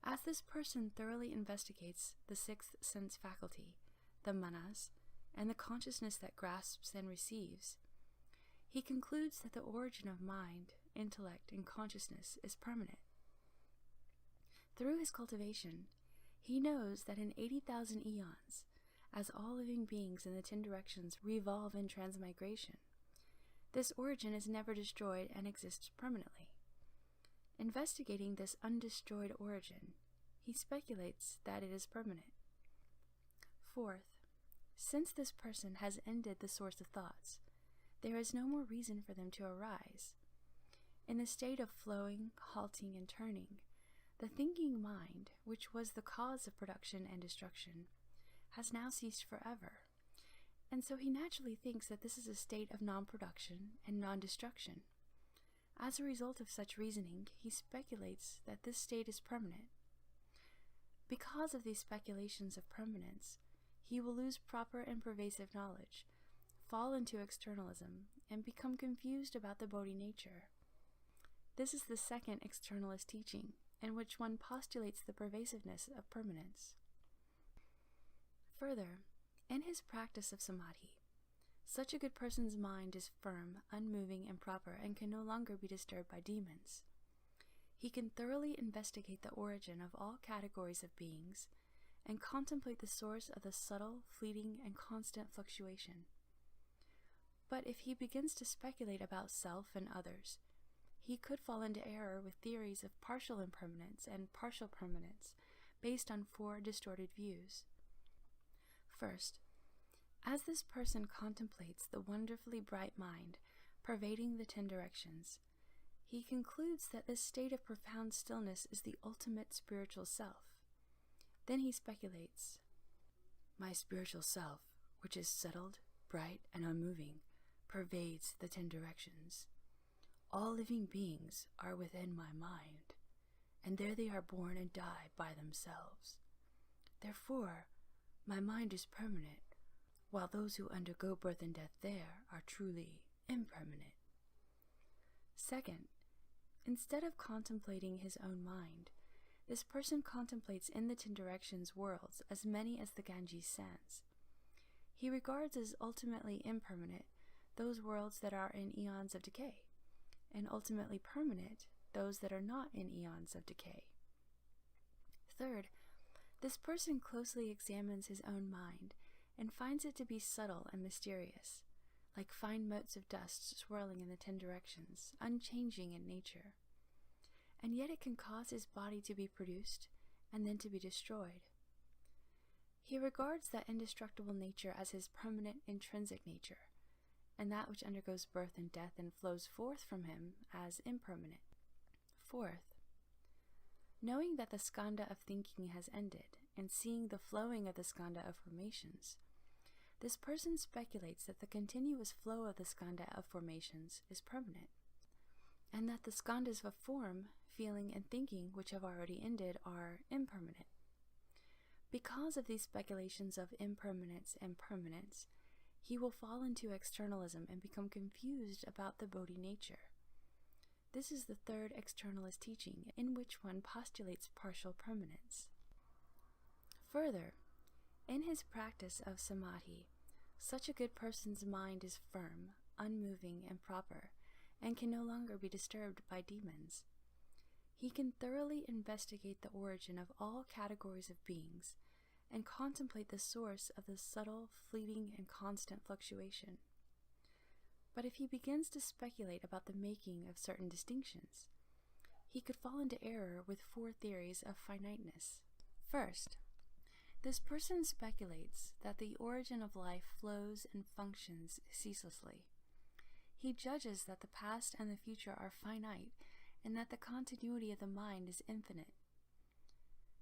as this person thoroughly investigates the 6th sense faculty, the manas, and the consciousness that grasps and receives, he concludes that the origin of mind, intellect, and consciousness is permanent. Through his cultivation, he knows that in 80,000 eons, as all living beings in the 10 directions revolve in transmigration, this origin is never destroyed and exists permanently. Investigating this undestroyed origin, he speculates that it is permanent. Fourth, since this person has ended the source of thoughts, there is no more reason for them to arise. In the state of flowing, halting, and turning, the thinking mind, which was the cause of production and destruction, has now ceased forever, and so he naturally thinks that this is a state of non-production and non-destruction. As a result of such reasoning, he speculates that this state is permanent. Because of these speculations of permanence, he will lose proper and pervasive knowledge, fall into externalism, and become confused about the Bodhi nature. This is the second externalist teaching, in which one postulates the pervasiveness of permanence. Further, in his practice of samadhi, such a good person's mind is firm, unmoving, and proper, and can no longer be disturbed by demons. He can thoroughly investigate the origin of all categories of beings, and contemplate the source of the subtle, fleeting, and constant fluctuation. But if he begins to speculate about self and others, he could fall into error with theories of partial impermanence and partial permanence based on 4 distorted views. First, as this person contemplates the wonderfully bright mind pervading the 10 directions, he concludes that this state of profound stillness is the ultimate spiritual self. Then he speculates, my spiritual self, which is settled, bright, and unmoving, pervades the 10 directions. All living beings are within my mind, and there they are born and die by themselves. Therefore, my mind is permanent, while those who undergo birth and death there are truly impermanent. Second, instead of contemplating his own mind, this person contemplates in the 10 directions worlds as many as the Ganges sands. He regards as ultimately impermanent those worlds that are in eons of decay, and ultimately permanent those that are not in eons of decay. Third, this person closely examines his own mind and finds it to be subtle and mysterious, like fine motes of dust swirling in the 10 directions, unchanging in nature. And yet it can cause his body to be produced and then to be destroyed. He regards that indestructible nature as his permanent intrinsic nature, and that which undergoes birth and death and flows forth from him as impermanent. Fourth, knowing that the skandha of thinking has ended, and seeing the flowing of the skandha of formations, this person speculates that the continuous flow of the skandha of formations is permanent, and that the skandhas of form, feeling, and thinking which have already ended are impermanent. Because of these speculations of impermanence and permanence, he will fall into externalism and become confused about the Bodhi nature. This is the third externalist teaching, in which one postulates partial permanence. Further, in his practice of samadhi, such a good person's mind is firm, unmoving, and proper, and can no longer be disturbed by demons. He can thoroughly investigate the origin of all categories of beings, and contemplate the source of the subtle, fleeting, and constant fluctuation. But if he begins to speculate about the making of certain distinctions, he could fall into error with 4 theories of finiteness. First, this person speculates that the origin of life flows and functions ceaselessly. He judges that the past and the future are finite, and that the continuity of the mind is infinite.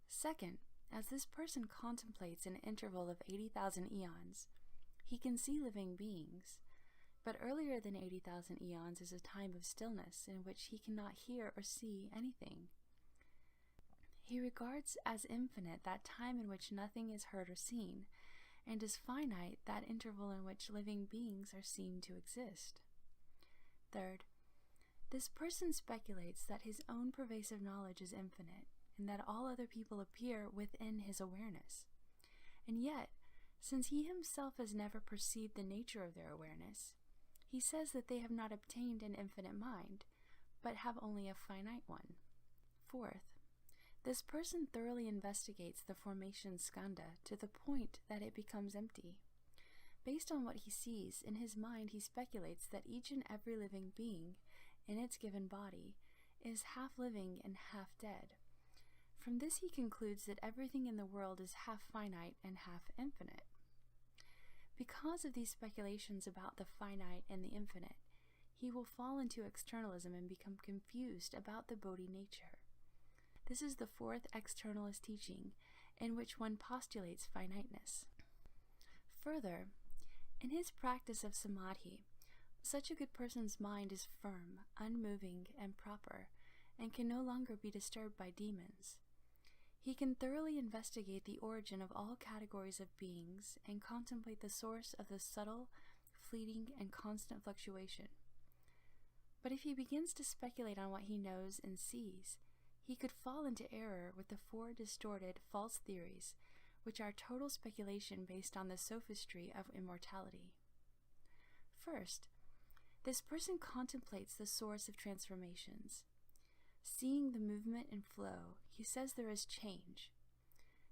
Second, as this person contemplates an interval of 80,000 eons, he can see living beings, but earlier than 80,000 eons is a time of stillness in which he cannot hear or see anything. He regards as infinite that time in which nothing is heard or seen, and as finite that interval in which living beings are seen to exist. Third, this person speculates that his own pervasive knowledge is infinite, and that all other people appear within his awareness. And yet, Since he himself has never perceived the nature of their awareness, he says that they have not obtained an infinite mind, but have only a finite one. Fourth, this person thoroughly investigates the formation skandha to the point that it becomes empty. Based on what he sees, in his mind he speculates that each and every living being, in its given body, is half living and half dead. From this he concludes that everything in the world is half finite and half infinite. Because of these speculations about the finite and the infinite, he will fall into externalism and become confused about the Bodhi nature. This is the fourth externalist teaching, in which one postulates finiteness. Further, in his practice of samadhi, such a good person's mind is firm, unmoving, and proper, and can no longer be disturbed by demons. He can thoroughly investigate the origin of all categories of beings and contemplate the source of the subtle, fleeting, and constant fluctuation. But if he begins to speculate on what he knows and sees, he could fall into error with the four distorted, false theories, which are total speculation based on the sophistry of immortality. First, this person contemplates the source of transformations. Seeing the movement and flow, he says there is change.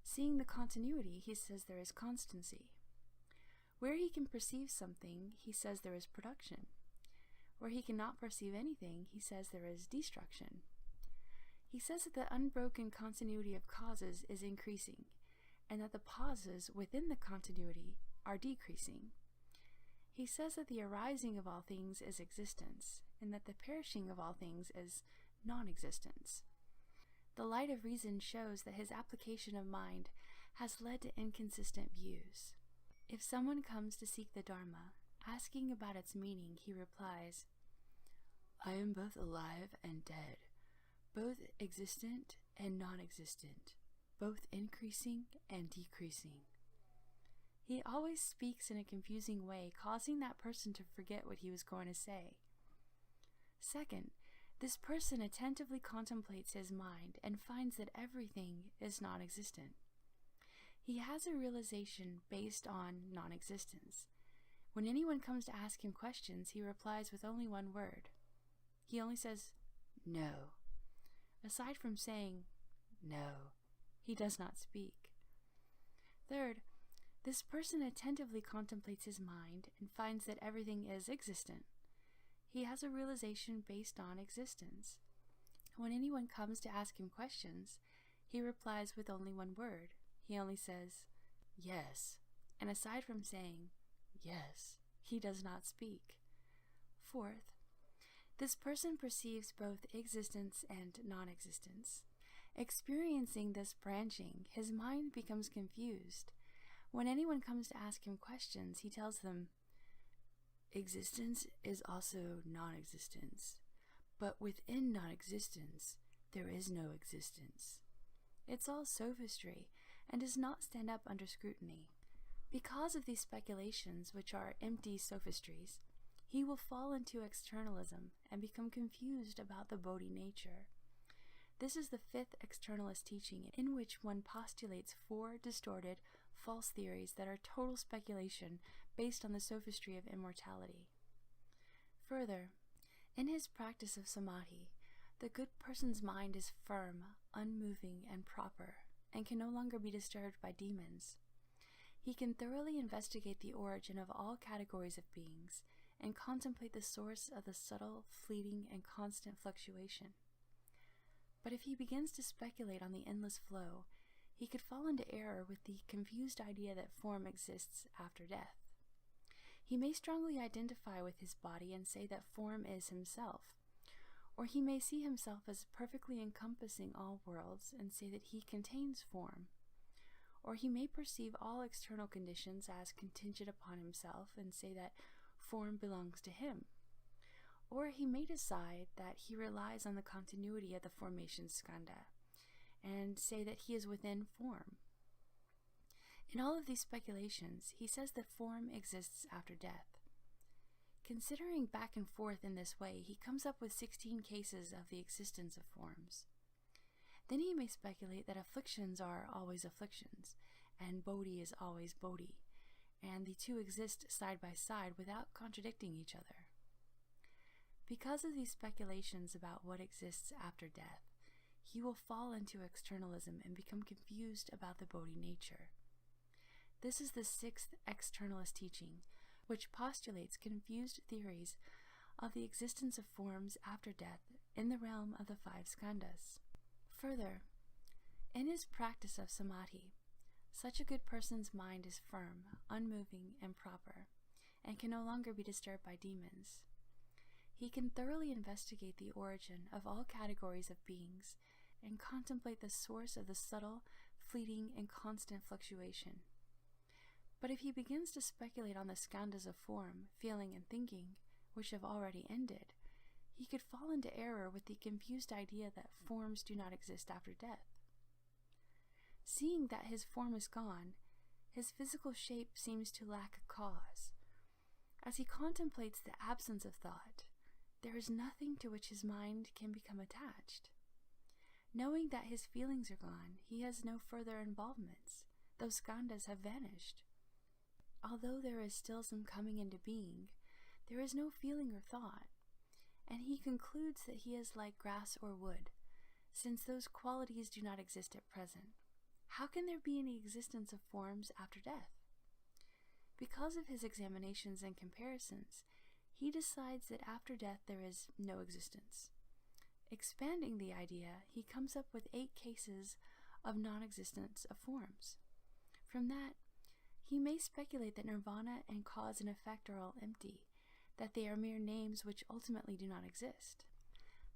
Seeing the continuity, he says there is constancy. Where he can perceive something, he says there is production. Where he cannot perceive anything, he says there is destruction. He says that the unbroken continuity of causes is increasing, and that the pauses within the continuity are decreasing. He says that the arising of all things is existence, and that the perishing of all things is non-existence. The light of reason shows that his application of mind has led to inconsistent views. If someone comes to seek the Dharma, asking about its meaning, he replies, "I am both alive and dead, both existent and non-existent, both increasing and decreasing." He always speaks in a confusing way, causing that person to forget what he was going to say. Second, this person attentively contemplates his mind and finds that everything is non-existent. He has a realization based on non-existence. When anyone comes to ask him questions, he replies with only one word. He only says, "No." Aside from saying, "No," he does not speak. Third, this person attentively contemplates his mind and finds that everything is existent. He has a realization based on existence. When anyone comes to ask him questions, he replies with only one word. He only says, "Yes," and aside from saying, "Yes," he does not speak. Fourth, this person perceives both existence and non-existence. Experiencing this branching, his mind becomes confused. When anyone comes to ask him questions, he tells them, "Existence is also non-existence, but within non-existence, there is no existence." It's all sophistry and does not stand up under scrutiny. Because of these speculations, which are empty sophistries, he will fall into externalism and become confused about the Bodhi nature. This is the fifth externalist teaching, in which one postulates four distorted, false theories that are total speculation based on the sophistry of immortality. Further, in his practice of samadhi, the good person's mind is firm, unmoving, and proper, and can no longer be disturbed by demons. He can thoroughly investigate the origin of all categories of beings and contemplate the source of the subtle, fleeting, and constant fluctuation. But if he begins to speculate on the endless flow, he could fall into error with the confused idea that form exists after death. He may strongly identify with his body and say that form is himself, or he may see himself as perfectly encompassing all worlds and say that he contains form, or he may perceive all external conditions as contingent upon himself and say that form belongs to him, or he may decide that he relies on the continuity of the formation skandha and say that he is within form. In all of these speculations, he says that form exists after death. Considering back and forth in this way, he comes up with 16 cases of the existence of forms. Then he may speculate that afflictions are always afflictions, and Bodhi is always Bodhi, and the two exist side by side without contradicting each other. Because of these speculations about what exists after death, he will fall into externalism and become confused about the Bodhi nature. This is the sixth externalist teaching, which postulates confused theories of the existence of forms after death in the realm of the five skandhas. Further, in his practice of samadhi, such a good person's mind is firm, unmoving, and proper, and can no longer be disturbed by demons. He can thoroughly investigate the origin of all categories of beings and contemplate the source of the subtle, fleeting, and constant fluctuation. But if he begins to speculate on the skandhas of form, feeling, and thinking, which have already ended, he could fall into error with the confused idea that forms do not exist after death. Seeing that his form is gone, his physical shape seems to lack a cause. As he contemplates the absence of thought, there is nothing to which his mind can become attached. Knowing that his feelings are gone, he has no further involvements. Those skandhas have vanished. Although there is still some coming into being, there is no feeling or thought, and he concludes that he is like grass or wood, since those qualities do not exist at present. How can there be any existence of forms after death? Because of his examinations and comparisons, he decides that after death there is no existence. Expanding the idea, he comes up with 8 cases of non-existence of forms. From that, he may speculate that nirvana and cause and effect are all empty, that they are mere names which ultimately do not exist.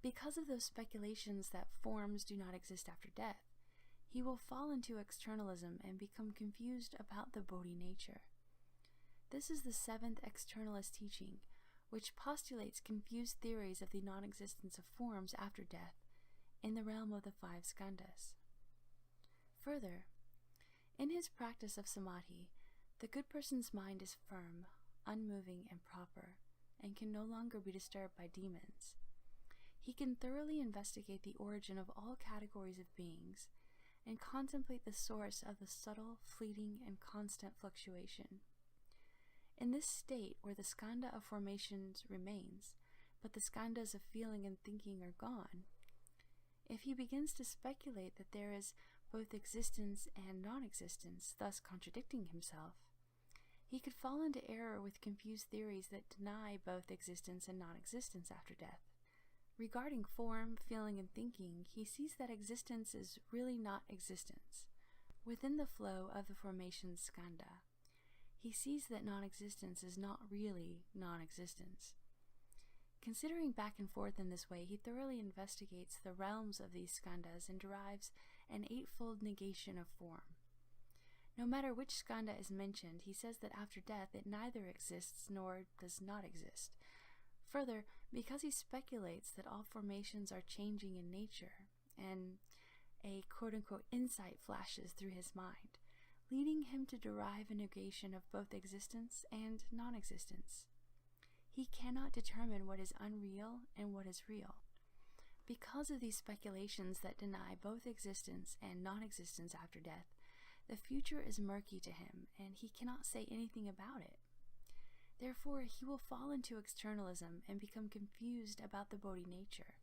Because of those speculations that forms do not exist after death, he will fall into externalism and become confused about the Bodhi nature. This is the 7th externalist teaching, which postulates confused theories of the non-existence of forms after death in the realm of the 5 skandhas. Further, in his practice of samadhi, the good person's mind is firm, unmoving, and proper, and can no longer be disturbed by demons. He can thoroughly investigate the origin of all categories of beings and contemplate the source of the subtle, fleeting, and constant fluctuation. In this state, where the skandha of formations remains, but the skandhas of feeling and thinking are gone, if he begins to speculate that there is both existence and non-existence, thus contradicting himself, he could fall into error with confused theories that deny both existence and non-existence after death. Regarding form, feeling, and thinking, he sees that existence is really not existence. Within the flow of the formation skandha, he sees that non-existence is not really non-existence. Considering back and forth in this way, he thoroughly investigates the realms of these skandhas and derives an 8-fold negation of form. No matter which skandha is mentioned, he says that after death it neither exists nor does not exist. Further, because he speculates that all formations are changing in nature, and a quote-unquote insight flashes through his mind, leading him to derive a negation of both existence and non-existence. He cannot determine what is unreal and what is real. Because of these speculations that deny both existence and non-existence after death, the future is murky to him, and he cannot say anything about it. Therefore, he will fall into externalism and become confused about the Bodhi nature.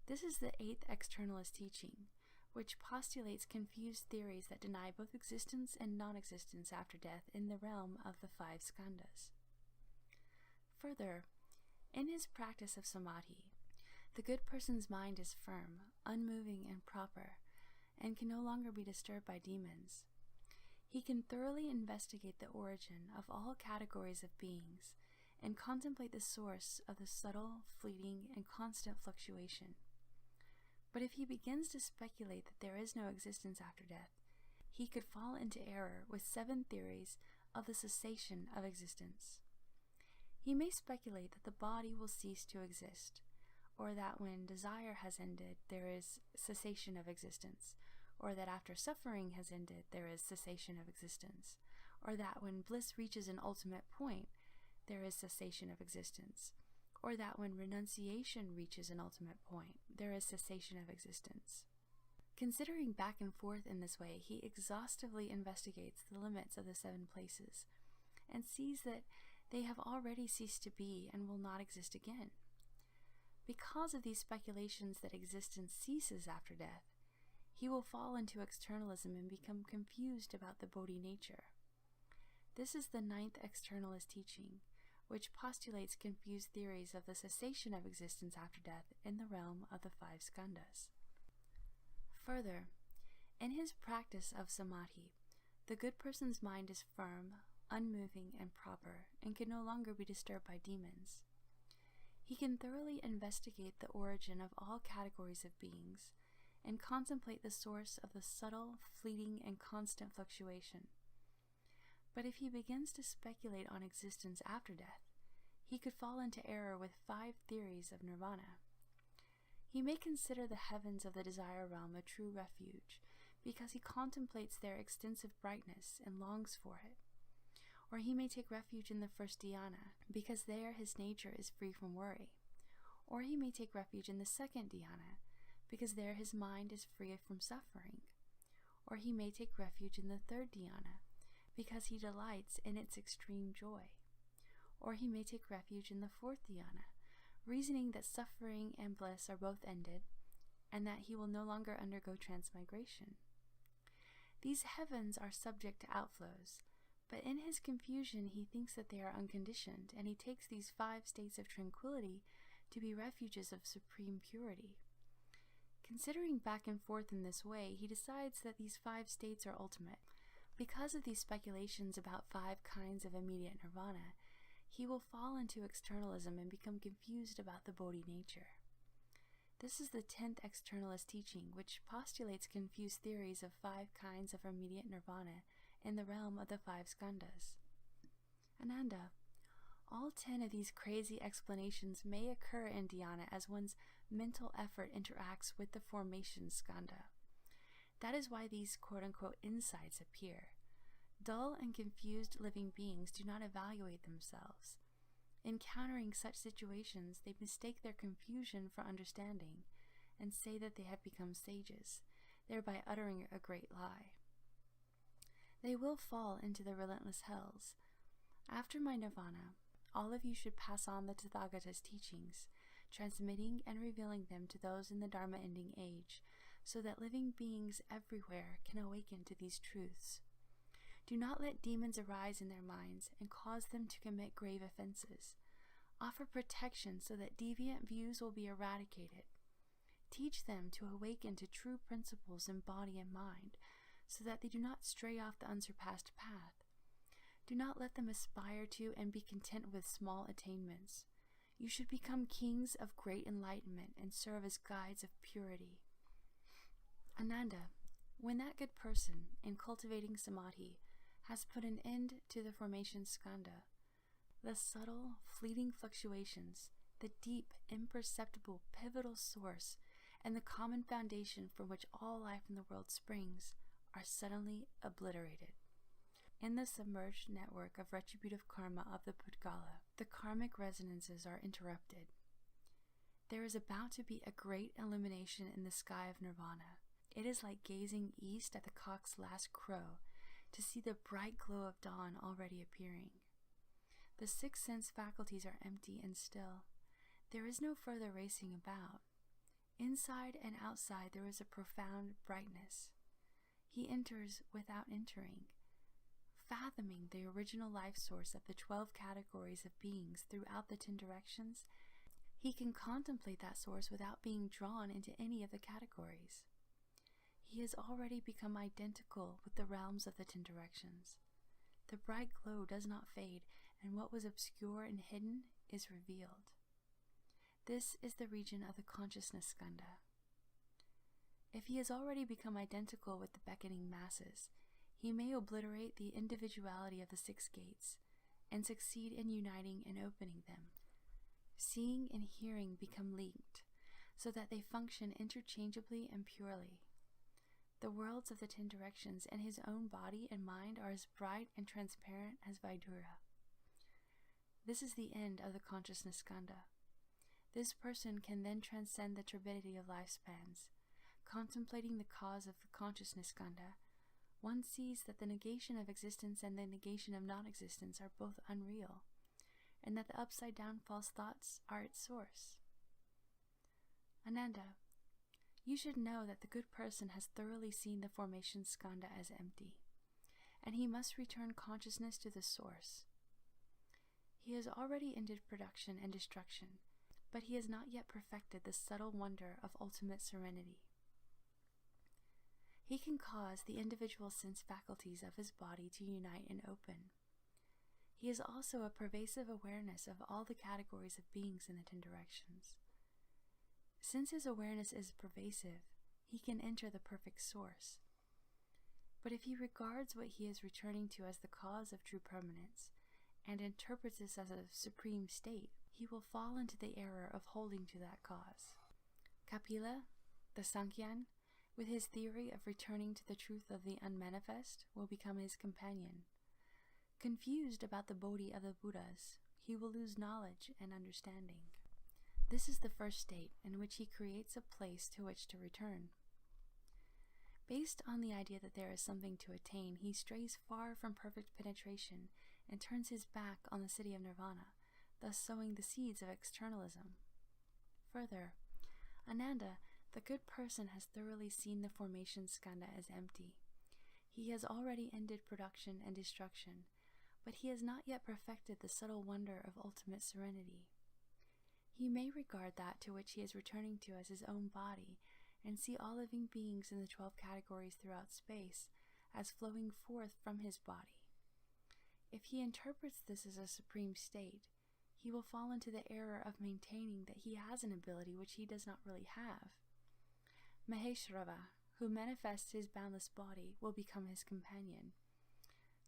This is the 8th externalist teaching, which postulates confused theories that deny both existence and non-existence after death in the realm of the 5 skandhas. Further, in his practice of samadhi, the good person's mind is firm, unmoving, and proper, and can no longer be disturbed by demons. He can thoroughly investigate the origin of all categories of beings and contemplate the source of the subtle, fleeting, and constant fluctuation. But if he begins to speculate that there is no existence after death, he could fall into error with 7 theories of the cessation of existence. He may speculate that the body will cease to exist, or that when desire has ended, there is cessation of existence, or that after suffering has ended, there is cessation of existence, or that when bliss reaches an ultimate point, there is cessation of existence, or that when renunciation reaches an ultimate point, there is cessation of existence. Considering back and forth in this way, he exhaustively investigates the limits of the 7 places, and sees that they have already ceased to be and will not exist again. Because of these speculations that existence ceases after death, he will fall into externalism and become confused about the Bodhi nature. This is the 9th externalist teaching, which postulates confused theories of the cessation of existence after death in the realm of the 5 skandhas. Further, in his practice of samadhi, the good person's mind is firm, unmoving, and proper, and can no longer be disturbed by demons. He can thoroughly investigate the origin of all categories of beings and contemplate the source of the subtle, fleeting, and constant fluctuation. But if he begins to speculate on existence after death, he could fall into error with 5 theories of nirvana. He may consider the heavens of the desire realm a true refuge because he contemplates their extensive brightness and longs for it. Or he may take refuge in the first dhyana because there his nature is free from worry. Or he may take refuge in the second dhyana because there his mind is free from suffering. Or he may take refuge in the third dhyana because he delights in its extreme joy. Or he may take refuge in the fourth dhyana, reasoning that suffering and bliss are both ended, and that he will no longer undergo transmigration. These heavens are subject to outflows, but in his confusion he thinks that they are unconditioned, and he takes these 5 states of tranquility to be refuges of supreme purity. Considering back and forth in this way, he decides that these 5 states are ultimate. Because of these speculations about 5 kinds of immediate nirvana, he will fall into externalism and become confused about the Bodhi nature. This is the 10th externalist teaching, which postulates confused theories of 5 kinds of immediate nirvana in the realm of the 5 skandhas. Ananda, all 10 of these crazy explanations may occur in dhyana as one's mental effort interacts with the formation skandha. That is why these quote-unquote insights appear. Dull and confused living beings do not evaluate themselves. Encountering such situations, they mistake their confusion for understanding and say that they have become sages, thereby uttering a great lie. They will fall into the relentless hells. After my nirvana, all of you should pass on the Tathagata's teachings, transmitting and revealing them to those in the Dharma-ending age, so that living beings everywhere can awaken to these truths. Do not let demons arise in their minds and cause them to commit grave offenses. Offer protection so that deviant views will be eradicated. Teach them to awaken to true principles in body and mind, so that they do not stray off the unsurpassed path. Do not let them aspire to and be content with small attainments. You should become kings of great enlightenment and serve as guides of purity. Ananda, when that good person, in cultivating samadhi, has put an end to the formation skandha, the subtle, fleeting fluctuations, the deep, imperceptible, pivotal source, and the common foundation from which all life in the world springs, are suddenly obliterated. In the submerged network of retributive karma of the Pudgala, the karmic resonances are interrupted. There is about to be a great illumination in the sky of nirvana. It is like gazing east at the cock's last crow to see the bright glow of dawn already appearing. The 6 sense faculties are empty and still. There is no further racing about. Inside and outside there is a profound brightness. He enters without entering, fathoming the original life source of the 12 categories of beings throughout the 10 directions. He can contemplate that source without being drawn into any of the categories. He has already become identical with the realms of the 10 directions. The bright glow does not fade, and what was obscure and hidden is revealed. This is the region of the consciousness skandha. If he has already become identical with the beckoning masses, he may obliterate the individuality of the 6 gates and succeed in uniting and opening them. Seeing and hearing become linked, so that they function interchangeably and purely. The worlds of the 10 directions and his own body and mind are as bright and transparent as Vaidura. This is the end of the consciousness skandha. This person can then transcend the turbidity of lifespans, contemplating the cause of the consciousness skandha, one sees that the negation of existence and the negation of non-existence are both unreal, and that the upside-down false thoughts are its source. Ananda, you should know that the good person has thoroughly seen the formation skandha as empty, and he must return consciousness to the source. He has already ended production and destruction, but he has not yet perfected the subtle wonder of ultimate serenity. He can cause the individual sense faculties of his body to unite and open. He is also a pervasive awareness of all the categories of beings in the 10 directions. Since his awareness is pervasive, he can enter the perfect source. But if he regards what he is returning to as the cause of true permanence, and interprets this as a supreme state, he will fall into the error of holding to that cause. Kapila, the Sankhyan, with his theory of returning to the truth of the unmanifest, will become his companion. Confused about the Bodhi of the Buddhas, he will lose knowledge and understanding. This is the first state in which he creates a place to which to return. Based on the idea that there is something to attain, he strays far from perfect penetration and turns his back on the city of nirvana, thus sowing the seeds of externalism. Further, Ananda, the good person, has thoroughly seen the formation skandha as empty. He has already ended production and destruction, but he has not yet perfected the subtle wonder of ultimate serenity. He may regard that to which he is returning to as his own body, and see all living beings in the 12 categories throughout space as flowing forth from his body. If he interprets this as a supreme state, he will fall into the error of maintaining that he has an ability which he does not really have. Maheshrava, who manifests his boundless body, will become his companion.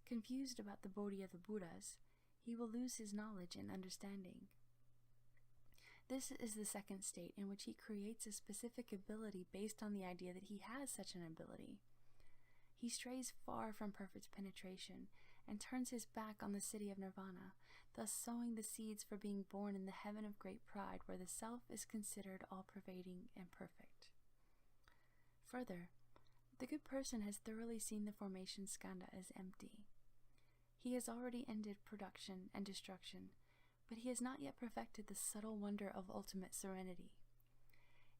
Confused about the Bodhi of the Buddhas, he will lose his knowledge and understanding. This is the second state in which he creates a specific ability based on the idea that he has such an ability. He strays far from perfect penetration and turns his back on the city of nirvana, thus sowing the seeds for being born in the heaven of great pride, where the self is considered all-pervading and perfect. Further, the good person has thoroughly seen the formation skandha as empty. He has already ended production and destruction, but he has not yet perfected the subtle wonder of ultimate serenity.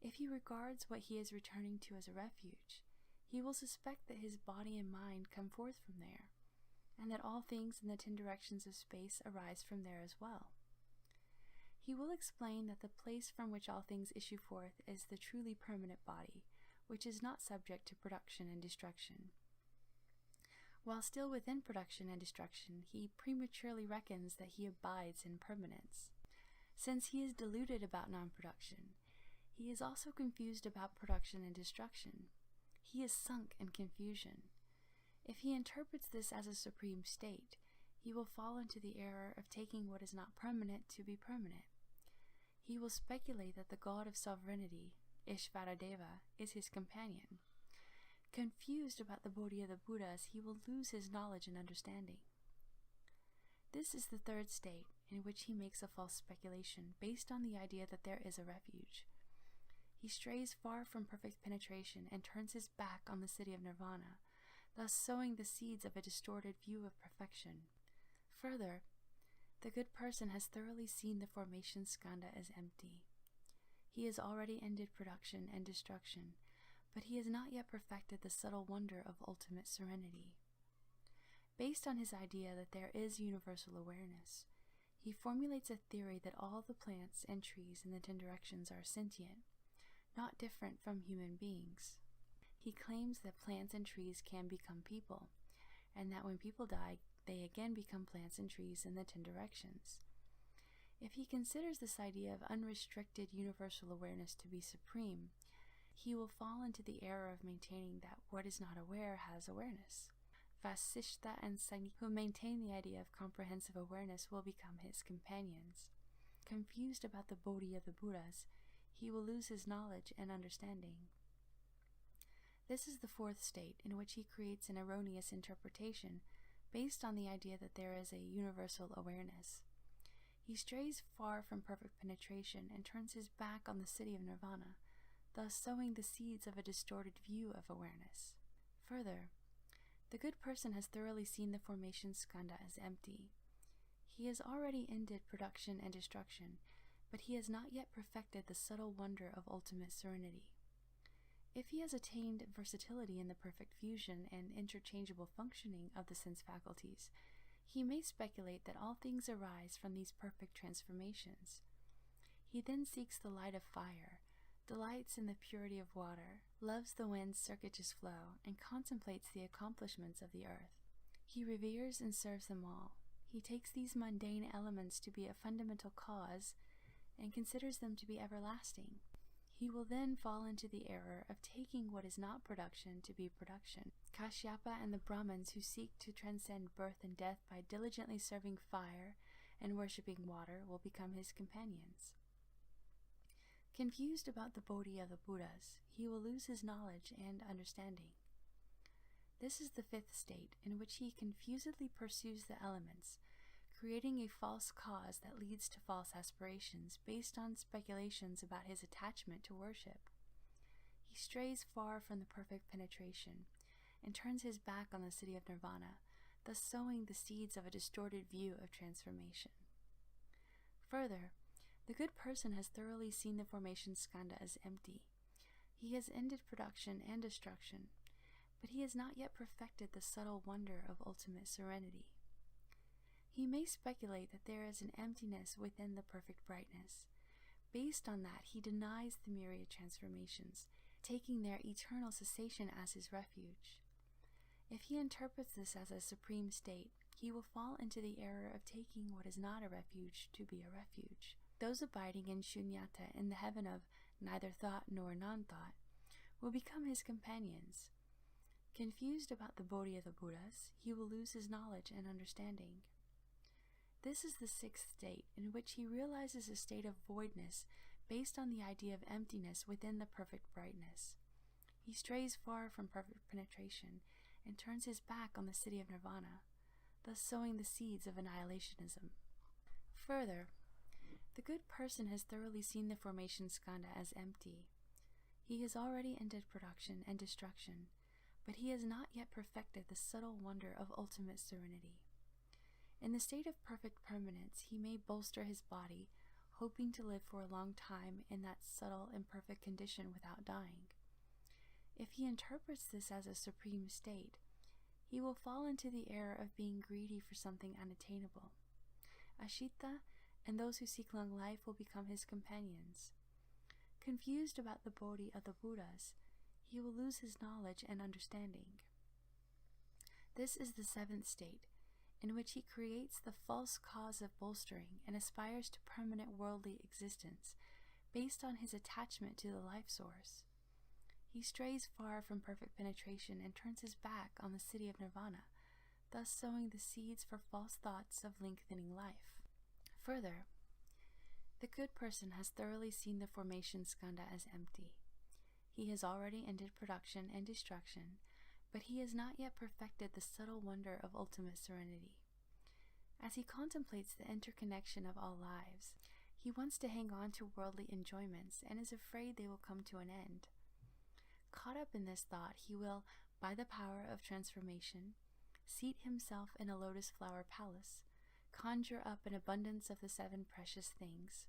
If he regards what he is returning to as a refuge, he will suspect that his body and mind come forth from there, and that all things in the 10 directions of space arise from there as well. He will explain that the place from which all things issue forth is the truly permanent body, which is not subject to production and destruction. While still within production and destruction, he prematurely reckons that he abides in permanence. Since he is deluded about non-production, he is also confused about production and destruction. He is sunk in confusion. If he interprets this as a supreme state, he will fall into the error of taking what is not permanent to be permanent. He will speculate that the god of sovereignty, Ishvaradeva, is his companion. Confused about the Bodhi of the Buddhas, he will lose his knowledge and understanding. This is the third state in which he makes a false speculation based on the idea that there is a refuge. He strays far from perfect penetration and turns his back on the city of nirvana, thus sowing the seeds of a distorted view of perfection. Further, the good person has thoroughly seen the formation skandha as empty. He has already ended production and destruction, but he has not yet perfected the subtle wonder of ultimate serenity. Based on his idea that there is universal awareness, he formulates a theory that all the plants and trees in the 10 directions are sentient, not different from human beings. He claims that plants and trees can become people, and that when people die, they again become plants and trees in the 10 directions. If he considers this idea of unrestricted universal awareness to be supreme, he will fall into the error of maintaining that what is not aware has awareness. Vasishta and Sani, who maintain the idea of comprehensive awareness, will become his companions. Confused about the Bodhi of the Buddhas, he will lose his knowledge and understanding. This is the fourth state in which he creates an erroneous interpretation based on the idea that there is a universal awareness. He strays far from perfect penetration and turns his back on the city of nirvana, thus sowing the seeds of a distorted view of awareness. Further, The good person has thoroughly seen the formation skandha as empty. He has already ended production and destruction, but he has not yet perfected the subtle wonder of ultimate serenity. If he has attained versatility in the perfect fusion and interchangeable functioning of the sense faculties, he may speculate that all things arise from these perfect transformations. He then seeks the light of fire, delights in the purity of water, loves the wind's circuitous flow, and contemplates the accomplishments of the earth. He reveres and serves them all. He takes these mundane elements to be a fundamental cause and considers them to be everlasting. He will then fall into the error of taking what is not production to be production. Kashyapa and the Brahmins who seek to transcend birth and death by diligently serving fire and worshipping water will become his companions. Confused about the Bodhi of the Buddhas, he will lose his knowledge and understanding. This is the fifth state, in which he confusedly pursues the elements, creating a false cause that leads to false aspirations based on speculations about his attachment to worship. He strays far from the perfect penetration and turns his back on the city of nirvana, thus sowing the seeds of a distorted view of transformation. Further, the good person has thoroughly seen the formation skandha as empty. He has ended production and destruction, but he has not yet perfected the subtle wonder of ultimate serenity. He may speculate that there is an emptiness within the perfect brightness. Based on that, he denies the myriad transformations, taking their eternal cessation as his refuge. If he interprets this as a supreme state, he will fall into the error of taking what is not a refuge to be a refuge. Those abiding in shunyata, in the heaven of neither thought nor non-thought, will become his companions. Confused about the Bodhi of the Buddhas, he will lose his knowledge and understanding. This is the sixth state, in which he realizes a state of voidness based on the idea of emptiness within the perfect brightness. He strays far from perfect penetration and turns his back on the city of nirvana, thus sowing the seeds of annihilationism. Further, the good person has thoroughly seen the formation skandha as empty. He has already ended production and destruction, but he has not yet perfected the subtle wonder of ultimate serenity. In the state of perfect permanence, he may bolster his body, hoping to live for a long time in that subtle, imperfect condition without dying. If he interprets this as a supreme state, he will fall into the error of being greedy for something unattainable. Ashita and those who seek long life will become his companions. Confused about the Bodhi of the Buddhas, he will lose his knowledge and understanding. This is the seventh state, in which he creates the false cause of bolstering and aspires to permanent worldly existence based on his attachment to the life source. He strays far from perfect penetration and turns his back on the city of nirvana, thus sowing the seeds for false thoughts of lengthening life. Further, the good person has thoroughly seen the formation skandha as empty. He has already ended production and destruction, but he has not yet perfected the subtle wonder of ultimate serenity. As he contemplates the interconnection of all lives, he wants to hang on to worldly enjoyments and is afraid they will come to an end. Caught up in this thought, he will, by the power of transformation, seat himself in a lotus flower palace, conjure up an abundance of the seven precious things,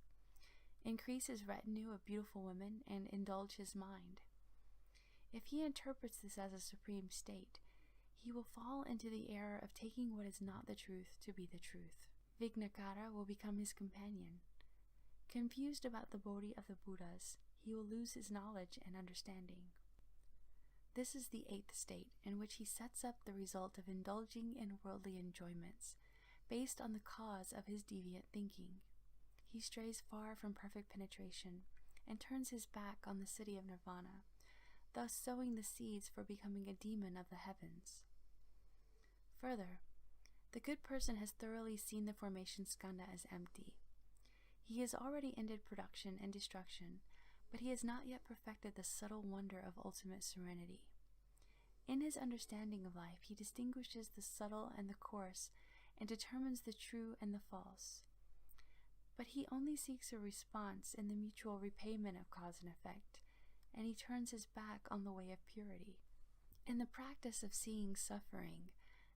increase his retinue of beautiful women, and indulge his mind. If he interprets this as a supreme state, he will fall into the error of taking what is not the truth to be the truth. Vignakara will become his companion. Confused about the Bodhi of the Buddhas, he will lose his knowledge and understanding. This is the eighth state, in which he sets up the result of indulging in worldly enjoyments, based on the cause of his deviant thinking. He strays far from perfect penetration and turns his back on the city of nirvana, thus sowing the seeds for becoming a demon of the heavens. Further, the good person has thoroughly seen the formation skandha as empty. He has already ended production and destruction, but he has not yet perfected the subtle wonder of ultimate serenity. In his understanding of life, he distinguishes the subtle and the coarse, and determines the true and the false. But he only seeks a response in the mutual repayment of cause and effect, and he turns his back on the way of purity. In the practice of seeing suffering,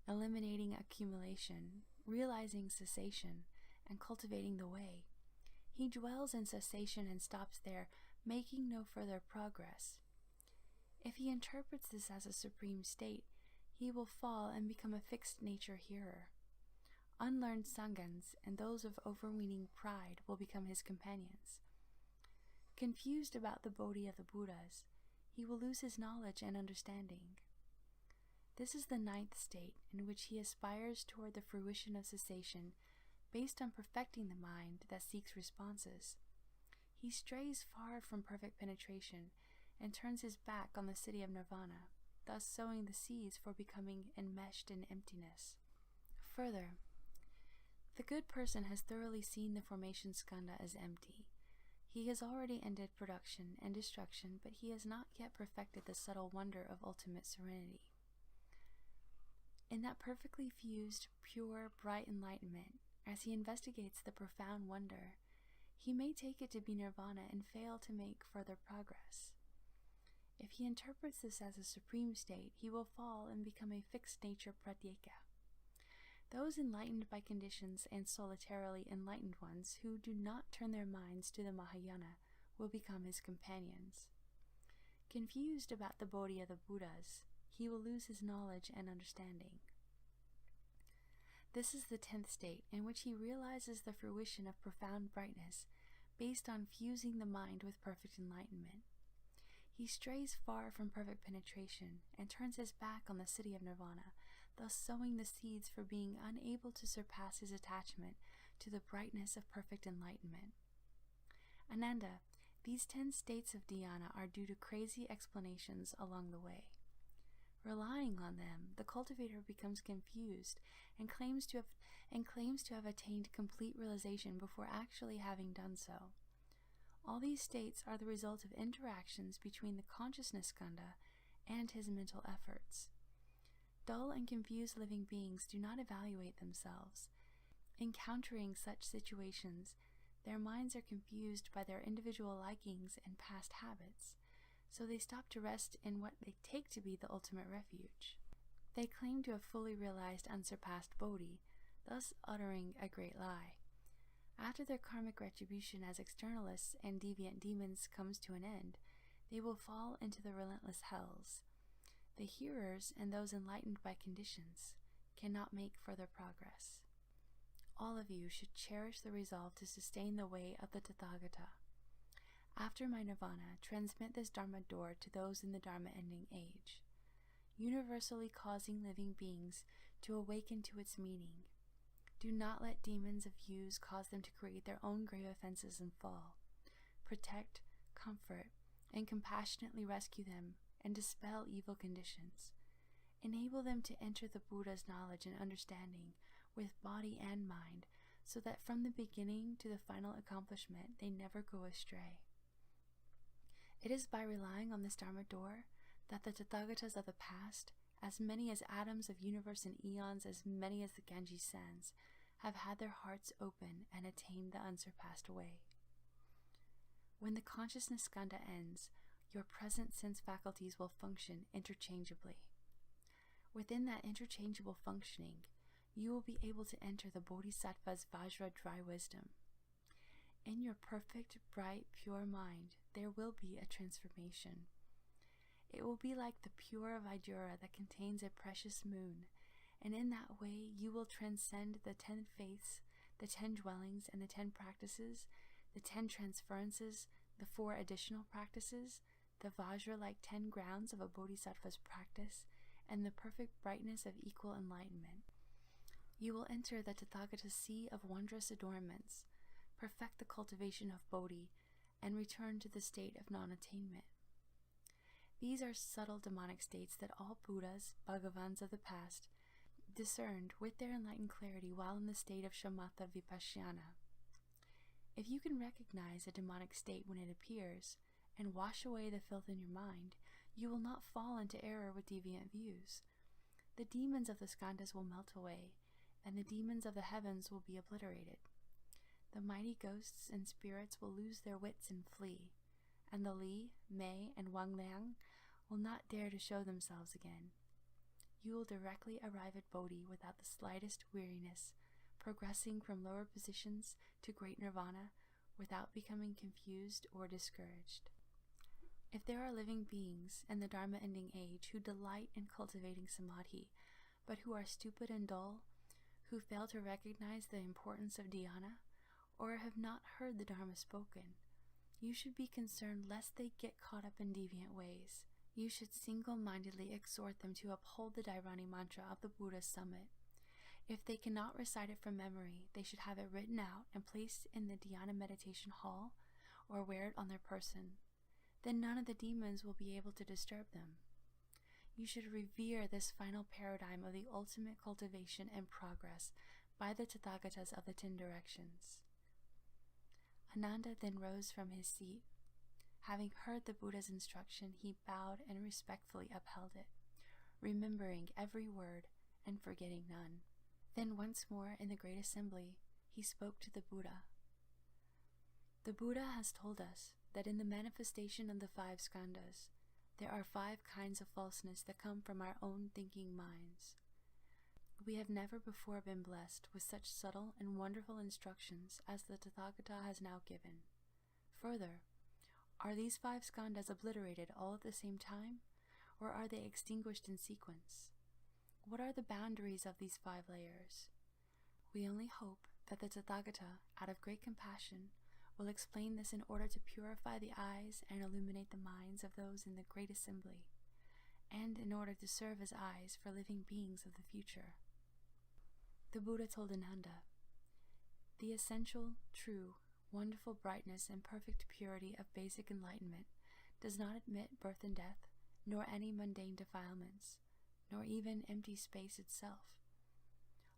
eliminating accumulation, realizing cessation, and cultivating the way, he dwells in cessation and stops there, making no further progress. If he interprets this as a supreme state, he will fall and become a fixed nature hearer. Unlearned Sanghans and those of overweening pride will become his companions. Confused about the Bodhi of the Buddhas, he will lose his knowledge and understanding. This is the ninth state in which he aspires toward the fruition of cessation based on perfecting the mind that seeks responses. He strays far from perfect penetration and turns his back on the city of nirvana, thus sowing the seeds for becoming enmeshed in emptiness. Further, the good person has thoroughly seen the formation skandha as empty. He has already ended production and destruction, but he has not yet perfected the subtle wonder of ultimate serenity. In that perfectly fused, pure, bright enlightenment, as he investigates the profound wonder, he may take it to be nirvana and fail to make further progress. If he interprets this as a supreme state, he will fall and become a fixed nature pratyeka. Those enlightened by conditions and solitarily enlightened ones who do not turn their minds to the Mahayana will become his companions. Confused about the Bodhi of the Buddhas, he will lose his knowledge and understanding. This is the 10th state in which he realizes the fruition of profound brightness based on fusing the mind with perfect enlightenment. He strays far from perfect penetration and turns his back on the city of nirvana, thus sowing the seeds for being unable to surpass his attachment to the brightness of perfect enlightenment. Ananda, these 10 states of dhyana are due to crazy explanations along the way. Relying on them, the cultivator becomes confused and claims to have attained complete realization before actually having done so. All these states are the result of interactions between the consciousness skandha and his mental efforts. Dull and confused living beings do not evaluate themselves. Encountering such situations, their minds are confused by their individual likings and past habits, so they stop to rest in what they take to be the ultimate refuge. They claim to have fully realized unsurpassed Bodhi, thus uttering a great lie. After their karmic retribution as externalists and deviant demons comes to an end, they will fall into the relentless hells. The hearers and those enlightened by conditions cannot make further progress. All of you should cherish the resolve to sustain the way of the Tathagata. After my nirvana, transmit this Dharma door to those in the Dharma ending age, universally causing living beings to awaken to its meaning. Do not let demons of views cause them to create their own grave offenses and fall. Protect, comfort, and compassionately rescue them and dispel evil conditions. Enable them to enter the Buddha's knowledge and understanding with body and mind, so that from the beginning to the final accomplishment they never go astray. It is by relying on this Dharma door that the Tathagatas of the past, as many as atoms of universe and eons, as many as the Ganges sands, have had their hearts open and attained the unsurpassed way. When the consciousness skandha ends, your present sense faculties will function interchangeably. Within that interchangeable functioning, you will be able to enter the Bodhisattva's Vajra dry wisdom. In your perfect, bright, pure mind, there will be a transformation. It will be like the pure Vajra that contains a precious moon, and in that way you will transcend the 10 faiths, the 10 dwellings, and the 10 practices, the 10 transferences, the 4 additional practices, the Vajra-like 10 grounds of a Bodhisattva's practice, and the perfect brightness of equal enlightenment. You will enter the Tathagata sea of wondrous adornments, perfect the cultivation of Bodhi, and return to the state of non-attainment. These are subtle demonic states that all Buddhas, Bhagavans of the past, discerned with their enlightened clarity while in the state of shamatha vipassana. If you can recognize a demonic state when it appears, and wash away the filth in your mind, you will not fall into error with deviant views. The demons of the skandhas will melt away, and the demons of the heavens will be obliterated. The mighty ghosts and spirits will lose their wits and flee, and the Li, Mei, and Wang Liang will not dare to show themselves again. You will directly arrive at Bodhi without the slightest weariness, progressing from lower positions to great nirvana without becoming confused or discouraged. If there are living beings in the Dharma-ending age who delight in cultivating samadhi, but who are stupid and dull, who fail to recognize the importance of dhyana, or have not heard the Dharma spoken, you should be concerned lest they get caught up in deviant ways. You should single-mindedly exhort them to uphold the Dharani mantra of the Buddha's summit. If they cannot recite it from memory, they should have it written out and placed in the dhyana meditation hall or wear it on their person. Then none of the demons will be able to disturb them. You should revere this final paradigm of the ultimate cultivation and progress by the Tathagatas of the 10 directions. Ananda then rose from his seat. Having heard the Buddha's instruction, he bowed and respectfully upheld it, remembering every word and forgetting none. Then once more in the great assembly, he spoke to the Buddha. The Buddha has told us that in the manifestation of the 5 skandhas, there are 5 kinds of falseness that come from our own thinking minds. We have never before been blessed with such subtle and wonderful instructions as the Tathagata has now given. Further, are these 5 skandhas obliterated all at the same time, or are they extinguished in sequence? What are the boundaries of these 5 layers? We only hope that the Tathagata, out of great compassion, will explain this in order to purify the eyes and illuminate the minds of those in the great assembly, and in order to serve as eyes for living beings of the future. The Buddha told Ananda, "The essential, true, wonderful brightness and perfect purity of basic enlightenment does not admit birth and death, nor any mundane defilements, nor even empty space itself.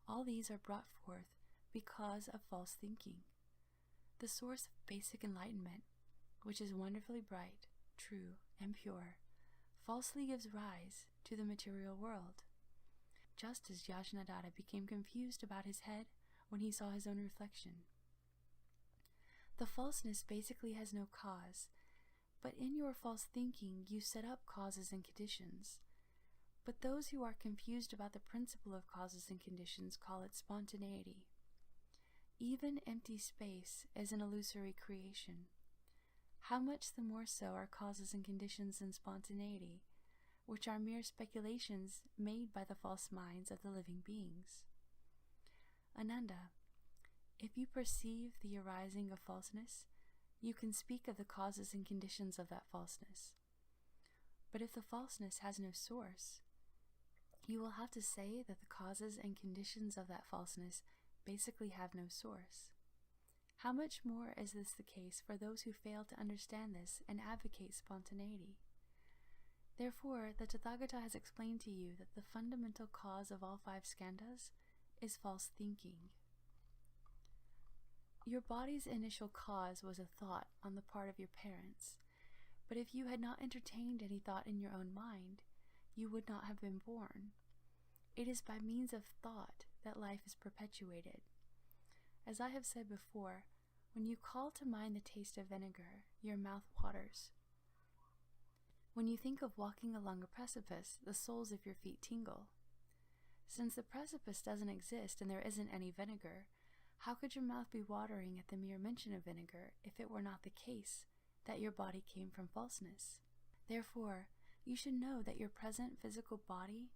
All these are brought forth because of false thinking. The source of basic enlightenment, which is wonderfully bright, true, and pure, falsely gives rise to the material world. Just as Yajnadatta became confused about his head when he saw his own reflection. The falseness basically has no cause, but in your false thinking you set up causes and conditions. But those who are confused about the principle of causes and conditions call it spontaneity. Even empty space is an illusory creation. How much the more so are causes and conditions in spontaneity, which are mere speculations made by the false minds of the living beings? Ananda, if you perceive the arising of falseness, you can speak of the causes and conditions of that falseness. But if the falseness has no source, you will have to say that the causes and conditions of that falseness basically have no source. How much more is this the case for those who fail to understand this and advocate spontaneity? Therefore, the Tathagata has explained to you that the fundamental cause of all 5 skandhas is false thinking. Your body's initial cause was a thought on the part of your parents, but if you had not entertained any thought in your own mind, you would not have been born. It is by means of thought that life is perpetuated. As I have said before, when you call to mind the taste of vinegar, your mouth waters. When you think of walking along a precipice, the soles of your feet tingle. Since the precipice doesn't exist and there isn't any vinegar, how could your mouth be watering at the mere mention of vinegar if it were not the case that your body came from falseness? Therefore, you should know that your present physical body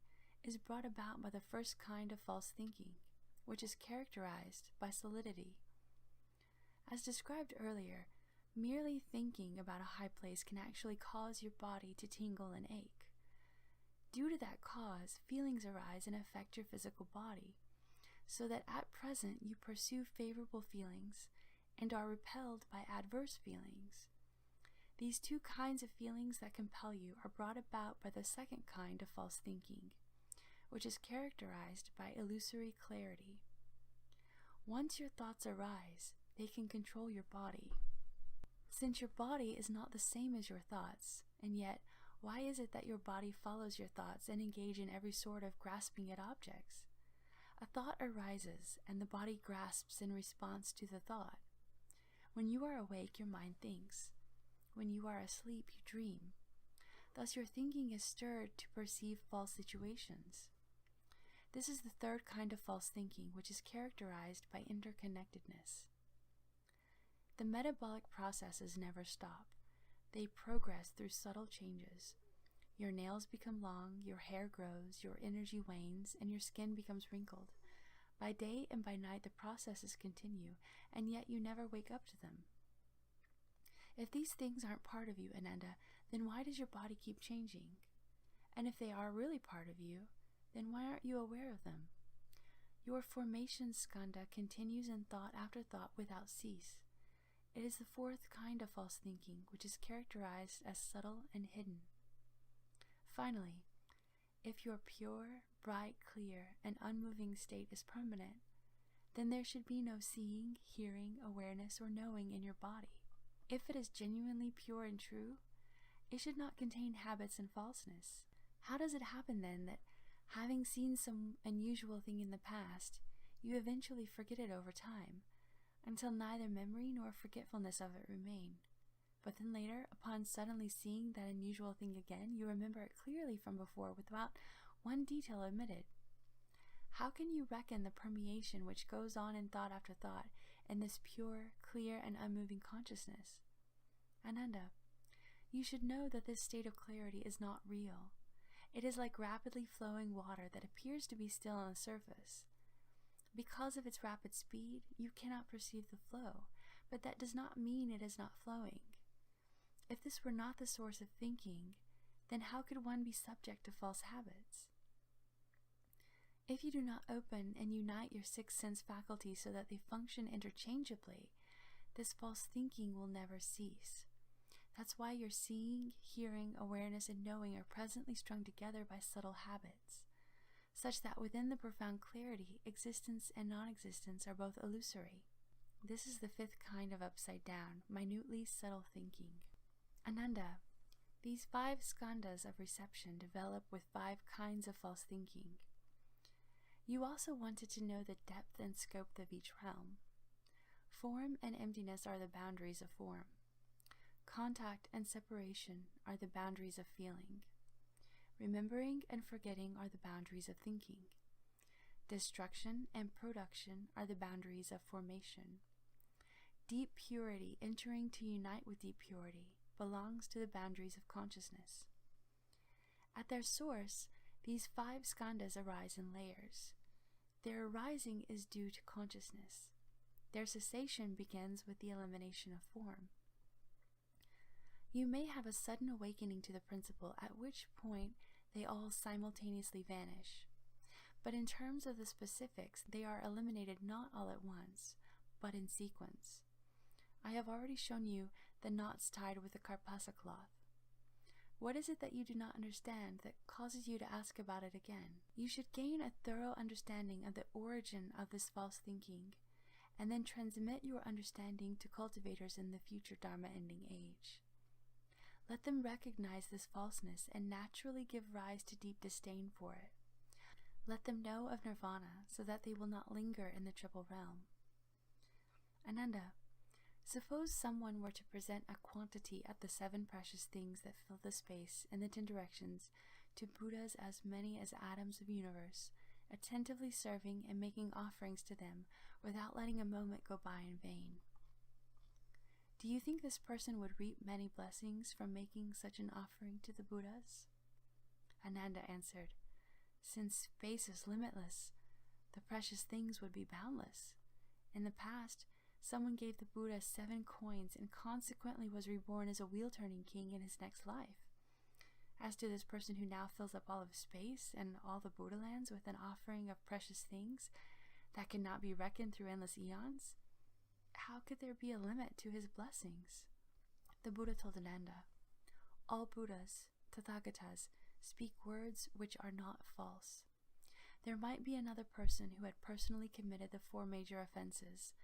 is brought about by the first kind of false thinking, which is characterized by solidity. As described earlier, merely thinking about a high place can actually cause your body to tingle and ache. Due to that cause, feelings arise and affect your physical body, so that at present you pursue favorable feelings and are repelled by adverse feelings. These 2 kinds of feelings that compel you are brought about by the second kind of false thinking, which is characterized by illusory clarity. Once your thoughts arise, they can control your body. Since your body is not the same as your thoughts, and yet, why is it that your body follows your thoughts and engages in every sort of grasping at objects? A thought arises, and the body grasps in response to the thought. When you are awake, your mind thinks. When you are asleep, you dream. Thus your thinking is stirred to perceive false situations. This is the third kind of false thinking, which is characterized by interconnectedness. The metabolic processes never stop. They progress through subtle changes. Your nails become long, your hair grows, your energy wanes, and your skin becomes wrinkled. By day and by night the processes continue, and yet you never wake up to them. If these things aren't part of you, Ananda, then why does your body keep changing? And if they are really part of you, then why aren't you aware of them? Your formation skandha continues in thought after thought without cease. It is the fourth kind of false thinking, which is characterized as subtle and hidden. Finally, if your pure, bright, clear, and unmoving state is permanent, then there should be no seeing, hearing, awareness, or knowing in your body. If it is genuinely pure and true, it should not contain habits and falseness. How does it happen then that, having seen some unusual thing in the past, you eventually forget it over time, until neither memory nor forgetfulness of it remain? But then later, upon suddenly seeing that unusual thing again, you remember it clearly from before without one detail omitted. How can you reckon the permeation which goes on in thought after thought in this pure, clear, and unmoving consciousness? Ananda, you should know that this state of clarity is not real. It is like rapidly flowing water that appears to be still on the surface. Because of its rapid speed, you cannot perceive the flow, but that does not mean it is not flowing. If this were not the source of thinking, then how could one be subject to false habits? If you do not open and unite your six sense faculties so that they function interchangeably, this false thinking will never cease. That's why your seeing, hearing, awareness, and knowing are presently strung together by subtle habits, such that within the profound clarity, existence and non-existence are both illusory. This is the fifth kind of upside down, minutely subtle thinking. Ananda, these 5 skandhas of reception develop with 5 kinds of false thinking. You also wanted to know the depth and scope of each realm. Form and emptiness are the boundaries of form. Contact and separation are the boundaries of feeling. Remembering and forgetting are the boundaries of thinking. Destruction and production are the boundaries of formation. Deep purity, entering to unite with deep purity, belongs to the boundaries of consciousness. At their source, these 5 skandhas arise in layers. Their arising is due to consciousness. Their cessation begins with the elimination of form. You may have a sudden awakening to the principle, at which point they all simultaneously vanish. But in terms of the specifics, they are eliminated not all at once, but in sequence. I have already shown you the knots tied with the karpasa cloth. What is it that you do not understand that causes you to ask about it again? You should gain a thorough understanding of the origin of this false thinking, and then transmit your understanding to cultivators in the future Dharma-ending age. Let them recognize this falseness and naturally give rise to deep disdain for it. Let them know of nirvana so that they will not linger in the triple realm. Ananda, suppose someone were to present a quantity of the 7 precious things that fill the space in the 10 directions to Buddhas as many as atoms of universe, attentively serving and making offerings to them without letting a moment go by in vain. Do you think this person would reap many blessings from making such an offering to the Buddhas? Ananda answered, since space is limitless, the precious things would be boundless. In the past, someone gave the Buddha 7 coins and consequently was reborn as a wheel-turning king in his next life. As to this person who now fills up all of space and all the Buddha lands with an offering of precious things that cannot be reckoned through endless eons, how could there be a limit to his blessings? The Buddha told Ananda, all Buddhas, Tathagatas, speak words which are not false. There might be another person who had personally committed the 4 major offenses,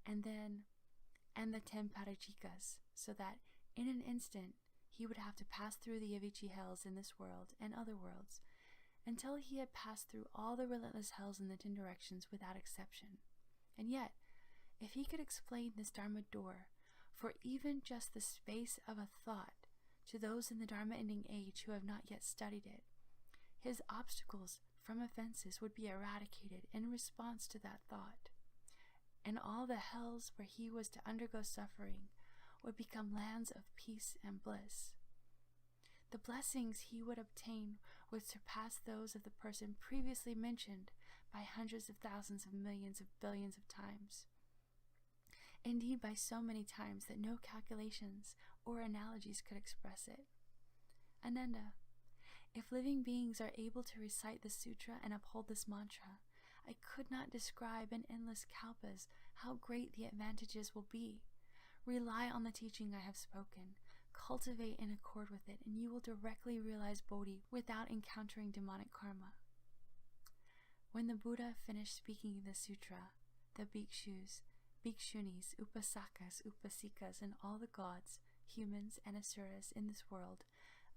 and the 10 parachikas, so that in an instant he would have to pass through the Avicii hells in this world and other worlds, until he had passed through all the relentless hells in the 10 directions without exception. And yet, if he could explain this Dharma door, for even just the space of a thought, to those in the Dharma ending age who have not yet studied it. His obstacles from offenses would be eradicated in response to that thought, and all the hells where he was to undergo suffering would become lands of peace and bliss. The blessings he would obtain would surpass those of the person previously mentioned by hundreds of thousands of millions of billions of times. Indeed, by so many times that no calculations or analogies could express it. Ananda, if living beings are able to recite the sutra and uphold this mantra, I could not describe in endless kalpas how great the advantages will be. Rely on the teaching I have spoken, cultivate in accord with it, and you will directly realize Bodhi without encountering demonic karma. When the Buddha finished speaking the sutra, the bhikshus, bhikshunis, upasakas, upasikas, and all the gods, humans, and asuras in this world,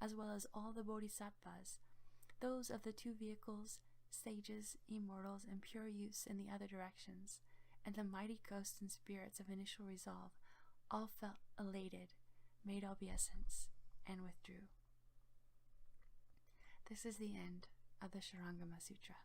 as well as all the bodhisattvas, those of the two vehicles, sages, immortals, and pure youths in the other directions, and the mighty ghosts and spirits of initial resolve, all felt elated, made obeisance, and withdrew. This is the end of the Shurangama Sutra.